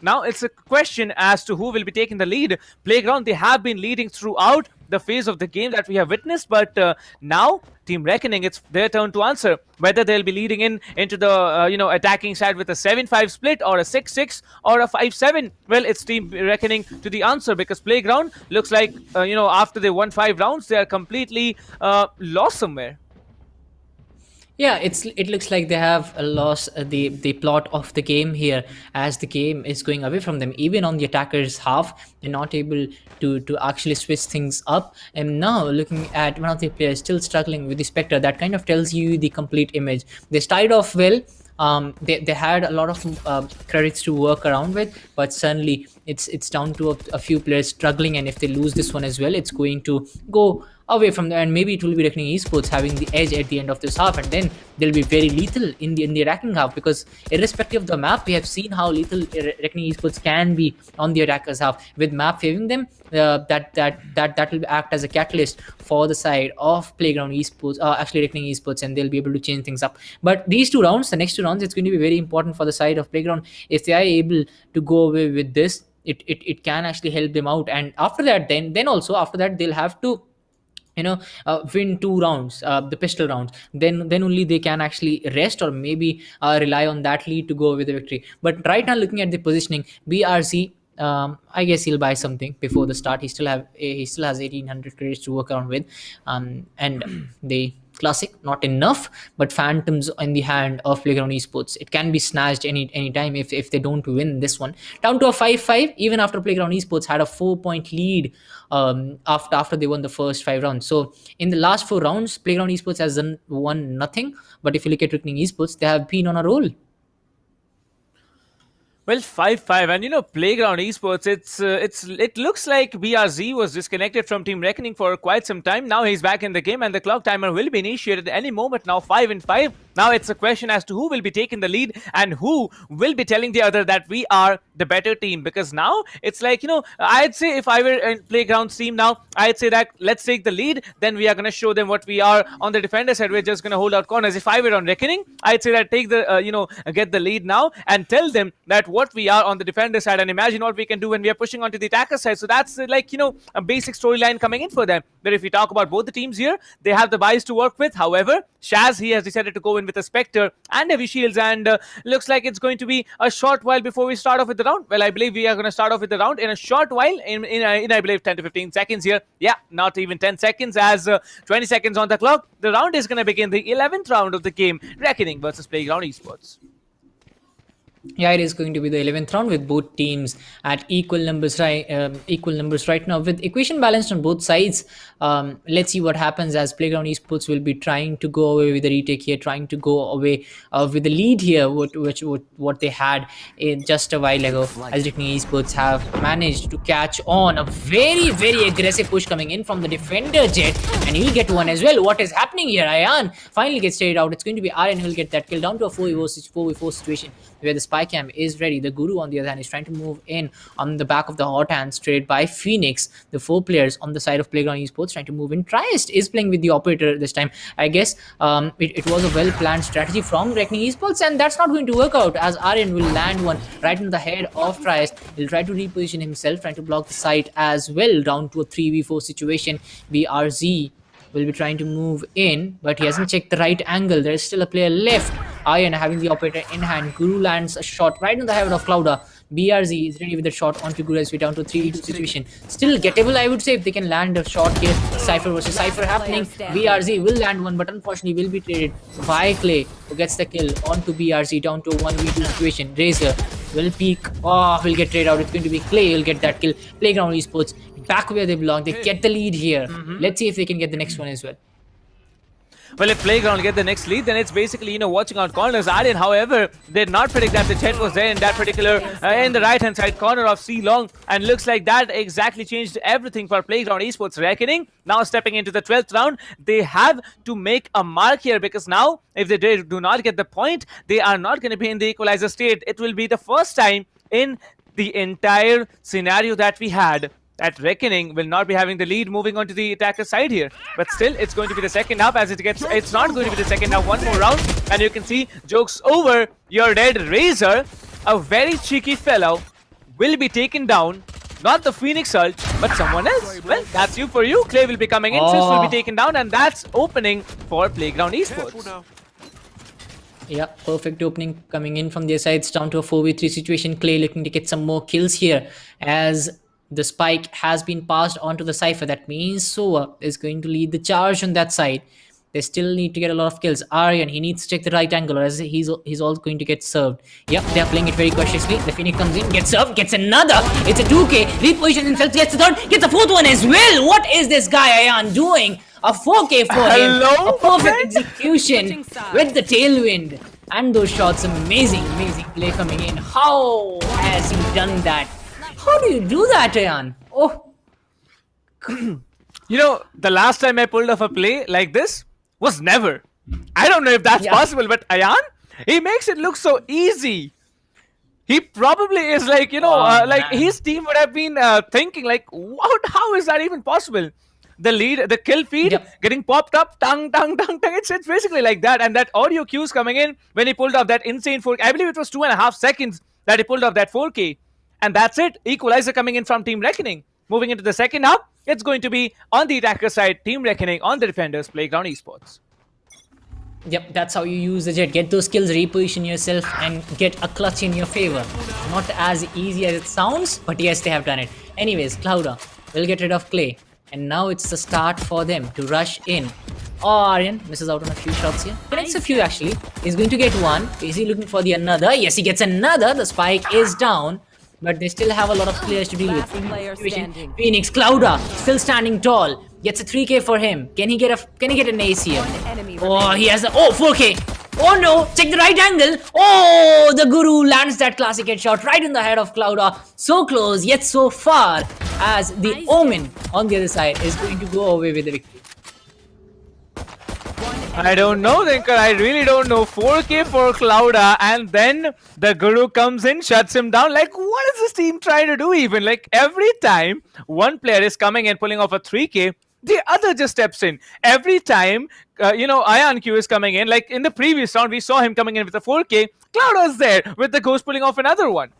now it's a question as to who will be taking the lead. Playground, they have been leading throughout the phase of the game that we have witnessed, but now Team Reckoning, it's their turn to answer whether they'll be leading into the attacking side with a 7-5 split, or a 6-6, or a 5-7. Well, it's Team Reckoning to the answer, because Playground looks like after they won 5 rounds, they are completely lost somewhere. Yeah, it looks like they have lost the plot of the game here, as the game is going away from them. Even on the attackers' half, they're not able to actually switch things up. And now looking at one of the players still struggling with the Spectre, that kind of tells you the complete image. They started off well. They had a lot of credits to work around with, but suddenly it's down to a few players struggling, and if they lose this one as well, it's going to go away from there, and maybe it will be Reckoning Esports having the edge at the end of this half, and then they'll be very lethal in the attacking half, because irrespective of the map, we have seen how lethal Reckoning Esports can be on the attackers half. With map favoring them, that will act as a catalyst for the side of Playground Esports, actually Reckoning Esports, and they'll be able to change things up. But these 2 rounds, the next 2 rounds, it's going to be very important for the side of Playground. If they are able to go away with this, it can actually help them out, and after that, then also after that, they'll have to win 2 rounds, the pistol rounds. Then only they can actually rest, or maybe rely on that lead to go with the victory. But right now, looking at the positioning, BRC, I guess he'll buy something before the start. He still has 1800 credits to work around with, and the classic, not enough, but Phantoms in the hand of Playground Esports. It can be snatched any time if they don't win this one. Down to a 5-5, even after Playground Esports had a 4-point lead after they won the first 5 rounds. So in the last 4 rounds, Playground Esports has won nothing. But if you look at Reckoning Esports, they have been on a roll. Well, 5-5, and Playground Esports. It looks like BRZ was disconnected from Team Reckoning for quite some time. Now he's back in the game, and the clock timer will be initiated any moment. Now 5-5. Now it's a question as to who will be taking the lead and who will be telling the other that we are the better team. Because now it's like I'd say if I were in Playground's team now, I'd say that let's take the lead. Then we are gonna show them what we are. On the defender side, we're just gonna hold out corners. If I were on Reckoning, I'd say that take the get the lead now and tell them that what we are on the defender side, and imagine what we can do when we are pushing onto the attacker side. So that's a basic storyline coming in for them. But if we talk about both the teams here, they have the buys to work with. However, Shaz, he has decided to go in with a Spectre and heavy shields, and looks like it's going to be a short while before we start off with the round. Well, I believe we are going to start off with the round in a short while, in I believe 10 to 15 seconds here. Yeah, not even 10 seconds, as 20 seconds on the clock. The round is going to begin, the 11th round of the game, Reckoning versus Playground Esports. Yeah, it is going to be the 11th round with both teams at equal numbers right now, with equation balanced on both sides. Let's see what happens, as Playground Esports will be trying to go away with the retake here, trying to go away with the lead here, what they had in just a while ago, as Reckoning Esports have managed to catch on. A very, very aggressive push coming in from the defender Jet, and he'll get one as well. What is happening here? Ayan finally gets traded out. It's going to be Aryan who will get that kill, down to a 4v4 situation where the spy cam is ready. The Guru, on the other hand, is trying to move in on the back of the hot hands traded by Phoenix. The 4 players on the side of Playground Esports trying to move in. Triest is playing with the operator this time. I guess it was a well-planned strategy from Reckoning Esports, and that's not going to work out, as Aryan will land one right in the head of Triest. He'll try to reposition himself, trying to block the site as well, down to a 3v4 situation. BRZ will be trying to move in, but he hasn't checked the right angle. There is still a player left. Aryan having the operator in hand. Guru lands a shot right in the head of Clouda. BRZ is ready with the shot onto Guru as we down to 3v2 situation. Still gettable, I would say, if they can land a shot here. Cypher versus Cypher happening. BRZ will land one, but unfortunately will be traded by Clay, who gets the kill onto BRZ, down to a 1v2 situation. Razor will peek. Oh, will get traded out. It's going to be Clay who will get that kill. Playground Esports back where they belong. They get the lead here. Let's see if they can get the next one as well. Well, if Playground get the next lead, then it's basically, watching out corners. Aryan, however, did not predict that the Jet was there in that particular, in the right-hand side corner of C Long. And looks like that exactly changed everything for Playground Esports. Reckoning, now stepping into the 12th round, they have to make a mark here, because now, if they do not get the point, they are not going to be in the equalizer state. It will be the first time in the entire scenario that we had that Reckoning will not be having the lead moving on to the attacker side here. But still, it's going to be the second half, as it's not going to be the second half. One more round, and you can see, joke's over, you're dead. Razor, a very cheeky fellow, will be taken down. Not the Phoenix Ult, but someone else. Well, that's you for you. Clay will be coming in, Sis will be taken down, and that's opening for Playground Esports. Yeah, perfect opening coming in from their sides, down to a 4v3 situation. Clay looking to get some more kills here, as the spike has been passed on to the Cypher. That means Soa is going to lead the charge on that side. They still need to get a lot of kills. Aryan, he needs to check the right angle, or as he's all going to get served. Yep, they're playing it very cautiously. The Phoenix comes in, gets served, gets another. It's a 2k. Repositions himself, gets the third, gets a 4th one as well. What is this guy Aryan doing? A 4k for him. A perfect execution with the tailwind. And those shots, amazing play coming in. How has he done that? How do you do that, Ayan? Oh. The last time I pulled off a play like this was never. I don't know if that's possible, but Ayan, he makes it look so easy. He probably is like, his team would have been thinking like, how is that even possible? The lead, the kill feed getting popped up, tung. It's basically like that. And that audio cues coming in when he pulled off that insane 4K. I believe it was 2.5 seconds that he pulled off that 4K. And that's it. Equalizer coming in from Team Reckoning. Moving into the second half, it's going to be on the attacker side, Team Reckoning, on the defenders, Playground Esports. Yep, that's how you use the Jet. Get those kills, reposition yourself, and get a clutch in your favor. Not as easy as it sounds, but yes, they have done it. Anyways, Clouda will get rid of Clay. And now it's the start for them to rush in. Oh, Aryan misses out on a few shots here. Connects a few actually. He's going to get one. Is he looking for the another? Yes, he gets another. The spike is down. But they still have a lot of players to deal with. Phoenix, Clouda, still standing tall. Gets a 3k for him. Can he get an ace here? Oh, he has a 4k. Oh no, check the right angle. Oh, the Guru lands that classic headshot right in the head of Clouda. So close, yet so far, as the Omen on the other side is going to go away with the victory. I don't know, Thinker. I really don't know. 4K for Clouda, and then the Guru comes in, shuts him down. Like, what is this team trying to do even? Like, every time one player is coming and pulling off a 3K, the other just steps in. Every time, IonQ is coming in. Like, in the previous round, we saw him coming in with a 4K. Clouda's there with the Ghost pulling off another one.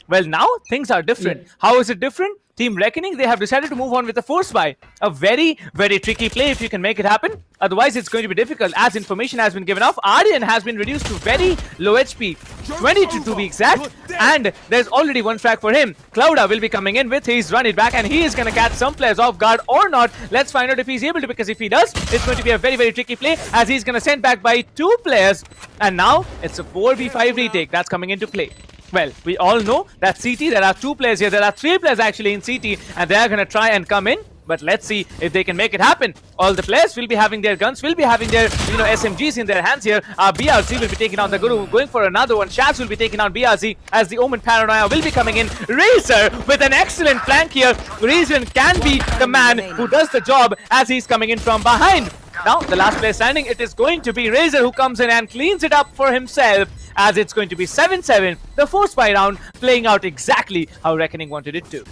Well, now things are different. Yeah. How is it different? Team Reckoning, they have decided to move on with a force buy. A very, very tricky play if you can make it happen. Otherwise, it's going to be difficult as information has been given off. Aryan has been reduced to very low HP, 22 to be exact. And there's already one frag for him. Clouda will be coming in with his run it back, and he is going to catch some players off guard or not. Let's find out if he's able to, because if he does, it's going to be a very, very tricky play as he's going to send back by 2 players. And now it's a 4v5 retake that's coming into play. Well, we all know that CT, there are 2 players here. There are 3 players actually in CT, and they are going to try and come in. But let's see if they can make it happen. All the players will be having their guns, will be having their SMGs in their hands here. BRZ will be taking on the Guru, going for another one. Shaz will be taking on BRZ as the Omen Paranoia will be coming in. Razor with an excellent flank here. Razor can be the man who does the job as he's coming in from behind. Now, the last player standing, it is going to be Razor who comes in and cleans it up for himself, as it's going to be 7-7. The force buy round playing out exactly how Reckoning wanted it to.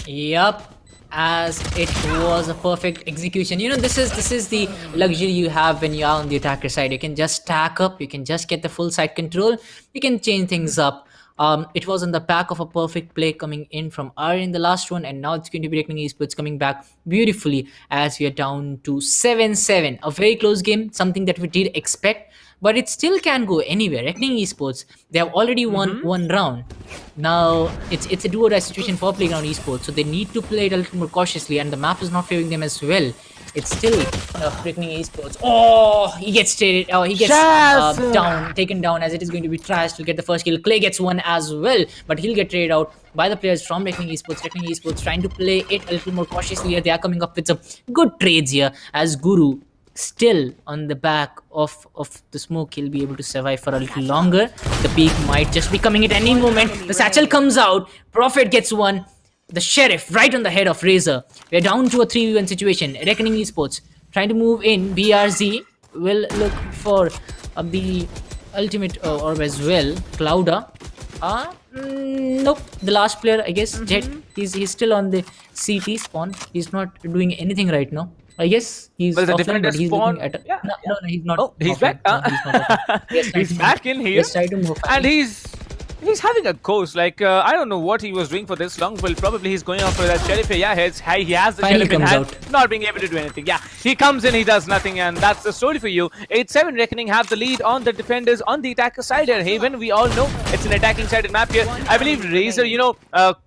Yup, as it was a perfect execution. This is the luxury you have when you are on the attacker side. You can just stack up, you can just get the full side control, you can change things up. It was on the back of a perfect play coming in from Aryan in the last one, and now it's going to be Reckoning Esports coming back beautifully as we are down to 7-7. A very close game, something that we did expect, but it still can go anywhere. Reckoning Esports, they have already won one round. Now, it's a do-or-die situation for Playground Esports, so they need to play it a little more cautiously, and the map is not favoring them as well. It's still Reckoning Esports. Oh, he gets traded. Oh, he gets taken down as it is going to be Trash to get the first kill. Clay gets one as well, but he'll get traded out by the players from Reckoning Esports. Reckoning Esports trying to play it a little more cautiously here. They are coming up with some good trades here as Guru still on the back of the smoke. He'll be able to survive for a little longer. The peak might just be coming at any moment. The satchel comes out. Prophet gets one. The Sheriff right on the head of Razor. We're down to a 3v1 situation. Reckoning Esports trying to move in. BRZ will look for the ultimate orb as well. Clouda. Nope. The last player, I guess, Jet. He's still on the CT spawn. He's not doing anything right now. I guess he's offline, but he's looking at no, he's not. Oh, he's back. He's back in here, and he's having a ghost. Like, I don't know what he was doing for this long. Well, probably he's going off for that Sheriff. Yeah, he has the Sheriff in hand, not being able to do anything. Yeah, he comes in, he does nothing, and that's the story for you. 8-7 Reckoning have the lead on the defenders on the attacker side here. Haven, we all know it's an attacking sided map here. I believe Razor,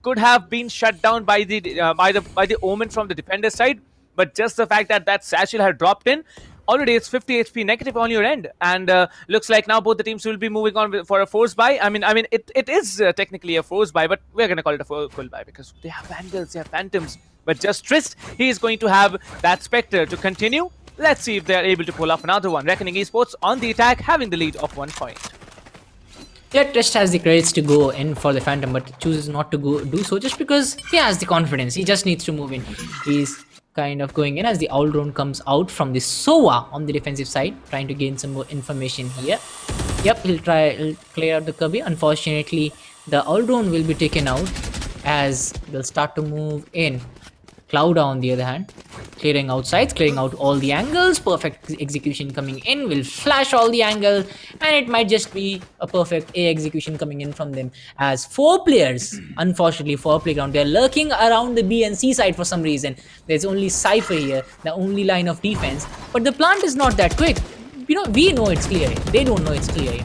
could have been shut down by the Omen from the defender side, but just the fact that satchel had dropped in. Already it's 50 HP negative on your end, and looks like now both the teams will be moving on for a force buy. I mean, it is technically a force buy, but we're gonna call it a full buy because they have Vandals, they have Phantoms. But just Trist, he is going to have that Spectre to continue. Let's see if they are able to pull up another one. Reckoning Esports on the attack, having the lead of 1 point. Yeah, Trist has the credits to go in for the Phantom, but chooses not to do so just because he has the confidence. He just needs to move in. He's kind of going in as the Owl Drone comes out from the SOA on the defensive side, trying to gain some more information here. Yep, he'll clear out the Kirby. Unfortunately, the Owl Drone will be taken out as they'll start to move in. Clouda, on the other hand, clearing out sides, clearing out all the angles. Perfect execution coming in, will flash all the angles, and it might just be a perfect A execution coming in from them. As 4 players, unfortunately for Playground, they're lurking around the B and C side for some reason. There's only Cypher here, the only line of defense, but the plant is not that quick. We know it's clearing. They don't know it's clear,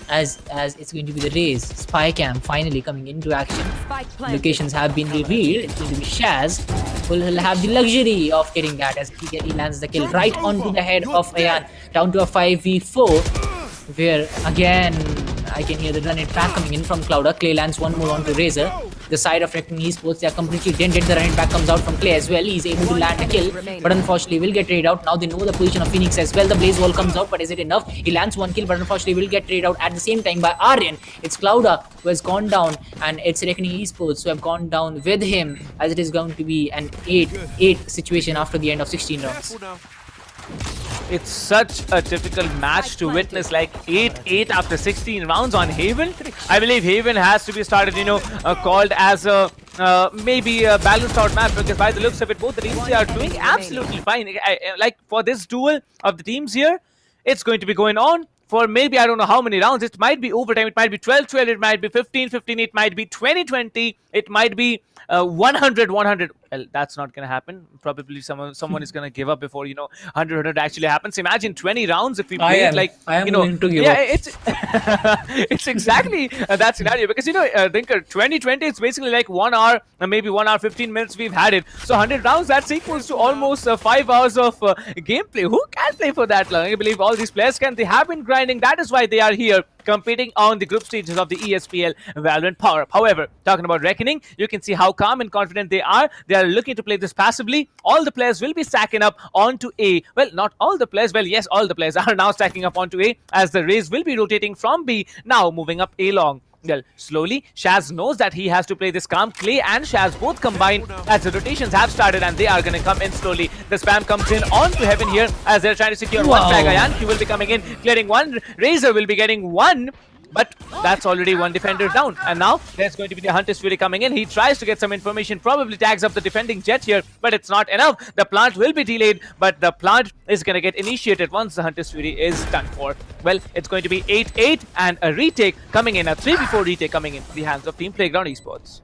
as it's going to be the Raze. Spy Cam finally coming into action. Locations have been revealed. It's going to be Shaz will have the luxury of getting that as he lands the kill right onto the head of Ayan. Down to a 5v4, where again I can hear the run it back coming in from Clouda. Clay lands one more onto Razor. the side of Reckoning Esports. They are completely dented. The running back comes out from Clay as well. He's able to land a kill, but unfortunately will get traded out. Now they know the position of Phoenix as well. The Blaze Wall comes out, but is it enough? He lands one kill, but unfortunately will get traded out at the same time by Aryan. It's Clouda who has gone down, and it's Reckoning Esports who have gone down with him, as it is going to be an 8-8 situation after the end of 16 rounds. It's such a difficult match to witness, like 8-8 after 16 rounds on Haven. I believe Haven has to be started, called as a maybe a balanced out map, because by the looks of it, both the teams are doing absolutely fine. Like for this duel of the teams here, it's going to be going on for maybe I don't know how many rounds. It might be overtime, it might be 12-12, it might be 15-15, it might be 20-20, it might be 100-100. Well, that's not going to happen. Probably someone is going to give up before 100-100 actually happens. Imagine 20 rounds if we play it like I am going to give up. It's exactly that scenario, because Dinker, 20-20 it's basically like 1 hour, maybe 1 hour 15 minutes we've had it. So 100 rounds, that's equals to almost 5 hours of gameplay. Who can play for that long? I believe all these players can. They have been grinding. That is why they are here competing on the group stages of the ESPL Valorant PowerUp. However, talking about Reckoning, you can see how calm and confident they are. They are looking to play this passively. All the players will be stacking up onto A. Well, not all the players. Well, yes, all the players are now stacking up onto A, as the Rays will be rotating from B, now moving up A long. Well, slowly, Shaz knows that he has to play this calm. Clay and Shaz both combined as the rotations have started, and they are going to come in slowly. The spam comes in onto Heaven here as they're trying to secure one flag. Ayanki will be coming in, clearing one. Razor will be getting one, but that's already one defender down. And now there's going to be the Hunter's Fury coming in. He tries to get some information, probably tags up the defending Jet here, but it's not enough. The plant will be delayed, but the plant is going to get initiated once the Hunter's Fury is done for. Well, it's going to be 8-8 and a retake coming in, a 3v4 retake coming in the hands of Team Playground Esports.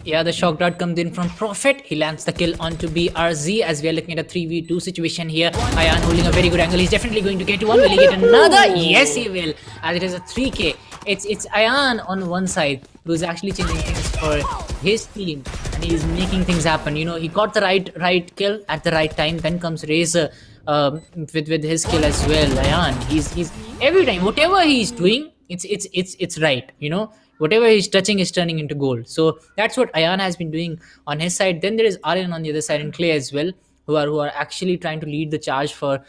Yeah, the shock dart comes in from Prophet. He lands the kill onto BRZ, as we are looking at a 3v2 situation here. Ayan holding a very good angle. He's definitely going to get one. Will he get another? Yes, he will. As it is a 3k. It's Ayan on one side who's actually changing things for his team, and he's making things happen. He got the right kill at the right time. Then comes Razor with his kill as well. Ayan, he's every time whatever he's doing, it's right. Whatever he's touching is turning into gold. So that's what Ayan has been doing on his side. Then there is Aryan on the other side, and Clay as well, who are actually trying to lead the charge for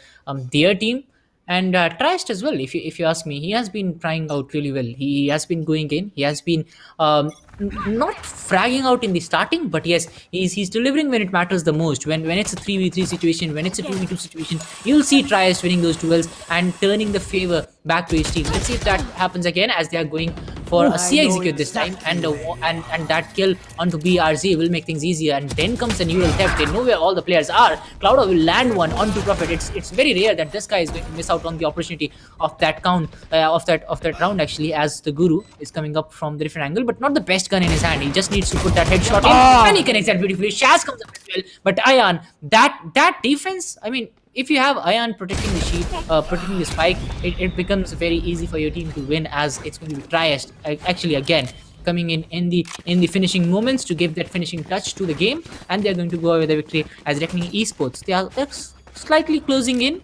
their team. And Trist as well, if you ask me, he has been trying out really well. He has been going in. He has been not fragging out in the starting, but yes, he's delivering when it matters the most. When it's a 3v3 situation, when it's a 2v2 situation, you'll see Trist winning those duels and turning the favor back to his team. Let's see if that happens again, as they are going for a C execute this time, and that kill onto BRZ will make things easier. And then comes the neural theft. They know where all the players are. Clouda will land one onto Prophet. It's very rare that this guy is going to miss out on the opportunity of that count of that round, actually, as the Guru is coming up from the different angle, but not the best gun in his hand. He just needs to put that headshot in, and he connects that beautifully. Shaz comes up as well, but Ayan, that defense, I mean, if you have Ayan protecting the sheep, protecting the spike, it becomes very easy for your team to win, as it's going to be Triest actually again coming in the finishing moments to give that finishing touch to the game, and they're going to go away with the victory as Reckoning Esports. They're slightly closing in,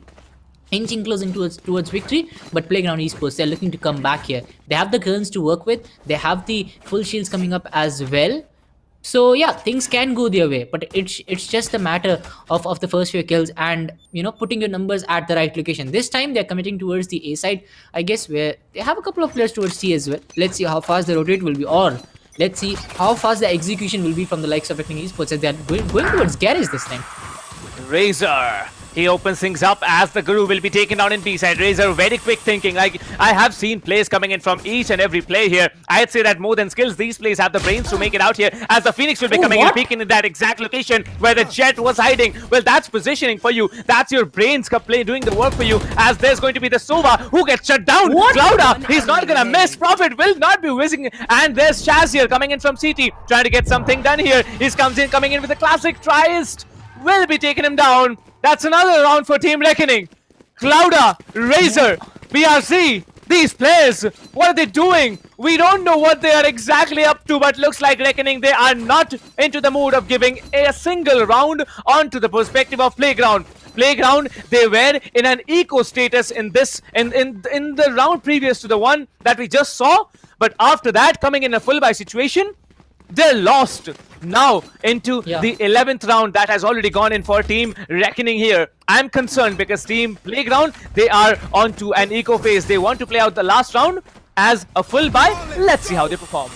inching closing towards victory, but Playground Esports, they're looking to come back here. They have the guns to work with. They have the full shields coming up as well. So yeah, things can go their way, but it's just a matter of the first few kills and putting your numbers at the right location. This time they're committing towards the A side, I guess, where they have a couple of players towards C as well. Let's see how fast the rotate will be, or let's see how fast the execution will be from the likes of Reckoning Esports, as they're going towards Garage this time. Razor, he opens things up as the Guru will be taken down in B side. Razor, very quick thinking. Like, I have seen plays coming in from each and every play here. I'd say that more than skills, these plays have the brains to make it out here, as the Phoenix will be coming in, peeking in that exact location where the Jet was hiding. Well, that's positioning for you. That's your brains doing the work for you, as there's going to be the Sova who gets shut down. Clouda, he's not gonna miss. Prophet will not be whizzing, and there's Shaz here coming in from CT, trying to get something done here. He coming in with a classic Triest. Will be taking him down. That's another round for Team Reckoning. Clouda, Razor, BRC, these players, what are they doing? We don't know what they are exactly up to, but looks like Reckoning, they are not into the mood of giving a single round onto the perspective of Playground. Playground, they were in an eco status in the round previous to the one that we just saw, but after that, coming in a full buy situation, They're lost now into the 11th round that has already gone in for Team Reckoning here. I'm concerned because Team Playground, they are onto an eco phase. They want to play out the last round as a full buy. Let's see how they perform.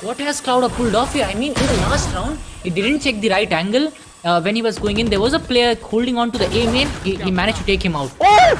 What has Cloud pulled off here? I mean, in the last round, he didn't check the right angle. When he was going in, there was a player holding on to the A main. He managed to take him out.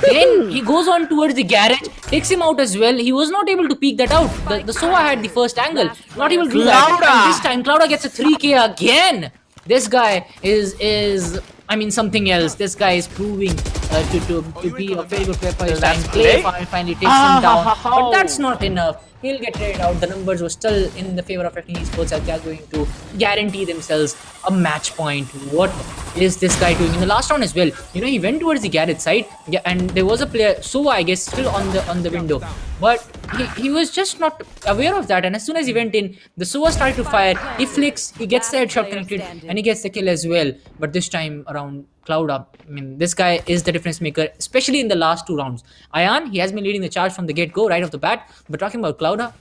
Then he goes on towards the garage, takes him out as well. He was not able to peek that out. The Sova had the first angle, not able to do that. And this time, Clouda gets a 3K again. This guy is I mean, something else. This guy is proving to be a very good player for his time. Clay finally takes him down, but that's not enough. He'll get traded out. The numbers were still in the favor of Reckoning Esports as they are going to guarantee themselves a match point. What is this guy doing in the last round as well? You know, he went towards the garage side, and there was a player, Sova, I guess, still on the window. But he was just not aware of that, and as soon as he went in, the Sova started to fire. He flicks, he gets the headshot connected, and he gets the kill as well. But this time around, Clouda, I mean, this guy is the difference maker, especially in the last 2 rounds. Ayan, he has been leading the charge from the get-go, right off the bat. But talking about Clouda,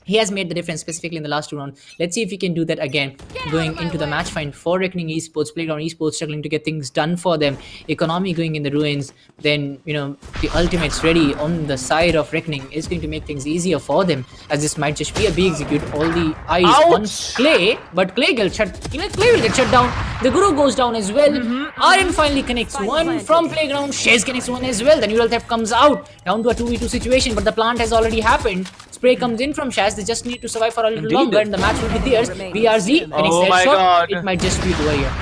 he has made the difference specifically in the last 2 rounds. Let's see if he can do that again. Going into the match find for Reckoning Esports, Playground Esports struggling to get things done for them. Economy going in the ruins. Then, you know, the ultimates ready on the side of Reckoning is going to make things easier for them, as this might just be a big execute. All the eyes on Clay, but Clay gets shut. You know, Clay will get shut down. The Guru goes down as well. Aryan finally connects one from Playground. Shaze connects one as well. The neural theft comes out down to a 2v2 situation, but the plant has already happened. Spray comes in from Shaz. They just need to survive for a little longer, and the match will be theirs. BRZ, Oh my God. It might just be Warrior.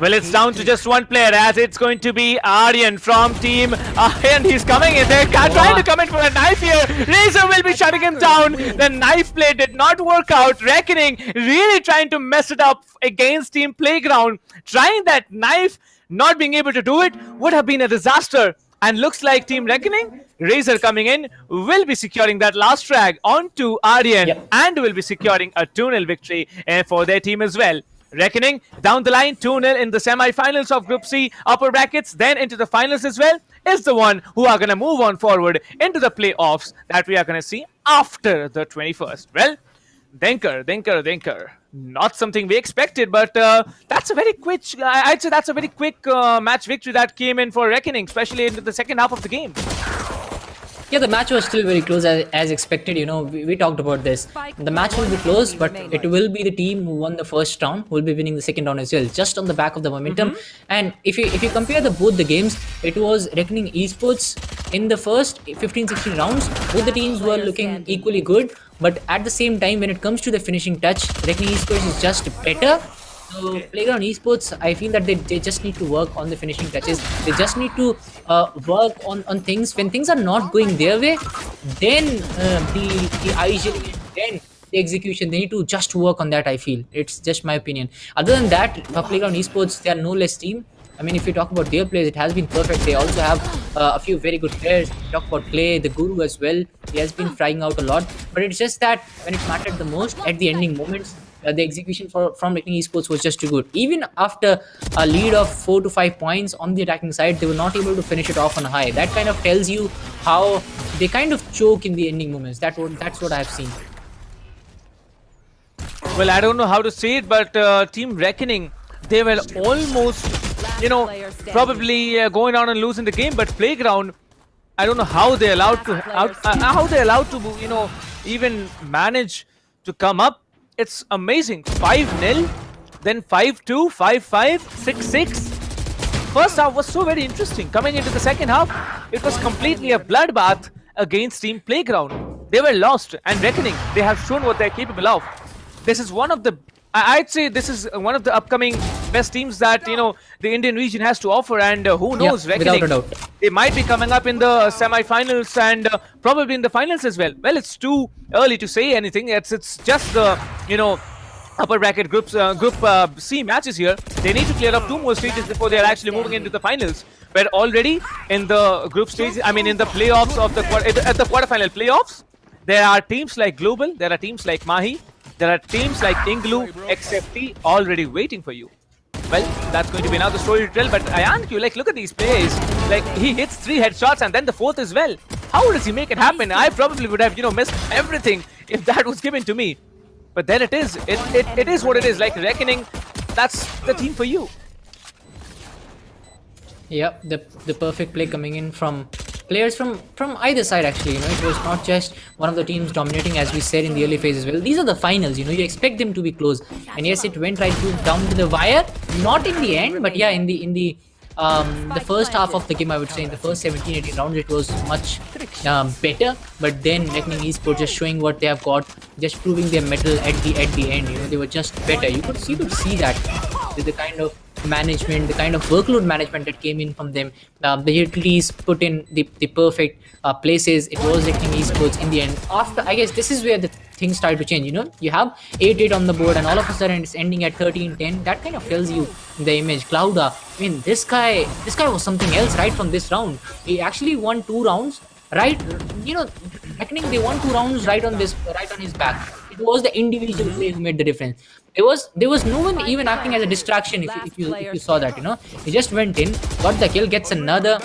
Well, it's down to just one player, as it's going to be Aryan from Team and he's coming in there, trying to come in for a knife here. Razor will be shutting him down. The knife play did not work out. Reckoning really trying to mess it up against Team Playground. Trying that knife, not being able to do it would have been a disaster. And looks like Team Reckoning, Razor coming in, will be securing that last frag onto Aryan and will be securing a 2-0 victory for their team as well. Reckoning down the line, 2-0 in the semi-finals of Group C, upper brackets, then into the finals as well, is the one who are going to move on forward into the playoffs that we are going to see after the 21st. Well, Dinker. Not something we expected, but that's a very quick, I'd say that's a very quick match victory that came in for Reckoning, especially into the second half of the game. Yeah, the match was still very close as expected. You know, we talked about this. The match will be close, but it will be the team who won the first round who will be winning the second round as well, just on the back of the momentum. And if you compare both the games, it was Reckoning Esports in the first 15-16 rounds. Both the teams were looking equally good, but at the same time, when it comes to the finishing touch, Reckoning Esports is just better. So Playground Esports, I feel that they just need to work on the finishing touches. They just need to work on things. When things are not going their way, then the eye-shading, then the execution, they need to just work on that, I feel. It's just my opinion. Other than that, Playground Esports, they are no less team. I mean, if you talk about their players, it has been perfect. They also have a few very good players. Talk about Clay, the Guru as well. He has been trying out a lot. But it's just that when it mattered the most, at the ending moments, the execution from Reckoning Esports was just too good. Even after a lead of 4 to 5 points on the attacking side, they were not able to finish it off on a high. That kind of tells you how they kind of choke in the ending moments. That's what I've seen. Well, I don't know how to say it, but Team Reckoning, they were almost, probably going down and losing the game. But Playground, I don't know how they're allowed to, even manage to come up. It's amazing. 5-0, then 5-2, 5-5, 6-6. First half was so very interesting. Coming into the second half, it was completely a bloodbath against Team Playground. They were lost, and Reckoning, they have shown what they're capable of. This is one of the, I'd say this is one of the upcoming best teams that, the Indian region has to offer, and who knows, Reckoning, without a doubt. They might be coming up in the semi-finals and probably in the finals as well. Well, it's too early to say anything. It's just the, upper bracket group C matches here. They need to clear up 2 more stages before they're actually moving into the finals. But already in the group stage, in the playoffs of at the quarterfinal playoffs, there are teams like Global, there are teams like Mahi, there are teams like Inglu, XFT already waiting for you. Well, that's going to be another story to tell, but Ayanku, look at these plays. He hits 3 headshots and then the 4th as well. How does he make it happen? I probably would have, missed everything if that was given to me. But then it is. It is what it is. Like Reckoning, that's the team for you. Yeah, the perfect play coming in from players from either side actually. It was not just one of the teams dominating, as we said in the early phases. Well, these are the finals. You expect them to be close, and yes, it went right down to the wire. Not in the end, but yeah, in the first half of the game, I would say in the first 17-18 rounds, it was much better. But then Reckoning Esports just showing what they have got, just proving their mettle at the end. They were just better. You could see that the kind of management, the kind of workload management that came in from them. The utilities put in the perfect places. It was Reckoning Esports in the end. After, I guess this is where the things start to change. You have 8-8 on the board, and all of a sudden it's ending at 13-10. That kind of tells you the image. Clouda, I mean, this guy was something else right from this round. He actually won 2 rounds, right? Reckoning, they won 2 rounds right on his back. It was the individual play who made the difference. There was no one even acting as a distraction. If you saw that, he just went in, got the kill, gets another,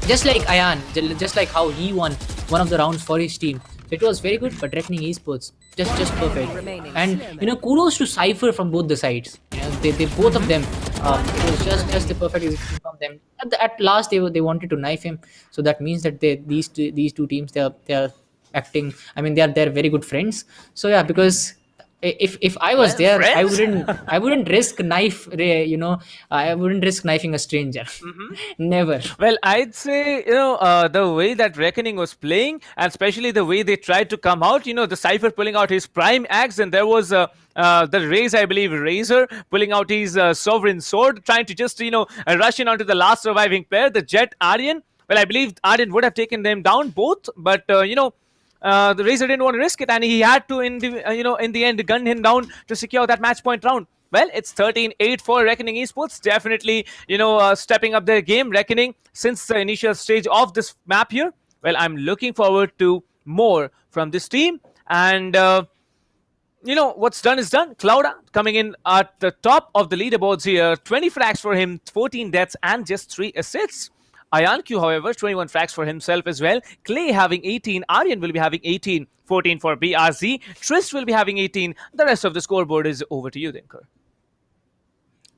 just like Ayan, just like how he won one of the rounds for his team. So it was very good. But Reckoning Esports, just perfect. And kudos to Cypher from both the sides. They both of them. It was just the perfect execution from them. At last, they wanted to knife him. So that means that these two teams, they are acting. I mean, they're very good friends. So yeah, because if I was there, friends? I wouldn't risk I wouldn't risk knifing a stranger. Never. Well, I'd say the way that Reckoning was playing, and especially the way they tried to come out, the Cypher pulling out his prime axe, and there was the Raze, I believe, Razor pulling out his Sovereign Sword, trying to just rush in onto the last surviving player, the Jet Aryan. Well, I believe Aryan would have taken them down both, but the Razor didn't want to risk it, and he had to in the end gun him down to secure that match point round. Well, it's 13-8 for Reckoning Esports. Definitely, stepping up their game. Reckoning since the initial stage of this map here. Well, I'm looking forward to more from this team. And what's done is done. Clouda coming in at the top of the leaderboards here. 20 frags for him, 14 deaths, and just 3 assists. Ayanq, however, 21 frags for himself as well. Clay having 18. Aryan will be having 18. 14 for BRZ. Trist will be having 18. The rest of the scoreboard is over to you, Dinkar.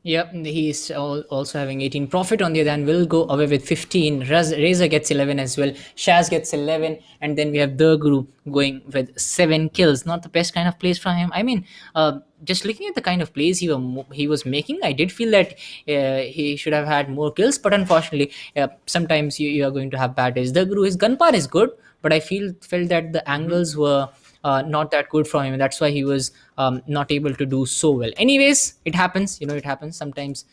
Yep, he's also having 18. Profit, on the other hand, will go away with 15. Razor gets 11 as well. Shaz gets 11. And then we have the Guru going with 7 kills. Not the best kind of plays from him. I mean, just looking at the kind of plays he was making, I did feel that he should have had more kills. But unfortunately, sometimes you are going to have bad days. The Guru, his gun power is good, but I felt that the angles were not that good from him. That's why he was not able to do so well. Anyways, it happens. It happens sometimes.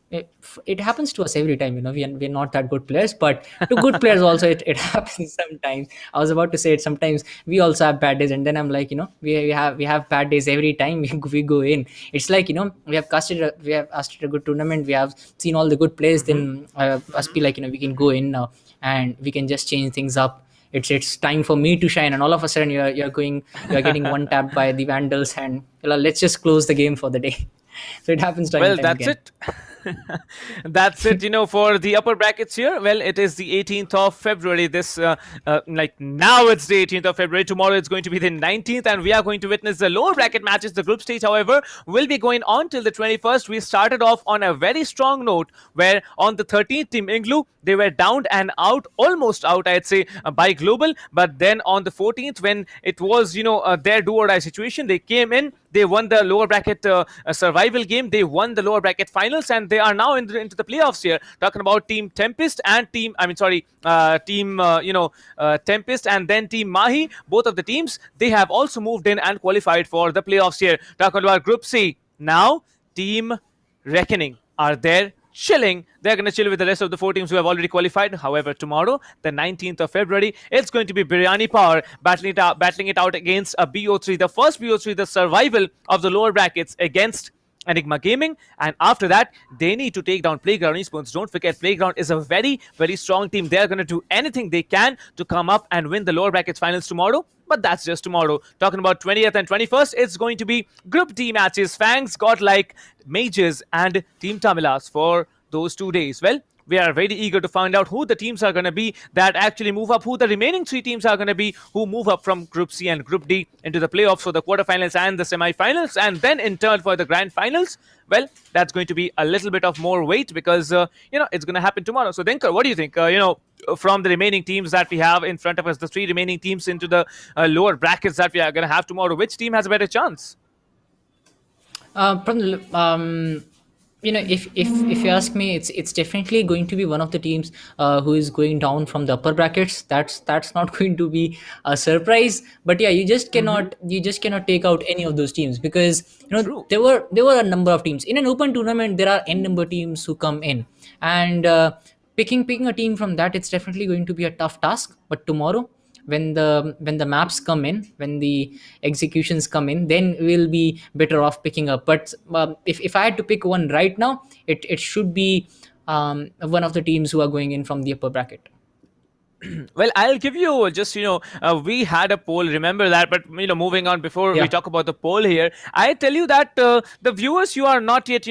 It happens to us every time. We're not that good players, but to good players also it happens sometimes. I was about to say it. Sometimes we also have bad days, and then I'm like, we have bad days every time we go in. It's like we have casted a good tournament. We have seen all the good players. Then must be like we can go in now and we can just change things up. It's time for me to shine, and all of a sudden you're getting one tapped by the Vandals, and let's just close the game for the day. So it happens time and time again. It. That's it, for the upper brackets here. Well, it is the 18th of February. This, now it's the 18th of February. Tomorrow it's going to be the 19th, and we are going to witness the lower bracket matches. The group stage, however, will be going on till the 21st. We started off on a very strong note, where on the 13th, Team Inglu, they were downed and out, almost out, I'd say, by Global. But then on the 14th, when it was, their do-or-die situation, they came in. They won the lower bracket survival game. They won the lower bracket finals, and they are now into the playoffs here. Talking about Team Tempest and Team Tempest and then Team Mahi. Both of the teams, they have also moved in and qualified for the playoffs here. Talking about Group C. Now, Team Reckoning are there chilling. They're going to chill with the rest of the 4 teams who have already qualified. However, tomorrow, the 19th of February, it's going to be Biryani Power battling it out against a BO3. The first BO3, the survival of the lower brackets against Enigma Gaming, and after that they need to take down Playground Esports. Don't forget, Playground is a very, very strong team. They're going to do anything they can to come up and win the lower brackets finals tomorrow, but that's just tomorrow. Talking about 20th and 21st, it's going to be Group D matches. Fangs, Godlike, Mages and Team Tamilas for those 2 days. Well, we are very eager to find out who the teams are going to be that actually move up, who the remaining 3 teams are going to be who move up from Group C and Group D into the playoffs for the quarterfinals and the semi-finals, and then in turn for the grand finals. Well, that's going to be a little bit of more weight because, it's going to happen tomorrow. So, Dinkar, what do you think? From the remaining teams that we have in front of us, the 3 remaining teams into the lower brackets that we are going to have tomorrow, which team has a better chance? If you ask me, it's definitely going to be one of the teams who is going down from the upper brackets. That's not going to be a surprise. But yeah, you just cannot take out any of those teams because there were a number of teams in an open tournament. There are n number of teams who come in, and picking a team from that, it's definitely going to be a tough task. But tomorrow, when the maps come in, when the executions come in, then we'll be better off picking up. But if I had to pick one right now, it should be one of the teams who are going in from the upper bracket. Well, I'll give you just, we had a poll, remember that, but, moving on before we talk about the poll here, I tell you that the viewers, you are not yet,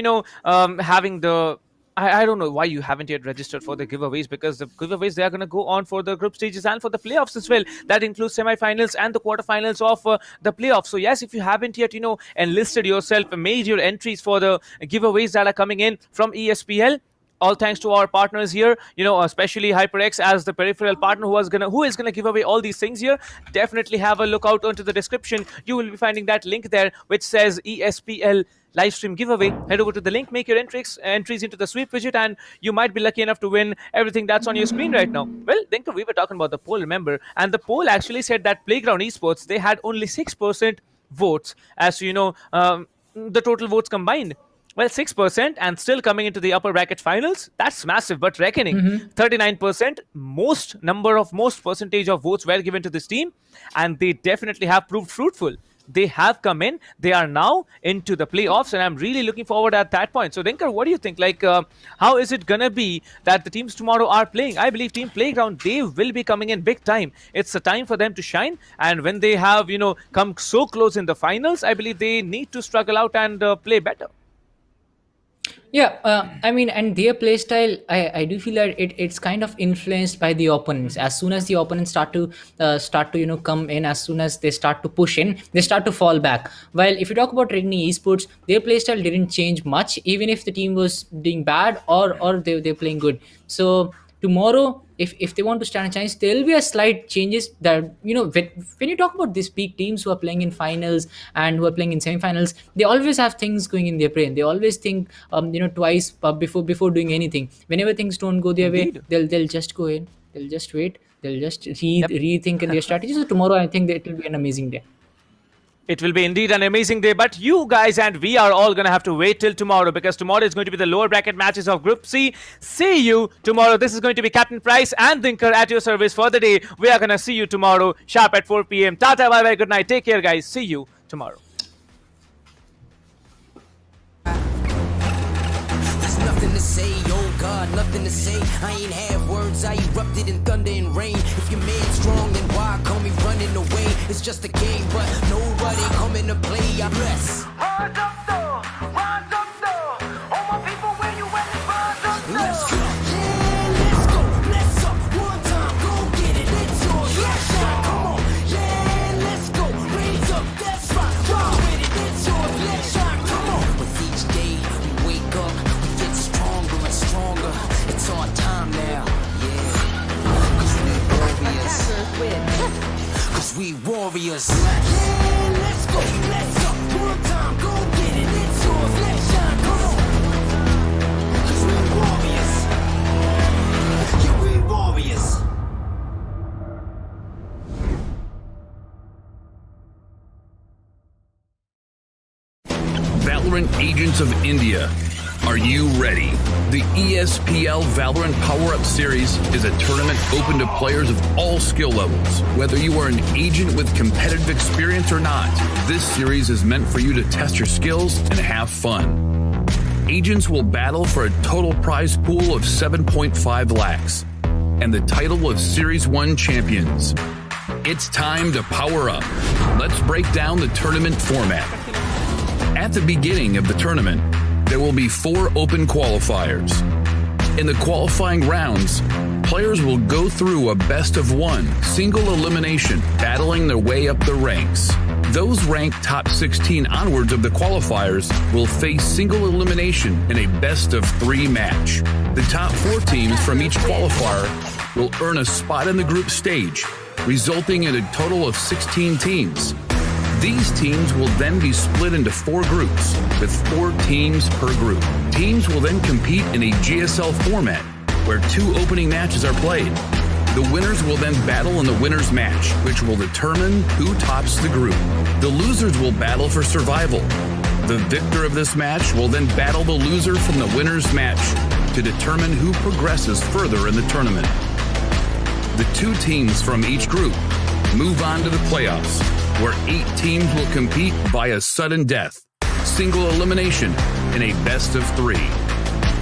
having the... I don't know why you haven't yet registered for the giveaways, because the giveaways, they are going to go on for the group stages and for the playoffs as well. That includes semi-finals and the quarterfinals of the playoffs. So yes, if you haven't yet, enlisted yourself, made your entries for the giveaways that are coming in from ESPL, all thanks to our partners here, especially HyperX as the peripheral partner who is gonna give away all these things here. Definitely have a look out onto the description. You will be finding that link there which says ESPL livestream giveaway. Head over to the link, make your entries into the sweep widget, and you might be lucky enough to win everything that's on your screen right now. Well, Dinkar, we were talking about the poll, remember, and the poll actually said that Playground Esports, they had only 6% votes as to, the total votes combined. Well, 6% and still coming into the upper bracket finals, that's massive. But reckoning, 39%, most percentage of votes were given to this team, and they definitely have proved fruitful. They have come in, they are now into the playoffs, and I'm really looking forward at that point. So, Dinkar, what do you think? How is it gonna be that the teams tomorrow are playing? I believe Team Playground, they will be coming in big time. It's a time for them to shine, and when they have, come so close in the finals, I believe they need to struggle out and play better. Yeah, and their playstyle, I do feel that it's kind of influenced by the opponents. As soon as the opponents start to come in, as soon as they start to push in, they start to fall back. While if you talk about Redmi Esports, their playstyle didn't change much, even if the team was doing bad or they're playing good. So tomorrow, if they want to stand a chance, there will be a slight changes that, when you talk about these big teams who are playing in finals and who are playing in semi-finals, they always have things going in their brain. They always think twice before doing anything. Whenever things don't go their way, they'll just go in, they'll just wait, they'll just rethink in their strategy. So tomorrow, I think that it will be an amazing day. It will be indeed an amazing day, but you guys and we are all going to have to wait till tomorrow, because tomorrow is going to be the lower bracket matches of Group C. See you tomorrow. This is going to be Captain Price and Dinkar at your service for the day. We are going to see you tomorrow, sharp at 4 p.m. Tata, bye-bye, good night. Take care, guys. See you tomorrow. There's nothing to say, oh God, nothing to say. I ain't have words, I erupted in thunder and rain. If your man's strong, then why call me running away? It's just a game, but nobody coming to play. I bless. Rise up though, all my people, where you at? Rise up though. Let's go, yeah, let's go, let's up. One time, go get it, it's yours. Let's shine, come on, yeah, let's go. Raise up, that's right, ride with it, it's yours. Let's shine, come on. With each day we wake up, we get stronger and stronger. It's our time now, yeah. Cause we're warriors. Cause we warriors. Yeah, let's go, let's up. One time, go get it, it's yours. Let's shine, come on. Cause we're warriors. Yeah, we're warriors. Valorant Agents of India. Are you ready? The ESPL Valorant PowerUp Series is a tournament open to players of all skill levels. Whether you are an agent with competitive experience or not, this series is meant for you to test your skills and have fun. Agents will battle for a total prize pool of 7.5 lakhs and the title of Series 1 champions. It's time to power up. Let's break down the tournament format. At the beginning of the tournament, there will be 4 open qualifiers. In the qualifying rounds, players will go through a best of one single elimination, battling their way up the ranks. Those ranked top 16 onwards of the qualifiers will face single elimination in a best of 3 match. The top 4 teams from each qualifier will earn a spot in the group stage, resulting in a total of 16 teams. These teams will then be split into 4 groups, with 4 teams per group. Teams will then compete in a GSL format, where 2 opening matches are played. The winners will then battle in the winner's match, which will determine who tops the group. The losers will battle for survival. The victor of this match will then battle the loser from the winner's match to determine who progresses further in the tournament. The 2 teams from each group move on to the playoffs, where 8 teams will compete via sudden death, single elimination, in a best of 3.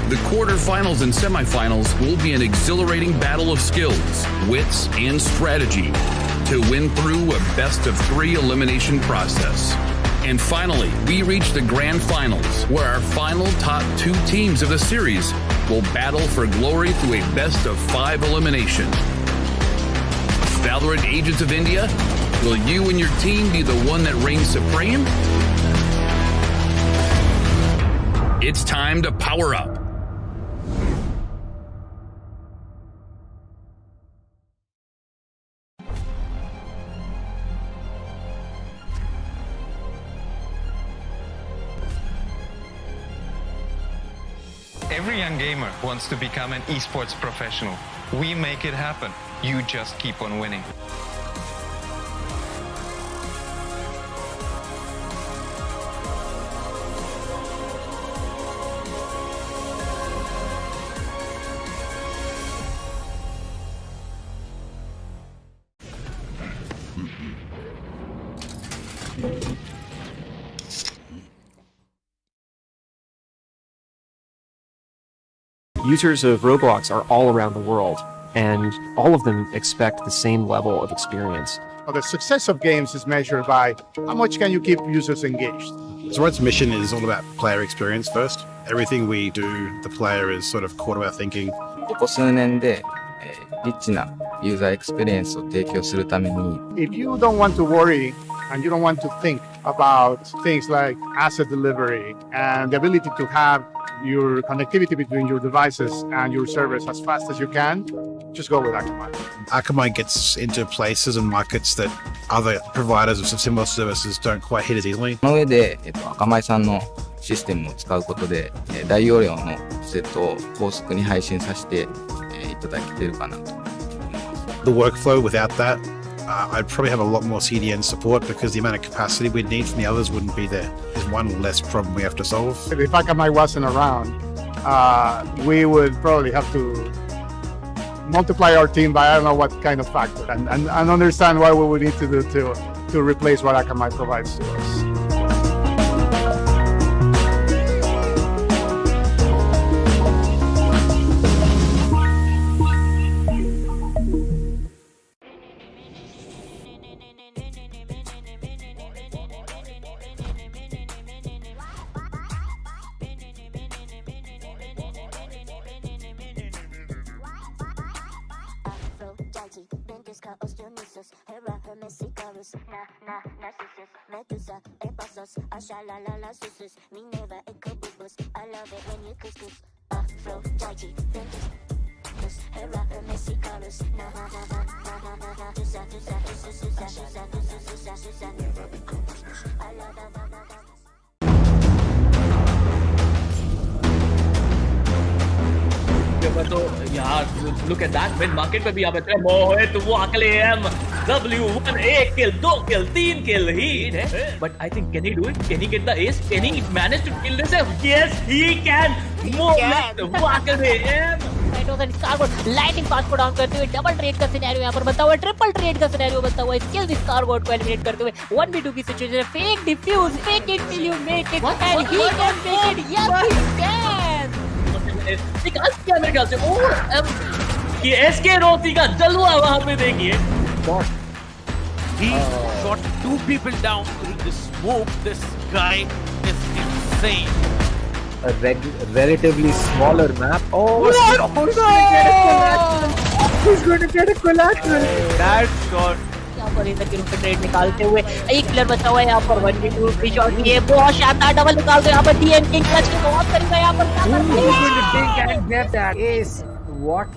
The quarterfinals and semifinals will be an exhilarating battle of skills, wits, and strategy to win through a best of 3 elimination process. And finally, we reach the grand finals, where our final top 2 teams of the series will battle for glory through a best of 5 elimination. Valorant Agents of India, will you and your team be the one that reigns supreme? It's time to power up. Every young gamer wants to become an esports professional. We make it happen. You just keep on winning. Users of Roblox are all around the world, and all of them expect the same level of experience. The success of games is measured by how much can you keep users engaged. Zoroark's mission is all about player experience first. Everything we do, the player is sort of core to our thinking. ここ数年で、リッチなユーザーエクスペリエンスを提供するために If you don't want to worry and you don't want to think about things like asset delivery and the ability to have your connectivity between your devices and your servers as fast as you can, just go with Akamai. Akamai gets into places and markets that other providers of similar services don't quite hit as easily. その上で、アカマイさんのシステムを使うことで、大容量のセットを高速に配信させて、いただけているかなと。The workflow without that, I'd probably have a lot more CDN support because the amount of capacity we'd need from the others wouldn't be there. There's one less problem we have to solve. If Akamai wasn't around, we would probably have to multiply our team by I don't know what kind of factor and understand what we would need to do to replace what Akamai provides to us. तो यार look at that mid market पे भी आप इतने मोहित वो अकेले W1 1 kill 2 kill 3 kill he but I think can he do it, can he get the ace, can he manage to kill this? Yes he can. मोहित वो अकेले lighting pass को down करते हुए डबल ट्रेड का scenario यहाँ पर बनता हुआ, ट्रिपल ट्रेड का सिनेरियो बनता हुआ, स्किल दिस कारगोट को एलिमिनेट करते हुए 1v2 की सिचुएशन है, fake defuse, fake it till you make it and he can make it, yes he can. निकाल दिया मेरे ख्याल से और ये एसके रोती का जलवा वहां पे देखिए। He shot 2 people down through the smoke. This guy is insane. a relatively smaller map. Oh, he's going to get a collateral. That shot. यहाँ पर इधर के रूप में ट्रेड निकालते हुए एक प्लेयर बचा हुआ है यहाँ पर 1v2 की शॉट ये बहुत शानदार डबल निकालते हैं यहाँ पर डीएन किंग क्लच की बहुत करेगा यहाँ पर He's going to take and get that ace. What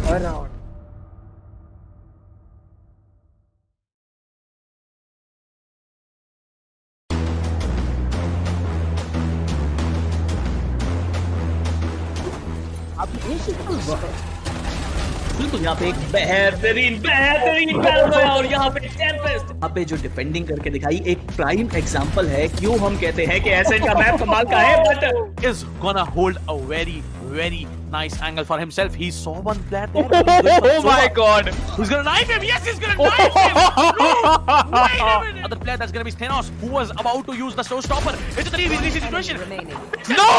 a round. बिल्कुल यहाँ पे एक बेहतरीन battle है और यहाँ पे टेम्पेस्ट यहाँ पे जो डिफेंडिंग करके दिखाई एक प्राइम एग्जांपल है क्यों हम कहते हैं कि ऐसे का मैप कमाल का है but Is gonna hold a very nice angle for himself. He saw one player there. Oh my god! He's gonna knife him. Yes, he's gonna knife him. No! Wait a minute. Other player that's gonna be Stenos, who was about to use the showstopper. It's a 3v3 situation. No!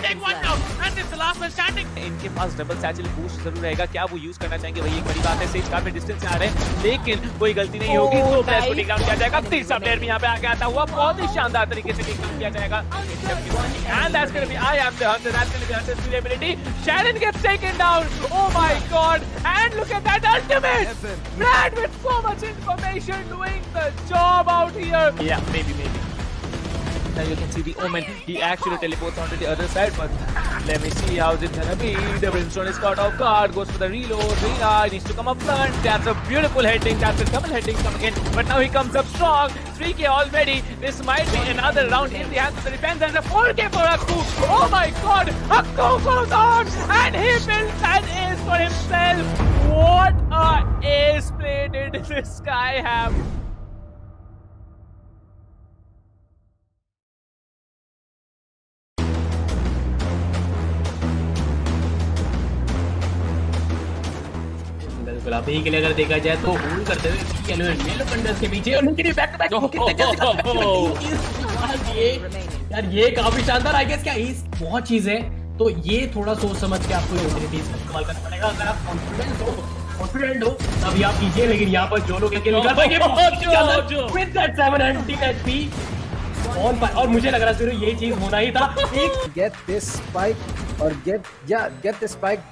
Take one down, and it's the last man standing. इनके पास double satchel boost जरूर रहेगा. क्या वो use करना चाहेंगे वही एक बड़ी बात है. सेज काफी डिस्टेंस से आ रहे हैं, लेकिन कोई गलती नहीं होगी. दो प्लेयर्स को टेक डाउन किया जाएगा. तीसरा प्लेयर भी यहाँ पे आके आता हुआ बहुत ही शानदार तरीके से टेक डाउन किया जाएगा. And that's gonna be I am the hunter. That's gonna be Hunter's durability. Shannon gets taken down. Oh my god! And look at that ultimate! Brad with so much information doing the job out here. Yeah, maybe. Now you can see the Omen. He actually teleports onto the other side, but let me see how's it gonna be. The Brimstone is caught off guard, goes for the reload. Rina needs to come up front. That's a beautiful heading. That's a double heading coming in. But now he comes up strong. 3k already. This might be another round in the hands of the defense. And a 4k for Akku. Oh my god! Akku goes on! And he builds an ace for himself. What a ace play did this guy have? बिल्कुल अभी के लिए अगर देखा जाए तो hold करते हुए येलो कंडर्स के पीछे और उनके बैक टू बैक यार ये काफी शानदार आई गेस क्या इस बहुत चीज है तो ये थोड़ा सोच समझ के आपको यूटिलिटीज का इस्तेमाल करना पड़ेगा. अगर आप कॉन्फिडेंट हो तभी आप कीजिए, लेकिन यहाँ पर जो लोग निकाल पाएंगे विद दैट 700 HP और मुझे लग रहा है ये चीज होना ही था. Get this spike or get the spike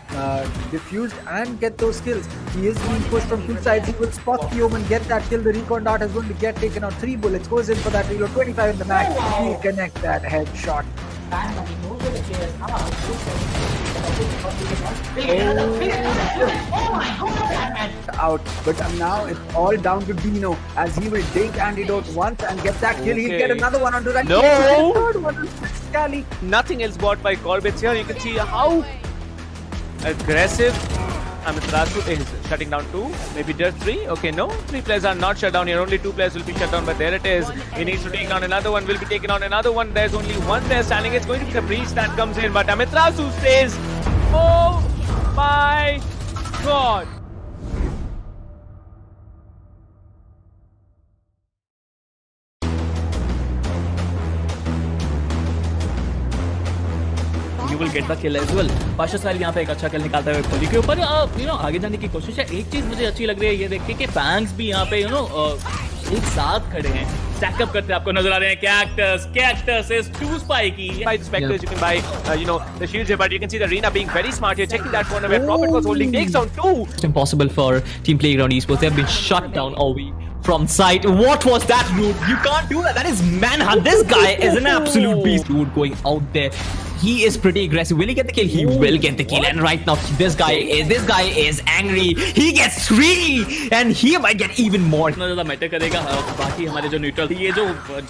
diffused and get those kills. He is being pushed from two sides. He will spot the Omen, get that kill. The recon dart is going to get taken out. 3 bullets, goes in for that reload. 25 in the mag. He'll connect that headshot. Out, but now it's all down to Dino as he will take antidote once and get that kill. He'll get another one onto that. No! Third one on Scally. Nothing else bought by Corbett here. You can see how aggressive Amiterasu is shutting down 2, maybe just 3. Okay, no, 3 players are not shut down here. Only 2 players will be shut down, but there it is. He needs to take down another one, will be taken on another one. There's only one player standing. It's going to be the breach that comes in, but Amiterasu stays. Oh my god. You will get the kill as well. Pasha साहिल यहाँ पे एक अच्छा किल निकालता है खोली के ऊपर. आगे जाने की कोशिश है. एक चीज मुझे अच्छी लग रही है ये देख के कि फैंस भी यहाँ पे एक साथ खड़े हैं, स्टैक अप करते आपको नजर आ रहे हैं. Cactus is too spiky. By the specters, you can buy the shields here, but you can see the Rina being very smart here, checking that corner where Prophet was holding, takes down 2. It's impossible for Team Playground Esports. They have been shut down all week from site. What was that, Root? You can't do that. That is manhunt. This guy is an absolute beast. Root going out there. He is pretty aggressive. Will he get the kill? He will get the kill. And right now, this guy is angry. He gets 3, and he might get even more. इतना ज़्यादा matter करेगा. बाकी हमारे जो neutral ये जो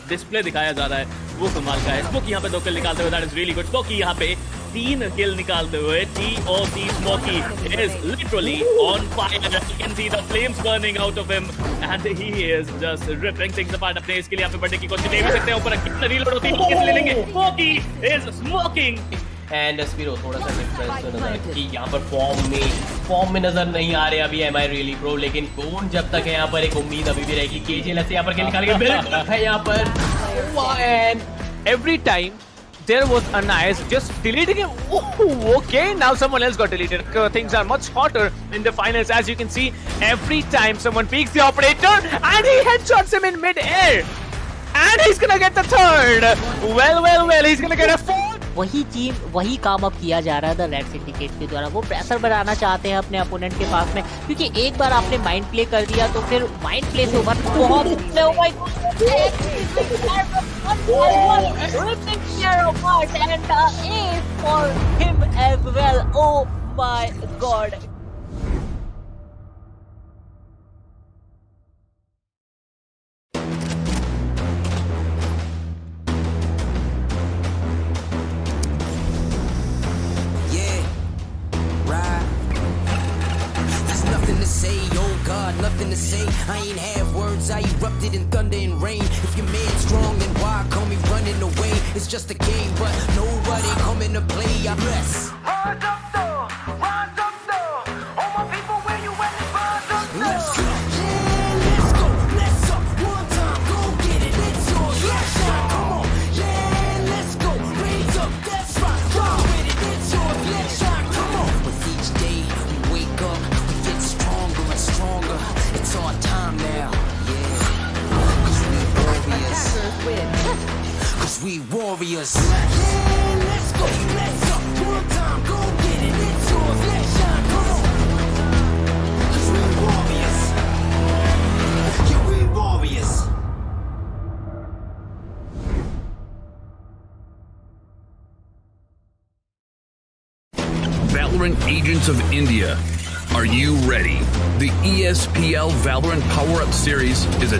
display दिखाया जा रहा है वो कमाल का है. स्मोकी यहाँ पे 2 किल निकालते हुए, that is really good. Smoky यहाँ पे 3 किल निकालते हुए. TOC Smokey is literally on fire. You can see the flames burning out of him, and he is just ripping things apart. अपने इसके लिए यहाँ पे बढ़ने की कोशिश ले भी सकते हैं. ऊपर कितना रीलोड होती है किस ले लेंगे. Smokey is smoking. And Spiro थोड़ा सा डिफरेंस तो नजर कि यहाँ पर फॉर्म में नजर नहीं आ रहे अभी एम आई रियली प्रो, लेकिन कौन जब तक है यहाँ पर एक उम्मीद अभी भी रहेगी. केजीएलएस यहाँ पर किल निकालेंगे है यहाँ पर. And every time there was a nice just deleting him. Oh, okay, now someone else got deleted. Things are much hotter in the finals, as you can see. Every time someone peeks the operator and he headshots him in mid-air, and he's gonna get the third. Well, he's gonna get a 4th. वही team वही काम अब किया जा रहा है the red syndicate के द्वारा। वो प्रेशर बनाना चाहते हैं अपने अपोनेंट के पास में, क्योंकि एक बार आपने माइंड प्ले कर दिया तो फिर माइंड प्ले से उभर for him as well. Oh my god. Yeah, right. There's nothing to say, oh God, nothing to say. I ain't have words, I erupted in thunder and rain. If your man's strong, then why call me running away? It's just a game, but nobody coming to play. I bless. Rise up though, rise up though. All my people, where you at? Rise up though. Let's go, yeah, let's go. Let's up one time, go get it. It's yours, yeah, shot, come on. Yeah, let's go. Raise up, that's right. Run with it, it's yours, let's shot, come on. With each day we wake up, we get stronger and stronger. It's our time now, yeah. Cause we warriors. Cause we warriors. Yeah, let's go, let's up one time, go get it, it's yours, let's shine, come on. Cause we warriors. Yeah, we warriors. Valorant Agents of India. Are you ready? The ESPL Valorant PowerUp Series is a